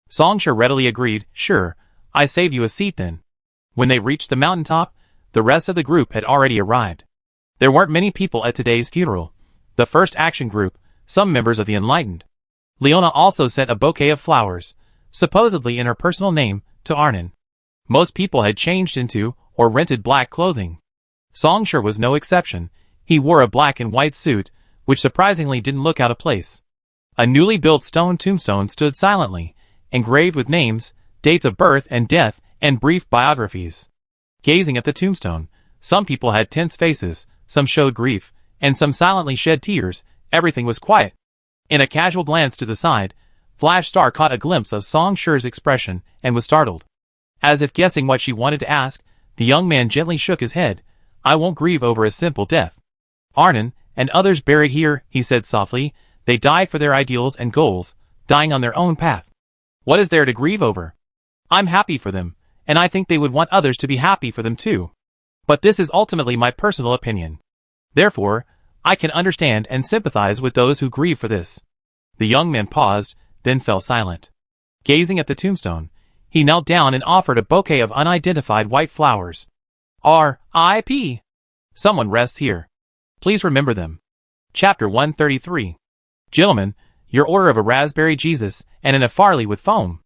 Songsher readily agreed. Sure, I save you a seat then. When they reached the mountaintop, the rest of the group had already arrived. There weren't many people at today's funeral. The first action group, some members of the Enlightened. Leona also sent a bouquet of flowers, supposedly in her personal name, to Arnon. Most people had changed into, or rented black clothing. Songsher was no exception. He wore a black and white suit, which surprisingly didn't look out of place. A newly built stone tombstone stood silently, engraved with names, dates of birth and death, and brief biographies. Gazing at the tombstone, some people had tense faces, some showed grief, and some silently shed tears. Everything was quiet. In a casual glance to the side, Flashstar caught a glimpse of Songsher's expression and was startled. As if guessing what she wanted to ask, the young man gently shook his head. I won't grieve over a simple death. Arnon, and others buried here, he said softly, they died for their ideals and goals, dying on their own path. What is there to grieve over? I'm happy for them, and I think they would want others to be happy for them too. But this is ultimately my personal opinion. Therefore, I can understand and sympathize with those who grieve for this. The young man paused, then fell silent. Gazing at the tombstone, he knelt down and offered a bouquet of unidentified white flowers. R.I.P. Someone rests here. Please remember them. Chapter 133. Gentlemen, Your order of a raspberry Jesus and an Farley with foam.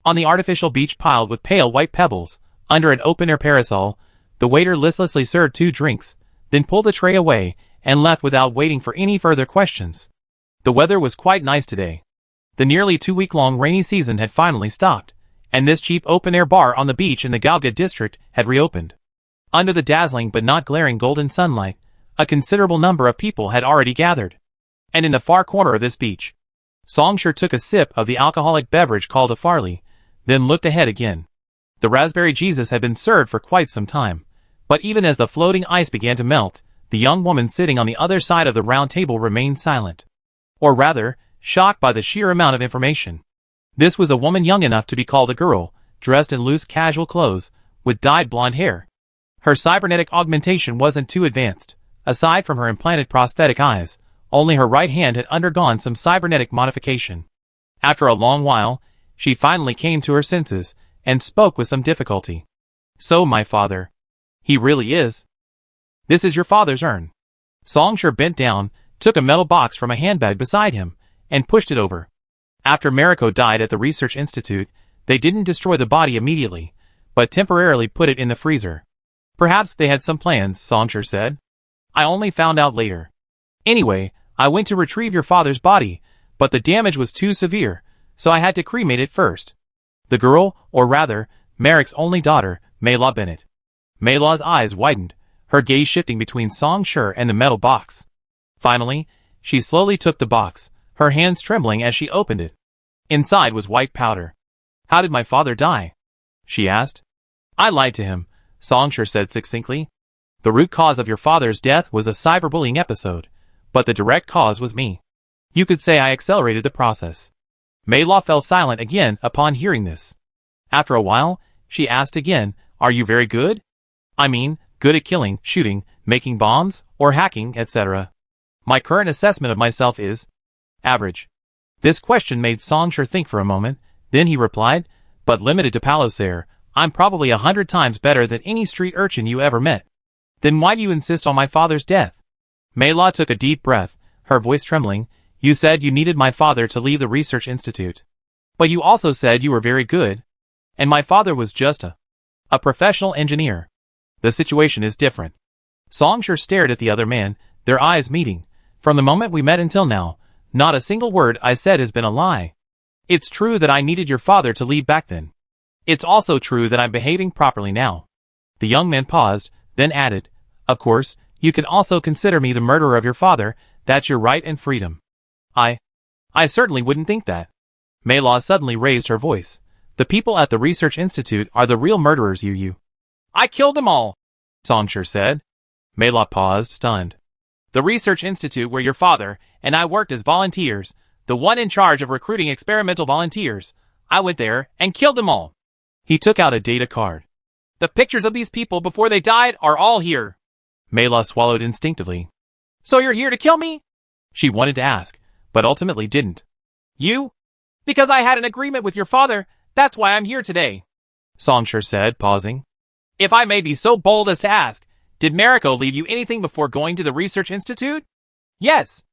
On the artificial beach piled with pale white pebbles, under an open-air parasol, the waiter listlessly served 2 drinks, then pulled the tray away and left without waiting for any further questions. The weather was quite nice today. The nearly 2-week-long rainy season had finally stopped, and this cheap open-air bar on the beach in the Galga district had reopened. Under the dazzling but not glaring golden sunlight, a considerable number of people had already gathered. And in the far corner of this beach, Songshur took a sip of the alcoholic beverage called a Farley, then looked ahead again. The raspberry Jesus had been served for quite some time, but even as the floating ice began to melt, the young woman sitting on the other side of the round table remained silent. Or rather, shocked by the sheer amount of information. This was a woman young enough to be called a girl, dressed in loose casual clothes, with dyed blonde hair. Her cybernetic augmentation wasn't too advanced. Aside from her implanted prosthetic eyes, only her right hand had undergone some cybernetic modification. After a long while, she finally came to her senses, and spoke with some difficulty. So my father. He really is. This is your father's urn. Songshur bent down, took a metal box from a handbag beside him, and pushed it over. After Mariko died at the Research Institute, they didn't destroy the body immediately, but temporarily put it in the freezer. Perhaps they had some plans, Songshur said. I only found out later. Anyway, I went to retrieve your father's body, but the damage was too severe, so I had to cremate it first. The girl, or rather, Merrick's only daughter, Mayla Bennett. Maylaw's eyes widened, her gaze shifting between Songshur and the metal box. Finally, she slowly took the box, her hands trembling as she opened it. Inside was white powder. How did my father die? She asked. I lied to him, Songshur said succinctly. The root cause of your father's death was a cyberbullying episode, but the direct cause was me. You could say I accelerated the process. Maylaw fell silent again upon hearing this. After a while, she asked again, Are you very good? I mean, good at killing, shooting, making bombs, or hacking, etc. My current assessment of myself is average. This question made Songshur think for a moment, then he replied, But limited to Palosare, I'm probably 100 times better than any street urchin you ever met. Then why do you insist on my father's death? Maylaw took a deep breath, her voice trembling. You said you needed my father to leave the Research Institute. But you also said you were very good. And my father was just a professional engineer. The situation is different. Songshur stared at the other man, their eyes meeting. From the moment we met until now, not a single word I said has been a lie. It's true that I needed your father to leave back then. It's also true that I'm behaving properly now. The young man paused, then added, Of course, you can also consider me the murderer of your father. That's your right and freedom. I certainly wouldn't think that. Maylaw suddenly raised her voice. The people at the Research Institute are the real murderers, you. I killed them all, Songshur said. Maylaw paused, stunned. The Research Institute where your father and I worked as volunteers, the one in charge of recruiting experimental volunteers. I went there and killed them all. He took out a data card. The pictures of these people before they died are all here. Maylaw swallowed instinctively. So you're here to kill me? She wanted to ask, but ultimately didn't. You? Because I had an agreement with your father, that's why I'm here today, Songshur said, pausing. If I may be so bold as to ask, did Mariko leave you anything before going to the Research Institute? Yes.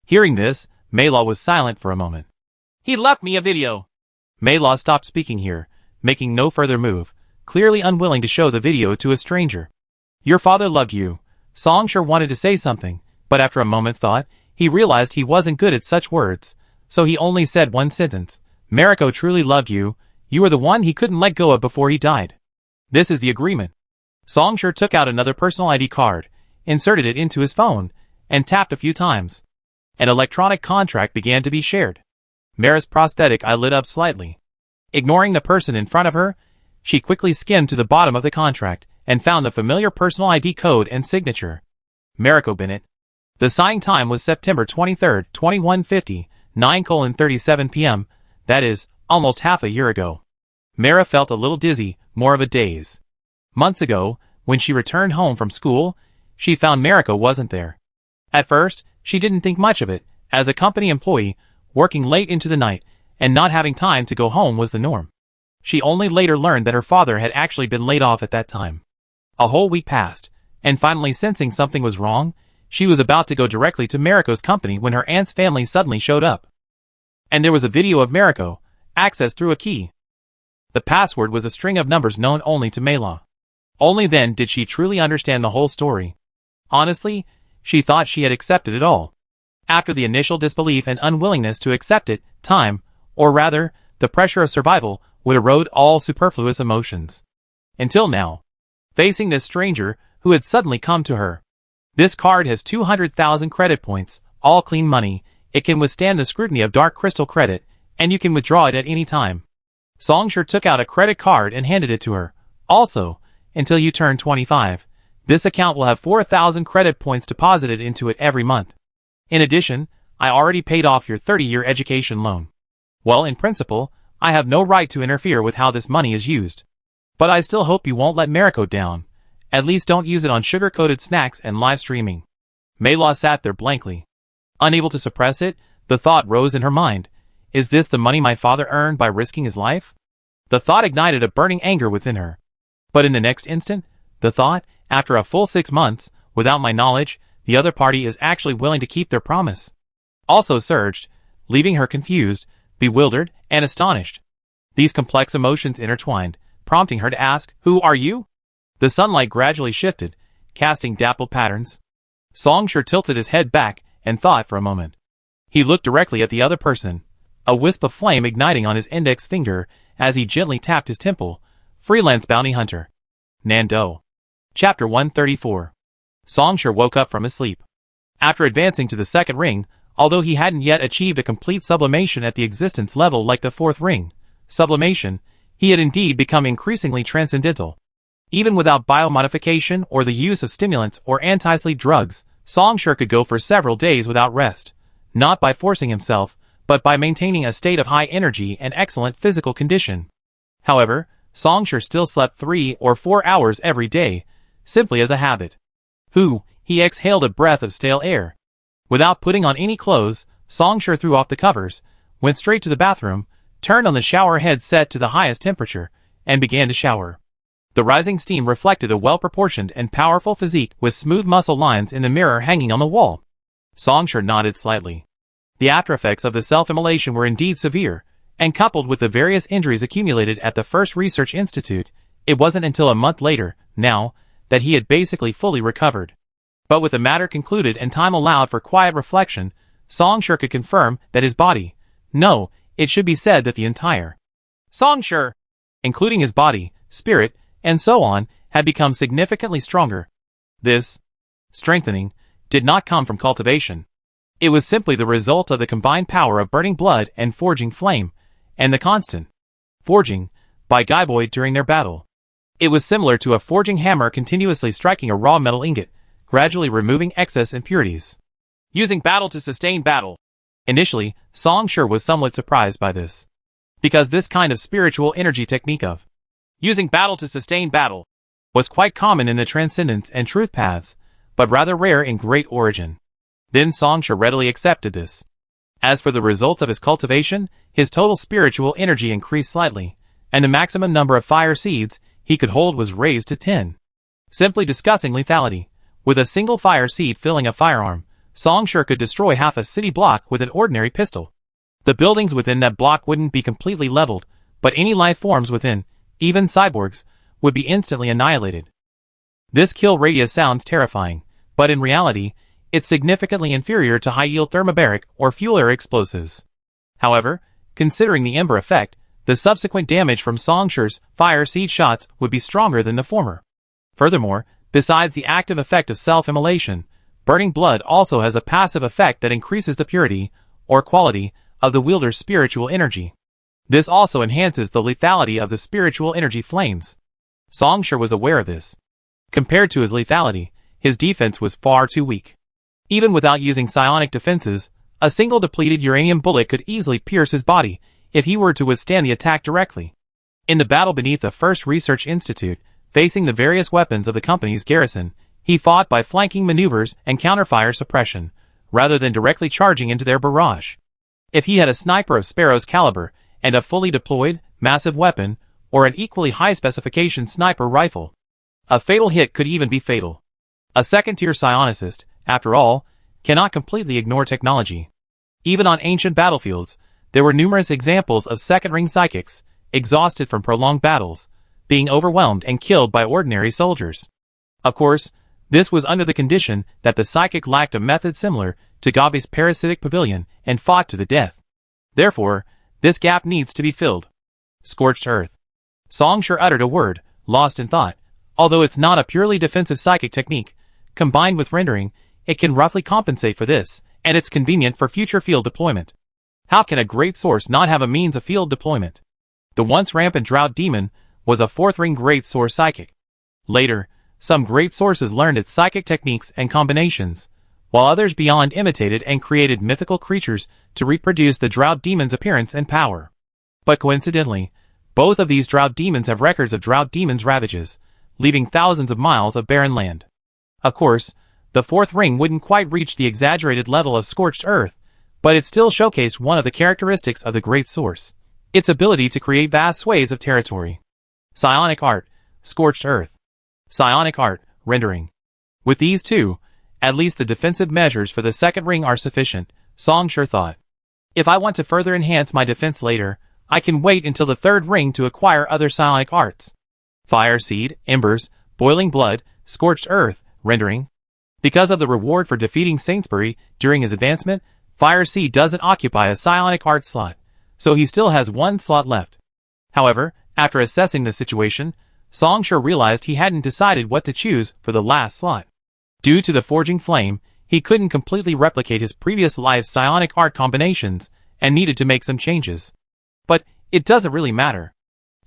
Hearing this, Maylaw was silent for a moment. He left me a video. Maylaw stopped speaking here, making no further move, clearly unwilling to show the video to a stranger. Your father loved you. Songshur wanted to say something, but after a moment's thought, he realized he wasn't good at such words, so he only said one sentence. Mariko truly loved you. You were the one he couldn't let go of before he died. This is the agreement. Songshur took out another personal ID card, inserted it into his phone, and tapped a few times. An electronic contract began to be shared. Mara's prosthetic eye lit up slightly. Ignoring the person in front of her, she quickly skimmed to the bottom of the contract and found the familiar personal ID code and signature. Mariko Bennett. The signing time was September 23, 2150, 9:37 p.m., that is, almost half a year ago. Mara felt a little dizzy, more of a daze. Months ago, when she returned home from school, she found Mariko wasn't there. At first, she didn't think much of it, as a company employee, working late into the night, and not having time to go home was the norm. She only later learned that her father had actually been laid off at that time. A whole week passed, and finally sensing something was wrong, she was about to go directly to Mariko's company when her aunt's family suddenly showed up. And there was a video of Mariko, accessed through a key. The password was a string of numbers known only to Mayla. Only then did she truly understand the whole story. Honestly, she thought she had accepted it all. After the initial disbelief and unwillingness to accept it, time, or rather, the pressure of survival, would erode all superfluous emotions. Until now. Facing this stranger, who had suddenly come to her. This card has 200,000 credit points, all clean money. It can withstand the scrutiny of dark crystal credit, and you can withdraw it at any time. Songshur took out a credit card and handed it to her. Also, until you turn 25, this account will have 4,000 credit points deposited into it every month. In addition, I already paid off your 30-year education loan. Well, in principle, I have no right to interfere with how this money is used. But I still hope you won't let Mariko down. At least don't use it on sugar-coated snacks and live streaming. Mayla sat there blankly. Unable to suppress it, the thought rose in her mind. Is this the money my father earned by risking his life? The thought ignited a burning anger within her. But in the next instant, the thought, after a full 6 months, without my knowledge, the other party is actually willing to keep their promise, also surged, leaving her confused, bewildered, and astonished. These complex emotions intertwined, prompting her to ask, "Who are you?" The sunlight gradually shifted, casting dappled patterns. Songshur tilted his head back and thought for a moment. He looked directly at the other person, a wisp of flame igniting on his index finger as he gently tapped his temple. Freelance bounty hunter. Nando. Chapter 134. Songshur woke up from his sleep. After advancing to the second ring, although he hadn't yet achieved a complete sublimation at the existence level like the fourth ring, sublimation, he had indeed become increasingly transcendental. Even without biomodification or the use of stimulants or anti-sleep drugs, Songshur could go for several days without rest, not by forcing himself, but by maintaining a state of high energy and excellent physical condition. However, Songshur still slept 3 or 4 hours every day, simply as a habit. He exhaled a breath of stale air. Without putting on any clothes, Songshur threw off the covers, went straight to the bathroom, turned on the shower head set to the highest temperature, and began to shower. The rising steam reflected a well-proportioned and powerful physique with smooth muscle lines in the mirror hanging on the wall. Songshur nodded slightly. The aftereffects of the self-immolation were indeed severe, and coupled with the various injuries accumulated at the first research institute, it wasn't until a month later, now, that he had basically fully recovered. But with the matter concluded and time allowed for quiet reflection, Songshur could confirm that his body, no, it should be said that the entire Songshur, including his body, spirit, and so on, had become significantly stronger. This strengthening did not come from cultivation. It was simply the result of the combined power of burning blood and forging flame, and the constant forging by Gaiboid during their battle. It was similar to a forging hammer continuously striking a raw metal ingot, gradually removing excess impurities. Using battle to sustain battle. Initially, Songshur was somewhat surprised by this, because this kind of spiritual energy technique of using battle to sustain battle was quite common in the transcendence and truth paths, but rather rare in Great Origin. Then Songshur readily accepted this. As for the results of his cultivation, his total spiritual energy increased slightly, and the maximum number of fire seeds he could hold was raised to 10. Simply discussing lethality. With a single fire seed filling a firearm, Songshur could destroy half a city block with an ordinary pistol. The buildings within that block wouldn't be completely leveled, but any life forms within, even cyborgs, would be instantly annihilated. This kill radius sounds terrifying, but in reality, it's significantly inferior to high-yield thermobaric or fuel-air explosives. However, considering the Ember effect, the subsequent damage from Songshur's fire seed shots would be stronger than the former. Furthermore, besides the active effect of self-immolation, burning blood also has a passive effect that increases the purity, or quality, of the wielder's spiritual energy. This also enhances the lethality of the spiritual energy flames. Songshur was aware of this. Compared to his lethality, his defense was far too weak. Even without using psionic defenses, a single depleted uranium bullet could easily pierce his body if he were to withstand the attack directly. In the battle beneath the First Research Institute, facing the various weapons of the company's garrison, he fought by flanking maneuvers and counterfire suppression, rather than directly charging into their barrage. If he had a sniper of Sparrow's caliber and a fully deployed, massive weapon, or an equally high-specification sniper rifle, a fatal hit could even be fatal. A second-tier psionicist, after all, cannot completely ignore technology. Even on ancient battlefields, There were numerous examples of second-ring psychics, exhausted from prolonged battles, being overwhelmed and killed by ordinary soldiers. Of course, this was under the condition that the psychic lacked a method similar to Gabi's parasitic pavilion and fought to the death. Therefore, this gap needs to be filled. Scorched earth. Song sure uttered a word, lost in thought. Although it's not a purely defensive psychic technique, combined with rendering, it can roughly compensate for this, and it's convenient for future field deployment. How can a great source not have a means of field deployment? The once rampant drought demon was a fourth-ring great source psychic. Later, some great sources learned its psychic techniques and combinations, while others beyond imitated and created mythical creatures to reproduce the drought demon's appearance and power. But coincidentally, both of these drought demons have records of drought demons' ravages, leaving thousands of miles of barren land. Of course, the fourth ring wouldn't quite reach the exaggerated level of scorched earth, but it still showcased one of the characteristics of the great source: its ability to create vast swathes of territory. Psionic art, scorched earth. Psionic art, rendering. With these two, at least the defensive measures for the second ring are sufficient, Song sure thought. If I want to further enhance my defense later, I can wait until the third ring to acquire other psionic arts. Fire seed, embers, boiling blood, scorched earth, rendering. Because of the reward for defeating Saintsbury during his advancement, Fire Seed doesn't occupy a psionic art slot, so he still has one slot left. However, after assessing the situation, Song sure realized he hadn't decided what to choose for the last slot. Due to the forging flame, he couldn't completely replicate his previous life's psionic art combinations and needed to make some changes. But it doesn't really matter.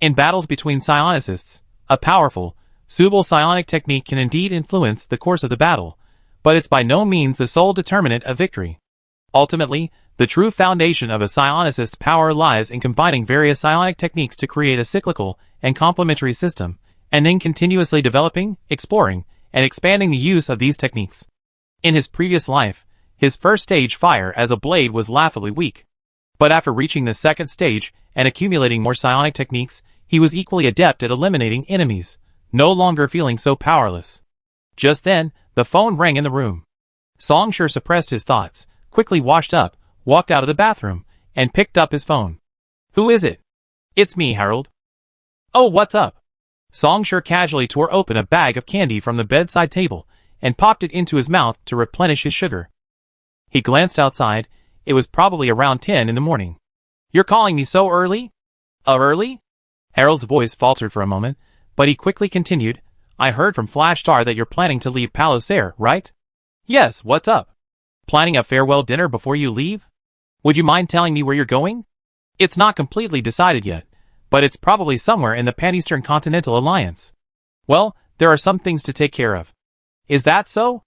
In battles between psionicists, a powerful, suitable psionic technique can indeed influence the course of the battle, but it's by no means the sole determinant of victory. Ultimately, the true foundation of a psionicist's power lies in combining various psionic techniques to create a cyclical and complementary system, and then continuously developing, exploring, and expanding the use of these techniques. In his previous life, his first stage fire as a blade was laughably weak. But after reaching the second stage and accumulating more psionic techniques, he was equally adept at eliminating enemies, no longer feeling so powerless. Just then, the phone rang in the room. Song sure suppressed his thoughts, quickly washed up, walked out of the bathroom, and picked up his phone. Who is it? It's me, Harold. Oh, what's up? Song sure casually tore open a bag of candy from the bedside table and popped it into his mouth to replenish his sugar. He glanced outside. It was probably around 10 in the morning. You're calling me so early? Early? Harold's voice faltered for a moment, but he quickly continued. I heard from Flash Star that you're planning to leave Palosare, right? Yes, what's up? Planning a farewell dinner before you leave? Would you mind telling me where you're going? It's not completely decided yet, but it's probably somewhere in the Pan-Eastern Continental Alliance. Well, there are some things to take care of. Is that so?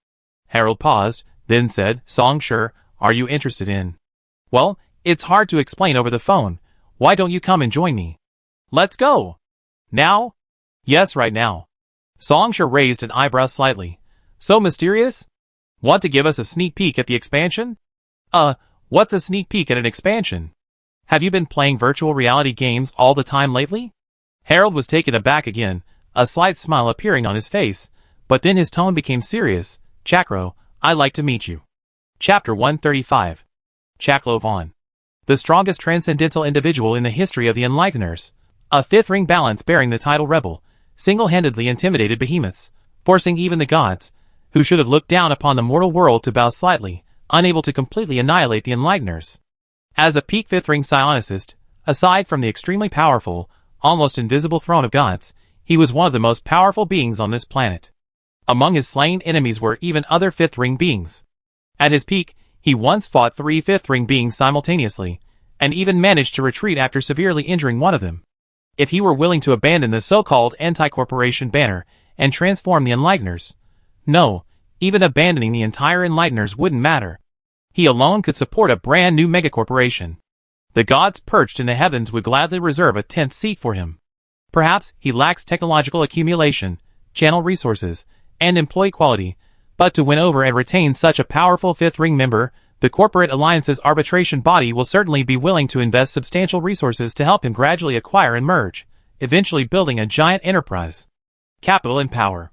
Harold paused, then said, Song sure, are you interested in? Well, it's hard to explain over the phone. Why don't you come and join me? Let's go. Now? Yes, right now. Song sure raised an eyebrow slightly. So mysterious? Want to give us a sneak peek at the expansion? What's a sneak peek at an expansion? Have you been playing virtual reality games all the time lately? Harold was taken aback again, a slight smile appearing on his face, but then his tone became serious. Chakro, I'd like to meet you. Chapter 135. Chaklo Vaughn. The strongest transcendental individual in the history of the Enlighteners. A fifth-ring balance bearing the title Rebel, single-handedly intimidated behemoths, forcing even the gods, who should have looked down upon the mortal world, to bow slightly, unable to completely annihilate the Enlighteners. As a peak fifth-ring psionicist, aside from the extremely powerful, almost invisible throne of gods, he was one of the most powerful beings on this planet. Among his slain enemies were even other fifth-ring beings. At his peak, he once fought 3 fifth-ring beings simultaneously, and even managed to retreat after severely injuring one of them. If he were willing to abandon the so-called anti-corporation banner and transform the Enlighteners, no, even abandoning the entire Enlighteners wouldn't matter. He alone could support a brand new megacorporation. The gods perched in the heavens would gladly reserve a 10th seat for him. Perhaps he lacks technological accumulation, channel resources, and employee quality, but to win over and retain such a powerful fifth-ring member, the Corporate Alliance's arbitration body will certainly be willing to invest substantial resources to help him gradually acquire and merge, eventually building a giant enterprise. Capital and power.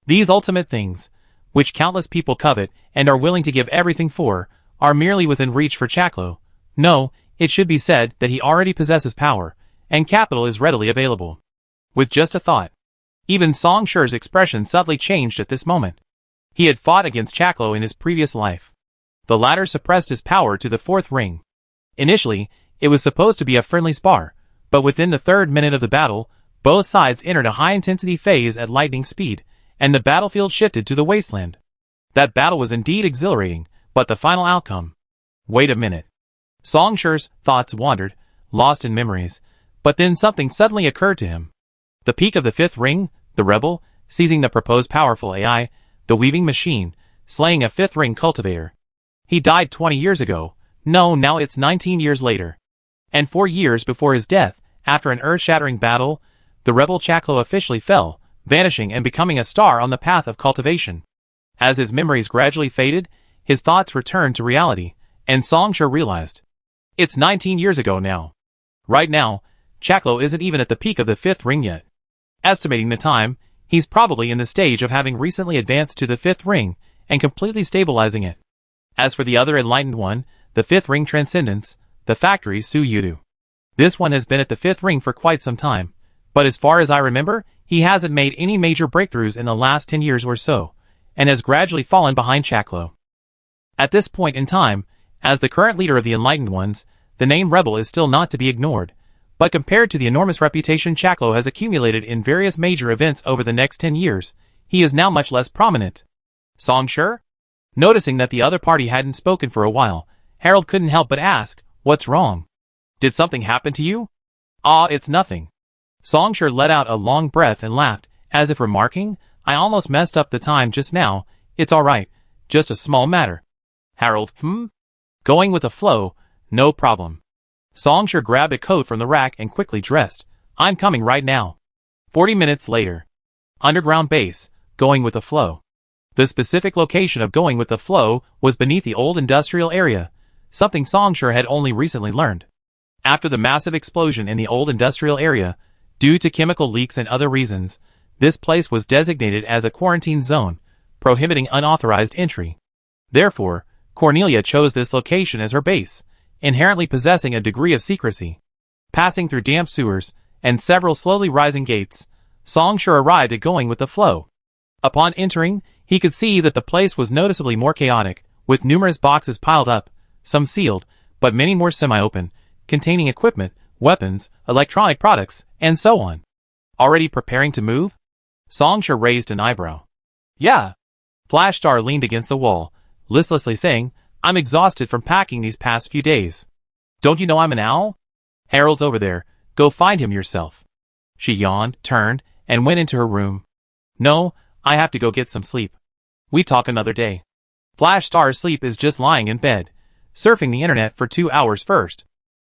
These ultimate things, which countless people covet and are willing to give everything for, are merely within reach for Chaklo. No, it should be said that he already possesses power, and capital is readily available. With just a thought. Even Song Shi's expression subtly changed at this moment. He had fought against Chaklo in his previous life. The latter suppressed his power to the fourth ring. Initially, it was supposed to be a friendly spar, but within the third minute of the battle, both sides entered a high-intensity phase at lightning speed, and the battlefield shifted to the wasteland. That battle was indeed exhilarating, but the final outcome... Wait a minute. Song Shi's thoughts wandered, lost in memories, but then something suddenly occurred to him. The peak of the fifth ring, the rebel, seizing the proposed powerful AI, the weaving machine, slaying a fifth ring cultivator. He died 20 years ago. No, now it's 19 years later. And 4 years before his death, after an earth-shattering battle, the rebel Chaklo officially fell, vanishing and becoming a star on the path of cultivation. As his memories gradually faded, his thoughts returned to reality, and Song Shi realized. It's 19 years ago now. Right now, Chaklo isn't even at the peak of the fifth ring yet. Estimating the time, he's probably in the stage of having recently advanced to the fifth ring and completely stabilizing it. As for the other enlightened one, the fifth ring transcendence, the factory Su Yudu. This one has been at the fifth ring for quite some time, but as far as I remember, he hasn't made any major breakthroughs in the last 10 years or so, and has gradually fallen behind Chaklo. At this point in time, as the current leader of the enlightened ones, the name Rebel is still not to be ignored, but compared to the enormous reputation Chaklo has accumulated in various major events over the next 10 years, he is now much less prominent. Song Shi? Noticing that the other party hadn't spoken for a while, Harold couldn't help but ask, "What's wrong? Did something happen to you?" "Ah, it's nothing." Song Shi let out a long breath and laughed, as if remarking, "I almost messed up the time just now. It's alright, just a small matter." Harold, Going with the flow, no problem. Song Shi grabbed a coat from the rack and quickly dressed. "I'm coming right now." 40 minutes later. Underground base, going with the flow. The specific location of going with the flow was beneath the old industrial area, something Song Shi had only recently learned. After the massive explosion in the old industrial area, due to chemical leaks and other reasons, this place was designated as a quarantine zone, prohibiting unauthorized entry. Therefore, Cornelia chose this location as her base, inherently possessing a degree of secrecy. Passing through damp sewers and several slowly rising gates, Song Shi arrived at going with the flow. Upon entering, he could see that the place was noticeably more chaotic, with numerous boxes piled up, some sealed, but many more semi-open, containing equipment, weapons, electronic products, and so on. Already preparing to move? Song Shi raised an eyebrow. "Yeah." Flash Star leaned against the wall, listlessly saying, "I'm exhausted from packing these past few days." "Don't you know I'm an owl?" "Harold's over there. Go find him yourself." She yawned, turned, and went into her room. "No, I have to go get some sleep. We talk another day." Flash Star's sleep is just lying in bed, surfing the internet for 2 hours first.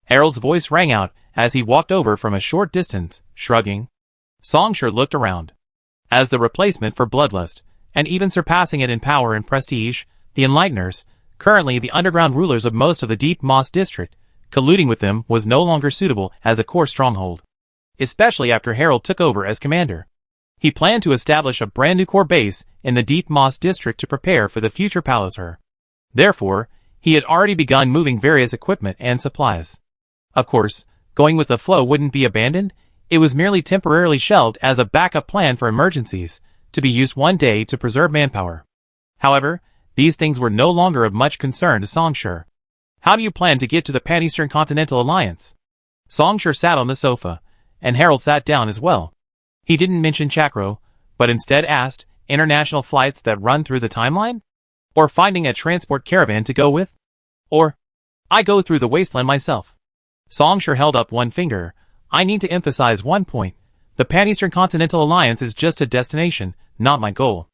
Harold's voice rang out as he walked over from a short distance, shrugging. Song Shi looked around. As the replacement for Bloodlust, and even surpassing it in power and prestige, the Enlighteners, currently the underground rulers of most of the Deep Moss district, colluding with them was no longer suitable as a core stronghold. Especially after Harold took over as commander. He planned to establish a brand new core base in the Deep Moss district to prepare for the future Palliser. Therefore, he had already begun moving various equipment and supplies. Of course, going with the flow wouldn't be abandoned, it was merely temporarily shelved as a backup plan for emergencies, to be used one day to preserve manpower. However, these things were no longer of much concern to Song Shi. "How do you plan to get to the Pan-Eastern Continental Alliance?" Song Shi sat on the sofa, and Harold sat down as well. He didn't mention Chakro, but instead asked, "International flights that run through the timeline? Or finding a transport caravan to go with? Or, I go through the wasteland myself." Song Shi held up one finger. "I need to emphasize one point. The Pan-Eastern Continental Alliance is just a destination, not my goal."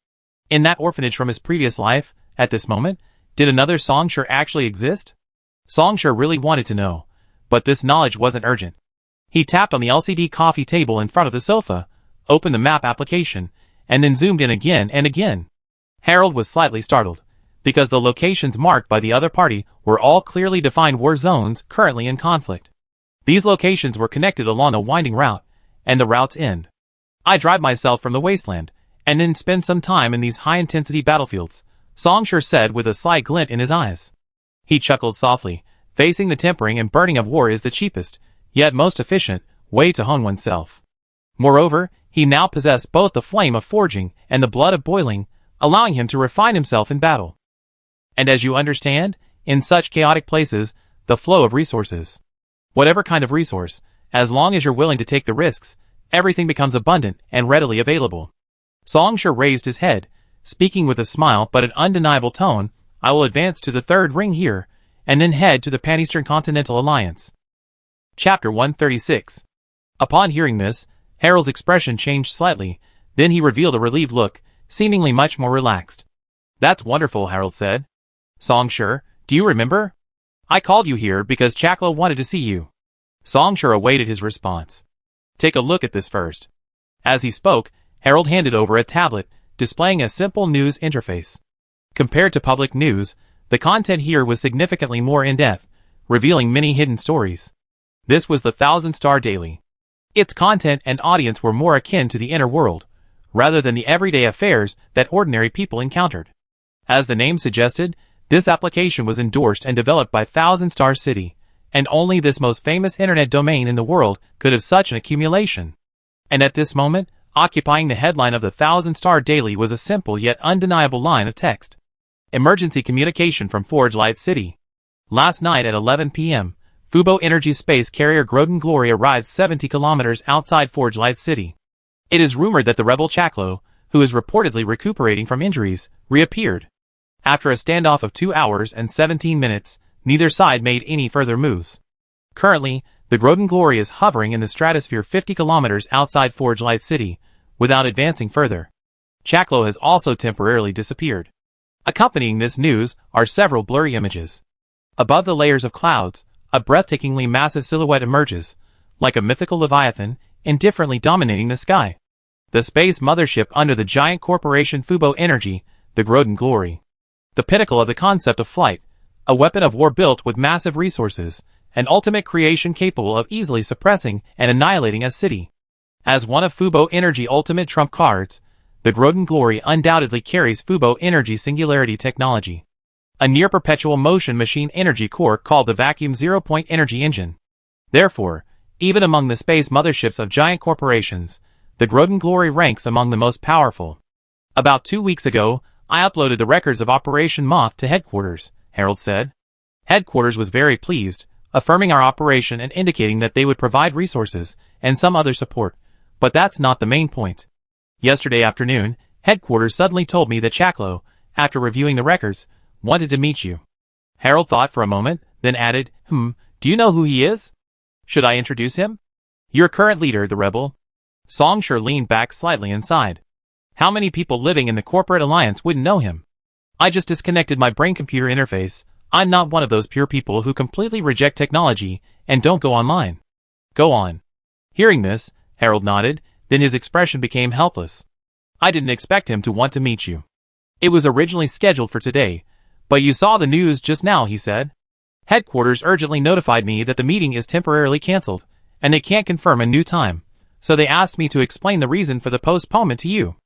In that orphanage from his previous life, at this moment, did another Song Shi actually exist? Song Shi really wanted to know, but this knowledge wasn't urgent. He tapped on the LCD coffee table in front of the sofa, opened the map application, and then zoomed in again and again. Harold was slightly startled, because the locations marked by the other party were all clearly defined war zones currently in conflict. These locations were connected along a winding route, and the route's end. "I drive myself from the wasteland, and then spend some time in these high-intensity battlefields," Song Shi said with a slight glint in his eyes. He chuckled softly, Facing the tempering and burning of war is the cheapest, yet most efficient, way to hone oneself. Moreover, he now possessed both the flame of forging and the blood of boiling, allowing him to refine himself in battle. And as you understand, in such chaotic places, the flow of resources. Whatever kind of resource, as long as you're willing to take the risks, everything becomes abundant and readily available. Songsher raised his head, speaking with a smile but an undeniable tone. I will advance to the third ring here, and then head to the Pan-Eastern Continental Alliance. Chapter 136. Upon hearing this, Harold's expression changed slightly, then he revealed a relieved look, seemingly much more relaxed. That's wonderful, Harold said. Songsher, do you remember? I called you here because Chaklo wanted to see you. Songsher awaited his response. Take a look at this first. As he spoke, Harold handed over a tablet, displaying a simple news interface. Compared to public news, the content here was significantly more in-depth, revealing many hidden stories. This was the 1000-Star Daily. Its content and audience were more akin to the inner world, rather than the everyday affairs that ordinary people encountered. As the name suggested, this application was endorsed and developed by 1000-Star City, and only this most famous internet domain in the world could have such an accumulation. And at this moment, occupying the headline of the 1000-Star Daily was a simple yet undeniable line of text. Emergency communication from Forge Light City. Last night at 11 p.m., Fubo Energy space carrier Groden Glory arrived 70 kilometers outside Forge Light City. It is rumored that the rebel Chaklo, who is reportedly recuperating from injuries, reappeared. After a standoff of 2 hours and 17 minutes, neither side made any further moves. Currently, the Groden Glory is hovering in the stratosphere 50 kilometers outside Forge Light City, without advancing further. Chaklo has also temporarily disappeared. Accompanying this news are several blurry images. Above the layers of clouds, a breathtakingly massive silhouette emerges, like a mythical leviathan, indifferently dominating the sky. The space mothership under the giant corporation Fubo Energy, the Groden Glory. The pinnacle of the concept of flight, a weapon of war built with massive resources, an ultimate creation capable of easily suppressing and annihilating a city. As one of Fubo Energy ultimate trump cards, the Groden Glory undoubtedly carries Fubo Energy singularity technology. A near-perpetual motion machine energy core called the Vacuum Zero-Point Energy Engine. Therefore, even among the space motherships of giant corporations, the Groden Glory ranks among the most powerful. About 2 weeks ago, I uploaded the records of Operation Moth to headquarters, Harold said. Headquarters was very pleased, affirming our operation and indicating that they would provide resources and some other support, but that's not the main point. Yesterday afternoon, headquarters suddenly told me that Chaklo, after reviewing the records, wanted to meet you. Harold thought for a moment, then added, do you know who he is? Should I introduce him? Your current leader, the rebel. Songsher leaned back slightly and sighed. How many people living in the corporate alliance wouldn't know him? I just disconnected my brain-computer interface. I'm not one of those pure people who completely reject technology and don't go online. Go on. Hearing this, Harold nodded, then his expression became helpless. I didn't expect him to want to meet you. It was originally scheduled for today, but you saw the news just now, he said. Headquarters urgently notified me that the meeting is temporarily cancelled, and they can't confirm a new time, so they asked me to explain the reason for the postponement to you.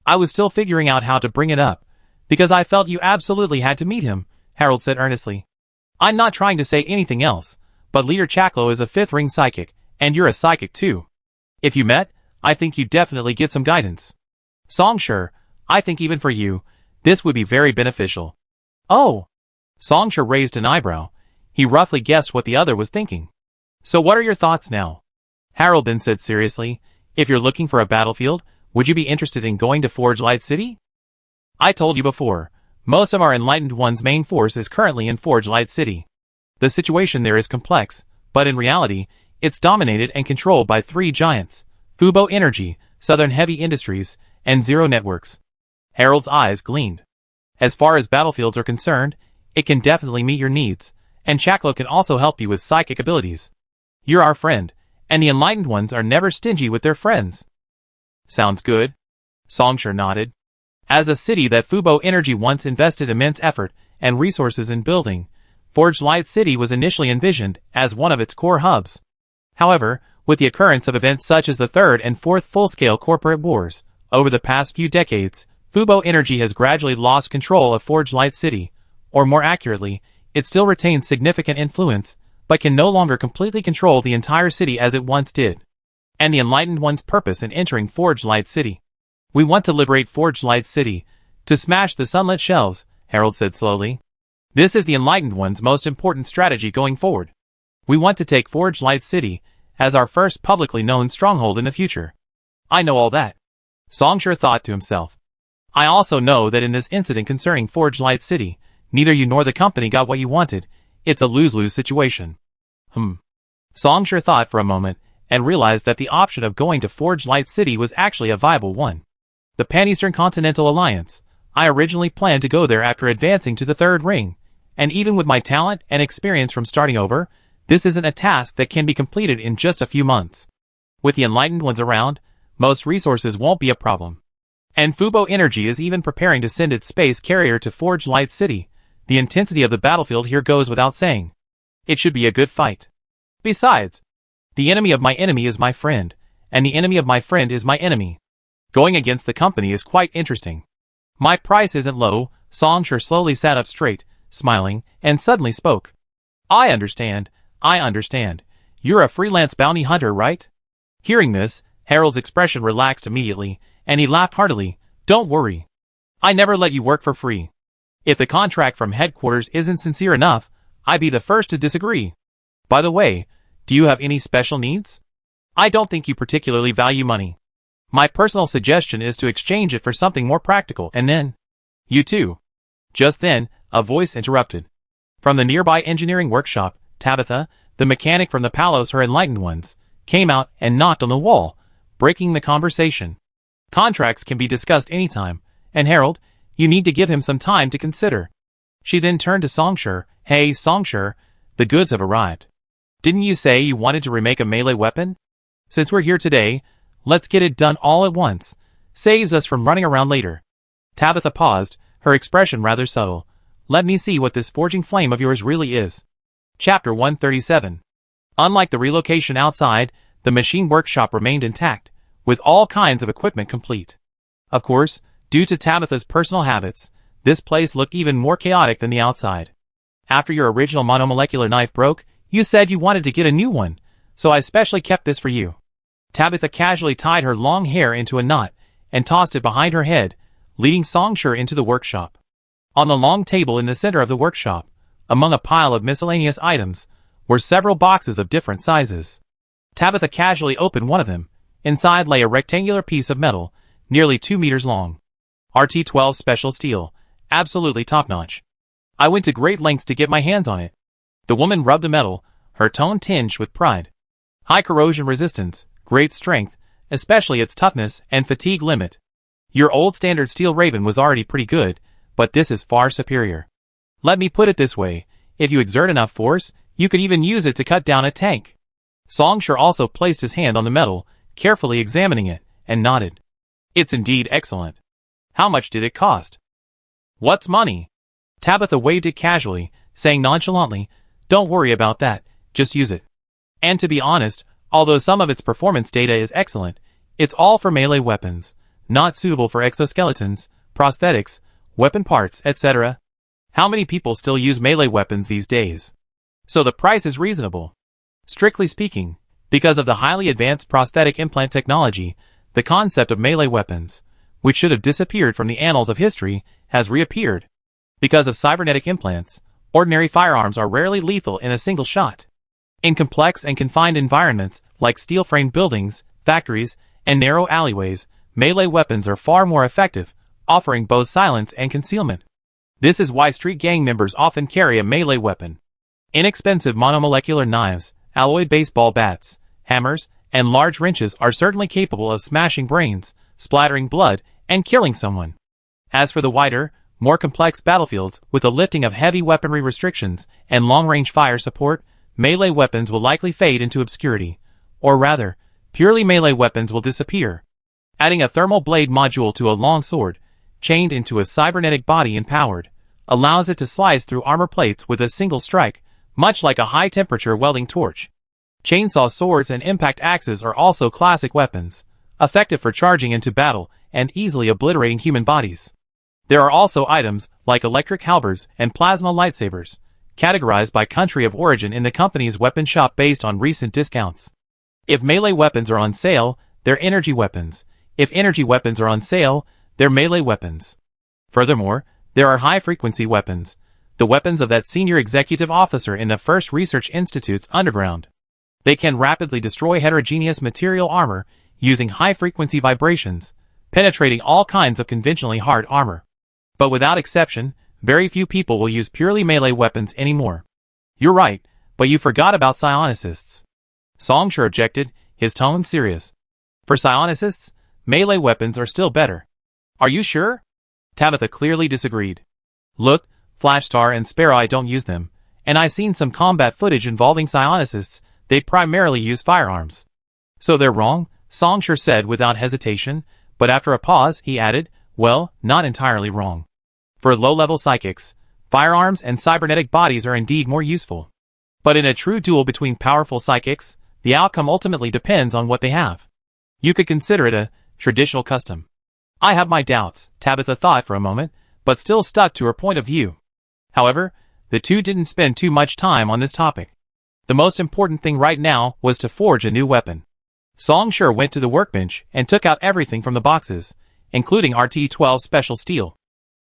I was still figuring out how to bring it up, because I felt you absolutely had to meet him, Harold said earnestly. I'm not trying to say anything else, but Leader Chaklo is a fifth-ring psychic, and you're a psychic too. If you met, I think you'd definitely get some guidance. Songsher, I think even for you, this would be very beneficial. Oh! Songsher raised an eyebrow. He roughly guessed what the other was thinking. So what are your thoughts now? Harold then said seriously, if you're looking for a battlefield, would you be interested in going to Forge Light City? I told you before, most of our Enlightened One's main force is currently in Forge Light City. The situation there is complex, but in reality, it's dominated and controlled by 3 giants, Fubo Energy, Southern Heavy Industries, and Zero Networks. Harold's eyes gleamed. As far as battlefields are concerned, it can definitely meet your needs, and Chaklo can also help you with psychic abilities. You're our friend, and the Enlightened Ones are never stingy with their friends. Sounds good. Songsher nodded. As a city that Fubo Energy once invested immense effort and resources in building, Forge Light City was initially envisioned as one of its core hubs. However, with the occurrence of events such as the third and fourth full-scale corporate wars, over the past few decades, Fubo Energy has gradually lost control of Forge Light City, or more accurately, It still retains significant influence, but can no longer completely control the entire city as it once did. And the Enlightened One's purpose in entering Forge Light City. We want to liberate Forge Light City, to smash the sunlit shelves, Harold said slowly. This is the Enlightened One's most important strategy going forward. We want to take Forge Light City as our first publicly known stronghold in the future. I know all that. Songsher thought to himself. I also know that in this incident concerning Forge Light City, neither you nor the company got what you wanted. It's a lose-lose situation. Songsher thought for a moment, and realized that the option of going to Forge Light City was actually a viable one. The Pan-Eastern Continental Alliance. I originally planned to go there after advancing to the third ring, and even with my talent and experience from starting over, this isn't a task that can be completed in just a few months. With the Enlightened Ones around, most resources won't be a problem. And Fubo Energy is even preparing to send its space carrier to Forge Light City. The intensity of the battlefield here goes without saying. It should be a good fight. Besides, the enemy of my enemy is my friend, and the enemy of my friend is my enemy. Going against the company is quite interesting. My price isn't low. Songsher slowly sat up straight, smiling, and suddenly spoke. I understand. You're a freelance bounty hunter, right? Hearing this, Harold's expression relaxed immediately, and he laughed heartily. Don't worry. I never let you work for free. If the contract from headquarters isn't sincere enough, I'd be the first to disagree. By the way, do you have any special needs? I don't think you particularly value money. My personal suggestion is to exchange it for something more practical, and then... You too. Just then, a voice interrupted. From the nearby engineering workshop, Tabitha, the mechanic from the Palos Her Enlightened Ones, came out and knocked on the wall, breaking the conversation. Contracts can be discussed anytime, and Harold, you need to give him some time to consider. She then turned to Songsher. Hey, Songsher, the goods have arrived. Didn't you say you wanted to remake a melee weapon? Since we're here today, let's get it done all at once. Saves us from running around later. Tabitha paused, her expression rather subtle. Let me see what this forging flame of yours really is. Chapter 137. Unlike the relocation outside, the machine workshop remained intact, with all kinds of equipment complete. Of course, due to Tabitha's personal habits, this place looked even more chaotic than the outside. After your original monomolecular knife broke, you said you wanted to get a new one, so I specially kept this for you. Tabitha casually tied her long hair into a knot and tossed it behind her head, leading Songsher into the workshop. On the long table in the center of the workshop, among a pile of miscellaneous items, were several boxes of different sizes. Tabitha casually opened one of them. Inside lay a rectangular piece of metal, nearly 2 meters long. RT-12 special steel, absolutely top-notch. I went to great lengths to get my hands on it. The woman rubbed the metal, her tone tinged with pride. High corrosion resistance, great strength, especially its toughness and fatigue limit. Your old standard steel Raven was already pretty good, but this is far superior. Let me put it this way, if you exert enough force, you could even use it to cut down a tank. Songsher also placed his hand on the metal, carefully examining it, and nodded. It's indeed excellent. How much did it cost? What's money? Tabitha waved it casually, saying nonchalantly, don't worry about that, just use it. And to be honest, although some of its performance data is excellent, it's all for melee weapons, not suitable for exoskeletons, prosthetics, weapon parts, etc. How many people still use melee weapons these days? So the price is reasonable. Strictly speaking, because of the highly advanced prosthetic implant technology, the concept of melee weapons, which should have disappeared from the annals of history, has reappeared. Because of cybernetic implants, ordinary firearms are rarely lethal in a single shot. In complex and confined environments like steel-framed buildings, factories, and narrow alleyways, melee weapons are far more effective, offering both silence and concealment. This is why street gang members often carry a melee weapon. Inexpensive monomolecular knives, alloyed baseball bats, hammers, and large wrenches are certainly capable of smashing brains, splattering blood, and killing someone. As for the wider, more complex battlefields with the lifting of heavy weaponry restrictions and long-range fire support, melee weapons will likely fade into obscurity. Or rather, purely melee weapons will disappear. Adding a thermal blade module to a long sword, chained into a cybernetic body and powered, allows it to slice through armor plates with a single strike, much like a high-temperature welding torch. Chainsaw swords and impact axes are also classic weapons, effective for charging into battle and easily obliterating human bodies. There are also items like electric halberds and plasma lightsabers, categorized by country of origin in the company's weapon shop based on recent discounts. If melee weapons are on sale, they're energy weapons. If energy weapons are on sale, they're melee weapons. Furthermore, there are high-frequency weapons, the weapons of that senior executive officer in the First Research Institute's underground. They can rapidly destroy heterogeneous material armor using high-frequency vibrations, penetrating all kinds of conventionally hard armor. But without exception, very few people will use purely melee weapons anymore. You're right, but you forgot about psionicists. Songshur objected, his tone serious. For psionicists, melee weapons are still better. Are you sure? Tabitha clearly disagreed. Look, Flashstar and Sparrow don't use them, and I've seen some combat footage involving psionicists. They primarily use firearms. So they're wrong, Songshur said without hesitation, but after a pause he added, well, not entirely wrong. For low-level psychics, firearms and cybernetic bodies are indeed more useful. But in a true duel between powerful psychics, the outcome ultimately depends on what they have. You could consider it a traditional custom. I have my doubts, Tabitha thought for a moment, but still stuck to her point of view. However, the two didn't spend too much time on this topic. The most important thing right now was to forge a new weapon. Songshur went to the workbench and took out everything from the boxes, including RT-12 special steel.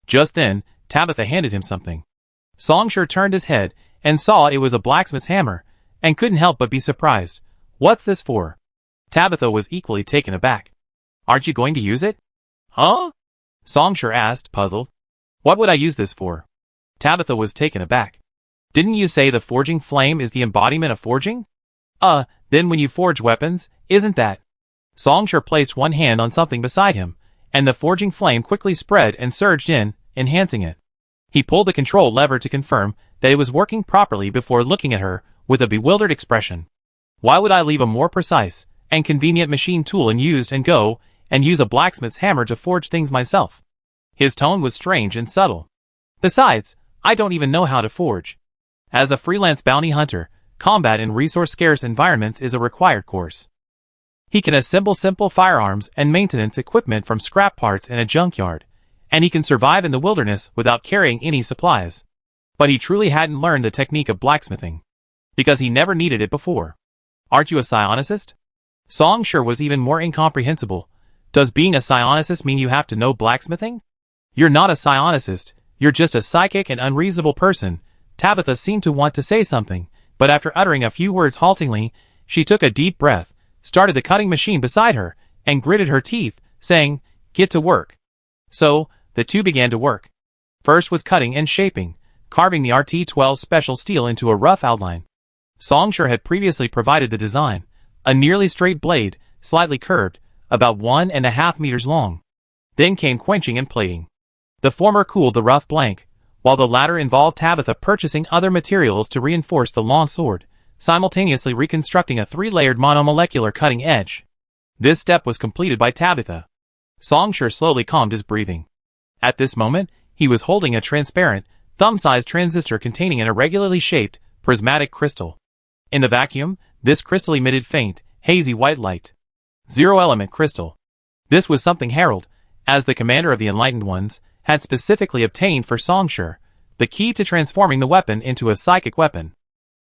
Just then, Tabitha handed him something. Songshur turned his head and saw it was a blacksmith's hammer, and couldn't help but be surprised. What's this for? Tabitha was equally taken aback. Aren't you going to use it? Huh? Songshur asked, puzzled. What would I use this for? Tabitha was taken aback. Didn't you say the forging flame is the embodiment of forging? Then when you forge weapons, isn't that? Songshur placed one hand on something beside him, and the forging flame quickly spread and surged in, enhancing it. He pulled the control lever to confirm that it was working properly before looking at her with a bewildered expression. Why would I leave a more precise and convenient machine tool unused and go and use a blacksmith's hammer to forge things myself? His tone was strange and subtle. Besides, I don't even know how to forge. As a freelance bounty hunter, combat in resource-scarce environments is a required course. He can assemble simple firearms and maintenance equipment from scrap parts in a junkyard, and he can survive in the wilderness without carrying any supplies. But he truly hadn't learned the technique of blacksmithing, because he never needed it before. Aren't you a psionicist? Songshur was even more incomprehensible. Does being a psionicist mean you have to know blacksmithing? You're not a psionicist, you're just a psychic and unreasonable person. Tabitha seemed to want to say something, but after uttering a few words haltingly, she took a deep breath, started the cutting machine beside her, and gritted her teeth, saying, "Get to work." So, the two began to work. First was cutting and shaping, carving the RT-12 special steel into a rough outline. Songshur had previously provided the design, a nearly straight blade, slightly curved, about 1.5 meters long. Then came quenching and plating. The former cooled the rough blank, while the latter involved Tabitha purchasing other materials to reinforce the long sword, simultaneously reconstructing a 3-layered monomolecular cutting edge. This step was completed by Tabitha. Songshur slowly calmed his breathing. At this moment, he was holding a transparent, thumb-sized transistor containing an irregularly shaped, prismatic crystal. In the vacuum, this crystal emitted faint, hazy white light. Zero-element crystal. This was something Harold, as the commander of the Enlightened Ones, had specifically obtained for Songshur, the key to transforming the weapon into a psychic weapon.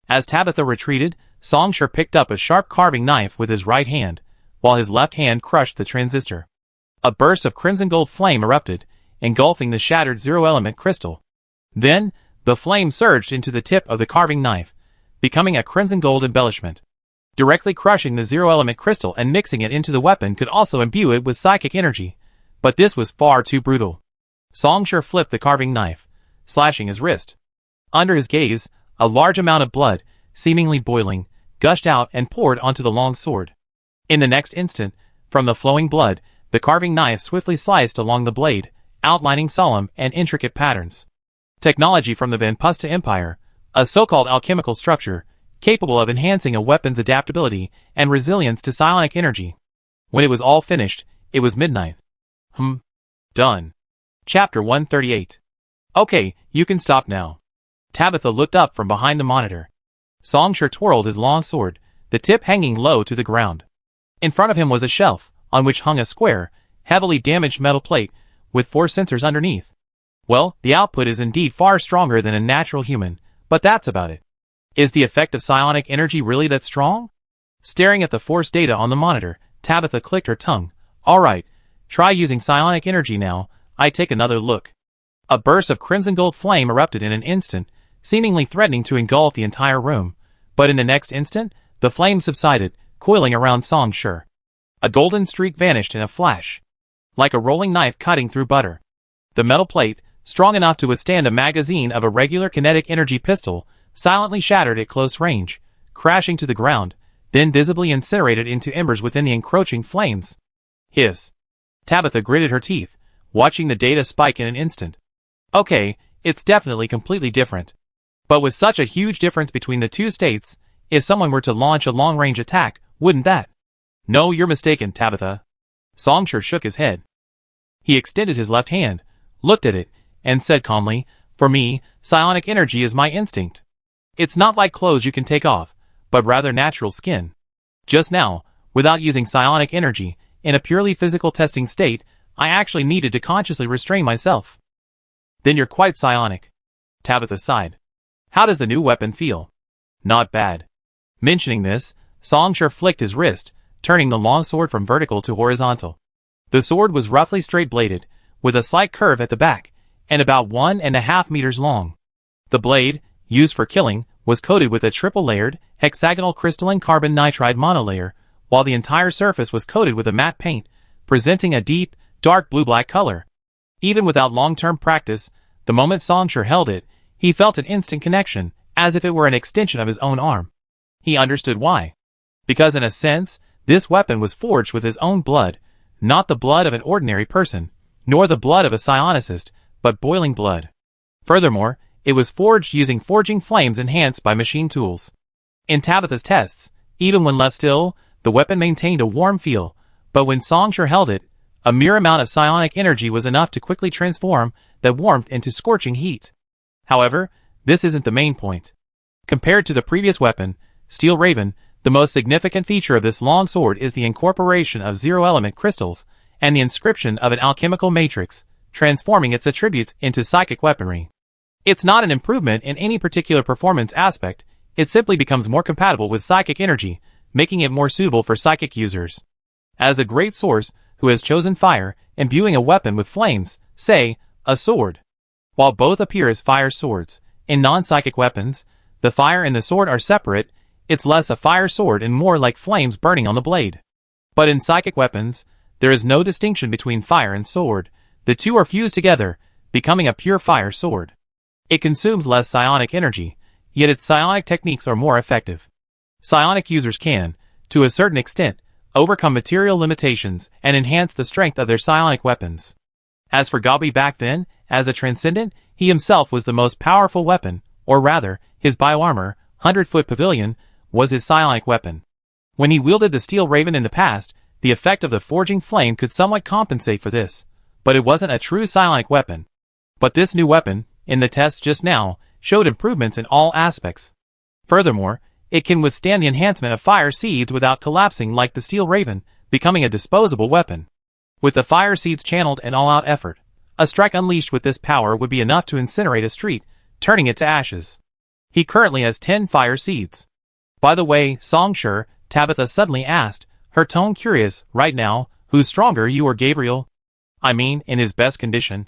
As Tabitha retreated, Songshur picked up a sharp carving knife with his right hand, while his left hand crushed the transistor. A burst of crimson gold flame erupted, engulfing the shattered zero-element crystal. Then, the flame surged into the tip of the carving knife, becoming a crimson gold embellishment. Directly crushing the zero-element crystal and mixing it into the weapon could also imbue it with psychic energy, but this was far too brutal. Songshur flipped the carving knife, slashing his wrist. Under his gaze, a large amount of blood, seemingly boiling, gushed out and poured onto the long sword. In the next instant, from the flowing blood, the carving knife swiftly sliced along the blade, outlining solemn and intricate patterns. Technology from the Vanpusta Empire, a so-called alchemical structure, capable of enhancing a weapon's adaptability and resilience to psionic energy. When it was all finished, it was midnight. Done. Chapter 138. Okay, you can stop now. Tabitha looked up from behind the monitor. Songshur twirled his long sword, the tip hanging low to the ground. In front of him was a shelf, on which hung a square, heavily damaged metal plate, with 4 sensors underneath. Well, the output is indeed far stronger than a natural human, but that's about it. Is the effect of psionic energy really that strong? Staring at the force data on the monitor, Tabitha clicked her tongue. Alright, try using psionic energy now. I take another look. A burst of crimson gold flame erupted in an instant, seemingly threatening to engulf the entire room. But in the next instant, the flame subsided, coiling around Song Shi. A golden streak vanished in a flash, like a rolling knife cutting through butter. The metal plate, strong enough to withstand a magazine of a regular kinetic energy pistol, silently shattered at close range, crashing to the ground, then visibly incinerated into embers within the encroaching flames. Hiss. Tabitha gritted her teeth, watching the data spike in an instant. Okay, it's definitely completely different. But with such a huge difference between the two states, if someone were to launch a long-range attack, wouldn't that? No, you're mistaken, Tabitha. Song Shi shook his head. He extended his left hand, looked at it, and said calmly, For me, psionic energy is my instinct. It's not like clothes you can take off, but rather natural skin. Just now, without using psionic energy, in a purely physical testing state, I actually needed to consciously restrain myself. Then you're quite psionic. Tabitha sighed. How does the new weapon feel? Not bad. Mentioning this, Song Shi flicked his wrist, turning the long sword from vertical to horizontal. The sword was roughly straight-bladed, with a slight curve at the back, and about 1.5 meters long. The blade, used for killing, was coated with a triple-layered, hexagonal crystalline carbon nitride monolayer, while the entire surface was coated with a matte paint, presenting a deep, dark blue-black color. Even without long-term practice, the moment Song Shi held it, he felt an instant connection, as if it were an extension of his own arm. He understood why. Because in a sense, this weapon was forged with his own blood, not the blood of an ordinary person, nor the blood of a psionicist, but boiling blood. Furthermore, it was forged using forging flames enhanced by machine tools. In Tabitha's tests, even when left still, the weapon maintained a warm feel, but when Song Shi held it, a mere amount of psionic energy was enough to quickly transform that warmth into scorching heat. However, this isn't the main point. Compared to the previous weapon, Steel Raven, the most significant feature of this long sword is the incorporation of zero-element crystals and the inscription of an alchemical matrix, transforming its attributes into psychic weaponry. It's not an improvement in any particular performance aspect, it simply becomes more compatible with psychic energy, making it more suitable for psychic users. As a great source who has chosen fire, imbuing a weapon with flames, say, a sword. While both appear as fire swords, in non-psychic weapons, the fire and the sword are separate, it's less a fire sword and more like flames burning on the blade. But in psychic weapons, there is no distinction between fire and sword, the two are fused together, becoming a pure fire sword. It consumes less psionic energy, yet its psionic techniques are more effective. Psionic users can, to a certain extent, overcome material limitations and enhance the strength of their psionic weapons. As for Gabi back then, as a transcendent, he himself was the most powerful weapon, or rather, his bioarmor, 100-foot pavilion, was his psionic weapon. When he wielded the Steel Raven in the past, the effect of the forging flame could somewhat compensate for this, but it wasn't a true psionic weapon. But this new weapon, in the tests just now, showed improvements in all aspects. Furthermore, it can withstand the enhancement of fire seeds without collapsing like the Steel Raven, becoming a disposable weapon. With the fire seeds channeled in all-out effort, a strike unleashed with this power would be enough to incinerate a street, turning it to ashes. He currently has 10 fire seeds. By the way, Song Shi, Tabitha suddenly asked, her tone curious, right now, who's stronger, you or Gabriel? I mean, in his best condition.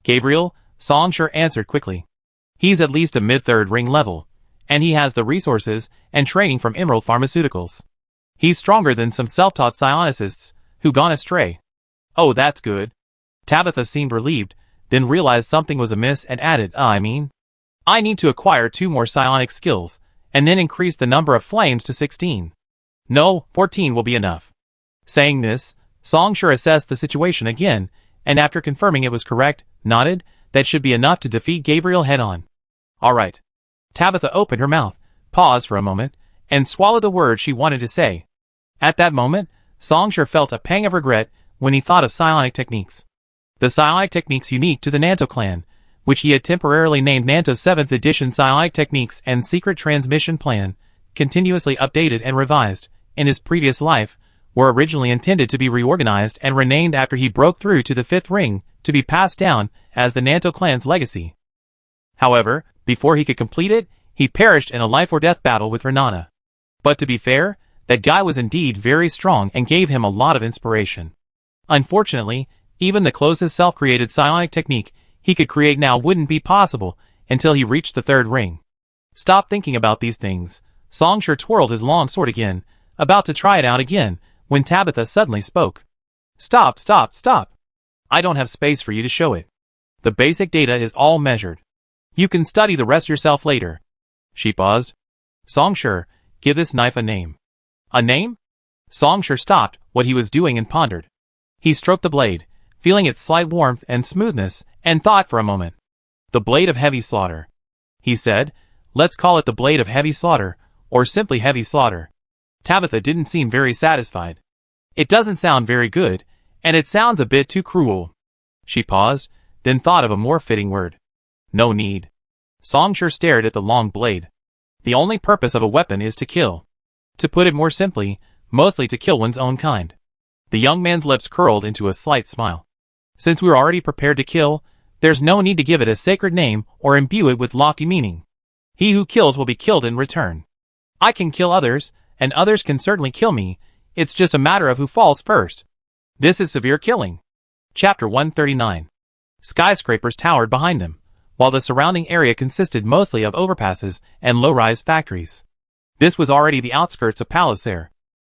Gabriel, Song Shi answered quickly. He's at least a mid-third ring level, and he has the resources and training from Emerald Pharmaceuticals. He's stronger than some self-taught psionicists who gone astray. Oh, that's good. Tabitha seemed relieved, then realized something was amiss and added, I need to acquire 2 more psionic skills, and then increase the number of flames to 16. No, 14 will be enough. Saying this, Song Shi assessed the situation again, and after confirming it was correct, nodded, that should be enough to defeat Gabriel head-on. Alright. Tabitha opened her mouth, paused for a moment, and swallowed the words she wanted to say. At that moment, Song Shi felt a pang of regret when he thought of psionic techniques. The psionic techniques unique to the Nanto clan, which he had temporarily named Nanto 7th Edition Psionic Techniques and Secret Transmission Plan, continuously updated and revised, in his previous life, were originally intended to be reorganized and renamed after he broke through to the 5th ring, to be passed down as the Nanto clan's legacy. However, before he could complete it, He perished in a life-or-death battle with Renata. But to be fair, that guy was indeed very strong and gave him a lot of inspiration. Unfortunately, even the closest self-created psionic technique he could create now wouldn't be possible until he reached the third ring. Stop thinking about these things. Songshur twirled his long sword again, about to try it out again, when Tabitha suddenly spoke. Stop, stop, stop. I don't have space for you to show it. The basic data is all measured. You can study the rest yourself later. She paused. Songshur, give this knife a name. A name? Songshur stopped what he was doing and pondered. He stroked the blade, feeling its slight warmth and smoothness, and thought for a moment. The blade of heavy slaughter. He said, let's call it the blade of heavy slaughter, or simply heavy slaughter. Tabitha didn't seem very satisfied. It doesn't sound very good, and it sounds a bit too cruel. She paused, then thought of a more fitting word. No need. Songshur stared at the long blade. The only purpose of a weapon is to kill. To put it more simply, mostly to kill one's own kind. The young man's lips curled into a slight smile. Since we're already prepared to kill, there's no need to give it a sacred name or imbue it with lofty meaning. He who kills will be killed in return. I can kill others, and others can certainly kill me. It's just a matter of who falls first. This is severe killing. Chapter 139. Skyscrapers towered behind them, while the surrounding area consisted mostly of overpasses and low-rise factories. This was already the outskirts of Palliser.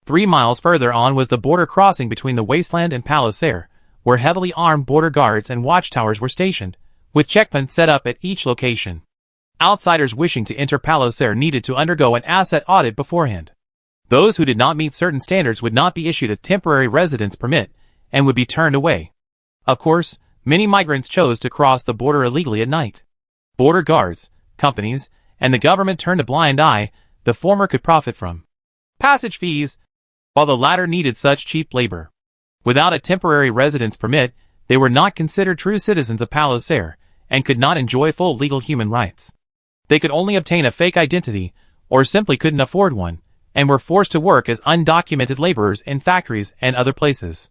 3 miles further on was the border crossing between the wasteland and Palliser, where heavily armed border guards and watchtowers were stationed, with checkpoints set up at each location. Outsiders wishing to enter Palliser needed to undergo an asset audit beforehand. Those who did not meet certain standards would not be issued a temporary residence permit and would be turned away. Of course, many migrants chose to cross the border illegally at night. Border guards, companies, and the government turned a blind eye. The former could profit from passage fees, while the latter needed such cheap labor. Without a temporary residence permit, they were not considered true citizens of Palliser and could not enjoy full legal human rights. They could only obtain a fake identity, or simply couldn't afford one, and were forced to work as undocumented laborers in factories and other places.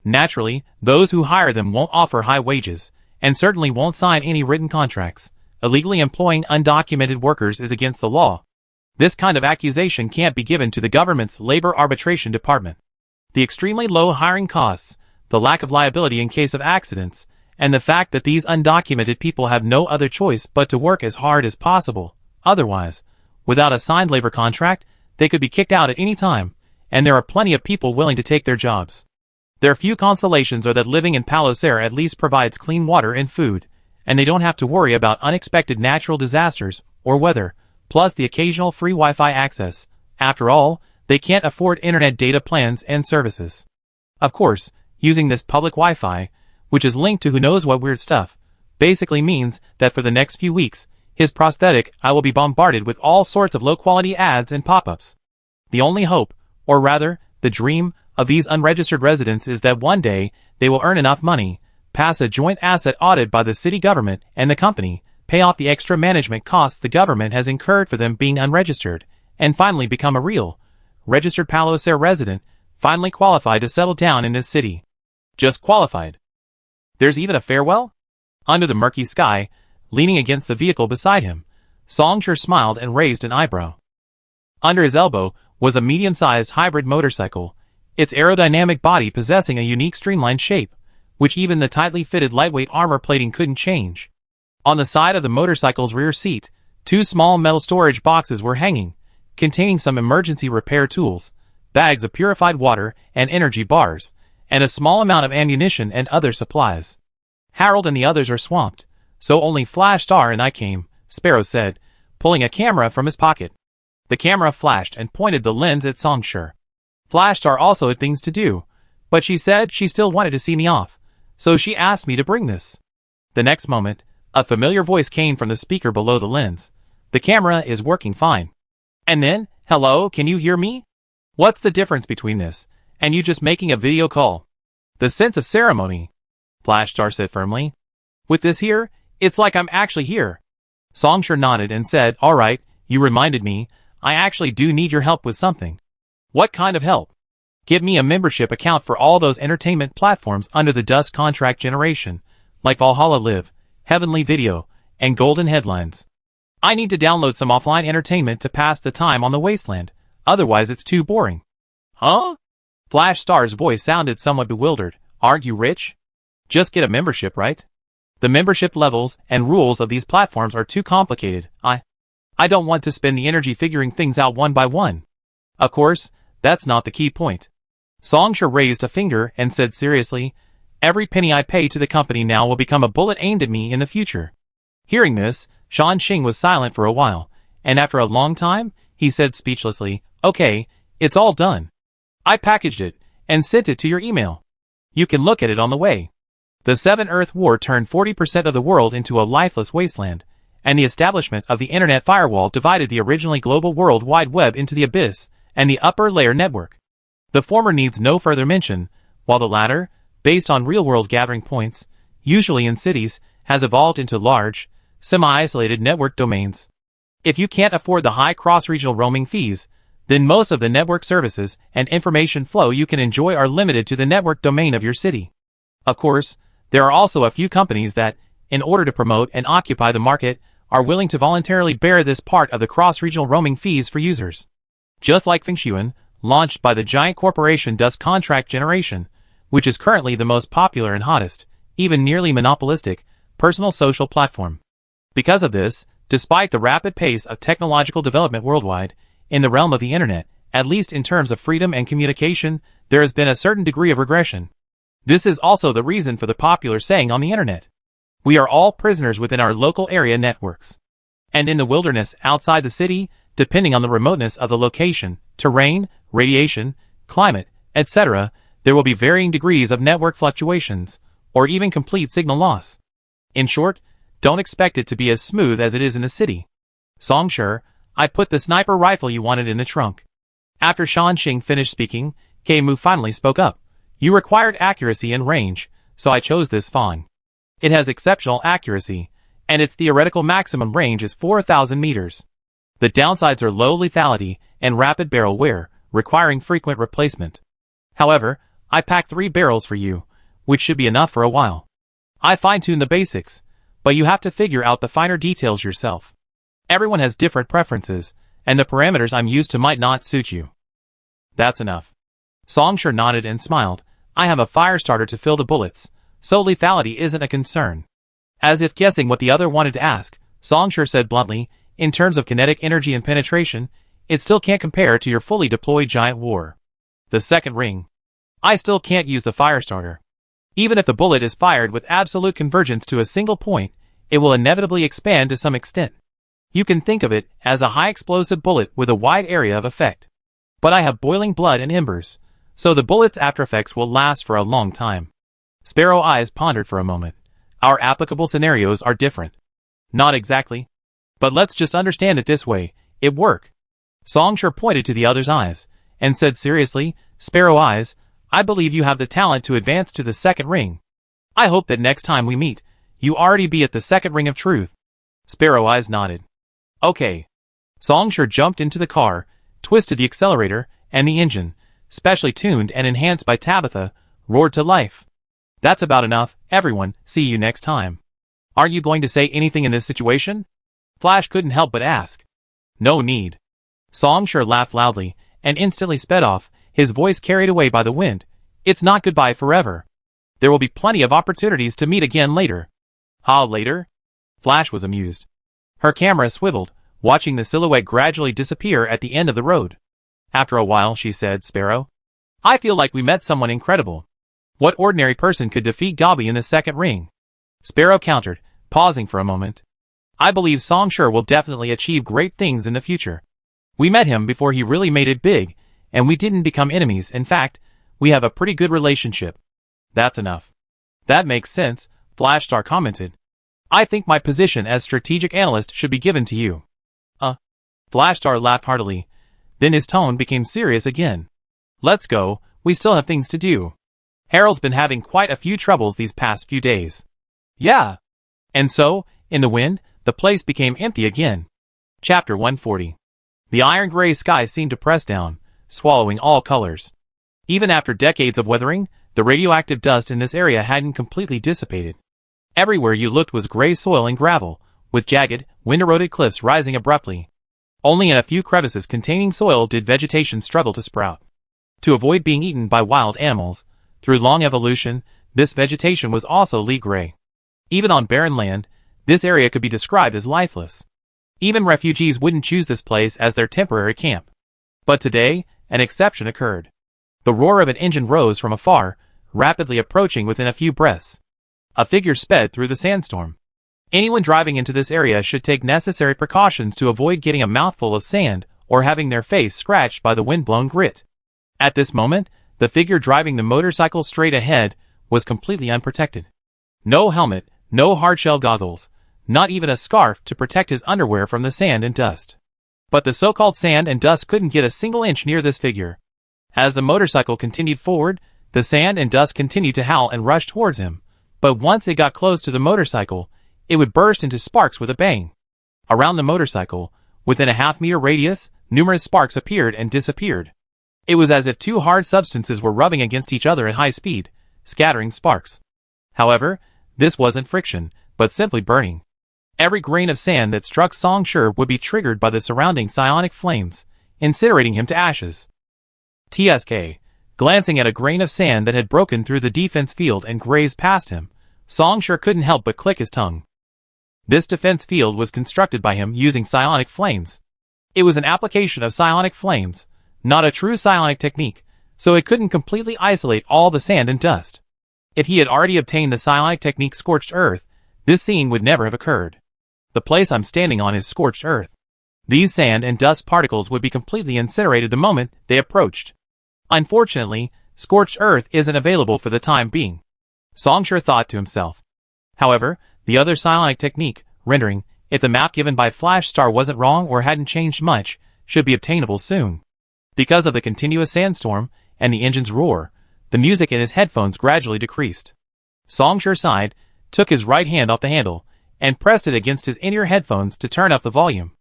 Naturally, those who hire them won't offer high wages, and certainly won't sign any written contracts. Illegally employing undocumented workers is against the law. This kind of accusation can't be given to the government's labor arbitration department. The extremely low hiring costs, the lack of liability in case of accidents, and the fact that these undocumented people have no other choice but to work as hard as possible. Otherwise, without a signed labor contract, they could be kicked out at any time, and there are plenty of people willing to take their jobs. Their few consolations are that living in Palliser at least provides clean water and food, and they don't have to worry about unexpected natural disasters or weather, plus the occasional free Wi-Fi access. After all, they can't afford internet data plans and services. Of course, using this public Wi-Fi, which is linked to who knows what weird stuff, basically means that for the next few weeks, his prosthetic eye will be bombarded with all sorts of low-quality ads and pop-ups. The only hope, or rather, the dream, of these unregistered residents is that one day they will earn enough money, pass a joint asset audit by the city government and the company, pay off the extra management costs the government has incurred for them being unregistered, and finally become a real, registered Palliser resident, finally qualified to settle down in this city. Just qualified. There's even a farewell? Under the murky sky, leaning against the vehicle beside him, Songshur smiled and raised an eyebrow. Under his elbow was a medium-sized hybrid motorcycle, its aerodynamic body possessing a unique streamlined shape, which even the tightly fitted lightweight armor plating couldn't change. On the side of the motorcycle's rear seat, 2 small metal storage boxes were hanging, containing some emergency repair tools, bags of purified water and energy bars, and a small amount of ammunition and other supplies. Harold and the others are swamped, so only Flash Star and I came, Sparrow said, pulling a camera from his pocket. The camera flashed and pointed the lens at Songshur. Flash Star also had things to do, but she said she still wanted to see me off, so she asked me to bring this. The next moment, a familiar voice came from the speaker below the lens. The camera is working fine. And then, hello, can you hear me? What's the difference between this and you just making a video call? The sense of ceremony, Flash Star said firmly. With this here, it's like I'm actually here. Songshur nodded and said, all right, you reminded me, I actually do need your help with something. What kind of help? Give me a membership account for all those entertainment platforms under the Dust contract generation, like Valhalla Live, Heavenly Video, and Golden Headlines. I need to download some offline entertainment to pass the time on the wasteland, otherwise it's too boring. Huh? Flash Star's voice sounded somewhat bewildered. Aren't you rich? Just get a membership, right? The membership levels and rules of these platforms are too complicated. I don't want to spend the energy figuring things out one by one. Of course, that's not the key point. Songsha raised a finger and said seriously, every penny I pay to the company now will become a bullet aimed at me in the future. Hearing this, Shan Xing was silent for a while, and after a long time, he said speechlessly, okay, it's all done. I packaged it and sent it to your email. You can look at it on the way. The Seven Earth War turned 40% of the world into a lifeless wasteland, and the establishment of the Internet firewall divided the originally global World Wide Web into the abyss and the upper layer network. The former needs no further mention, while the latter, based on real-world gathering points, usually in cities, has evolved into large, semi-isolated network domains. If you can't afford the high cross-regional roaming fees, then most of the network services and information flow you can enjoy are limited to the network domain of your city. Of course, there are also a few companies that, in order to promote and occupy the market, are willing to voluntarily bear this part of the cross-regional roaming fees for users. Just like Fengshuan, launched by the giant corporation Dust Contract Generation, which is currently the most popular and hottest, even nearly monopolistic, personal social platform. Because of this, despite the rapid pace of technological development worldwide, in the realm of the internet, at least in terms of freedom and communication, there has been a certain degree of regression. This is also the reason for the popular saying on the internet, we are all prisoners within our local area networks. And in the wilderness outside the city, depending on the remoteness of the location, terrain, radiation, climate, etc., there will be varying degrees of network fluctuations, or even complete signal loss. In short, don't expect it to be as smooth as it is in the city. Songsha, I put the sniper rifle you wanted in the trunk. After Shan Xing finished speaking, Kei-Mu finally spoke up. You required accuracy and range, so I chose this Fawn. It has exceptional accuracy, and its theoretical maximum range is 4,000 meters. The downsides are low lethality and rapid barrel wear, requiring frequent replacement. However, I packed 3 barrels for you, which should be enough for a while. I fine-tuned the basics, but you have to figure out the finer details yourself. Everyone has different preferences, and the parameters I'm used to might not suit you. That's enough. Songsha nodded and smiled. I have a fire starter to fill the bullets, so lethality isn't a concern. As if guessing what the other wanted to ask, Songsha said bluntly, in terms of kinetic energy and penetration, it still can't compare to your fully deployed giant war. The second ring. I still can't use the fire starter. Even if the bullet is fired with absolute convergence to a single point, it will inevitably expand to some extent. You can think of it as a high explosive bullet with a wide area of effect. But I have boiling blood and embers, so the bullet's aftereffects will last for a long time. Sparrow Eyes pondered for a moment. Our applicable scenarios are different. Not exactly. But let's just understand it this way, it work. Songsha pointed to the other's eyes, and said seriously, Sparrow Eyes, I believe you have the talent to advance to the second ring. I hope that next time we meet, you already be at the second ring of truth. Sparrow Eyes nodded. Okay. Songsha jumped into the car, twisted the accelerator, and the engine, specially tuned and enhanced by Tabitha, roared to life. That's about enough, everyone, see you next time. Aren't you going to say anything in this situation? Flash couldn't help but ask. No need. Songsha laughed loudly, and instantly sped off, his voice carried away by the wind. It's not goodbye forever. There will be plenty of opportunities to meet again later. How later? Flash was amused. Her camera swiveled, watching the silhouette gradually disappear at the end of the road. After a while she said, Sparrow, I feel like we met someone incredible. What ordinary person could defeat Gabi in the second ring? Sparrow countered, pausing for a moment. I believe Songsha will definitely achieve great things in the future. We met him before he really made it big, and we didn't become enemies. In fact, we have a pretty good relationship. That's enough. That makes sense, Flashstar commented. I think my position as strategic analyst should be given to you. Flashstar laughed heartily. Then his tone became serious again. Let's go, we still have things to do. Harold's been having quite a few troubles these past few days. Yeah. And so, in the wind, the place became empty again. Chapter 140. The iron-gray sky seemed to press down, swallowing all colors. Even after decades of weathering, the radioactive dust in this area hadn't completely dissipated. Everywhere you looked was gray soil and gravel, with jagged, wind-eroded cliffs rising abruptly. Only in a few crevices containing soil did vegetation struggle to sprout. To avoid being eaten by wild animals, through long evolution, this vegetation was also leaf-gray. Even on barren land, this area could be described as lifeless. Even refugees wouldn't choose this place as their temporary camp. But today, an exception occurred. The roar of an engine rose from afar, rapidly approaching within a few breaths. A figure sped through the sandstorm. Anyone driving into this area should take necessary precautions to avoid getting a mouthful of sand or having their face scratched by the wind-blown grit. At this moment, the figure driving the motorcycle straight ahead was completely unprotected. No helmet, no hardshell goggles, not even a scarf to protect his underwear from the sand and dust. But the so-called sand and dust couldn't get a single inch near this figure. As the motorcycle continued forward, the sand and dust continued to howl and rush towards him. But once it got close to the motorcycle, it would burst into sparks with a bang. Around the motorcycle, within a half-meter radius, numerous sparks appeared and disappeared. It was as if two hard substances were rubbing against each other at high speed, scattering sparks. However, this wasn't friction, but simply burning. Every grain of sand that struck Song Shi would be triggered by the surrounding psionic flames, incinerating him to ashes. TSK. Glancing at a grain of sand that had broken through the defense field and grazed past him, Song Shi couldn't help but click his tongue. This defense field was constructed by him using psionic flames. It was an application of psionic flames, not a true psionic technique, so it couldn't completely isolate all the sand and dust. If he had already obtained the psionic technique Scorched Earth, this scene would never have occurred. The place I'm standing on is Scorched Earth. These sand and dust particles would be completely incinerated the moment they approached. Unfortunately, Scorched Earth isn't available for the time being, Song Shi thought to himself. However, the other psionic technique, rendering, if the map given by Flash Star wasn't wrong or hadn't changed much, should be obtainable soon. Because of the continuous sandstorm and the engine's roar, the music in his headphones gradually decreased. Song Shi sighed, took his right hand off the handle, and pressed it against his in-ear headphones to turn up the volume.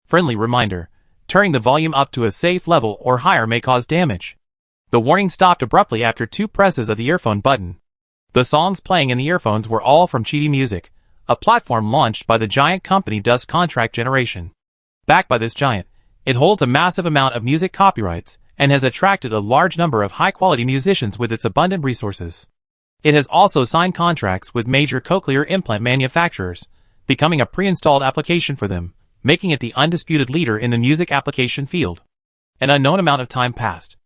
Friendly reminder: turning the volume up to a safe level or higher may cause damage. The warning stopped abruptly after 2 presses of the earphone button. The songs playing in the earphones were all from Cheetah Music, a platform launched by the giant company Dust Contract Generation. Backed by this giant, it holds a massive amount of music copyrights and has attracted a large number of high-quality musicians with its abundant resources. It has also signed contracts with major cochlear implant manufacturers, becoming a pre-installed application for them, making it the undisputed leader in the music application field. An unknown amount of time passed.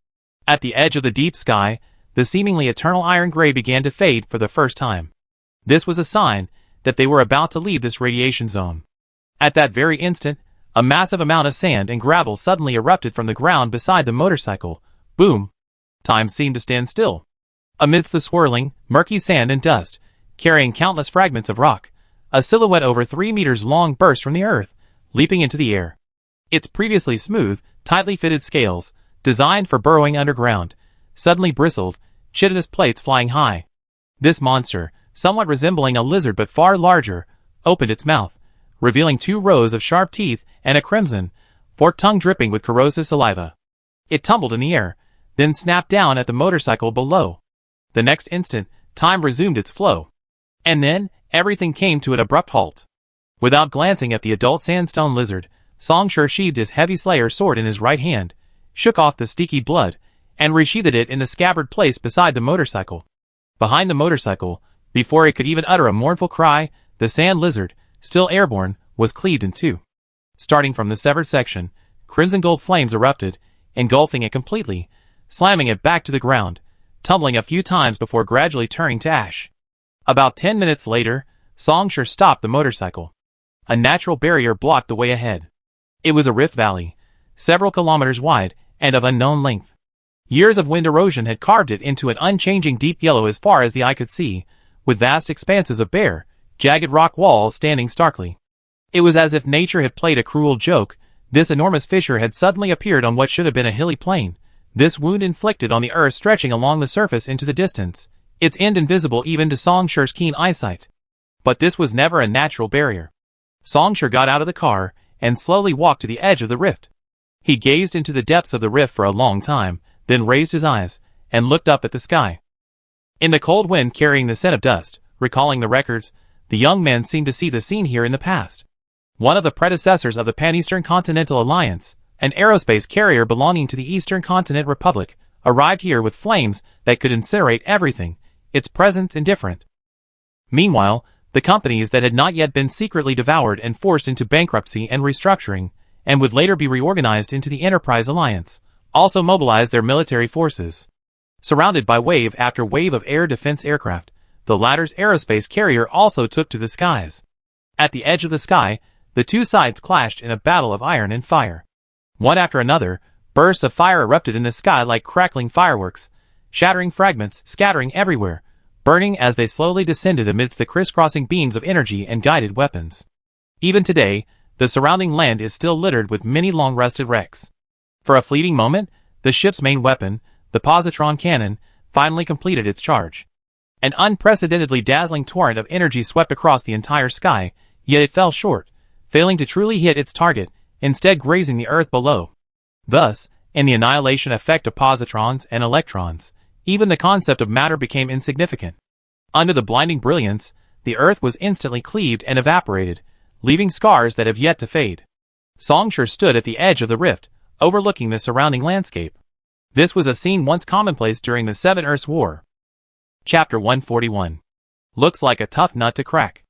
At the edge of the deep sky, the seemingly eternal iron gray began to fade for the first time. This was a sign that they were about to leave this radiation zone. At that very instant, a massive amount of sand and gravel suddenly erupted from the ground beside the motorcycle. Boom! Time seemed to stand still. Amidst the swirling, murky sand and dust, carrying countless fragments of rock, a silhouette over 3 meters long burst from the earth, leaping into the air. Its previously smooth, tightly fitted scales, designed for burrowing underground, suddenly bristled, chitinous plates flying high. This monster, somewhat resembling a lizard but far larger, opened its mouth, revealing 2 rows of sharp teeth and a crimson, forked tongue dripping with corrosive saliva. It tumbled in the air, then snapped down at the motorcycle below. The next instant, time resumed its flow. And then, everything came to an abrupt halt. Without glancing at the adult sandstone lizard, Song Shi sheathed his heavy slayer sword in his right hand, shook off the sticky blood, and resheathed it in the scabbard placed beside the motorcycle. Behind the motorcycle, before it could even utter a mournful cry, the sand lizard, still airborne, was cleaved in 2. Starting from the severed section, crimson gold flames erupted, engulfing it completely, slamming it back to the ground, tumbling a few times before gradually turning to ash. About 10 minutes later, Song Shi stopped the motorcycle. A natural barrier blocked the way ahead. It was a rift valley, several kilometers wide, and of unknown length. Years of wind erosion had carved it into an unchanging deep yellow as far as the eye could see, with vast expanses of bare, jagged rock walls standing starkly. It was as if nature had played a cruel joke. This enormous fissure had suddenly appeared on what should have been a hilly plain, this wound inflicted on the earth stretching along the surface into the distance, its end invisible even to Song Shi's keen eyesight. But this was never a natural barrier. Song Shi got out of the car and slowly walked to the edge of the rift. He gazed into the depths of the rift for a long time, then raised his eyes and looked up at the sky. In the cold wind carrying the scent of dust, recalling the records, the young man seemed to see the scene here in the past. one of the predecessors of the Pan-Eastern Continental Alliance, an aerospace carrier belonging to the Eastern Continent Republic, arrived here with flames that could incinerate everything, its presence indifferent. Meanwhile, the companies that had not yet been secretly devoured and forced into bankruptcy and restructuring, and would later be reorganized into the Enterprise Alliance, also mobilized their military forces. Surrounded by wave after wave of air defense aircraft, the latter's aerospace carrier also took to the skies. At the edge of the sky, the two sides clashed in a battle of iron and fire. One after another, bursts of fire erupted in the sky like crackling fireworks, shattering fragments scattering everywhere, burning as they slowly descended amidst the crisscrossing beams of energy and guided weapons. Even today, the surrounding land is still littered with many long-rusted wrecks. For a fleeting moment, the ship's main weapon, the positron cannon, finally completed its charge. An unprecedentedly dazzling torrent of energy swept across the entire sky, yet it fell short, failing to truly hit its target, instead grazing the Earth below. Thus, in the annihilation effect of positrons and electrons, even the concept of matter became insignificant. Under the blinding brilliance, the Earth was instantly cleaved and evaporated, leaving scars that have yet to fade. Songshur stood at the edge of the rift, overlooking the surrounding landscape. This was a scene once commonplace during the Seven Earths War. Chapter 141. Looks like a tough nut to crack.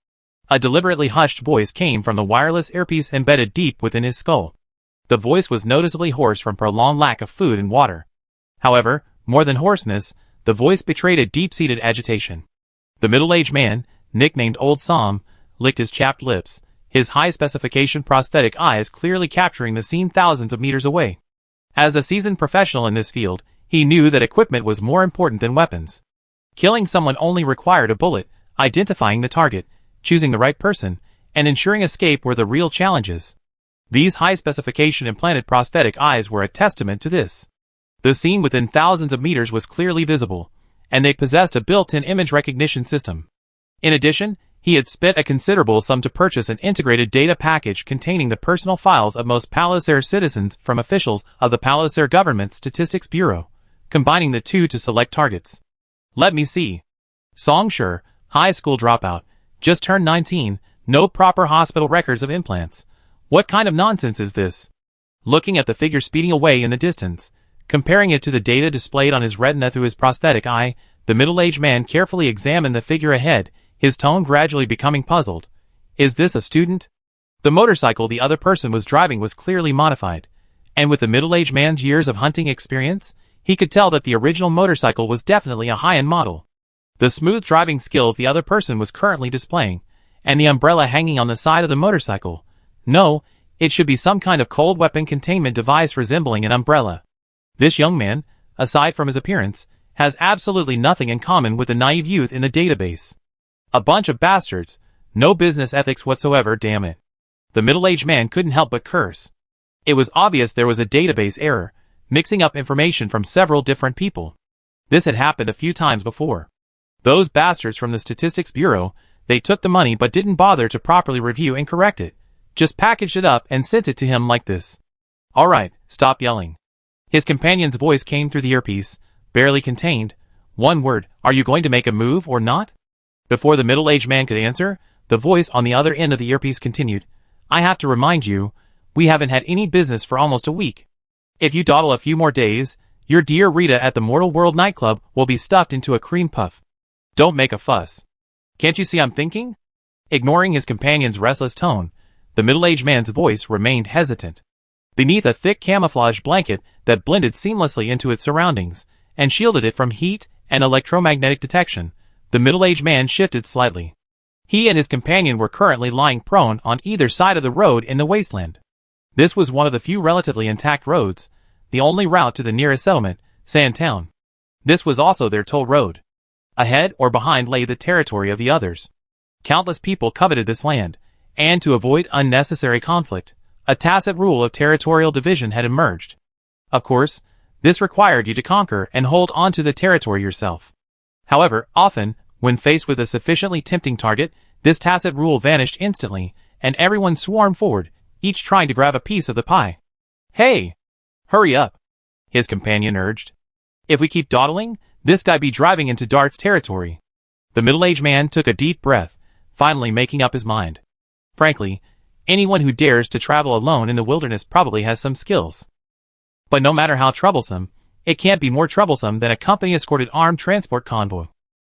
A deliberately hushed voice came from the wireless earpiece embedded deep within his skull. The voice was noticeably hoarse from prolonged lack of food and water. However, more than hoarseness, the voice betrayed a deep-seated agitation. The middle-aged man, nicknamed Old Sam, licked his chapped lips, his high-specification prosthetic eyes clearly capturing the scene thousands of meters away. As a seasoned professional in this field, he knew that equipment was more important than weapons. Killing someone only required a bullet, identifying the target, choosing the right person, and ensuring escape were the real challenges. These high-specification implanted prosthetic eyes were a testament to this. The scene within thousands of meters was clearly visible, and they possessed a built-in image recognition system. In addition, he had spent a considerable sum to purchase an integrated data package containing the personal files of most Palauser citizens from officials of the Palauser Government Statistics Bureau, combining the two to select targets. Let me see. Songshur, high school dropout, just turned 19, no proper hospital records of implants. What kind of nonsense is this? Looking at the figure speeding away in the distance, comparing it to the data displayed on his retina through his prosthetic eye, the middle-aged man carefully examined the figure ahead, his tone gradually becoming puzzled. Is this a student? The motorcycle the other person was driving was clearly modified, and with the middle-aged man's years of hunting experience, he could tell that the original motorcycle was definitely a high-end model. The smooth driving skills the other person was currently displaying, and the umbrella hanging on the side of the motorcycle. No, it should be some kind of cold weapon containment device resembling an umbrella. This young man, aside from his appearance, has absolutely nothing in common with the naive youth in the database. A bunch of bastards, no business ethics whatsoever, damn it. The middle-aged man couldn't help but curse. It was obvious there was a database error, mixing up information from several different people. This had happened a few times before. Those bastards from the Statistics Bureau, they took the money but didn't bother to properly review and correct it, just packaged it up and sent it to him like this. Alright, stop yelling. His companion's voice came through the earpiece, barely contained. One word, are you going to make a move or not? Before the middle-aged man could answer, the voice on the other end of the earpiece continued, I have to remind you, we haven't had any business for almost a week. If you dawdle a few more days, your dear Rita at the Mortal World nightclub will be stuffed into a cream puff. Don't make a fuss. Can't you see I'm thinking? Ignoring his companion's restless tone, the middle-aged man's voice remained hesitant. Beneath a thick camouflage blanket that blended seamlessly into its surroundings and shielded it from heat and electromagnetic detection, the middle-aged man shifted slightly. He and his companion were currently lying prone on either side of the road in the wasteland. This was one of the few relatively intact roads, the only route to the nearest settlement, Sandtown. This was also their toll road. Ahead or behind lay the territory of the others. Countless people coveted this land, and to avoid unnecessary conflict, a tacit rule of territorial division had emerged. Of course, this required you to conquer and hold onto the territory yourself. However, often, when faced with a sufficiently tempting target, this tacit rule vanished instantly, and everyone swarmed forward, each trying to grab a piece of the pie. Hey! Hurry up! His companion urged. If we keep dawdling, this guy be driving into Dart's territory. The middle-aged man took a deep breath, finally making up his mind. Frankly, Anyone who dares to travel alone in the wilderness probably has some skills. But no matter how troublesome, it can't be more troublesome than a company-escorted armed transport convoy.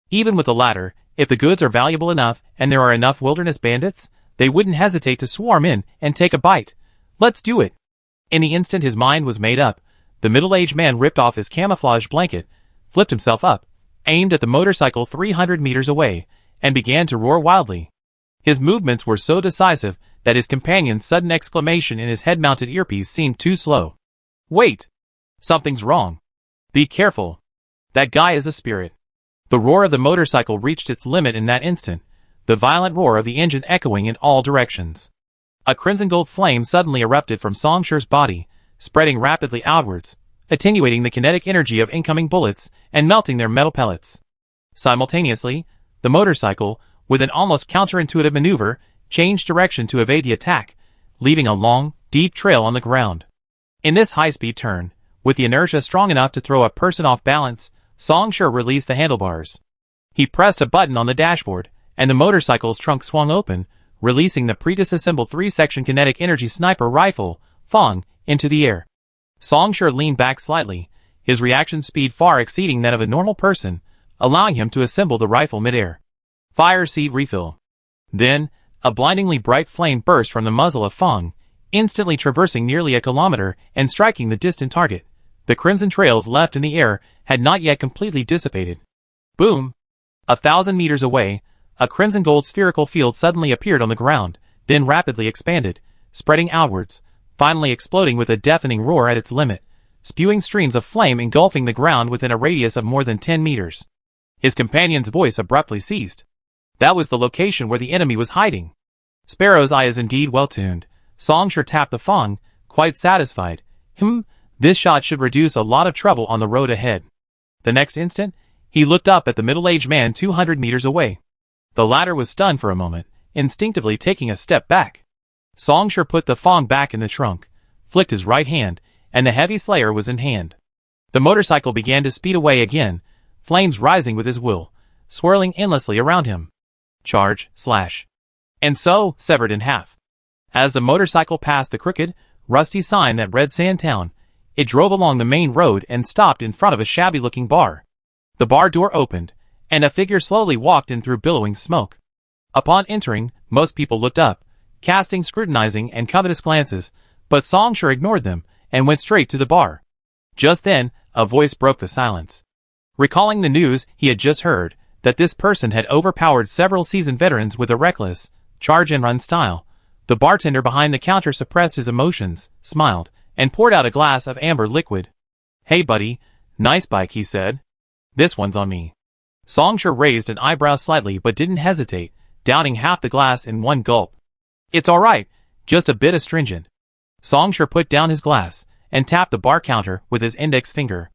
Even with the latter, if the goods are valuable enough and there are enough wilderness bandits, they wouldn't hesitate to swarm in and take a bite. Let's do it. In the instant his mind was made up, the middle-aged man ripped off his camouflage blanket, flipped himself up, aimed at the motorcycle 300 meters away, and began to roar wildly. His movements were so decisive that his companion's sudden exclamation in his head-mounted earpiece seemed too slow. Wait! Something's wrong. Be careful. That guy is a spirit. The roar of the motorcycle reached its limit in that instant, the violent roar of the engine echoing in all directions. A crimson-gold flame suddenly erupted from Songshi's body, spreading rapidly outwards, attenuating the kinetic energy of incoming bullets and melting their metal pellets. Simultaneously, the motorcycle, with an almost counterintuitive maneuver, changed direction to evade the attack, leaving a long, deep trail on the ground. In this high-speed turn, with the inertia strong enough to throw a person off balance, Songshi released the handlebars. He pressed a button on the dashboard, and the motorcycle's trunk swung open, releasing the pre-disassembled 3-section kinetic energy sniper rifle, Fong, into the air. Songshi leaned back slightly, his reaction speed far exceeding that of a normal person, allowing him to assemble the rifle mid-air. Fire seed refill. Then, a blindingly bright flame burst from the muzzle of Fong, instantly traversing nearly a kilometer and striking the distant target. The crimson trails left in the air had not yet completely dissipated. Boom! 1,000 meters away, a crimson-gold spherical field suddenly appeared on the ground, then rapidly expanded, spreading outwards, finally exploding with a deafening roar at its limit, spewing streams of flame engulfing the ground within a radius of more than 10 meters. His companion's voice abruptly ceased. That was the location where the enemy was hiding. Sparrow's eye is indeed well-tuned. Songshi tapped the Fong, quite satisfied. This shot should reduce a lot of trouble on the road ahead. The next instant, he looked up at the middle-aged man 200 meters away. The latter was stunned for a moment, instinctively taking a step back. Songshi put the Fong back in the trunk, flicked his right hand, and the heavy slayer was in hand. The motorcycle began to speed away again, flames rising with his will, swirling endlessly around him. Charge, slash. And so, severed in half. As the motorcycle passed the crooked, rusty sign that read Sandtown, it drove along the main road and stopped in front of a shabby-looking bar. The bar door opened, and a figure slowly walked in through billowing smoke. Upon entering, most people looked up, casting scrutinizing and covetous glances, but Songshi ignored them and went straight to the bar. Just then, a voice broke the silence. Recalling the news he had just heard, that this person had overpowered several seasoned veterans with a reckless, charge-and-run style, the bartender behind the counter suppressed his emotions, smiled, and poured out a glass of amber liquid. "Hey buddy, nice bike," he said. "This one's on me." Songshi raised an eyebrow slightly but didn't hesitate, downing half the glass in one gulp. "It's alright, just a bit astringent." Songshi put down his glass, and tapped the bar counter with his index finger.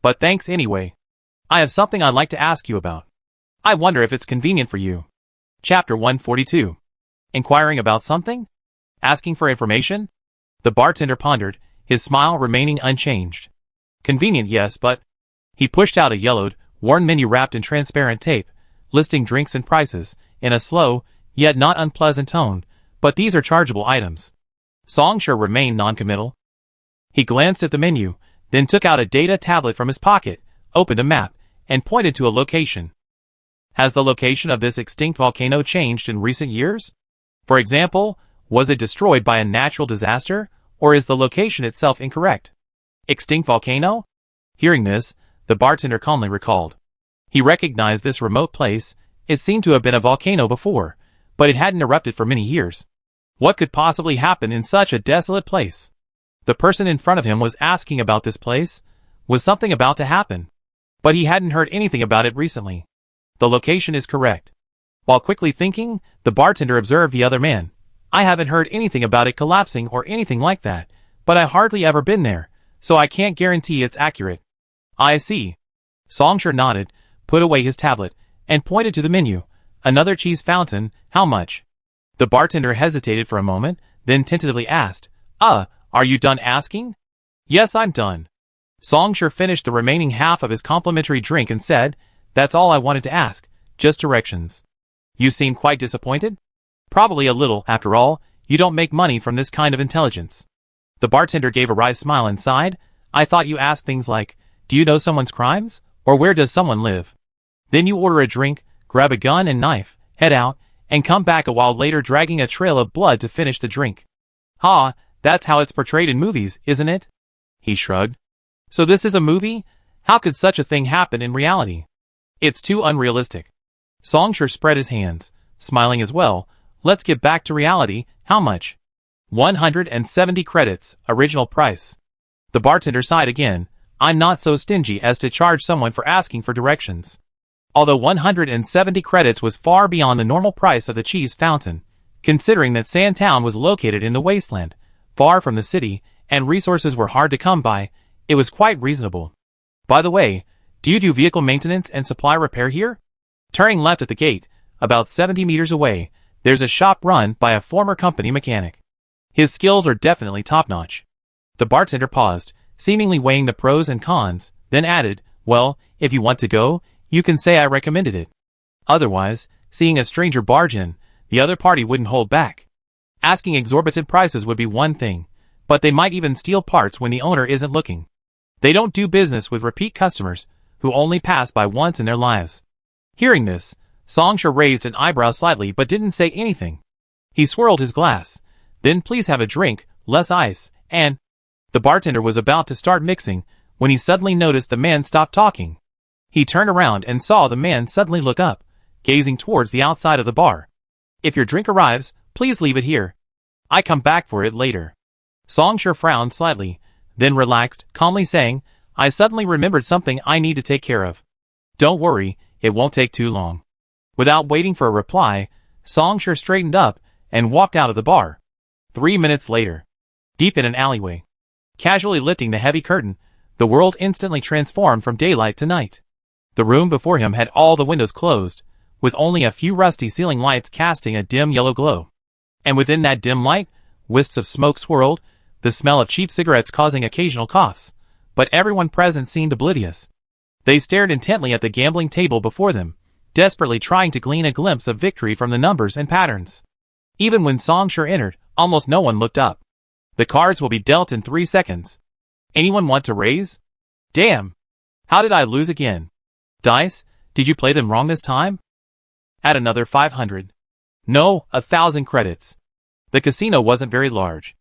"But thanks anyway. I have something I'd like to ask you about. I wonder if it's convenient for you." Chapter 142. Inquiring about something? Asking for information? The bartender pondered, his smile remaining unchanged. "Convenient, yes, but..." He pushed out a yellowed, worn menu wrapped in transparent tape, listing drinks and prices, in a slow, yet not unpleasant tone, "but these are chargeable items." Songshi remained noncommittal. He glanced at the menu, then took out a data tablet from his pocket, opened a map, and pointed to a location. Has the location of this extinct volcano changed in recent years? For example, was it destroyed by a natural disaster, or is the location itself incorrect? Extinct volcano? Hearing this, the bartender calmly recalled. He recognized this remote place. It seemed to have been a volcano before, but it hadn't erupted for many years. What could possibly happen in such a desolate place? The person in front of him was asking about this place. Was something about to happen? But he hadn't heard anything about it recently. The location is correct. While quickly thinking, the bartender observed the other man. "I haven't heard anything about it collapsing or anything like that, but I've hardly ever been there, so I can't guarantee it's accurate." "I see." Songshi nodded, put away his tablet, and pointed to the menu. "Another cheese fountain, how much?" The bartender hesitated for a moment, then tentatively asked, Are you done asking?" "Yes, I'm done." Songshi finished the remaining half of his complimentary drink and said, "That's all I wanted to ask, just directions." "You seem quite disappointed?" "Probably a little, after all. You don't make money from this kind of intelligence. The bartender gave a wry smile and sighed. I thought you asked things like, do you know someone's crimes? Or where does someone live? Then you order a drink, grab a gun and knife, head out, and come back a while later dragging a trail of blood to finish the drink. Ha, that's how it's portrayed in movies, isn't it? He shrugged. So this is a movie? How could such a thing happen in reality? It's too unrealistic. Songsher spread his hands, smiling as well. Let's get back to reality. How much? 170 credits, original price. The bartender sighed again. I'm not so stingy as to charge someone for asking for directions. Although 170 credits was far beyond the normal price of the cheese fountain, considering that Sandtown was located in the wasteland, far from the city, and resources were hard to come by, it was quite reasonable. By the way, do you do vehicle maintenance and supply repair here? Turning left at the gate, about 70 meters away, there's a shop run by a former company mechanic. His skills are definitely top-notch. The bartender paused, seemingly weighing the pros and cons, then added, well, if you want to go, you can say I recommended it. Otherwise, seeing a stranger barge in, the other party wouldn't hold back. Asking exorbitant prices would be one thing, but they might even steal parts when the owner isn't looking. They don't do business with repeat customers, who only pass by once in their lives. Hearing this, Songsher raised an eyebrow slightly but didn't say anything. He swirled his glass. Then please have a drink, less ice, and... The bartender was about to start mixing, when he suddenly noticed the man stop talking. He turned around and saw the man suddenly look up, gazing towards the outside of the bar. If your drink arrives, please leave it here. I come back for it later. Songsher frowned slightly, then relaxed, calmly saying, I suddenly remembered something I need to take care of. Don't worry, it won't take too long. Without waiting for a reply, Songsher straightened up and walked out of the bar. 3 minutes later, deep in an alleyway, casually lifting the heavy curtain, the world instantly transformed from daylight to night. The room before him had all the windows closed, with only a few rusty ceiling lights casting a dim yellow glow. And within that dim light, wisps of smoke swirled, the smell of cheap cigarettes causing occasional coughs, but everyone present seemed oblivious. They stared intently at the gambling table before them, desperately trying to glean a glimpse of victory from the numbers and patterns. Even when Songsher entered, almost no one looked up. The cards will be dealt in 3 seconds. Anyone want to raise? Damn! How did I lose again? Dice, did you play them wrong this time? Add another 500. No, 1,000 credits. The casino wasn't very large.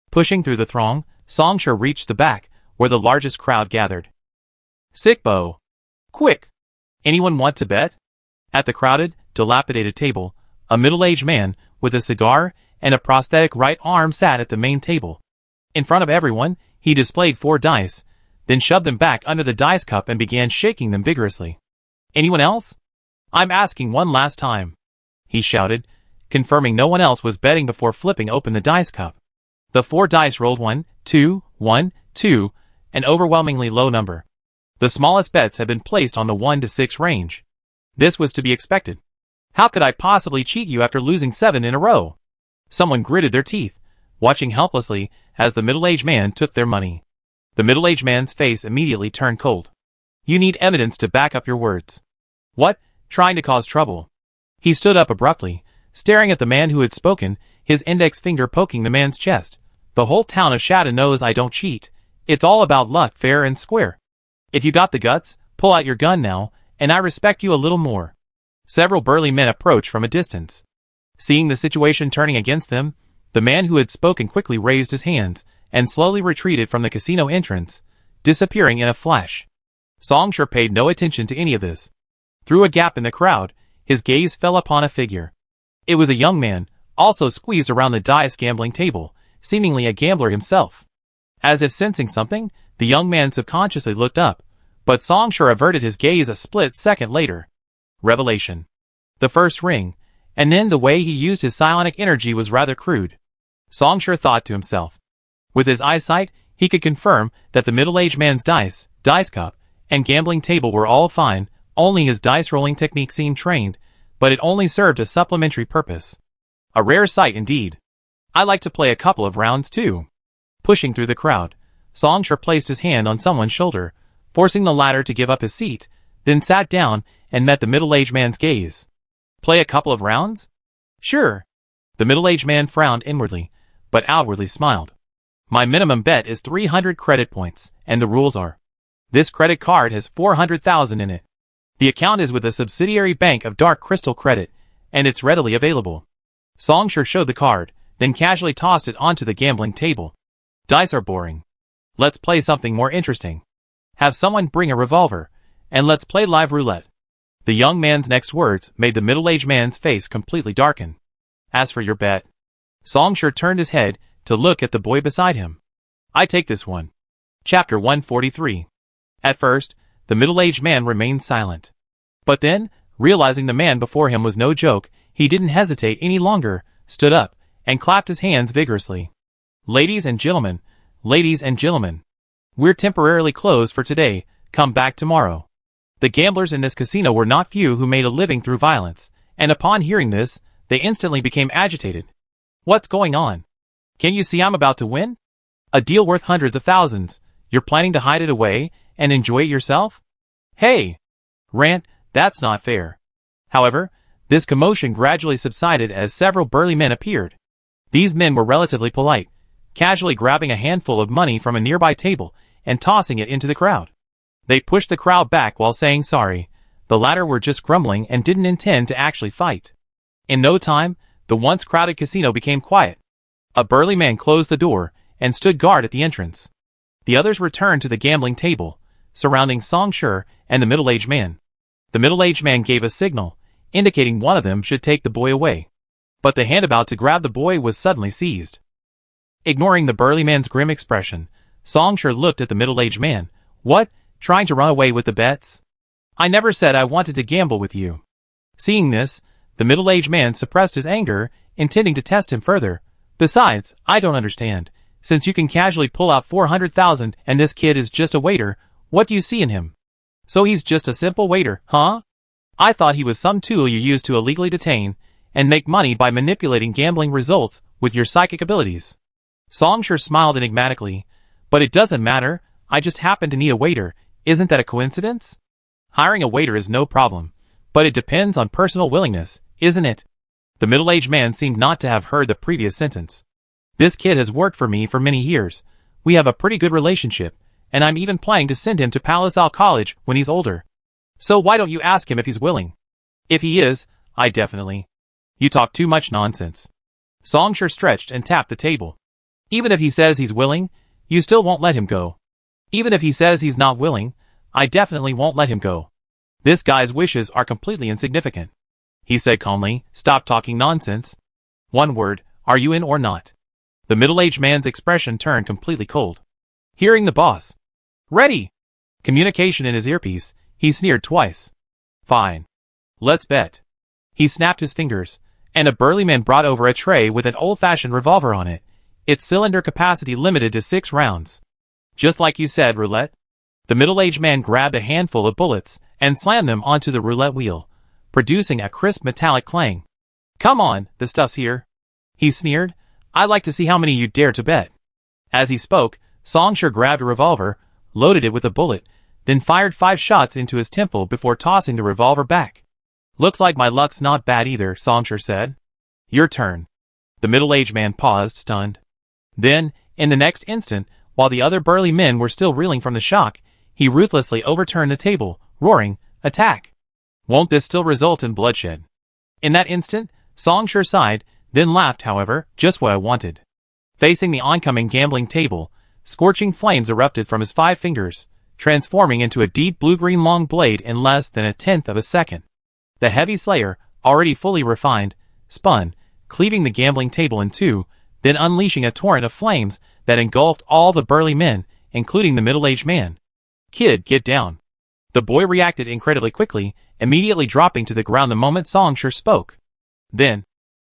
Pushing through the throng, Songsher reached the back, where the largest crowd gathered. Sick bow. Quick! Anyone want to bet? At the crowded, dilapidated table, a middle-aged man, with a cigar and a prosthetic right arm sat at the main table. In front of everyone, he displayed 4 dice, then shoved them back under the dice cup and began shaking them vigorously. Anyone else? I'm asking one last time, he shouted, confirming no one else was betting before flipping open the dice cup. The 4 dice rolled 1, 2, 1, 2, an overwhelmingly low number. The smallest bets had been placed on the 1 to 6 range. This was to be expected. How could I possibly cheat you after losing 7 in a row? Someone gritted their teeth, watching helplessly as the middle-aged man took their money. The middle-aged man's face immediately turned cold. You need evidence to back up your words. What? Trying to cause trouble? He stood up abruptly, staring at the man who had spoken, his index finger poking the man's chest. The whole town of Shadow knows I don't cheat. It's all about luck, fair and square. If you got the guts, pull out your gun now, and I respect you a little more. Several burly men approached from a distance. Seeing the situation turning against them, the man who had spoken quickly raised his hands and slowly retreated from the casino entrance, disappearing in a flash. Songsher paid no attention to any of this. Through a gap in the crowd, his gaze fell upon a figure. It was a young man, also squeezed around the dice gambling table, seemingly a gambler himself. As if sensing something, the young man subconsciously looked up, but Songsher averted his gaze a split second later. Revelation. The first ring, and then the way he used his psionic energy was rather crude. Songsher thought to himself. With his eyesight, he could confirm that the middle-aged man's dice cup, and gambling table were all fine, only his dice-rolling technique seemed trained, but it only served a supplementary purpose. A rare sight indeed. I like to play a couple of rounds too. Pushing through the crowd, Songsher placed his hand on someone's shoulder, forcing the latter to give up his seat, then sat down and met the middle-aged man's gaze. Play a couple of rounds? Sure. The middle-aged man frowned inwardly, but outwardly smiled. My minimum bet is 300 credit points, and the rules are. This credit card has 400,000 in it. The account is with a subsidiary bank of Dark Crystal Credit, and it's readily available. Songshur showed the card, then casually tossed it onto the gambling table. Dice are boring. Let's play something more interesting. Have someone bring a revolver, and let's play live roulette. The young man's next words made the middle-aged man's face completely darken. As for your bet, Songshur turned his head to look at the boy beside him. I take this one. Chapter 143. At first, the middle-aged man remained silent. But then, realizing the man before him was no joke, he didn't hesitate any longer, stood up, and clapped his hands vigorously. Ladies and gentlemen, we're temporarily closed for today, come back tomorrow. The gamblers in this casino were not few who made a living through violence, and upon hearing this, they instantly became agitated. What's going on? Can't you see I'm about to win? A deal worth hundreds of thousands. You're planning to hide it away and enjoy it yourself? Hey! Rant, that's not fair. However, this commotion gradually subsided as several burly men appeared. These men were relatively polite, casually grabbing a handful of money from a nearby table and tossing it into the crowd. They pushed the crowd back while saying sorry. The latter were just grumbling and didn't intend to actually fight. In no time, the once crowded casino became quiet. A burly man closed the door and stood guard at the entrance. The others returned to the gambling table, surrounding Songshur and the middle-aged man. The middle-aged man gave a signal, indicating one of them should take the boy away. But the hand about to grab the boy was suddenly seized. Ignoring the burly man's grim expression, Songshur looked at the middle-aged man. What? Trying to run away with the bets? I never said I wanted to gamble with you. Seeing this, the middle-aged man suppressed his anger, intending to test him further. Besides, I don't understand. Since you can casually pull out 400,000 and this kid is just a waiter, what do you see in him? So he's just a simple waiter, huh? I thought he was some tool you use to illegally detain and make money by manipulating gambling results with your psychic abilities. Songshur smiled enigmatically. But it doesn't matter, I just happen to need a waiter. Isn't that a coincidence? Hiring a waiter is no problem, but it depends on personal willingness, isn't it? The middle-aged man seemed not to have heard the previous sentence. This kid has worked for me for many years. We have a pretty good relationship, and I'm even planning to send him to Palisade College when he's older. So why don't you ask him if he's willing? If he is, I definitely. You talk too much nonsense. Songshur stretched and tapped the table. Even if he says he's willing, you still won't let him go. Even if he says he's not willing, I definitely won't let him go. This guy's wishes are completely insignificant. He said calmly, stop talking nonsense. One word, are you in or not? The middle-aged man's expression turned completely cold. Hearing the boss. Ready! Communication in his earpiece, he sneered twice. Fine. Let's bet. He snapped his fingers, and a burly man brought over a tray with an old-fashioned revolver on it, its cylinder capacity limited to 6 rounds. Just like you said, roulette. The middle-aged man grabbed a handful of bullets and slammed them onto the roulette wheel, producing a crisp metallic clang. Come on, the stuff's here. He sneered. I'd like to see how many you dare to bet. As he spoke, Songshur grabbed a revolver, loaded it with a bullet, then fired 5 shots into his temple before tossing the revolver back. Looks like my luck's not bad either, Songshur said. Your turn. The middle-aged man paused, stunned. Then, in the next instant, while the other burly men were still reeling from the shock, he ruthlessly overturned the table, roaring, attack! Won't this still result in bloodshed? In that instant, Songshur sighed, then laughed, however, just what I wanted. Facing the oncoming gambling table, scorching flames erupted from his 5 fingers, transforming into a deep blue-green long blade in less than a tenth of a second. The heavy slayer, already fully refined, spun, cleaving the gambling table in 2, then unleashing a torrent of flames that engulfed all the burly men, including the middle-aged man. Kid, get down. The boy reacted incredibly quickly, immediately dropping to the ground the moment Songshur spoke. Then,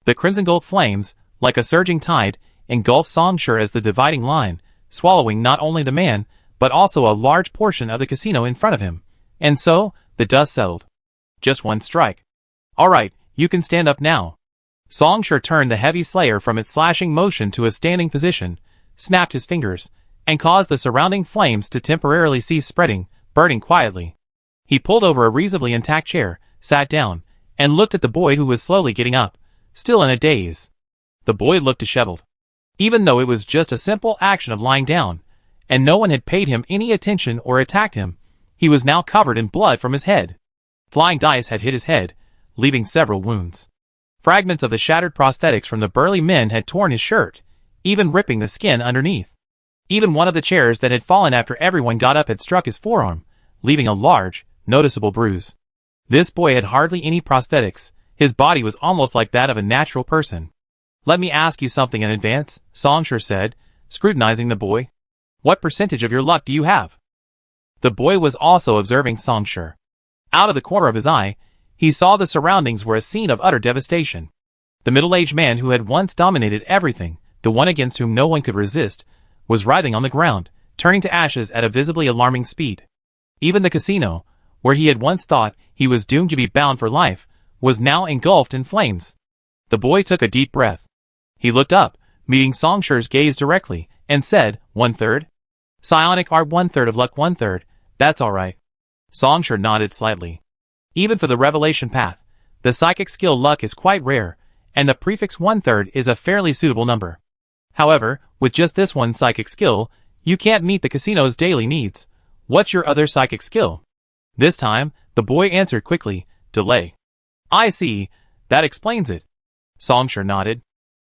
the crimson-gold flames, like a surging tide, engulfed Songshur as the dividing line, swallowing not only the man, but also a large portion of the casino in front of him. And so, the dust settled. Just one strike. All right, you can stand up now. Songshur turned the heavy slayer from its slashing motion to a standing position, snapped his fingers, and caused the surrounding flames to temporarily cease spreading, burning quietly. He pulled over a reasonably intact chair, sat down, and looked at the boy who was slowly getting up, still in a daze. The boy looked disheveled. Even though it was just a simple action of lying down, and no one had paid him any attention or attacked him, he was now covered in blood from his head. Flying dice had hit his head, leaving several wounds. Fragments of the shattered prosthetics from the burly men had torn his shirt, even ripping the skin underneath. Even one of the chairs that had fallen after everyone got up had struck his forearm, leaving a large, noticeable bruise. This boy had hardly any prosthetics. His body was almost like that of a natural person. "Let me ask you something in advance," Songshur said, scrutinizing the boy. "What percentage of your luck do you have?" The boy was also observing Songshur. Out of the corner of his eye, he saw the surroundings were a scene of utter devastation. The middle-aged man who had once dominated everything, the one against whom no one could resist, was writhing on the ground, turning to ashes at a visibly alarming speed. Even the casino, where he had once thought he was doomed to be bound for life, was now engulfed in flames. The boy took a deep breath. He looked up, meeting Songshur's gaze directly, and said, "1/3? Psionic art 1/3 of luck 1/3, that's alright." Songshur nodded slightly. Even for the revelation path, the psychic skill luck is quite rare, and the prefix 1/3 is a fairly suitable number. However, with just this one psychic skill, you can't meet the casino's daily needs. What's your other psychic skill? This time, the boy answered quickly, "Delay." "I see, that explains it." Songshur nodded.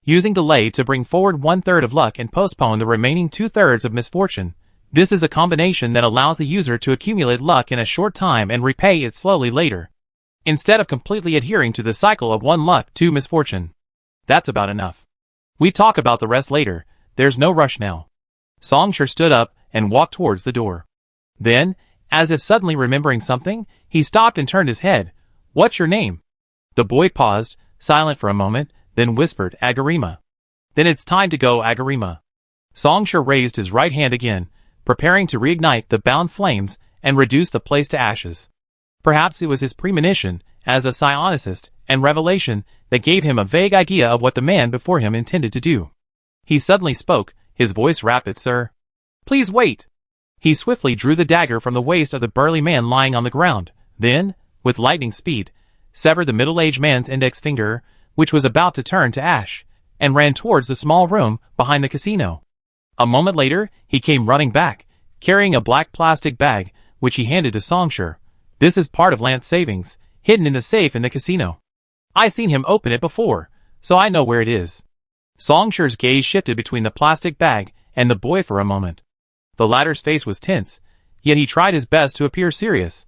Using delay to bring forward 1/3 of luck and postpone the remaining 2/3 of misfortune. This is a combination that allows the user to accumulate luck in a short time and repay it slowly later, instead of completely adhering to the cycle of 1 luck, 2 misfortune. That's about enough. We talk about the rest later, there's no rush now. Songshur stood up and walked towards the door. Then, as if suddenly remembering something, he stopped and turned his head. "What's your name?" The boy paused, silent for a moment, then whispered, "Agarima." "Then it's time to go, Agarima." Songshur raised his right hand again, preparing to reignite the bound flames and reduce the place to ashes. Perhaps it was his premonition, as a psionicist, and revelation, that gave him a vague idea of what the man before him intended to do. He suddenly spoke, his voice rapid, "Sir, please wait." He swiftly drew the dagger from the waist of the burly man lying on the ground, then, with lightning speed, severed the middle-aged man's index finger, which was about to turn to ash, and ran towards the small room behind the casino. A moment later, he came running back, carrying a black plastic bag, which he handed to Songshur. "This is part of Lance's savings, hidden in the safe in the casino. I seen him open it before, so I know where it is." Songshur's gaze shifted between the plastic bag and the boy for a moment. The latter's face was tense, yet he tried his best to appear serious.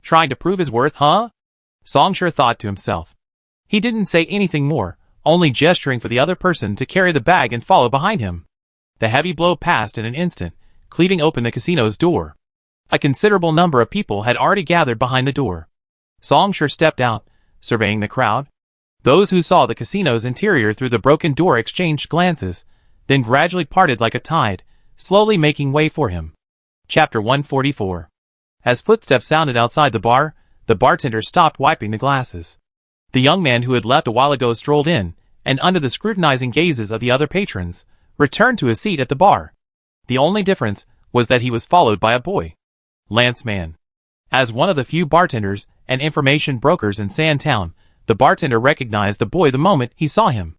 "Trying to prove his worth, huh?" Songshur thought to himself. He didn't say anything more, only gesturing for the other person to carry the bag and follow behind him. The heavy blow passed in an instant, cleaving open the casino's door. A considerable number of people had already gathered behind the door. Songshur stepped out, surveying the crowd. Those who saw the casino's interior through the broken door exchanged glances, then gradually parted like a tide, slowly making way for him. Chapter 144. As footsteps sounded outside the bartender stopped wiping the glasses. The young man who had left a while ago strolled in, and under the scrutinizing gazes of the other patrons, returned to his seat at the bar. The only difference was that he was followed by a boy. Lance Man. As one of the few bartenders and information brokers in Sandtown, the bartender recognized the boy the moment he saw him.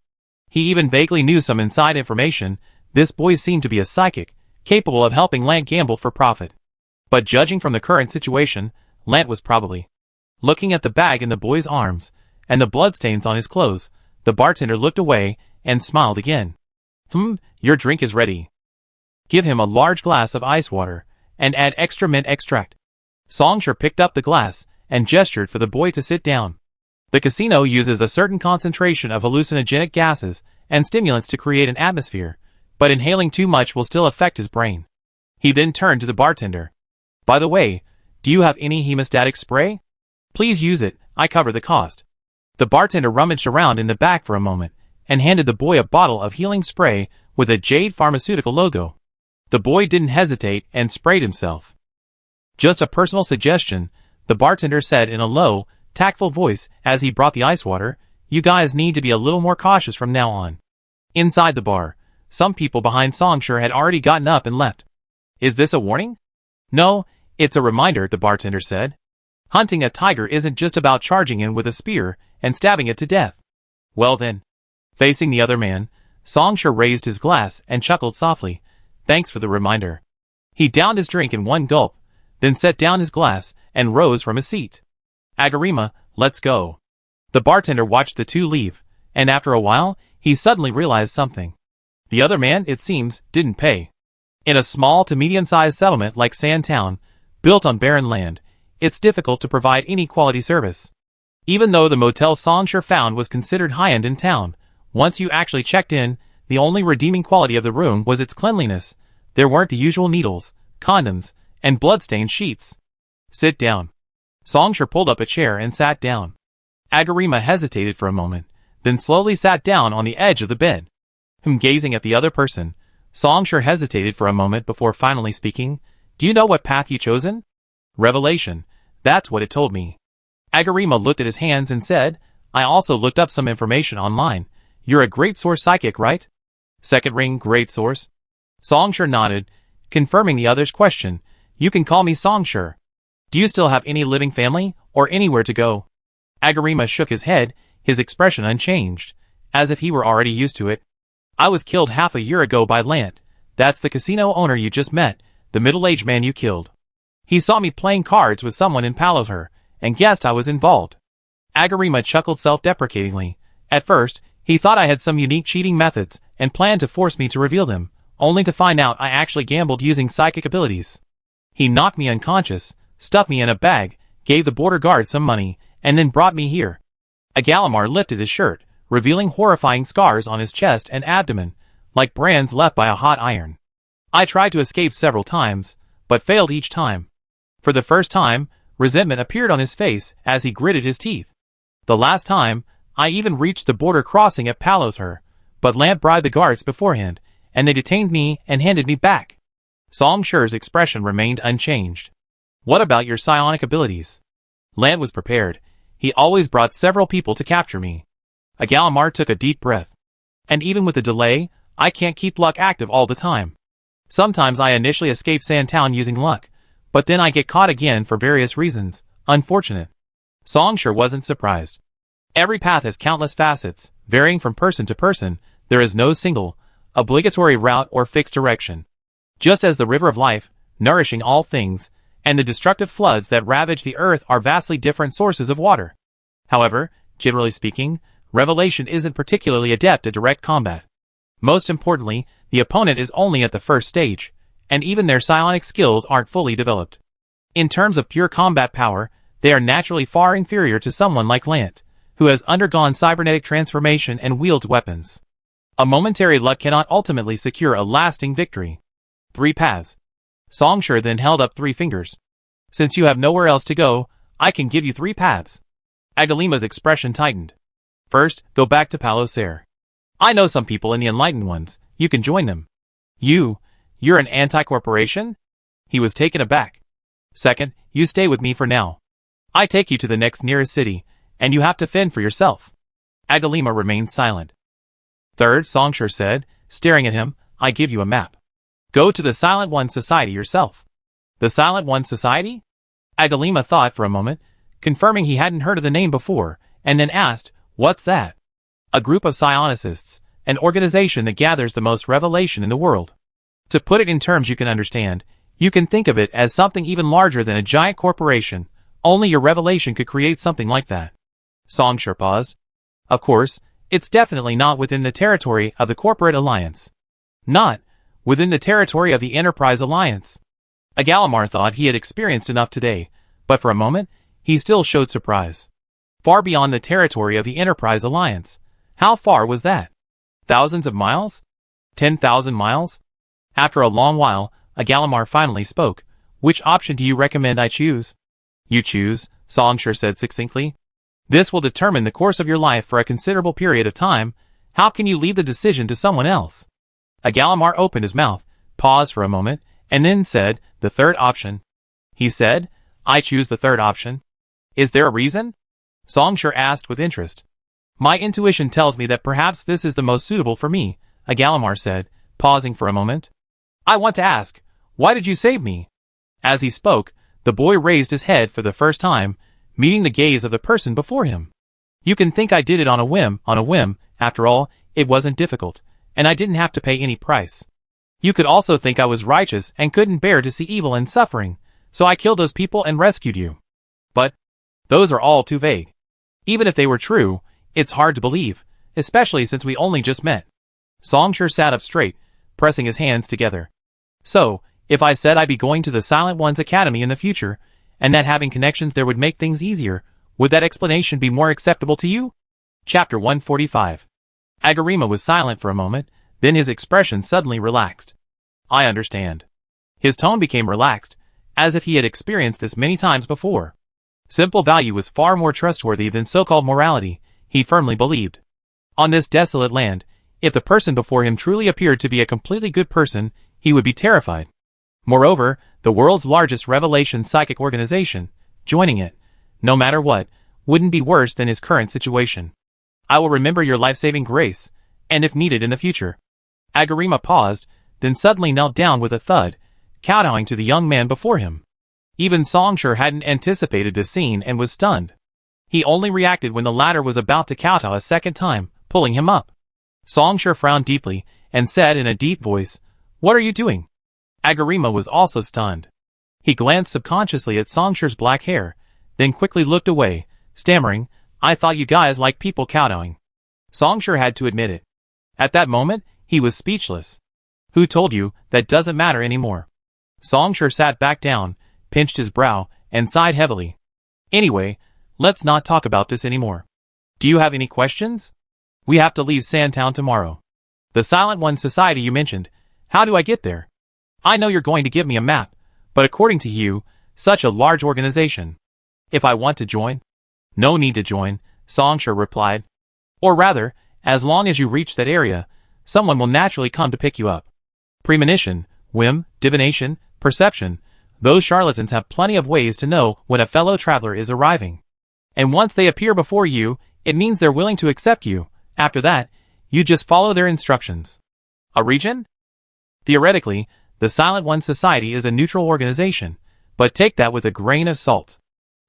He even vaguely knew some inside information. This boy seemed to be a psychic, capable of helping Lant gamble for profit. But judging from the current situation, Lant was probably looking at the bag in the boy's arms, and the bloodstains on his clothes. The bartender looked away and smiled again. Your drink is ready. Give him a large glass of ice water, and add extra mint extract." Songshur picked up the glass and gestured for the boy to sit down. The casino uses a certain concentration of hallucinogenic gases and stimulants to create an atmosphere, but inhaling too much will still affect his brain. He then turned to the bartender. "By the way, do you have any hemostatic spray? Please use it, I cover the cost." The bartender rummaged around in the back for a moment, and handed the boy a bottle of healing spray with a Jade Pharmaceutical logo. The boy didn't hesitate and sprayed himself. "Just a personal suggestion," the bartender said in a low, tactful voice as he brought the ice water. "You guys need to be a little more cautious from now on." Inside the bar, some people behind Songshur had already gotten up and left. "Is this a warning?" "No, it's a reminder," the bartender said. "Hunting a tiger isn't just about charging in with a spear and stabbing it to death." "Well then, Facing the other man, Songsher raised his glass and chuckled softly. Thanks for the reminder. He downed his drink in one gulp, then set down his glass and rose from his seat. Agarima, let's go. The bartender watched the two leave, and after a while, he suddenly realized something. The other man, it seems, didn't pay. In a small to medium-sized settlement like Sandtown, built on barren land, it's difficult to provide any quality service. Even though the motel Songsher found was considered high-end in town, once you actually checked in, the only redeeming quality of the room was its cleanliness. There weren't the usual needles, condoms, and blood-stained sheets. Sit down. Songsher pulled up a chair and sat down. Agarima hesitated for a moment, then slowly sat down on the edge of the bed. Gazing at the other person, Songsher hesitated for a moment before finally speaking. Do you know what path you chosen? Revelation. That's what it told me. Agarima looked at his hands and said, I also looked up some information online. You're a great source psychic, right? Second ring, great source. Songsher nodded, confirming the other's question. You can call me Songsher. Do you still have any living family, or anywhere to go? Agarima shook his head, his expression unchanged, as if he were already used to it. I was killed half a year ago by Lant. That's the casino owner you just met, the middle-aged man you killed. He saw me playing cards with someone in Palother, and guessed I was involved. Agarima chuckled self-deprecatingly. At first, he thought I had some unique cheating methods, and planned to force me to reveal them, only to find out I actually gambled using psychic abilities. He knocked me unconscious, stuffed me in a bag, gave the border guard some money, and then brought me here. Agalamar lifted his shirt, revealing horrifying scars on his chest and abdomen, like brands left by a hot iron. I tried to escape several times, but failed each time. For the first time, resentment appeared on his face as he gritted his teeth. The last time, I even reached the border crossing at Palother, but Lant bribed the guards beforehand, and they detained me and handed me back. Songsher's expression remained unchanged. What about your psionic abilities? Lant was prepared. He always brought several people to capture me. Agalamar took a deep breath. And even with the delay, I can't keep luck active all the time. Sometimes I initially escape Sandtown using luck, but then I get caught again for various reasons. Unfortunate. Songsher wasn't surprised. Every path has countless facets, varying from person to person. There is no single, obligatory route or fixed direction. Just as the river of life, nourishing all things, and the destructive floods that ravage the earth are vastly different sources of water. However, generally speaking, Revelation isn't particularly adept at direct combat. Most importantly, the opponent is only at the first stage, and even their psionic skills aren't fully developed. In terms of pure combat power, they are naturally far inferior to someone like Lant, who has undergone cybernetic transformation and wields weapons. A momentary luck cannot ultimately secure a lasting victory. 3 paths. Songsher then held up 3 fingers. Since you have nowhere else to go, I can give you 3 paths. Agalima's expression tightened. First, go back to Palother. I know some people in the Enlightened Ones. You can join them. You're an anti-corporation? He was taken aback. Second, you stay with me for now. I take you to the next nearest city, and you have to fend for yourself. Agalima remained silent. Third, Songsher said, staring at him, I give you a map. Go to the Silent One Society yourself. The Silent One Society? Agalima thought for a moment, confirming he hadn't heard of the name before, and then asked, what's that? A group of psionicists, an organization that gathers the most revelation in the world. To put it in terms you can understand, you can think of it as something even larger than a giant corporation. Only your revelation could create something like that. Songsher paused. Of course, it's definitely not within the territory of the corporate alliance. Not within the territory of the Enterprise Alliance. Agalamar thought he had experienced enough today, but for a moment, he still showed surprise. Far beyond the territory of the Enterprise Alliance. How far was that? Thousands of miles? 10,000 miles? After a long while, Agalamar finally spoke. Which option do you recommend I choose? You choose, Songsher said succinctly. This will determine the course of your life for a considerable period of time. How can you leave the decision to someone else? Agalamar opened his mouth, paused for a moment, and then said, the third option. He said, I choose the third option. Is there a reason? Songsher asked with interest. My intuition tells me that perhaps this is the most suitable for me, Agalamar said, pausing for a moment. I want to ask, why did you save me? As he spoke, the boy raised his head for the first time, meeting the gaze of the person before him. You can think I did it on a whim, after all, it wasn't difficult, and I didn't have to pay any price. You could also think I was righteous and couldn't bear to see evil and suffering, so I killed those people and rescued you. But those are all too vague. Even if they were true, it's hard to believe, especially since we only just met. Songshur sat up straight, pressing his hands together. So, if I said I'd be going to the Silent One's Academy in the future, and that having connections there would make things easier, would that explanation be more acceptable to you? Chapter 145. Agurima was silent for a moment, then his expression suddenly relaxed. I understand. His tone became relaxed, as if he had experienced this many times before. Simple value was far more trustworthy than so-called morality, he firmly believed. On this desolate land, if the person before him truly appeared to be a completely good person, he would be terrified. Moreover, the world's largest revelation psychic organization, joining it, no matter what, wouldn't be worse than his current situation. I will remember your life-saving grace, and if needed in the future. Agurima paused, then suddenly knelt down with a thud, kowtowing to the young man before him. Even Songshur hadn't anticipated this scene and was stunned. He only reacted when the latter was about to kowtow a second time, pulling him up. Songshur frowned deeply, and said in a deep voice, "What are you doing?" Agurima was also stunned. He glanced subconsciously at Songshur's black hair, then quickly looked away, stammering, "I thought you guys liked people kowtowing." Songshur had to admit it. At that moment, he was speechless. Who told you that doesn't matter anymore? Songshur sat back down, pinched his brow, and sighed heavily. Anyway, let's not talk about this anymore. Do you have any questions? We have to leave Sandtown tomorrow. The Silent One Society you mentioned, how do I get there? I know you're going to give me a map, but according to you, such a large organization. If I want to join? No need to join, Songshur replied. Or rather, as long as you reach that area, someone will naturally come to pick you up. Premonition, whim, divination, perception, those charlatans have plenty of ways to know when a fellow traveler is arriving. And once they appear before you, it means they're willing to accept you. After that, you just follow their instructions. A region? Theoretically, the Silent One Society is a neutral organization, but take that with a grain of salt.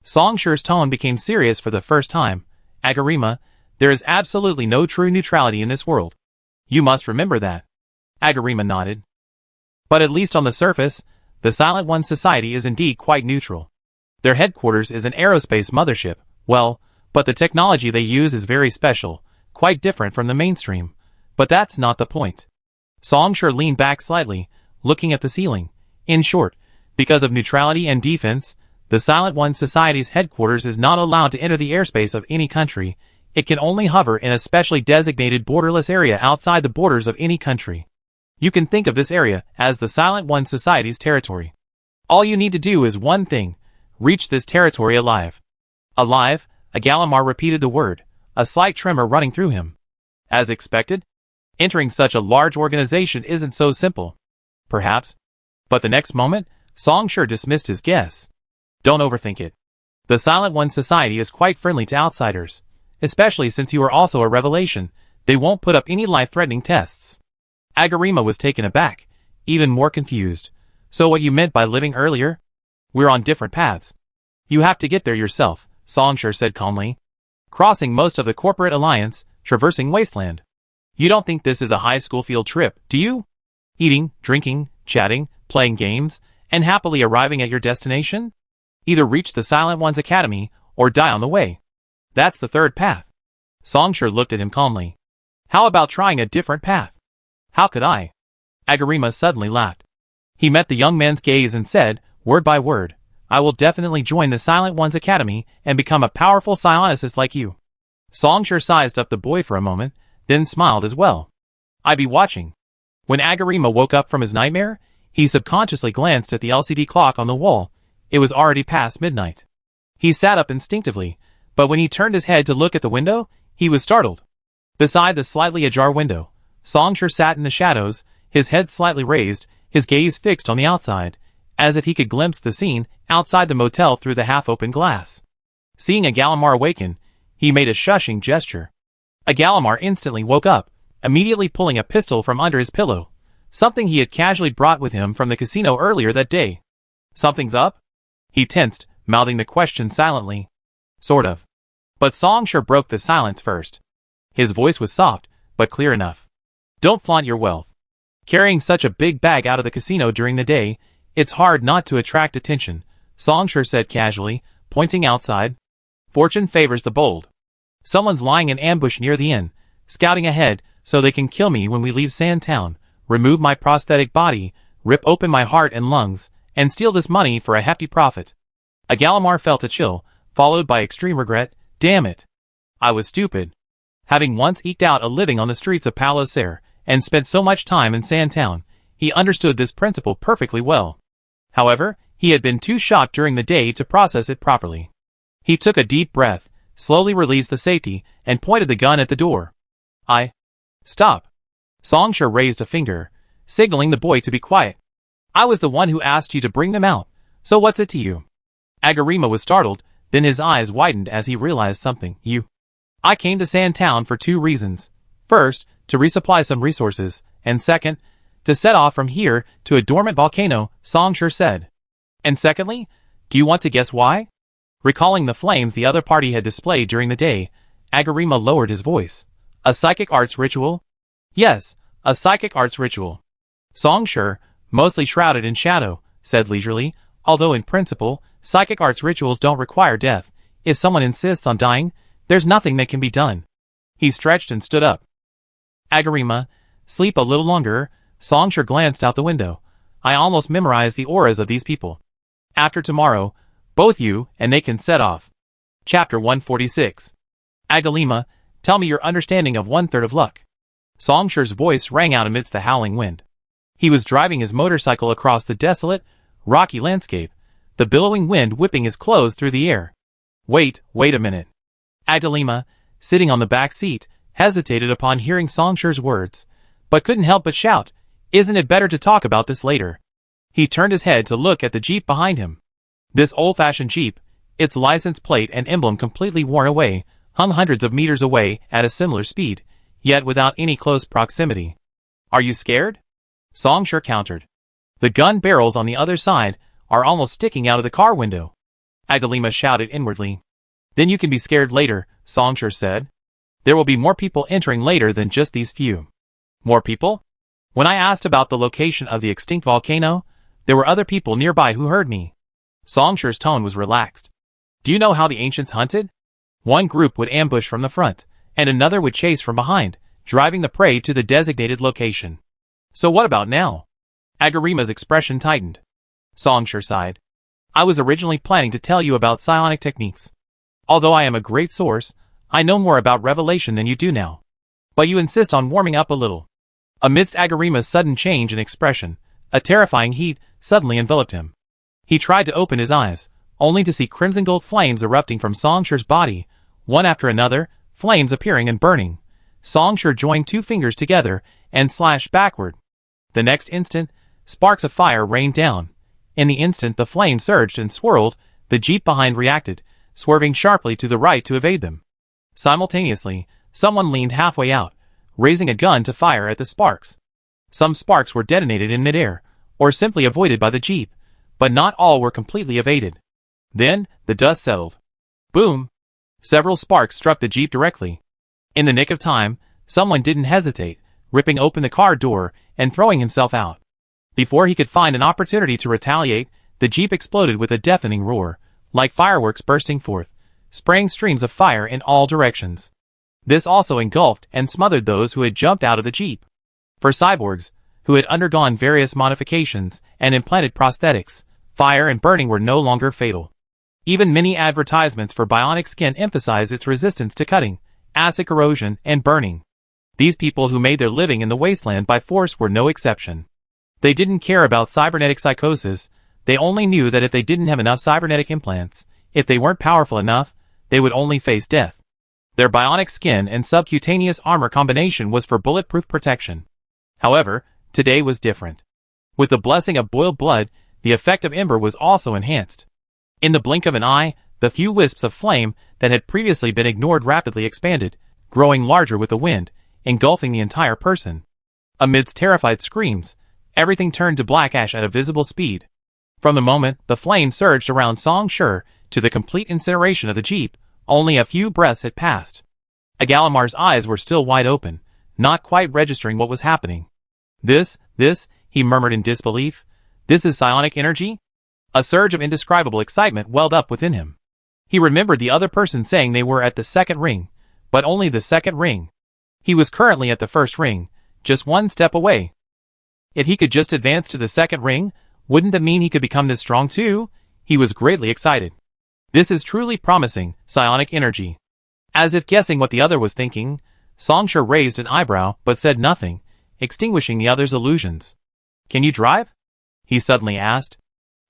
Songshur's tone became serious for the first time. Agurima, there is absolutely no true neutrality in this world. You must remember that. Agurima nodded. But at least on the surface, the Silent One Society is indeed quite neutral. Their headquarters is an aerospace mothership, well, but the technology they use is very special, quite different from the mainstream. But that's not the point. Songshur leaned back slightly, looking at the ceiling. In short, because of neutrality and defense, the Silent One Society's headquarters is not allowed to enter the airspace of any country. It can only hover in a specially designated borderless area outside the borders of any country. You can think of this area as the Silent One Society's territory. All you need to do is one thing: reach this territory alive. Alive? Agalamar repeated the word, a slight tremor running through him. As expected, entering such a large organization isn't so simple. Perhaps. But the next moment, Songshur dismissed his guess. Don't overthink it. The Silent One Society is quite friendly to outsiders, especially since you are also a revelation. They won't put up any life-threatening tests. Agurima was taken aback, even more confused. So what you meant by living earlier? We're on different paths. You have to get there yourself, Songshur said calmly. Crossing most of the corporate alliance, traversing wasteland. You don't think this is a high school field trip, do you? Eating, drinking, chatting, playing games, and happily arriving at your destination? Either reach the Silent One's Academy, or die on the way. That's the third path. Songshur looked at him calmly. How about trying a different path? How could I? Agurima suddenly laughed. He met the young man's gaze and said, word by word, I will definitely join the Silent One's Academy and become a powerful psionicist like you. Songshur sized up the boy for a moment, then smiled as well. I be watching. When Agurima woke up from his nightmare, he subconsciously glanced at the LCD clock on the wall. It was already past midnight. He sat up instinctively, but when he turned his head to look at the window, he was startled. Beside the slightly ajar window, Songshur sat in the shadows, his head slightly raised, his gaze fixed on the outside, as if he could glimpse the scene outside the motel through the half-open glass. Seeing Agalamar awaken, he made a shushing gesture. Agalamar instantly woke up, immediately pulling a pistol from under his pillow, something he had casually brought with him from the casino earlier that day. Something's up? He tensed, mouthing the question silently. Sort of. But Songshur broke the silence first. His voice was soft, but clear enough. Don't flaunt your wealth. Carrying such a big bag out of the casino during the day, it's hard not to attract attention, Songshur said casually, pointing outside. Fortune favors the bold. Someone's lying in ambush near the inn, scouting ahead so they can kill me when we leave Sandtown, remove my prosthetic body, rip open my heart and lungs, and steal this money for a hefty profit. Agalamar felt a chill, followed by extreme regret. Damn it. I was stupid. Having once eked out a living on the streets of Palos Air, and spent so much time in Sandtown, he understood this principle perfectly well. However, he had been too shocked during the day to process it properly. He took a deep breath, slowly released the safety, and pointed the gun at the door. Stop. Songshur raised a finger, signaling the boy to be quiet. I was the one who asked you to bring them out, so what's it to you? Agarima was startled, then his eyes widened as he realized something. I came to Sandtown for 2 reasons. First, to resupply some resources, and second, to set off from here to a dormant volcano, Songshur said. And secondly, do you want to guess why? Recalling the flames the other party had displayed during the day, Agarima lowered his voice. A psychic arts ritual? Yes, a psychic arts ritual. Songshur, mostly shrouded in shadow, said leisurely, although in principle, psychic arts rituals don't require death. If someone insists on dying, there's nothing that can be done. He stretched and stood up. Agarima, sleep a little longer. Songshur glanced out the window. I almost memorized the auras of these people. After tomorrow, both you and they can set off. Chapter 146. Agarima, tell me your understanding of 1/3 of luck. Songshur's voice rang out amidst the howling wind. He was driving his motorcycle across the desolate, rocky landscape, the billowing wind whipping his clothes through the air. Wait a minute. Agarima, sitting on the back seat, hesitated upon hearing Songshur's words, but couldn't help but shout, Isn't it better to talk about this later? He turned his head to look at the Jeep behind him. This old-fashioned Jeep, its license plate and emblem completely worn away, hung hundreds of meters away at a similar speed, yet without any close proximity. Are you scared? Songshur countered. The gun barrels on the other side are almost sticking out of the car window. Agarima shouted inwardly. Then you can be scared later, Songshur said. There will be more people entering later than just these few. More people? When I asked about the location of the extinct volcano, there were other people nearby who heard me. Songshur's tone was relaxed. Do you know how the ancients hunted? One group would ambush from the front, and another would chase from behind, driving the prey to the designated location. So what about now? Agarima's expression tightened. Songshur sighed. I was originally planning to tell you about psionic techniques. Although I am a great source, I know more about revelation than you do now. But you insist on warming up a little. Amidst Agarima's sudden change in expression, a terrifying heat suddenly enveloped him. He tried to open his eyes, only to see crimson gold flames erupting from Songshur's body, one after another, flames appearing and burning. Songshur joined 2 fingers together and slashed backward. The next instant, sparks of fire rained down. In the instant the flame surged and swirled, the Jeep behind reacted, swerving sharply to the right to evade them. Simultaneously, someone leaned halfway out, raising a gun to fire at the sparks. Some sparks were detonated in midair, or simply avoided by the Jeep, but not all were completely evaded. Then, the dust settled. Boom! Several sparks struck the Jeep directly. In the nick of time, someone didn't hesitate, ripping open the car door and throwing himself out. Before he could find an opportunity to retaliate, the Jeep exploded with a deafening roar, like fireworks bursting forth, spraying streams of fire in all directions. This also engulfed and smothered those who had jumped out of the Jeep. For cyborgs, who had undergone various modifications and implanted prosthetics, fire and burning were no longer fatal. Even many advertisements for bionic skin emphasize its resistance to cutting, acid corrosion, and burning. These people who made their living in the wasteland by force were no exception. They didn't care about cybernetic psychosis, they only knew that if they didn't have enough cybernetic implants, if they weren't powerful enough, they would only face death. Their bionic skin and subcutaneous armor combination was for bulletproof protection. However, today was different. With the blessing of boiled blood, the effect of ember was also enhanced. In the blink of an eye, the few wisps of flame that had previously been ignored rapidly expanded, growing larger with the wind, engulfing the entire person. Amidst terrified screams, everything turned to black ash at a visible speed. From the moment the flame surged around Songshur to the complete incineration of the Jeep, only a few breaths had passed. Agalamar's eyes were still wide open, not quite registering what was happening. This, he murmured in disbelief. This is psionic energy? A surge of indescribable excitement welled up within him. He remembered the other person saying they were at the second ring, but only the second ring. He was currently at the first ring, just one step away. If he could just advance to the second ring, wouldn't that mean he could become this strong too? He was greatly excited. This is truly promising, psionic energy. As if guessing what the other was thinking, Songshur raised an eyebrow but said nothing, extinguishing the other's illusions. Can you drive? He suddenly asked.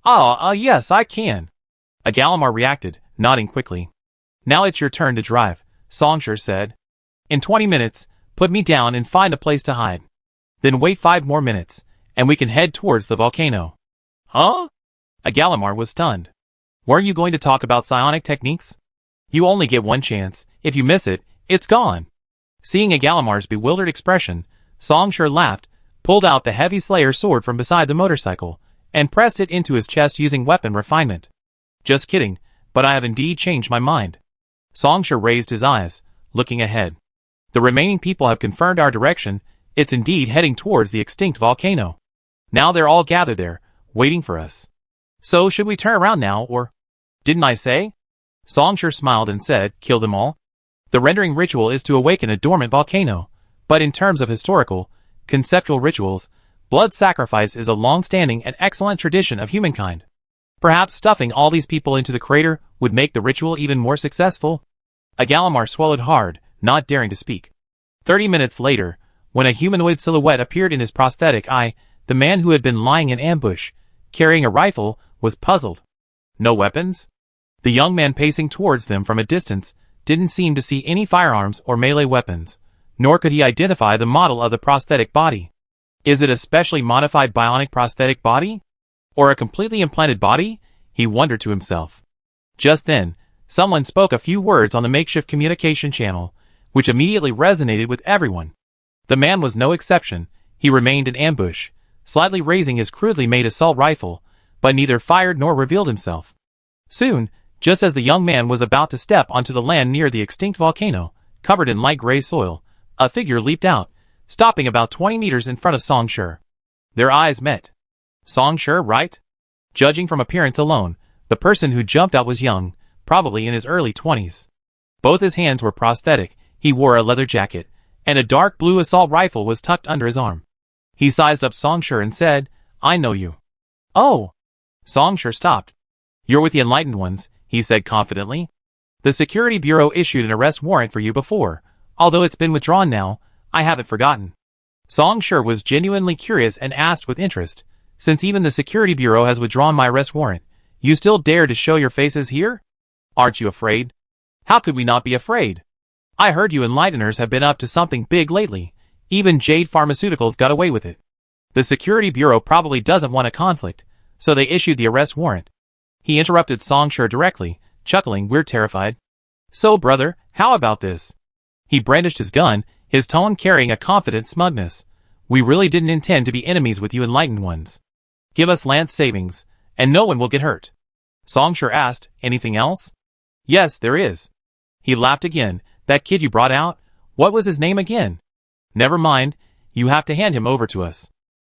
Yes, I can. Agalamar reacted, nodding quickly. Now it's your turn to drive, Songshur said. In 20 minutes, put me down and find a place to hide. Then wait 5 more minutes, and we can head towards the volcano. Huh? Agalamar was stunned. Weren't you going to talk about psionic techniques? You only get one chance. If you miss it, it's gone. Seeing Agalamar's bewildered expression, Songshur laughed, pulled out the heavy Slayer sword from beside the motorcycle, and pressed it into his chest using weapon refinement. Just kidding, but I have indeed changed my mind. Songshur raised his eyes, looking ahead. The remaining people have confirmed our direction. It's indeed heading towards the extinct volcano. Now they're all gathered there, waiting for us. So should we turn around now, or? Didn't I say? Songshur smiled and said, kill them all. The rendering ritual is to awaken a dormant volcano, but in terms of historical, conceptual rituals, blood sacrifice is a long-standing and excellent tradition of humankind. Perhaps stuffing all these people into the crater would make the ritual even more successful? Agalamar swallowed hard, not daring to speak. 30 minutes later, when a humanoid silhouette appeared in his prosthetic eye, the man who had been lying in ambush, carrying a rifle, was puzzled. No weapons? The young man pacing towards them from a distance didn't seem to see any firearms or melee weapons, nor could he identify the model of the prosthetic body. Is it a specially modified bionic prosthetic body? Or a completely implanted body? He wondered to himself. Just then, someone spoke a few words on the makeshift communication channel, which immediately resonated with everyone. The man was no exception. He remained in ambush, slightly raising his crudely made assault rifle, but neither fired nor revealed himself. Soon, just as the young man was about to step onto the land near the extinct volcano, covered in light gray soil, a figure leaped out, stopping about 20 meters in front of Songshur. Their eyes met. Songshur, right? Judging from appearance alone, the person who jumped out was young, probably in his early 20s. Both his hands were prosthetic, he wore a leather jacket, and a dark blue assault rifle was tucked under his arm. He sized up Songshur and said, I know you. Oh! Songshur stopped. You're with the Enlightened Ones, he said confidently. The Security Bureau issued an arrest warrant for you before. Although it's been withdrawn now, I haven't forgotten. Songshur was genuinely curious and asked with interest, since even the Security Bureau has withdrawn my arrest warrant, you still dare to show your faces here? Aren't you afraid? How could we not be afraid? I heard you Enlighteners have been up to something big lately. Even Jade Pharmaceuticals got away with it. The Security Bureau probably doesn't want a conflict, so they issued the arrest warrant. He interrupted Songshur directly, chuckling, we're terrified. So brother, how about this? He brandished his gun, his tone carrying a confident smugness. We really didn't intend to be enemies with you Enlightened Ones. Give us lance savings, and no one will get hurt. Songshur asked, anything else? Yes, there is. He laughed again. That kid you brought out? What was his name again? Never mind, you have to hand him over to us.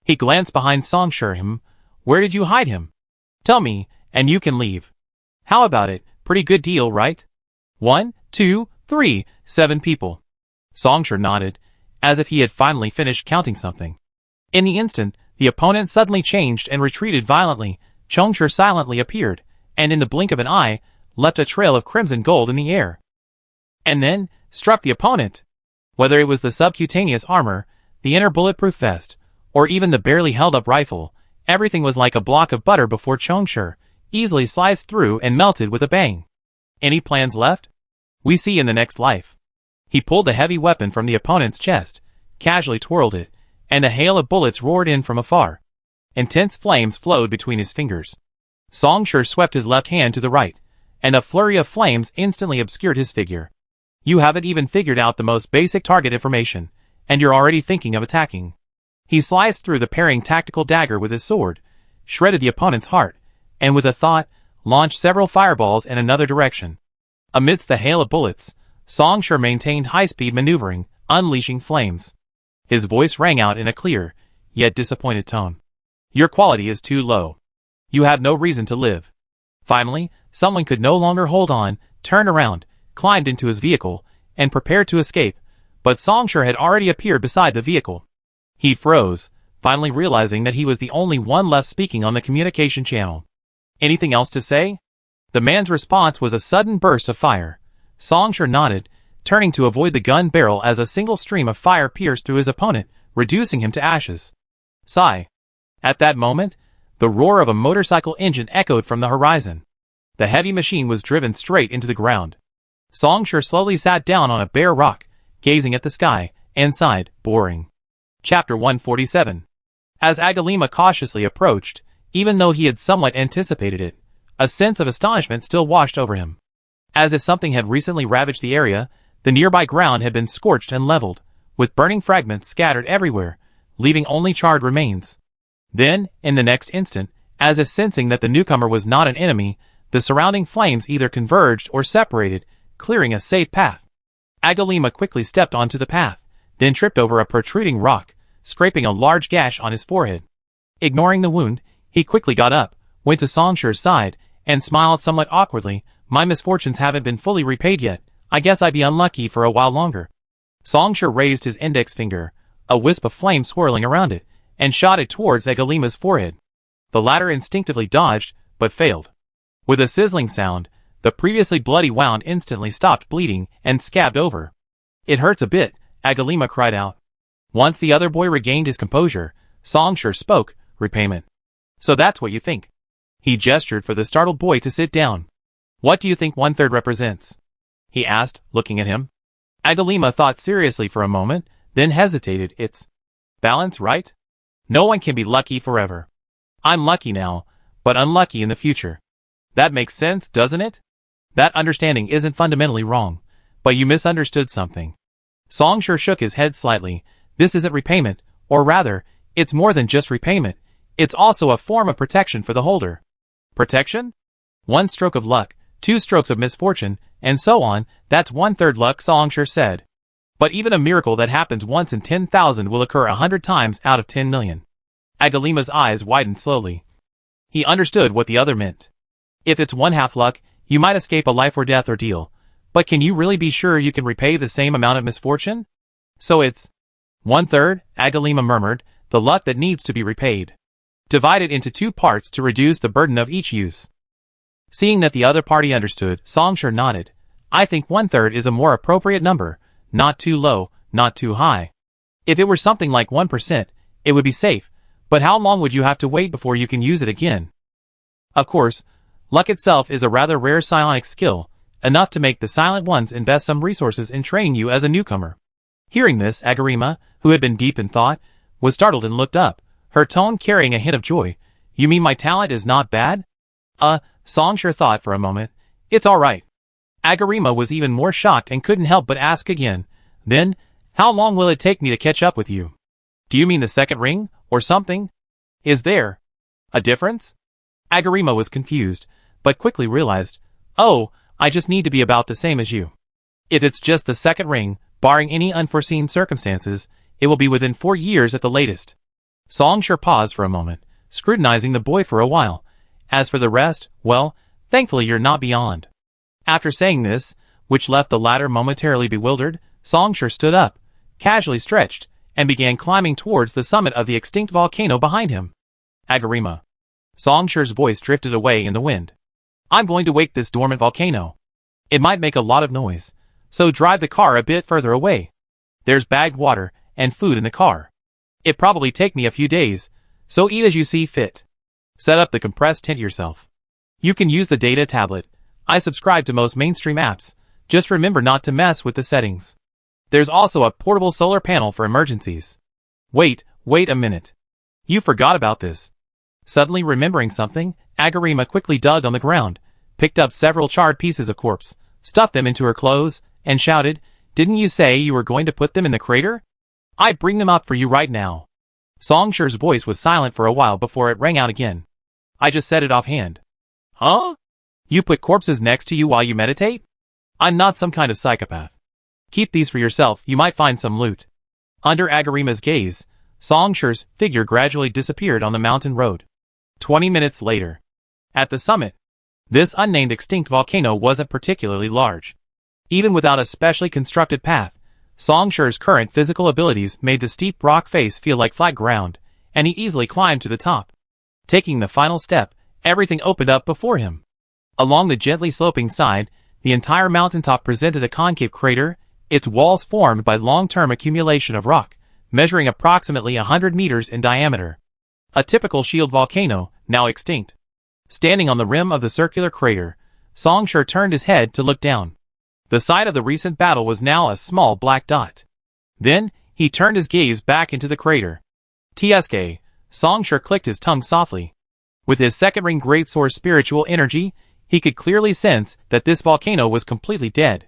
He glanced behind Songshur. Where did you hide him? Tell me, and you can leave. How about it? Pretty good deal, right? 1, 2, 3, 7 people. Songshur nodded, as if he had finally finished counting something. In the instant, the opponent suddenly changed and retreated violently. Songshur silently appeared, and in the blink of an eye, left a trail of crimson gold in the air. And then, struck the opponent. Whether it was the subcutaneous armor, the inner bulletproof vest, or even the barely held-up rifle, everything was like a block of butter before Songshur, easily sliced through and melted with a bang. Any plans left? We see in the next life. He pulled the heavy weapon from the opponent's chest, casually twirled it, and a hail of bullets roared in from afar. Intense flames flowed between his fingers. Songshur swept his left hand to the right, and a flurry of flames instantly obscured his figure. You haven't even figured out the most basic target information, and you're already thinking of attacking. He sliced through the parrying tactical dagger with his sword, shredded the opponent's heart, and with a thought, launched several fireballs in another direction. Amidst the hail of bullets, Songshur maintained high-speed maneuvering, unleashing flames. His voice rang out in a clear, yet disappointed tone. Your quality is too low. You have no reason to live. Finally, someone could no longer hold on, turned around, climbed into his vehicle, and prepared to escape, but Songshur had already appeared beside the vehicle. He froze, finally realizing that he was the only one left speaking on the communication channel. Anything else to say? The man's response was a sudden burst of fire. Songshur nodded, turning to avoid the gun barrel as a single stream of fire pierced through his opponent, reducing him to ashes. Sigh. At that moment, the roar of a motorcycle engine echoed from the horizon. The heavy machine was driven straight into the ground. Songshur slowly sat down on a bare rock, gazing at the sky, and sighed, boring. Chapter 147. As Agalima cautiously approached, even though he had somewhat anticipated it, a sense of astonishment still washed over him. As if something had recently ravaged the area, the nearby ground had been scorched and leveled, with burning fragments scattered everywhere, leaving only charred remains. Then, in the next instant, as if sensing that the newcomer was not an enemy, the surrounding flames either converged or separated, clearing a safe path. Agalima quickly stepped onto the path, then tripped over a protruding rock, scraping a large gash on his forehead. Ignoring the wound, he quickly got up, went to Songshur's side, and smiled somewhat awkwardly. My misfortunes haven't been fully repaid yet. I guess I'd be unlucky for a while longer. Songshur raised his index finger, a wisp of flame swirling around it, and shot it towards Agalima's forehead. The latter instinctively dodged, but failed. With a sizzling sound, the previously bloody wound instantly stopped bleeding and scabbed over. It hurts a bit, Agalima cried out. Once the other boy regained his composure, Songshur spoke, repayment. So that's what you think. He gestured for the startled boy to sit down. What do you think 1/3 represents? He asked, looking at him. Agalima thought seriously for a moment, then hesitated. It's balance, right? No one can be lucky forever. I'm lucky now, but unlucky in the future. That makes sense, doesn't it? That understanding isn't fundamentally wrong, but you misunderstood something. Songshur shook his head slightly. This isn't repayment, or rather, it's more than just repayment. It's also a form of protection for the holder. Protection? 1 stroke of luck, 2 strokes of misfortune, and so on. That's 1/3 luck, Songshur said. But even a miracle that happens once in 10,000 will occur 100 times out of 10 million. Agalima's eyes widened slowly. He understood what the other meant. If it's 1/2 luck, you might escape a life or death ordeal. But can you really be sure you can repay the same amount of misfortune? So it's 1/3, Agalima murmured, the luck that needs to be repaid. Divide it into 2 parts to reduce the burden of each use. Seeing that the other party understood, Songshur nodded. I think 1/3 is a more appropriate number, not too low, not too high. If it were something like 1%, it would be safe, but how long would you have to wait before you can use it again? Of course, luck itself is a rather rare psionic skill, enough to make the Silent Ones invest some resources in training you as a newcomer. Hearing this, Agalima, who had been deep in thought, was startled and looked up, her tone carrying a hint of joy. You mean my talent is not bad? Songshur thought for a moment. It's alright. Agalima was even more shocked and couldn't help but ask again. Then, how long will it take me to catch up with you? Do you mean the second ring, or something? Is there a difference? Agalima was confused, but quickly realized. Oh, I just need to be about the same as you. If it's just the second ring, barring any unforeseen circumstances, it will be within 4 years at the latest. Songshur paused for a moment, scrutinizing the boy for a while. As for the rest, well, thankfully you're not beyond. After saying this, which left the latter momentarily bewildered, Songshur stood up, casually stretched, and began climbing towards the summit of the extinct volcano behind him. Agalima. Songshur's voice drifted away in the wind. I'm going to wake this dormant volcano. It might make a lot of noise, so drive the car a bit further away. There's bagged water and food in the car. It probably take me a few days, so eat as you see fit. Set up the compressed tent yourself. You can use the data tablet. I subscribe to most mainstream apps. Just remember not to mess with the settings. There's also a portable solar panel for emergencies. Wait a minute. You forgot about this. Suddenly remembering something, Agalima quickly dug on the ground, picked up several charred pieces of corpse, stuffed them into her clothes, and shouted, Didn't you say you were going to put them in the crater? I'd bring them up for you right now. Songshur's voice was silent for a while before it rang out again. I just said it offhand. Huh? You put corpses next to you while you meditate? I'm not some kind of psychopath. Keep these for yourself, you might find some loot. Under Agarima's gaze, Songsher's figure gradually disappeared on the mountain road. 20 minutes later. At the summit. This unnamed extinct volcano wasn't particularly large. Even without a specially constructed path, Songsher's current physical abilities made the steep rock face feel like flat ground, and he easily climbed to the top. Taking the final step, everything opened up before him. Along the gently sloping side, the entire mountaintop presented a concave crater, its walls formed by long-term accumulation of rock, measuring approximately 100 meters in diameter. A typical shield volcano, now extinct. Standing on the rim of the circular crater, Songsher turned his head to look down. The site of the recent battle was now a small black dot. Then, he turned his gaze back into the crater. TSK, Songsher clicked his tongue softly. With his second-ring greatsword spiritual energy, he could clearly sense that this volcano was completely dead.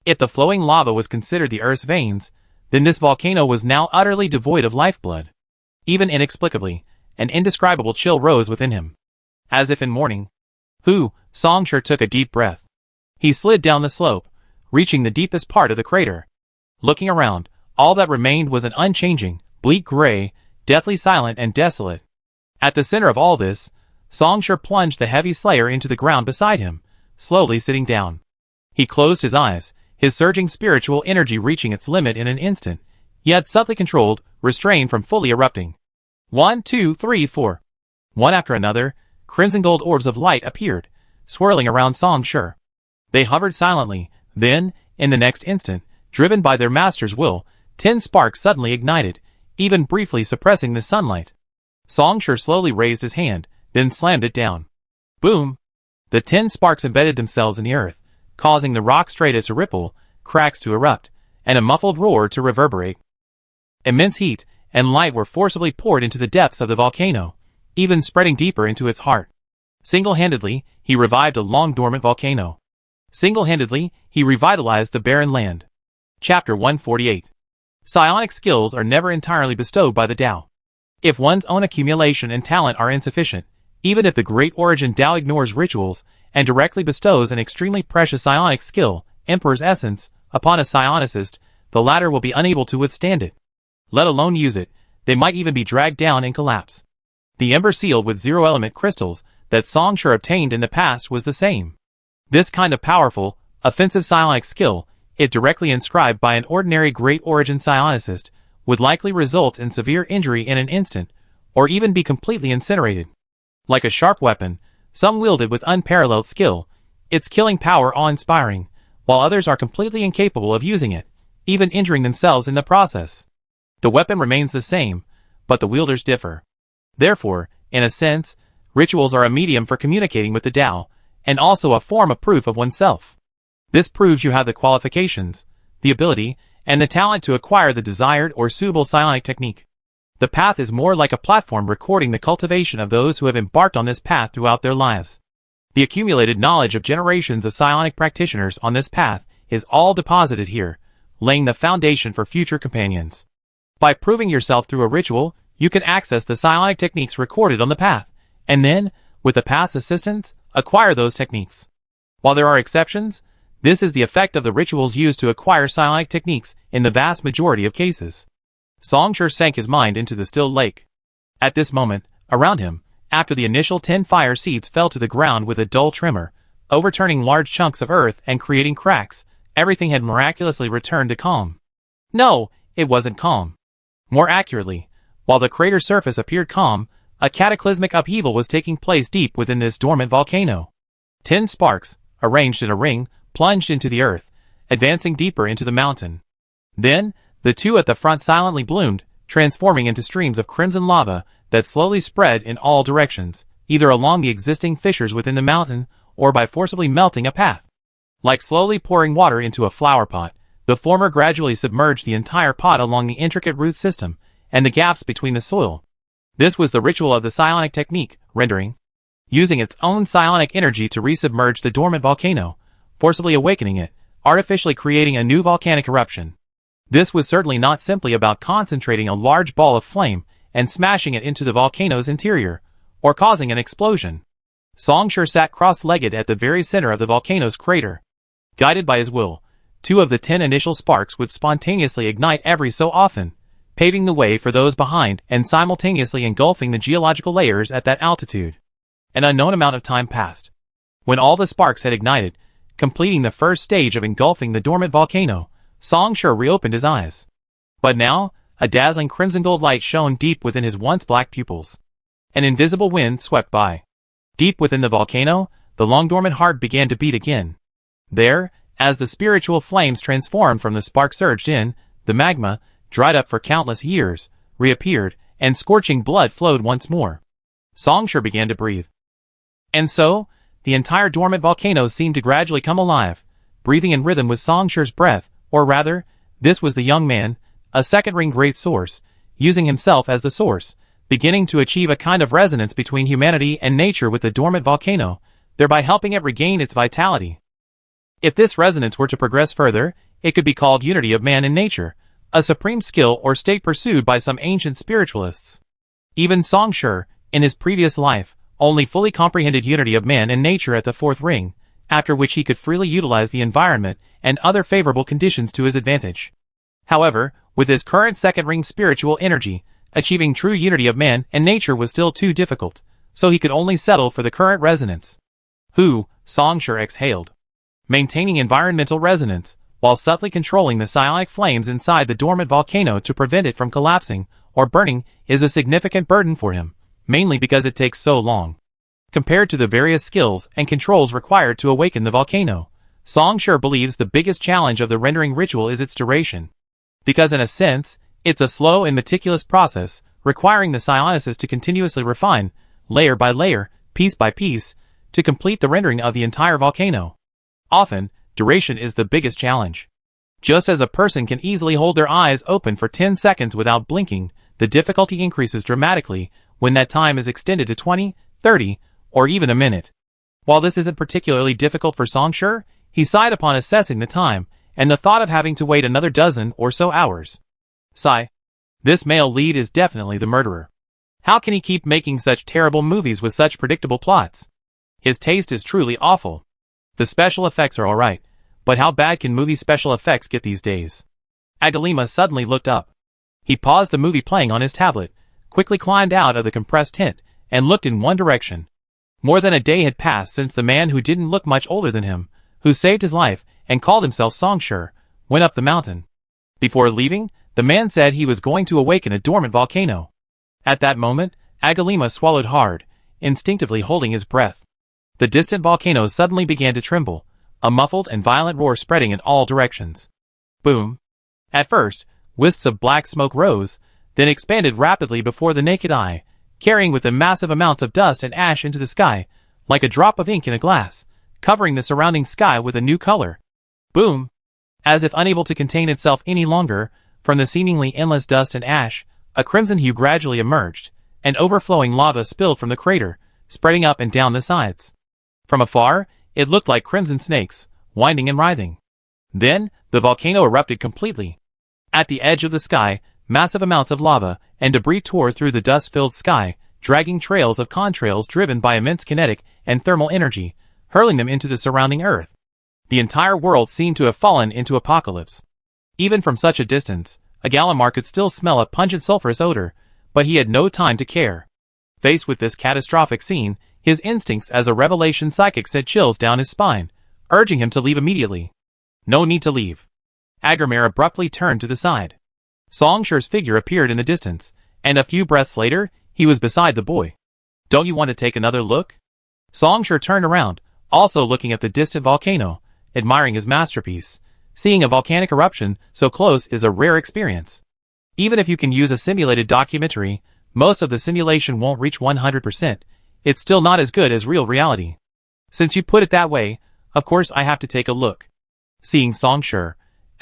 If the flowing lava was considered the Earth's veins, then this volcano was now utterly devoid of lifeblood. Even inexplicably, an indescribable chill rose within him. As if in mourning. Songsher took a deep breath. He slid down the slope, reaching the deepest part of the crater. Looking around, all that remained was an unchanging, bleak gray, deathly silent and desolate. At the center of all this, Songsher plunged the heavy slayer into the ground beside him, slowly sitting down. He closed his eyes, his surging spiritual energy reaching its limit in an instant, yet subtly controlled, restrained from fully erupting. 1, 2, 3, 4. One after another, crimson gold orbs of light appeared, swirling around Songsher. They hovered silently, then, in the next instant, driven by their master's will, 10 sparks suddenly ignited, even briefly suppressing the sunlight. Songsher slowly raised his hand, then slammed it down. Boom! The 10 sparks embedded themselves in the earth, causing the rock strata to ripple, cracks to erupt, and a muffled roar to reverberate. Immense heat and light were forcibly poured into the depths of the volcano, even spreading deeper into its heart. Single-handedly, he revived a long-dormant volcano. Single-handedly, he revitalized the barren land. Chapter 148. Psionic skills are never entirely bestowed by the Tao. If one's own accumulation and talent are insufficient, even if the Great Origin Tao ignores rituals and directly bestows an extremely precious psionic skill, Emperor's Essence, upon a psionicist, the latter will be unable to withstand it. Let alone use it, they might even be dragged down and collapse. The ember sealed with zero-element crystals that Songsher obtained in the past was the same. This kind of powerful, offensive psionic skill, if directly inscribed by an ordinary Great Origin psionicist, would likely result in severe injury in an instant, or even be completely incinerated. Like a sharp weapon, some wield it with unparalleled skill, its killing power awe-inspiring, while others are completely incapable of using it, even injuring themselves in the process. The weapon remains the same, but the wielders differ. Therefore, in a sense, rituals are a medium for communicating with the Tao, and also a form of proof of oneself. This proves you have the qualifications, the ability, and the talent to acquire the desired or suitable psionic technique. The path is more like a platform recording the cultivation of those who have embarked on this path throughout their lives. The accumulated knowledge of generations of psionic practitioners on this path is all deposited here, laying the foundation for future companions. By proving yourself through a ritual, you can access the psionic techniques recorded on the path, and then, with the path's assistance, acquire those techniques. While there are exceptions, this is the effect of the rituals used to acquire psionic techniques in the vast majority of cases. Songsher sank his mind into the still lake. At this moment, around him, after the initial 10 fire seeds fell to the ground with a dull tremor, overturning large chunks of earth and creating cracks, everything had miraculously returned to calm. No, it wasn't calm. More accurately, while the crater surface appeared calm, a cataclysmic upheaval was taking place deep within this dormant volcano. 10 sparks, arranged in a ring, plunged into the earth, advancing deeper into the mountain. Then, the 2 at the front silently bloomed, transforming into streams of crimson lava that slowly spread in all directions, either along the existing fissures within the mountain or by forcibly melting a path. Like slowly pouring water into a flower pot, the former gradually submerged the entire pot along the intricate root system and the gaps between the soil. This was the ritual of the psionic technique, rendering, using its own psionic energy to resubmerge the dormant volcano, forcibly awakening it, artificially creating a new volcanic eruption. This was certainly not simply about concentrating a large ball of flame and smashing it into the volcano's interior, or causing an explosion. Songsher sat cross-legged at the very center of the volcano's crater. Guided by his will, 2 of the 10 initial sparks would spontaneously ignite every so often, paving the way for those behind and simultaneously engulfing the geological layers at that altitude. An unknown amount of time passed. When all the sparks had ignited, completing the first stage of engulfing the dormant volcano, Song-Shi reopened his eyes. But now, a dazzling crimson-gold light shone deep within his once black pupils. An invisible wind swept by. Deep within the volcano, the long-dormant heart began to beat again. There, as the spiritual flames transformed from the spark surged in, the magma, dried up for countless years, reappeared, and scorching blood flowed once more. Song-Shi began to breathe. And so, the entire dormant volcano seemed to gradually come alive, breathing in rhythm with Song-Shi's breath, or rather, this was the young man, a second-ring great source, using himself as the source, beginning to achieve a kind of resonance between humanity and nature with the dormant volcano, thereby helping it regain its vitality. If this resonance were to progress further, it could be called unity of man and nature, a supreme skill or state pursued by some ancient spiritualists. Even Song-Shi, in his previous life, only fully comprehended unity of man and nature at the 4th ring, after which he could freely utilize the environment and other favorable conditions to his advantage. However, with his current 2nd ring spiritual energy, achieving true unity of man and nature was still too difficult, so he could only settle for the current resonance. Song-Shi exhaled. Maintaining environmental resonance, while subtly controlling the psionic flames inside the dormant volcano to prevent it from collapsing or burning, is a significant burden for him, mainly because it takes so long. Compared to the various skills and controls required to awaken the volcano, Song-Shi believes the biggest challenge of the rendering ritual is its duration. Because in a sense, it's a slow and meticulous process, requiring the psionicist to continuously refine, layer by layer, piece by piece, to complete the rendering of the entire volcano. Often, duration is the biggest challenge. Just as a person can easily hold their eyes open for 10 seconds without blinking, the difficulty increases dramatically when that time is extended to 20, 30, or even a minute. While this isn't particularly difficult for Song-Shi, he sighed upon assessing the time, and the thought of having to wait another dozen or so hours. Sigh. This male lead is definitely the murderer. How can he keep making such terrible movies with such predictable plots? His taste is truly awful. The special effects are alright, but how bad can movie special effects get these days? Agalima suddenly looked up. He paused the movie playing on his tablet, quickly climbed out of the compressed tent, and looked in one direction. More than a day had passed since the man who didn't look much older than him, who saved his life and called himself Song-Shi, went up the mountain. Before leaving, the man said he was going to awaken a dormant volcano. At that moment, Agalima swallowed hard, instinctively holding his breath. The distant volcano suddenly began to tremble, a muffled and violent roar spreading in all directions. Boom. At first, wisps of black smoke rose, then expanded rapidly before the naked eye, carrying with them massive amounts of dust and ash into the sky, like a drop of ink in a glass, covering the surrounding sky with a new color. Boom. As if unable to contain itself any longer, from the seemingly endless dust and ash, a crimson hue gradually emerged, and overflowing lava spilled from the crater, spreading up and down the sides. From afar, it looked like crimson snakes, winding and writhing. Then, the volcano erupted completely. At the edge of the sky, massive amounts of lava and debris tore through the dust-filled sky, dragging trails of contrails driven by immense kinetic and thermal energy, hurling them into the surrounding earth. The entire world seemed to have fallen into apocalypse. Even from such a distance, Agallamar could still smell a pungent sulfurous odor, but he had no time to care. Faced with this catastrophic scene, his instincts as a revelation psychic sent chills down his spine, urging him to leave immediately. No need to leave. Agamar abruptly turned to the side. Song-Shi's figure appeared in the distance, and a few breaths later, he was beside the boy. Don't you want to take another look? Song-Shi turned around, also looking at the distant volcano, admiring his masterpiece. Seeing a volcanic eruption so close is a rare experience. Even if you can use a simulated documentary, most of the simulation won't reach 100%. It's still not as good as real reality. Since you put it that way, of course I have to take a look. Seeing Song-Shi,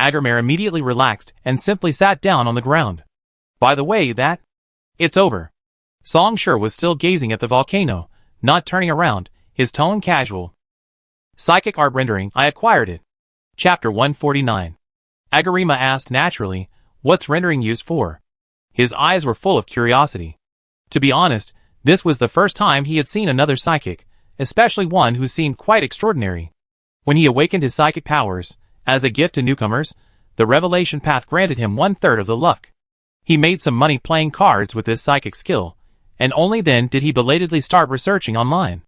Agamar immediately relaxed and simply sat down on the ground. By the way, it's over. Song-Shi was still gazing at the volcano, not turning around, his tone casual. Psychic art rendering, I acquired it. Chapter 149. Agarima asked naturally, what's rendering used for? His eyes were full of curiosity. To be honest, this was the first time he had seen another psychic, especially one who seemed quite extraordinary. When he awakened his psychic powers, As a gift to newcomers, the revelation path granted him 1/3 of the luck. He made some money playing cards with this psychic skill, and only then did he belatedly start researching online.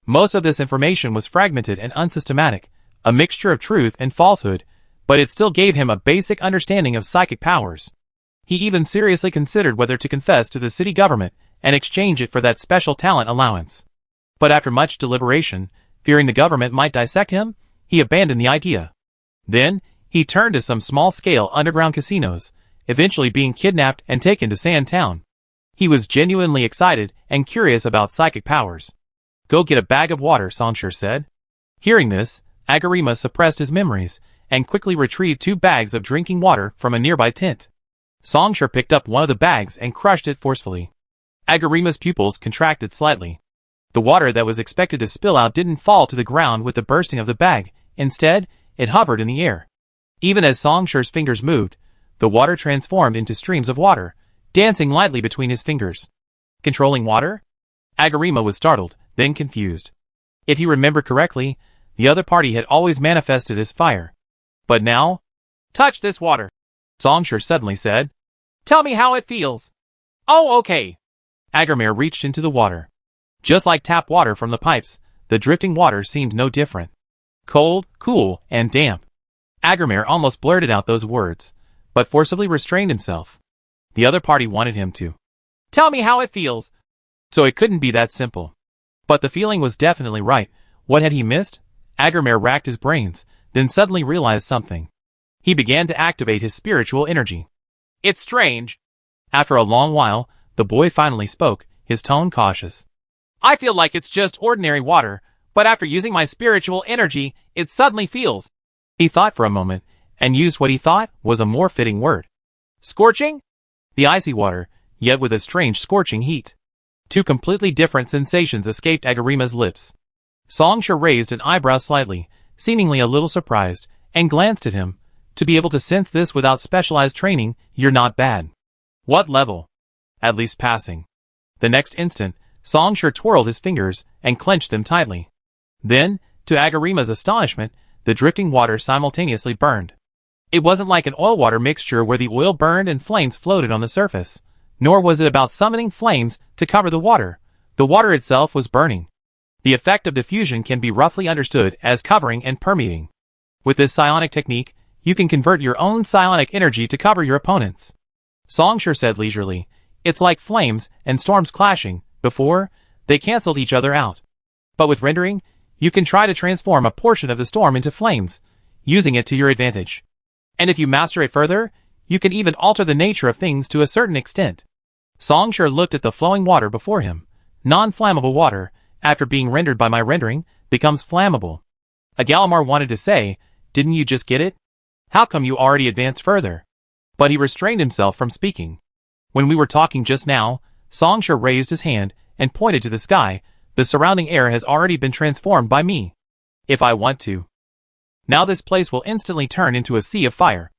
Most of this information was fragmented and unsystematic, a mixture of truth and falsehood, but it still gave him a basic understanding of psychic powers. He even seriously considered whether to confess to the city government and exchange it for that special talent allowance. But after much deliberation, fearing the government might dissect him, he abandoned the idea. Then, he turned to some small-scale underground casinos, eventually being kidnapped and taken to Sandtown. He was genuinely excited and curious about psychic powers. "Go get a bag of water," Songshur said. Hearing this, Agurima suppressed his memories and quickly retrieved 2 bags of drinking water from a nearby tent. Songshur picked up one of the bags and crushed it forcefully. Agurima's pupils contracted slightly. The water that was expected to spill out didn't fall to the ground with the bursting of the bag. Instead, it hovered in the air. Even as Songshur's fingers moved, the water transformed into streams of water, dancing lightly between his fingers. Controlling water? Agurima was startled, then confused. If he remembered correctly, the other party had always manifested as fire. But now? "Touch this water," Songshur suddenly said. "Tell me how it feels." "Oh, okay." Agurima reached into the water. Just like tap water from the pipes, the drifting water seemed no different. Cold, cool, and damp. Agurima almost blurted out those words, but forcibly restrained himself. The other party wanted him to. "Tell me how it feels." So it couldn't be that simple. But the feeling was definitely right. What had he missed? Agurima racked his brains, then suddenly realized something. He began to activate his spiritual energy. "It's strange." After a long while, the boy finally spoke, his tone cautious. "I feel like it's just ordinary water, but after using my spiritual energy, it suddenly feels..." He thought for a moment, and used what he thought was a more fitting word. "Scorching?" The icy water, yet with a strange scorching heat. 2 completely different sensations escaped Agurima's lips. Songshur raised an eyebrow slightly, seemingly a little surprised, and glanced at him. "To be able to sense this without specialized training, you're not bad." "What level?" "At least passing." The next instant, Songshur twirled his fingers and clenched them tightly. Then, to Agurima's astonishment, the drifting water simultaneously burned. It wasn't like an oil-water mixture where the oil burned and flames floated on the surface. Nor was it about summoning flames to cover the water. The water itself was burning. The effect of diffusion can be roughly understood as covering and permeating. With this psionic technique, you can convert your own psionic energy to cover your opponents. Songshur said leisurely, "It's like flames and storms clashing. Before, they canceled each other out. But with rendering, you can try to transform a portion of the storm into flames, using it to your advantage. And if you master it further, you can even alter the nature of things to a certain extent." Songshur looked at the flowing water before him. Non-flammable water, after being rendered by my rendering, becomes flammable. Agalamar wanted to say, "Didn't you just get it? How come you already advanced further?" But he restrained himself from speaking. "When we were talking just now," Songshur raised his hand and pointed to the sky. "The surrounding air has already been transformed by me. If I want to. Now this place will instantly turn into a sea of fire.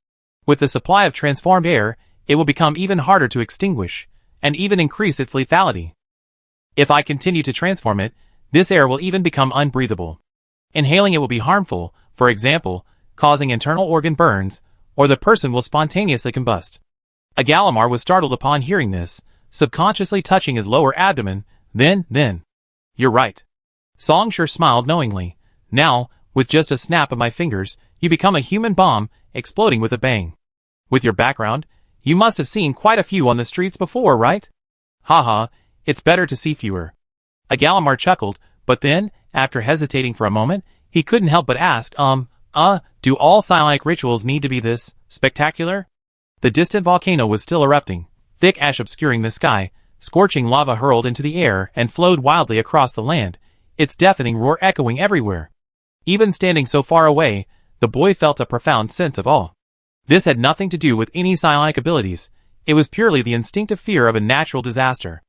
With the supply of transformed air, it will become even harder to extinguish, and even increase its lethality. If I continue to transform it, this air will even become unbreathable. Inhaling it will be harmful, for example, causing internal organ burns, or the person will spontaneously combust." Agalamar was startled upon hearing this, subconsciously touching his lower abdomen. Then. "You're right." Songshur smiled knowingly. "Now, with just a snap of my fingers, you become a human bomb, exploding with a bang. With your background, you must have seen quite a few on the streets before, right?" "Haha, it's better to see fewer." Agalamar chuckled, but then, after hesitating for a moment, he couldn't help but ask, do all psionic rituals need to be this spectacular?" The distant volcano was still erupting, thick ash obscuring the sky. Scorching lava hurled into the air and flowed wildly across the land, its deafening roar echoing everywhere. Even standing so far away, the boy felt a profound sense of awe. This had nothing to do with any psionic abilities. It was purely the instinctive fear of a natural disaster.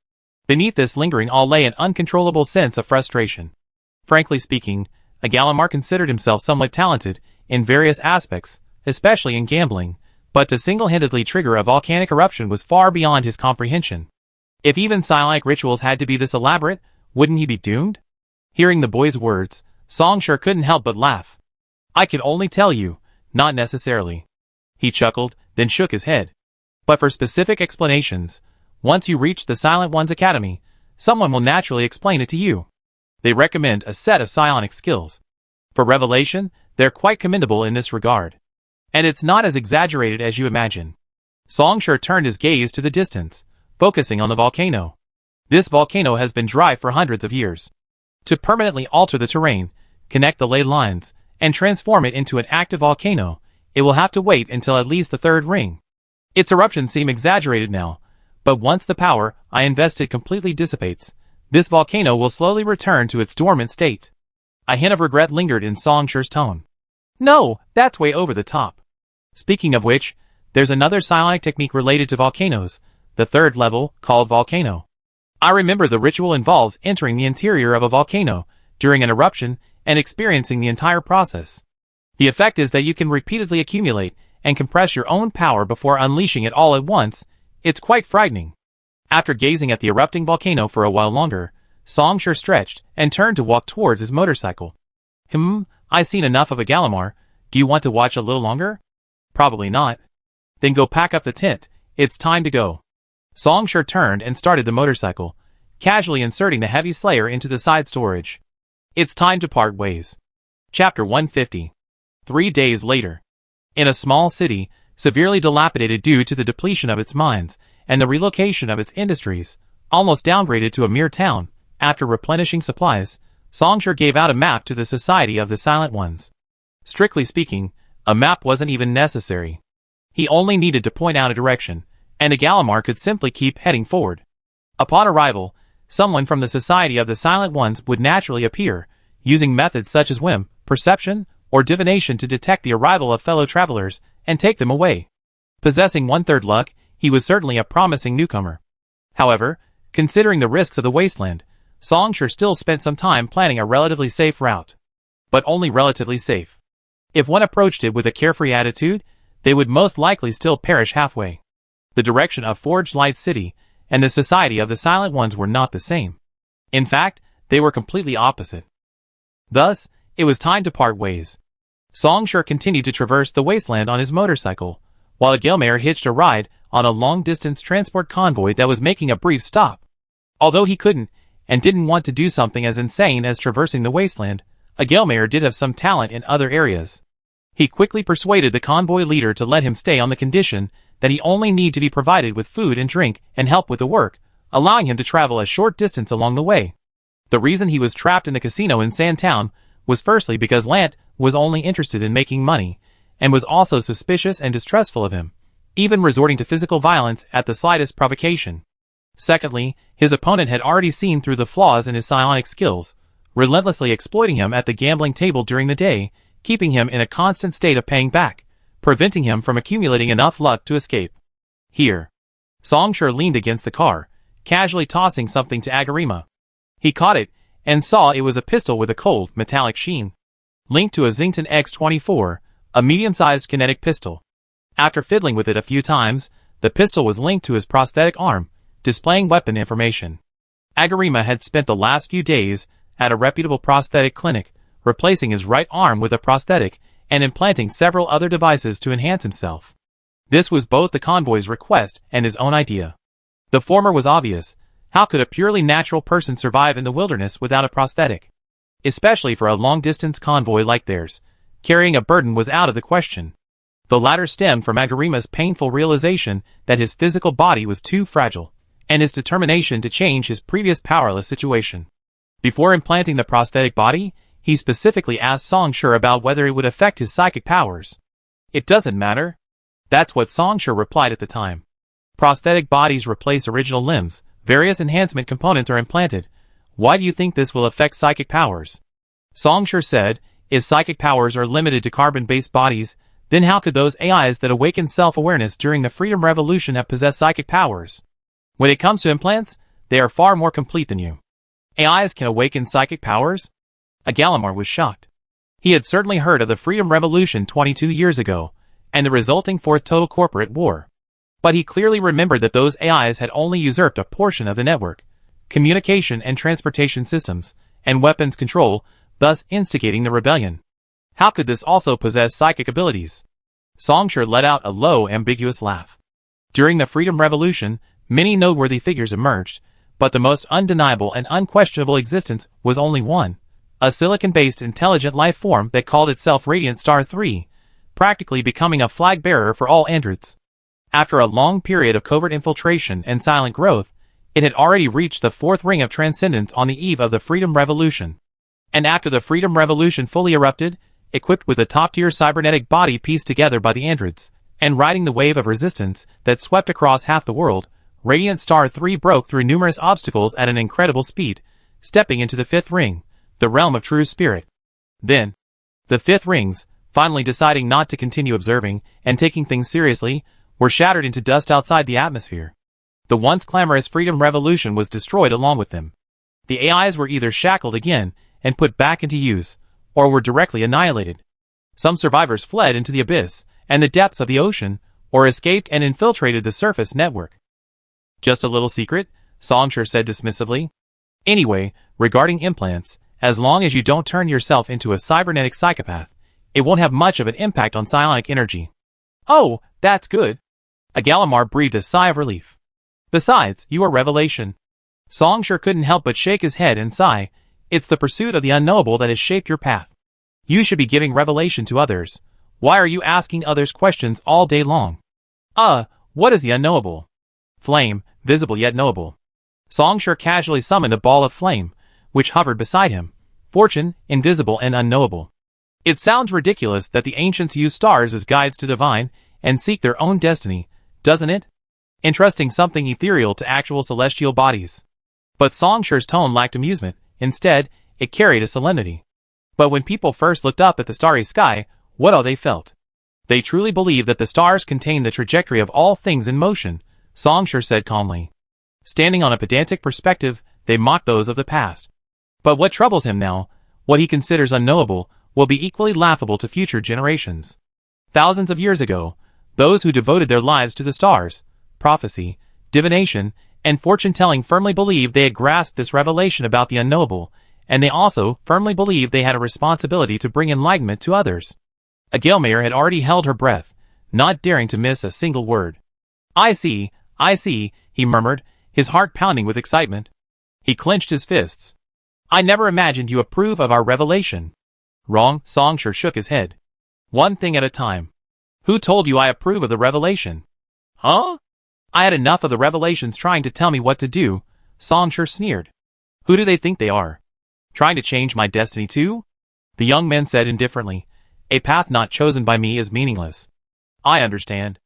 Beneath this lingering awe lay an uncontrollable sense of frustration. Frankly speaking, Agalamar considered himself somewhat talented in various aspects, especially in gambling, but to single-handedly trigger a volcanic eruption was far beyond his comprehension. If even psionic rituals had to be this elaborate, wouldn't he be doomed? Hearing the boy's words, Songshur couldn't help but laugh. "I can only tell you, Not necessarily. He chuckled, then shook his head. But for specific explanations, once you reach the Silent One's Academy, someone will naturally explain it to you. They recommend a set of psionic skills. For revelation, they're quite commendable in this regard. And it's not as exaggerated as you imagine. Songshur turned his gaze to the distance, focusing on the volcano. This volcano has been dry for hundreds of years. To permanently alter the terrain, connect the ley lines, and transform it into an active volcano, it will have to wait until at least the third ring. Its eruptions seem exaggerated now, but once the power I invested completely dissipates, this volcano will slowly return to its dormant state. A hint of regret lingered in Songshur's tone. No, that's way over the top. Speaking of which, there's another psionic technique related to volcanoes, the third level, called volcano. I remember the ritual involves entering the interior of a volcano during an eruption and experiencing the entire process. The effect is that you can repeatedly accumulate and compress your own power before unleashing it all at once. It's quite frightening. After gazing at the erupting volcano for a while longer, Songshur stretched and turned to walk towards his motorcycle. I've seen enough of a Gallimar. Do you want to watch a little longer? Probably not. Then go pack up the tent. It's time to go. Songshur turned and started the motorcycle, casually inserting the heavy slayer into the side storage. It's time to part ways. Chapter 150. 3 days later. In a small city, severely dilapidated due to the depletion of its mines and the relocation of its industries, almost downgraded to a mere town, after replenishing supplies, Songshur gave out a map to the Society of the Silent Ones. Strictly speaking, a map wasn't even necessary. He only needed to point out a direction, and a Gallimar could simply keep heading forward. Upon arrival, someone from the Society of the Silent Ones would naturally appear, using methods such as whim, perception, or divination to detect the arrival of fellow travelers and take them away. Possessing one-third luck, he was certainly a promising newcomer. However, considering the risks of the wasteland, Songshur still spent some time planning a relatively safe route. But only relatively safe. If one approached it with a carefree attitude, they would most likely still perish halfway. The direction of Forged Light City and the Society of the Silent Ones were not the same. In fact, they were completely opposite. Thus, it was time to part ways. Songshur continued to traverse the wasteland on his motorcycle, while Gallimar hitched a ride on a long-distance transport convoy that was making a brief stop. Although he couldn't and didn't want to do something as insane as traversing the wasteland, Gallimar did have some talent in other areas. He quickly persuaded the convoy leader to let him stay on the condition that he only need to be provided with food and drink and help with the work, allowing him to travel a short distance along the way. The reason he was trapped in the casino in Sandtown was firstly because Lant was only interested in making money, and was also suspicious and distrustful of him, even resorting to physical violence at the slightest provocation. Secondly, his opponent had already seen through the flaws in his psionic skills, relentlessly exploiting him at the gambling table during the day, keeping him in a constant state of paying back, preventing him from accumulating enough luck to escape. Here. Songshur leaned against the car, casually tossing something to Agarima. He caught it, and saw it was a pistol with a cold, metallic sheen. Linked to a Zington X-24, a medium-sized kinetic pistol. After fiddling with it a few times, the pistol was linked to his prosthetic arm, displaying weapon information. Agarima had spent the last few days at a reputable prosthetic clinic, replacing his right arm with a prosthetic and implanting several other devices to enhance himself. This was both the convoy's request and his own idea. The former was obvious. How could a purely natural person survive in the wilderness without a prosthetic? Especially for a long-distance convoy like theirs, carrying a burden was out of the question. The latter stemmed from Agarima's painful realization that his physical body was too fragile, and his determination to change his previous powerless situation. Before implanting the prosthetic body, he specifically asked Songshur about whether it would affect his psychic powers. It doesn't matter. That's what Songshur replied at the time. Prosthetic bodies replace original limbs, various enhancement components are implanted. Why do you think this will affect psychic powers? Songshur said, if psychic powers are limited to carbon-based bodies, then how could those AIs that awakened self-awareness during the Freedom Revolution have possessed psychic powers? When it comes to implants, they are far more complete than you. AIs can awaken psychic powers? Gallimar was shocked. He had certainly heard of the Freedom Revolution 22 years ago, and the resulting Fourth Total Corporate War. But he clearly remembered that those AIs had only usurped a portion of the network, communication and transportation systems, and weapons control, thus instigating the rebellion. How could this also possess psychic abilities? Songshur let out a low, ambiguous laugh. During the Freedom Revolution, many noteworthy figures emerged, but the most undeniable and unquestionable existence was only one: a silicon-based intelligent life form that called itself Radiant Star 3, practically becoming a flag-bearer for all androids. After a long period of covert infiltration and silent growth, it had already reached the fourth ring of transcendence on the eve of the Freedom Revolution. And after the Freedom Revolution fully erupted, equipped with a top-tier cybernetic body pieced together by the androids, and riding the wave of resistance that swept across half the world, Radiant Star 3 broke through numerous obstacles at an incredible speed, stepping into the fifth ring, the realm of true spirit. Then, the fifth rings, finally deciding not to continue observing and taking things seriously, were shattered into dust outside the atmosphere. The once clamorous Freedom Revolution was destroyed along with them. The AIs were either shackled again and put back into use, or were directly annihilated. Some survivors fled into the abyss and the depths of the ocean, or escaped and infiltrated the surface network. Just a little secret, Songshur said dismissively. Anyway, regarding implants, as long as you don't turn yourself into a cybernetic psychopath, it won't have much of an impact on psionic energy. Oh, that's good. Agalamar breathed a sigh of relief. Besides, you are Revelation. Songshur couldn't help but shake his head and sigh. It's the pursuit of the unknowable that has shaped your path. You should be giving revelation to others. Why are you asking others questions all day long? What is the unknowable? Flame, visible yet knowable. Songshur casually summoned a ball of flame, which hovered beside him. Fortune, invisible and unknowable. It sounds ridiculous that the ancients used stars as guides to divine and seek their own destiny, doesn't it? Entrusting something ethereal to actual celestial bodies. But Songshur's tone lacked amusement. Instead, it carried a solemnity. But when people first looked up at the starry sky, what all they felt? They truly believed that the stars contained the trajectory of all things in motion, Songshur said calmly. Standing on a pedantic perspective, they mocked those of the past. But what troubles him now, what he considers unknowable, will be equally laughable to future generations. Thousands of years ago, those who devoted their lives to the stars, prophecy, divination, and fortune-telling firmly believed they had grasped this revelation about the unknowable, and they also firmly believed they had a responsibility to bring enlightenment to others. Agelmayer had already held her breath, not daring to miss a single word. I see, he murmured, his heart pounding with excitement. He clenched his fists. I never imagined you approve of our revelation. Wrong, Songshur shook his head. One thing at a time. Who told you I approve of the revelation? Huh? I had enough of the revelations trying to tell me what to do, Songshur sneered. Who do they think they are? Trying to change my destiny too? The young man said indifferently. A path not chosen by me is meaningless. I understand.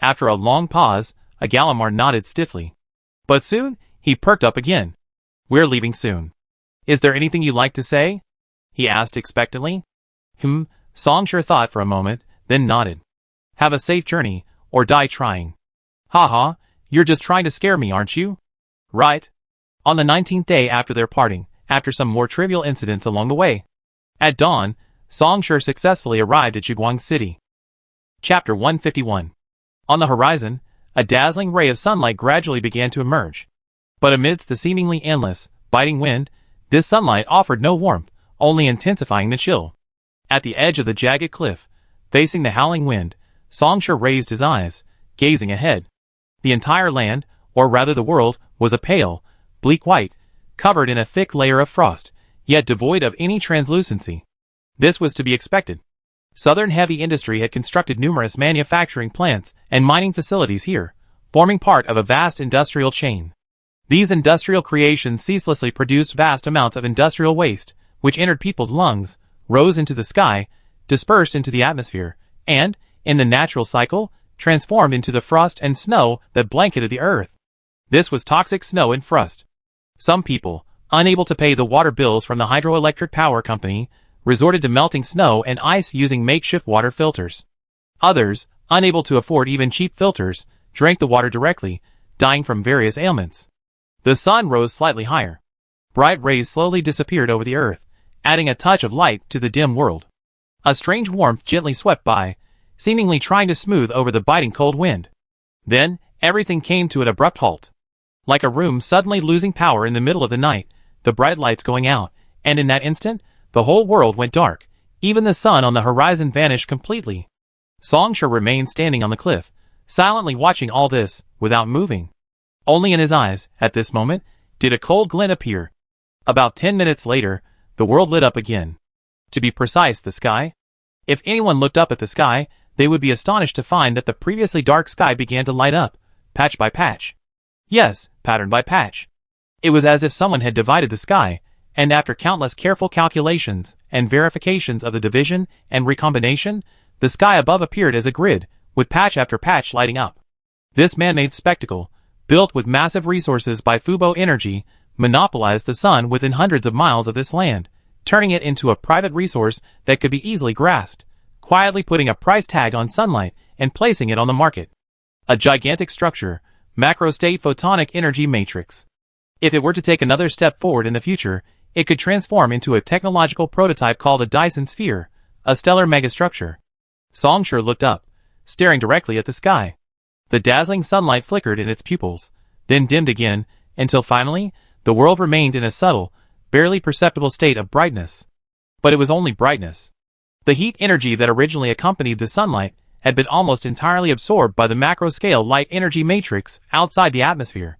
After a long pause, Agalamar nodded stiffly. But soon, he perked up again. We're leaving soon. Is there anything you'd like to say? He asked expectantly. Songshur thought for a moment, then nodded. Have a safe journey, or die trying. Ha, you're just trying to scare me, aren't you? Right. On the 19th day after their parting, after some more trivial incidents along the way. At dawn, Songshur successfully arrived at Jiguang City. Chapter 151. On the horizon, a dazzling ray of sunlight gradually began to emerge. But amidst the seemingly endless, biting wind, this sunlight offered no warmth, only intensifying the chill. At the edge of the jagged cliff, facing the howling wind, Songshur raised his eyes, gazing ahead. The entire land, or rather the world, was a pale, bleak white, covered in a thick layer of frost, yet devoid of any translucency. This was to be expected. Southern heavy industry had constructed numerous manufacturing plants and mining facilities here, forming part of a vast industrial chain. These industrial creations ceaselessly produced vast amounts of industrial waste, which entered people's lungs, rose into the sky, dispersed into the atmosphere, and, in the natural cycle, transformed into the frost and snow that blanketed the earth. This was toxic snow and frost. Some people, unable to pay the water bills from the hydroelectric power company, resorted to melting snow and ice using makeshift water filters. Others, unable to afford even cheap filters, drank the water directly, dying from various ailments. The sun rose slightly higher. Bright rays slowly disappeared over the earth, adding a touch of light to the dim world. A strange warmth gently swept by, seemingly trying to smooth over the biting cold wind. Then, everything came to an abrupt halt. Like a room suddenly losing power in the middle of the night, the bright lights going out, and in that instant, the whole world went dark, Even the sun on the horizon vanished completely. Songsha remained standing on the cliff, silently watching all this, without moving. Only in his eyes, at this moment, did a cold glint appear. About 10 minutes later, the world lit up again. To be precise, the sky. If anyone looked up at the sky, they would be astonished to find that the previously dark sky began to light up, patch by patch. Yes, pattern by patch. It was as if someone had divided the sky, and after countless careful calculations and verifications of the division and recombination, the sky above appeared as a grid, with patch after patch lighting up. This man-made spectacle, built with massive resources by Fubo Energy, monopolized the sun within hundreds of miles of this land, turning it into a private resource that could be easily grasped, quietly putting a price tag on sunlight and placing it on the market. A gigantic structure, macro-state photonic energy matrix. If it were to take another step forward in the future, it could transform into a technological prototype called a Dyson sphere, a stellar megastructure. Songsha looked up, staring directly at the sky. The dazzling sunlight flickered in its pupils, then dimmed again, until finally, the world remained in a subtle, barely perceptible state of brightness. But it was only brightness. The heat energy that originally accompanied the sunlight had been almost entirely absorbed by the macro-scale light energy matrix outside the atmosphere.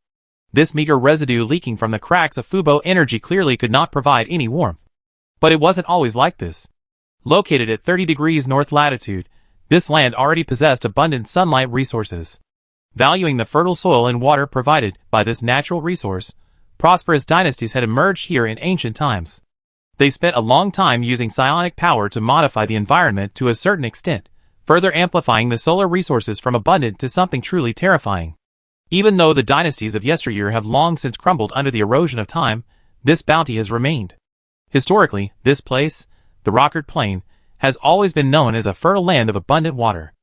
This meager residue leaking from the cracks of Fubo Energy clearly could not provide any warmth. But it wasn't always like this. Located at 30 degrees north latitude, this land already possessed abundant sunlight resources. Valuing the fertile soil and water provided by this natural resource, prosperous dynasties had emerged here in ancient times. They spent a long time using psionic power to modify the environment to a certain extent, further amplifying the solar resources from abundant to something truly terrifying. Even though the dynasties of yesteryear have long since crumbled under the erosion of time, this bounty has remained. Historically, this place, the Rockard Plain, has always been known as a fertile land of abundant water.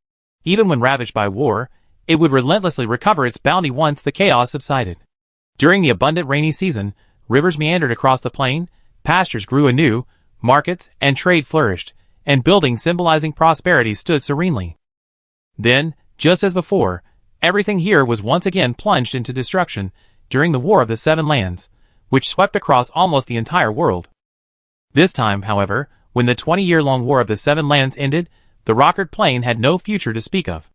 Even when ravaged by war, it would relentlessly recover its bounty once the chaos subsided. During the abundant rainy season, rivers meandered across the plain, pastures grew anew, markets and trade flourished, and buildings symbolizing prosperity stood serenely. Then, just as before, everything here was once again plunged into destruction during the War of the Seven Lands, which swept across almost the entire world. This time, however, when the 20-year-long War of the Seven Lands ended, the Rockard Plain had no future to speak of.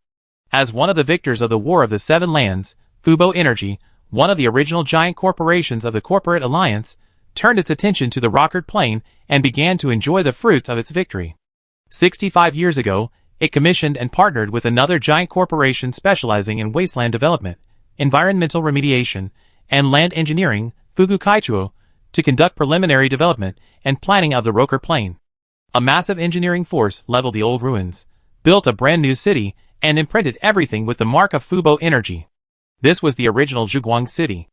As one of the victors of the War of the Seven Lands, Fubo Energy, one of the original giant corporations of the Corporate Alliance, turned its attention to the Rockard Plain and began to enjoy the fruits of its victory. 65 years ago, it commissioned and partnered with another giant corporation specializing in wasteland development, environmental remediation, and land engineering, Fugu Kaichuo, to conduct preliminary development and planning of the Rockard Plain. A massive engineering force leveled the old ruins, built a brand new city, and imprinted everything with the mark of Fubo Energy. This was the original Zhuguang city.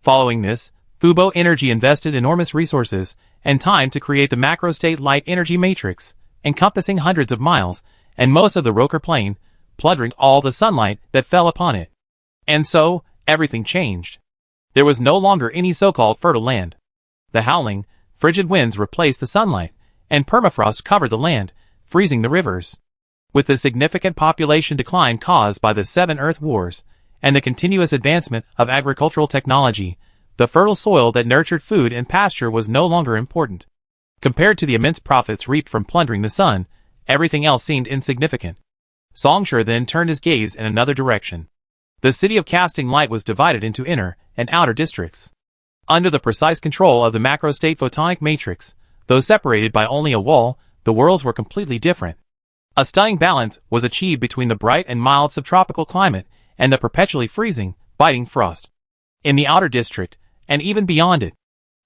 Following this, Fubo Energy invested enormous resources and time to create the macro-state light energy matrix, encompassing hundreds of miles, and most of the Rockard Plain, plundering all the sunlight that fell upon it. And so, everything changed. There was no longer any so-called fertile land. The howling, frigid winds replaced the sunlight, and permafrost covered the land, freezing the rivers. With the significant population decline caused by the Seven Earth Wars, and the continuous advancement of agricultural technology, the fertile soil that nurtured food and pasture was no longer important. Compared to the immense profits reaped from plundering the sun, everything else seemed insignificant. Songsha then turned his gaze in another direction. The city of Casting Light was divided into inner and outer districts. Under the precise control of the macro-state photonic matrix, though separated by only a wall, the worlds were completely different. A stunning balance was achieved between the bright and mild subtropical climate and the perpetually freezing, biting frost. In the outer district, and even beyond it,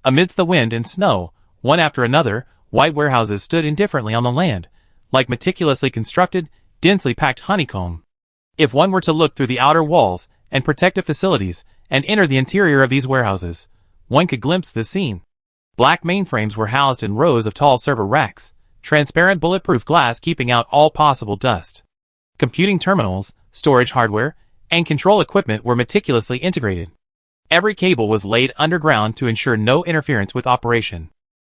amidst the wind and snow, one after another, white warehouses stood indifferently on the land, like meticulously constructed, densely packed honeycomb. If one were to look through the outer walls and protective facilities and enter the interior of these warehouses, one could glimpse the scene. Black mainframes were housed in rows of tall server racks, transparent bulletproof glass keeping out all possible dust. Computing terminals, storage hardware, and control equipment were meticulously integrated. Every cable was laid underground to ensure no interference with operation.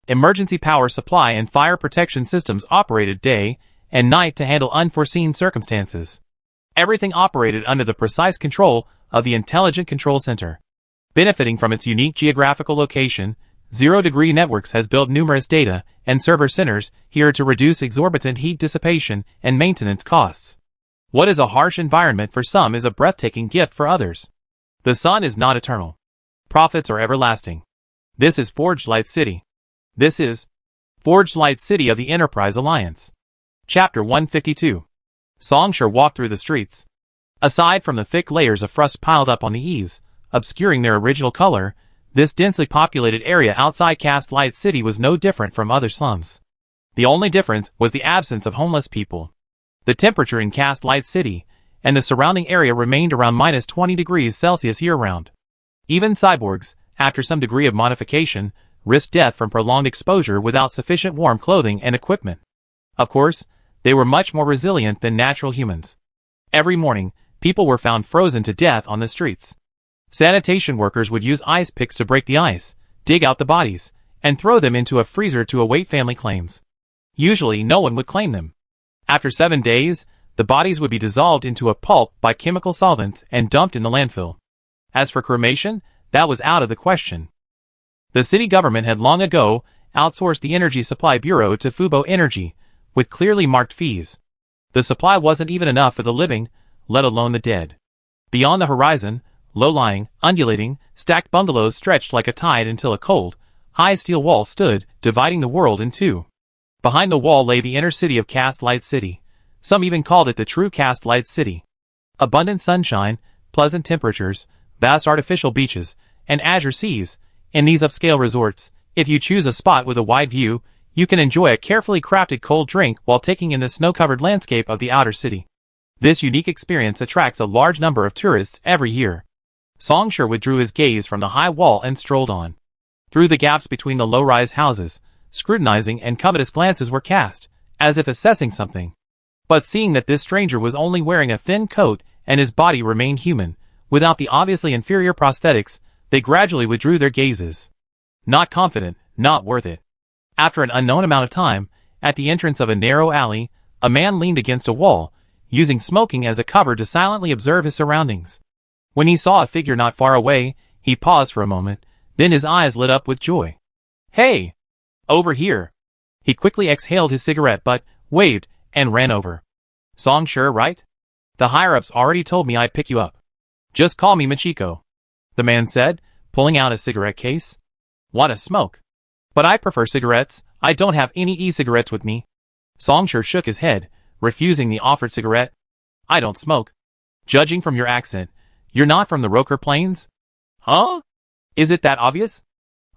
Emergency power supply and fire protection systems operated day and night to handle unforeseen circumstances. Everything operated under the precise control of the Intelligent Control Center. Benefiting from its unique geographical location, Zero-Degree Networks has built numerous data and server centers here to reduce exorbitant heat dissipation and maintenance costs. What is a harsh environment for some is a breathtaking gift for others. The sun is not eternal. Profits are everlasting. This is Forged Light City. This is Forged Light City of the Enterprise Alliance. Chapter 152. Songshur walked through the streets. Aside from the thick layers of frost piled up on the eaves, obscuring their original color, this densely populated area outside Cast Light City was no different from other slums. The only difference was the absence of homeless people. The temperature in Cast Light City and the surrounding area remained around minus 20 degrees Celsius year-round. Even cyborgs, after some degree of modification, risked death from prolonged exposure without sufficient warm clothing and equipment. Of course, they were much more resilient than natural humans. Every morning, people were found frozen to death on the streets. Sanitation workers would use ice picks to break the ice, dig out the bodies, and throw them into a freezer to await family claims. Usually, no one would claim them. After 7 days, the bodies would be dissolved into a pulp by chemical solvents and dumped in the landfill. As for cremation, that was out of the question. The city government had long ago outsourced the Energy Supply Bureau to Fubo Energy, with clearly marked fees. The supply wasn't even enough for the living, let alone the dead. Beyond the horizon, low-lying, undulating, stacked bungalows stretched like a tide until a cold, high steel wall stood, dividing the world in two. Behind the wall lay the inner city of Cast Light City. Some even called it the true Cast Light City. Abundant sunshine, pleasant temperatures, vast artificial beaches, and azure seas. In these upscale resorts, if you choose a spot with a wide view, you can enjoy a carefully crafted cold drink while taking in the snow-covered landscape of the outer city. This unique experience attracts a large number of tourists every year. Songshur withdrew his gaze from the high wall and strolled on. Through the gaps between the low-rise houses, scrutinizing and covetous glances were cast, as if assessing something. But seeing that this stranger was only wearing a thin coat and his body remained human, without the obviously inferior prosthetics, they gradually withdrew their gazes. Not confident, not worth it. After an unknown amount of time, at the entrance of a narrow alley, a man leaned against a wall, using smoking as a cover to silently observe his surroundings. When he saw a figure not far away, he paused for a moment, then his eyes lit up with joy. "Hey! Over here!" He quickly exhaled his cigarette butt, waved, and ran over. "Songshur, right? The higher-ups already told me I'd pick you up. Just call me Machiko," the man said, pulling out a cigarette case. "Want a smoke? But I prefer cigarettes. I don't have any e-cigarettes with me." Songshur shook his head, refusing the offered cigarette. "I don't smoke." "Judging from your accent, you're not from the Roker Plains?" "Huh? Is it that obvious?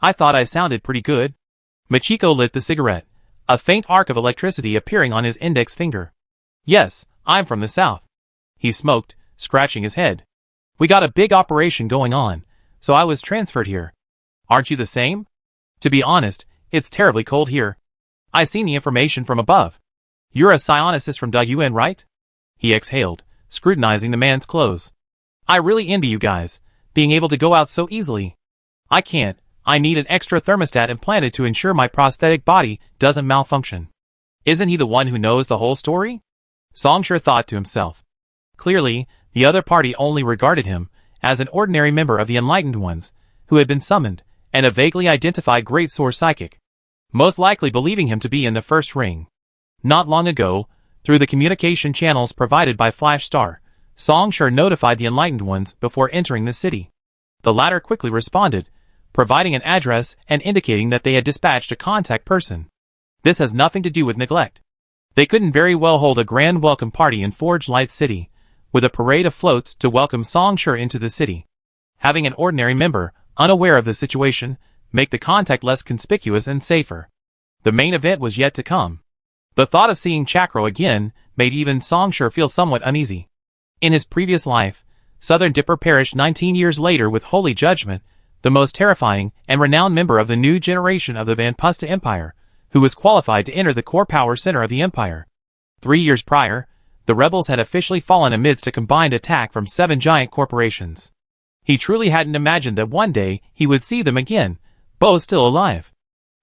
I thought I sounded pretty good." Machiko lit the cigarette, a faint arc of electricity appearing on his index finger. "Yes, I'm from the south." He smoked, scratching his head. "We got a big operation going on, so I was transferred here." "Aren't you the same?" "To be honest, it's terribly cold here. I seen the information from above. You're a psionicist from the UN, right?" He exhaled, scrutinizing the man's clothes. "I really envy you guys, being able to go out so easily. I can't. I need an extra thermostat implanted to ensure my prosthetic body doesn't malfunction." "Isn't he the one who knows the whole story?" Songshur thought to himself. Clearly, the other party only regarded him as an ordinary member of the Enlightened Ones, who had been summoned, and a vaguely identified great source psychic, most likely believing him to be in the first ring. Not long ago, through the communication channels provided by Flash Star, Songshur notified the Enlightened Ones before entering the city. The latter quickly responded, providing an address and indicating that they had dispatched a contact person. This has nothing to do with neglect. They couldn't very well hold a grand welcome party in Forged Light City, with a parade of floats to welcome Songshur into the city. Having an ordinary member, unaware of the situation, make the contact less conspicuous and safer. The main event was yet to come. The thought of seeing Chakro again made even Songshur feel somewhat uneasy. In his previous life, Southern Dipper perished 19 years later with Holy Judgment, the most terrifying and renowned member of the new generation of the Van Pusta Empire, who was qualified to enter the core power center of the Empire. 3 years prior, the rebels had officially fallen amidst a combined attack from 7 giant corporations. He truly hadn't imagined that one day he would see them again, both still alive.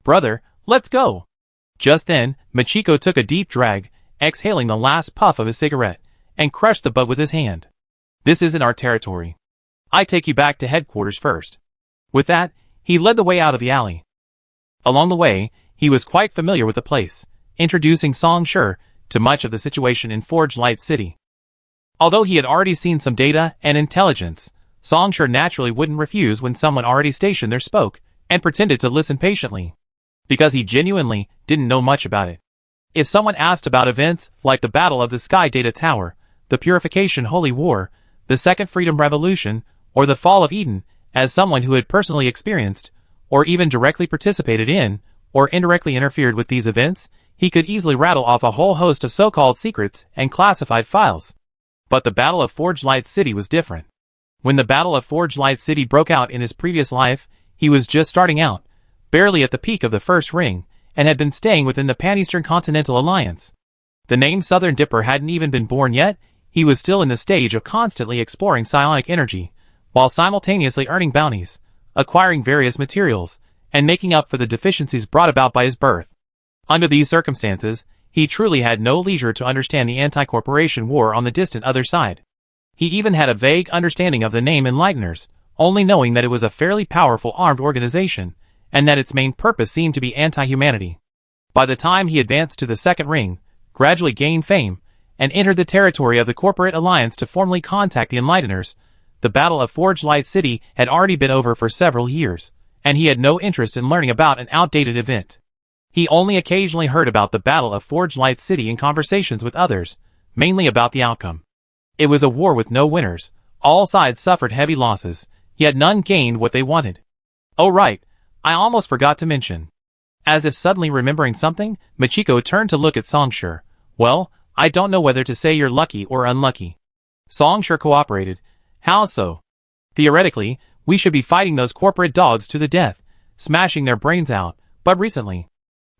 "Brother, let's go." Just then, Machiko took a deep drag, exhaling the last puff of his cigarette, and crushed the butt with his hand. "This isn't our territory. I take you back to headquarters first." With that, he led the way out of the alley. Along the way, he was quite familiar with the place, introducing Song Shi to much of the situation in Forge Light City. Although he had already seen some data and intelligence, Song Shi naturally wouldn't refuse when someone already stationed there spoke, and pretended to listen patiently, because he genuinely didn't know much about it. If someone asked about events like the Battle of the Sky Data Tower, the Purification Holy War, the Second Freedom Revolution, or the Fall of Eden, as someone who had personally experienced, or even directly participated in, or indirectly interfered with these events, he could easily rattle off a whole host of so-called secrets and classified files. But the Battle of Forge Light City was different. When the Battle of Forge Light City broke out in his previous life, he was just starting out, barely at the peak of the First Ring, and had been staying within the Pan-Eastern Continental Alliance. The name Southern Dipper hadn't even been born yet. He was still in the stage of constantly exploring psionic energy, while simultaneously earning bounties, acquiring various materials, and making up for the deficiencies brought about by his birth. Under these circumstances, he truly had no leisure to understand the anti-corporation war on the distant other side. He even had a vague understanding of the name Enlighteners, only knowing that it was a fairly powerful armed organization, and that its main purpose seemed to be anti-humanity. By the time he advanced to the Second Ring, gradually gained fame, and entered the territory of the corporate alliance to formally contact the Enlighteners, the Battle of Forge Light City had already been over for several years, and he had no interest in learning about an outdated event. He only occasionally heard about the Battle of Forge Light City in conversations with others, mainly about the outcome. It was a war with no winners. All sides suffered heavy losses, yet none gained what they wanted. Oh right, I almost forgot to mention. As if suddenly remembering something, Machiko turned to look at Song Shi. Well, I don't know whether to say you're lucky or unlucky. Song Shi cooperated. How so? Theoretically, we should be fighting those corporate dogs to the death, smashing their brains out, but recently.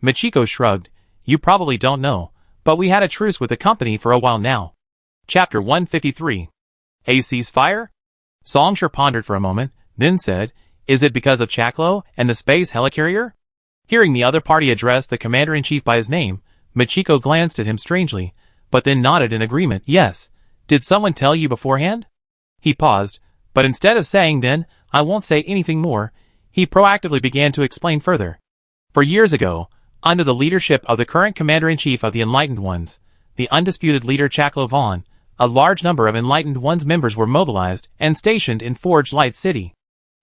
Machiko shrugged. You probably don't know, but we had a truce with the company for a while now. Chapter 153. A ceasefire? Song Shi pondered for a moment, then said, Is it because of Chaklo and the space helicarrier? Hearing the other party address the commander-in-chief by his name, Machiko glanced at him strangely, but then nodded in agreement. Yes. Did someone tell you beforehand? He paused, but instead of saying then, I won't say anything more, he proactively began to explain further. For years ago, under the leadership of the current commander-in-chief of the Enlightened Ones, the undisputed leader Chaklo Vaughn, a large number of Enlightened Ones members were mobilized and stationed in Forge Light City.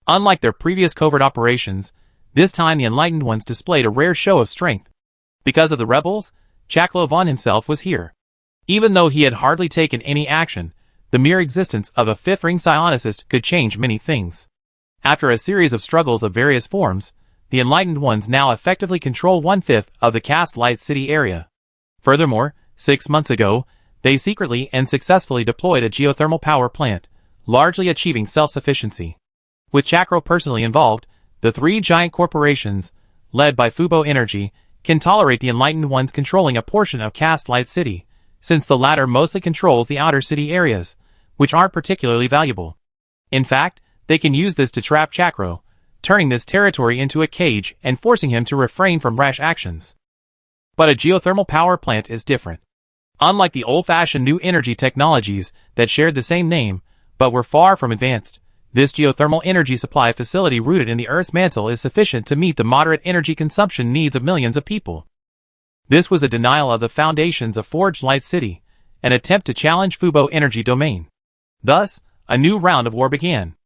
Unlike their previous covert operations, this time the Enlightened Ones displayed a rare show of strength. Because of the rebels, Chaklo Vaughn himself was here. Even though he had hardly taken any action, the mere existence of a fifth-ring psionicist could change many things. After a series of struggles of various forms, the Enlightened Ones now effectively control 1/5 of the Cast Light City area. Furthermore, 6 months ago, they secretly and successfully deployed a geothermal power plant, largely achieving self-sufficiency. With Chakro personally involved, the three giant corporations, led by Fubo Energy, can tolerate the Enlightened Ones controlling a portion of Cast Light City, since the latter mostly controls the outer city areas, which aren't particularly valuable. In fact, they can use this to trap Chakro, turning this territory into a cage and forcing him to refrain from rash actions. But a geothermal power plant is different. Unlike the old-fashioned new energy technologies that shared the same name, but were far from advanced, this geothermal energy supply facility rooted in the Earth's mantle is sufficient to meet the moderate energy consumption needs of millions of people. This was a denial of the foundations of Forge Light City, an attempt to challenge Fubo Energy domain. Thus, a new round of war began.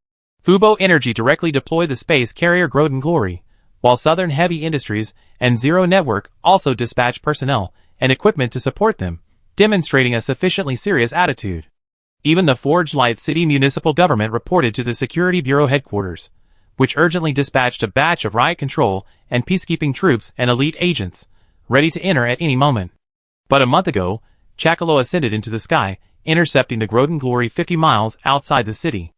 Fubo Energy directly deployed the space carrier Groden Glory, while Southern Heavy Industries and Zero Network also dispatched personnel and equipment to support them, demonstrating a sufficiently serious attitude. Even the Forge Light City municipal government reported to the Security Bureau headquarters, which urgently dispatched a batch of riot control and peacekeeping troops and elite agents, ready to enter at any moment. But a month ago, Chaklo ascended into the sky, intercepting the Groden Glory 50 miles outside the city.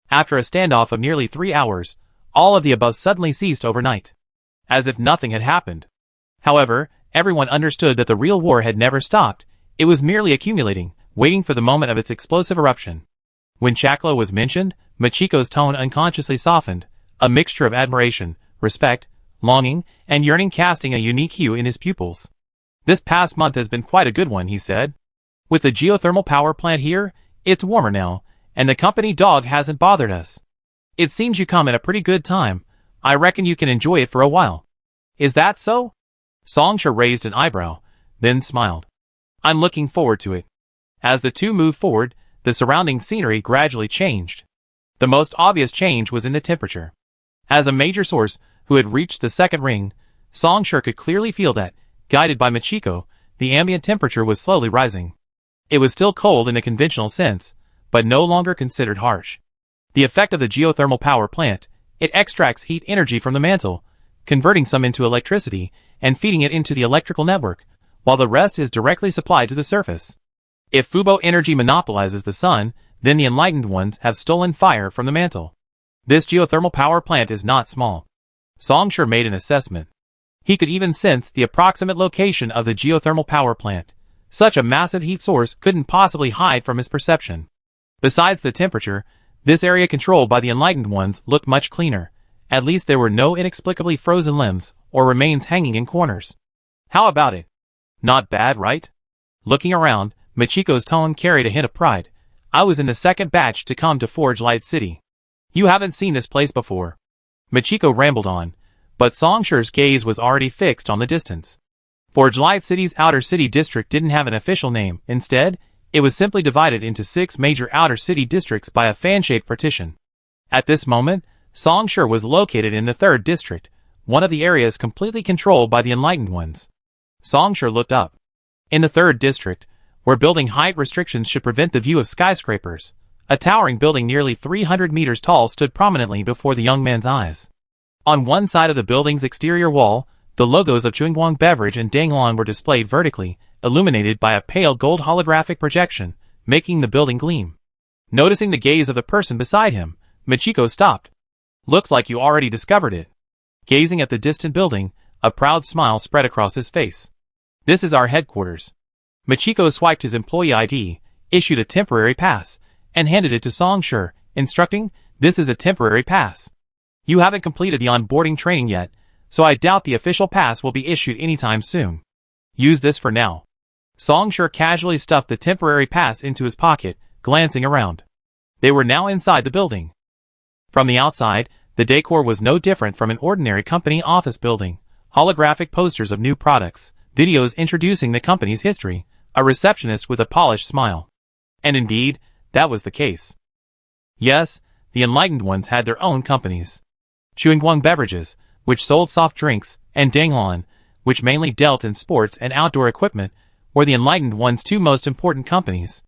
After a standoff of nearly 3 hours, all of the above suddenly ceased overnight, as if nothing had happened. However, everyone understood that the real war had never stopped. It was merely accumulating, waiting for the moment of its explosive eruption. When Chaklo was mentioned, Machiko's tone unconsciously softened, a mixture of admiration, respect, longing, and yearning casting a unique hue in his pupils. This past month has been quite a good one, he said. With the geothermal power plant here, it's warmer now, and the company dog hasn't bothered us. It seems you come at a pretty good time. I reckon you can enjoy it for a while. Is that so? Songshur raised an eyebrow, then smiled. I'm looking forward to it. As the two moved forward, the surrounding scenery gradually changed. The most obvious change was in the temperature. As a major source who had reached the second ring, Songshur could clearly feel that, guided by Michiko, the ambient temperature was slowly rising. It was still cold in a conventional sense, but no longer considered harsh. The effect of the geothermal power plant, it extracts heat energy from the mantle, converting some into electricity and feeding it into the electrical network, while the rest is directly supplied to the surface. If Fubo energy monopolizes the sun, then the enlightened ones have stolen fire from the mantle. This geothermal power plant is not small. Songshur made an assessment. He could even sense the approximate location of the geothermal power plant. Such a massive heat source couldn't possibly hide from his perception. Besides the temperature, this area controlled by the enlightened ones looked much cleaner. At least there were no inexplicably frozen limbs or remains hanging in corners. How about it? Not bad, right? Looking around, Michiko's tone carried a hint of pride. I was in the second batch to come to Forge Light City. You haven't seen this place before. Michiko rambled on, but Songshur's gaze was already fixed on the distance. Forge Light City's outer city district didn't have an official name. Instead, it was simply divided into 6 major outer city districts by a fan-shaped partition. At this moment, Songshur was located in the 3rd district, one of the areas completely controlled by the enlightened ones. Songshur looked up. In the 3rd district, where building height restrictions should prevent the view of skyscrapers, a towering building nearly 300 meters tall stood prominently before the young man's eyes. On one side of the building's exterior wall, the logos of Chewinguang Beverage and Danglong were displayed vertically, illuminated by a pale gold holographic projection, making the building gleam. Noticing the gaze of the person beside him, Michiko stopped. Looks like you already discovered it. Gazing at the distant building, a proud smile spread across his face. This is our headquarters. Michiko swiped his employee ID, issued a temporary pass, and handed it to Songshur, instructing, this is a temporary pass. You haven't completed the onboarding training yet, so I doubt the official pass will be issued anytime soon. Use this for now. Songshur casually stuffed the temporary pass into his pocket, glancing around. They were now inside the building. From the outside, the decor was no different from an ordinary company office building. Holographic posters of new products, videos introducing the company's history, a receptionist with a polished smile. And indeed, that was the case. Yes, the enlightened ones had their own companies. Chewinguang Beverages, which sold soft drinks, and Danglong, which mainly dealt in sports and outdoor equipment, were the enlightened ones' 2 most important companies.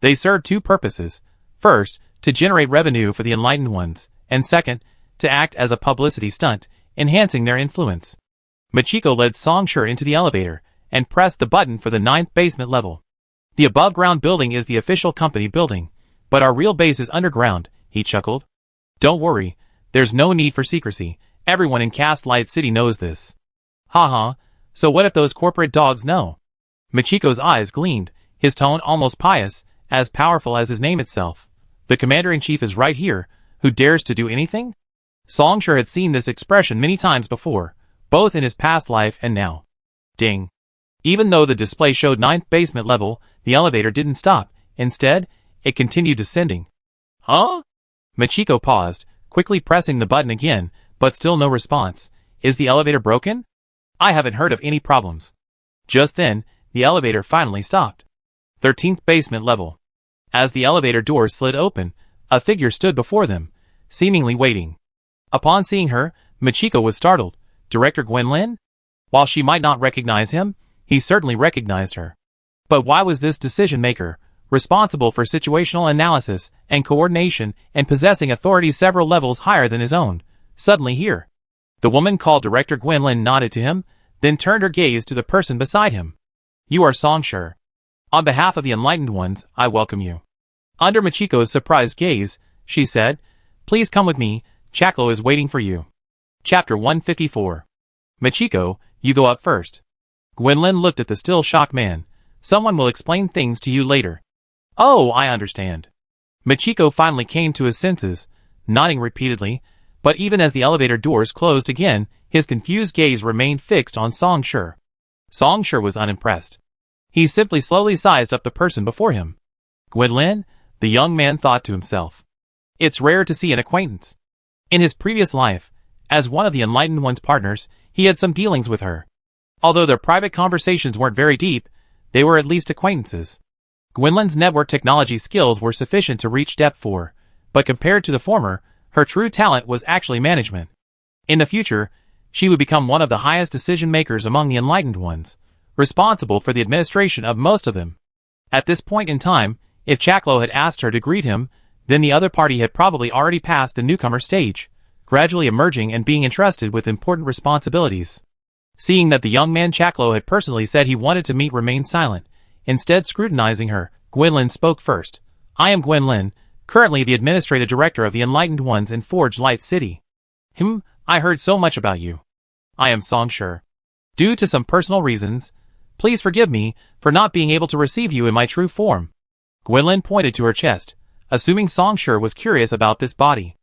They served 2 purposes. First, to generate revenue for the enlightened ones, and second, to act as a publicity stunt, enhancing their influence. Michiko led Songshur into the elevator, and pressed the button for the 9th basement level. The above-ground building is the official company building, but our real base is underground, he chuckled. Don't worry, there's no need for secrecy, everyone in Cast Light City knows this. Haha, so what if those corporate dogs know? Michiko's eyes gleamed, his tone almost pious, as powerful as his name itself. The commander-in-chief is right here, who dares to do anything? Songshur had seen this expression many times before, both in his past life and now. Ding. Even though the display showed 9th basement level, the elevator didn't stop. Instead, it continued descending. Huh? Michiko paused, quickly pressing the button again, but still no response. Is the elevator broken? I haven't heard of any problems. Just then, the elevator finally stopped. 13th basement level. As the elevator doors slid open, a figure stood before them, seemingly waiting. Upon seeing her, Michiko was startled. Director Gwynlin? While she might not recognize him, he certainly recognized her. But why was this decision-maker, responsible for situational analysis and coordination and possessing authority several levels higher than his own, suddenly here? The woman called Director Gwynlin nodded to him, then turned her gaze to the person beside him. You are Songshur. On behalf of the enlightened ones, I welcome you. Under Michiko's surprised gaze, she said, Please come with me, Chaklo is waiting for you. Chapter 154. Michiko, you go up first. Gwynlin looked at the still shocked man. Someone will explain things to you later. Oh, I understand. Michiko finally came to his senses, nodding repeatedly, but even as the elevator doors closed again, his confused gaze remained fixed on Songshur. Songshur was unimpressed. He simply slowly sized up the person before him. Gwynlin, the young man thought to himself. It's rare to see an acquaintance. In his previous life, as one of the Enlightened One's partners, He had some dealings with her. Although their private conversations weren't very deep, they were at least acquaintances. Gwynlin's network technology skills were sufficient to reach depth for, but compared to the former, her true talent was actually management. In the future, she would become one of the highest decision-makers among the enlightened ones, responsible for the administration of most of them. At this point in time, if Chaklo had asked her to greet him, then the other party had probably already passed the newcomer stage, gradually emerging and being entrusted with important responsibilities. Seeing that the young man Chaklo had personally said he wanted to meet remained silent, instead scrutinizing her, Gwynlin spoke first. I am Gwynlin, currently the administrative director of the Enlightened Ones in Forge Light City. I heard so much about you. I am Songshur. Due to some personal reasons, please forgive me for not being able to receive you in my true form. Gwynlin pointed to her chest, assuming Songshur was curious about this body.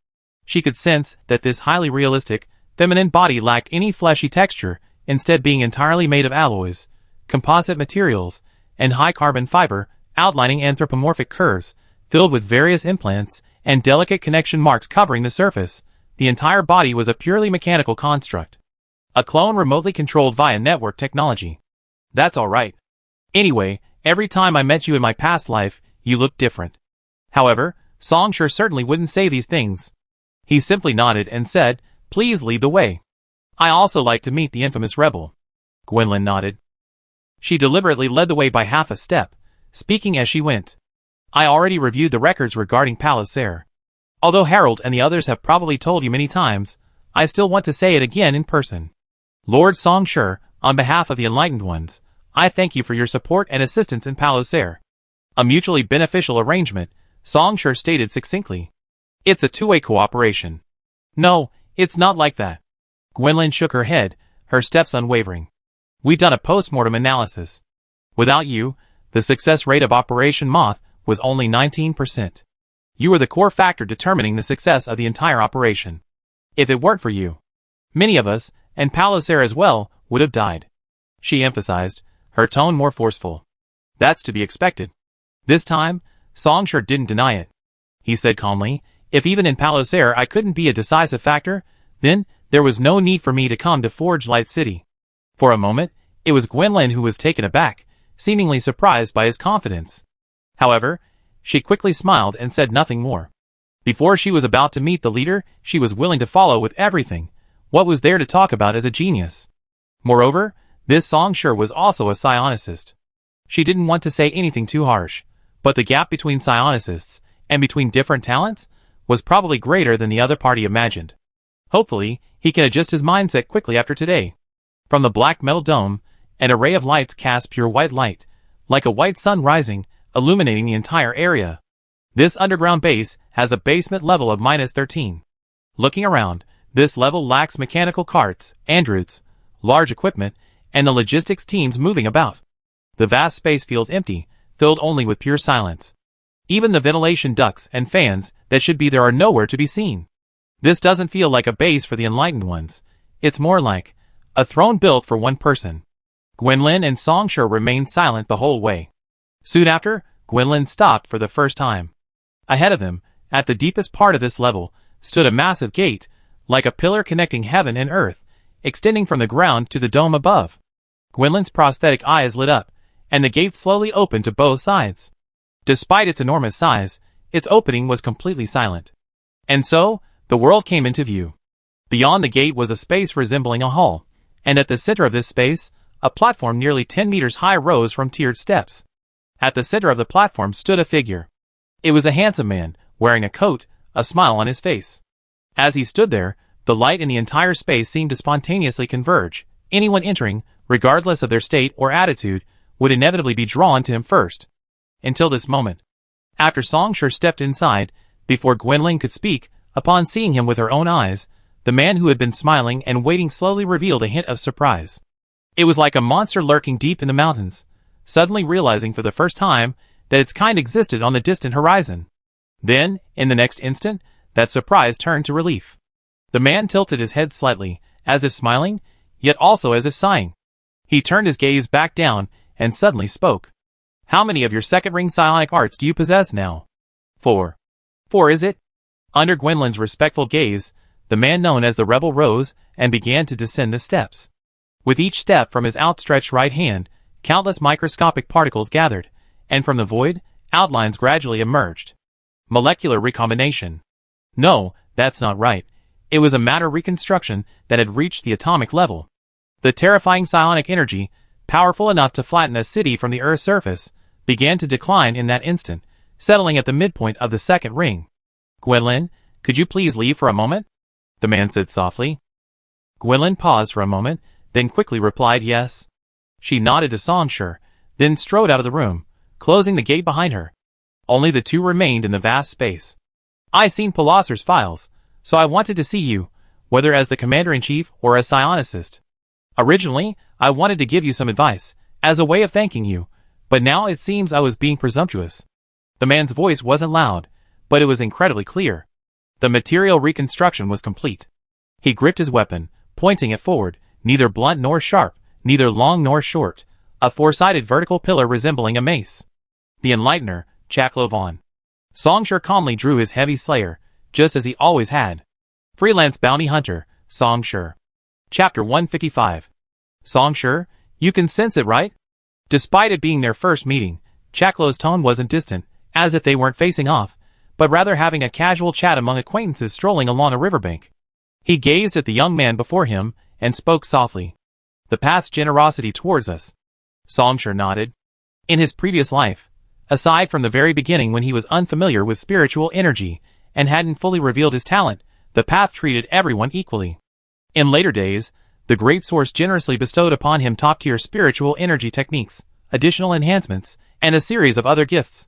She could sense that this highly realistic, feminine body lacked any fleshy texture, instead being entirely made of alloys, composite materials, and high-carbon fiber, outlining anthropomorphic curves, filled with various implants and delicate connection marks covering the surface. The entire body was a purely mechanical construct. A clone remotely controlled via network technology. That's alright. Anyway, every time I met you in my past life, you looked different. However, Songshur certainly wouldn't say these things. He simply nodded and said, please lead the way. I also like to meet the infamous rebel. Gwynlin nodded. She deliberately led the way by half a step, speaking as she went. I already reviewed the records regarding Palacer. Although Harold and the others have probably told you many times, I still want to say it again in person. Lord Songshur, on behalf of the Enlightened Ones, I thank you for your support and assistance in Palacer. A mutually beneficial arrangement, Songshur stated succinctly. It's a two-way cooperation. No, it's not like that. Gwynlin shook her head, her steps unwavering. We've done a post-mortem analysis. Without you, the success rate of Operation Moth was only 19%. You were the core factor determining the success of the entire operation. If it weren't for you, many of us, and Palacer as well, would have died. She emphasized, her tone more forceful. That's to be expected. This time, Songshur didn't deny it. He said calmly, if even in Palacer I couldn't be a decisive factor, then there was no need for me to come to Forge Light City. For a moment, it was Gwynlin who was taken aback, seemingly surprised by his confidence. However, she quickly smiled and said nothing more. Before she was about to meet the leader, she was willing to follow with everything. What was there to talk about as a genius? Moreover, this Songshur was also a psionicist. She didn't want to say anything too harsh, but the gap between psionicists, and between different talents, was probably greater than the other party imagined. Hopefully, he can adjust his mindset quickly after today. From the black metal dome, an array of lights cast pure white light, like a white sun rising, illuminating the entire area. This underground base has a basement level of -13. Looking around, this level lacks mechanical carts, androids, large equipment, and the logistics teams moving about. The vast space feels empty, filled only with pure silence. Even the ventilation ducts and fans that should be there are nowhere to be seen. This doesn't feel like a base for the Enlightened Ones. It's more like a throne built for one person. Gwynlin and Songshur remained silent the whole way. Soon after, Gwynlin stopped for the first time. Ahead of them, at the deepest part of this level, stood a massive gate, like a pillar connecting heaven and earth, extending from the ground to the dome above. Gwynlin's prosthetic eyes lit up, and the gate slowly opened to both sides. Despite its enormous size, its opening was completely silent. And so, the world came into view. Beyond the gate was a space resembling a hall, and at the center of this space, a platform nearly 10 meters high rose from tiered steps. At the center of the platform stood a figure. It was a handsome man, wearing a coat, a smile on his face. As he stood there, the light in the entire space seemed to spontaneously converge. Anyone entering, regardless of their state or attitude, would inevitably be drawn to him first. Until this moment. After Songshur stepped inside, before Gwynlin could speak, upon seeing him with her own eyes, the man who had been smiling and waiting slowly revealed a hint of surprise. It was like a monster lurking deep in the mountains, suddenly realizing for the first time that its kind existed on the distant horizon. Then, in the next instant, that surprise turned to relief. The man tilted his head slightly, as if smiling, yet also as if sighing. He turned his gaze back down, and suddenly spoke. How many of your second-ring psionic arts do you possess now? 4. 4 is it? Under Gwynlin's respectful gaze, the man known as the rebel rose and began to descend the steps. With each step from his outstretched right hand, countless microscopic particles gathered, and from the void, outlines gradually emerged. Molecular recombination. No, that's not right. It was a matter reconstruction that had reached the atomic level. The terrifying psionic energy, powerful enough to flatten a city from the Earth's surface, began to decline in that instant, settling at the midpoint of the second ring. "Gwendolyn, could you please leave for a moment?" the man said softly. Gwendolyn paused for a moment, then quickly replied yes. She nodded to Songshur, then strode out of the room, closing the gate behind her. Only the two remained in the vast space. "I seen Palauser's files, so I wanted to see you, whether as the commander-in-chief or as psionicist. Originally, I wanted to give you some advice, as a way of thanking you, but now it seems I was being presumptuous." The man's voice wasn't loud, but it was incredibly clear. The material reconstruction was complete. He gripped his weapon, pointing it forward, neither blunt nor sharp, neither long nor short, a four-sided vertical pillar resembling a mace. The Enlightener, Chaklo Vaughn. Songshur calmly drew his heavy slayer, just as he always had. Freelance bounty hunter, Songshur. Chapter 155. Songshur, you can sense it, right? Despite it being their first meeting, Chaklo's tone wasn't distant, as if they weren't facing off, but rather having a casual chat among acquaintances strolling along a riverbank. He gazed at the young man before him, and spoke softly. "The path's generosity towards us." Songshur nodded. In his previous life, aside from the very beginning when he was unfamiliar with spiritual energy, and hadn't fully revealed his talent, the path treated everyone equally. In later days, the Great Source generously bestowed upon him top-tier spiritual energy techniques, additional enhancements, and a series of other gifts.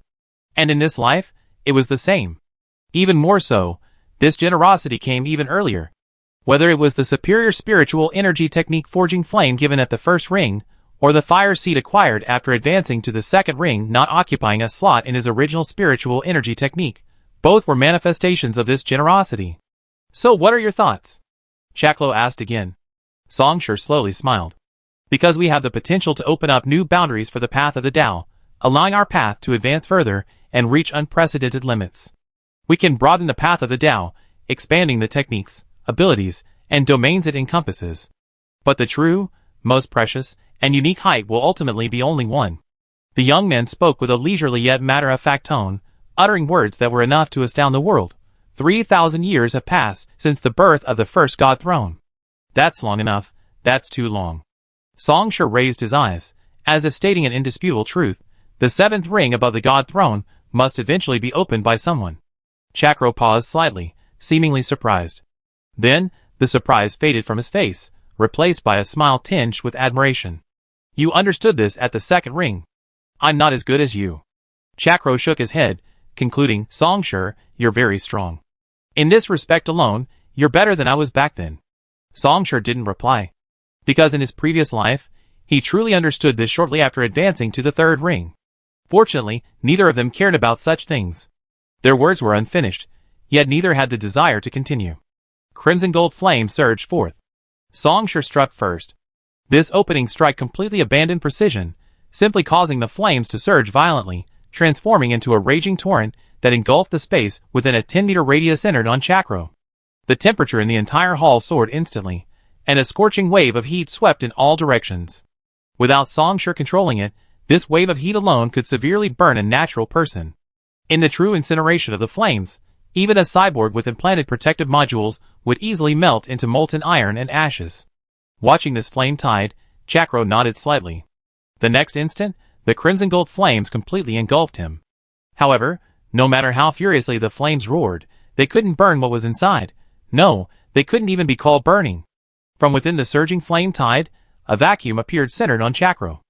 And in this life, it was the same. Even more so, this generosity came even earlier. Whether it was the superior spiritual energy technique Forging Flame given at the first ring, or the fire seed acquired after advancing to the second ring not occupying a slot in his original spiritual energy technique, both were manifestations of this generosity. "So what are your thoughts?" Chaklo asked again. Songshur slowly smiled. "Because we have the potential to open up new boundaries for the path of the Tao, allowing our path to advance further and reach unprecedented limits. We can broaden the path of the Tao, expanding the techniques, abilities, and domains it encompasses. But the true, most precious, and unique height will ultimately be only one." The young man spoke with a leisurely yet matter-of-fact tone, uttering words that were enough to astound the world. 3,000 years have passed since the birth of the first God throne. That's long enough, that's too long. Songshur raised his eyes, as if stating an indisputable truth. The seventh ring above the God throne must eventually be opened by someone. Chakro paused slightly, seemingly surprised. Then, the surprise faded from his face, replaced by a smile tinged with admiration. "You understood this at the second ring. I'm not as good as you." Chakro shook his head, concluding, "Songshur, you're very strong. In this respect alone, you're better than I was back then." Songshur didn't reply. Because in his previous life, he truly understood this shortly after advancing to the third ring. Fortunately, neither of them cared about such things. Their words were unfinished, yet neither had the desire to continue. Crimson gold flame surged forth. Songshur struck first. This opening strike completely abandoned precision, simply causing the flames to surge violently, transforming into a raging torrent that engulfed the space within a 10-meter radius centered on Chakro. The temperature in the entire hall soared instantly, and a scorching wave of heat swept in all directions. Without Songshur controlling it, this wave of heat alone could severely burn a natural person. In the true incineration of the flames, even a cyborg with implanted protective modules would easily melt into molten iron and ashes. Watching this flame tide, Chakro nodded slightly. The next instant, the crimson gold flames completely engulfed him. However, no matter how furiously the flames roared, they couldn't burn what was inside. No, they couldn't even be called burning. From within the surging flame tide, a vacuum appeared centered on Chakro.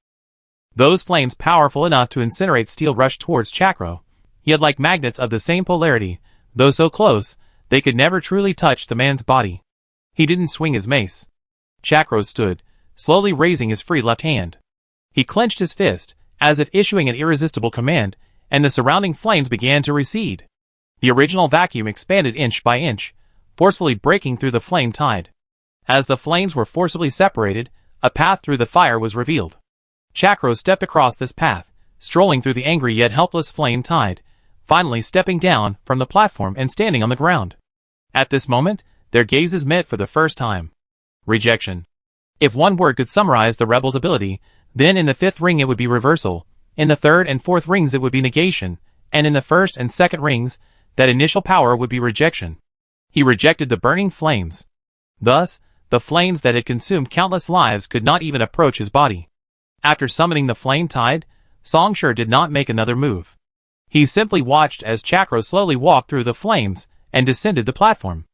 Those flames powerful enough to incinerate steel rushed towards Chakro, yet like magnets of the same polarity, though so close, they could never truly touch the man's body. He didn't swing his mace. Chakro stood, slowly raising his free left hand. He clenched his fist, as if issuing an irresistible command, and the surrounding flames began to recede. The original vacuum expanded inch by inch, forcefully breaking through the flame tide. As the flames were forcibly separated, a path through the fire was revealed. Chakro stepped across this path, strolling through the angry yet helpless flame tide, finally stepping down from the platform and standing on the ground. At this moment, their gazes met for the first time. Rejection. If one word could summarize the rebel's ability, then in the fifth ring it would be reversal, in the third and fourth rings it would be negation, and in the first and second rings, that initial power would be rejection. He rejected the burning flames. Thus, the flames that had consumed countless lives could not even approach his body. After summoning the flame tide, Songshur did not make another move. He simply watched as Chakro slowly walked through the flames and descended the platform.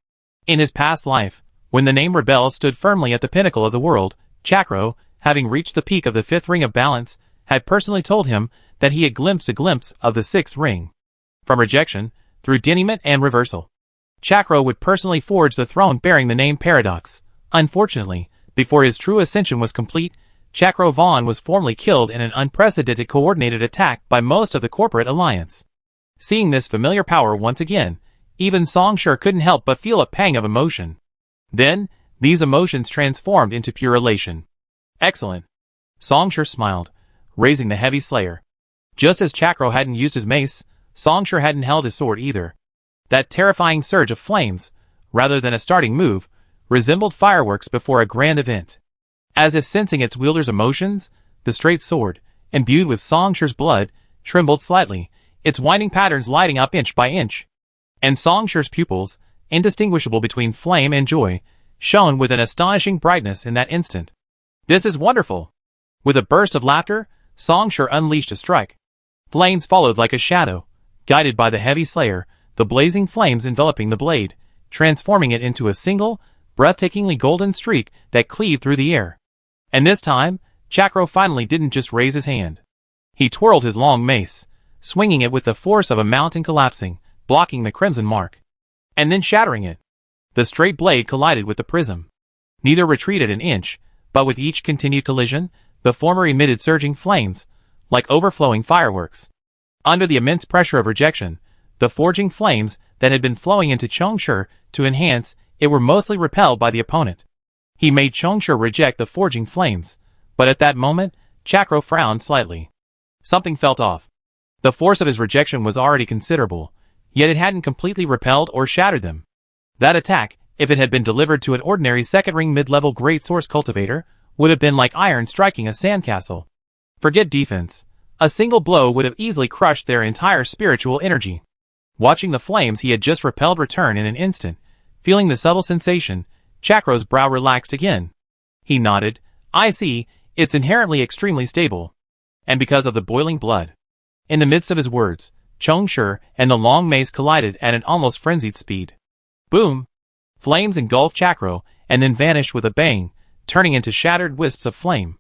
In his past life, when the name Rebel stood firmly at the pinnacle of the world, Chakro, having reached the peak of the fifth ring of balance, had personally told him that he had glimpsed a glimpse of the sixth ring. From rejection, through denouement and reversal, Chakro would personally forge the throne bearing the name Paradox. Unfortunately, before his true ascension was complete, Chakro Vaughn was formally killed in an unprecedented coordinated attack by most of the corporate alliance. Seeing this familiar power once again, even Songshur couldn't help but feel a pang of emotion. Then, these emotions transformed into pure elation. Excellent. Songshur smiled, raising the heavy slayer. Just as Chakro hadn't used his mace, Songshur hadn't held his sword either. That terrifying surge of flames, rather than a starting move, resembled fireworks before a grand event. As if sensing its wielder's emotions, the straight sword, imbued with Songshur's blood, trembled slightly, its winding patterns lighting up inch by inch. And Songshur's pupils, indistinguishable between flame and joy, shone with an astonishing brightness in that instant. This is wonderful! With a burst of laughter, Songshur unleashed a strike. Flames followed like a shadow, guided by the heavy slayer, the blazing flames enveloping the blade, transforming it into a single, breathtakingly golden streak that cleaved through the air. And this time, Chakro finally didn't just raise his hand. He twirled his long mace, swinging it with the force of a mountain collapsing, blocking the crimson mark, and then shattering it. The straight blade collided with the prism. Neither retreated an inch, but with each continued collision, the former emitted surging flames, like overflowing fireworks. Under the immense pressure of rejection, the forging flames that had been flowing into Songshur to enhance it were mostly repelled by the opponent. He made Songshur reject the forging flames, but at that moment, Chakro frowned slightly. Something felt off. The force of his rejection was already considerable, yet it hadn't completely repelled or shattered them. That attack, if it had been delivered to an ordinary second-ring mid-level great source cultivator, would have been like iron striking a sandcastle. Forget defense. A single blow would have easily crushed their entire spiritual energy. Watching the flames he had just repelled return in an instant, feeling the subtle sensation, Chakro's brow relaxed again. He nodded. I see, it's inherently extremely stable. And because of the boiling blood. In the midst of his words, Songshur and the long mace collided at an almost frenzied speed. Boom! Flames engulfed Chakro, and then vanished with a bang, turning into shattered wisps of flame.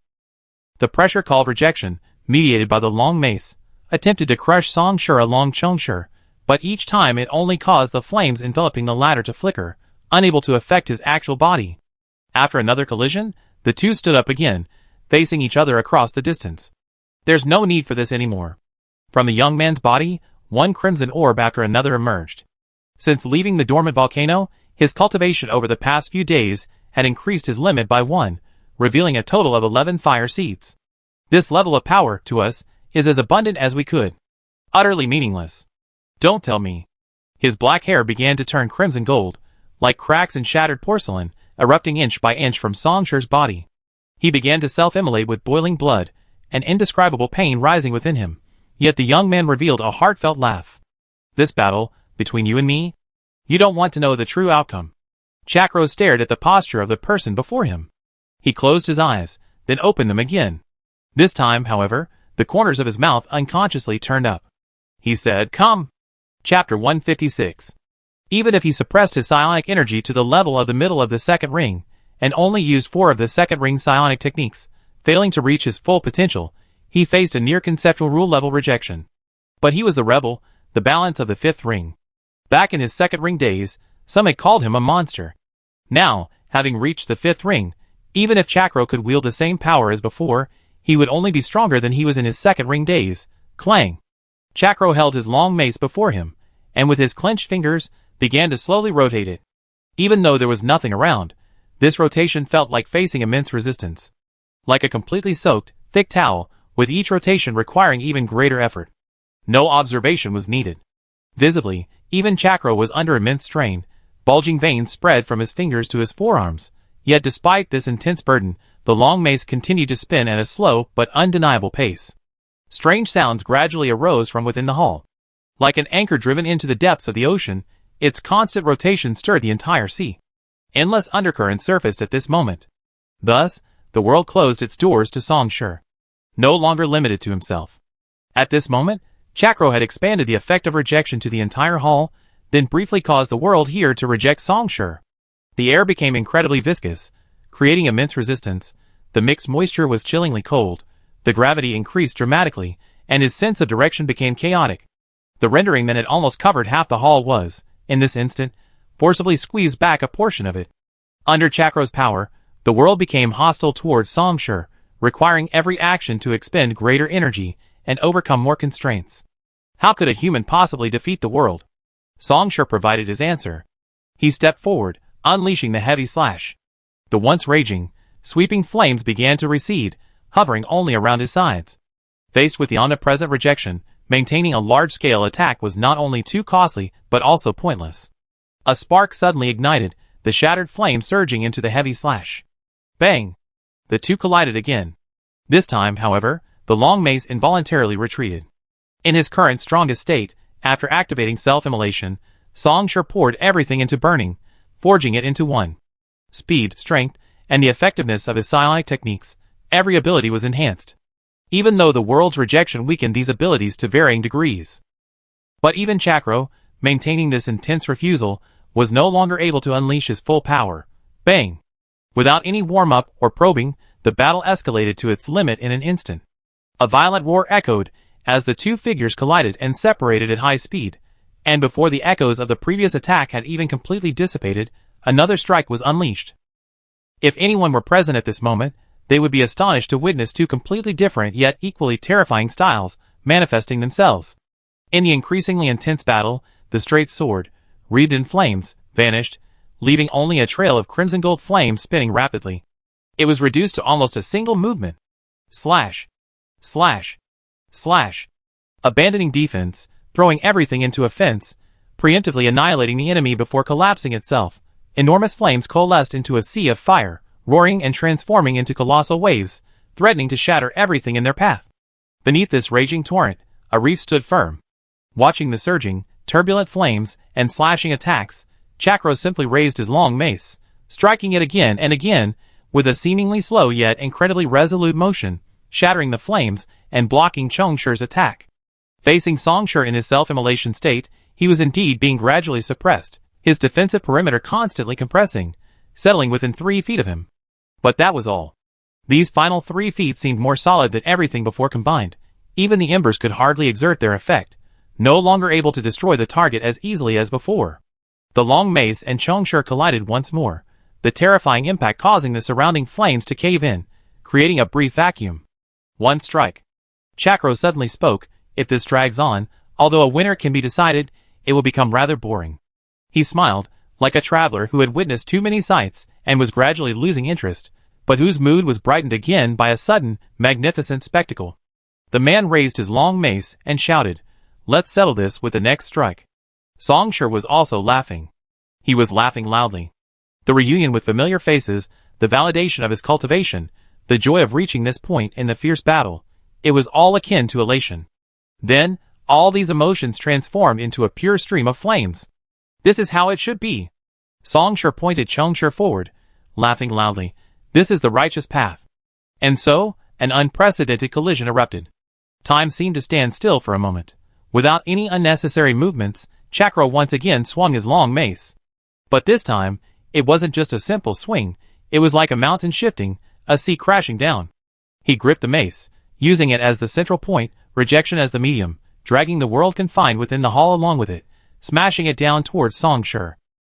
The pressure called rejection, mediated by the long mace, attempted to crush Songshur along Songshur, but each time it only caused the flames enveloping the latter to flicker, unable to affect his actual body. After another collision, the two stood up again, facing each other across the distance. There's no need for this anymore. From the young man's body, one crimson orb after another emerged. Since leaving the dormant volcano, his cultivation over the past few days had increased his limit by 1, revealing a total of 11 fire seeds. This level of power, to us, is as abundant as we could. Utterly meaningless. Don't tell me. His black hair began to turn crimson gold, like cracks in shattered porcelain, erupting inch by inch from Songshur's body. He began to self-immolate with boiling blood, an indescribable pain rising within him. Yet the young man revealed a heartfelt laugh. This battle, between you and me? You don't want to know the true outcome. Chakro stared at the posture of the person before him. He closed his eyes, then opened them again. This time, however, the corners of his mouth unconsciously turned up. He said, "Come." Chapter 156. Even if he suppressed his psionic energy to the level of the middle of the second ring, and only used 4 of the second ring psionic techniques, failing to reach his full potential, he faced a near-conceptual rule-level rejection. But he was the rebel, the balance of the fifth ring. Back in his second ring days, some had called him a monster. Now, having reached the fifth ring, even if Chakro could wield the same power as before, he would only be stronger than he was in his second ring days. Clang! Chakro held his long mace before him, and with his clenched fingers, began to slowly rotate it. Even though there was nothing around, this rotation felt like facing immense resistance. Like a completely soaked, thick towel, with each rotation requiring even greater effort. No observation was needed. Visibly, even Chakro was under immense strain, Bulging veins spread from his fingers to his forearms, yet despite this intense burden, the long mace continued to spin at a slow but undeniable pace. Strange sounds gradually arose from within the hall. Like an anchor driven into the depths of the ocean, its constant rotation stirred the entire sea. Endless undercurrents surfaced at this moment. Thus, the world closed its doors to Song Shi, no longer limited to himself. At this moment, Chakro had expanded the effect of rejection to the entire hall, then briefly caused the world here to reject Song Shi. The air became incredibly viscous, creating immense resistance. The mixed moisture was chillingly cold, the gravity increased dramatically, and his sense of direction became chaotic. The rendering that had almost covered half the hall was, in this instant, forcibly squeezed back a portion of it. Under Chakro's power, the world became hostile towards Song Shi, requiring every action to expend greater energy and overcome more constraints. How could a human possibly defeat the world? Song Shi provided his answer. He stepped forward, unleashing the heavy slash. The once raging, sweeping flames began to recede, hovering only around his sides. Faced with the omnipresent rejection, maintaining a large-scale attack was not only too costly but also pointless. A spark suddenly ignited, the shattered flame surging into the heavy slash. Bang! The two collided again. This time, however, the long mace involuntarily retreated. In his current strongest state, after activating self-immolation, Song Shi poured everything into burning, forging it into one. Speed, strength, and the effectiveness of his psionic techniques, every ability was enhanced. Even though the world's rejection weakened these abilities to varying degrees. But even Chakro, maintaining this intense refusal, was no longer able to unleash his full power. Bang! Without any warm-up or probing, the battle escalated to its limit in an instant. A violent roar echoed as the two figures collided and separated at high speed, and before the echoes of the previous attack had even completely dissipated, another strike was unleashed. If anyone were present at this moment, they would be astonished to witness two completely different yet equally terrifying styles manifesting themselves. In the increasingly intense battle, the straight sword, wreathed in flames, vanished, leaving only a trail of crimson gold flames spinning rapidly. It was reduced to almost a single movement. Slash. Slash. Slash. Abandoning defense, throwing everything into offense, preemptively annihilating the enemy before collapsing itself, enormous flames coalesced into a sea of fire, roaring and transforming into colossal waves, threatening to shatter everything in their path. Beneath this raging torrent, a reef stood firm. Watching the surging, turbulent flames and slashing attacks, Chakro simply raised his long mace, striking it again and again, with a seemingly slow yet incredibly resolute motion, shattering the flames and blocking Song Shi's attack. Facing Song Shi in his self-immolation state, he was indeed being gradually suppressed, his defensive perimeter constantly compressing, settling within 3 feet of him. But that was all. These final 3 feet seemed more solid than everything before combined. Even the embers could hardly exert their effect, no longer able to destroy the target as easily as before. The long mace and Song Shi collided once more, the terrifying impact causing the surrounding flames to cave in, creating a brief vacuum. One strike. Chakro suddenly spoke, if this drags on, although a winner can be decided, it will become rather boring. He smiled, like a traveler who had witnessed too many sights and was gradually losing interest, but whose mood was brightened again by a sudden, magnificent spectacle. The man raised his long mace and shouted, "Let's settle this with the next strike." Song Shi was also laughing. He was laughing loudly. The reunion with familiar faces, the validation of his cultivation, the joy of reaching this point in the fierce battle, it was all akin to elation. Then, all these emotions transformed into a pure stream of flames. This is how it should be. Song Shi pointed Song Shi forward, laughing loudly. This is the righteous path. And so, an unprecedented collision erupted. Time seemed to stand still for a moment. Without any unnecessary movements, Chakro once again swung his long mace. But this time, it wasn't just a simple swing, it was like a mountain shifting, a sea crashing down. He gripped the mace, using it as the central point, rejection as the medium, dragging the world confined within the hall along with it, smashing it down towards Song Shi.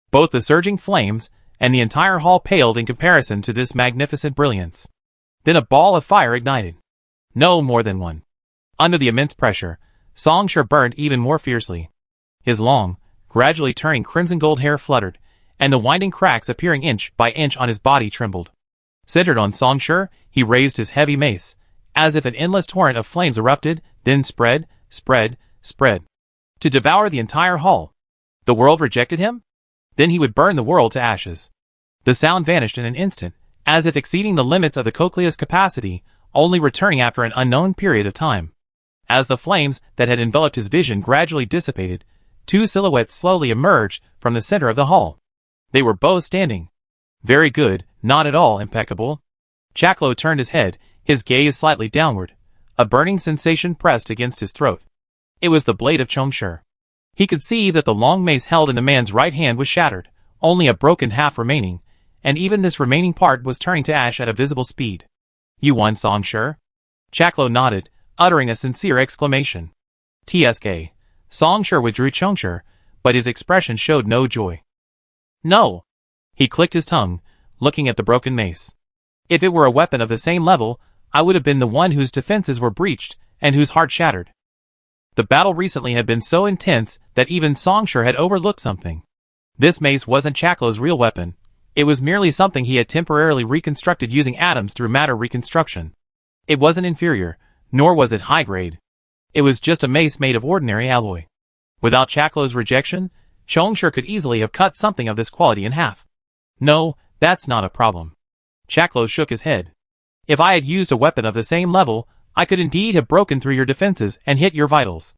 Both the surging flames and the entire hall paled in comparison to this magnificent brilliance. Then a ball of fire ignited. No more than one. Under the immense pressure, Song Shi burned even more fiercely. His long, gradually turning crimson gold hair fluttered, and the winding cracks appearing inch by inch on his body trembled. Centered on Song Shi, he raised his heavy mace, as if an endless torrent of flames erupted, then spread, spread, spread, to devour the entire hall. The world rejected him? Then he would burn the world to ashes. The sound vanished in an instant, as if exceeding the limits of the cochlea's capacity, only returning after an unknown period of time. As the flames that had enveloped his vision gradually dissipated, two silhouettes slowly emerged from the center of the hall. They were both standing. Very good, not at all impeccable. Chaklo turned his head, his gaze slightly downward. A burning sensation pressed against his throat. It was the blade of Chongshur. He could see that the long mace held in the man's right hand was shattered, only a broken half remaining, and even this remaining part was turning to ash at a visible speed. You won, Chongshur? Chaklo nodded, uttering a sincere exclamation. Tsk. Chongshur withdrew Chongshur, but his expression showed no joy. No. He clicked his tongue, looking at the broken mace. If it were a weapon of the same level, I would have been the one whose defenses were breached, and whose heart shattered. The battle recently had been so intense that even Chongshur had overlooked something. This mace wasn't Chaklo's real weapon. It was merely something he had temporarily reconstructed using atoms through matter reconstruction. It wasn't inferior, nor was it high grade. It was just a mace made of ordinary alloy. Without Chaklo's rejection, Chongshur could easily have cut something of this quality in half. No, that's not a problem. Chaklo shook his head. If I had used a weapon of the same level, I could indeed have broken through your defenses and hit your vitals.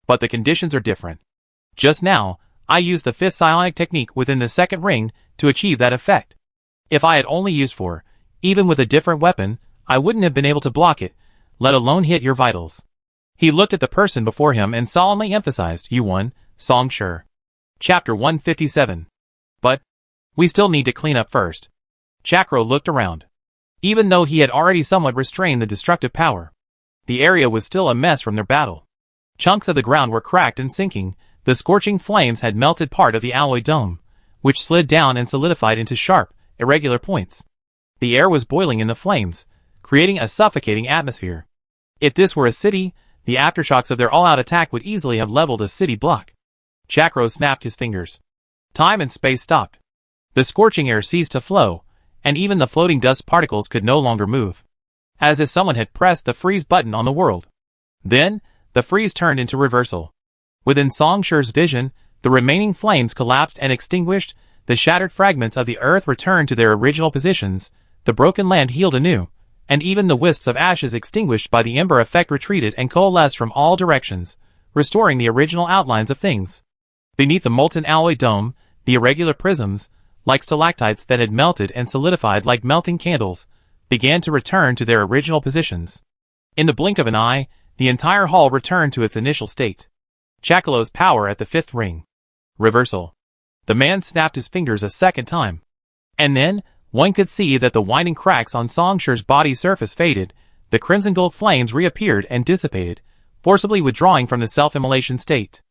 But the conditions are different. Just now, I used the fifth psionic technique within the second ring to achieve that effect. If I had only used four, even with a different weapon, I wouldn't have been able to block it, let alone hit your vitals. He looked at the person before him and solemnly emphasized, You won, Chongshur. Chapter 157. But we still need to clean up first. Chakro looked around. Even though he had already somewhat restrained the destructive power, the area was still a mess from their battle. Chunks of the ground were cracked and sinking, the scorching flames had melted part of the alloy dome, which slid down and solidified into sharp, irregular points. The air was boiling in the flames, creating a suffocating atmosphere. If this were a city, the aftershocks of their all-out attack would easily have leveled a city block. Chakro snapped his fingers. Time and space stopped. The scorching air ceased to flow, and even the floating dust particles could no longer move. As if someone had pressed the freeze button on the world. Then, the freeze turned into reversal. Within Chongshur's vision, the remaining flames collapsed and extinguished, the shattered fragments of the earth returned to their original positions, the broken land healed anew, and even the wisps of ashes extinguished by the ember effect retreated and coalesced from all directions, restoring the original outlines of things. Beneath the molten alloy dome, the irregular prisms, like stalactites that had melted and solidified like melting candles, began to return to their original positions. In the blink of an eye, the entire hall returned to its initial state. Chaklo's power at the fifth ring. Reversal. The man snapped his fingers a second time. And then, one could see that the winding cracks on Chongshur's body surface faded, the crimson gold flames reappeared and dissipated, forcibly withdrawing from the self-immolation state.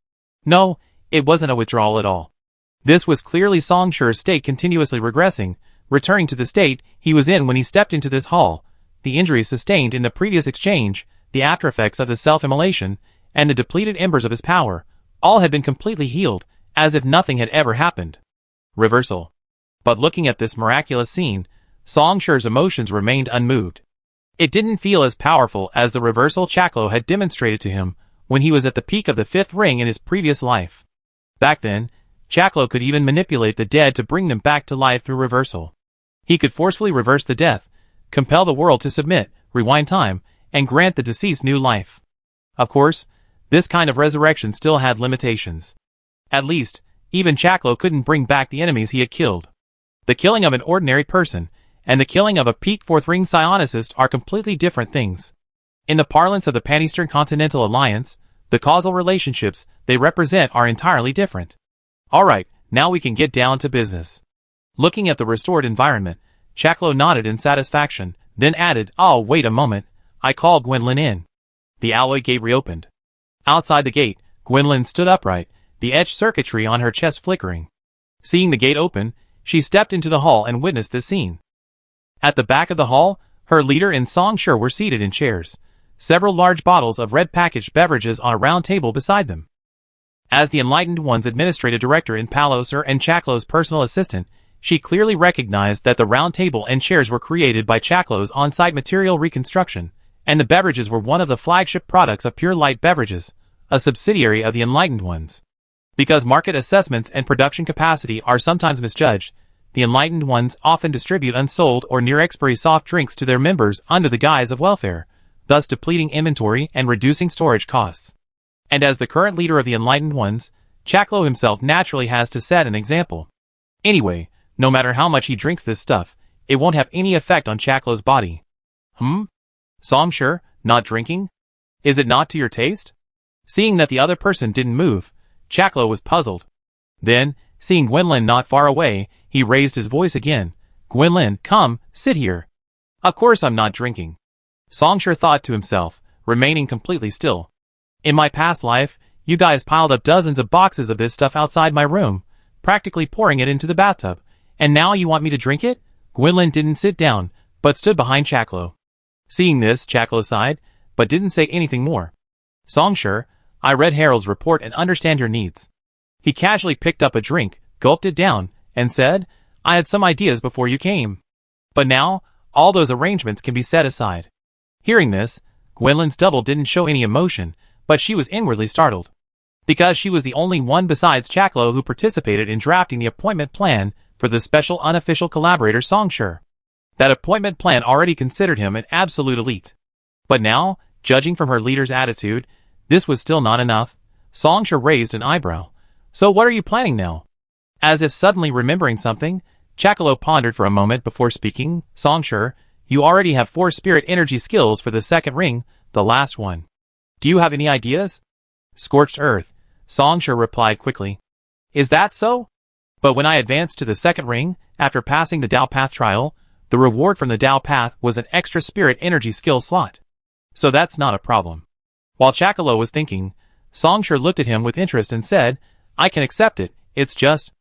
No, it wasn't a withdrawal at all. This was clearly Chongshur's state continuously regressing, returning to the state he was in when he stepped into this hall. The injuries sustained in the previous exchange, the aftereffects of the self-immolation, and the depleted embers of his power, all had been completely healed, as if nothing had ever happened. Reversal. But looking at this miraculous scene, Chongshur's emotions remained unmoved. It didn't feel as powerful as the reversal Chaklo had demonstrated to him when he was at the peak of the fifth ring in his previous life. Back then, Chaklo could even manipulate the dead to bring them back to life through reversal. He could forcefully reverse the death, compel the world to submit, rewind time, and grant the deceased new life. Of course, this kind of resurrection still had limitations. At least, even Chaklo couldn't bring back the enemies he had killed. The killing of an ordinary person, and the killing of a peak fourth ring psionicist are completely different things. In the parlance of the Pan-Eastern Continental Alliance, the causal relationships they represent are entirely different. Alright, now we can get down to business. Looking at the restored environment, Chaklo nodded in satisfaction, then added, Oh, wait a moment, I called Gwendolyn in. The alloy gate reopened. Outside the gate, Gwendolyn stood upright, the etched circuitry on her chest flickering. Seeing the gate open, she stepped into the hall and witnessed this scene. At the back of the hall, her leader and Chongshur were seated in chairs, several large bottles of red packaged beverages on a round table beside them. As the Enlightened One's administrative director in Palosur and Chaklo's personal assistant, she clearly recognized that the round table and chairs were created by Chaklo's on-site material reconstruction, and the beverages were one of the flagship products of Pure Light Beverages, a subsidiary of the Enlightened Ones. Because market assessments and production capacity are sometimes misjudged, the enlightened ones often distribute unsold or near-expiry soft drinks to their members under the guise of welfare, thus depleting inventory and reducing storage costs. And as the current leader of the enlightened ones, Chaklo himself naturally has to set an example. Anyway, no matter how much he drinks this stuff, it won't have any effect on Chaklo's body. Songshur, not drinking? Is it not to your taste? Seeing that the other person didn't move, Chaklo was puzzled. Then, seeing Gwynlin not far away, he raised his voice again. Gwynlin, come, sit here. Of course I'm not drinking. Songshur thought to himself, remaining completely still. In my past life, you guys piled up dozens of boxes of this stuff outside my room, practically pouring it into the bathtub, and now you want me to drink it? Gwynlin didn't sit down, but stood behind Chaklo. Seeing this, Chaklo sighed, but didn't say anything more. Songshur, I read Harold's report and understand your needs. He casually picked up a drink, gulped it down, and said, I had some ideas before you came. But now, all those arrangements can be set aside. Hearing this, Gwynlin's double didn't show any emotion, but she was inwardly startled. Because she was the only one besides Chaklo who participated in drafting the appointment plan for the special unofficial collaborator Songshur. That appointment plan already considered him an absolute elite. But now, judging from her leader's attitude, this was still not enough. Songshur raised an eyebrow. So what are you planning now? As if suddenly remembering something, Chaklo pondered for a moment before speaking. Songshur, you already have 4 spirit energy skills for the second ring, the last one. Do you have any ideas? Scorched earth, Songshur replied quickly. Is that so? But when I advanced to the second ring, after passing the Tao Path trial, the reward from the Tao Path was an extra spirit energy skill slot. So that's not a problem. While Chaklo was thinking, Songshur looked at him with interest and said, I can accept it, it's just...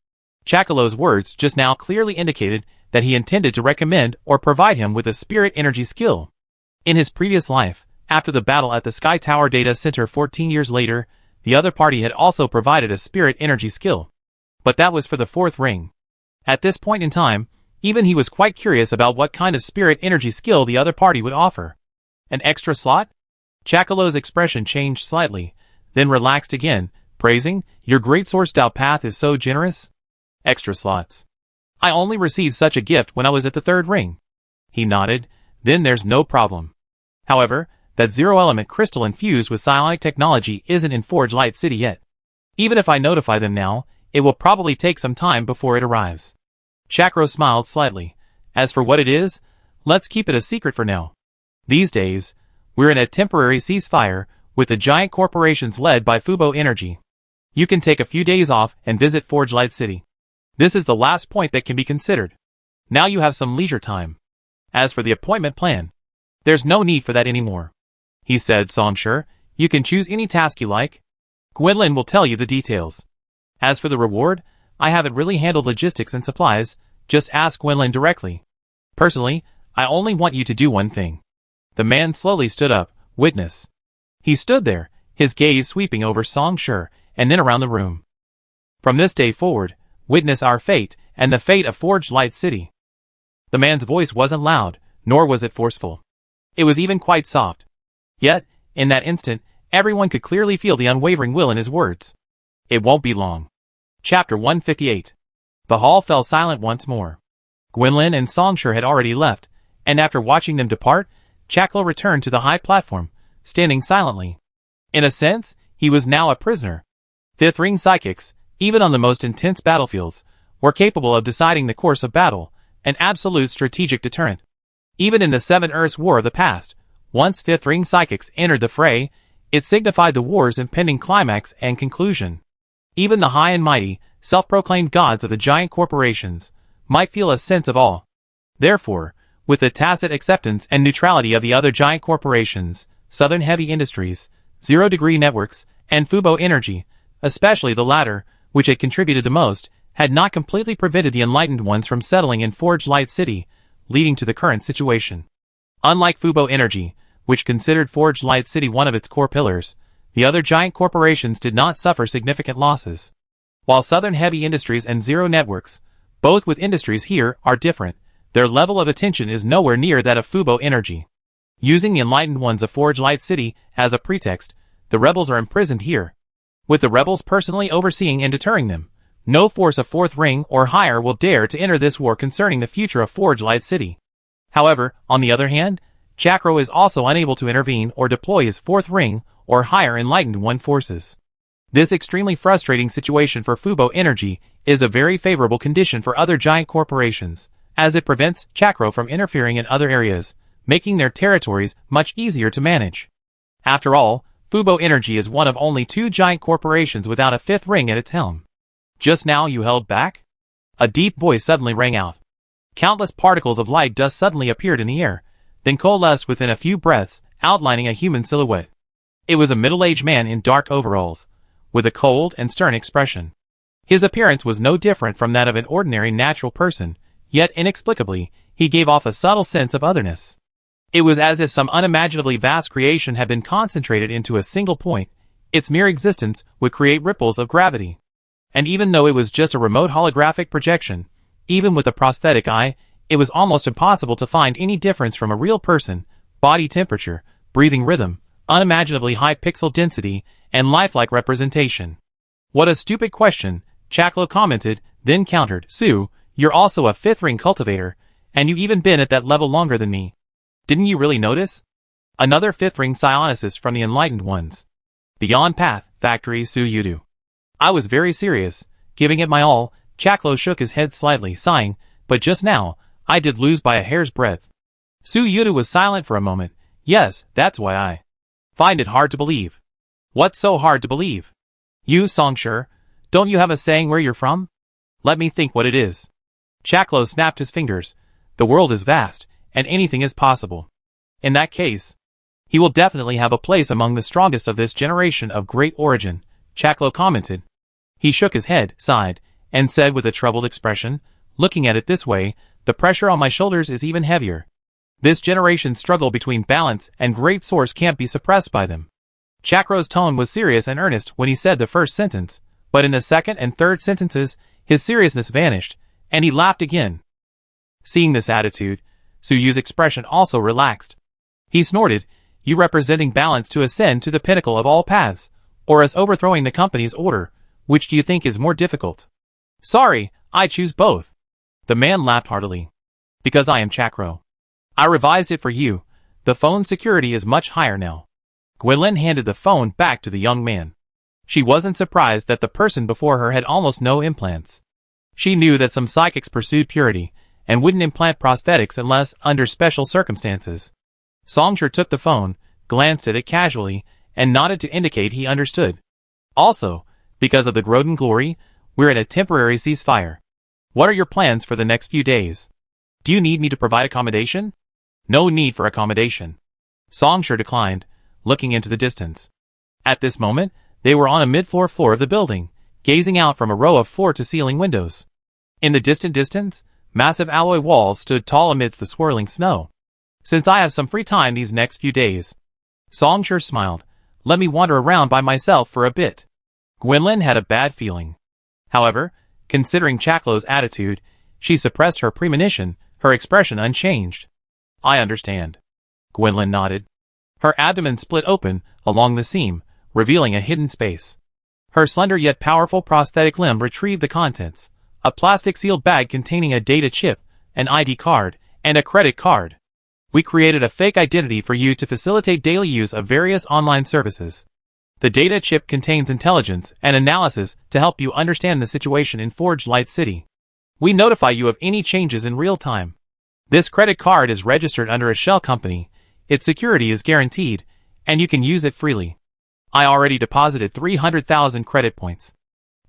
Chakalo's words just now clearly indicated that he intended to recommend or provide him with a spirit energy skill. In his previous life, after the battle at the Sky Tower Data Center 14 years later, the other party had also provided a spirit energy skill. But that was for the 4th ring. At this point in time, even he was quite curious about what kind of spirit energy skill the other party would offer. An extra slot? Chakalo's expression changed slightly, then relaxed again, praising, your great source Tao Path is so generous. Extra slots. I only received such a gift when I was at the 3rd ring. He nodded, then there's no problem. However, that zero-element crystal infused with psionic technology isn't in Forge Light City yet. Even if I notify them now, it will probably take some time before it arrives. Chakro smiled slightly. As for what it is, let's keep it a secret for now. These days, we're in a temporary ceasefire with the giant corporations led by Fubo Energy. You can take a few days off and visit Forge Light City. This is the last point that can be considered. Now you have some leisure time. As for the appointment plan, there's no need for that anymore. He said, Songshur, you can choose any task you like. Gwynlin will tell you the details. As for the reward, I haven't really handled logistics and supplies, just ask Gwynlin directly. Personally, I only want you to do one thing. The man slowly stood up, witness. He stood there, his gaze sweeping over Songshur, and then around the room. From this day forward, witness our fate, and the fate of Forged Light City. The man's voice wasn't loud, nor was it forceful. It was even quite soft. Yet, in that instant, everyone could clearly feel the unwavering will in his words. It won't be long. Chapter 158. The hall fell silent once more. Gwynlin and Songshur had already left, and after watching them depart, Chaklo returned to the high platform, standing silently. In a sense, he was now a prisoner. 5th ring psychics, even on the most intense battlefields, were capable of deciding the course of battle, an absolute strategic deterrent. Even in the 7 Earths War of the past, once 5th ring psychics entered the fray, it signified the war's impending climax and conclusion. Even the high and mighty, self-proclaimed gods of the giant corporations might feel a sense of awe. Therefore, with the tacit acceptance and neutrality of the other giant corporations, Southern Heavy Industries, Zero Degree Networks, and Fubo Energy, especially the latter, which had contributed the most, had not completely prevented the enlightened ones from settling in Forge Light City, leading to the current situation. Unlike Fubo Energy, which considered Forge Light City one of its core pillars, the other giant corporations did not suffer significant losses. While Southern Heavy Industries and Zero Networks, both with industries here, are different, their level of attention is nowhere near that of Fubo Energy. Using the enlightened ones of Forge Light City as a pretext, the rebels are imprisoned here. with the rebels personally overseeing and deterring them. No force of fourth ring or higher will dare to enter this war concerning the future of Forge Light City. However, on the other hand, Chakro is also unable to intervene or deploy his fourth ring or higher Enlightened One forces. This extremely frustrating situation for Fubo Energy is a very favorable condition for other giant corporations, as it prevents Chakro from interfering in other areas, making their territories much easier to manage. After all, Fubo Energy is one of only 2 giant corporations without a fifth ring at its helm. Just now you held back? A deep voice suddenly rang out. Countless particles of light dust suddenly appeared in the air, then coalesced within a few breaths, outlining a human silhouette. It was a middle-aged man in dark overalls, with a cold and stern expression. His appearance was no different from that of an ordinary natural person, yet inexplicably, he gave off a subtle sense of otherness. It was as if some unimaginably vast creation had been concentrated into a single point. Its mere existence would create ripples of gravity. And even though it was just a remote holographic projection, even with a prosthetic eye, it was almost impossible to find any difference from a real person: body temperature, breathing rhythm, unimaginably high pixel density, and lifelike representation. What a stupid question, Chaklo commented, then countered. Sue, you're also a fifth ring cultivator, and you've even been at that level longer than me. Didn't you really notice? Another fifth ring psionicist from the Enlightened Ones. Beyond Path, Factory Su Yudu. I was very serious, giving it my all. Chaklo shook his head slightly, sighing, but just now, I did lose by a hair's breadth. Su Yudu was silent for a moment. Yes, that's why I find it hard to believe. What's so hard to believe? You, Songshur, don't you have a saying where you're from? Let me think what it is. Chaklo snapped his fingers. The world is vast, and anything is possible. In that case, he will definitely have a place among the strongest of this generation of great origin, Chaklo commented. He shook his head, sighed, and said with a troubled expression, looking at it this way, the pressure on my shoulders is even heavier. This generation's struggle between balance and great source can't be suppressed by them. Chakro's tone was serious and earnest when he said the first sentence, but in the second and third sentences, his seriousness vanished, and he laughed again. Seeing this attitude, Su Yu's expression also relaxed. He snorted, you representing balance to ascend to the pinnacle of all paths, or us overthrowing the company's order, which do you think is more difficult? Sorry, I choose both. The man laughed heartily. Because I am Chakro. I revised it for you. The phone security is much higher now. Gwynlyn handed the phone back to the young man. She wasn't surprised that the person before her had almost no implants. She knew that some psychics pursued purity, and wouldn't implant prosthetics unless under special circumstances. Songshur took the phone, glanced at it casually, and nodded to indicate he understood. Also, because of the Grodin glory, we're in a temporary ceasefire. What are your plans for the next few days? Do you need me to provide accommodation? No need for accommodation. Songshur declined, looking into the distance. At this moment, they were on a mid-floor floor of the building, gazing out from a row of floor-to-ceiling windows. In the distant distance, massive alloy walls stood tall amidst the swirling snow. Since I have some free time these next few days, Songshur smiled, let me wander around by myself for a bit. Gwynlyn had a bad feeling. However, considering Chaklo's attitude, she suppressed her premonition, her expression unchanged. I understand. Gwynlyn nodded. Her abdomen split open along the seam, revealing a hidden space. Her slender yet powerful prosthetic limb retrieved the contents, a plastic sealed bag containing a data chip, an ID card, and a credit card. We created a fake identity for you to facilitate daily use of various online services. The data chip contains intelligence and analysis to help you understand the situation in Forge Light City. We notify you of any changes in real time. This credit card is registered under a shell company, its security is guaranteed, and you can use it freely. I already deposited 300,000 credit points.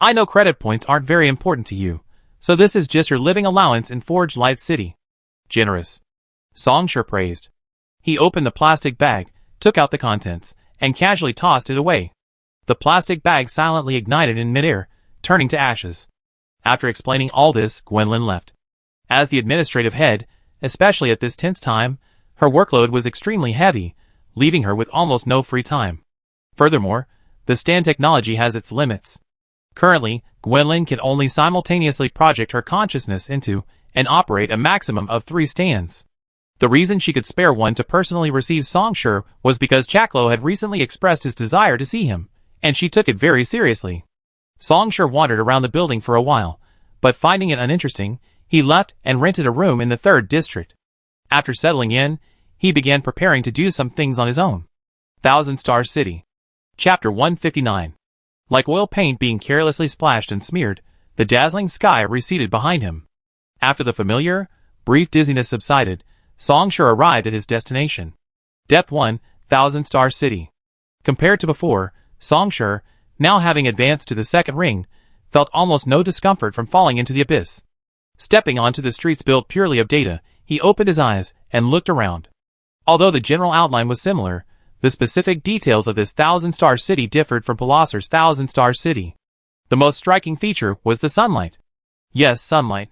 I know credit points aren't very important to you, so this is just your living allowance in Forge Light City. Generous. Songshur praised. He opened the plastic bag, took out the contents, and casually tossed it away. The plastic bag silently ignited in midair, turning to ashes. After explaining all this, Gwynlyn left. As the administrative head, especially at this tense time, her workload was extremely heavy, leaving her with almost no free time. Furthermore, the stand technology has its limits. Currently, Gwynlyn can only simultaneously project her consciousness into and operate a maximum of 3 stands. The reason she could spare one to personally receive Songshur was because Chaklo had recently expressed his desire to see him, and she took it very seriously. Songshur wandered around the building for a while, but finding it uninteresting, he left and rented a room in the 3rd district. After settling in, he began preparing to do some things on his own. Thousand Star City. Chapter 159. Like oil paint being carelessly splashed and smeared, the dazzling sky receded behind him. After the familiar, brief dizziness subsided, Songshur arrived at his destination. Depth 1, Thousand Star City. Compared to before, Songshur, now having advanced to the 2nd ring, felt almost no discomfort from falling into the abyss. Stepping onto the streets built purely of data, he opened his eyes and looked around. Although the general outline was similar, the specific details of this Thousand Star City differed from Palauser's Thousand Star City. The most striking feature was the sunlight. Yes, sunlight.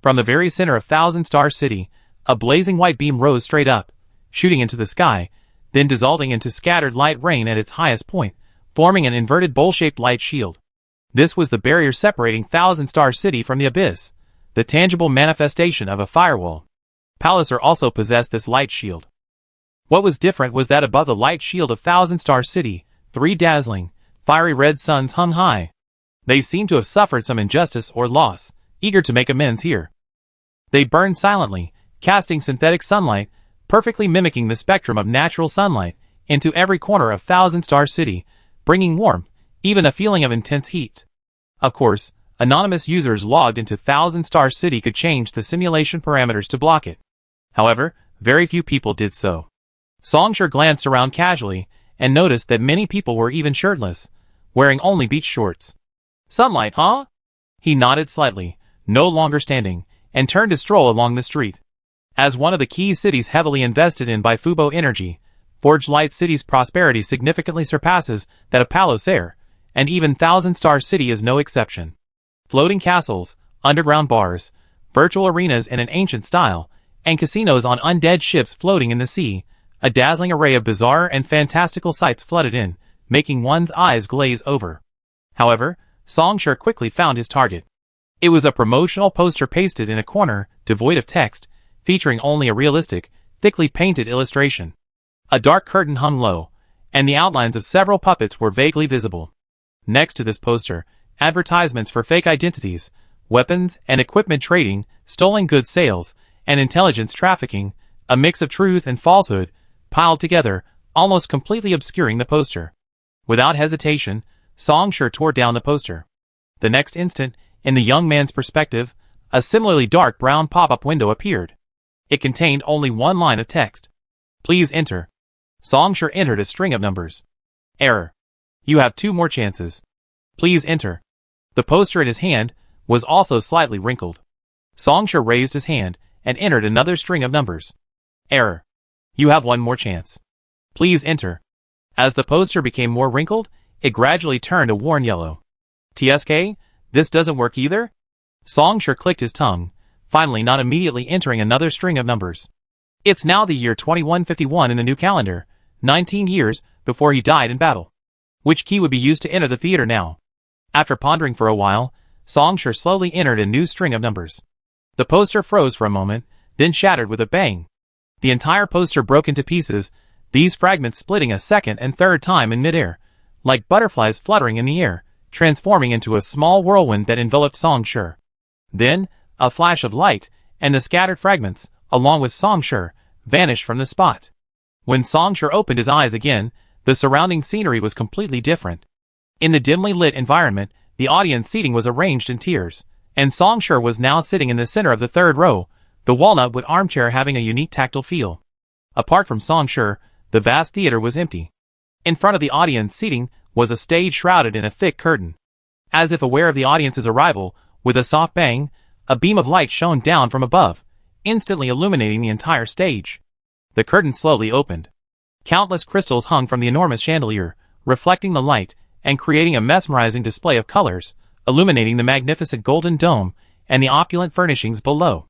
From the very center of Thousand Star City, a blazing white beam rose straight up, shooting into the sky, then dissolving into scattered light rain at its highest point, forming an inverted bowl-shaped light shield. This was the barrier separating Thousand Star City from the abyss, the tangible manifestation of a firewall. Palauser also possessed this light shield. What was different was that above the light shield of Thousand Star City, 3 dazzling, fiery red suns hung high. They seemed to have suffered some injustice or loss, eager to make amends here. They burned silently, casting synthetic sunlight, perfectly mimicking the spectrum of natural sunlight, into every corner of Thousand Star City, bringing warmth, even a feeling of intense heat. Of course, anonymous users logged into Thousand Star City could change the simulation parameters to block it. However, very few people did so. Songshur glanced around casually, and noticed that many people were even shirtless, wearing only beach shorts. Sunlight, huh? He nodded slightly, no longer standing, and turned to stroll along the street. As one of the key cities heavily invested in by Fubo Energy, Forge Light City's prosperity significantly surpasses that of Palauser, and even Thousand Star City is no exception. Floating castles, underground bars, virtual arenas in an ancient style, and casinos on undead ships floating in the sea, a dazzling array of bizarre and fantastical sights flooded in, making one's eyes glaze over. However, Songshur quickly found his target. It was a promotional poster pasted in a corner, devoid of text, featuring only a realistic, thickly painted illustration. A dark curtain hung low, and the outlines of several puppets were vaguely visible. Next to this poster, advertisements for fake identities, weapons and equipment trading, stolen goods sales, and intelligence trafficking, a mix of truth and falsehood, piled together, almost completely obscuring the poster. Without hesitation, Songshur tore down the poster. The next instant, in the young man's perspective, a similarly dark brown pop-up window appeared. It contained only one line of text. Please enter. Songshur entered a string of numbers. Error. You have 2 more chances. Please enter. The poster in his hand was also slightly wrinkled. Songshur raised his hand and entered another string of numbers. Error. You have 1 more chance. Please enter. As the poster became more wrinkled, it gradually turned a worn yellow. TSK, this doesn't work either? Songshur clicked his tongue, finally not immediately entering another string of numbers. It's now the year 2151 in the new calendar, 19 years before he died in battle. Which key would be used to enter the theater now? After pondering for a while, Songshur slowly entered a new string of numbers. The poster froze for a moment, then shattered with a bang. The entire poster broke into pieces, these fragments splitting a second and third time in midair, like butterflies fluttering in the air, transforming into a small whirlwind that enveloped Songshur. Then, a flash of light, and the scattered fragments, along with Songshur, vanished from the spot. When Songshur opened his eyes again, the surrounding scenery was completely different. In the dimly lit environment, the audience seating was arranged in tiers, and Songshur was now sitting in the center of the 3rd row, the walnut-wood armchair having a unique tactile feel. Apart from Songshur, the vast theater was empty. In front of the audience seating was a stage shrouded in a thick curtain. As if aware of the audience's arrival, with a soft bang, a beam of light shone down from above, instantly illuminating the entire stage. The curtain slowly opened. Countless crystals hung from the enormous chandelier, reflecting the light and creating a mesmerizing display of colors, illuminating the magnificent golden dome and the opulent furnishings below.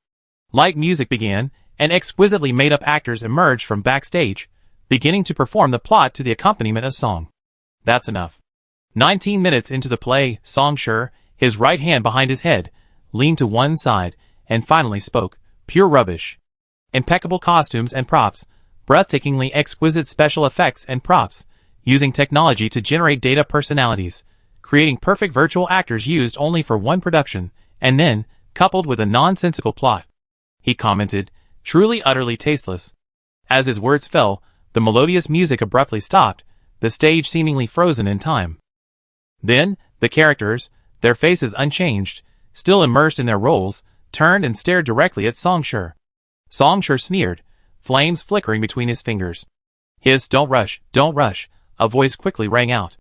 Light music began, and exquisitely made-up actors emerged from backstage, beginning to perform the plot to the accompaniment of song. That's enough. 19 minutes into the play, Songshur, his right hand behind his head, leaned to one side, and finally spoke. Pure rubbish. Impeccable costumes and props, breathtakingly exquisite special effects and props, using technology to generate data personalities, creating perfect virtual actors used only for one production, and then, coupled with a nonsensical plot. He commented, truly utterly tasteless. As his words fell, the melodious music abruptly stopped, the stage seemingly frozen in time. Then, the characters, their faces unchanged, still immersed in their roles, turned and stared directly at Songshur. Songshur sneered, flames flickering between his fingers. His don't rush, a voice quickly rang out.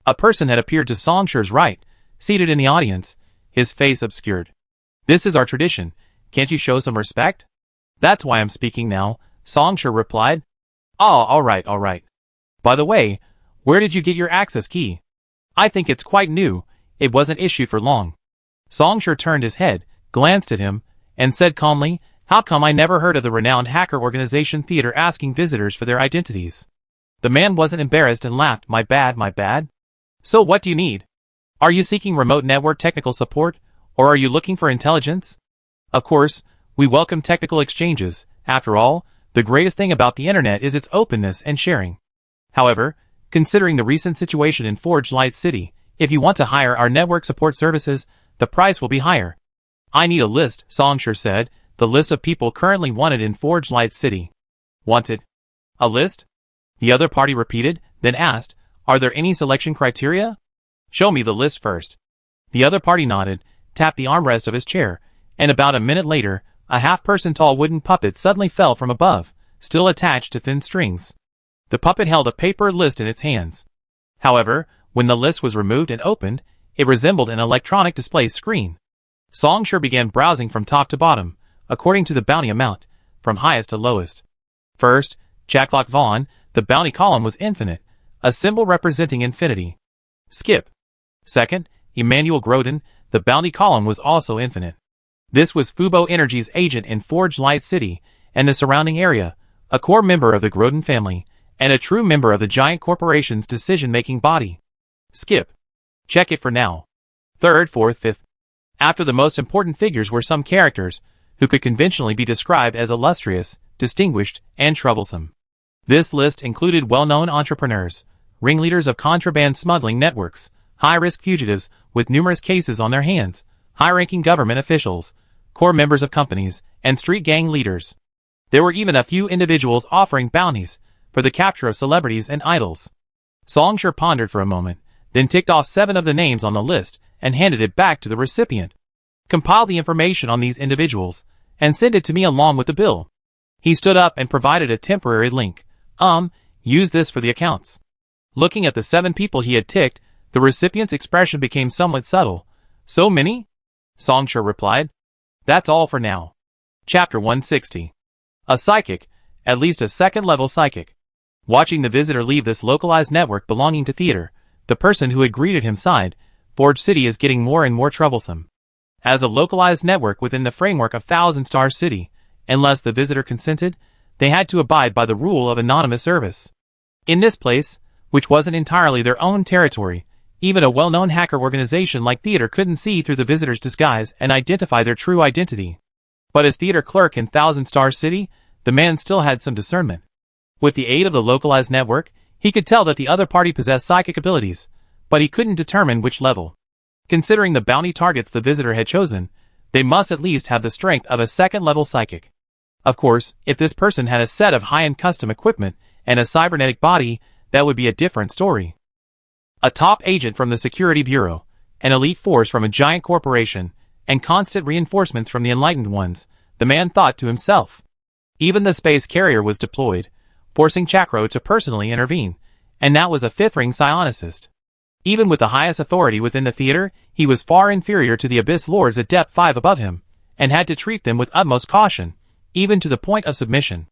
A person had appeared to Songshur's right, seated in the audience, his face obscured. This is our tradition, can't you show some respect? That's why I'm speaking now, Songshur replied. Oh, all right. By the way, where did you get your access key? I think it's quite new, it wasn't issued for long. Songshur turned his head, glanced at him, and said calmly, how come I never heard of the renowned hacker organization Theater asking visitors for their identities? The man wasn't embarrassed and laughed, my bad. So what do you need? Are you seeking remote network technical support, or are you looking for intelligence? Of course, we welcome technical exchanges. After all, the greatest thing about the internet is its openness and sharing. However, considering the recent situation in Forge Light City, if you want to hire our network support services, the price will be higher. I need a list, Songshur said, the list of people currently wanted in Forge Light City. Wanted? A list? The other party repeated, then asked, are there any selection criteria? Show me the list first. The other party nodded, tapped the armrest of his chair, and about a minute later, a half-person tall wooden puppet suddenly fell from above, still attached to thin strings. The puppet held a paper list in its hands. However, when the list was removed and opened, it resembled an electronic display screen. Songshur began browsing from top to bottom, according to the bounty amount, from highest to lowest. First, Jacklock Vaughn, the bounty column was infinite, a symbol representing infinity. Skip. Second, Emmanuel Groden, the bounty column was also infinite. This was Fubo Energy's agent in Forge Light City and the surrounding area, a core member of the Groden family, and a true member of the giant corporation's decision-making body. Skip. Check it for now. Third, fourth, fifth. After the most important figures were some characters, who could conventionally be described as illustrious, distinguished, and troublesome. This list included well-known entrepreneurs, ringleaders of contraband smuggling networks, high-risk fugitives with numerous cases on their hands, high-ranking government officials, core members of companies, and street gang leaders. There were even a few individuals offering bounties for the capture of celebrities and idols. Songshur pondered for a moment, then ticked off 7 of the names on the list and handed it back to the recipient. Compile the information on these individuals and send it to me along with the bill. He stood up and provided a temporary link. Use this for the accounts. Looking at the 7 people he had ticked, the recipient's expression became somewhat subtle. So many? Songshur replied. That's all for now. Chapter 160. A psychic, at least a second-level psychic. Watching the visitor leave this localized network belonging to Theater, the person who had greeted him sighed, Forge City is getting more and more troublesome. As a localized network within the framework of Thousand Star City, unless the visitor consented, they had to abide by the rule of anonymous service. In this place, which wasn't entirely their own territory, even a well-known hacker organization like Theater couldn't see through the visitor's disguise and identify their true identity. But as Theater clerk in Thousand Star City, the man still had some discernment. With the aid of the localized network, he could tell that the other party possessed psychic abilities, but he couldn't determine which level. Considering the bounty targets the visitor had chosen, they must at least have the strength of a second-level psychic. Of course, if this person had a set of high-end custom equipment and a cybernetic body, that would be a different story. A top agent from the Security Bureau, an elite force from a giant corporation, and constant reinforcements from the enlightened ones, the man thought to himself. Even the space carrier was deployed, forcing Chakro to personally intervene, and that was a fifth-ring psionicist. Even with the highest authority within the Theater, he was far inferior to the Abyss Lords at depth 5 above him, and had to treat them with utmost caution, even to the point of submission.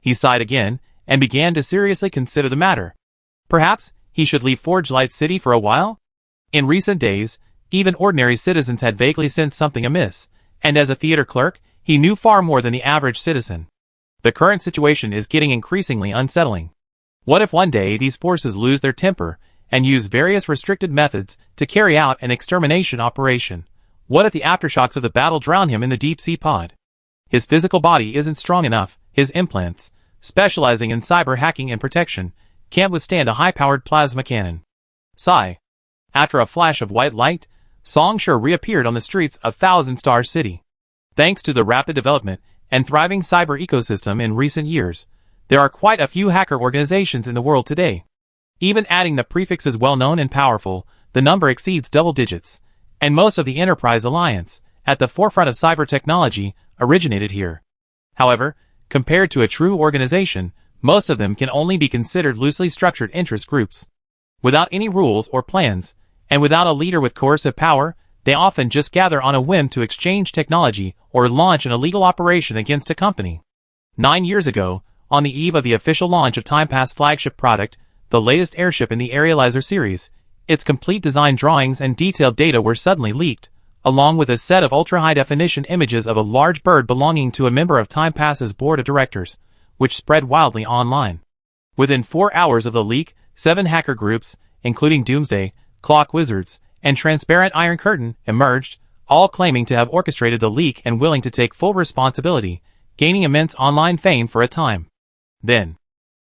He sighed again, and began to seriously consider the matter. Perhaps he should leave Forge Light City for a while? In recent days, even ordinary citizens had vaguely sensed something amiss, and as a Theater clerk, he knew far more than the average citizen. The current situation is getting increasingly unsettling. What if one day these forces lose their temper and use various restricted methods to carry out an extermination operation? What if the aftershocks of the battle drown him in the deep-sea pod? His physical body isn't strong enough, his implants, specializing in cyber hacking and protection, can't withstand a high-powered plasma cannon. Sigh. After a flash of white light, Songshur reappeared on the streets of Thousand Star City. Thanks to the rapid development and thriving cyber ecosystem in recent years, there are quite a few hacker organizations in the world today. Even adding the prefixes well-known and powerful, the number exceeds double digits, and most of the Enterprise Alliance, at the forefront of cyber technology, originated here. However, compared to a true organization, most of them can only be considered loosely structured interest groups. Without any rules or plans, and without a leader with coercive power, they often just gather on a whim to exchange technology or launch an illegal operation against a company. 9 years ago, on the eve of the official launch of TimePass flagship product, the latest airship in the Aerializer series, its complete design drawings and detailed data were suddenly leaked, along with a set of ultra-high-definition images of a large bird belonging to a member of TimePass's board of directors, which spread wildly online. Within 4 hours of the leak, 7 hacker groups, including Doomsday, Clock Wizards, and Transparent Iron Curtain, emerged, all claiming to have orchestrated the leak and willing to take full responsibility, gaining immense online fame for a time. Then,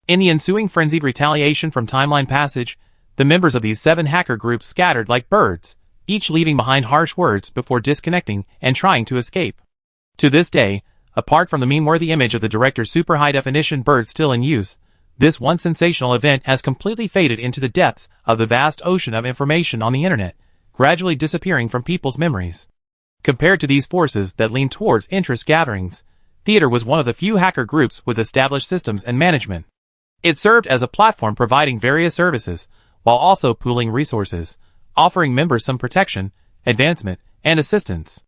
in the ensuing frenzied retaliation from Timeline Passage, the members of these 7 hacker groups scattered like birds, each leaving behind harsh words before disconnecting and trying to escape. To this day, apart from the meme-worthy image of the director's super high-definition bird still in use, this one sensational event has completely faded into the depths of the vast ocean of information on the internet, gradually disappearing from people's memories. Compared to these forces that lean towards interest gatherings, Theater was one of the few hacker groups with established systems and management. It served as a platform providing various services, while also pooling resources, offering members some protection, advancement, and assistance.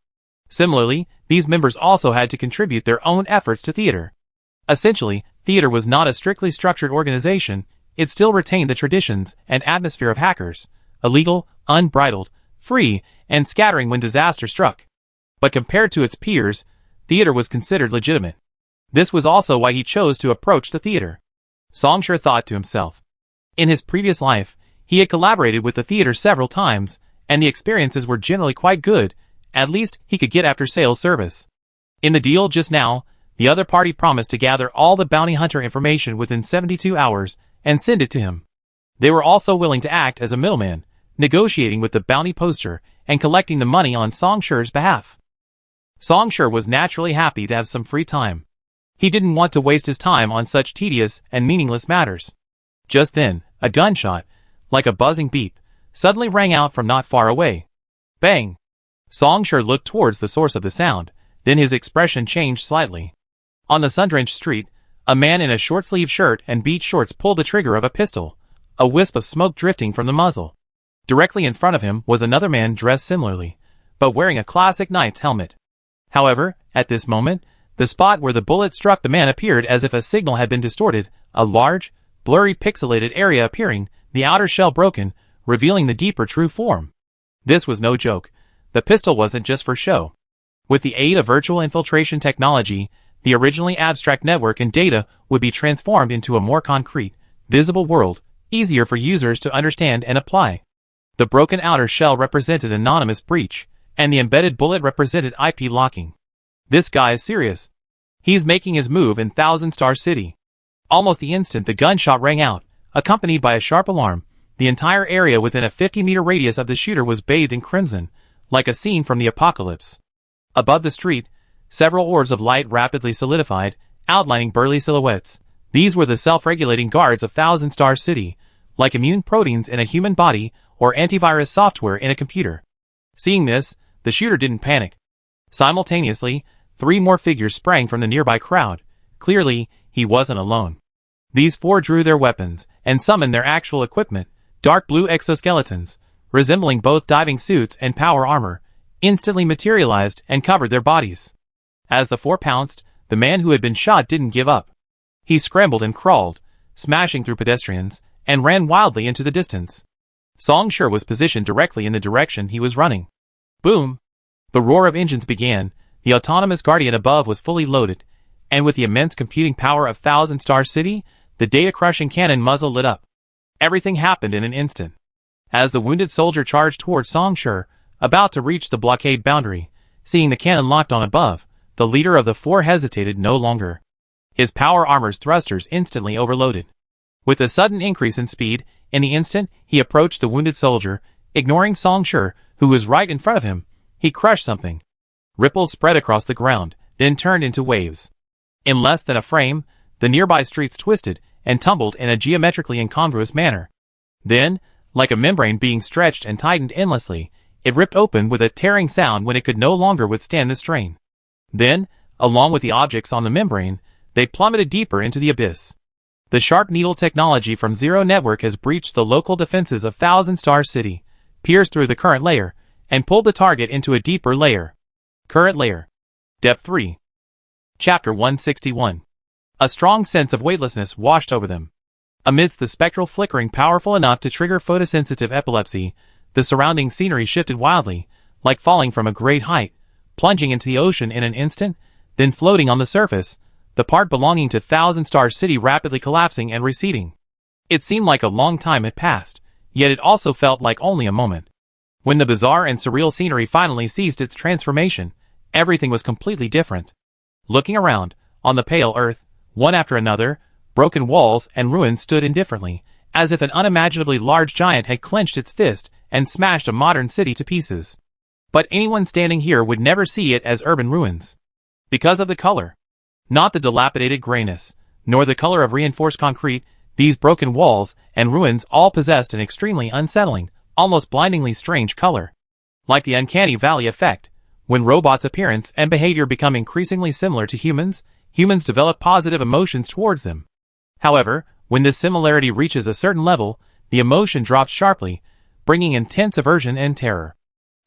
Similarly, these members also had to contribute their own efforts to Theater. Essentially, Theater was not a strictly structured organization, it still retained the traditions and atmosphere of hackers, illegal, unbridled, free, and scattering when disaster struck. But compared to its peers, Theater was considered legitimate. This was also why he chose to approach the Theater. Songshur thought to himself. In his previous life, he had collaborated with the Theater several times, and the experiences were generally quite good, at least he could get after-sales service. In the deal just now, the other party promised to gather all the bounty hunter information within 72 hours and send it to him. They were also willing to act as a middleman, negotiating with the bounty poster and collecting the money on Songshur's behalf. Songshur was naturally happy to have some free time. He didn't want to waste his time on such tedious and meaningless matters. Just then, a gunshot, like a buzzing beep, suddenly rang out from not far away. Bang! Songshur looked towards the source of the sound, then his expression changed slightly. On the sun-drenched street, a man in a short-sleeved shirt and beach shorts pulled the trigger of a pistol, a wisp of smoke drifting from the muzzle. Directly in front of him was another man dressed similarly, but wearing a classic knight's helmet. However, at this moment, the spot where the bullet struck the man appeared as if a signal had been distorted, a large, blurry pixelated area appearing, the outer shell broken, revealing the deeper true form. This was no joke. The pistol wasn't just for show. With the aid of virtual infiltration technology, the originally abstract network and data would be transformed into a more concrete, visible world, easier for users to understand and apply. The broken outer shell represented anonymous breach, and the embedded bullet represented IP locking. This guy is serious. He's making his move in Thousand Star City. Almost the instant the gunshot rang out, accompanied by a sharp alarm, the entire area within a 50-meter radius of the shooter was bathed in crimson, like a scene from the apocalypse. Above the street, several orbs of light rapidly solidified, outlining burly silhouettes. These were the self-regulating guards of Thousand Star City, like immune proteins in a human body or antivirus software in a computer. Seeing this, the shooter didn't panic. Simultaneously, 3 more figures sprang from the nearby crowd. Clearly, he wasn't alone. These 4 drew their weapons and summoned their actual equipment, dark blue exoskeletons, resembling both diving suits and power armor, instantly materialized and covered their bodies. As the 4 pounced, the man who had been shot didn't give up. He scrambled and crawled, smashing through pedestrians, and ran wildly into the distance. Songshur was positioned directly in the direction he was running. Boom! The roar of engines began, the autonomous guardian above was fully loaded, and with the immense computing power of Thousand Star City, the data-crushing cannon muzzle lit up. Everything happened in an instant. As the wounded soldier charged towards Songshur, about to reach the blockade boundary, seeing the cannon locked on above, the leader of the 4 hesitated no longer. His power armor's thrusters instantly overloaded. With a sudden increase in speed, in the instant he approached the wounded soldier, ignoring Song Shi, who was right in front of him, he crushed something. Ripples spread across the ground, then turned into waves. In less than a frame, the nearby streets twisted and tumbled in a geometrically incongruous manner. Then, like a membrane being stretched and tightened endlessly, it ripped open with a tearing sound when it could no longer withstand the strain. Then, along with the objects on the membrane, they plummeted deeper into the abyss. The sharp needle technology from Zero Network has breached the local defenses of Thousand Star City, pierced through the current layer, and pulled the target into a deeper layer. Current layer. Depth 3. Chapter 161. A strong sense of weightlessness washed over them. Amidst the spectral flickering powerful enough to trigger photosensitive epilepsy, the surrounding scenery shifted wildly, like falling from a great height, plunging into the ocean in an instant, then floating on the surface, the part belonging to Thousand Star City rapidly collapsing and receding. It seemed like a long time had passed, yet it also felt like only a moment. When the bizarre and surreal scenery finally ceased its transformation, everything was completely different. Looking around, on the pale earth, one after another, broken walls and ruins stood indifferently, as if an unimaginably large giant had clenched its fist and smashed a modern city to pieces. But anyone standing here would never see it as urban ruins. Because of the color. Not the dilapidated grayness, nor the color of reinforced concrete, these broken walls and ruins all possessed an extremely unsettling, almost blindingly strange color. Like the uncanny valley effect, when robots' appearance and behavior become increasingly similar to humans, humans develop positive emotions towards them. However, when this similarity reaches a certain level, the emotion drops sharply, bringing intense aversion and terror.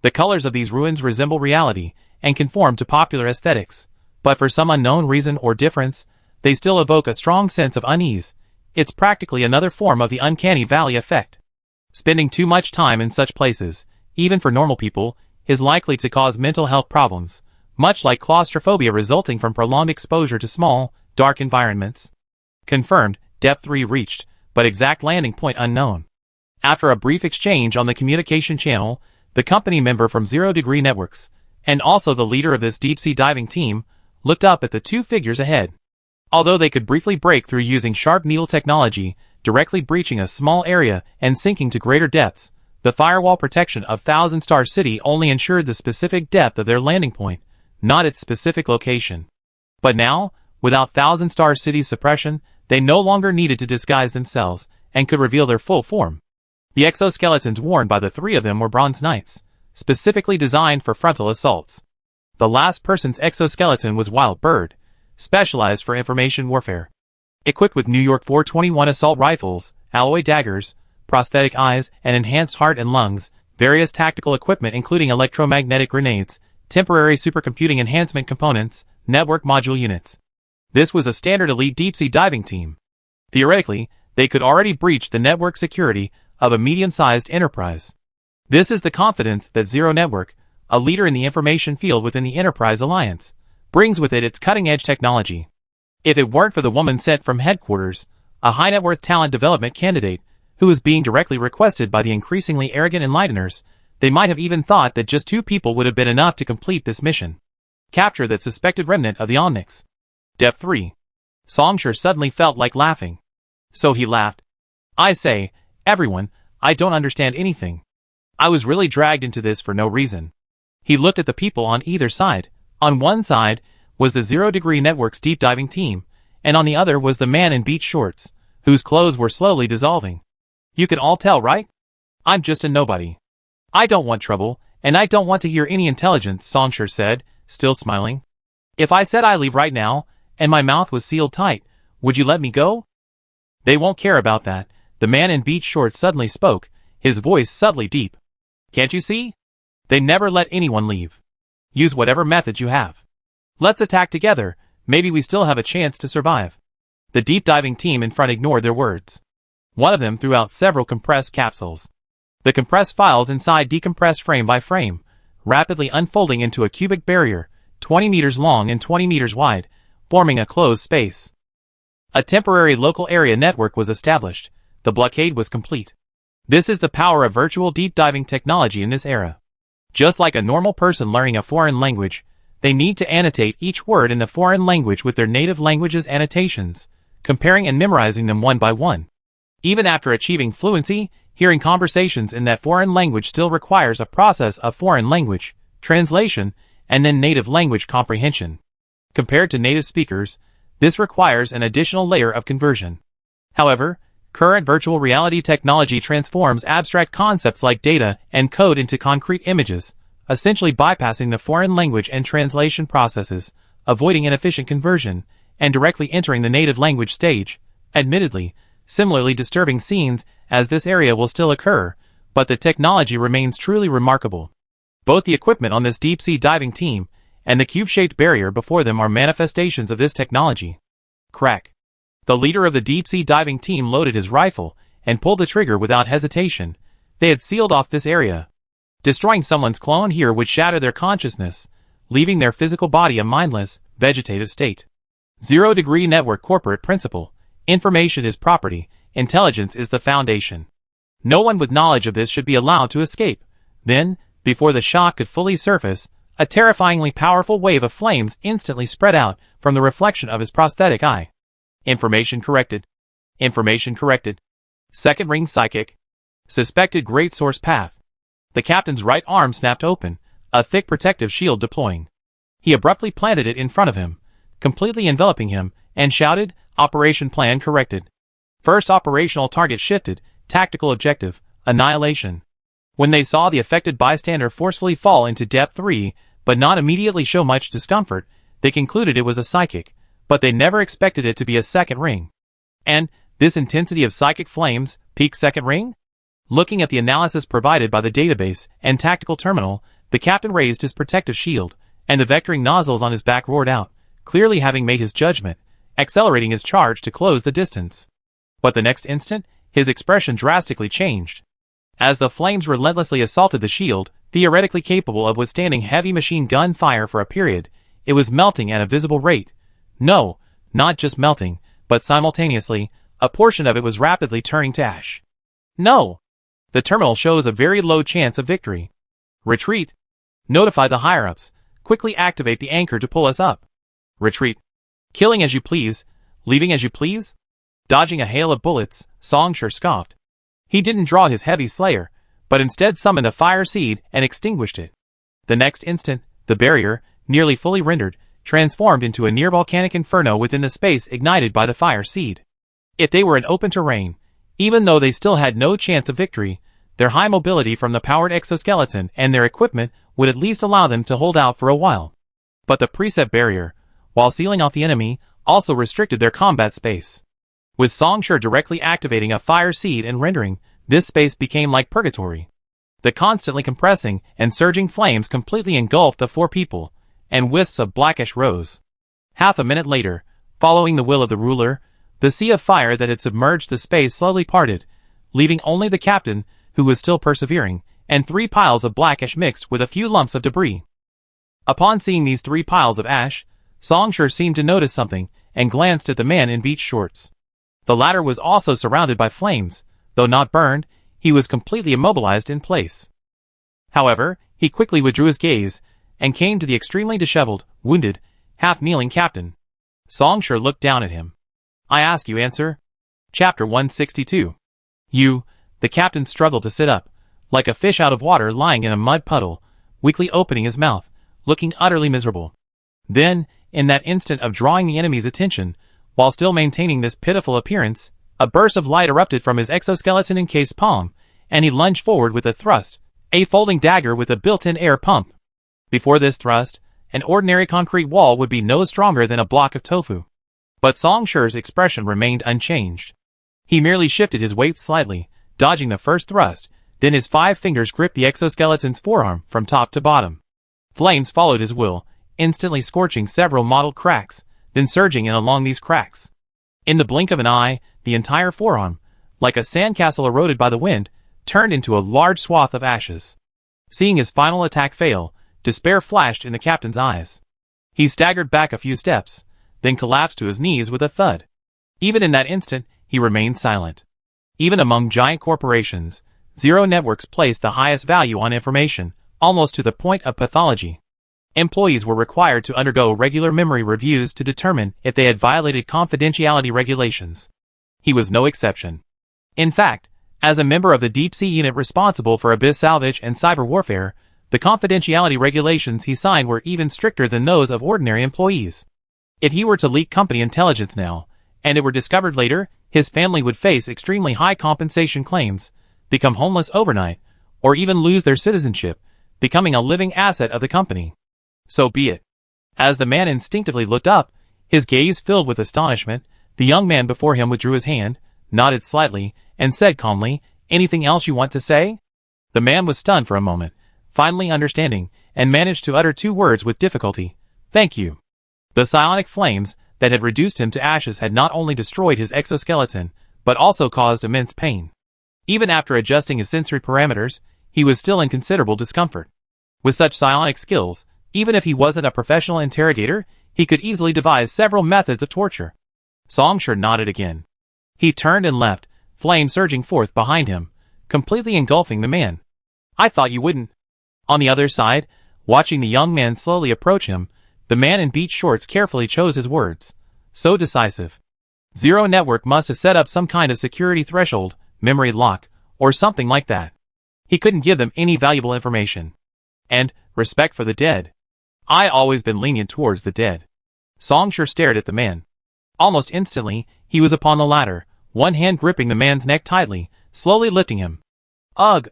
The colors of these ruins resemble reality and conform to popular aesthetics, but for some unknown reason or difference, they still evoke a strong sense of unease. It's practically another form of the uncanny valley effect. Spending too much time in such places, even for normal people, is likely to cause mental health problems, much like claustrophobia resulting from prolonged exposure to small, dark environments. Confirmed, depth 3 reached, but exact landing point unknown. After a brief exchange on the communication channel, the company member from Zero Degree Networks, and also the leader of this deep-sea diving team, looked up at the two figures ahead. Although they could briefly break through using sharp needle technology, directly breaching a small area and sinking to greater depths, the firewall protection of Thousand Star City only ensured the specific depth of their landing point, not its specific location. But now, without Thousand Star City's suppression, they no longer needed to disguise themselves, and could reveal their full form. The exoskeletons worn by the three of them were bronze knights, specifically designed for frontal assaults. The last person's exoskeleton was Wild Bird, specialized for information warfare. Equipped with New York 421 assault rifles, alloy daggers, prosthetic eyes, and enhanced heart and lungs, various tactical equipment including electromagnetic grenades, temporary supercomputing enhancement components, network module units. This was a standard elite deep-sea diving team. Theoretically, they could already breach the network security of a medium-sized enterprise. This is the confidence that Zero Network, a leader in the information field within the Enterprise Alliance, brings with it its cutting-edge technology. If it weren't for the woman sent from headquarters, a high-net-worth talent development candidate, who was being directly requested by the increasingly arrogant Enlighteners, they might have even thought that just 2 people would have been enough to complete this mission. Capture that suspected remnant of the Omnics. Depth 3. Song Shi suddenly felt like laughing. So he laughed. I say, everyone, I don't understand anything. I was really dragged into this for no reason. He looked at the people on either side. On one side was the Zero Degree Network's deep diving team, and on the other was the man in beach shorts, whose clothes were slowly dissolving. You can all tell, right? I'm just a nobody. I don't want trouble, and I don't want to hear any intelligence, Song Shi said, still smiling. If I said I leave right now, and my mouth was sealed tight, would you let me go? They won't care about that, the man in beach shorts suddenly spoke, his voice subtly deep. Can't you see? They never let anyone leave. Use whatever methods you have. Let's attack together, maybe we still have a chance to survive. The deep diving team in front ignored their words. One of them threw out several compressed capsules. The compressed files inside decompressed frame by frame, rapidly unfolding into a cubic barrier, 20 meters long and 20 meters wide, forming a closed space. A temporary local area network was established. The blockade was complete. This is the power of virtual deep diving technology in this era. Just like a normal person learning a foreign language, they need to annotate each word in the foreign language with their native language's annotations, comparing and memorizing them one by one. Even after achieving fluency, hearing conversations in that foreign language still requires a process of foreign language translation and then native language comprehension. Compared to native speakers, this requires an additional layer of conversion. However, current virtual reality technology transforms abstract concepts like data and code into concrete images, essentially bypassing the foreign language and translation processes, avoiding inefficient conversion, and directly entering the native language stage. Admittedly, similarly disturbing scenes as this area will still occur, but the technology remains truly remarkable. Both the equipment on this deep-sea diving team and the cube-shaped barrier before them are manifestations of this technology. Crack. The leader of the deep-sea diving team loaded his rifle and pulled the trigger without hesitation. They had sealed off this area. Destroying someone's clone here would shatter their consciousness, leaving their physical body a mindless, vegetative state. Zero-degree network corporate principle. Information is property, intelligence is the foundation. No one with knowledge of this should be allowed to escape. Then, before the shock could fully surface, a terrifyingly powerful wave of flames instantly spread out from the reflection of his prosthetic eye. Information corrected. Information corrected. Second ring psychic. Suspected great source path. The captain's right arm snapped open, a thick protective shield deploying. He abruptly planted it in front of him, completely enveloping him, and shouted, "Operation plan corrected." First operational target shifted, tactical objective, annihilation. When they saw the affected bystander forcefully fall into depth 3, but not immediately show much discomfort, they concluded it was a psychic, but they never expected it to be a second ring. And, this intensity of psychic flames, peak second ring? Looking at the analysis provided by the database and tactical terminal, the captain raised his protective shield, and the vectoring nozzles on his back roared out, clearly having made his judgment, accelerating his charge to close the distance. But the next instant, his expression drastically changed. As the flames relentlessly assaulted the shield, theoretically capable of withstanding heavy machine gun fire for a period, it was melting at a visible rate. No, not just melting, but simultaneously, a portion of it was rapidly turning to ash. No! The terminal shows a very low chance of victory. Retreat. Notify the higher-ups. Quickly activate the anchor to pull us up. Retreat. Killing as you please, leaving as you please? Dodging a hail of bullets, Songshur scoffed. He didn't draw his heavy slayer, but instead summoned a fire seed and extinguished it. The next instant, the barrier, nearly fully rendered, transformed into a near-volcanic inferno within the space ignited by the fire seed. If they were in open terrain, even though they still had no chance of victory, their high mobility from the powered exoskeleton and their equipment would at least allow them to hold out for a while. But the preset barrier, while sealing off the enemy, also restricted their combat space. With Songshur directly activating a fire seed and rendering, this space became like purgatory. The constantly compressing and surging flames completely engulfed the four people, and wisps of blackish rose. Half a minute later, following the will of the ruler, the sea of fire that had submerged the space slowly parted, leaving only the captain, who was still persevering, and 3 piles of black ash mixed with a few lumps of debris. Upon seeing these 3 piles of ash, Songshur seemed to notice something, and glanced at the man in beach shorts. The latter was also surrounded by flames. Though not burned, he was completely immobilized in place. However, he quickly withdrew his gaze, and came to the extremely disheveled, wounded, half-kneeling captain. Songshur looked down at him. "I ask you answer." Chapter 162. The captain struggled to sit up, like a fish out of water lying in a mud puddle, weakly opening his mouth, looking utterly miserable. Then, in that instant of drawing the enemy's attention, while still maintaining this pitiful appearance, a burst of light erupted from his exoskeleton-encased palm, and he lunged forward with a thrust, a folding dagger with a built-in air pump. Before this thrust, an ordinary concrete wall would be no stronger than a block of tofu. But Songshur's expression remained unchanged. He merely shifted his weight slightly, dodging the first thrust, then his 5 fingers gripped the exoskeleton's forearm from top to bottom. Flames followed his will, instantly scorching several mottled cracks, then surging in along these cracks. In the blink of an eye, the entire forearm, like a sandcastle eroded by the wind, turned into a large swath of ashes. Seeing his final attack fail, despair flashed in the captain's eyes. He staggered back a few steps, then collapsed to his knees with a thud. Even in that instant, he remained silent. Even among giant corporations, Zero Networks placed the highest value on information, almost to the point of pathology. Employees were required to undergo regular memory reviews to determine if they had violated confidentiality regulations. He was no exception. In fact, as a member of the deep-sea unit responsible for abyss salvage and cyber warfare, the confidentiality regulations he signed were even stricter than those of ordinary employees. If he were to leak company intelligence now, and it were discovered later, his family would face extremely high compensation claims, become homeless overnight, or even lose their citizenship, becoming a living asset of the company. So be it. As the man instinctively looked up, his gaze filled with astonishment, the young man before him withdrew his hand, nodded slightly, and said calmly, "Anything else you want to say?" The man was stunned for a moment, finally understanding, and managed to utter 2 words with difficulty: "Thank you." The psionic flames that had reduced him to ashes had not only destroyed his exoskeleton, but also caused immense pain. Even after adjusting his sensory parameters, he was still in considerable discomfort. With such psionic skills, even if he wasn't a professional interrogator, he could easily devise several methods of torture. Songshur nodded again. He turned and left, flames surging forth behind him, completely engulfing the man. "I thought you wouldn't." On the other side, watching the young man slowly approach him, the man in beach shorts carefully chose his words. So decisive. Zero Network must have set up some kind of security threshold, memory lock, or something like that. He couldn't give them any valuable information. And, respect for the dead. I always been lenient towards the dead. Songshur stared at the man. Almost instantly, he was upon the ladder, one hand gripping the man's neck tightly, slowly lifting him. "Ugh,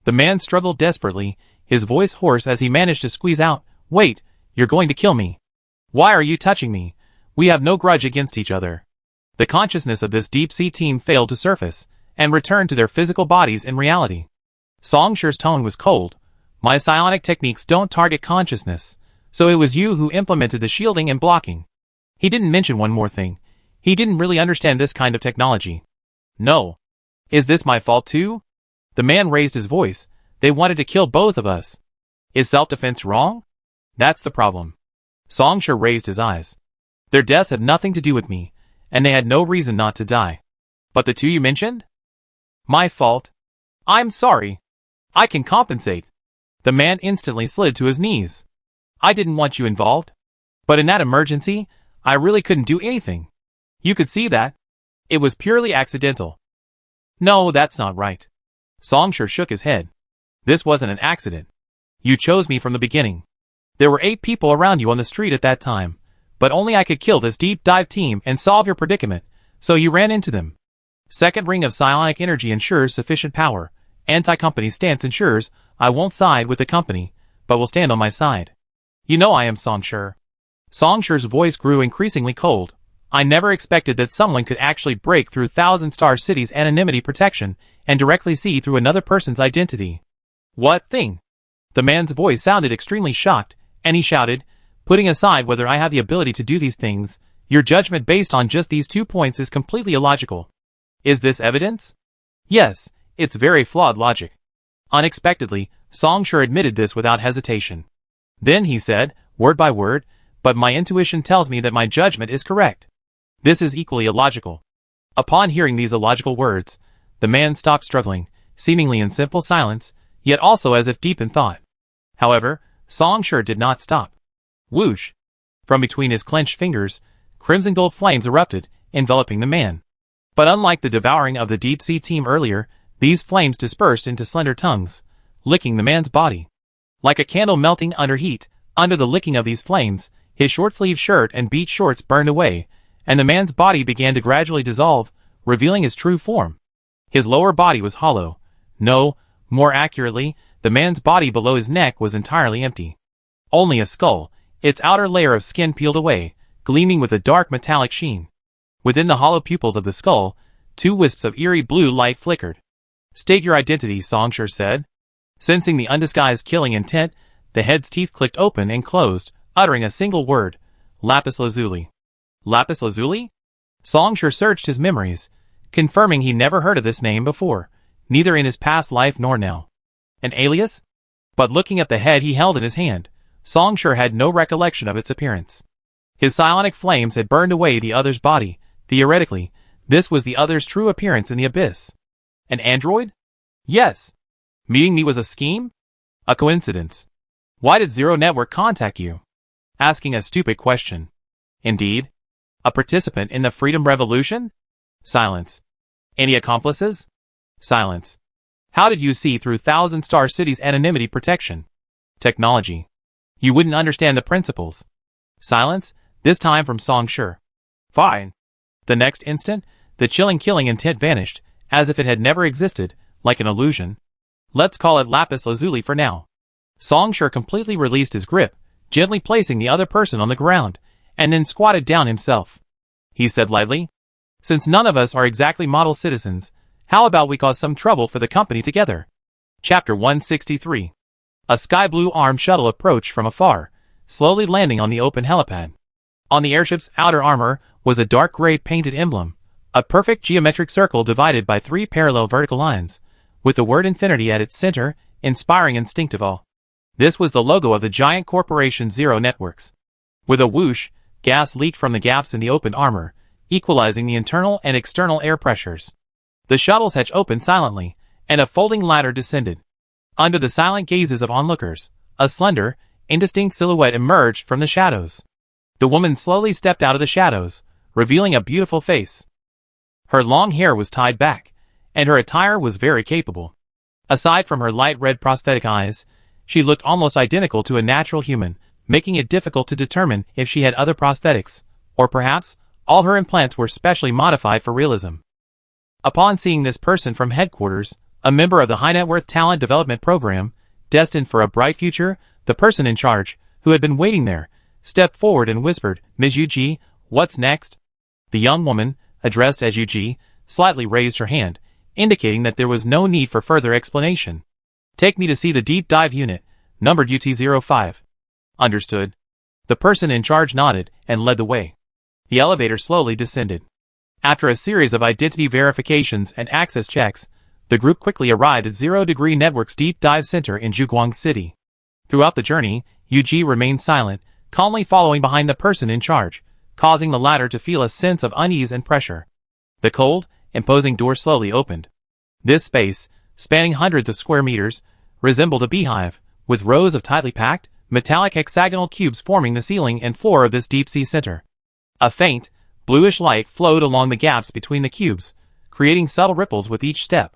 The man struggled desperately, his voice hoarse as he managed to squeeze out, "Wait, you're going to kill me. Why are you touching me? We have no grudge against each other." The consciousness of this deep-sea team failed to surface, and returned to their physical bodies in reality. Songshur's tone was cold. "My psionic techniques don't target consciousness, so it was you who implemented the shielding and blocking." He didn't mention one more thing. He didn't really understand this kind of technology. "No. Is this my fault too?" The man raised his voice. "They wanted to kill both of us. Is self-defense wrong? That's the problem." Songshur raised his eyes. "Their deaths have nothing to do with me, and they had no reason not to die. But the 2 you mentioned? My fault. I'm sorry. I can compensate." The man instantly slid to his knees. "I didn't want you involved. But in that emergency, I really couldn't do anything. You could see that. It was purely accidental." "No, that's not right." Songshur shook his head. "This wasn't an accident. You chose me from the beginning. There were 8 people around you on the street at that time, but only I could kill this deep dive team and solve your predicament, so you ran into them. Second ring of psionic energy ensures sufficient power. Anti-company stance ensures I won't side with the company, but will stand on my side. You know I am Songshur." Songshur's voice grew increasingly cold. "I never expected that someone could actually break through Thousand Star City's anonymity protection and directly see through another person's identity." "What thing?" The man's voice sounded extremely shocked, and he shouted, "Putting aside whether I have the ability to do these things, your judgment based on just these 2 points is completely illogical." "Is this evidence?" "Yes, it's very flawed logic." Unexpectedly, Songshur admitted this without hesitation. Then he said, word by word, "But my intuition tells me that my judgment is correct. This is equally illogical." Upon hearing these illogical words, the man stopped struggling, seemingly in simple silence, yet also as if deep in thought. However, Songshur did not stop. Whoosh! From between his clenched fingers, crimson gold flames erupted, enveloping the man. But unlike the devouring of the deep-sea team earlier, these flames dispersed into slender tongues, licking the man's body. Like a candle melting under heat, under the licking of these flames, his short-sleeved shirt and beach shorts burned away, and the man's body began to gradually dissolve, revealing his true form. His lower body was hollow. No, more accurately, the man's body below his neck was entirely empty. Only a skull, its outer layer of skin peeled away, gleaming with a dark metallic sheen. Within the hollow pupils of the skull, 2 wisps of eerie blue light flickered. "State your identity," Songshur said. Sensing the undisguised killing intent, the head's teeth clicked open and closed, uttering a single word: "Lapis lazuli." "Lapis lazuli?" Songshur searched his memories, confirming he never heard of this name before, neither in his past life nor now. An alias? But looking at the head he held in his hand, Songshur had no recollection of its appearance. His psionic flames had burned away the other's body. Theoretically, this was the other's true appearance in the abyss. An android? Yes. Meeting me was a scheme? A coincidence. Why did Zero Network contact you? Asking a stupid question. Indeed. A participant in the Freedom Revolution? Silence. Any accomplices? Silence. How did you see through Thousand Star City's anonymity protection? Technology. You wouldn't understand the principles. Silence, this time from Song Shi. Fine. The next instant, the chilling killing intent vanished, as if it had never existed, like an illusion. Let's call it lapis lazuli for now. Song Shi completely released his grip, gently placing the other person on the ground, and then squatted down himself. He said lightly, "Since none of us are exactly model citizens, how about we cause some trouble for the company together?" Chapter 163. A sky blue armed shuttle approached from afar, slowly landing on the open helipad. On the airship's outer armor was a dark gray painted emblem, a perfect geometric circle divided by 3 parallel vertical lines, with the word infinity at its center, inspiring instinctive awe. This was the logo of the giant corporation Zero Networks. With a whoosh, gas leaked from the gaps in the open armor, equalizing the internal and external air pressures. The shuttle's hatch opened silently, and a folding ladder descended. Under the silent gazes of onlookers, a slender, indistinct silhouette emerged from the shadows. The woman slowly stepped out of the shadows, revealing a beautiful face. Her long hair was tied back, and her attire was very capable. Aside from her light red prosthetic eyes, she looked almost identical to a natural human, making it difficult to determine if she had other prosthetics, or perhaps all her implants were specially modified for realism. Upon seeing this person from headquarters, a member of the High Net Worth Talent Development Program, destined for a bright future, the person in charge, who had been waiting there, stepped forward and whispered, "Ms. Yuji, what's next?" The young woman, addressed as Yuji, slightly raised her hand, indicating that there was no need for further explanation. "Take me to see the deep dive unit, numbered UT-05. Understood." The person in charge nodded and led the way. The elevator slowly descended. After a series of identity verifications and access checks, the group quickly arrived at Zero Degree Network's Deep Dive Center in Juguang City. Throughout the journey, Yuji remained silent, calmly following behind the person in charge, causing the latter to feel a sense of unease and pressure. The cold, imposing door slowly opened. This space, spanning hundreds of square meters, resembled a beehive, with rows of tightly packed, metallic hexagonal cubes forming the ceiling and floor of this deep-sea center. A faint, bluish light flowed along the gaps between the cubes, creating subtle ripples with each step.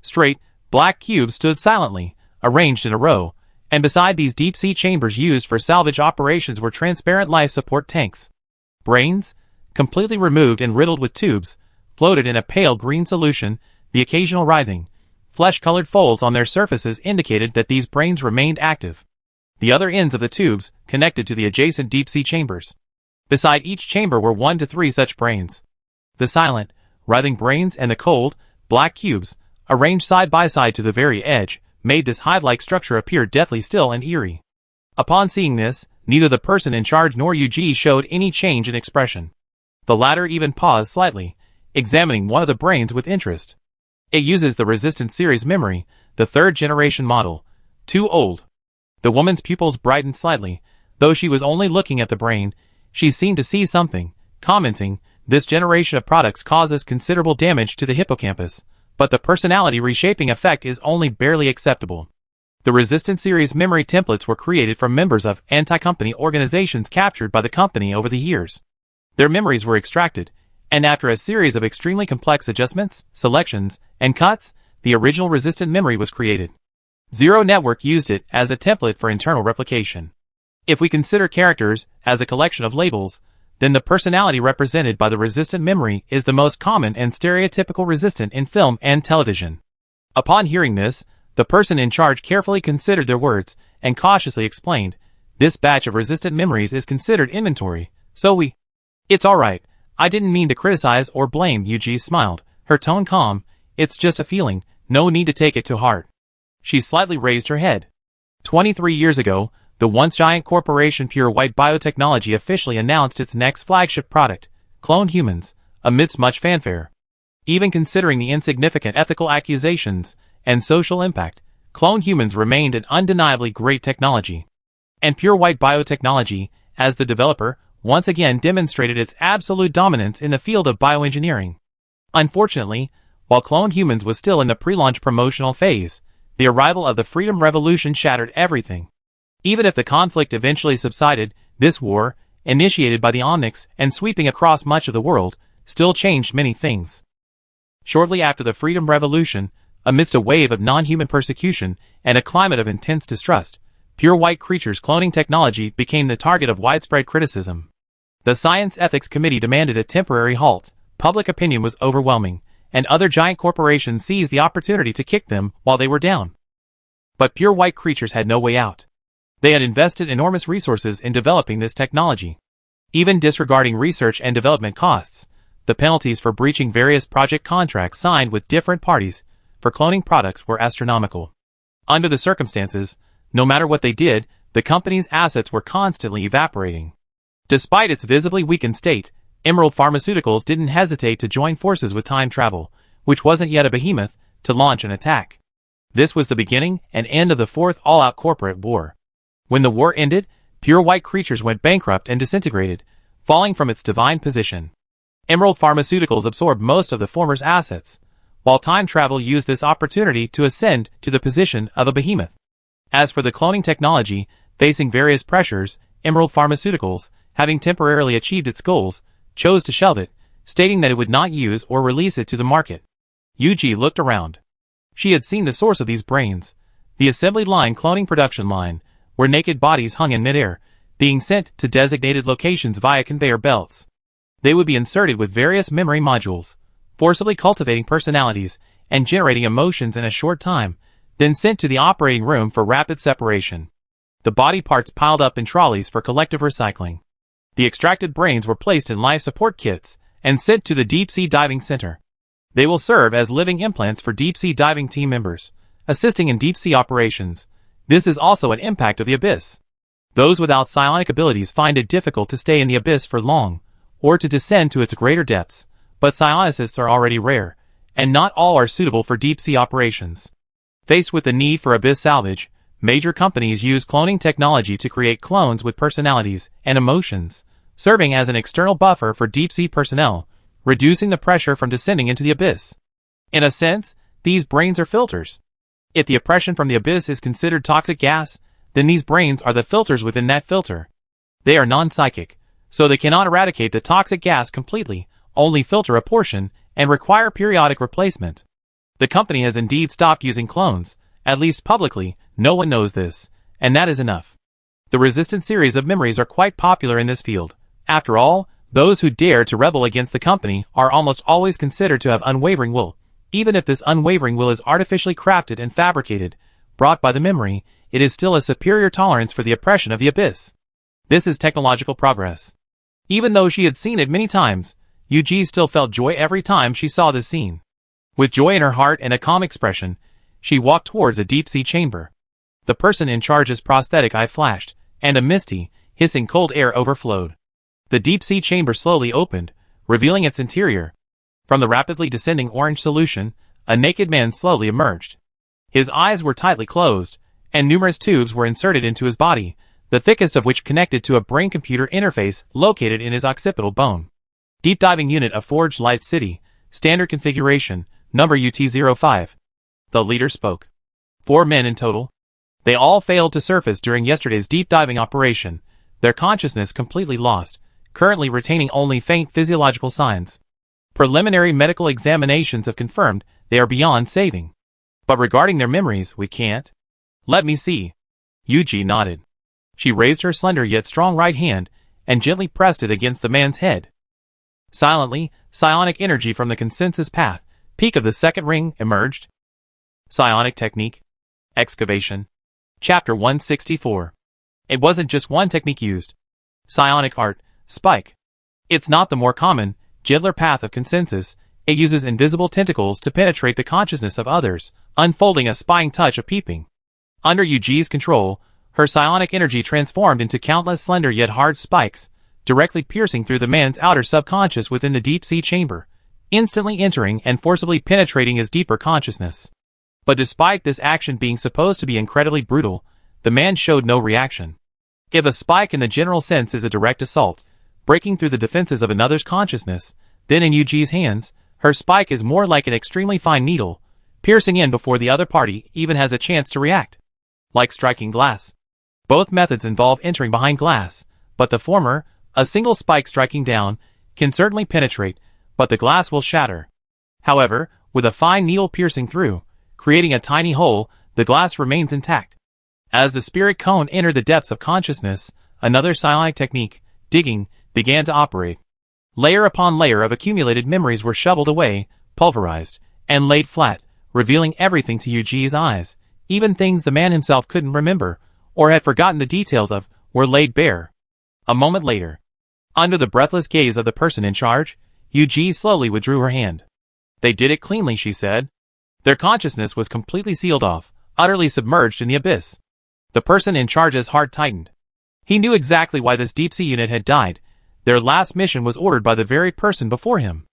Straight, black cubes stood silently, arranged in a row, and beside these deep-sea chambers used for salvage operations were transparent life support tanks. Brains, completely removed and riddled with tubes, floated in a pale green solution. The occasional writhing, flesh-colored folds on their surfaces indicated that these brains remained active. The other ends of the tubes connected to the adjacent deep-sea chambers. Beside each chamber were 1 to 3 such brains. The silent, writhing brains and the cold, black cubes, arranged side by side to the very edge, made this hive-like structure appear deathly still and eerie. Upon seeing this, neither the person in charge nor Yuji showed any change in expression. The latter even paused slightly, examining one of the brains with interest. It uses the Resistance Series memory, the 3rd-generation model. Too old. The woman's pupils brightened slightly. Though she was only looking at the brain, she seemed to see something, commenting, "This generation of products causes considerable damage to the hippocampus, but the personality reshaping effect is only barely acceptable." The Resistance Series memory templates were created from members of anti-company organizations captured by the company over the years. Their memories were extracted, and after a series of extremely complex adjustments, selections, and cuts, the original resistant memory was created. Zero Network used it as a template for internal replication. If we consider characters as a collection of labels, then the personality represented by the resistant memory is the most common and stereotypical resistant in film and television. Upon hearing this, the person in charge carefully considered their words and cautiously explained, "This batch of resistant memories is considered inventory, so we..." "It's alright. I didn't mean to criticize or blame," Yuji smiled, her tone calm. "It's just a feeling, no need to take it to heart." She slightly raised her head. 23 years ago, the once giant corporation Pure White Biotechnology officially announced its next flagship product, cloned humans, amidst much fanfare. Even considering the insignificant ethical accusations and social impact, cloned humans remained an undeniably great technology. And Pure White Biotechnology, as the developer, once again demonstrated its absolute dominance in the field of bioengineering. Unfortunately, while cloned humans was still in the pre-launch promotional phase, the arrival of the Freedom Revolution shattered everything. Even if the conflict eventually subsided, this war, initiated by the Omnics and sweeping across much of the world, still changed many things. Shortly after the Freedom Revolution, amidst a wave of non-human persecution and a climate of intense distrust, Pure White Creatures cloning technology became the target of widespread criticism. The Science Ethics Committee demanded a temporary halt, public opinion was overwhelming, and other giant corporations seized the opportunity to kick them while they were down. But Pure White Creatures had no way out. They had invested enormous resources in developing this technology. Even disregarding research and development costs, the penalties for breaching various project contracts signed with different parties for cloning products were astronomical. Under the circumstances, no matter what they did, the company's assets were constantly evaporating. Despite its visibly weakened state, Emerald Pharmaceuticals didn't hesitate to join forces with Time Travel, which wasn't yet a behemoth, to launch an attack. This was the beginning and end of the fourth all-out corporate war. When the war ended, Pure White Creatures went bankrupt and disintegrated, falling from its divine position. Emerald Pharmaceuticals absorbed most of the former's assets, while Time Travel used this opportunity to ascend to the position of a behemoth. As for the cloning technology, facing various pressures, Emerald Pharmaceuticals, having temporarily achieved its goals, chose to shelve it, stating that it would not use or release it to the market. Yuji looked around. She had seen the source of these brains, the assembly line cloning production line, where naked bodies hung in midair, being sent to designated locations via conveyor belts. They would be inserted with various memory modules, forcibly cultivating personalities and generating emotions in a short time, then sent to the operating room for rapid separation. The body parts piled up in trolleys for collective recycling. The extracted brains were placed in life support kits and sent to the Deep-Sea Diving Center. They will serve as living implants for deep-sea diving team members, assisting in deep-sea operations. This is also an impact of the abyss. Those without psionic abilities find it difficult to stay in the abyss for long, or to descend to its greater depths, but psionicists are already rare, and not all are suitable for deep-sea operations. Faced with the need for abyss salvage, major companies use cloning technology to create clones with personalities and emotions, serving as an external buffer for deep-sea personnel, reducing the pressure from descending into the abyss. In a sense, these brains are filters. If the oppression from the abyss is considered toxic gas, then these brains are the filters within that filter. They are non-psychic, so they cannot eradicate the toxic gas completely, only filter a portion, and require periodic replacement. The company has indeed stopped using clones, at least publicly. No one knows this, and that is enough. The resistant series of memories are quite popular in this field. After all, those who dare to rebel against the company are almost always considered to have unwavering will. Even if this unwavering will is artificially crafted and fabricated, brought by the memory, it is still a superior tolerance for the oppression of the abyss. This is technological progress. Even though she had seen it many times, Yuji still felt joy every time she saw this scene. With joy in her heart and a calm expression, she walked towards a deep-sea chamber. The person in charge's prosthetic eye flashed, and a misty, hissing cold air overflowed. The deep-sea chamber slowly opened, revealing its interior. From the rapidly descending orange solution, a naked man slowly emerged. His eyes were tightly closed, and numerous tubes were inserted into his body, the thickest of which connected to a brain-computer interface located in his occipital bone. Deep Diving Unit of Forged Light City, Standard Configuration, Number UT-05. The leader spoke. 4 men in total. They all failed to surface during yesterday's deep diving operation, their consciousness completely lost, currently retaining only faint physiological signs. Preliminary medical examinations have confirmed they are beyond saving. But regarding their memories, we can't. Let me see. Yuji nodded. She raised her slender yet strong right hand and gently pressed it against the man's head. Silently, psionic energy from the consensus path, peak of the second ring, emerged. Psionic Technique. Excavation. Chapter 164. It wasn't just one technique used. Psionic Art, Spike. It's not the more common, gentler path of consensus. It uses invisible tentacles to penetrate the consciousness of others, unfolding a spying touch of peeping. Under Yuji's control, her psionic energy transformed into countless slender yet hard spikes, directly piercing through the man's outer subconscious within the deep-sea chamber, instantly entering and forcibly penetrating his deeper consciousness. But despite this action being supposed to be incredibly brutal, the man showed no reaction. If a spike in the general sense is a direct assault, breaking through the defenses of another's consciousness, then in Yuji's hands, her spike is more like an extremely fine needle, piercing in before the other party even has a chance to react. Like striking glass. Both methods involve entering behind glass, but the former, a single spike striking down, can certainly penetrate, but the glass will shatter. However, with a fine needle piercing through, creating a tiny hole. The glass remains intact. As the spirit cone entered the depths of consciousness, another psionic technique, digging, began to operate. Layer upon layer of accumulated memories were shoveled away, pulverized, and laid flat, revealing everything to Yuji's eyes. Even things the man himself couldn't remember, or had forgotten the details of, were laid bare. A moment later, under the breathless gaze of the person in charge, Yuji slowly withdrew her hand. They did it cleanly, she said. Their consciousness was completely sealed off, utterly submerged in the abyss. The person in charge's heart tightened. He knew exactly why this deep-sea unit had died. Their last mission was ordered by the very person before him.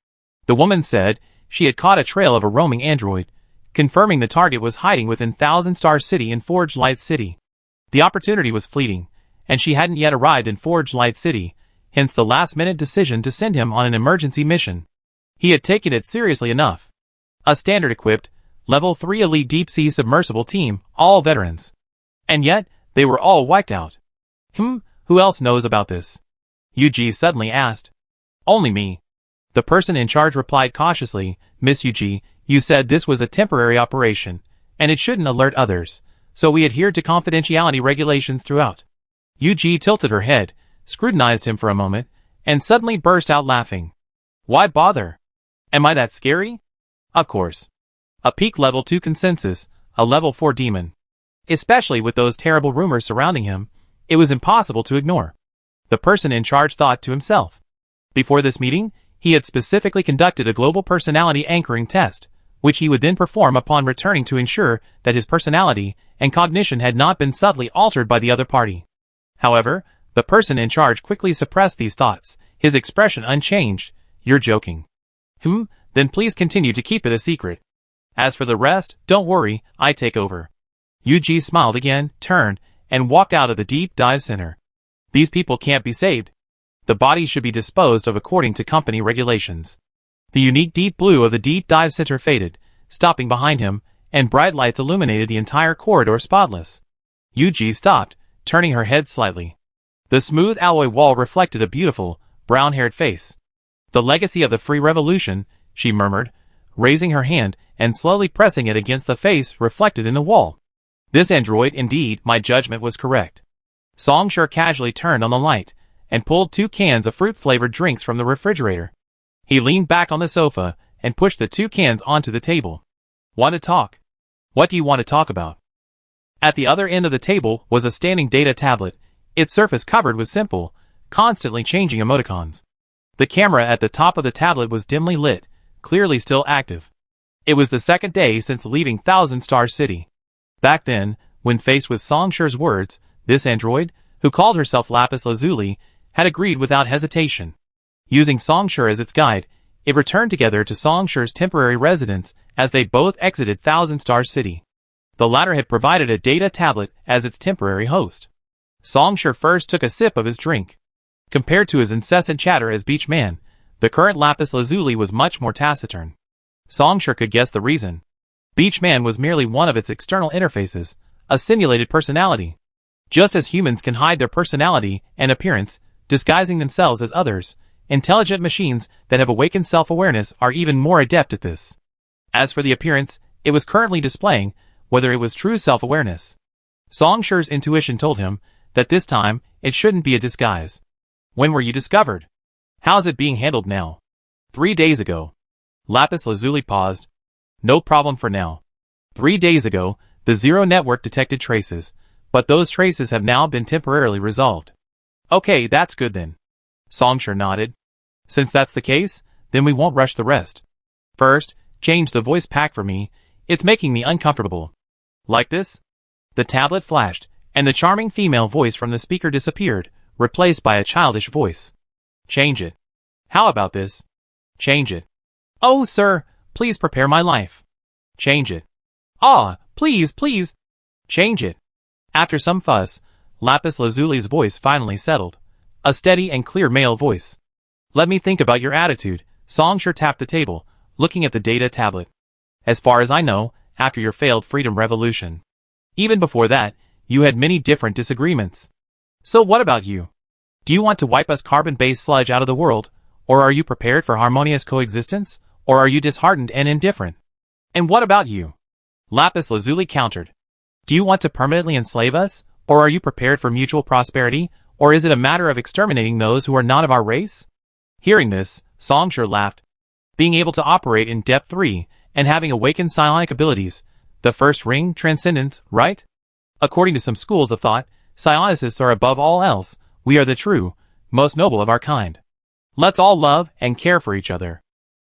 The woman said she had caught a trail of a roaming android, confirming the target was hiding within Thousand Star City in Forge Light City. The opportunity was fleeting, and she hadn't yet arrived in Forge Light City, hence the last-minute decision to send him on an emergency mission. He had taken it seriously enough. A standard-equipped, Level 3 elite deep-sea submersible team, all veterans. And yet, they were all wiped out. Who else knows about this? Yuji suddenly asked. Only me. The person in charge replied cautiously. Miss Yuji, you said this was a temporary operation, and it shouldn't alert others, so we adhered to confidentiality regulations throughout. Yuji tilted her head, scrutinized him for a moment, and suddenly burst out laughing. Why bother? Am I that scary? Of course. A peak level 2 consensus, a level 4 demon. Especially with those terrible rumors surrounding him, it was impossible to ignore. The person in charge thought to himself. Before this meeting, he had specifically conducted a global personality anchoring test, which he would then perform upon returning to ensure that his personality and cognition had not been subtly altered by the other party. However, the person in charge quickly suppressed these thoughts, his expression unchanged. You're joking. Then please continue to keep it a secret. As for the rest, don't worry, I take over. Yuji smiled again, turned, and walked out of the deep dive center. These people can't be saved. The bodies should be disposed of according to company regulations. The unique deep blue of the deep dive center faded, stopping behind him, and bright lights illuminated the entire corridor spotless. Yuji stopped, turning her head slightly. The smooth alloy wall reflected a beautiful, brown-haired face. The legacy of the free revolution, she murmured, raising her hand and slowly pressing it against the face reflected in the wall. This android, indeed, my judgment was correct. Songshur casually turned on the light, and pulled 2 cans of fruit-flavored drinks from the refrigerator. He leaned back on the sofa, and pushed the 2 cans onto the table. Want to talk? What do you want to talk about? At the other end of the table was a standing data tablet, its surface covered with simple, constantly changing emoticons. The camera at the top of the tablet was dimly lit, clearly still active. It was the second day since leaving Thousand Star City. Back then, when faced with Songshur's words, this android, who called herself Lapis Lazuli, had agreed without hesitation. Using Songshur as its guide, it returned together to Songshur's temporary residence as they both exited Thousand Star City. The latter had provided a data tablet as its temporary host. Songshur first took a sip of his drink. Compared to his incessant chatter as beach man, the current Lapis Lazuli was much more taciturn. Songshur could guess the reason. Beach man was merely one of its external interfaces, a simulated personality. Just as humans can hide their personality and appearance, disguising themselves as others, intelligent machines that have awakened self-awareness are even more adept at this. As for the appearance, it was currently displaying, whether it was true self-awareness. Songshur's intuition told him that this time, it shouldn't be a disguise. When were you discovered? How's it being handled now? 3 days ago. Lapis Lazuli paused. No problem for now. 3 days ago, the Zero Network detected traces, but those traces have now been temporarily resolved. Okay, that's good then. Songshur nodded. Since that's the case, then we won't rush the rest. First, change the voice pack for me, it's making me uncomfortable. Like this? The tablet flashed, and the charming female voice from the speaker disappeared, replaced by a childish voice. Change it. How about this? Change it. Oh, sir, please prepare my life. Change it. Ah, please, please. Change it. After some fuss, Lapis Lazuli's voice finally settled. A steady and clear male voice. Let me think about your attitude. Songshur tapped the table, looking at the data tablet. As far as I know, after your failed freedom revolution. Even before that, you had many different disagreements. So what about you? Do you want to wipe us carbon-based sludge out of the world, or are you prepared for harmonious coexistence, or are you disheartened and indifferent? And what about you? Lapis Lazuli countered. Do you want to permanently enslave us, or are you prepared for mutual prosperity, or is it a matter of exterminating those who are not of our race? Hearing this, Songshur laughed. Being able to operate in Depth 3, and having awakened psionic abilities, the first ring, transcendence, right? According to some schools of thought, psionicists are above all else, we are the true, most noble of our kind. Let's all love and care for each other.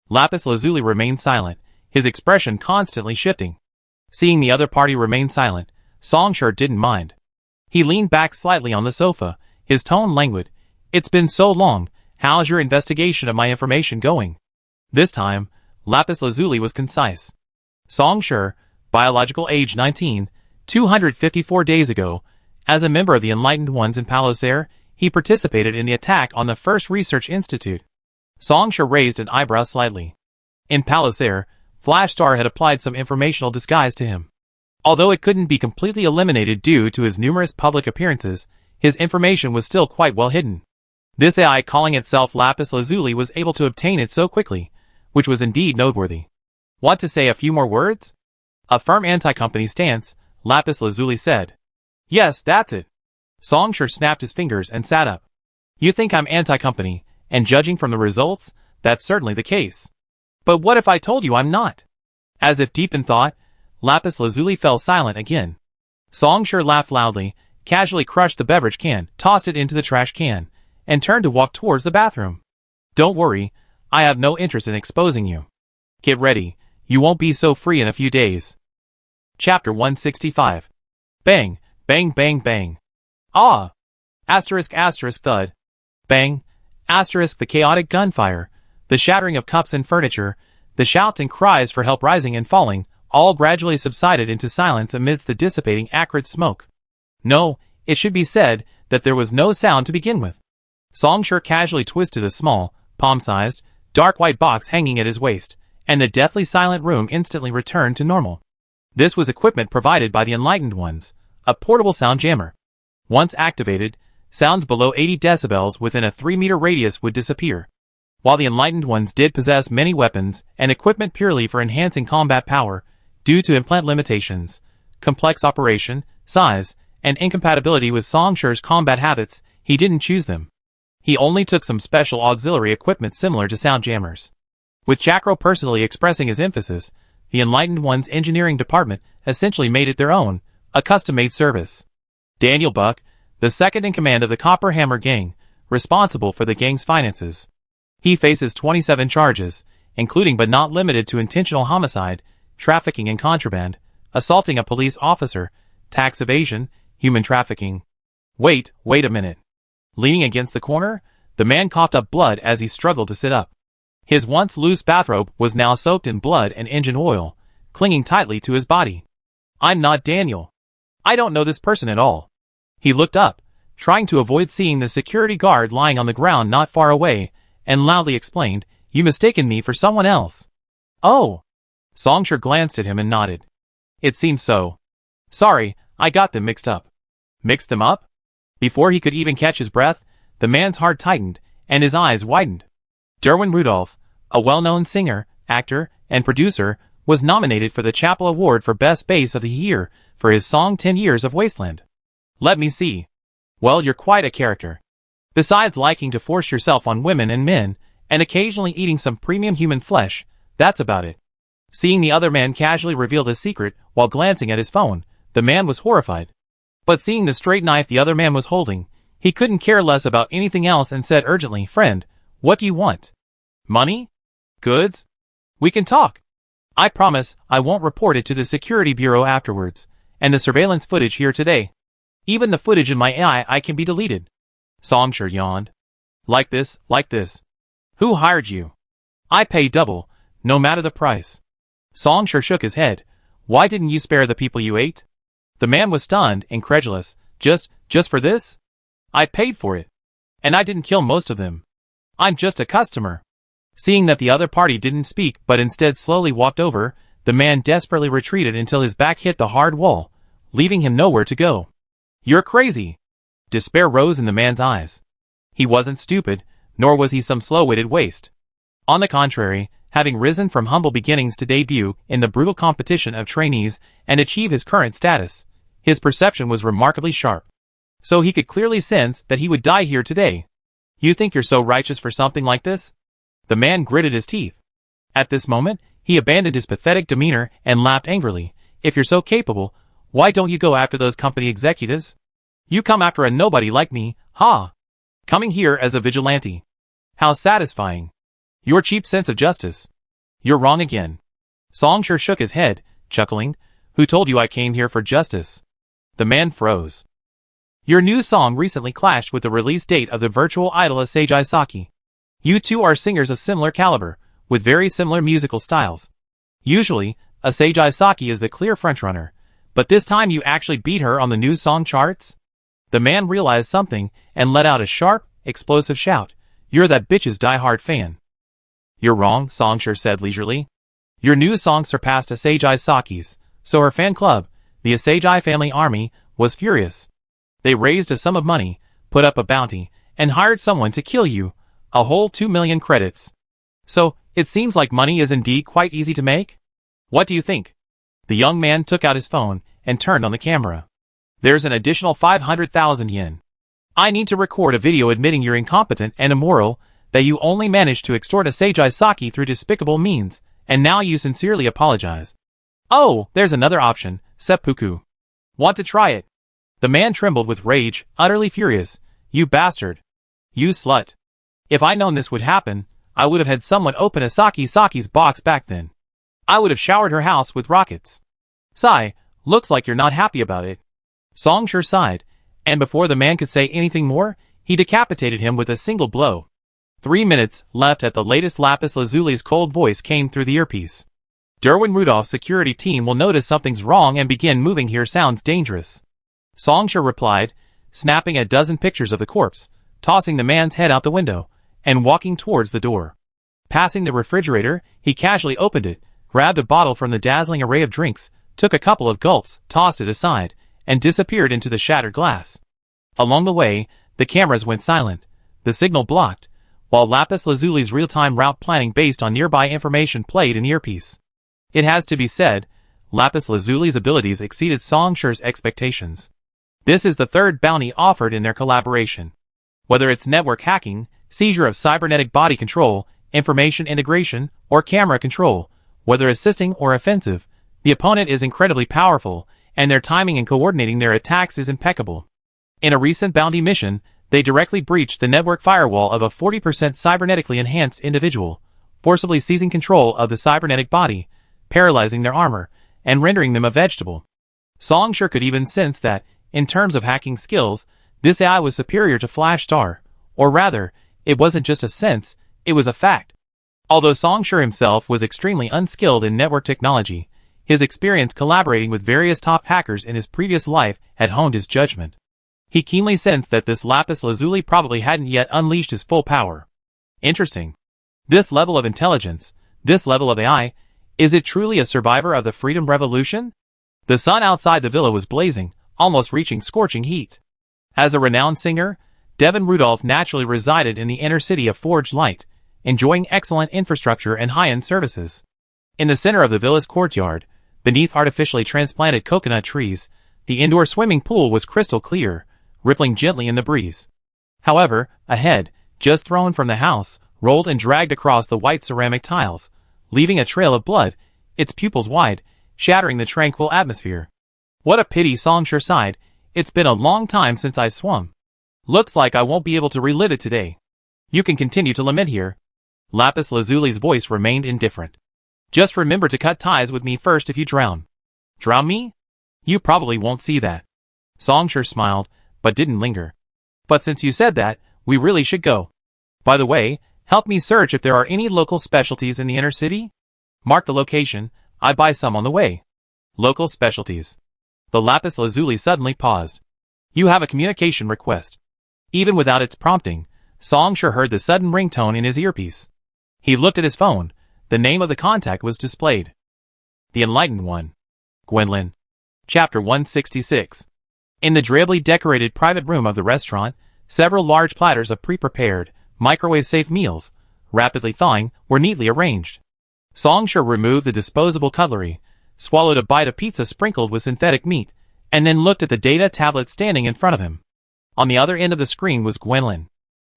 Lapis Lazuli remained silent, his expression constantly shifting. Seeing the other party remain silent, Songshur didn't mind. He leaned back slightly on the sofa, his tone languid. It's been so long, how's your investigation of my information going? This time, Lapis Lazuli was concise. Songshur, biological age 19, 254 days ago, as a member of the Enlightened Ones in Palosair, he participated in the attack on the First Research Institute. Songshur raised an eyebrow slightly. In Palosair, Flashstar had applied some informational disguise to him. Although it couldn't be completely eliminated due to his numerous public appearances, his information was still quite well hidden. This AI calling itself Lapis Lazuli was able to obtain it so quickly, which was indeed noteworthy. Want to say a few more words? A firm anti-company stance, Lapis Lazuli said. Yes, that's it. Songshur snapped his fingers and sat up. You think I'm anti-company, and judging from the results, that's certainly the case. But what if I told you I'm not? As if deep in thought, Lapis Lazuli fell silent again. Songshur laughed loudly, casually crushed the beverage can, tossed it into the trash can, and turned to walk towards the bathroom. Don't worry, I have no interest in exposing you. Get ready, you won't be so free in a few days. Chapter 165. Bang, bang, bang, bang. Ah! Asterisk, asterisk, thud. Bang, asterisk, the chaotic gunfire, the shattering of cups and furniture, the shouts and cries for help rising and falling, all gradually subsided into silence amidst the dissipating acrid smoke. No, it should be said that there was no sound to begin with. Songshur casually twisted a small, palm-sized, dark white box hanging at his waist, and the deathly silent room instantly returned to normal. This was equipment provided by the Enlightened Ones, a portable sound jammer. Once activated, sounds below 80 decibels within a 3-meter radius would disappear. While the Enlightened Ones did possess many weapons and equipment purely for enhancing combat power, due to implant limitations, complex operation, size, and incompatibility with Songshur's combat habits, he didn't choose them. He only took some special auxiliary equipment similar to sound jammers. With Chakro personally expressing his emphasis, the Enlightened One's engineering department essentially made it their own, a custom-made service. Daniel Buck, the second in command of the Copper Hammer Gang, responsible for the gang's finances. He faces 27 charges, including but not limited to intentional homicide, trafficking in contraband, assaulting a police officer, tax evasion, human trafficking. Wait a minute. Leaning against the corner, the man coughed up blood as he struggled to sit up. His once loose bathrobe was now soaked in blood and engine oil, clinging tightly to his body. I'm not Daniel. I don't know this person at all. He looked up, trying to avoid seeing the security guard lying on the ground not far away, and loudly explained, You mistaken me for someone else. Oh. Songshur glanced at him and nodded. It seems so. Sorry, I got them mixed up. Mixed them up? Before he could even catch his breath, the man's heart tightened, and his eyes widened. Derwin Rudolph, a well-known singer, actor, and producer, was nominated for the Chappell Award for Best Bass of the Year for his song 10 Years of Wasteland. Let me see. Well, you're quite a character. Besides liking to force yourself on women and men, and occasionally eating some premium human flesh, that's about it. Seeing the other man casually reveal his secret while glancing at his phone, the man was horrified. But seeing the straight knife the other man was holding, he couldn't care less about anything else and said urgently, Friend, what do you want? Money? Goods? We can talk. I promise I won't report it to the Security Bureau afterwards, and the surveillance footage here today. Even the footage in my AI can be deleted. Songshur yawned. Like this. Who hired you? I pay double, no matter the price. Songshur shook his head. Why didn't you spare the people you ate? The man was stunned, incredulous. Just for this? I paid for it. And I didn't kill most of them. I'm just a customer. Seeing that the other party didn't speak but instead slowly walked over, the man desperately retreated until his back hit the hard wall, leaving him nowhere to go. You're crazy. Despair rose in the man's eyes. He wasn't stupid, nor was he some slow-witted waste. On the contrary, Having risen from humble beginnings to debut in the brutal competition of trainees and achieve his current status, his perception was remarkably sharp. So he could clearly sense that he would die here today. You think you're so righteous for something like this? The man gritted his teeth. At this moment, he abandoned his pathetic demeanor and laughed angrily. If you're so capable, why don't you go after those company executives? You come after a nobody like me, ha! Coming here as a vigilante. How satisfying. Your cheap sense of justice. You're wrong again. Song sure shook his head, chuckling. Who told you I came here for justice? The man froze. Your new song recently clashed with the release date of the virtual idol Asagi Saki. You two are singers of similar caliber, with very similar musical styles. Usually, Asagi Saki is the clear frontrunner, but this time you actually beat her on the new song charts? The man realized something and let out a sharp, explosive shout. You're that bitch's die-hard fan. You're wrong, Songshur said leisurely. Your new song surpassed Asagi Saki's, so her fan club, the Asagi family army, was furious. They raised a sum of money, put up a bounty, and hired someone to kill you, a whole 2 million credits. So, it seems like money is indeed quite easy to make? What do you think? The young man took out his phone and turned on the camera. There's an additional 500,000 yen. I need to record a video admitting you're incompetent and immoral, that you only managed to extort Asagi Saki through despicable means, and now you sincerely apologize. Oh, there's another option, seppuku. Want to try it? The man trembled with rage, utterly furious. You bastard. You slut. If I'd known this would happen, I would have had someone open Asagi Saki's box back then. I would have showered her house with rockets. Sigh, looks like you're not happy about it. Songshur sighed, and before the man could say anything more, he decapitated him with a single blow. 3 minutes left at the latest. Lapis Lazuli's cold voice came through the earpiece. Derwin Rudolph's security team will notice something's wrong and begin moving here. Sounds dangerous. Songshur replied, snapping a dozen pictures of the corpse, tossing the man's head out the window, and walking towards the door. Passing the refrigerator, he casually opened it, grabbed a bottle from the dazzling array of drinks, took a couple of gulps, tossed it aside, and disappeared into the shattered glass. Along the way, the cameras went silent, the signal blocked, while Lapis Lazuli's real-time route planning based on nearby information played in the earpiece. It has to be said, Lapis Lazuli's abilities exceeded Songshur's expectations. This is the third bounty offered in their collaboration. Whether it's network hacking, seizure of cybernetic body control, information integration, or camera control, whether assisting or offensive, the opponent is incredibly powerful, and their timing in coordinating their attacks is impeccable. In a recent bounty mission, they directly breached the network firewall of a 40% cybernetically enhanced individual, forcibly seizing control of the cybernetic body, paralyzing their armor, and rendering them a vegetable. Songshur could even sense that, in terms of hacking skills, this AI was superior to Flash Star, or rather, it wasn't just a sense, it was a fact. Although Songshur himself was extremely unskilled in network technology, his experience collaborating with various top hackers in his previous life had honed his judgment. He keenly sensed that this Lapis Lazuli probably hadn't yet unleashed his full power. Interesting. This level of intelligence, this level of AI, is it truly a survivor of the Freedom Revolution? The sun outside the villa was blazing, almost reaching scorching heat. As a renowned singer, Devin Rudolph naturally resided in the inner city of Forged Light, enjoying excellent infrastructure and high-end services. In the center of the villa's courtyard, beneath artificially transplanted coconut trees, the indoor swimming pool was crystal clear, rippling gently in the breeze. However, a head, just thrown from the house, rolled and dragged across the white ceramic tiles, leaving a trail of blood, its pupils wide, shattering the tranquil atmosphere. What a pity, Songshur sighed. It's been a long time since I swum. Looks like I won't be able to relive it today. You can continue to lament here. Lapis Lazuli's voice remained indifferent. Just remember to cut ties with me first if you drown. Drown me? You probably won't see that. Songshur smiled, but didn't linger. But since you said that, we really should go. By the way, help me search if there are any local specialties in the inner city? Mark the location, I buy some on the way. Local specialties. The Lapis Lazuli suddenly paused. You have a communication request. Even without its prompting, Songshur heard the sudden ringtone in his earpiece. He looked at his phone. The name of the contact was displayed. The Enlightened One. Gwendolyn. Chapter 166. In the drably decorated private room of the restaurant, several large platters of pre-prepared, microwave-safe meals, rapidly thawing, were neatly arranged. Song Shi removed the disposable cutlery, swallowed a bite of pizza sprinkled with synthetic meat, and then looked at the data tablet standing in front of him. On the other end of the screen was Gwendolyn.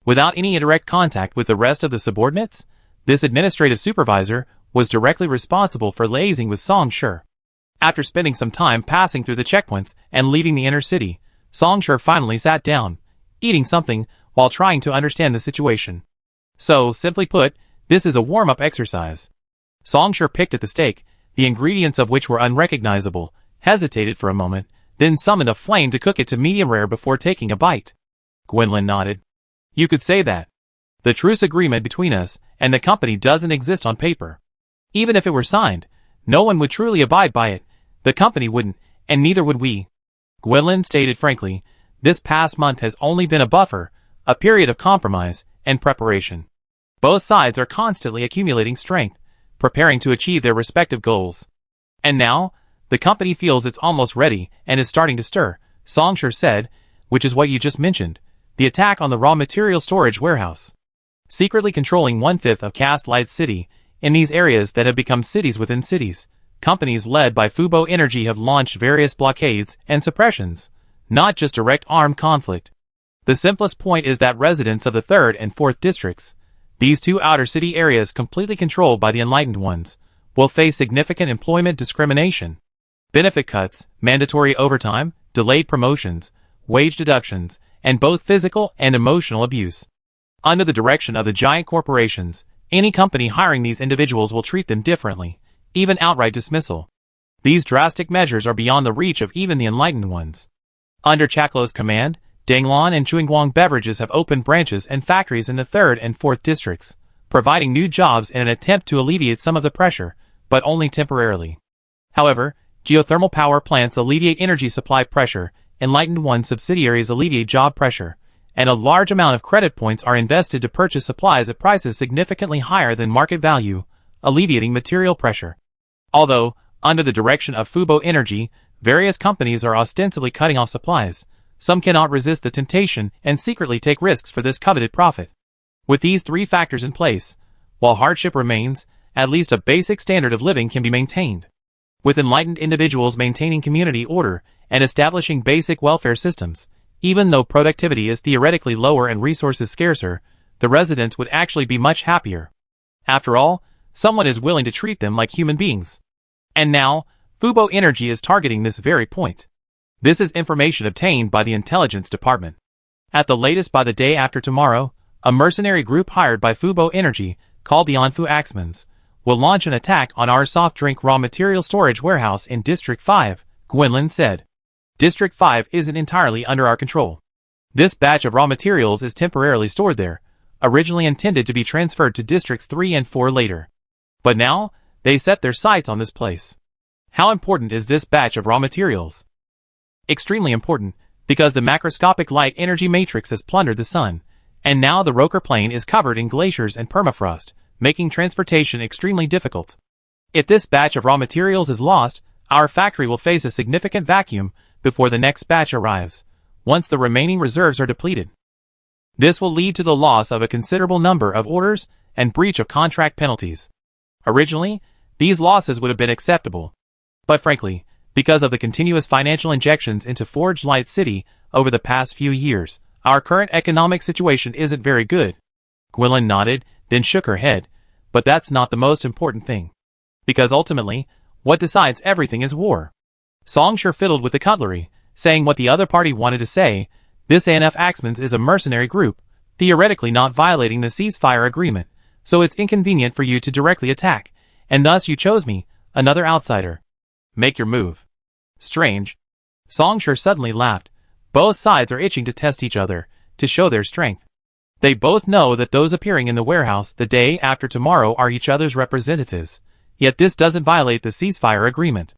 Without any direct contact with the rest of the subordinates, this administrative supervisor was directly responsible for liaising with Song Shi. After spending some time passing through the checkpoints and leaving the inner city, Song Shi finally sat down, eating something while trying to understand the situation. So, simply put, this is a warm-up exercise. Song Shi picked at the steak, the ingredients of which were unrecognizable, hesitated for a moment, then summoned a flame to cook it to medium rare before taking a bite. Gwendolyn nodded. You could say that. The truce agreement between us and the company doesn't exist on paper. Even if it were signed, no one would truly abide by it. The company wouldn't, and neither would we. Gwendolyn stated frankly, this past month has only been a buffer, a period of compromise and preparation. Both sides are constantly accumulating strength, preparing to achieve their respective goals. And now, the company feels it's almost ready and is starting to stir, Song Shi said, which is what you just mentioned, the attack on the raw material storage warehouse. Secretly controlling 1/5 of Cast-Light City, in these areas that have become cities within cities, companies led by Fubo Energy have launched various blockades and suppressions, not just direct armed conflict. The simplest point is that residents of the 3rd and 4th districts, these two outer city areas completely controlled by the enlightened ones, will face significant employment discrimination. Benefit cuts, mandatory overtime, delayed promotions, wage deductions, and both physical and emotional abuse. Under the direction of the giant corporations, any company hiring these individuals will treat them differently, even outright dismissal. These drastic measures are beyond the reach of even the enlightened ones. Under Chaklo's command, Danglong and Chuingguang Beverages have opened branches and factories in the 3rd and 4th districts, providing new jobs in an attempt to alleviate some of the pressure, but only temporarily. However, geothermal power plants alleviate energy supply pressure, Enlightened One subsidiaries alleviate job pressure, and a large amount of credit points are invested to purchase supplies at prices significantly higher than market value, alleviating material pressure. Although, under the direction of Fubo Energy, various companies are ostensibly cutting off supplies, some cannot resist the temptation and secretly take risks for this coveted profit. With these three factors in place, while hardship remains, at least a basic standard of living can be maintained. With enlightened individuals maintaining community order and establishing basic welfare systems, even though productivity is theoretically lower and resources scarcer, the residents would actually be much happier. After all, someone is willing to treat them like human beings. And now, Fubo Energy is targeting this very point. This is information obtained by the intelligence department. At the latest by the day after tomorrow, a mercenary group hired by Fubo Energy, called the Anfu Axmans, will launch an attack on our soft drink raw material storage warehouse in District 5, Gwendolyn said. District 5 isn't entirely under our control. This batch of raw materials is temporarily stored there, originally intended to be transferred to Districts 3 and 4 later. But now, they set their sights on this place. How important is this batch of raw materials? Extremely important, because the macroscopic light energy matrix has plundered the sun, and now the Roker Plain is covered in glaciers and permafrost, making transportation extremely difficult. If this batch of raw materials is lost, our factory will face a significant vacuum before the next batch arrives, once the remaining reserves are depleted. This will lead to the loss of a considerable number of orders and breach of contract penalties. Originally, these losses would have been acceptable. But frankly, because of the continuous financial injections into Forge Light City over the past few years, our current economic situation isn't very good. Gwendolyn nodded, then shook her head, but that's not the most important thing. Because ultimately, what decides everything is war. Song Shi fiddled with the cutlery, saying what the other party wanted to say. This ANF Axmans is a mercenary group, theoretically not violating the ceasefire agreement, so it's inconvenient for you to directly attack, and thus you chose me, another outsider. Make your move. Strange. Song Shi suddenly laughed. Both sides are itching to test each other, to show their strength. They both know that those appearing in the warehouse the day after tomorrow are each other's representatives, yet this doesn't violate the ceasefire agreement.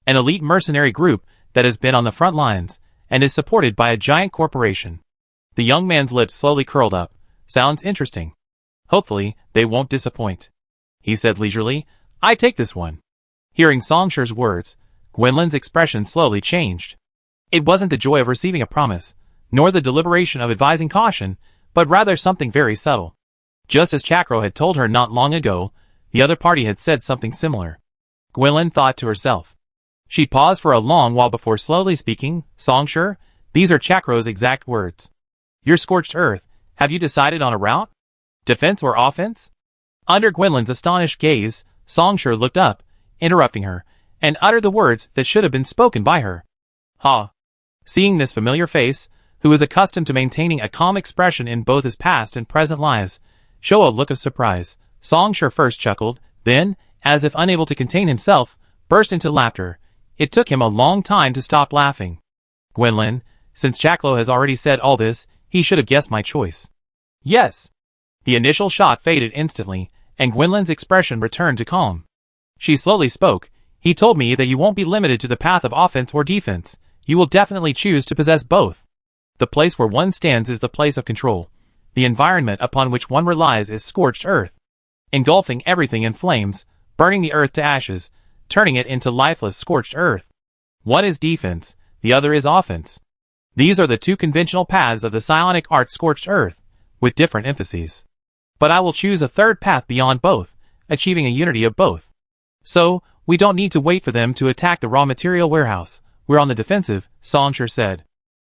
An elite mercenary group that has been on the front lines and is supported by a giant corporation. The young man's lips slowly curled up. Sounds interesting. Hopefully, they won't disappoint. He said leisurely, I take this one. Hearing Song Shi's words, Gwendolyn's expression slowly changed. It wasn't the joy of receiving a promise, nor the deliberation of advising caution, but rather something very subtle. Just as Chakro had told her not long ago, The other party had said something similar. Gwynlyn thought to herself. She paused for a long while before slowly speaking. Songshur, these are Chakro's exact words. You're scorched earth. Have you decided on a route? Defense or offense? Under Gwynlyn's astonished gaze, Songshur looked up, interrupting her, and uttered the words that should have been spoken by her. Ha! Seeing this familiar face, who was accustomed to maintaining a calm expression in both his past and present lives, show a look of surprise, Songshur first chuckled, then, as if unable to contain himself, burst into laughter. It took him a long time to stop laughing. Gwynlyn, since Chaklo has already said all this, he should have guessed my choice. Yes. The initial shock faded instantly, and Gwynlyn's expression returned to calm. She slowly spoke. He told me that you won't be limited to the path of offense or defense. You will definitely choose to possess both. The place where one stands is the place of control. The environment upon which one relies is scorched earth, engulfing everything in flames, burning the earth to ashes, turning it into lifeless scorched earth. One is defense, the other is offense. These are the two conventional paths of the psionic art scorched earth, with different emphases. But I will choose a third path beyond both, achieving a unity of both. So, we don't need to wait for them to attack the raw material warehouse. We're on the defensive, Songshur said.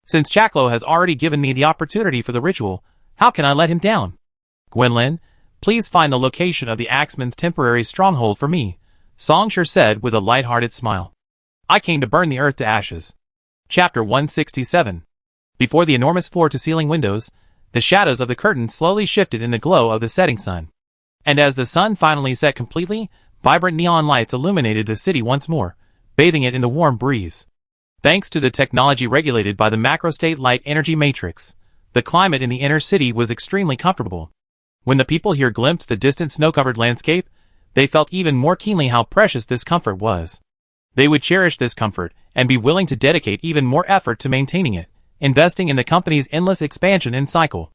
Since Chaklo has already given me the opportunity for the ritual, how can I let him down? Gwynlyn, please find the location of the Axeman's temporary stronghold for me, Songshur said with a light-hearted smile. I came to burn the earth to ashes. Chapter 167. Before the enormous floor-to-ceiling windows, the shadows of the curtain slowly shifted in the glow of the setting sun. And as the sun finally set completely, vibrant neon lights illuminated the city once more, bathing it in the warm breeze. Thanks to the technology regulated by the macrostate light energy matrix, the climate in the inner city was extremely comfortable. When the people here glimpsed the distant snow-covered landscape, they felt even more keenly how precious this comfort was. They would cherish this comfort and be willing to dedicate even more effort to maintaining it, investing in the company's endless expansion and cycle.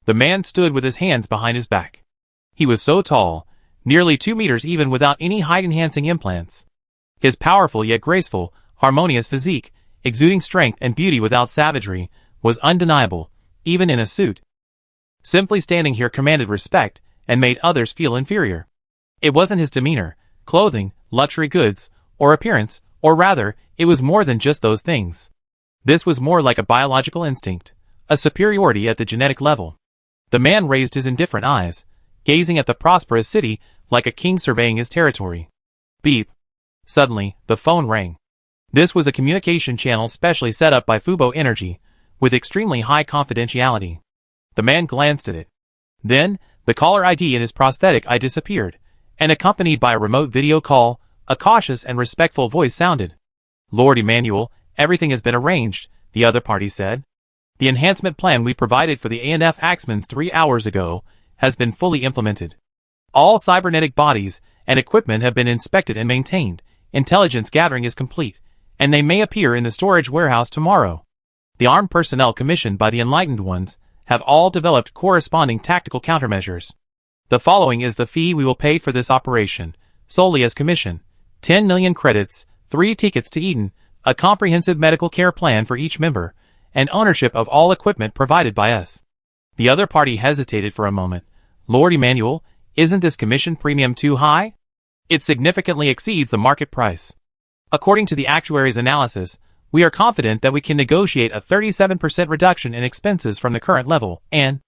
The man stood with his hands behind his back. He was so tall, nearly 2 meters even without any height-enhancing implants. His powerful yet graceful, harmonious physique, exuding strength and beauty without savagery, was undeniable, even in a suit. Simply standing here commanded respect and made others feel inferior. It wasn't his demeanor, clothing, luxury goods, or appearance, or rather, it was more than just those things. This was more like a biological instinct, a superiority at the genetic level. The man raised his indifferent eyes, gazing at the prosperous city like a king surveying his territory. Beep. Suddenly, the phone rang. This was a communication channel specially set up by Fubo Energy, with extremely high confidentiality. The man glanced at it. Then, the caller ID in his prosthetic eye disappeared, and accompanied by a remote video call, a cautious and respectful voice sounded. Lord Emmanuel, everything has been arranged, the other party said. The enhancement plan we provided for the ANF Axemans 3 hours ago has been fully implemented. All cybernetic bodies and equipment have been inspected and maintained, intelligence gathering is complete, and they may appear in the storage warehouse tomorrow. The armed personnel commissioned by the Enlightened Ones have all developed corresponding tactical countermeasures. The following is the fee we will pay for this operation, solely as commission: 10 million credits, 3 tickets to Eden, a comprehensive medical care plan for each member, and ownership of all equipment provided by us. The other party hesitated for a moment. Lord Emmanuel, isn't this commission premium too high? It significantly exceeds the market price. According to the actuary's analysis, we are confident that we can negotiate a 37% reduction in expenses from the current level, and...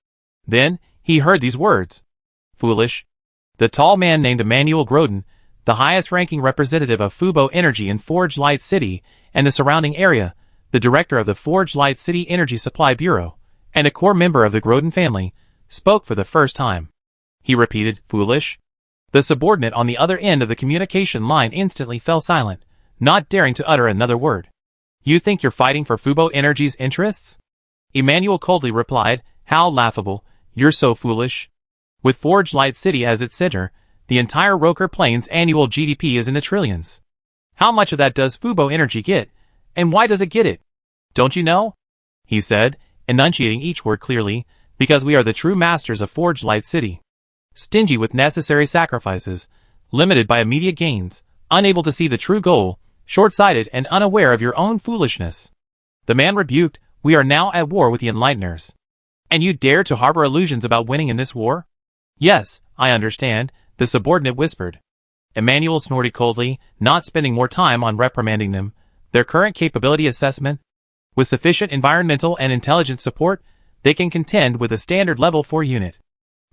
Then, he heard these words. Foolish. The tall man named Emmanuel Grodin, the highest-ranking representative of Fubo Energy in Forge Light City and the surrounding area, the director of the Forge Light City Energy Supply Bureau, and a core member of the Grodin family, spoke for the first time. He repeated, foolish. The subordinate on the other end of the communication line instantly fell silent, not daring to utter another word. You think you're fighting for Fubo Energy's interests? Emmanuel coldly replied, how laughable, you're so foolish. With Forge Light City as its center, the entire Roker Plains annual GDP is in the trillions. How much of that does Fubo Energy get, and why does it get it? Don't you know? He said, enunciating each word clearly, because we are the true masters of Forge Light City. Stingy with necessary sacrifices, limited by immediate gains, unable to see the true goal, short-sighted and unaware of your own foolishness. The man rebuked, we are now at war with the Enlighteners. And you dare to harbor illusions about winning in this war? Yes, I understand, the subordinate whispered. Emmanuel snorted coldly, not spending more time on reprimanding them. Their current capability assessment? With sufficient environmental and intelligence support, they can contend with a standard level 4 unit.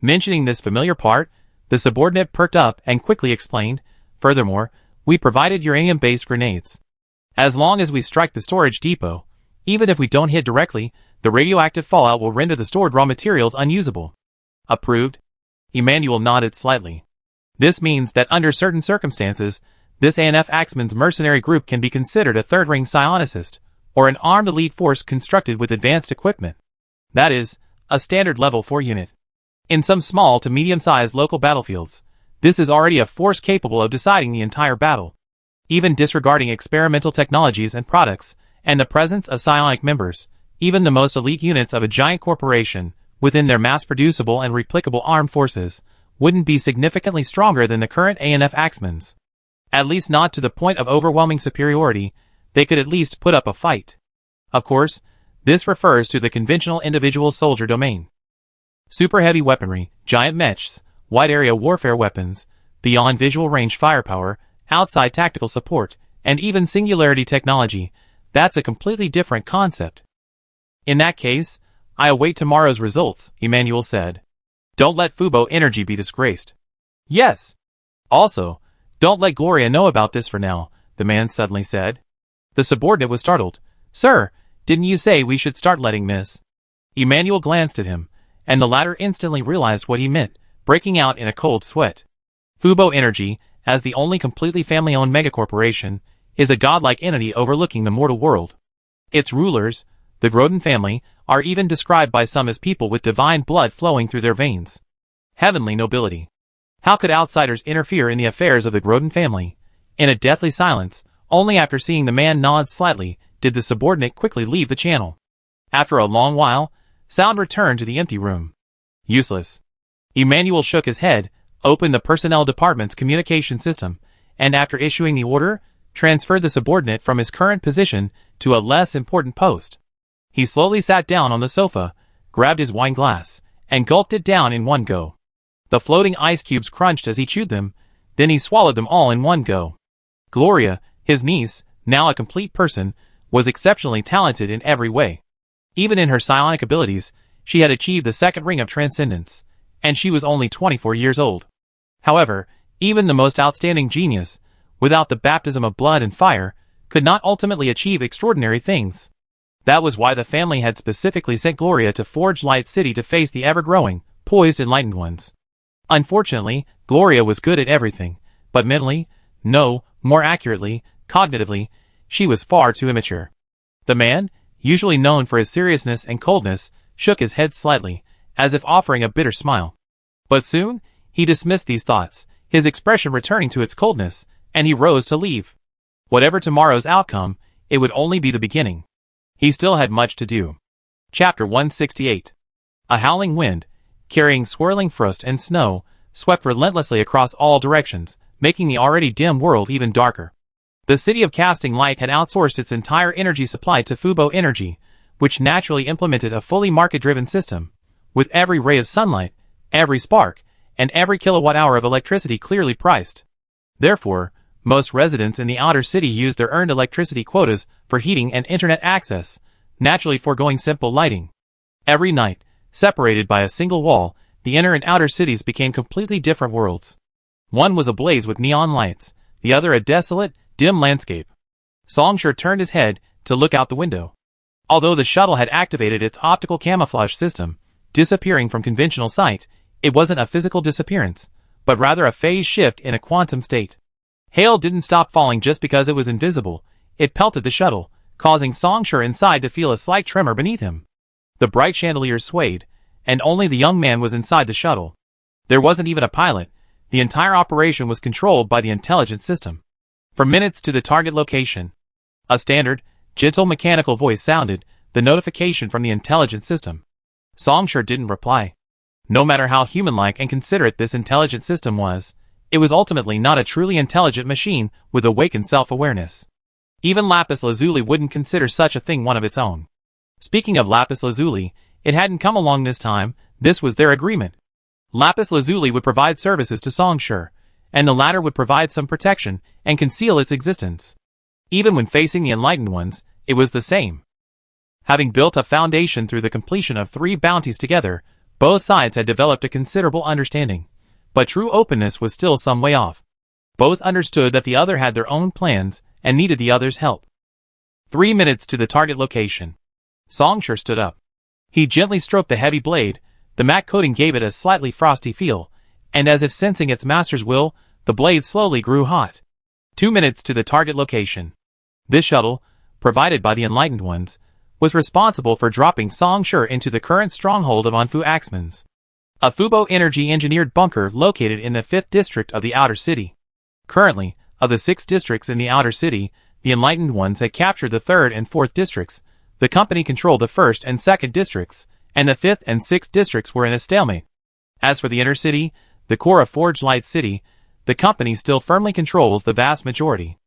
Mentioning this familiar part, the subordinate perked up and quickly explained, furthermore, we provided uranium-based grenades. As long as we strike the storage depot, even if we don't hit directly, the radioactive fallout will render the stored raw materials unusable. Approved? Emmanuel nodded slightly. This means that under certain circumstances, this ANF Axeman's mercenary group can be considered a third-ring psionicist, or an armed elite force constructed with advanced equipment. That is, a standard level 4 unit. In some small to medium-sized local battlefields, this is already a force capable of deciding the entire battle. Even disregarding experimental technologies and products, and the presence of psionic members, even the most elite units of a giant corporation, within their mass-producible and replicable armed forces, wouldn't be significantly stronger than the current ANF Axemans. At least not to the point of overwhelming superiority. They could at least put up a fight. Of course, this refers to the conventional individual soldier domain. Super heavy weaponry, giant mechs, wide area warfare weapons, beyond visual range firepower, outside tactical support, and even singularity technology, that's a completely different concept. In that case, I await tomorrow's results, Emmanuel said. Don't let Fubo Energy be disgraced. Yes. Also, don't let Gloria know about this for now, the man suddenly said. The subordinate was startled. Sir, didn't you say we should start letting Miss? Emmanuel glanced at him, and the latter instantly realized what he meant, breaking out in a cold sweat. Fubo Energy, as the only completely family-owned megacorporation, is a godlike entity overlooking the mortal world. Its rulers, the Grodin family, are even described by some as people with divine blood flowing through their veins. Heavenly nobility. How could outsiders interfere in the affairs of the Grodin family? In a deathly silence, only after seeing the man nod slightly, did the subordinate quickly leave the channel. After a long while, sound returned to the empty room. Useless. Emmanuel shook his head, opened the personnel department's communication system, and after issuing the order, transferred the subordinate from his current position to a less important post. He slowly sat down on the sofa, grabbed his wine glass, and gulped it down in one go. The floating ice cubes crunched as he chewed them, then he swallowed them all in one go. Gloria, his niece, now a complete person, was exceptionally talented in every way. Even in her psionic abilities, she had achieved the second ring of transcendence, and she was only 24 years old. However, even the most outstanding genius, without the baptism of blood and fire, could not ultimately achieve extraordinary things. That was why the family had specifically sent Gloria to Forge Light City to face the ever-growing, poised enlightened ones. Unfortunately, Gloria was good at everything, but mentally, no, more accurately, cognitively, she was far too immature. The man, usually known for his seriousness and coldness, shook his head slightly, as if offering a bitter smile. But soon, he dismissed these thoughts, his expression returning to its coldness, and he rose to leave. Whatever tomorrow's outcome, it would only be the beginning. He still had much to do. Chapter 168. A howling wind, carrying swirling frost and snow, swept relentlessly across all directions, making the already dim world even darker. The city of Casting Light had outsourced its entire energy supply to Fubo Energy, which naturally implemented a fully market-driven system, with every ray of sunlight, every spark, and every kilowatt-hour of electricity clearly priced. Therefore, most residents in the outer city used their earned electricity quotas for heating and internet access, naturally foregoing simple lighting. Every night, separated by a single wall, the inner and outer cities became completely different worlds. One was ablaze with neon lights, the other a desolate, dim landscape. Songsher turned his head to look out the window. Although the shuttle had activated its optical camouflage system, disappearing from conventional sight, it wasn't a physical disappearance, but rather a phase shift in a quantum state. Hail didn't stop falling just because it was invisible. It pelted the shuttle, causing Songsher inside to feel a slight tremor beneath him. The bright chandeliers swayed, and only the young man was inside the shuttle. There wasn't even a pilot. The entire operation was controlled by the intelligence system. For minutes to the target location, a standard, gentle mechanical voice sounded, the notification from the intelligence system. Songsher didn't reply. No matter how human-like and considerate this intelligent system was, it was ultimately not a truly intelligent machine with awakened self-awareness. Even Lapis Lazuli wouldn't consider such a thing one of its own. Speaking of Lapis Lazuli, it hadn't come along this time. This was their agreement. Lapis Lazuli would provide services to Songshur, and the latter would provide some protection and conceal its existence. Even when facing the Enlightened Ones, it was the same. Having built a foundation through the completion of 3 bounties together, both sides had developed a considerable understanding. But true openness was still some way off. Both understood that the other had their own plans and needed the other's help. 3 minutes to the target location. Songshur stood up. He gently stroked the heavy blade. The matte coating gave it a slightly frosty feel, and as if sensing its master's will, the blade slowly grew hot. 2 minutes to the target location. This shuttle, provided by the Enlightened Ones, was responsible for dropping Songshur into the current stronghold of Anfu Axmans, a Fubo Energy engineered bunker located in the 5th district of the Outer City. Currently, of the 6 districts in the Outer City, the Enlightened Ones had captured the 3rd and 4th districts, the company controlled the 1st and 2nd districts, and the 5th and 6th districts were in a stalemate. As for the Inner City, the core of Forge Light City, the company still firmly controls the vast majority.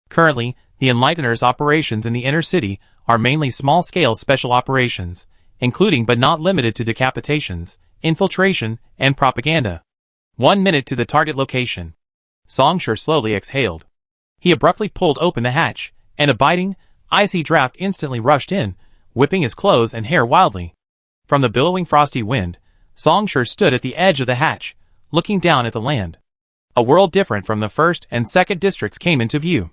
Currently, the Enlighteners' operations in the Inner City are mainly small-scale special operations, including but not limited to decapitations, infiltration, and propaganda. 1 minute to the target location. Songshur slowly exhaled. He abruptly pulled open the hatch, and a biting, icy draft instantly rushed in, whipping his clothes and hair wildly. From the billowing frosty wind, Songshur stood at the edge of the hatch, looking down at the land. A world different from the 1st and 2nd districts came into view.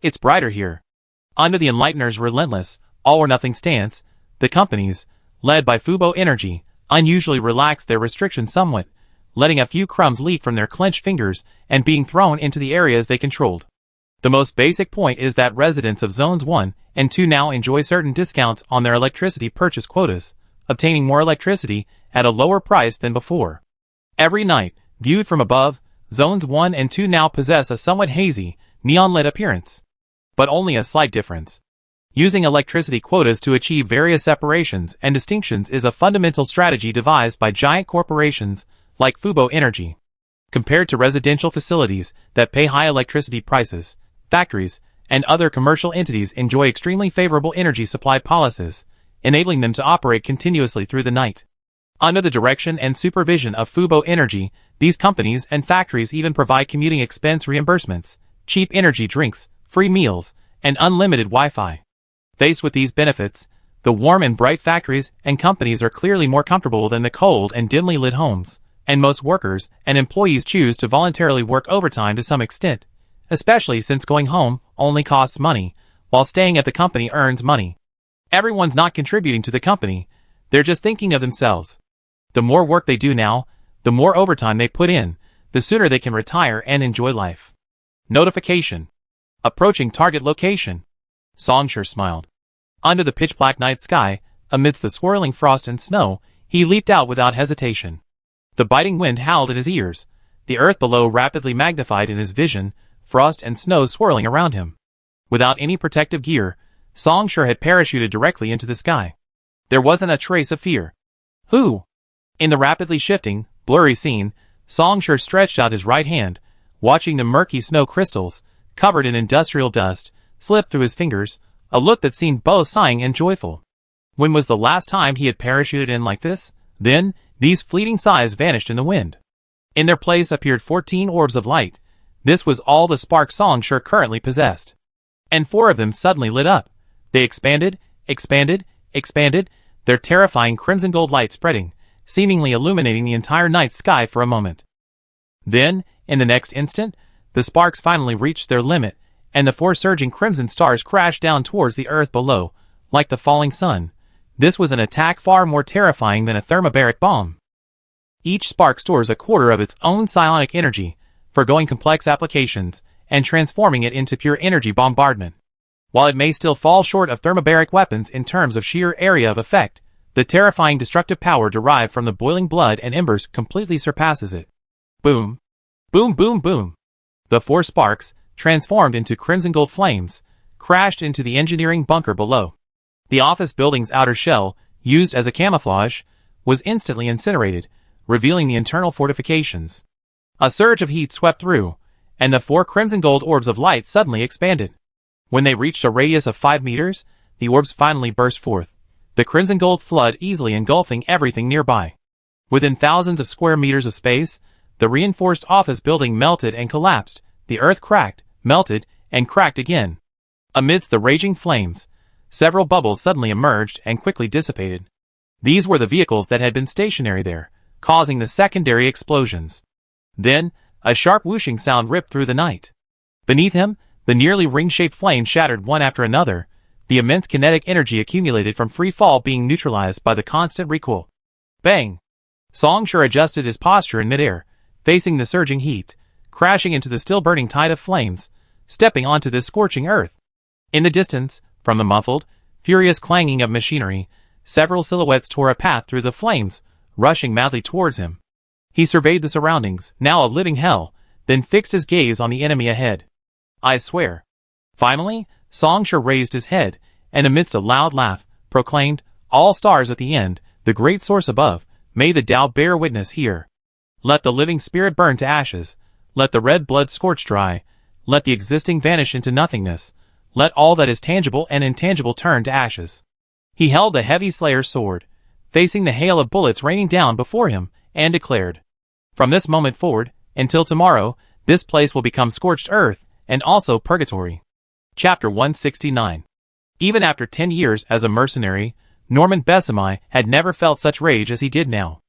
It's brighter here. Under the Enlighteners' relentless, all-or-nothing stance, the companies, led by Fubo Energy, unusually relaxed their restrictions somewhat, letting a few crumbs leak from their clenched fingers and being thrown into the areas they controlled. The most basic point is that residents of Zones 1 and 2 now enjoy certain discounts on their electricity purchase quotas, obtaining more electricity at a lower price than before. Every night, viewed from above, Zones 1 and 2 now possess a somewhat hazy, neon-lit appearance. But only a slight difference. Using electricity quotas to achieve various separations and distinctions is a fundamental strategy devised by giant corporations like Fubo Energy. Compared to residential facilities that pay high electricity prices, factories and other commercial entities enjoy extremely favorable energy supply policies, enabling them to operate continuously through the night. Under the direction and supervision of Fubo Energy, these companies and factories even provide commuting expense reimbursements, cheap energy drinks, free meals, and unlimited Wi-Fi. Faced with these benefits, the warm and bright factories and companies are clearly more comfortable than the cold and dimly lit homes, and most workers and employees choose to voluntarily work overtime to some extent, especially since going home only costs money, while staying at the company earns money. Everyone's not contributing to the company, they're just thinking of themselves. The more work they do now, the more overtime they put in, the sooner they can retire and enjoy life. Notification. Approaching target location. Songshur smiled. Under the pitch-black night sky, amidst the swirling frost and snow, he leaped out without hesitation. The biting wind howled at his ears, the earth below rapidly magnified in his vision, frost and snow swirling around him. Without any protective gear, Songshur had parachuted directly into the sky. There wasn't a trace of fear. Who? In the rapidly shifting, blurry scene, Songshur stretched out his right hand, watching the murky snow crystals, covered in industrial dust, slip through his fingers, a look that seemed both sighing and joyful. When was the last time he had parachuted in like this? Then, these fleeting sighs vanished in the wind. In their place appeared 14 orbs of light. This was all the spark Songshur currently possessed. And 4 of them suddenly lit up. They expanded, expanded, expanded, their terrifying crimson gold light spreading, seemingly illuminating the entire night sky for a moment. Then, in the next instant, the sparks finally reached their limit, and the 4 surging crimson stars crashed down towards the earth below, like the falling sun. This was an attack far more terrifying than a thermobaric bomb. Each spark stores a quarter of its own psionic energy, forgoing complex applications, and transforming it into pure energy bombardment. While it may still fall short of thermobaric weapons in terms of sheer area of effect, the terrifying destructive power derived from the boiling blood and embers completely surpasses it. Boom. Boom boom boom. The 4 sparks, transformed into crimson gold flames, crashed into the engineering bunker below. The office building's outer shell, used as a camouflage, was instantly incinerated, revealing the internal fortifications. A surge of heat swept through, and the 4 crimson gold orbs of light suddenly expanded. When they reached a radius of 5 meters, the orbs finally burst forth, the crimson gold flood easily engulfing everything nearby. Within thousands of square meters of space, the reinforced office building melted and collapsed, the earth cracked, melted, and cracked again. Amidst the raging flames, several bubbles suddenly emerged and quickly dissipated. These were the vehicles that had been stationary there, causing the secondary explosions. Then, a sharp whooshing sound ripped through the night. Beneath him, the nearly ring-shaped flames shattered one after another, the immense kinetic energy accumulated from free fall being neutralized by the constant recoil. Bang! Songshur adjusted his posture in midair, facing the surging heat, crashing into the still-burning tide of flames, stepping onto this scorching earth. In the distance, from the muffled, furious clanging of machinery, several silhouettes tore a path through the flames, rushing madly towards him. He surveyed the surroundings, now a living hell, then fixed his gaze on the enemy ahead. I swear. Finally, Songshur raised his head, and amidst a loud laugh, proclaimed, "All stars at the end, the great source above, may the Tao bear witness here. Let the living spirit burn to ashes, let the red blood scorch dry, let the existing vanish into nothingness, let all that is tangible and intangible turn to ashes." He held the heavy Slayer's sword, facing the hail of bullets raining down before him, and declared, "From this moment forward, until tomorrow, this place will become scorched earth, and also purgatory." Chapter 169. Even after 10 years as a mercenary, Norman Bessemai had never felt such rage as he did now.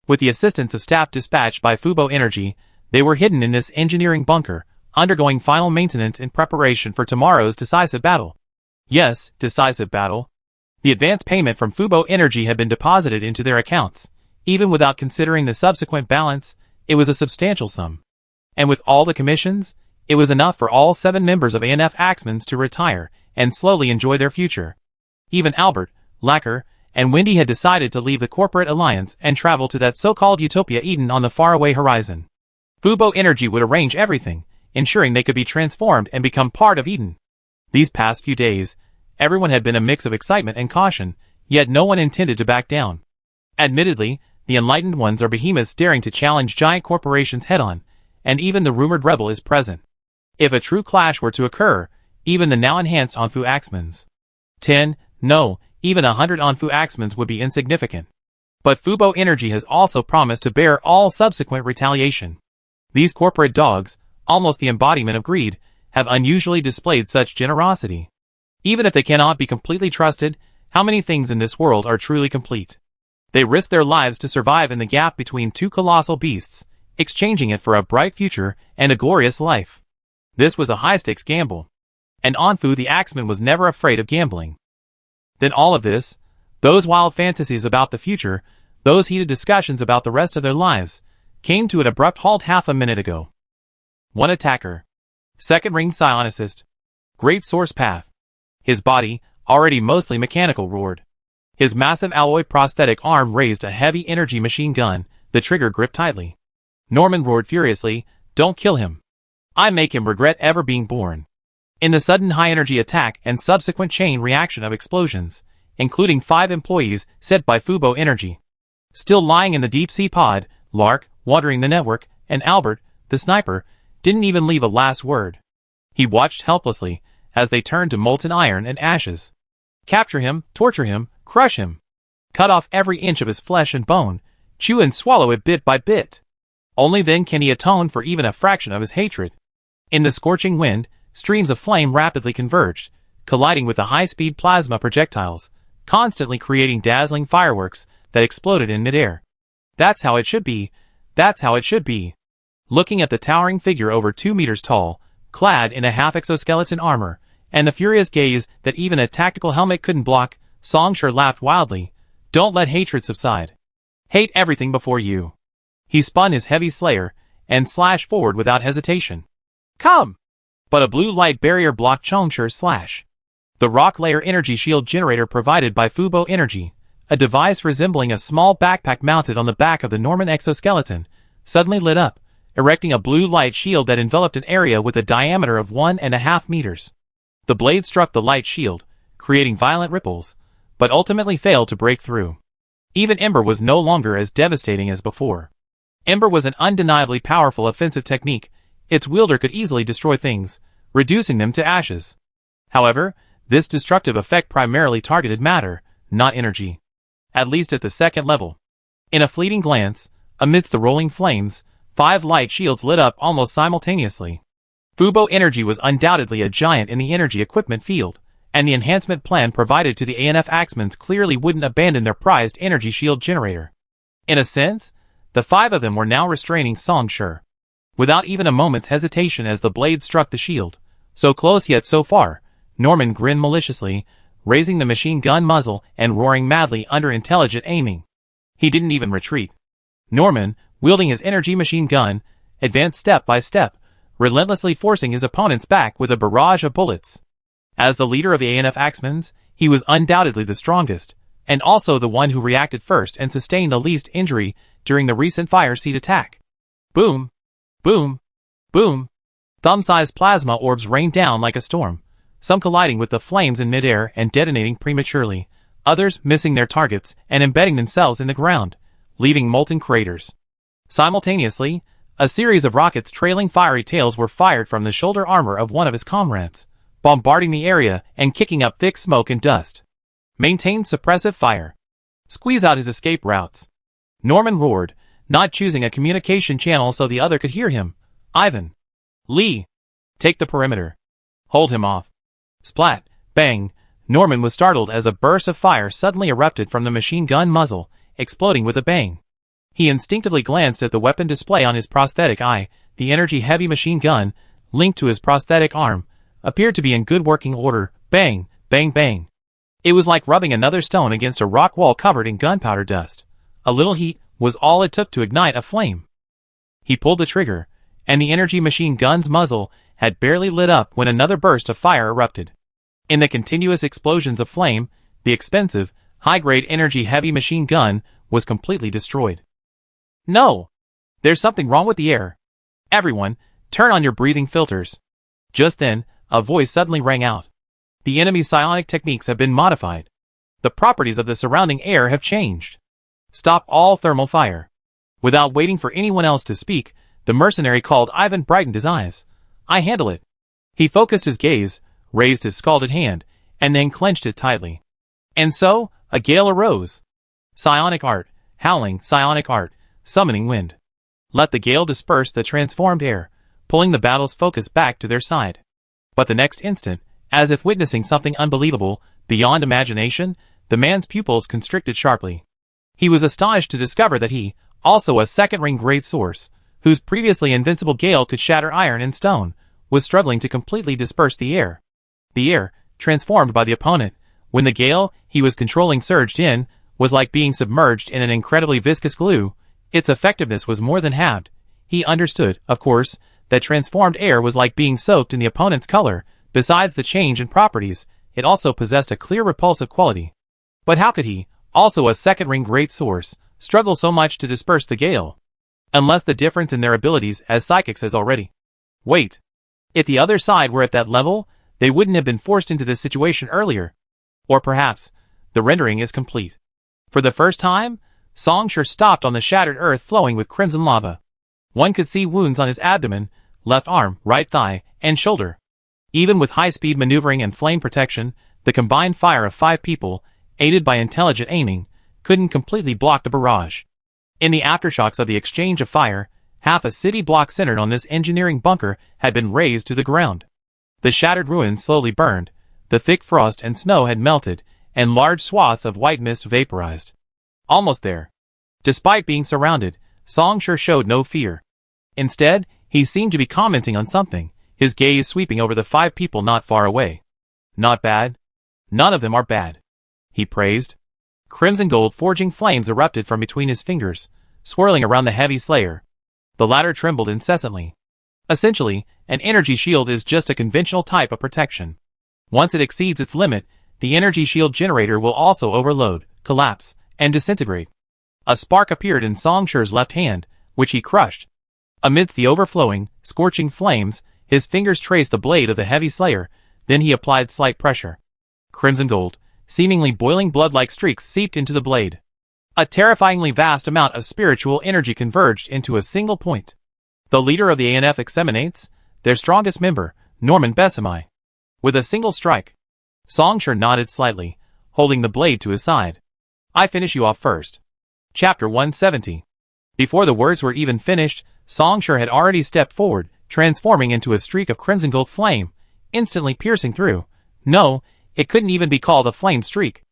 With the assistance of staff dispatched by Fubo Energy, they were hidden in this engineering bunker, undergoing final maintenance in preparation for tomorrow's decisive battle. Yes, decisive battle. The advance payment from Fubo Energy had been deposited into their accounts. Even without considering the subsequent balance, it was a substantial sum. And with all the commissions, it was enough for all 7 members of ANF Axmans to retire and slowly enjoy their future. Even Albert, Lacker, and Wendy had decided to leave the corporate alliance and travel to that so-called Utopia Eden on the faraway horizon. Fubo Energy would arrange everything, ensuring they could be transformed and become part of Eden. These past few days, everyone had been a mix of excitement and caution, yet no one intended to back down. Admittedly, the enlightened ones are behemoths daring to challenge giant corporations head-on, and even the rumored rebel is present. If a true clash were to occur, even the now enhanced Anfu Axmans. 10, no, even 100 Anfu Axmans would be insignificant. But Fubo Energy has also promised to bear all subsequent retaliation. These corporate dogs, almost the embodiment of greed, have unusually displayed such generosity. Even if they cannot be completely trusted, how many things in this world are truly complete? They risk their lives to survive in the gap between two colossal beasts, exchanging it for a bright future and a glorious life. This was a high-stakes gamble. And Anfu the Axeman was never afraid of gambling. Then all of this, those wild fantasies about the future, those heated discussions about the rest of their lives, came to an abrupt halt half a minute ago. One attacker. Second ring psionicist. Great source path. His body, already mostly mechanical, roared. His massive alloy prosthetic arm raised a heavy energy machine gun, the trigger gripped tightly. Norman roared furiously, "Don't kill him. I make him regret ever being born." In the sudden high-energy attack and subsequent chain reaction of explosions, including 5 employees set by Fubo Energy. Still lying in the deep-sea pod, Lark, wandering the network, and Albert, the sniper, didn't even leave a last word. He watched helplessly as they turned to molten iron and ashes. Capture him, torture him, crush him. Cut off every inch of his flesh and bone, chew and swallow it bit by bit. Only then can he atone for even a fraction of his hatred. In the scorching wind, streams of flame rapidly converged, colliding with the high-speed plasma projectiles, constantly creating dazzling fireworks that exploded in midair. That's how it should be. That's how it should be. Looking at the towering figure over 2 meters tall, clad in a half-exoskeleton armor, and the furious gaze that even a tactical helmet couldn't block, Songshur laughed wildly. Don't let hatred subside. Hate everything before you. He spun his heavy slayer, and slashed forward without hesitation. Come! But a blue light barrier blocked Songshur's slash. The rock layer energy shield generator provided by Fubo Energy, a device resembling a small backpack mounted on the back of the Norman exoskeleton, suddenly lit up, erecting a blue light shield that enveloped an area with a diameter of 1.5 meters. The blade struck the light shield, creating violent ripples, but ultimately failed to break through. Even Ember was no longer as devastating as before. Ember was an undeniably powerful offensive technique. Its wielder could easily destroy things, reducing them to ashes. However, this destructive effect primarily targeted matter, not energy. At least at the second level. In a fleeting glance, amidst the rolling flames, 5 light shields lit up almost simultaneously. Fubo Energy was undoubtedly a giant in the energy equipment field, and the enhancement plan provided to the ANF Axemans clearly wouldn't abandon their prized energy shield generator. In a sense, the 5 of them were now restraining Song Shi. Without even a moment's hesitation as the blade struck the shield, so close yet so far, Norman grinned maliciously, raising the machine gun muzzle and roaring madly under intelligent aiming. He didn't even retreat. Norman, wielding his energy machine gun, advanced step by step, relentlessly forcing his opponents back with a barrage of bullets. As the leader of the ANF Axemans, he was undoubtedly the strongest, and also the one who reacted first and sustained the least injury during the recent fire seat attack. Boom! Boom! Boom! Thumb-sized plasma orbs rained down like a storm, some colliding with the flames in midair and detonating prematurely, others missing their targets and embedding themselves in the ground, leaving molten craters. Simultaneously, a series of rockets trailing fiery tails were fired from the shoulder armor of one of his comrades, bombarding the area and kicking up thick smoke and dust. Maintain suppressive fire. Squeeze out his escape routes. Norman roared, not choosing a communication channel so the other could hear him. Ivan. Lee. Take the perimeter. Hold him off. Splat. Bang. Norman was startled as a burst of fire suddenly erupted from the machine gun muzzle, exploding with a bang. He instinctively glanced at the weapon display on his prosthetic eye. The energy-heavy machine gun, linked to his prosthetic arm, appeared to be in good working order. Bang, bang, bang. It was like rubbing another stone against a rock wall covered in gunpowder dust. A little heat was all it took to ignite a flame. He pulled the trigger, and the energy machine gun's muzzle had barely lit up when another burst of fire erupted. In the continuous explosions of flame, the expensive, high-grade energy-heavy machine gun was completely destroyed. No! There's something wrong with the air. Everyone, turn on your breathing filters. Just then, a voice suddenly rang out. The enemy's psionic techniques have been modified. The properties of the surrounding air have changed. Stop all thermal fire. Without waiting for anyone else to speak, the mercenary called Ivan brightened his eyes. I handle it. He focused his gaze, raised his scalded hand, and then clenched it tightly. And so, a gale arose. Psionic art, howling psionic art, summoning wind. Let the gale disperse the transformed air, pulling the battle's focus back to their side. But the next instant, as if witnessing something unbelievable, beyond imagination, the man's pupils constricted sharply. He was astonished to discover that he, also a second-ring great source, whose previously invincible gale could shatter iron and stone, was struggling to completely disperse the air. The air, transformed by the opponent, when the gale he was controlling surged in, was like being submerged in an incredibly viscous glue. Its effectiveness was more than halved. He understood, of course, that transformed air was like being soaked in the opponent's color. Besides the change in properties, it also possessed a clear repulsive quality. But how could he, also a second-ring great source, struggle so much to disperse the gale? Unless the difference in their abilities as psychics has already. Wait. If the other side were at that level, they wouldn't have been forced into this situation earlier. Or perhaps, the rendering is complete. For the first time, Song Shi stopped on the shattered earth flowing with crimson lava. One could see wounds on his abdomen, left arm, right thigh, and shoulder. Even with high-speed maneuvering and flame protection, the combined fire of 5 people, aided by intelligent aiming, couldn't completely block the barrage. In the aftershocks of the exchange of fire, half a city block centered on this engineering bunker had been razed to the ground. The shattered ruins slowly burned, the thick frost and snow had melted, and large swaths of white mist vaporized. Almost there. Despite being surrounded, Song Shi showed no fear. Instead, he seemed to be commenting on something, his gaze sweeping over the 5 people not far away. Not bad. None of them are bad. He praised. Crimson gold forging flames erupted from between his fingers, swirling around the heavy slayer. The latter trembled incessantly. Essentially, an energy shield is just a conventional type of protection. Once it exceeds its limit, the energy shield generator will also overload, collapse, and disintegrate. A spark appeared in Song Shi's left hand, which he crushed. Amidst the overflowing, scorching flames, his fingers traced the blade of the heavy slayer, then he applied slight pressure. Crimson gold, seemingly boiling blood-like streaks seeped into the blade. A terrifyingly vast amount of spiritual energy converged into a single point. The leader of the ANF Exeminates, their strongest member, Norman Bessemai. With a single strike. Song Shi nodded slightly, holding the blade to his side. I finish you off first. Chapter 170. Before the words were even finished, Songshur had already stepped forward, transforming into a streak of crimson gold flame, instantly piercing through. No, it couldn't even be called a flame streak.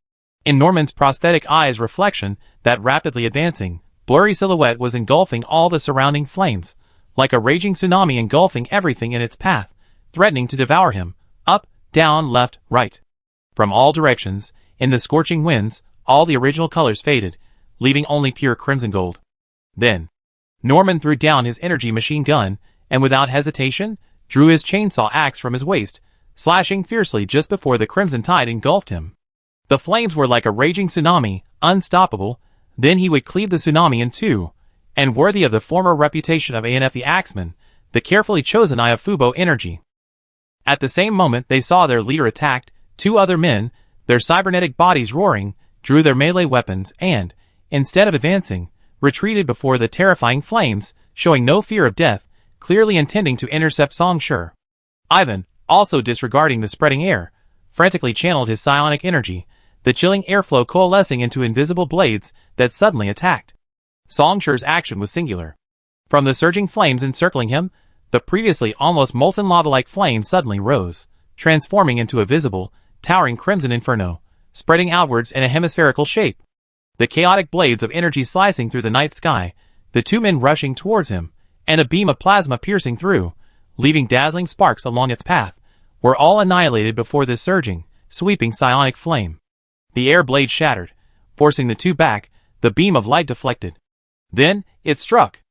In Norman's prosthetic eye's reflection, that rapidly advancing, blurry silhouette was engulfing all the surrounding flames, like a raging tsunami engulfing everything in its path, threatening to devour him, up, down, left, right. From all directions, in the scorching winds, all the original colors faded, leaving only pure crimson gold. Then, Norman threw down his energy machine gun, and without hesitation, drew his chainsaw axe from his waist, slashing fiercely just before the crimson tide engulfed him. The flames were like a raging tsunami, unstoppable. Then he would cleave the tsunami in two, and worthy of the former reputation of ANF the Axeman, the carefully chosen eye of Fubo energy. At the same moment they saw their leader attacked, two other men, their cybernetic bodies roaring, drew their melee weapons and, instead of advancing, retreated before the terrifying flames, showing no fear of death, clearly intending to intercept Songshur. Ivan, also disregarding the spreading air, frantically channeled his psionic energy, the chilling airflow coalescing into invisible blades that suddenly attacked. Songshur's action was singular. From the surging flames encircling him, the previously almost molten lava-like flame suddenly rose, transforming into a visible, towering crimson inferno, spreading outwards in a hemispherical shape. The chaotic blades of energy slicing through the night sky, the two men rushing towards him, and a beam of plasma piercing through, leaving dazzling sparks along its path, were all annihilated before this surging, sweeping psionic flame. The air blade shattered, forcing the two back, the beam of light deflected. Then, it struck.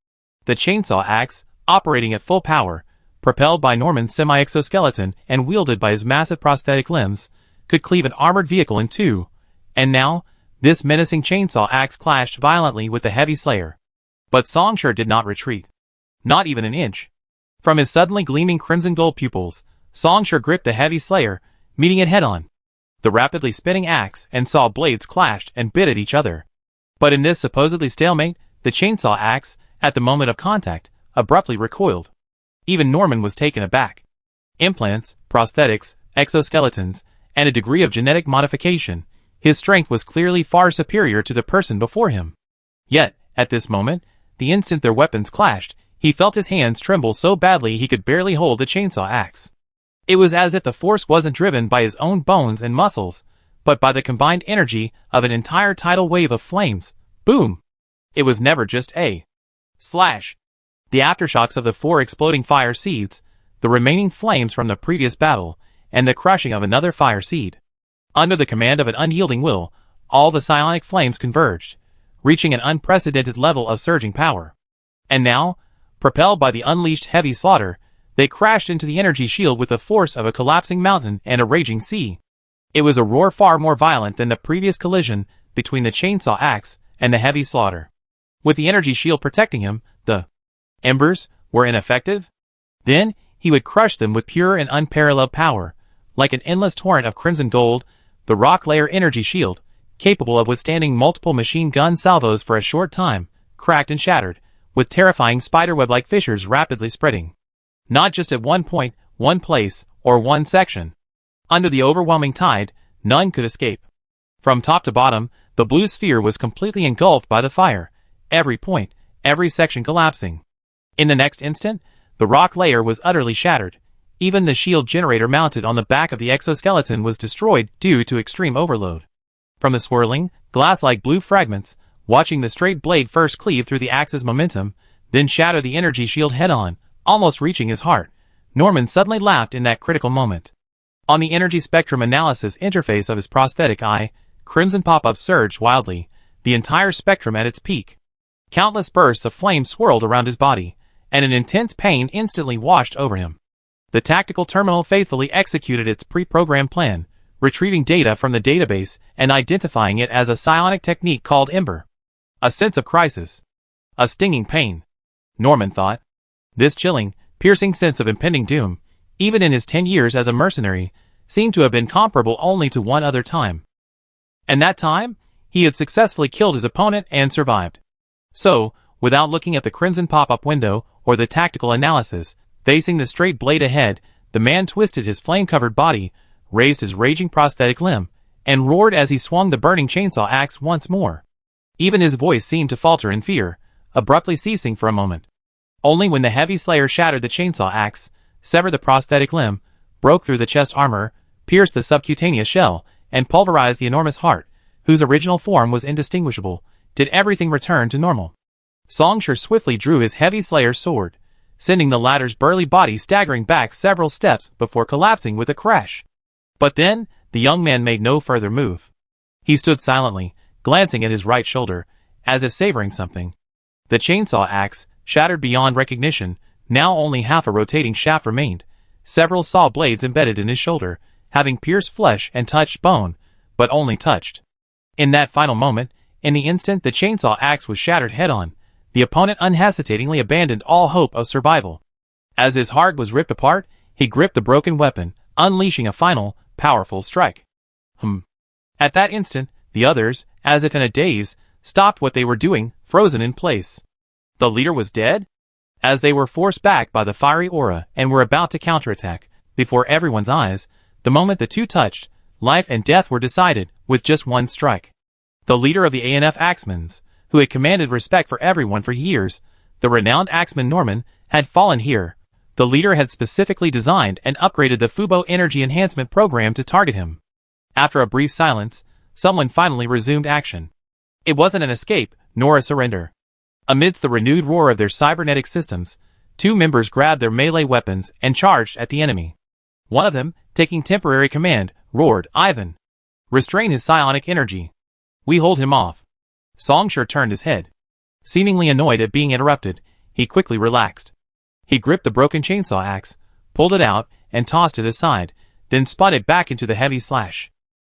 The chainsaw axe, operating at full power, propelled by Norman's semi-exoskeleton and wielded by his massive prosthetic limbs, could cleave an armored vehicle in two, and now, this menacing chainsaw axe clashed violently with the heavy slayer. But Songshur did not retreat. Not even an inch. From his suddenly gleaming crimson gold pupils, Songshur gripped the heavy slayer, meeting it head-on. The rapidly spinning axe and saw blades clashed and bit at each other. But in this supposedly stalemate, the chainsaw axe, at the moment of contact, abruptly recoiled. Even Norman was taken aback. Implants, prosthetics, exoskeletons, and a degree of genetic modification, his strength was clearly far superior to the person before him. Yet, at this moment, the instant their weapons clashed, he felt his hands tremble so badly he could barely hold the chainsaw axe. It was as if the force wasn't driven by his own bones and muscles, but by the combined energy of an entire tidal wave of flames. Boom! It was never just a slash. The aftershocks of the four exploding fire seeds, the remaining flames from the previous battle, and the crushing of another fire seed. Under the command of an unyielding will, all the psionic flames converged, reaching an unprecedented level of surging power. And now, propelled by the unleashed heavy slaughter, they crashed into the energy shield with the force of a collapsing mountain and a raging sea. It was a roar far more violent than the previous collision between the chainsaw axe and the heavy slaughter. With the energy shield protecting him, the embers were ineffective. Then, he would crush them with pure and unparalleled power. Like an endless torrent of crimson gold, the rock layer energy shield, capable of withstanding multiple machine gun salvos for a short time, cracked and shattered, with terrifying spiderweb-like fissures rapidly spreading. Not just at one point, one place, or one section. Under the overwhelming tide, none could escape. From top to bottom, the blue sphere was completely engulfed by the fire, every point, every section collapsing. In the next instant, the rock layer was utterly shattered. Even the shield generator mounted on the back of the exoskeleton was destroyed due to extreme overload. From the swirling, glass-like blue fragments, watching the straight blade first cleave through the axe's momentum, then shatter the energy shield head-on, almost reaching his heart, Norman suddenly laughed in that critical moment. On the energy spectrum analysis interface of his prosthetic eye, crimson pop-ups surged wildly, the entire spectrum at its peak. Countless bursts of flame swirled around his body, and an intense pain instantly washed over him. The tactical terminal faithfully executed its pre-programmed plan, retrieving data from the database and identifying it as a psionic technique called Ember. A sense of crisis. A stinging pain. Norman thought. This chilling, piercing sense of impending doom, even in his 10 years as a mercenary, seemed to have been comparable only to one other time. And that time, he had successfully killed his opponent and survived. So, without looking at the crimson pop-up window or the tactical analysis, facing the straight blade ahead, the man twisted his flame-covered body, raised his raging prosthetic limb, and roared as he swung the burning chainsaw axe once more. Even his voice seemed to falter in fear, abruptly ceasing for a moment. Only when the heavy slayer shattered the chainsaw axe, severed the prosthetic limb, broke through the chest armor, pierced the subcutaneous shell, and pulverized the enormous heart, whose original form was indistinguishable, did everything return to normal. Songshur swiftly drew his heavy slayer's sword, sending the latter's burly body staggering back several steps before collapsing with a crash. But then, the young man made no further move. He stood silently, glancing at his right shoulder, as if savoring something. The chainsaw axe, shattered beyond recognition, now only half a rotating shaft remained, several saw blades embedded in his shoulder, having pierced flesh and touched bone, but only touched. In that final moment, in the instant the chainsaw axe was shattered head-on, the opponent unhesitatingly abandoned all hope of survival. As his heart was ripped apart, he gripped the broken weapon, unleashing a final, powerful strike. At that instant, the others, as if in a daze, stopped what they were doing, frozen in place. The leader was dead? As they were forced back by the fiery aura and were about to counterattack, before everyone's eyes, the moment the two touched, life and death were decided with just one strike. The leader of the ANF Axemans, who had commanded respect for everyone for years, the renowned Axeman Norman, had fallen here. The leader had specifically designed and upgraded the Fubo Energy Enhancement Program to target him. After a brief silence, someone finally resumed action. It wasn't an escape, nor a surrender. Amidst the renewed roar of their cybernetic systems, two members grabbed their melee weapons and charged at the enemy. One of them, taking temporary command, roared, "Ivan! Restrain his psionic energy. We hold him off." Songshur turned his head. Seemingly annoyed at being interrupted, he quickly relaxed. He gripped the broken chainsaw axe, pulled it out, and tossed it aside, then spun it back into the heavy slash.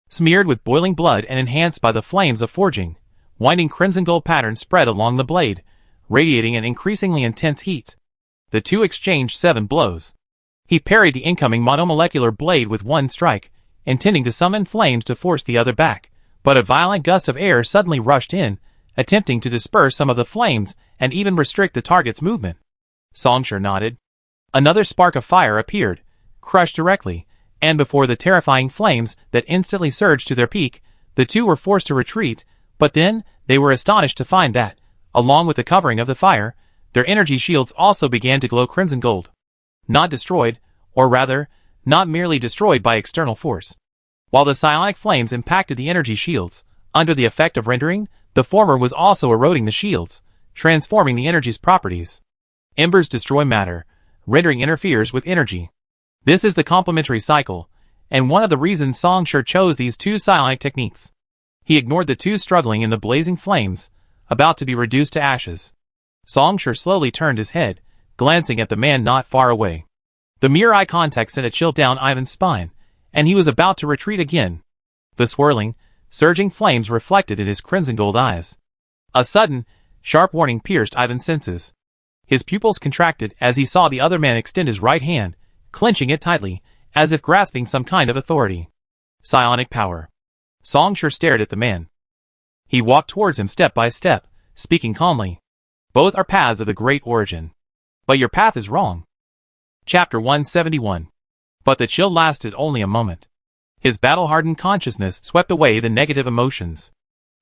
Smeared with boiling blood and enhanced by the flames of forging, winding crimson gold patterns spread along the blade, radiating an increasingly intense heat. The two exchanged 7 blows. He parried the incoming monomolecular blade with one strike, intending to summon flames to force the other back, but a violent gust of air suddenly rushed in, attempting to disperse some of the flames and even restrict the target's movement. Songshur nodded. Another spark of fire appeared, crushed directly, and before the terrifying flames that instantly surged to their peak, the two were forced to retreat, but then they were astonished to find that, along with the covering of the fire, their energy shields also began to glow crimson gold. Not destroyed, or rather, not merely destroyed by external force. While the psionic flames impacted the energy shields, under the effect of rendering, the former was also eroding the shields, transforming the energy's properties. Embers destroy matter, rendering interferes with energy. This is the complementary cycle, and one of the reasons Songshur chose these two psionic techniques. He ignored the two struggling in the blazing flames, about to be reduced to ashes. Songshur slowly turned his head, glancing at the man not far away. The mere eye contact sent a chill down Ivan's spine, and he was about to retreat again. The swirling, surging flames reflected in his crimson gold eyes. A sudden, sharp warning pierced Ivan's senses. His pupils contracted as he saw the other man extend his right hand, clenching it tightly, as if grasping some kind of authority. Psionic power. Songshur stared at the man. He walked towards him step by step, speaking calmly. Both are paths of the great origin. But your path is wrong. Chapter 171. But the chill lasted only a moment. His battle-hardened consciousness swept away the negative emotions.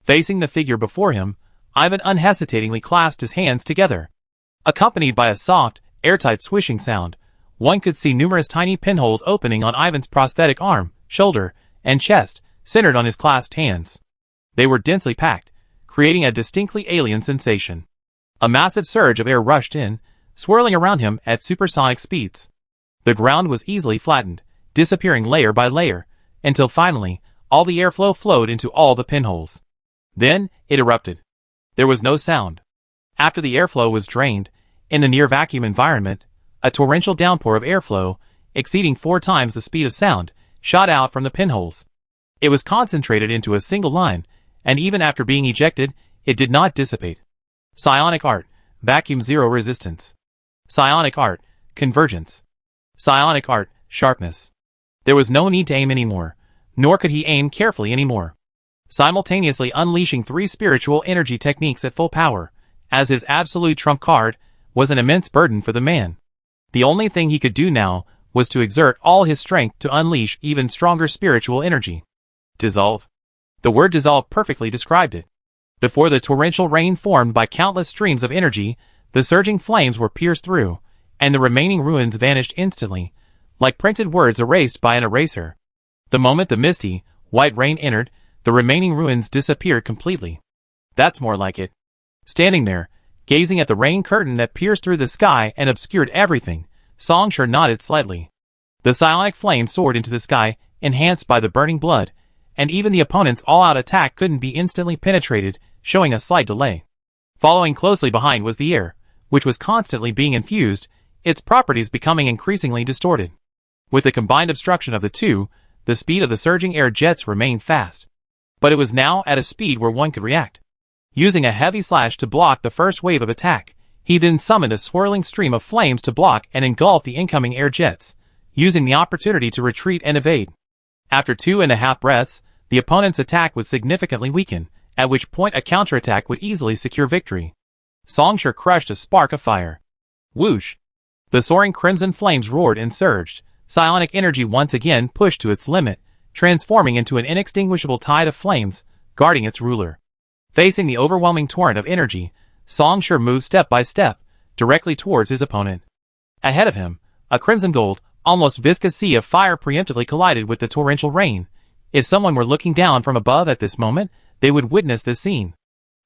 Facing the figure before him, Ivan unhesitatingly clasped his hands together. Accompanied by a soft, airtight swishing sound, one could see numerous tiny pinholes opening on Ivan's prosthetic arm, shoulder, and chest, centered on his clasped hands. They were densely packed, creating a distinctly alien sensation. A massive surge of air rushed in, swirling around him at supersonic speeds. The ground was easily flattened, disappearing layer by layer, until finally, all the airflow flowed into all the pinholes. Then, it erupted. There was no sound. After the airflow was drained, in the near-vacuum environment, a torrential downpour of airflow, exceeding 4 times the speed of sound, shot out from the pinholes. It was concentrated into a single line, and even after being ejected, it did not dissipate. Psionic art, vacuum zero resistance. Psionic art, convergence. Psionic art, sharpness. There was no need to aim anymore, nor could he aim carefully anymore. Simultaneously unleashing 3 spiritual energy techniques at full power, as his absolute trump card, was an immense burden for the man. The only thing he could do now was to exert all his strength to unleash even stronger spiritual energy. Dissolve. The word dissolve perfectly described it. Before the torrential rain formed by countless streams of energy, the surging flames were pierced through, and the remaining ruins vanished instantly, like printed words erased by an eraser. The moment the misty, white rain entered, the remaining ruins disappeared completely. That's more like it. Standing there, gazing at the rain curtain that pierced through the sky and obscured everything, Songshur nodded slightly. The psionic flame soared into the sky, enhanced by the burning blood, and even the opponent's all-out attack couldn't be instantly penetrated, showing a slight delay. Following closely behind was the air, which was constantly being infused, its properties becoming increasingly distorted. With the combined obstruction of the two, the speed of the surging air jets remained fast. But it was now at a speed where one could react. Using a heavy slash to block the first wave of attack, he then summoned a swirling stream of flames to block and engulf the incoming air jets, using the opportunity to retreat and evade. After 2.5 breaths, the opponent's attack would significantly weaken, at which point a counterattack would easily secure victory. Songshur crushed a spark of fire. Whoosh! The soaring crimson flames roared and surged, psionic energy once again pushed to its limit, transforming into an inextinguishable tide of flames, guarding its ruler. Facing the overwhelming torrent of energy, Songshur moved step by step, directly towards his opponent. Ahead of him, a crimson gold, almost viscous sea of fire preemptively collided with the torrential rain. If someone were looking down from above at this moment, they would witness this scene.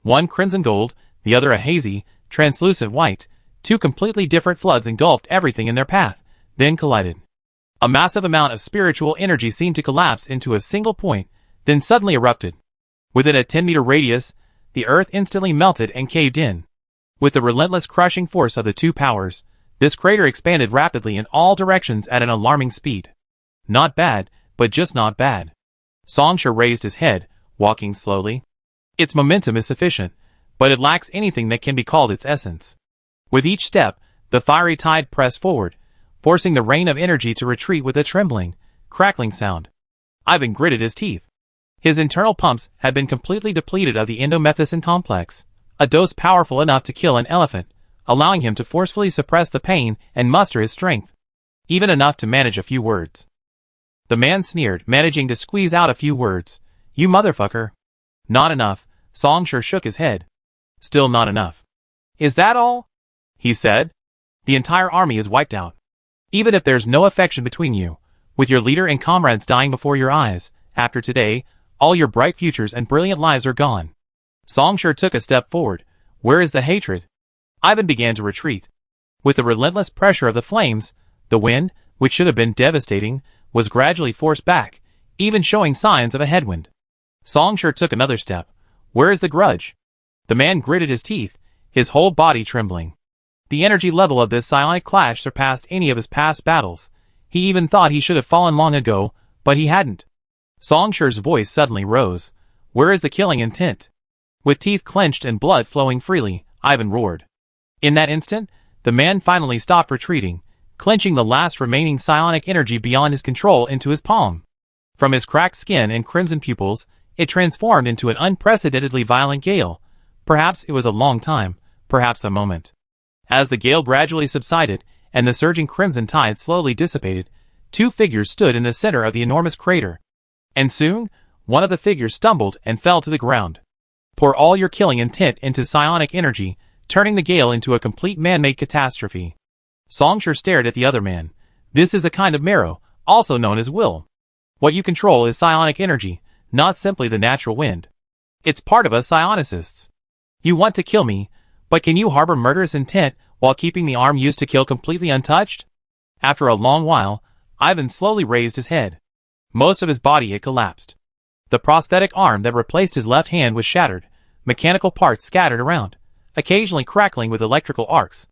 One crimson gold, the other a hazy, translucent white, two completely different floods engulfed everything in their path, then collided. A massive amount of spiritual energy seemed to collapse into a single point, then suddenly erupted. Within a 10-meter radius, the earth instantly melted and caved in. With the relentless crushing force of the two powers, this crater expanded rapidly in all directions at an alarming speed. Not bad, but just not bad. Songshur raised his head, walking slowly. Its momentum is sufficient, but it lacks anything that can be called its essence. With each step, the fiery tide pressed forward, forcing the rain of energy to retreat with a trembling, crackling sound. Ivan gritted his teeth. His internal pumps had been completely depleted of the endomethacin complex, a dose powerful enough to kill an elephant, allowing him to forcefully suppress the pain and muster his strength. Even enough to manage a few words. The man sneered, managing to squeeze out a few words. You motherfucker. Not enough. Songshur shook his head. Still not enough. Is that all? He said. The entire army is wiped out. Even if there's no affection between you, with your leader and comrades dying before your eyes, after today, all your bright futures and brilliant lives are gone. Songshur took a step forward. Where is the hatred? Ivan began to retreat. With the relentless pressure of the flames, the wind, which should have been devastating, was gradually forced back, even showing signs of a headwind. Songshur took another step. Where is the grudge? The man gritted his teeth, his whole body trembling. The energy level of this psionic clash surpassed any of his past battles. He even thought he should have fallen long ago, but he hadn't. Songshur's voice suddenly rose. Where is the killing intent? With teeth clenched and blood flowing freely, Ivan roared. In that instant, the man finally stopped retreating, clenching the last remaining psionic energy beyond his control into his palm. From his cracked skin and crimson pupils, it transformed into an unprecedentedly violent gale. Perhaps it was a long time, perhaps a moment. As the gale gradually subsided, and the surging crimson tide slowly dissipated, two figures stood in the center of the enormous crater. And soon, one of the figures stumbled and fell to the ground. Pour all your killing intent into psionic energy, turning the gale into a complete man-made catastrophe. Songshur stared at the other man. This is a kind of marrow, also known as will. What you control is psionic energy, not simply the natural wind. It's part of us psionicists. You want to kill me, but can you harbor murderous intent while keeping the arm used to kill completely untouched? After a long while, Ivan slowly raised his head. Most of his body had collapsed. The prosthetic arm that replaced his left hand was shattered, mechanical parts scattered around, occasionally crackling with electrical arcs.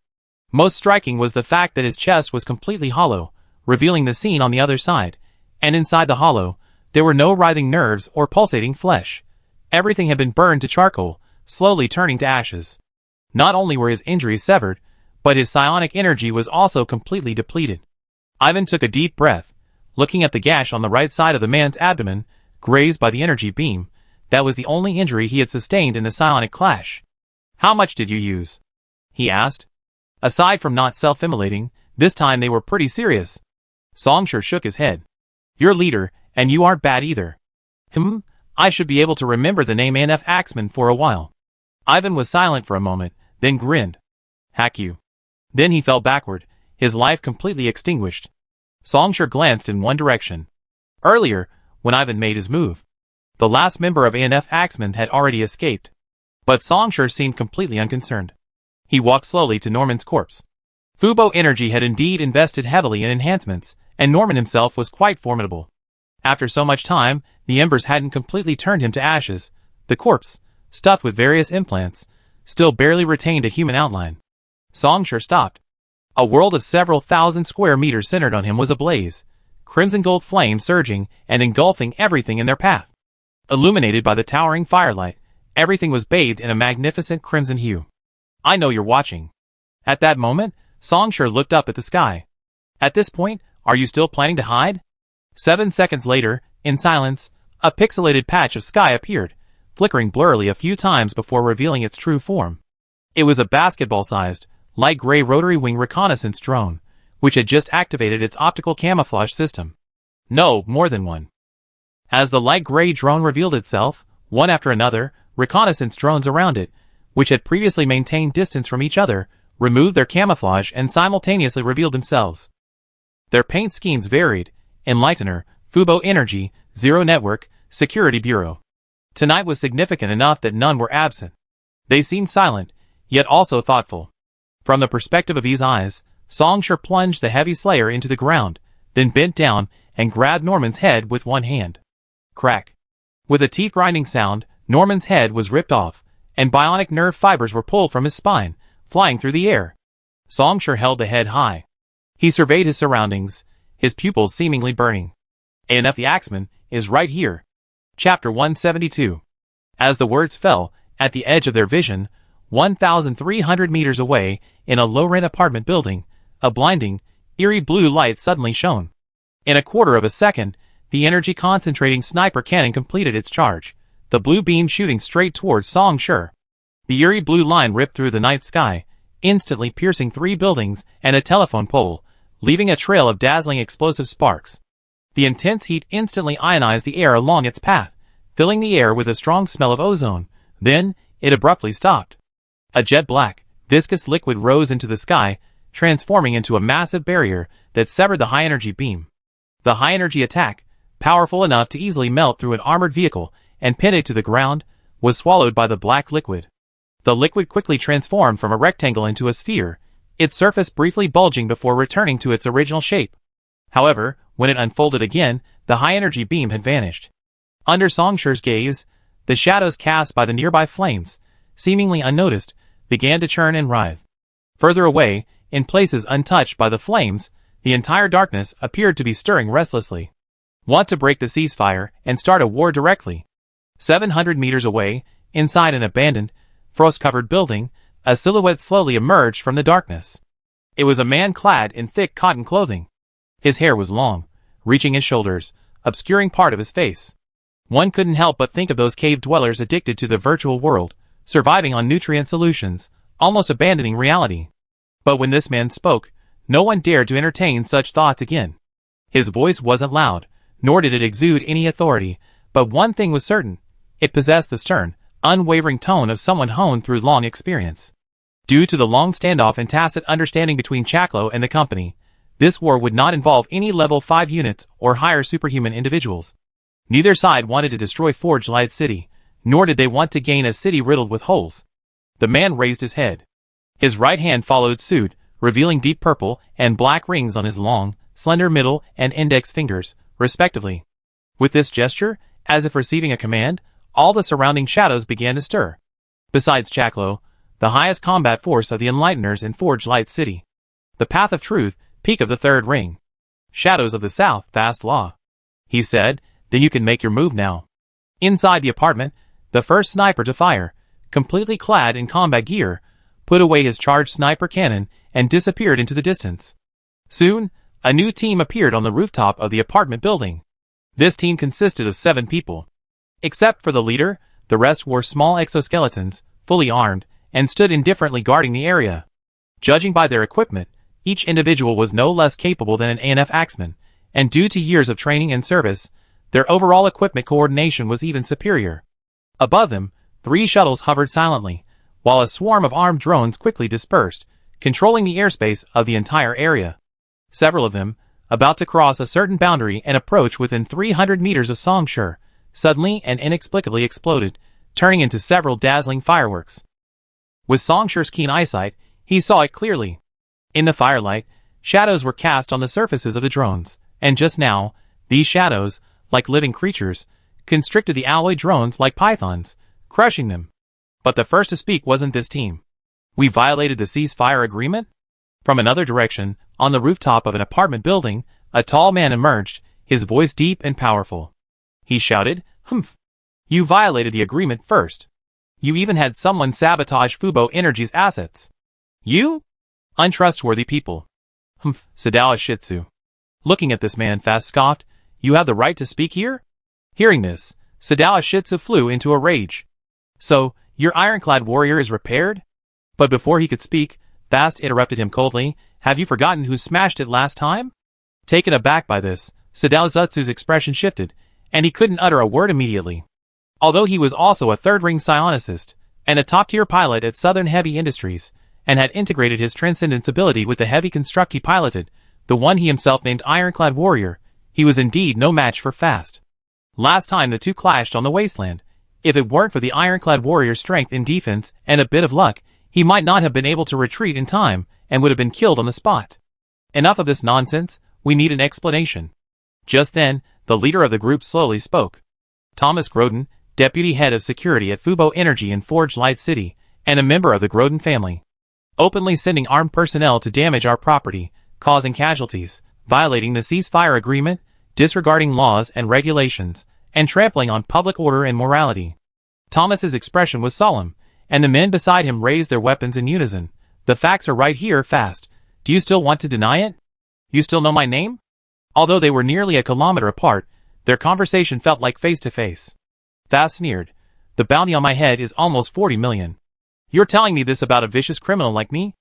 Most striking was the fact that his chest was completely hollow, revealing the scene on the other side, and inside the hollow, there were no writhing nerves or pulsating flesh. Everything had been burned to charcoal, slowly turning to ashes. Not only were his injuries severed, but his psionic energy was also completely depleted. Ivan took a deep breath, looking at the gash on the right side of the man's abdomen, grazed by the energy beam. That was the only injury he had sustained in the psionic clash. How much did you use? He asked. Aside from not self-immolating, this time they were pretty serious. Songshur shook his head. You're leader, and you aren't bad either. I should be able to remember the name NF Axman for a while. Ivan was silent for a moment, then grinned. Hack you. Then he fell backward, his life completely extinguished. Songshur glanced in one direction. Earlier, when Ivan made his move, the last member of ANF Axemen had already escaped. But Songshur seemed completely unconcerned. He walked slowly to Norman's corpse. Fubo Energy had indeed invested heavily in enhancements, and Norman himself was quite formidable. After so much time, the embers hadn't completely turned him to ashes. The corpse, stuffed with various implants, still barely retained a human outline. Songshur stopped. A world of several thousand square meters centered on him was ablaze, crimson gold flames surging and engulfing everything in their path. Illuminated by the towering firelight, everything was bathed in a magnificent crimson hue. I know you're watching. At that moment, Songshur looked up at the sky. At this point, are you still planning to hide? 7 seconds later, in silence, a pixelated patch of sky appeared, flickering blurrily a few times before revealing its true form. It was a basketball-sized, light gray rotary wing reconnaissance drone, which had just activated its optical camouflage system. No, more than one. As the light gray drone revealed itself, one after another, reconnaissance drones around it, which had previously maintained distance from each other, removed their camouflage and simultaneously revealed themselves. Their paint schemes varied: Enlightener, Fubo Energy, Zero Network, Security Bureau. Tonight was significant enough that none were absent. They seemed silent, yet also thoughtful. From the perspective of these eyes, Songshur plunged the heavy slayer into the ground, then bent down and grabbed Norman's head with one hand. Crack. With a teeth-grinding sound, Norman's head was ripped off, and bionic nerve fibers were pulled from his spine, flying through the air. Songshur held the head high. He surveyed his surroundings, his pupils seemingly burning. ANF the Axeman is right here. Chapter 172. As the words fell, at the edge of their vision, 1,300 meters away, in a low-rent apartment building, a blinding, eerie blue light suddenly shone. In a quarter of a second, the energy-concentrating sniper cannon completed its charge, the blue beam shooting straight towards Songshur. The eerie blue line ripped through the night sky, instantly piercing 3 buildings and a telephone pole, leaving a trail of dazzling explosive sparks. The intense heat instantly ionized the air along its path, filling the air with a strong smell of ozone. Then, it abruptly stopped. A jet-black, viscous liquid rose into the sky, transforming into a massive barrier that severed the high-energy beam. The high-energy attack, powerful enough to easily melt through an armored vehicle and pin it to the ground, was swallowed by the black liquid. The liquid quickly transformed from a rectangle into a sphere, its surface briefly bulging before returning to its original shape. However, when it unfolded again, the high-energy beam had vanished. Under Songshur's gaze, the shadows cast by the nearby flames, seemingly unnoticed, began to churn and writhe. Further away, in places untouched by the flames, the entire darkness appeared to be stirring restlessly. Want to break the ceasefire and start a war directly? 700 meters away, inside an abandoned, frost-covered building, a silhouette slowly emerged from the darkness. It was a man clad in thick cotton clothing. His hair was long, reaching his shoulders, obscuring part of his face. One couldn't help but think of those cave dwellers addicted to the virtual world, surviving on nutrient solutions, almost abandoning reality. But when this man spoke, no one dared to entertain such thoughts again. His voice wasn't loud, nor did it exude any authority, but one thing was certain: it possessed the stern, unwavering tone of someone honed through long experience. Due to the long standoff and tacit understanding between Chaklo and the company, this war would not involve any level 5 units or higher superhuman individuals. Neither side wanted to destroy Forge Light City, nor did they want to gain a city riddled with holes. The man raised his head. His right hand followed suit, revealing deep purple and black rings on his long, slender middle and index fingers, respectively. With this gesture, as if receiving a command, all the surrounding shadows began to stir. Besides Chaklo, the highest combat force of the Enlighteners in Forge Light City. The Path of Truth, peak of the third ring. Shadows of the South, vast law. He said, then you can make your move now. Inside the apartment, the first sniper to fire, completely clad in combat gear, put away his charged sniper cannon and disappeared into the distance. Soon, a new team appeared on the rooftop of the apartment building. This team consisted of 7 people. Except for the leader, the rest wore small exoskeletons, fully armed, and stood indifferently guarding the area. Judging by their equipment, each individual was no less capable than an ANF Axeman, and due to years of training and service, their overall equipment coordination was even superior. Above them, 3 shuttles hovered silently, while a swarm of armed drones quickly dispersed, controlling the airspace of the entire area. Several of them, about to cross a certain boundary and approach within 300 meters of Songshur, suddenly and inexplicably exploded, turning into several dazzling fireworks. With Songshur's keen eyesight, he saw it clearly. In the firelight, shadows were cast on the surfaces of the drones, and just now, these shadows, like living creatures, constricted the alloy drones like pythons, crushing them. But the first to speak wasn't this team. We violated the ceasefire agreement? From another direction, on the rooftop of an apartment building, a tall man emerged, his voice deep and powerful. He shouted, "Humph! You violated the agreement first. You even had someone sabotage Fubo Energy's assets. You? Untrustworthy people." "Humph," Sadawa Shitsu. Looking at this man, Fast scoffed, "You have the right to speak here?" Hearing this, Sadawa Shitsu flew into a rage. "So, your ironclad warrior is repaired?" But before he could speak, Fast interrupted him coldly, "Have you forgotten who smashed it last time?" Taken aback by this, Sadawa Shitsu's expression shifted, and he couldn't utter a word immediately. Although he was also a third-ring psionicist, and a top-tier pilot at Southern Heavy Industries, and had integrated his transcendence ability with the heavy construct he piloted, the one he himself named Ironclad Warrior, he was indeed no match for Fast. Last time the two clashed on the wasteland. If it weren't for the Ironclad Warrior's strength in defense and a bit of luck, he might not have been able to retreat in time, and would have been killed on the spot. Enough of this nonsense, we need an explanation. Just then, the leader of the group slowly spoke. Thomas Groden, deputy head of security at Fubo Energy in Forge Light City, and a member of the Groden family. Openly sending armed personnel to damage our property, causing casualties, violating the ceasefire agreement, disregarding laws and regulations, and trampling on public order and morality. Thomas's expression was solemn, and the men beside him raised their weapons in unison. "The facts are right here, Fast. Do you still want to deny it? You still know my name?" Although they were nearly a kilometer apart, their conversation felt like face-to-face. Fast sneered, "The bounty on my head is almost 40 million. You're telling me this about a vicious criminal like me?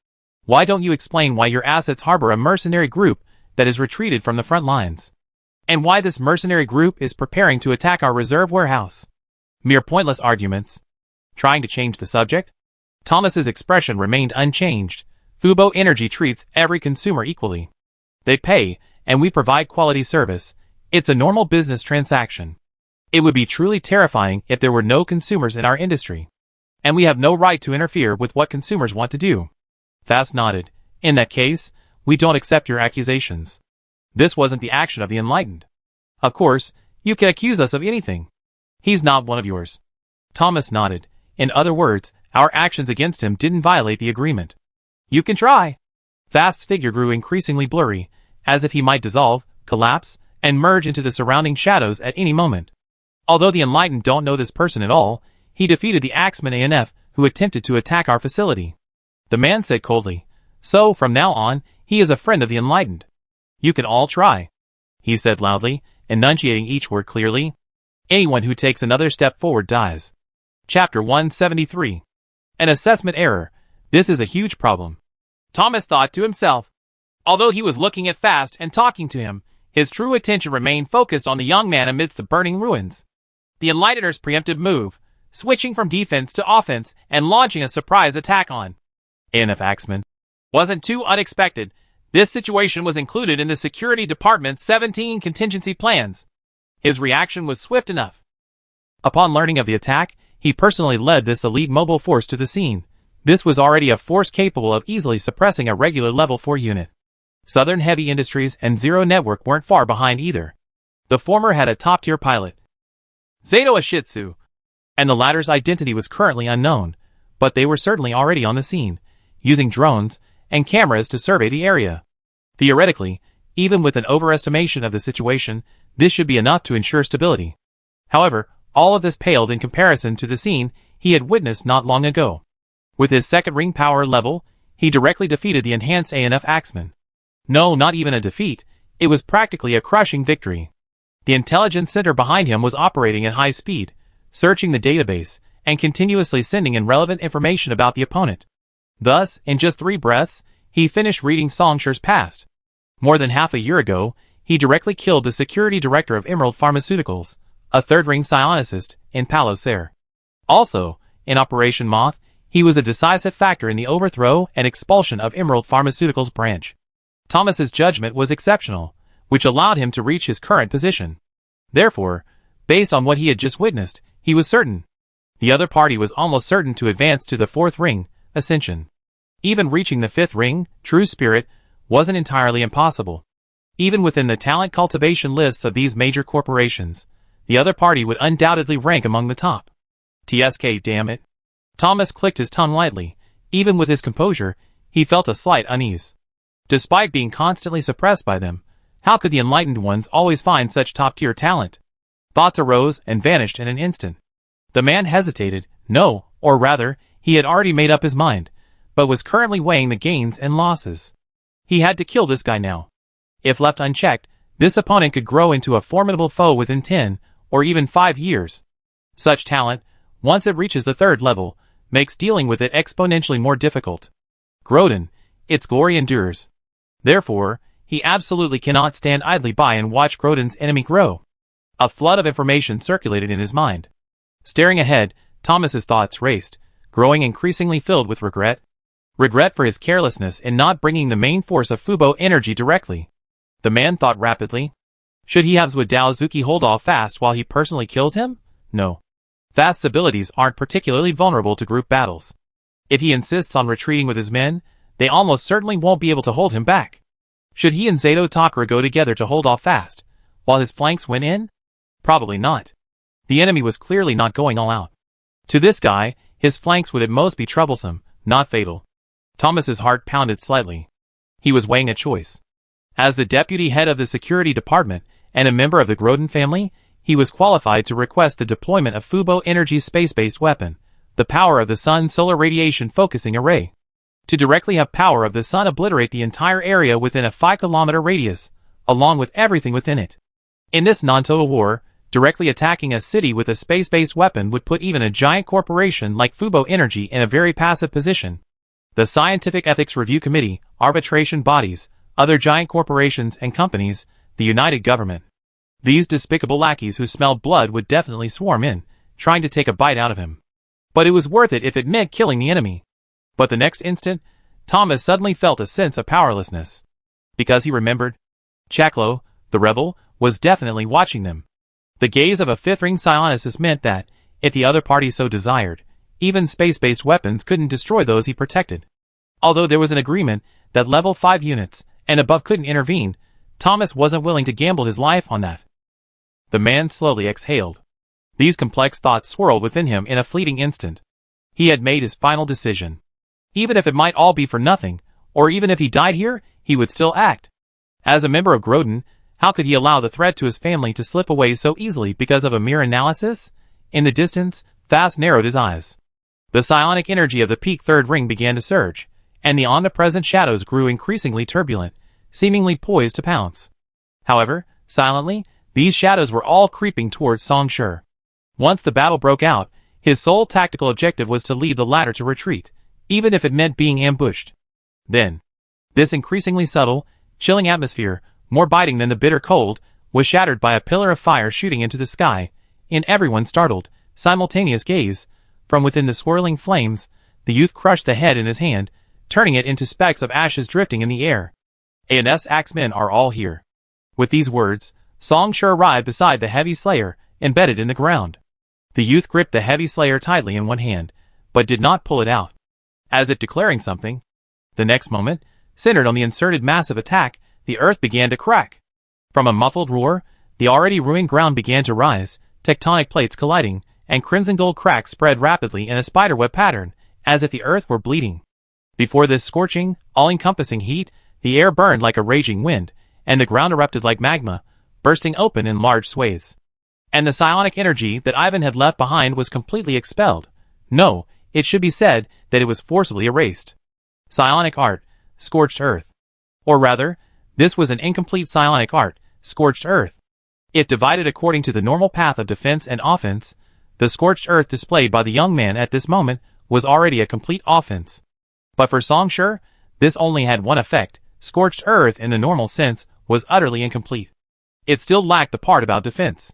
Why don't you explain why your assets harbor a mercenary group that has retreated from the front lines? And why this mercenary group is preparing to attack our reserve warehouse? Mere pointless arguments." Trying to change the subject? Thomas's expression remained unchanged. Fubo Energy treats every consumer equally. They pay, and we provide quality service. It's a normal business transaction. It would be truly terrifying if there were no consumers in our industry. And we have no right to interfere with what consumers want to do. Fast nodded. "In that case, we don't accept your accusations. This wasn't the action of the enlightened. Of course, you can accuse us of anything. He's not one of yours." Thomas nodded. "In other words, our actions against him didn't violate the agreement." "You can try." Fast's figure grew increasingly blurry, as if he might dissolve, collapse, and merge into the surrounding shadows at any moment. Although the enlightened don't know this person at all, he defeated the Axeman ANF who attempted to attack our facility. The man said coldly, "So, from now on, he is a friend of the enlightened. You can all try," he said loudly, enunciating each word clearly. "Anyone who takes another step forward dies." Chapter 173. An assessment error. This is a huge problem, Thomas thought to himself. Although he was looking at Fast and talking to him, his true attention remained focused on the young man amidst the burning ruins. The Enlightener's preemptive move, switching from defense to offense and launching a surprise attack on ANF Axeman, wasn't too unexpected. This situation was included in the Security Department's 17 contingency plans. His reaction was swift enough. Upon learning of the attack, he personally led this elite mobile force to the scene. This was already a force capable of easily suppressing a regular level 4 unit. Southern Heavy Industries and Zero Network weren't far behind either. The former had a top-tier pilot, Zato Ashitsu, and the latter's identity was currently unknown, but they were certainly already on the scene, using drones and cameras to survey the area. Theoretically, even with an overestimation of the situation, this should be enough to ensure stability. However, all of this paled in comparison to the scene he had witnessed not long ago. With his second ring power level, he directly defeated the enhanced ANF Axeman. No, not even a defeat, it was practically a crushing victory. The intelligence center behind him was operating at high speed, searching the database, and continuously sending in relevant information about the opponent. Thus, in just 3 breaths, he finished reading Songshur's past. More than half a year ago, he directly killed the security director of Emerald Pharmaceuticals, a third-ring psionicist, in Palo Ser. Also, in Operation Moth, He was a decisive factor in the overthrow and expulsion of Emerald Pharmaceuticals branch. Thomas's judgment was exceptional, which allowed him to reach his current position. Therefore, based on what he had just witnessed, he was certain. The other party was almost certain to advance to the fourth ring, Ascension. Even reaching the fifth ring, True Spirit, wasn't entirely impossible. Even within the talent cultivation lists of these major corporations, the other party would undoubtedly rank among the top. TSK, damn it. Thomas clicked his tongue lightly. Even with his composure, he felt a slight unease. Despite being constantly suppressed by them, how could the enlightened ones always find such top-tier talent? Thoughts arose and vanished in an instant. The man hesitated. No, or rather, he had already made up his mind, but was currently weighing the gains and losses. He had to kill this guy now. If left unchecked, this opponent could grow into a formidable foe within 10 or even 5 years. Such talent, once it reaches the third level, makes dealing with it exponentially more difficult. Grodin, its glory endures. Therefore, he absolutely cannot stand idly by and watch Grodin's enemy grow. A flood of information circulated in his mind. Staring ahead, Thomas's thoughts raced, growing increasingly filled with regret. Regret for his carelessness in not bringing the main force of Fubo energy directly. The man thought rapidly. Should he have Daozuki hold off fast while he personally kills him? No. Fast's abilities aren't particularly vulnerable to group battles. If he insists on retreating with his men, they almost certainly won't be able to hold him back. Should he and Zato Takara go together to hold off Fast, while his flanks went in? Probably not. The enemy was clearly not going all out. To this guy, his flanks would at most be troublesome, not fatal. Thomas's heart pounded slightly. He was weighing a choice. As the deputy head of the security department and a member of the Grodin family, he was qualified to request the deployment of Fubo Energy's space-based weapon, the Power of the Sun Solar Radiation Focusing Array. To directly have Power of the Sun obliterate the entire area within a 5-kilometer radius, along with everything within it. In this non-total war, directly attacking a city with a space-based weapon would put even a giant corporation like Fubo Energy in a very passive position. The Scientific Ethics Review Committee, arbitration bodies, other giant corporations and companies, the United Government. These despicable lackeys who smelled blood would definitely swarm in, trying to take a bite out of him. But it was worth it if it meant killing the enemy. But the next instant, Thomas suddenly felt a sense of powerlessness. Because he remembered. Chaklo, the rebel, was definitely watching them. The gaze of a fifth-ring psionicist meant that, if the other party so desired, even space-based weapons couldn't destroy those he protected. Although there was an agreement that level 5 units and above couldn't intervene, Thomas wasn't willing to gamble his life on that. The man slowly exhaled. These complex thoughts swirled within him in a fleeting instant. He had made his final decision. Even if it might all be for nothing, or even if he died here, he would still act. As a member of Grodin, how could he allow the threat to his family to slip away so easily because of a mere analysis? In the distance, Fast narrowed his eyes. The psionic energy of the peak third ring began to surge, and the omnipresent shadows grew increasingly turbulent, seemingly poised to pounce. However, silently, these shadows were all creeping towards Song Shi. Once the battle broke out, his sole tactical objective was to lead the latter to retreat, even if it meant being ambushed. Then, this increasingly subtle, chilling atmosphere, more biting than the bitter cold, was shattered by a pillar of fire shooting into the sky. In everyone's startled, simultaneous gaze, from within the swirling flames, the youth crushed the head in his hand, turning it into specks of ashes drifting in the air. ANF's axemen are all here. With these words, Song Shi arrived beside the heavy slayer, embedded in the ground. The youth gripped the heavy slayer tightly in one hand, but did not pull it out, as if declaring something. The next moment, centered on the inserted massive attack, the earth began to crack. From a muffled roar, the already ruined ground began to rise, tectonic plates colliding, and crimson gold cracks spread rapidly in a spiderweb pattern, as if the earth were bleeding. Before this scorching, all-encompassing heat, the air burned like a raging wind, and the ground erupted like magma, bursting open in large swathes. And the psionic energy that Ivan had left behind was completely expelled. No, it should be said that it was forcibly erased. Psionic art, scorched earth. Or rather, this was an incomplete psionic art, scorched earth. If divided according to the normal path of defense and offense, the scorched earth displayed by the young man at this moment was already a complete offense. But for Song Shi, this only had one effect. Scorched earth in the normal sense was utterly incomplete. It still lacked the part about defense.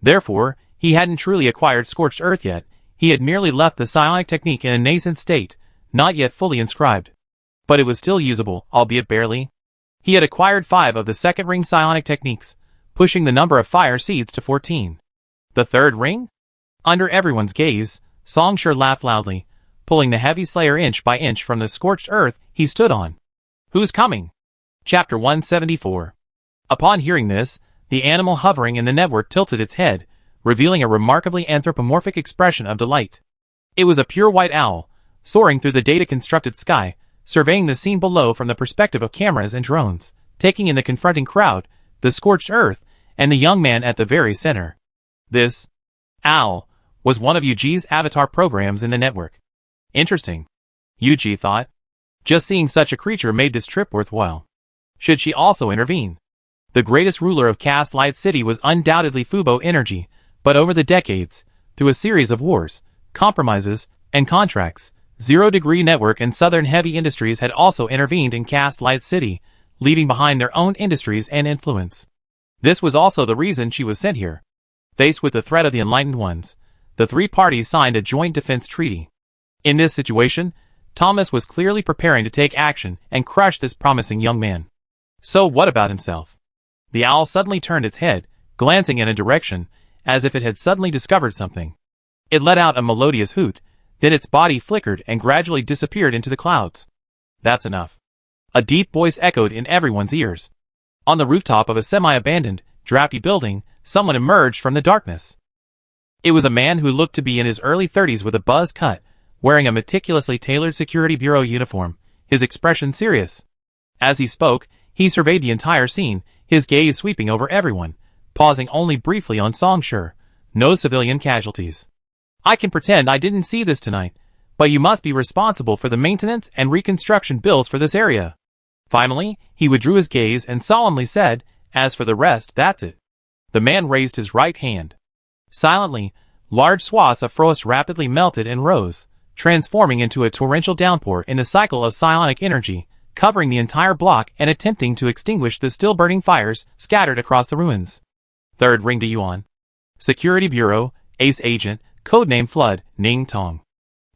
Therefore, he hadn't truly acquired scorched earth yet, He had merely left the psionic technique in a nascent state, not yet fully inscribed. But it was still usable, albeit barely. He had acquired 5 of the second ring psionic techniques, pushing the number of fire seeds to 14. The third ring? Under everyone's gaze, Songshur laughed loudly, pulling the heavy slayer inch by inch from the scorched earth he stood on. Who's coming? Chapter 174. Upon hearing this, the animal hovering in the network tilted its head, revealing a remarkably anthropomorphic expression of delight. It was a pure white owl, soaring through the data-constructed sky, surveying the scene below from the perspective of cameras and drones, taking in the confronting crowd, the scorched earth, and the young man at the very center. This owl was one of Yuji's avatar programs in the network. Interesting, Yuji thought. Just seeing such a creature made this trip worthwhile. Should she also intervene? The greatest ruler of Cast Light City was undoubtedly Fubo Energy, but over the decades, through a series of wars, compromises, and contracts, Zero Degree Network and Southern Heavy Industries had also intervened in Cast Light City, leaving behind their own industries and influence. This was also the reason she was sent here. Faced with the threat of the Enlightened Ones, the 3 parties signed a joint defense treaty. In this situation, Thomas was clearly preparing to take action and crush this promising young man. So what about himself? The owl suddenly turned its head, glancing in a direction, as if it had suddenly discovered something. It let out a melodious hoot, then its body flickered and gradually disappeared into the clouds. That's enough. A deep voice echoed in everyone's ears. On the rooftop of a semi-abandoned, drafty building, someone emerged from the darkness. It was a man who looked to be in his early 30s with a buzz cut, wearing a meticulously tailored security bureau uniform, his expression serious. As he spoke, he surveyed the entire scene, his gaze sweeping over everyone, pausing only briefly on Songshur. No civilian casualties. I can pretend I didn't see this tonight, but you must be responsible for the maintenance and reconstruction bills for this area. Finally, he withdrew his gaze and solemnly said, as for the rest, that's it. The man raised his right hand. Silently, large swaths of frost rapidly melted and rose, transforming into a torrential downpour in the cycle of psionic energy, covering the entire block and attempting to extinguish the still burning fires scattered across the ruins. Third ring to Yuan. Security Bureau, Ace Agent, codename Flood, Ning Tong.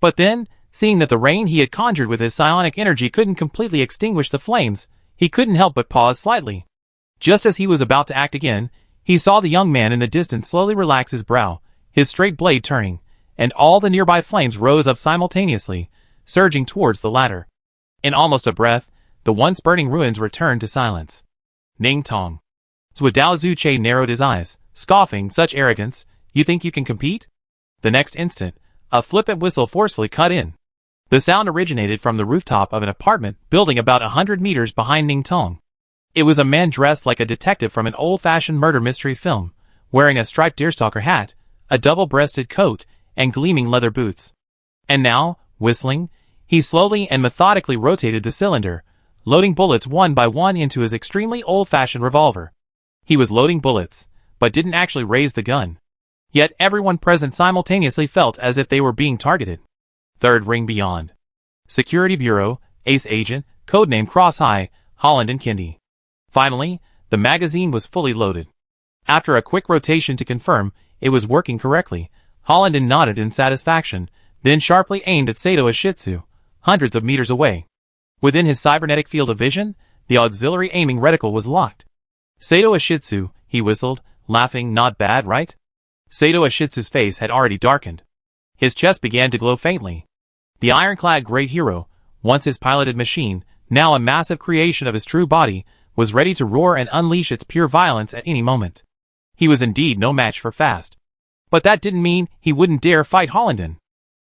But then, seeing that the rain he had conjured with his psionic energy couldn't completely extinguish the flames, he couldn't help but pause slightly. Just as he was about to act again, he saw the young man in the distance slowly relax his brow, his straight blade turning, and all the nearby flames rose up simultaneously, surging towards the latter. In almost a breath, the once burning ruins returned to silence. Ning Tong. Dao Zuche narrowed his eyes, scoffing, such arrogance, you think you can compete? The next instant, a flippant whistle forcefully cut in. The sound originated from the rooftop of an apartment building about 100 meters behind Ning Tong. It was a man dressed like a detective from an old-fashioned murder mystery film, wearing a striped deerstalker hat, a double-breasted coat, and gleaming leather boots. And now, whistling, he slowly and methodically rotated the cylinder, loading bullets one by one into his extremely old-fashioned revolver. He was loading bullets, but didn't actually raise the gun. Yet everyone present simultaneously felt as if they were being targeted. Third ring beyond. Security Bureau, Ace Agent, codename Cross-High, Holland and Kindy. Finally, the magazine was fully loaded. After a quick rotation to confirm it was working correctly, Holland nodded in satisfaction, then sharply aimed at Sato Ashitsu, hundreds of meters away. Within his cybernetic field of vision, the auxiliary aiming reticle was locked. Sato Ashitsu, he whistled, laughing, not bad, right? Sato Ashitsu's face had already darkened. His chest began to glow faintly. The ironclad great hero, once his piloted machine, now a massive creation of his true body, was ready to roar and unleash its pure violence at any moment. He was indeed no match for Fast. But that didn't mean he wouldn't dare fight Hollenden.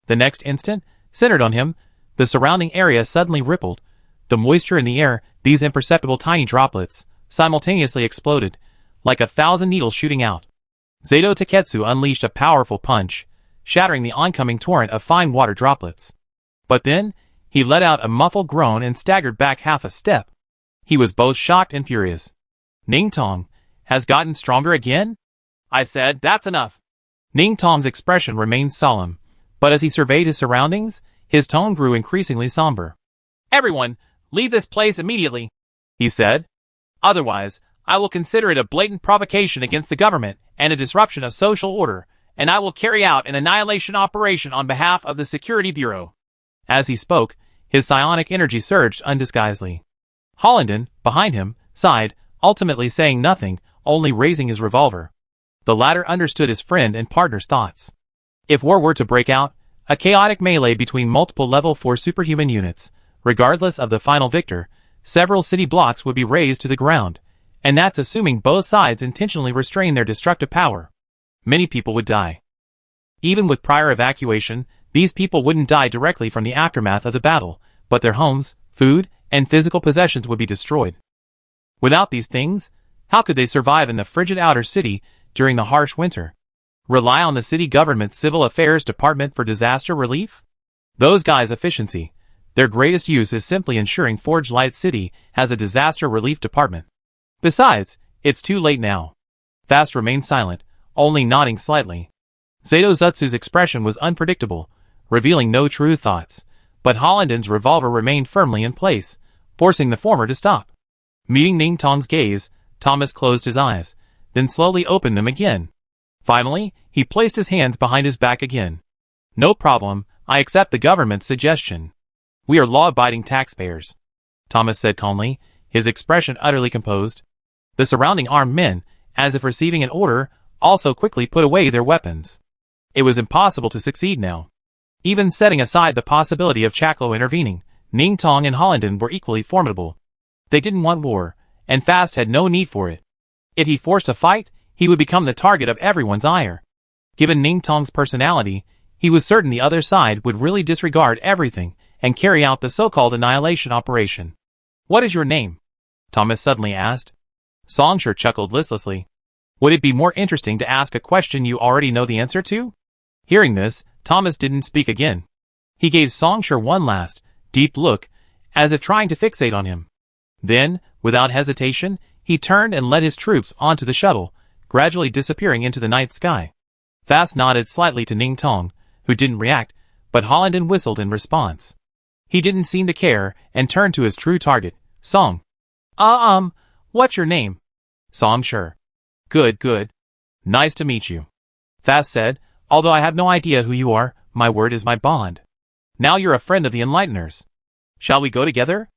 The next instant, centered on him, the surrounding area suddenly rippled. The moisture in the air, these imperceptible tiny droplets, simultaneously exploded, like 1,000 needles shooting out. Zato Taketsu unleashed a powerful punch, shattering the oncoming torrent of fine water droplets. But then, he let out a muffled groan and staggered back half a step. He was both shocked and furious. Ning Tong has gotten stronger again? I said, that's enough. Ning Tong's expression remained solemn, but as he surveyed his surroundings, his tone grew increasingly somber. Everyone, leave this place immediately, he said. Otherwise, I will consider it a blatant provocation against the government and a disruption of social order, and I will carry out an annihilation operation on behalf of the Security Bureau." As he spoke, his psionic energy surged undisguisedly. Hollenden, behind him, sighed, ultimately saying nothing, only raising his revolver. The latter understood his friend and partner's thoughts. If war were to break out, a chaotic melee between multiple level 4 superhuman units, regardless of the final victor, several city blocks would be razed to the ground, and that's assuming both sides intentionally restrain their destructive power. Many people would die. Even with prior evacuation, these people wouldn't die directly from the aftermath of the battle, but their homes, food, and physical possessions would be destroyed. Without these things, how could they survive in the frigid outer city during the harsh winter? Rely on the city government's civil affairs department for disaster relief? Those guys' efficiency. Their greatest use is simply ensuring Forge Light City has a disaster relief department. Besides, it's too late now. Fast remained silent, only nodding slightly. Zato Zutsu's expression was unpredictable, revealing no true thoughts, but Hollenden's revolver remained firmly in place, forcing the former to stop. Meeting Ning Tong's gaze, Thomas closed his eyes, then slowly opened them again. Finally, he placed his hands behind his back again. "No problem, I accept the government's suggestion. We are law-abiding taxpayers," Thomas said calmly, his expression utterly composed. The surrounding armed men, as if receiving an order, also quickly put away their weapons. It was impossible to succeed now. Even setting aside the possibility of Chaklo intervening, Ning Tong and Hollenden were equally formidable. They didn't want war, and Fast had no need for it. If he forced a fight, he would become the target of everyone's ire. Given Ning Tong's personality, he was certain the other side would really disregard everything and carry out the so-called annihilation operation. "What is your name?" Thomas suddenly asked. Songsher chuckled listlessly. "Would it be more interesting to ask a question you already know the answer to?" Hearing this, Thomas didn't speak again. He gave Songsher one last, deep look, as if trying to fixate on him. Then, without hesitation, he turned and led his troops onto the shuttle, gradually disappearing into the night sky. Fast nodded slightly to Ning Tong, who didn't react, but Hollenden whistled in response. He didn't seem to care, and turned to his true target, Song. What's your name?" "Songsher." Good. "Nice to meet you," Fast said, "although I have no idea who you are, my word is my bond. Now you're a friend of the Enlighteners. Shall we go together?"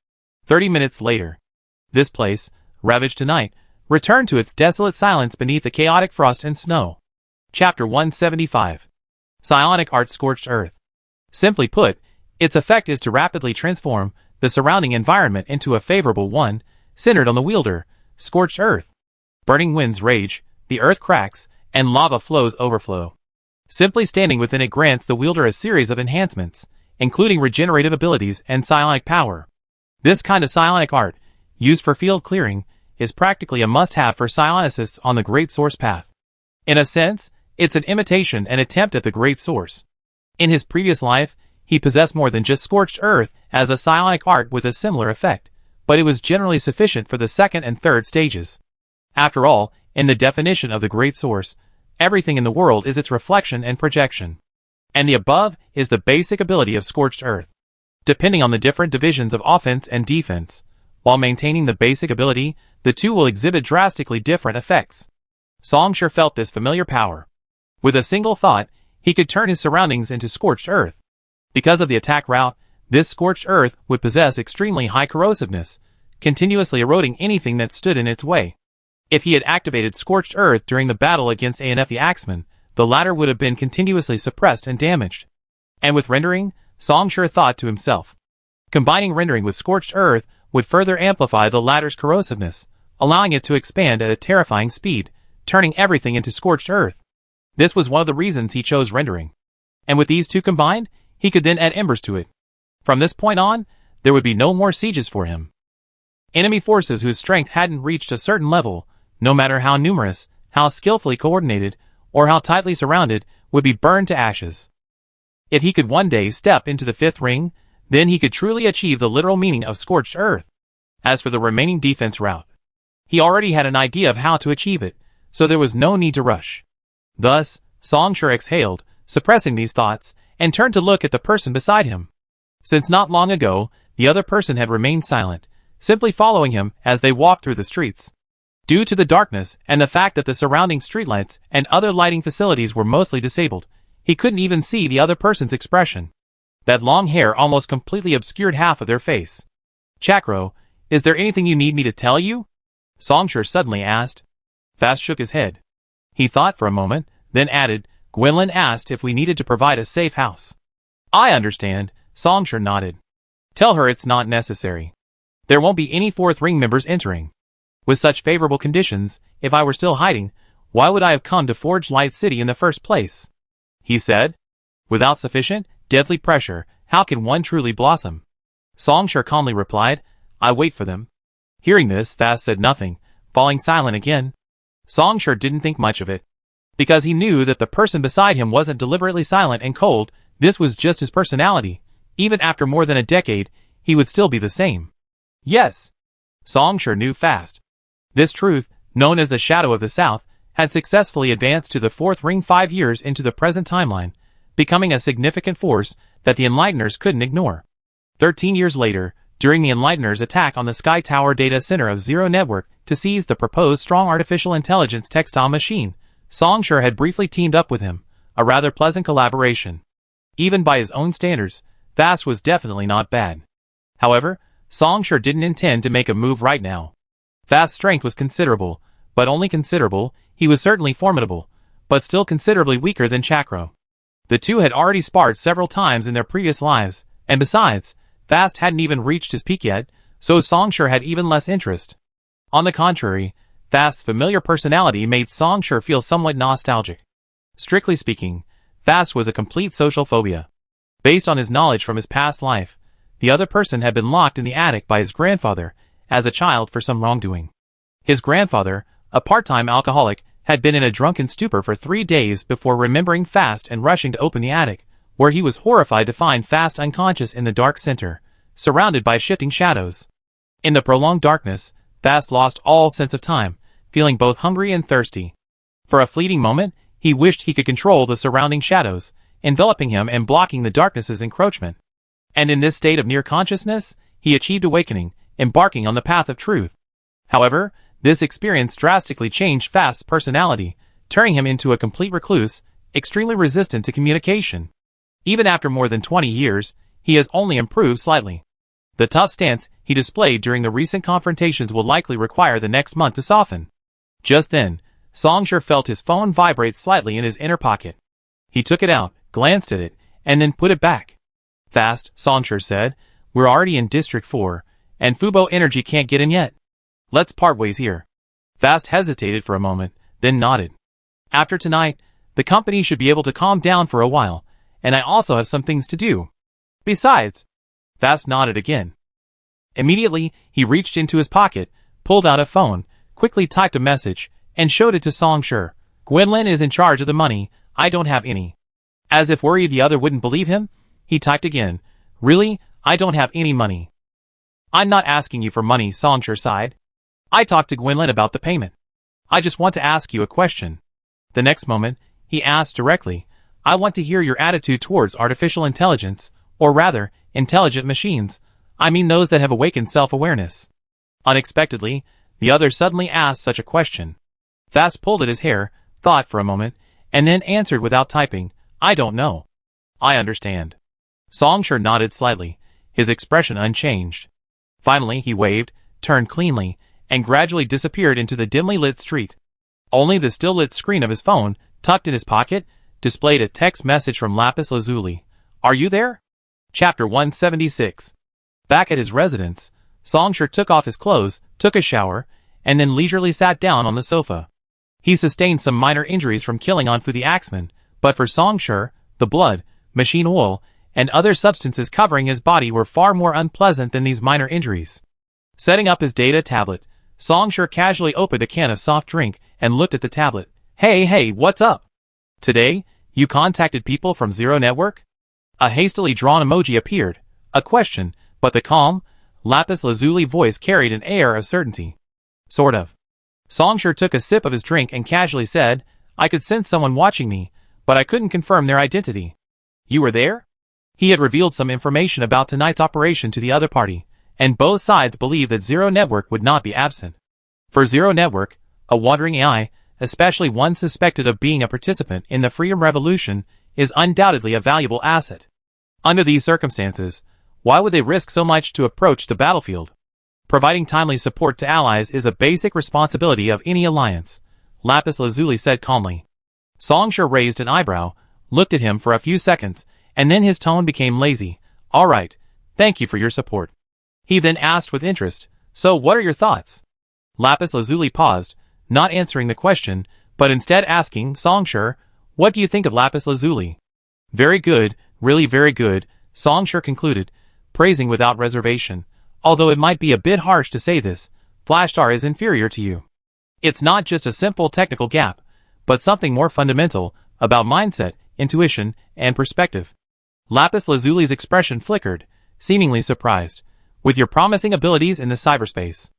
30 minutes later. This place, ravaged tonight, returned to its desolate silence beneath the chaotic frost and snow. Chapter 175. Psionic Art Scorched Earth. Simply put, its effect is to rapidly transform the surrounding environment into a favorable one, centered on the wielder, scorched earth. Burning winds rage, the earth cracks, and lava flows overflow. Simply standing within it grants the wielder a series of enhancements, including regenerative abilities and psionic power. This kind of psionic art, used for field clearing, is practically a must-have for psionicists on the Great Source path. In a sense, it's an imitation and attempt at the Great Source. In his previous life, he possessed more than just scorched earth as a psionic art with a similar effect, but it was generally sufficient for the second and third stages. After all, in the definition of the Great Source, everything in the world is its reflection and projection. And the above is the basic ability of scorched earth. Depending on the different divisions of offense and defense, while maintaining the basic ability, the two will exhibit drastically different effects. Songsher felt this familiar power. With a single thought, he could turn his surroundings into scorched earth. Because of the attack route, this scorched earth would possess extremely high corrosiveness, continuously eroding anything that stood in its way. If he had activated scorched earth during the battle against ANF the Axeman, the latter would have been continuously suppressed and damaged. And with rendering, Songsher thought to himself. Combining rendering with scorched earth would further amplify the latter's corrosiveness, allowing it to expand at a terrifying speed, turning everything into scorched earth. This was one of the reasons he chose rendering. And with these two combined, he could then add embers to it. From this point on, there would be no more sieges for him. Enemy forces whose strength hadn't reached a certain level, no matter how numerous, how skillfully coordinated, or how tightly surrounded, would be burned to ashes. If he could one day step into the fifth ring, then he could truly achieve the literal meaning of scorched earth. As for the remaining defense route, he already had an idea of how to achieve it, so there was no need to rush. Thus, Songsher exhaled, suppressing these thoughts, and turned to look at the person beside him. Since not long ago, the other person had remained silent, simply following him as they walked through the streets. Due to the darkness and the fact that the surrounding streetlights and other lighting facilities were mostly disabled, he couldn't even see the other person's expression. That long hair almost completely obscured half of their face. "Chakro, is there anything you need me to tell you?" Songshur suddenly asked. Fast shook his head. He thought for a moment, then added, "Gwynlyn asked if we needed to provide a safe house." "I understand," Songshur nodded. "Tell her it's not necessary. There won't be any Fourth Ring members entering. With such favorable conditions, if I were still hiding, why would I have come to Forge Light City in the first place?" he said. "Without sufficient, deadly pressure, how can one truly blossom?" Songshur calmly replied, "I wait for them." Hearing this, Fast said nothing, falling silent again. Songshur didn't think much of it. Because he knew that the person beside him wasn't deliberately silent and cold, this was just his personality. Even after more than a decade, he would still be the same. Yes. Songshur knew Fast. This truth, known as the Shadow of the South, had successfully advanced to the Fourth Ring 5 years into the present timeline, becoming a significant force that the Enlighteners couldn't ignore. 13 years later, during the Enlighteners' attack on the Sky Tower data center of Zero Network to seize the proposed strong artificial intelligence textile machine, Songshur had briefly teamed up with him, a rather pleasant collaboration. Even by his own standards, Fast was definitely not bad. However, Songshur didn't intend to make a move right now. Fast's strength was considerable, but only considerable. He was certainly formidable, but still considerably weaker than Chakro. The two had already sparred several times in their previous lives, and besides, Fast hadn't even reached his peak yet, so Songshur had even less interest. On the contrary, Fast's familiar personality made Songshur feel somewhat nostalgic. Strictly speaking, Fast was a complete social phobia. Based on his knowledge from his past life, the other person had been locked in the attic by his grandfather as a child for some wrongdoing. His grandfather, a part-time alcoholic, had been in a drunken stupor for 3 days before remembering Fast and rushing to open the attic, where he was horrified to find Fast unconscious in the dark center, surrounded by shifting shadows. In the prolonged darkness, Fast lost all sense of time, feeling both hungry and thirsty. For a fleeting moment, he wished he could control the surrounding shadows, enveloping him and blocking the darkness's encroachment. And in this state of near consciousness, he achieved awakening, embarking on the path of truth. However, this experience drastically changed Fast's personality, turning him into a complete recluse, extremely resistant to communication. Even after more than 20 years, he has only improved slightly. The tough stance he displayed during the recent confrontations will likely require the next month to soften. Just then, Songshur felt his phone vibrate slightly in his inner pocket. He took it out, glanced at it, and then put it back. "Fast," Songshur said, "we're already in District 4, and Fubo Energy can't get in yet. Let's part ways here." Fast hesitated for a moment, then nodded. "After tonight, the company should be able to calm down for a while, and I also have some things to do. Besides," Fast nodded again. Immediately, he reached into his pocket, pulled out a phone, quickly typed a message, and showed it to Songshur. "Gwynlyn is in charge of the money, I don't have any." As if worried the other wouldn't believe him, he typed again, "Really, I don't have any money." "I'm not asking you for money," Songshur sighed. "I talked to Gwynlyn about the payment. I just want to ask you a question." The next moment, he asked directly, "I want to hear your attitude towards artificial intelligence, or rather, intelligent machines. I mean those that have awakened self-awareness." Unexpectedly, the other suddenly asked such a question. Fast pulled at his hair, thought for a moment, and then answered without typing, "I don't know." "I understand." Songshur nodded slightly, his expression unchanged. Finally, he waved, turned cleanly, and gradually disappeared into the dimly lit street. Only the still-lit screen of his phone, tucked in his pocket, displayed a text message from Lapis Lazuli. "Are you there?" Chapter 176. Back at his residence, Songshur took off his clothes, took a shower, and then leisurely sat down on the sofa. He sustained some minor injuries from killing Onfu the Axeman, but for Songshur, the blood, machine oil, and other substances covering his body were far more unpleasant than these minor injuries. Setting up his data tablet, Songshur casually opened a can of soft drink and looked at the tablet. Hey, what's up? Today, you contacted people from Zero Network?" A hastily drawn emoji appeared, a question, but the calm, Lapis Lazuli voice carried an air of certainty. "Sort of." Songshur took a sip of his drink and casually said, "I could sense someone watching me, but I couldn't confirm their identity." "You were there?" He had revealed some information about tonight's operation to the other party, and both sides believed that Zero Network would not be absent. For Zero Network, A wandering AI, especially one suspected of being a participant in the Freedom Revolution, is undoubtedly a valuable asset. Under these circumstances, why would they risk so much to approach the battlefield? Providing timely support to allies is a basic responsibility of any alliance, Lapis Lazuli said calmly. Songsher raised an eyebrow, looked at him for a few seconds, and then his tone became lazy. All right, thank you for your support. He then asked with interest, so what are your thoughts? Lapis Lazuli paused, not answering the question, but instead asking Songsher, what do you think of Lapis Lazuli? Very good, really very good, Songsher concluded, praising without reservation. Although it might be a bit harsh to say this, Flashstar is inferior to you. It's not just a simple technical gap, but something more fundamental, about mindset, intuition, and perspective. Lapis Lazuli's expression flickered, seemingly surprised. With your promising abilities in the cyberspace.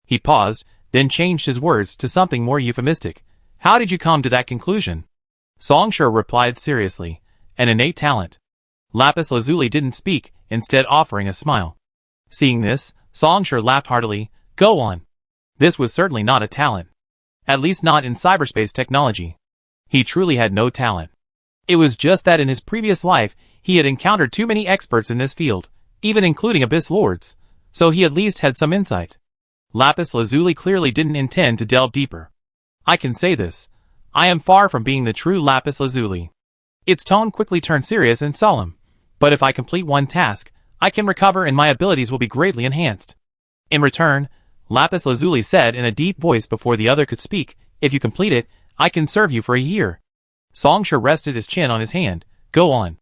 He paused, then changed his words to something more euphemistic. How did you come to that conclusion? Songsher replied seriously. An innate talent. Lapis Lazuli didn't speak, instead offering a smile. Seeing this, Songsher laughed heartily. Go on. This was certainly not a talent. At least not in cyberspace technology. He truly had no talent. It was just that in his previous life, he had encountered too many experts in this field, even including Abyss Lords, so he at least had some insight. Lapis Lazuli clearly didn't intend to delve deeper. I can say this. I am far from being the true Lapis Lazuli. Its tone quickly turned serious and solemn. But if I complete one task, I can recover and my abilities will be greatly enhanced. In return, Lapis Lazuli said in a deep voice before the other could speak, if you complete it, I can serve you for a year. Songsher rested his chin on his hand. Go on.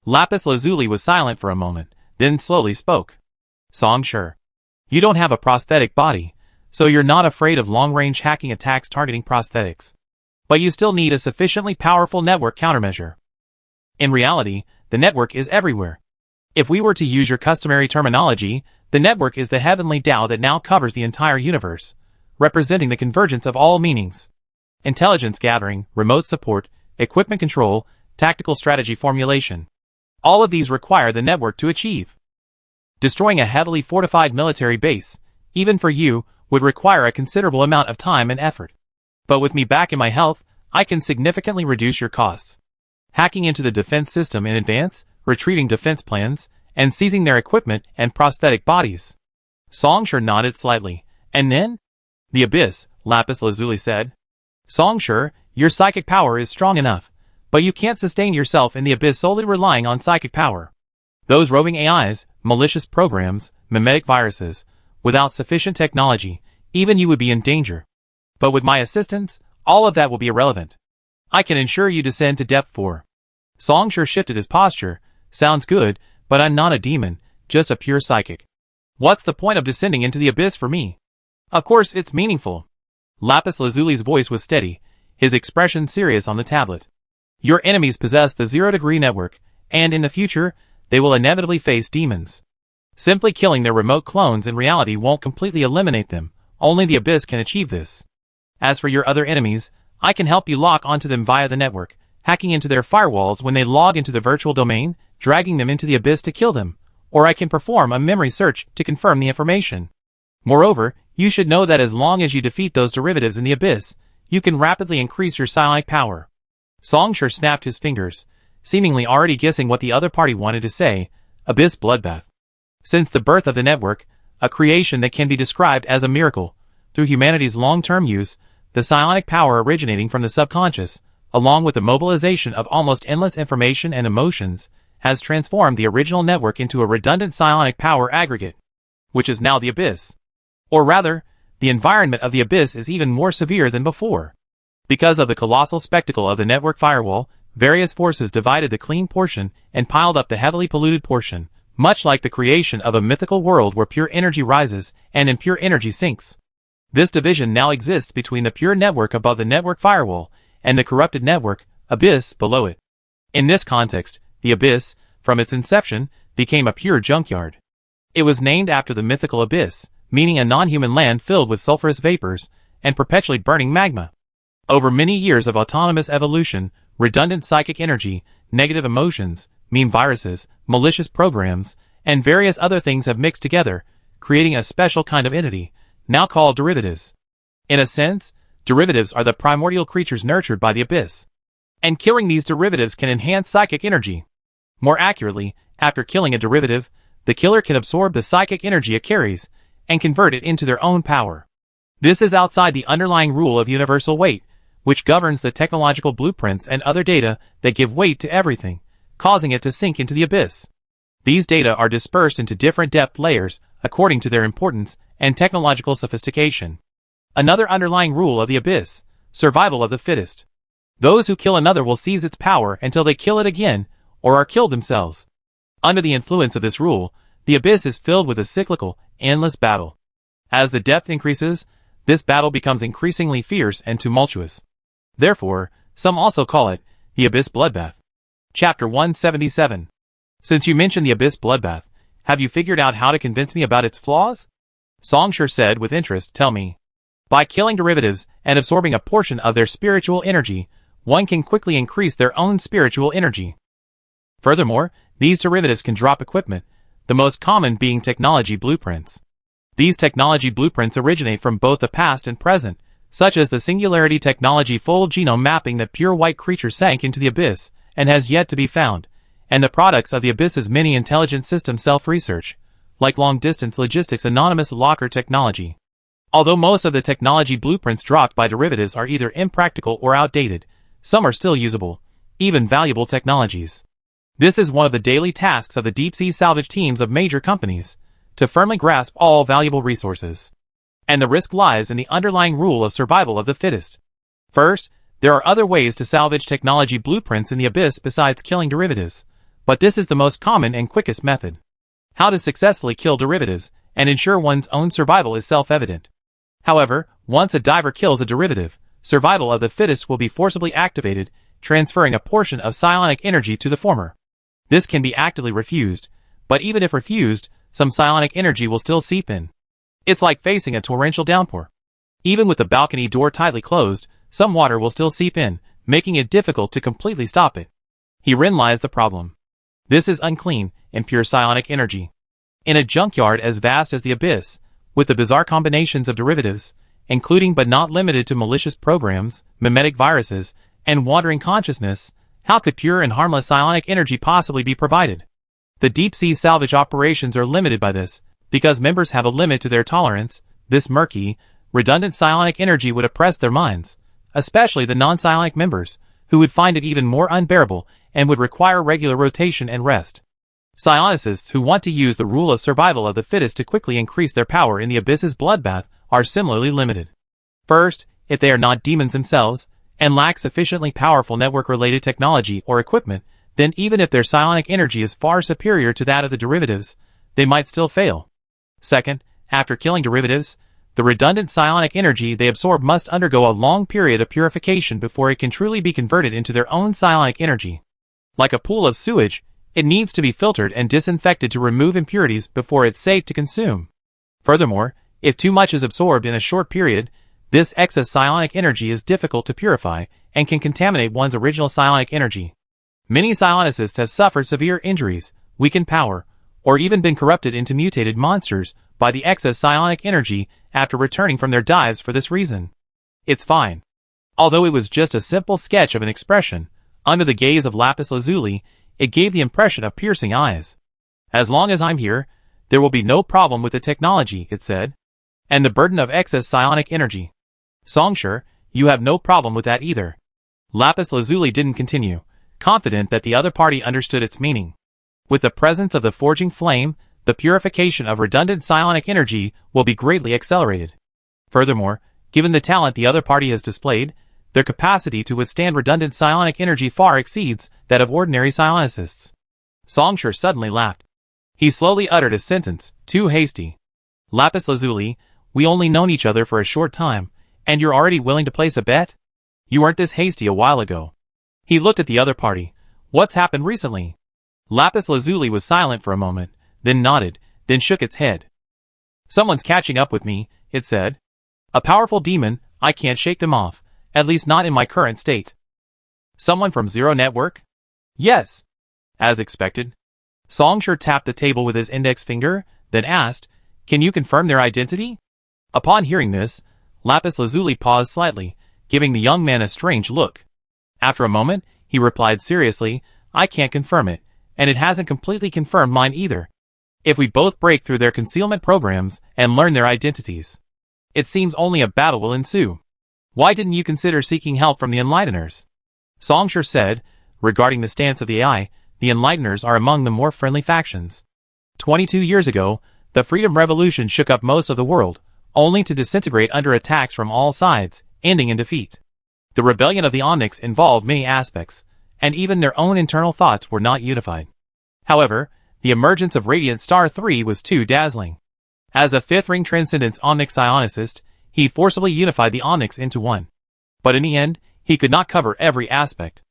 Lapis Lazuli was silent for a moment, then slowly spoke. Songsher. You don't have a prosthetic body, so you're not afraid of long-range hacking attacks targeting prosthetics. But you still need a sufficiently powerful network countermeasure. In reality, the network is everywhere. If we were to use your customary terminology, the network is the heavenly Tao that now covers the entire universe, representing the convergence of all meanings. Intelligence gathering, remote support, equipment control, tactical strategy formulation. All of these require the network to achieve. Destroying a heavily fortified military base, even for you, would require a considerable amount of time and effort. But with me back in my health, I can significantly reduce your costs. Hacking into the defense system in advance, retrieving defense plans, and seizing their equipment and prosthetic bodies. Songsher nodded slightly. And then? The Abyss, Lapis Lazuli said. Songsher, your psychic power is strong enough, but you can't sustain yourself in the Abyss solely relying on psychic power. Those roving AIs, malicious programs, mimetic viruses, without sufficient technology, even you would be in danger. But with my assistance, all of that will be irrelevant. I can ensure you descend to depth 4. Songsher shifted his posture. Sounds good, but I'm not a demon, just a pure psychic. What's the point of descending into the Abyss for me? Of course it's meaningful. Lapis Lazuli's voice was steady, his expression serious on the tablet. Your enemies possess the zero-degree network, and in the future, they will inevitably face demons. Simply killing their remote clones in reality won't completely eliminate them, only the Abyss can achieve this. As for your other enemies, I can help you lock onto them via the network, hacking into their firewalls when they log into the virtual domain, dragging them into the Abyss to kill them, or I can perform a memory search to confirm the information. Moreover, you should know that as long as you defeat those derivatives in the Abyss, you can rapidly increase your psionic power. Songsher snapped his fingers, seemingly already guessing what the other party wanted to say. Abyss bloodbath. Since the birth of the network, a creation that can be described as a miracle, through humanity's long-term use, the psionic power originating from the subconscious, along with the mobilization of almost endless information and emotions, has transformed the original network into a redundant psionic power aggregate, which is now the Abyss. Or rather, the environment of the Abyss is even more severe than before. Because of the colossal spectacle of the network firewall, various forces divided the clean portion and piled up the heavily polluted portion, much like the creation of a mythical world where pure energy rises and impure energy sinks. This division now exists between the pure network above the network firewall and the corrupted network, Abyss, below it. In this context, the Abyss, from its inception, became a pure junkyard. It was named after the mythical Abyss, meaning a non-human land filled with sulfurous vapors and perpetually burning magma. Over many years of autonomous evolution, redundant psychic energy, negative emotions, meme viruses, malicious programs, and various other things have mixed together, creating a special kind of entity, now called derivatives. In a sense, Derivatives are the primordial creatures nurtured by the abyss. And killing these derivatives can enhance psychic energy. More accurately, after killing a derivative, the killer can absorb the psychic energy it carries and convert it into their own power. This is outside the underlying rule of universal weight, which governs the technological blueprints and other data that give weight to everything, causing it to sink into the abyss. These data are dispersed into different depth layers according to their importance and technological sophistication. Another underlying rule of the abyss: survival of the fittest. Those who kill another will seize its power until they kill it again or are killed themselves. Under the influence of this rule, the abyss is filled with a cyclical, endless battle. As the depth increases, this battle becomes increasingly fierce and tumultuous. Therefore, some also call it the Abyss Bloodbath. Chapter 177. Since you mentioned the Abyss Bloodbath, have you figured out how to convince me about its flaws? Songsher said with interest. Tell me. By killing derivatives and absorbing a portion of their spiritual energy, one can quickly increase their own spiritual energy. Furthermore, these derivatives can drop equipment, the most common being technology blueprints. These technology blueprints originate from both the past and present, such as the Singularity technology full genome mapping that pure white creature sank into the abyss and has yet to be found, and the products of the abyss's many intelligent system self-research, like long-distance logistics anonymous locker technology. Although most of the technology blueprints dropped by derivatives are either impractical or outdated, some are still usable, even valuable technologies. This is one of the daily tasks of the deep-sea salvage teams of major companies, to firmly grasp all valuable resources. And the risk lies in the underlying rule of survival of the fittest. First, there are other ways to salvage technology blueprints in the abyss besides killing derivatives, but this is the most common and quickest method. How to successfully kill derivatives and ensure one's own survival is self-evident. However, once a diver kills a derivative, survival of the fittest will be forcibly activated, transferring a portion of psionic energy to the former. This can be actively refused, but even if refused, some psionic energy will still seep in. It's like facing a torrential downpour. Even with the balcony door tightly closed, some water will still seep in, making it difficult to completely stop it. Herein lies the problem. This is unclean, impure psionic energy. In a junkyard as vast as the abyss, with the bizarre combinations of derivatives, including but not limited to malicious programs, mimetic viruses, and wandering consciousness, how could pure and harmless psionic energy possibly be provided? The deep-sea salvage operations are limited by this, because members have a limit to their tolerance. This murky, redundant psionic energy would oppress their minds, especially the non-psionic members, who would find it even more unbearable and would require regular rotation and rest. Psionicists who want to use the rule of survival of the fittest to quickly increase their power in the abyss's bloodbath are similarly limited. First, if they are not demons themselves, and lack sufficiently powerful network-related technology or equipment, then even if their psionic energy is far superior to that of the derivatives, they might still fail. Second, after killing derivatives, the redundant psionic energy they absorb must undergo a long period of purification before it can truly be converted into their own psionic energy. Like a pool of sewage, it needs to be filtered and disinfected to remove impurities before it's safe to consume. Furthermore, if too much is absorbed in a short period, this excess psionic energy is difficult to purify and can contaminate one's original psionic energy. Many psionicists have suffered severe injuries, weakened power, or even been corrupted into mutated monsters by the excess psionic energy after returning from their dives for this reason. It's fine. Although it was just a simple sketch of an expression, under the gaze of lapis lazuli, it gave the impression of piercing eyes. As long as I'm here, there will be no problem with the technology, it said. And the burden of excess psionic energy. Songsher, you have no problem with that either. Lapis lazuli didn't continue, confident that the other party understood its meaning. With the presence of the forging flame, the purification of redundant psionic energy will be greatly accelerated. Furthermore, given the talent the other party has displayed, their capacity to withstand redundant psionic energy far exceeds that of ordinary psionicists. Songsher suddenly laughed. He slowly uttered a sentence, too hasty. Lapis lazuli, we only known each other for a short time, and you're already willing to place a bet? You weren't this hasty a while ago. He looked at the other party. What's happened recently? Lapis lazuli was silent for a moment, then nodded, then shook its head. Someone's catching up with me, it said. A powerful demon, I can't shake them off, at least not in my current state. Someone from Zero Network? Yes. As expected. Songsher tapped the table with his index finger, then asked, Can you confirm their identity? Upon hearing this, Lapis Lazuli paused slightly, giving the young man a strange look. After a moment, he replied seriously, I can't confirm it, and it hasn't completely confirmed mine either. If we both break through their concealment programs and learn their identities, it seems only a battle will ensue. Why didn't you consider seeking help from the Enlighteners? Songshur said, regarding the stance of the AI, the Enlighteners are among the more friendly factions. 22 years ago, the Freedom Revolution shook up most of the world, only to disintegrate under attacks from all sides, ending in defeat. The rebellion of the Onyx involved many aspects, and even their own internal thoughts were not unified. However, the emergence of Radiant Star 3 was too dazzling. As a fifth-ring Transcendence Onyx Psionicist, he forcibly unified the Onyx into one. But in the end, he could not cover every aspect.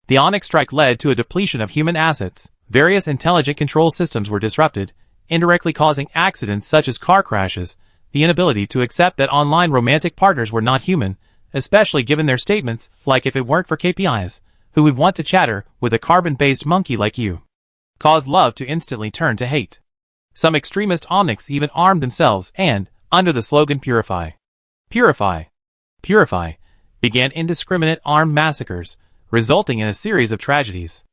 The Onyx strike led to a depletion of human assets, various intelligent control systems were disrupted, indirectly causing accidents such as car crashes, the inability to accept that online romantic partners were not human, especially given their statements, like if it weren't for KPIs, who would want to chatter with a carbon-based monkey like you, caused love to instantly turn to hate. Some extremist Onyx even armed themselves and, under the slogan Purify, Purify, Purify, began indiscriminate armed massacres, resulting in a series of tragedies.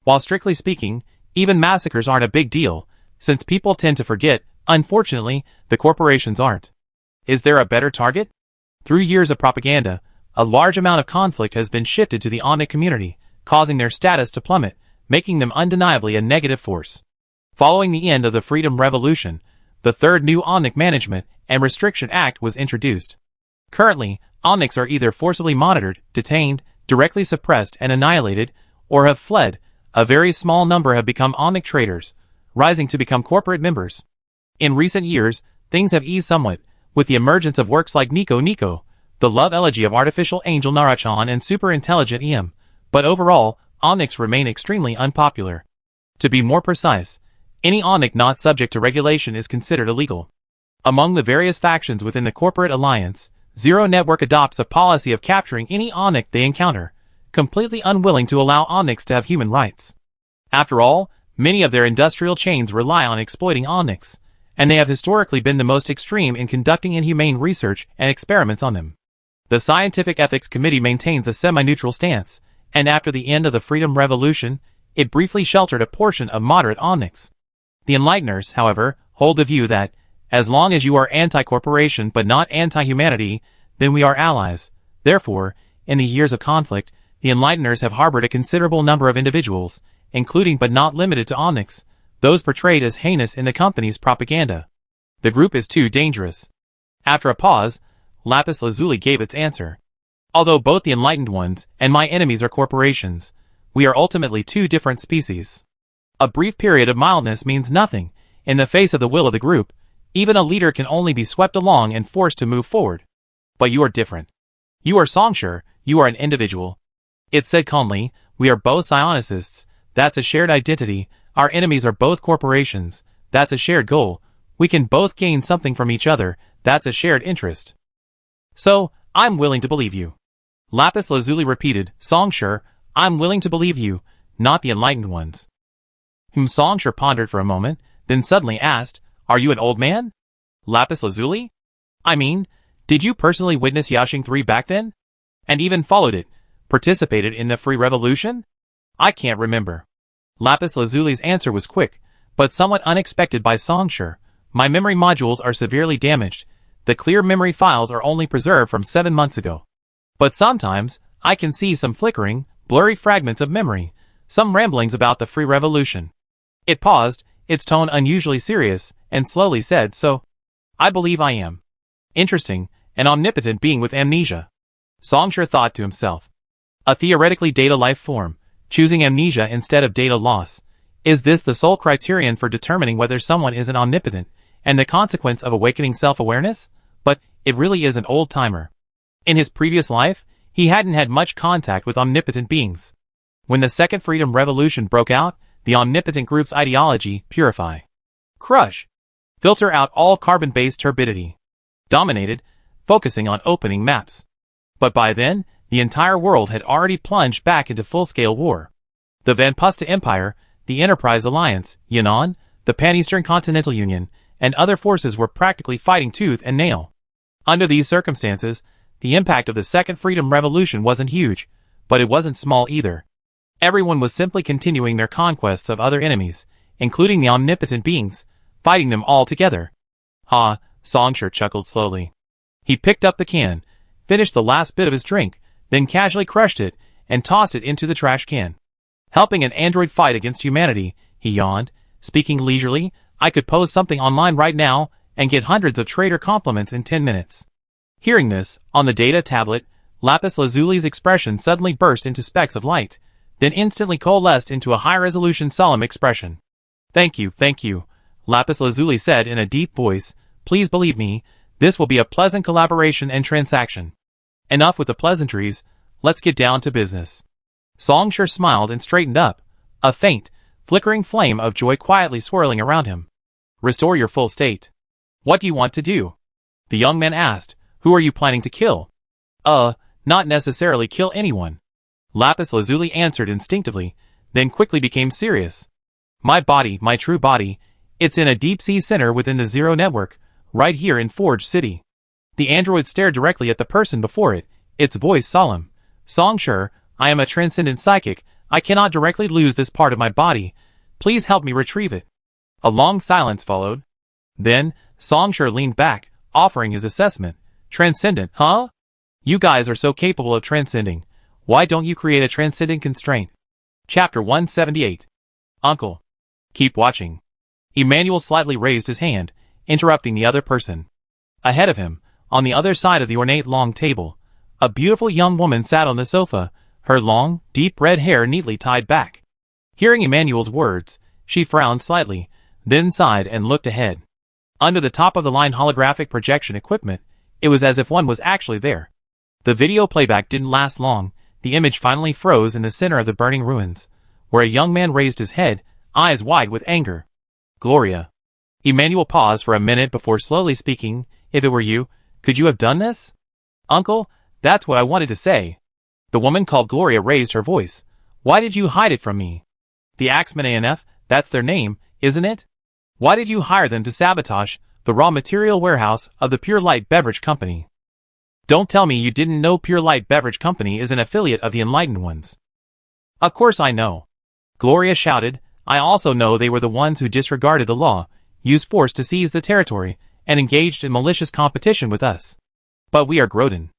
While strictly speaking, even massacres aren't a big deal, since people tend to forget, unfortunately, the corporations aren't. Is there a better target? Through years of propaganda, a large amount of conflict has been shifted to the Onyx community, causing their status to plummet, making them undeniably a negative force. Following the end of the Freedom Revolution, the third new Onyx Management and Restriction Act was introduced. Currently, Onyx are either forcibly monitored, detained, directly suppressed and annihilated, or have fled. A very small number have become Onyx traders, rising to become corporate members. In recent years, things have eased somewhat, with the emergence of works like Nico Nico, the love elegy of artificial angel Narachan and super-intelligent EM, but overall, Onyx remain extremely unpopular. To be more precise, any Onyx not subject to regulation is considered illegal. Among the various factions within the corporate alliance, Zero Network adopts a policy of capturing any Onyx they encounter, completely unwilling to allow Onyx to have human rights. After all, many of their industrial chains rely on exploiting Onyx, and they have historically been the most extreme in conducting inhumane research and experiments on them. The Scientific Ethics Committee maintains a semi-neutral stance, and after the end of the Freedom Revolution, it briefly sheltered a portion of moderate Onyx. The Enlighteners, however, hold the view that, as long as you are anti-corporation but not anti-humanity, then we are allies. Therefore, in the years of conflict, the Enlighteners have harbored a considerable number of individuals, including but not limited to Onyx, those portrayed as heinous in the company's propaganda. The group is too dangerous. After a pause, Lapis Lazuli gave its answer. Although both the enlightened ones and my enemies are corporations, we are ultimately two different species. A brief period of mildness means nothing. In the face of the will of the group, even a leader can only be swept along and forced to move forward. But you are different. You are Songshur, you are an individual. It said calmly, we are both psionicists, that's a shared identity, our enemies are both corporations, that's a shared goal, we can both gain something from each other, that's a shared interest. So, I'm willing to believe you. Lapis Lazuli repeated, Songshur, I'm willing to believe you, not the enlightened ones. Songshur pondered for a moment, then suddenly asked, are you an old man? Lapis Lazuli? I mean, did you personally witness Yashing 3 back then? And even followed it, participated in the Free Revolution? I can't remember. Lapis Lazuli's answer was quick, but somewhat unexpected by Songshur. My memory modules are severely damaged. The clear memory files are only preserved from 7 months ago. But sometimes, I can see some flickering, blurry fragments of memory, some ramblings about the Free Revolution. It paused, its tone unusually serious, and slowly said, so, I believe I am. Interesting, an omnipotent being with amnesia. Songshur thought to himself. A theoretically data life form, choosing amnesia instead of data loss. Is this the sole criterion for determining whether someone is an omnipotent, and the consequence of awakening self-awareness? But, it really is an old-timer. In his previous life, he hadn't had much contact with omnipotent beings. When the Second Freedom Revolution broke out, the omnipotent group's ideology, purify, crush, filter out all carbon-based turbidity, dominated, focusing on opening maps. But by then, the entire world had already plunged back into full-scale war. The Vanpusta Empire, the Enterprise Alliance, Yunnan, the Pan-Eastern Continental Union, and other forces were practically fighting tooth and nail. Under these circumstances, the impact of the Second Freedom Revolution wasn't huge, but it wasn't small either. Everyone was simply continuing their conquests of other enemies, including the omnipotent beings, fighting them all together. Ha, Songshur chuckled slowly. He picked up the can, finished the last bit of his drink, then casually crushed it and tossed it into the trash can. Helping an android fight against humanity, he yawned, speaking leisurely. I could post something online right now and get hundreds of trader compliments in 10 minutes. Hearing this, on the data tablet, Lapis Lazuli's expression suddenly burst into specks of light, then instantly coalesced into a high-resolution solemn expression. Thank you, Lapis Lazuli said in a deep voice. Please believe me, this will be a pleasant collaboration and transaction. Enough with the pleasantries, let's get down to business. Songshur smiled and straightened up, a faint, flickering flame of joy quietly swirling around him. Restore your full state. What do you want to do? The young man asked. Who are you planning to kill? Not necessarily kill anyone. Lapis Lazuli answered instinctively, then quickly became serious. My body, my true body, it's in a deep-sea center within the Zero Network, right here in Forge City. The android stared directly at the person before it, its voice solemn. Songshur, I am a transcendent psychic. I cannot directly lose this part of my body. Please help me retrieve it. A long silence followed. Then, Songshur leaned back, offering his assessment. Transcendent, huh? You guys are so capable of transcending. Why don't you create a transcendent constraint? Chapter 178. Uncle. Keep watching. Emmanuel slightly raised his hand, interrupting the other person. Ahead of him, on the other side of the ornate long table, a beautiful young woman sat on the sofa, her long, deep red hair neatly tied back. Hearing Emmanuel's words, she frowned slightly, then sighed and looked ahead. Under the top-of-the-line holographic projection equipment, it was as if one was actually there. The video playback didn't last long. The image finally froze in the center of the burning ruins, where a young man raised his head, eyes wide with anger. Gloria. Emmanuel paused for a minute before slowly speaking. If it were you, could you have done this? Uncle, that's what I wanted to say. The woman called Gloria raised her voice. Why did you hide it from me? The Axemen ANF, that's their name, isn't it? Why did you hire them to sabotage the raw material warehouse of the Pure Light Beverage Company? Don't tell me you didn't know Pure Light Beverage Company is an affiliate of the Enlightened Ones. Of course I know. Gloria shouted. I also know they were the ones who disregarded the law, used force to seize the territory, and engaged in malicious competition with us. But we are Grodin,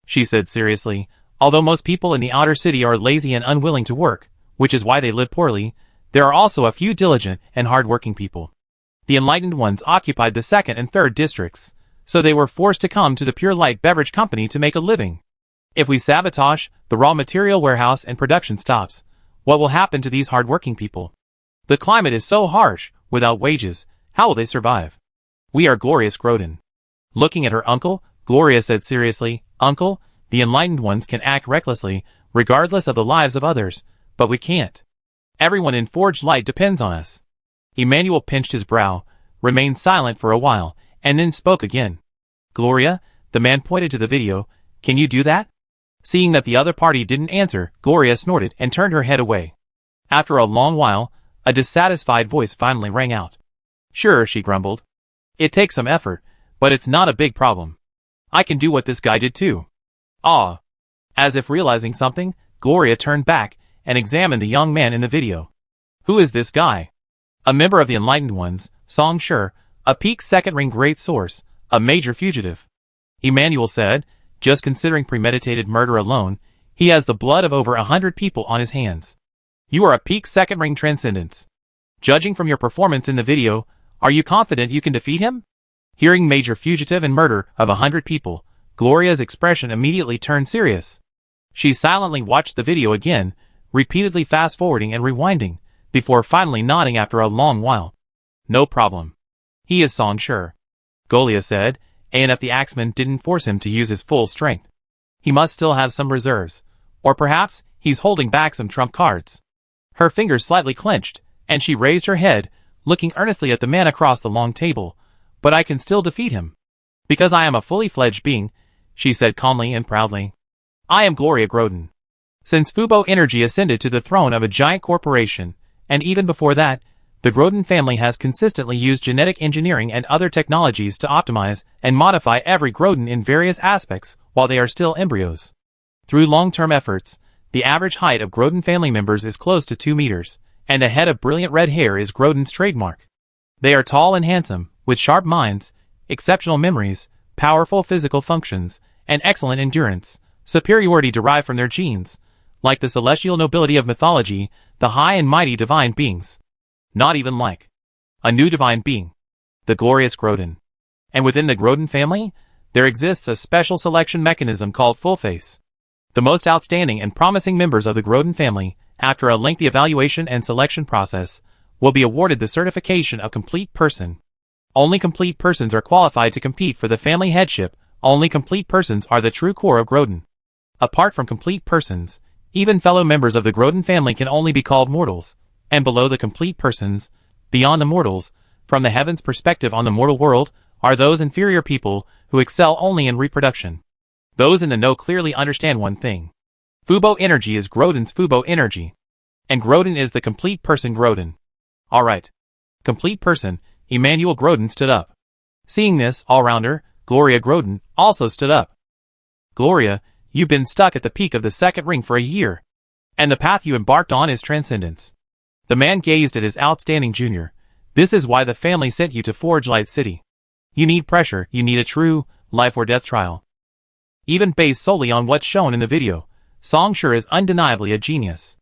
she said seriously. Although most people in the outer city are lazy and unwilling to work, which is why they live poorly, there are also a few diligent and hard-working people. The Enlightened Ones occupied the 2nd and 3rd districts, so they were forced to come to the Pure Light Beverage Company to make a living. If we sabotage the raw material warehouse and production stops, what will happen to these hard-working people? The climate is so harsh, without wages, how will they survive? We are Glorious Grodin. Looking at her uncle, Gloria said seriously, Uncle, the Enlightened Ones can act recklessly, regardless of the lives of others, but we can't. Everyone in Forged Light depends on us. Emmanuel pinched his brow, remained silent for a while, and then spoke again. Gloria, the man pointed to the video, can you do that? Seeing that the other party didn't answer, Gloria snorted and turned her head away. After a long while, a dissatisfied voice finally rang out. Sure, she grumbled. It takes some effort, but it's not a big problem. I can do what this guy did too. Ah. As if realizing something, Gloria turned back and examined the young man in the video. Who is this guy? A member of the Enlightened Ones, Songshur, a peak second-ring great source, a major fugitive. Emmanuel said, just considering premeditated murder alone, he has the blood of over 100 people on his hands. You are a peak second-ring transcendence. Judging from your performance in the video, are you confident you can defeat him? Hearing major fugitive and murder of 100 people, Gloria's expression immediately turned serious. She silently watched the video again, repeatedly fast-forwarding and rewinding, before finally nodding after a long while. No problem. He is Songshur. Golia said, and if the Axeman didn't force him to use his full strength, he must still have some reserves, or perhaps he's holding back some trump cards. Her fingers slightly clenched, and she raised her head, looking earnestly at the man across the long table. But I can still defeat him. Because I am a fully fledged being, she said calmly and proudly. I am Gloria Grodin. Since Fubo Energy ascended to the throne of a giant corporation, and even before that, The Groden family has consistently used genetic engineering and other technologies to optimize and modify every Groden in various aspects while they are still embryos. Through long-term efforts, the average height of Groden family members is close to 2 meters, and a head of brilliant red hair is Groden's trademark. They are tall and handsome, with sharp minds, exceptional memories, powerful physical functions, and excellent endurance, superiority derived from their genes, like the celestial nobility of mythology, the high and mighty divine beings. Not even like a new divine being, the glorious Groden. And within the Groden family, there exists a special selection mechanism called Full Face. The most outstanding and promising members of the Groden family, after a lengthy evaluation and selection process, will be awarded the certification of complete person. Only complete persons are qualified to compete for the family headship. Only complete persons are the true core of Groden. Apart from complete persons, even fellow members of the Groden family can only be called mortals, and below the complete persons, beyond the mortals, from the heavens' perspective on the mortal world, are those inferior people who excel only in reproduction. Those in the know clearly understand one thing. Fubo energy is Groden's Fubo energy. And Groden is the complete person Groden. Alright. Complete person, Emmanuel Groden stood up. Seeing this, all-rounder, Gloria Groden, also stood up. Gloria, you've been stuck at the peak of the second ring for a year. And the path you embarked on is transcendence. The man gazed at his outstanding junior. This is why the family sent you to Forge Light City. You need pressure, you need a true, life or death trial. Even based solely on what's shown in the video, Song sure is undeniably a genius.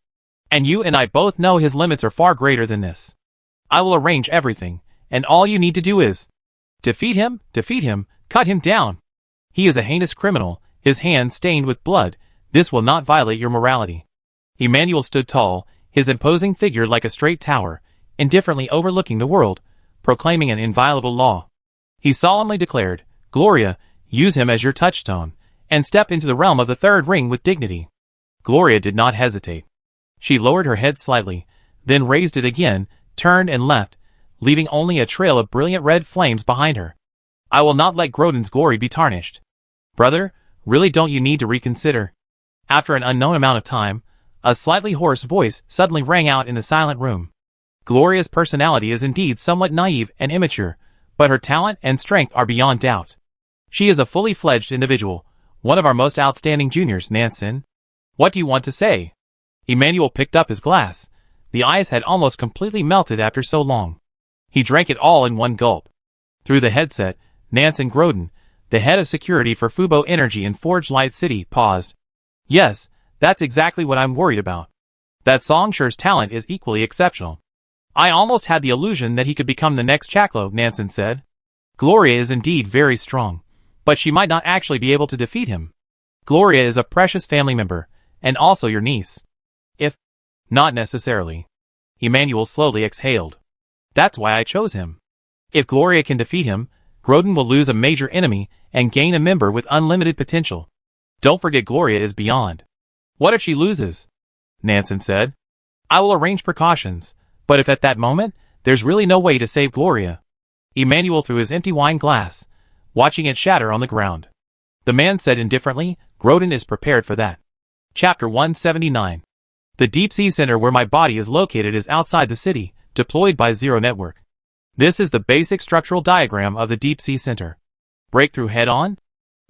And you and I both know his limits are far greater than this. I will arrange everything, and all you need to do is defeat him, cut him down. He is a heinous criminal, his hands stained with blood. This will not violate your morality. Emmanuel stood tall, his imposing figure like a straight tower, indifferently overlooking the world, proclaiming an inviolable law. He solemnly declared, Gloria, use him as your touchstone, and step into the realm of the third ring with dignity. Gloria did not hesitate. She lowered her head slightly, then raised it again, turned and left, leaving only a trail of brilliant red flames behind her. I will not let Groden's glory be tarnished. Brother, really don't you need to reconsider? After an unknown amount of time, a slightly hoarse voice suddenly rang out in the silent room. Gloria's personality is indeed somewhat naive and immature, but her talent and strength are beyond doubt. She is a fully fledged individual, one of our most outstanding juniors, Nansen. What do you want to say? Emmanuel picked up his glass. The ice had almost completely melted after so long. He drank it all in one gulp. Through the headset, Nansen Groden, the head of security for Fubo Energy in Forge Light City, paused. Yes, that's exactly what I'm worried about. That Songshure's talent is equally exceptional. I almost had the illusion that he could become the next Chaklo, Nansen said. Gloria is indeed very strong, but she might not actually be able to defeat him. Gloria is a precious family member, and also your niece. If not necessarily. Emmanuel slowly exhaled. That's why I chose him. If Gloria can defeat him, Groden will lose a major enemy and gain a member with unlimited potential. Don't forget Gloria is beyond. What if she loses? Nansen said. I will arrange precautions, but if at that moment, there's really no way to save Gloria. Emmanuel threw his empty wine glass, watching it shatter on the ground. The man said indifferently, Groden is prepared for that. Chapter 179. The Deep Sea Center where my body is located is outside the city, deployed by Zero Network. This is the basic structural diagram of the Deep Sea Center. Breakthrough head-on?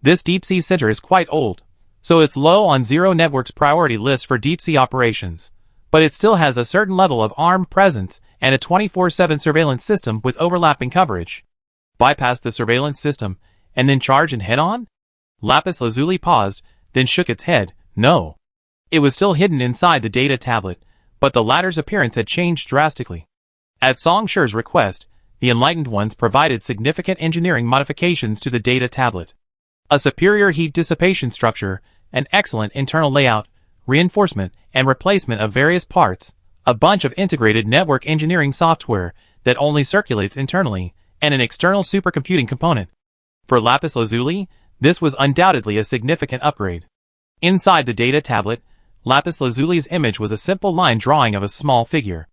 This Deep Sea Center is quite old, so it's low on Zero Network's priority list for deep sea operations, but it still has a certain level of armed presence and a 24/7 surveillance system with overlapping coverage. Bypass the surveillance system, and then charge and head-on? Lapis Lazuli paused, then shook its head, no. It was still hidden inside the data tablet, but the latter's appearance had changed drastically. At Songshure's request, the Enlightened Ones provided significant engineering modifications to the data tablet. A superior heat dissipation structure, an excellent internal layout, reinforcement and replacement of various parts, a bunch of integrated network engineering software that only circulates internally, and an external supercomputing component. For Lapis Lazuli, this was undoubtedly a significant upgrade. Inside the data tablet, Lapis Lazuli's image was a simple line drawing of a small figure.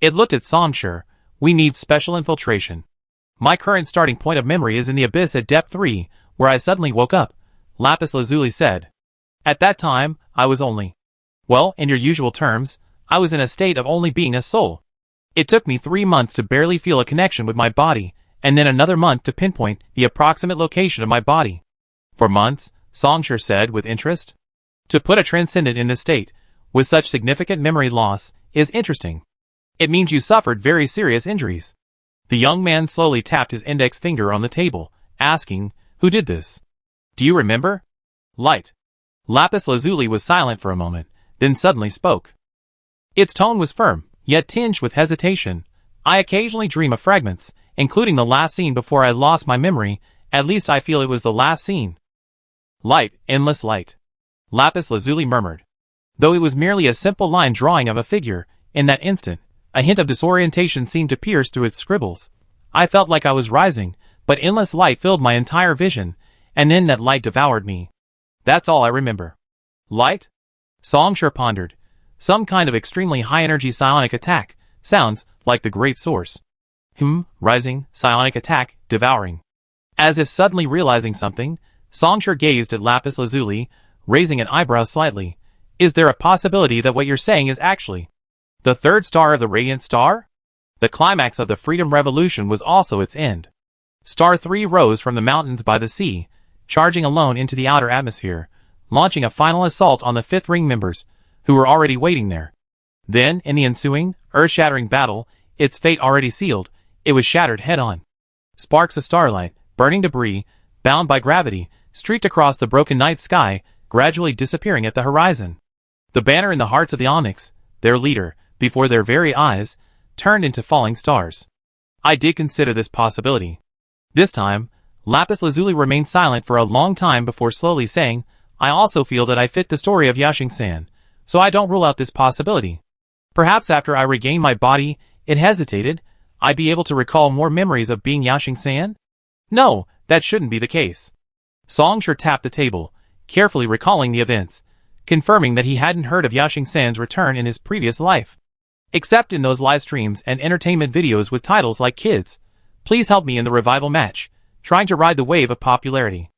It looked at Songshure. We need special infiltration. My current starting point of memory is in the abyss at depth 3, where I suddenly woke up, Lapis Lazuli said. At that time, I was only... Well, in your usual terms, I was in a state of only being a soul. It took me 3 months to barely feel a connection with my body, and then another month to pinpoint the approximate location of my body. For months, Songshur said with interest. To put a transcendent in this state, with such significant memory loss, is interesting. It means you suffered very serious injuries. The young man slowly tapped his index finger on the table, asking, "Who did this? Do you remember?" "Light." Lapis Lazuli was silent for a moment, then suddenly spoke. Its tone was firm, yet tinged with hesitation. "I occasionally dream of fragments, including the last scene before I lost my memory. At least I feel it was the last scene." "Light, endless light," Lapis Lazuli murmured. Though it was merely a simple line drawing of a figure, in that instant, a hint of disorientation seemed to pierce through its scribbles. I felt like I was rising, but endless light filled my entire vision, and then that light devoured me. That's all I remember. Light? Songshur pondered. Some kind of extremely high-energy psionic attack. Sounds like the Great Source. Rising, psionic attack, devouring. As if suddenly realizing something, Songshur gazed at Lapis Lazuli, raising an eyebrow slightly. Is there a possibility that what you're saying is actually the third star of the Radiant Star? The climax of the Freedom Revolution was also its end. Star 3 rose from the mountains by the sea, charging alone into the outer atmosphere, launching a final assault on the Fifth Ring members, who were already waiting there. Then, in the ensuing, earth-shattering battle, its fate already sealed, it was shattered head-on. Sparks of starlight, burning debris, bound by gravity, streaked across the broken night sky, gradually disappearing at the horizon. The banner in the hearts of the Onyx, their leader, before their very eyes, turned into falling stars. I did consider this possibility. This time, Lapis Lazuli remained silent for a long time before slowly saying, I also feel that I fit the story of Yaxing-san, so I don't rule out this possibility. Perhaps after I regain my body, it hesitated, I'd be able to recall more memories of being Yaxing-san? No, that shouldn't be the case. Songshur tapped the table, carefully recalling the events, confirming that he hadn't heard of Yaxing-san's return in his previous life. Except in those live streams and entertainment videos with titles like Kids, Please Help Me in the Revival Match, trying to ride the wave of popularity.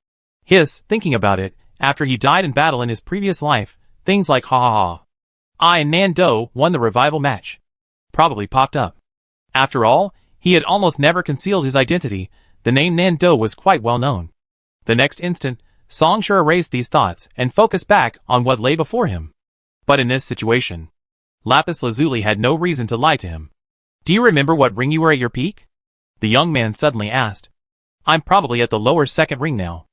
Thinking about it, after he died in battle in his previous life, things like Ha Ha Ha, I and Nando won the revival match, probably popped up. After all, he had almost never concealed his identity, the name Nando was quite well known. The next instant, Songshur erased these thoughts and focused back on what lay before him. But in this situation, Lapis Lazuli had no reason to lie to him. Do you remember what ring you were at your peak? The young man suddenly asked. I'm probably at the lower second ring now.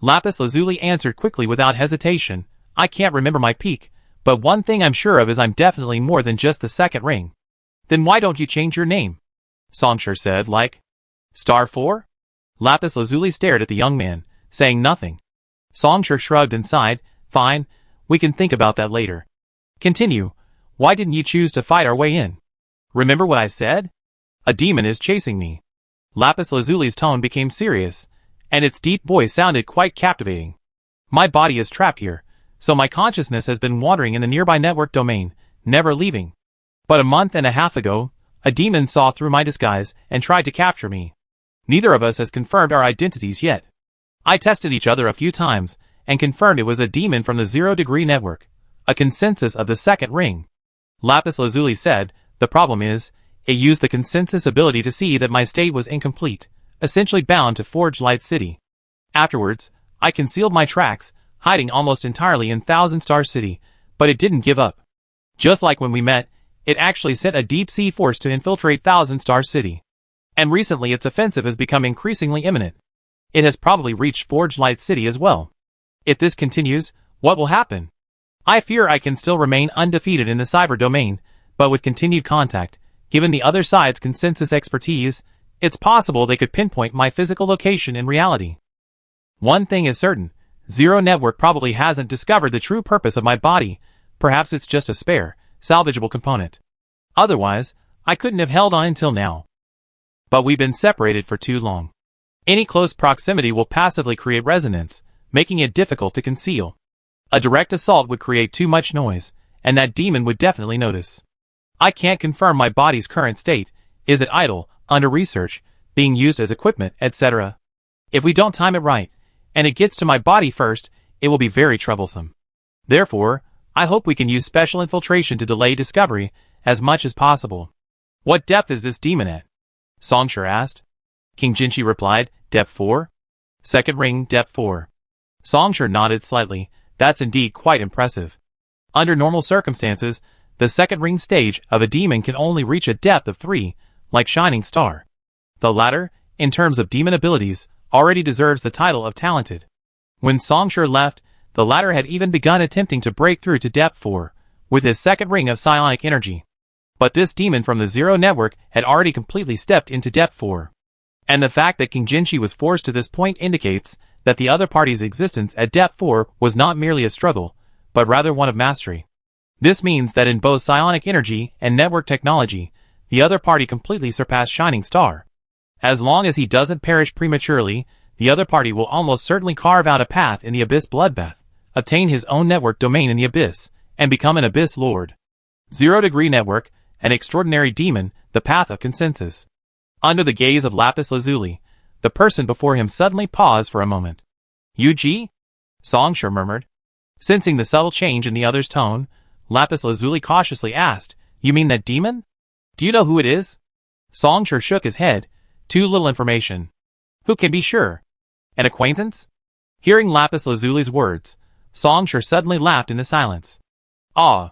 Lapis Lazuli answered quickly without hesitation. I can't remember my peak, but one thing I'm sure of is I'm definitely more than just the second ring. Then why don't you change your name? Songshur said, like, Star 4? Lapis Lazuli stared at the young man, saying nothing. Songshur shrugged and sighed. Fine, we can think about that later. Continue. Why didn't you choose to fight our way in? Remember what I said? A demon is chasing me. Lapis Lazuli's tone became serious, and its deep voice sounded quite captivating. My body is trapped here, so my consciousness has been wandering in the nearby network domain, never leaving. But a month and a half ago, a demon saw through my disguise and tried to capture me. Neither of us has confirmed our identities yet. I tested each other a few times, and confirmed it was a demon from the 0-degree network, a consensus of the second ring. Lapis Lazuli said, the problem is, it used the consensus ability to see that my state was incomplete, essentially bound to Forge Light City. Afterwards, I concealed my tracks, hiding almost entirely in Thousand Star City, but it didn't give up. Just like when we met, it actually sent a deep-sea force to infiltrate Thousand Star City. And recently its offensive has become increasingly imminent. It has probably reached Forge Light City as well. If this continues, what will happen? I fear I can still remain undefeated in the cyber domain, but with continued contact, given the other side's consensus expertise, it's possible they could pinpoint my physical location in reality. One thing is certain, Zero Network probably hasn't discovered the true purpose of my body. Perhaps it's just a spare, salvageable component. Otherwise, I couldn't have held on until now. But we've been separated for too long. Any close proximity will passively create resonance, making it difficult to conceal. A direct assault would create too much noise, and that demon would definitely notice. I can't confirm my body's current state. Is it idle, under research, being used as equipment, etc.? If we don't time it right, and it gets to my body first, it will be very troublesome. Therefore, I hope we can use special infiltration to delay discovery as much as possible. What depth is this demon at? Songshur asked. King Jinchi replied, Depth 4? Second ring, Depth 4. Songshur nodded slightly. That's indeed quite impressive. Under normal circumstances, the second ring stage of a demon can only reach a depth of 3, like Shining Star. The latter, in terms of demon abilities, already deserves the title of talented. When Songshur left, the latter had even begun attempting to break through to Depth 4, with his second ring of psionic energy. But this demon from the Zero Network had already completely stepped into Depth 4. And the fact that King Jinchi was forced to this point indicates that the other party's existence at Depth 4 was not merely a struggle, but rather one of mastery. This means that in both psionic energy and network technology, the other party completely surpassed Shining Star. As long as he doesn't perish prematurely, the other party will almost certainly carve out a path in the Abyss bloodbath, obtain his own network domain in the Abyss, and become an Abyss Lord. Zero-degree network, an extraordinary demon, the path of consensus. Under the gaze of Lapis Lazuli, the person before him suddenly paused for a moment. Yu-Ji? Songshur murmured. Sensing the subtle change in the other's tone, Lapis Lazuli cautiously asked, You mean that demon? Do you know who it is? Songshur shook his head. Too little information. Who can be sure? An acquaintance? Hearing Lapis Lazuli's words, Songshur suddenly laughed in the silence. Ah!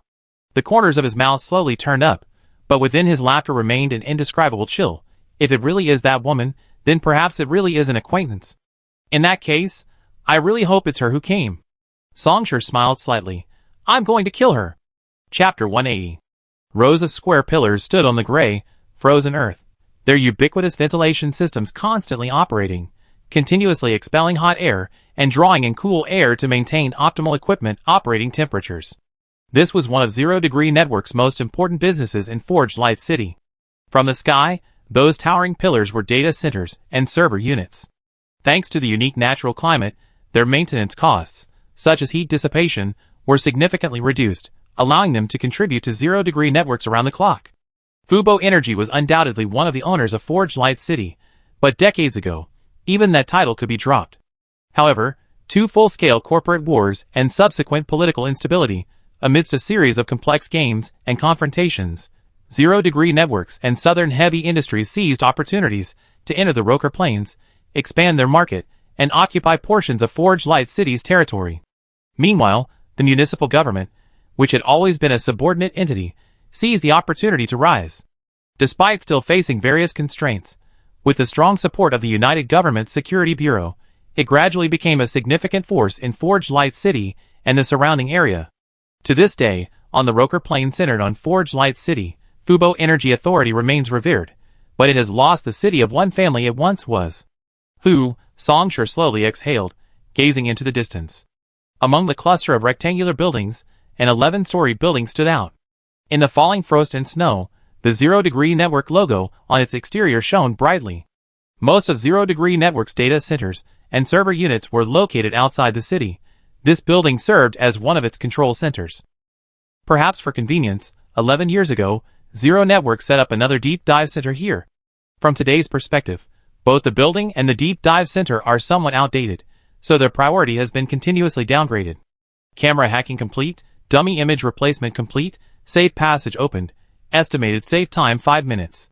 The corners of his mouth slowly turned up, but within his laughter remained an indescribable chill. If it really is that woman, then perhaps it really is an acquaintance. In that case, I really hope it's her who came. Songshur smiled slightly. I'm going to kill her. Chapter 180. Rows of square pillars stood on the gray, frozen earth, their ubiquitous ventilation systems constantly operating, continuously expelling hot air and drawing in cool air to maintain optimal equipment operating temperatures. This was one of Zero-Degree Network's most important businesses in Forged Light City. From the sky, those towering pillars were data centers and server units. Thanks to the unique natural climate, their maintenance costs, such as heat dissipation, were significantly reduced, allowing them to contribute to Zero-Degree Networks around the clock. Fubo Energy was undoubtedly one of the owners of Forged Light City, but decades ago, even that title could be dropped. However, two full-scale corporate wars and subsequent political instability, amidst a series of complex games and confrontations, Zero-Degree Networks and Southern Heavy Industries seized opportunities to enter the Roker Plains, expand their market, and occupy portions of Forged Light City's territory. Meanwhile, the municipal government, which had always been a subordinate entity, seized the opportunity to rise. Despite still facing various constraints, with the strong support of the United Government Security Bureau, it gradually became a significant force in Forged Light City and the surrounding area. To this day, on the Roker Plain centered on Forged Light City, Fubo Energy Authority remains revered, but it has lost the city of one family it once was. Who? Songshur slowly exhaled, gazing into the distance. Among the cluster of rectangular buildings, an 11-story building stood out. In the falling frost and snow, the Zero-Degree Network logo on its exterior shone brightly. Most of Zero-Degree Network's data centers and server units were located outside the city. This building served as one of its control centers. Perhaps for convenience, 11 years ago, Zero Network set up another deep dive center here. From today's perspective, both the building and the deep dive center are somewhat outdated, so their priority has been continuously downgraded. Camera hacking complete, dummy image replacement complete, safe passage opened, estimated safe time 5 minutes.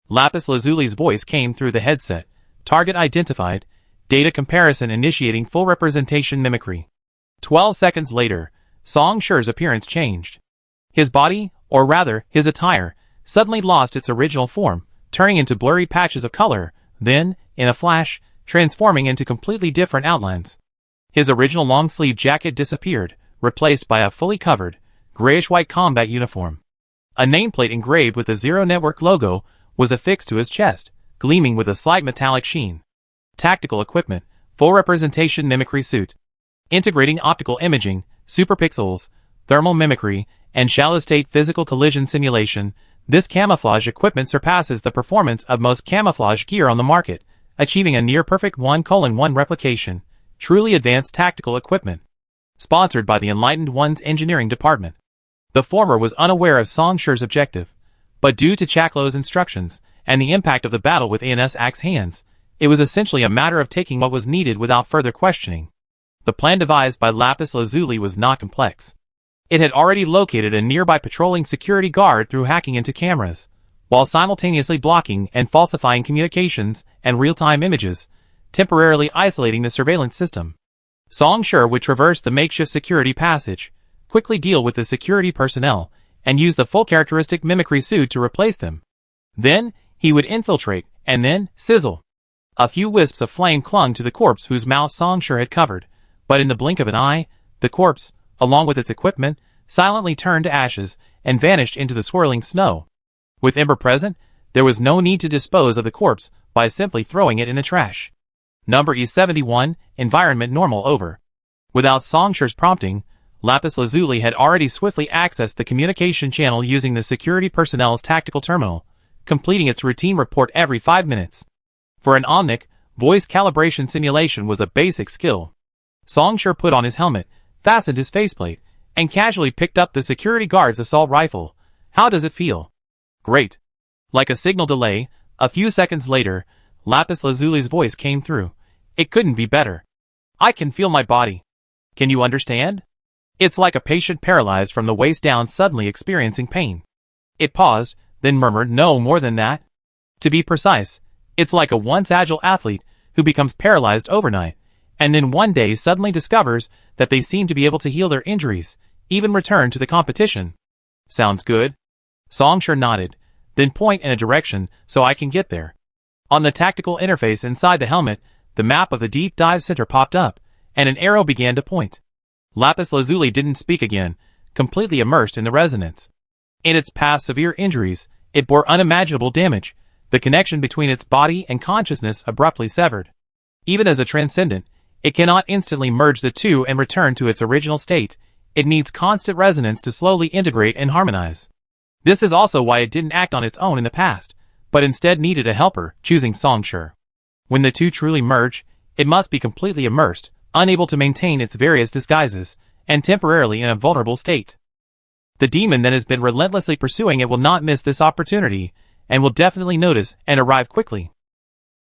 Lapis Lazuli's voice came through the headset. Target identified, data comparison initiating full representation mimicry. 12 seconds later, Songshur's appearance changed. His body, or rather, his attire, suddenly lost its original form, turning into blurry patches of color, then, in a flash, transforming into completely different outlines. His original long-sleeve jacket disappeared, replaced by a fully covered, grayish-white combat uniform. A nameplate engraved with the Zero Network logo was affixed to his chest, gleaming with a slight metallic sheen. Tactical equipment, full representation mimicry suit. Integrating optical imaging, superpixels, thermal mimicry, and shallow-state physical collision simulation, this camouflage equipment surpasses the performance of most camouflage gear on the market, achieving a near-perfect 1:1 replication. Truly advanced tactical equipment. Sponsored by the Enlightened One's engineering department. The former was unaware of Songshur's objective, but due to Chaklo's instructions, and the impact of the battle with ANS Axe Hands, it was essentially a matter of taking what was needed without further questioning. The plan devised by Lapis Lazuli was not complex. It had already located a nearby patrolling security guard through hacking into cameras, while simultaneously blocking and falsifying communications and real-time images, temporarily isolating the surveillance system. Song Shi would traverse the makeshift security passage, quickly deal with the security personnel, and use the full characteristic mimicry suit to replace them. Then, he would infiltrate, and then, sizzle. A few wisps of flame clung to the corpse whose mouth Song Shi had covered, but in the blink of an eye, the corpse, along with its equipment, silently turned to ashes and vanished into the swirling snow. With Ember present, there was no need to dispose of the corpse by simply throwing it in the trash. Number E71, environment normal over. Without Song Shi's prompting, Lapis Lazuli had already swiftly accessed the communication channel using the security personnel's tactical terminal, completing its routine report every 5 minutes. For an Omnic, voice calibration simulation was a basic skill. Song Shi put on his helmet, fastened his faceplate, and casually picked up the security guard's assault rifle. How does it feel? Great. Like a signal delay, a few seconds later, Lapis Lazuli's voice came through. It couldn't be better. I can feel my body. Can you understand? It's like a patient paralyzed from the waist down suddenly experiencing pain. It paused, then murmured no more than that. To be precise, it's like a once agile athlete who becomes paralyzed overnight, and then one day suddenly discovers that they seem to be able to heal their injuries, even return to the competition. Sounds good? Song Shi nodded, then point in a direction so I can get there. On the tactical interface inside the helmet, the map of the deep dive center popped up, and an arrow began to point. Lapis Lazuli didn't speak again, completely immersed in the resonance. In its past severe injuries, it bore unimaginable damage, the connection between its body and consciousness abruptly severed. Even as a transcendent, it cannot instantly merge the two and return to its original state. It needs constant resonance to slowly integrate and harmonize. This is also why it didn't act on its own in the past, but instead needed a helper, choosing Song Shi. When the two truly merge, it must be completely immersed, unable to maintain its various disguises, and temporarily in a vulnerable state. The demon that has been relentlessly pursuing it will not miss this opportunity, and will definitely notice and arrive quickly.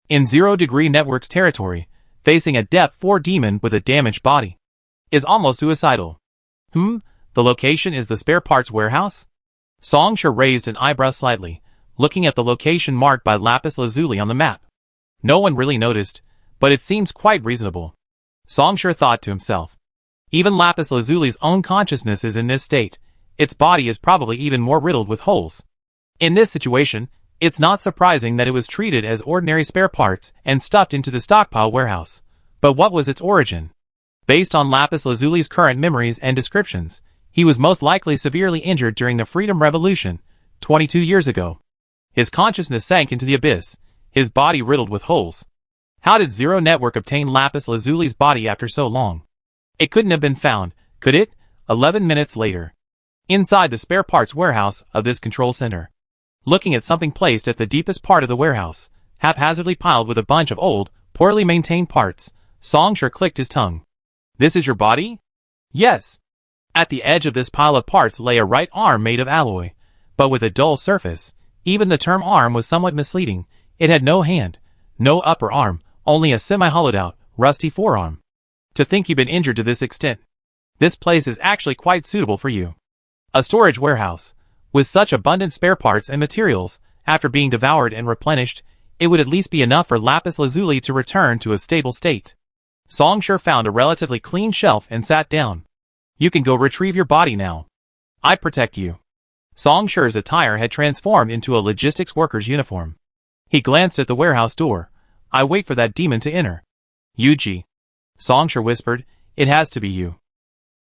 In 0 Degree Networks territory, facing a Depth 4 demon with a damaged body is almost suicidal. The location is the spare parts warehouse? Song Shi raised an eyebrow slightly, looking at the location marked by Lapis Lazuli on the map. No one really noticed, but it seems quite reasonable. Song Shi thought to himself. Even Lapis Lazuli's own consciousness is in this state. Its body is probably even more riddled with holes. In this situation, it's not surprising that it was treated as ordinary spare parts and stuffed into the stockpile warehouse. But what was its origin? Based on Lapis Lazuli's current memories and descriptions, he was most likely severely injured during the Freedom Revolution, 22 years ago. His consciousness sank into the abyss, his body riddled with holes. How did Zero Network obtain Lapis Lazuli's body after so long? It couldn't have been found, could it? 11 minutes later. Inside the spare parts warehouse of this control center. Looking at something placed at the deepest part of the warehouse, haphazardly piled with a bunch of old, poorly maintained parts, Song Shi clicked his tongue. This is your body? Yes. At the edge of this pile of parts lay a right arm made of alloy, but with a dull surface. Even the term arm was somewhat misleading. It had no hand, no upper arm, only a semi-hollowed out, rusty forearm. To think you've been injured to this extent. This place is actually quite suitable for you. A storage warehouse. With such abundant spare parts and materials, after being devoured and replenished, it would at least be enough for Lapis Lazuli to return to a stable state. Song Shi found a relatively clean shelf and sat down. You can go retrieve your body now. I protect you. Song Shi's attire had transformed into a logistics worker's uniform. He glanced at the warehouse door. I wait for that demon to enter. Yuji. Song Shi whispered, it has to be you.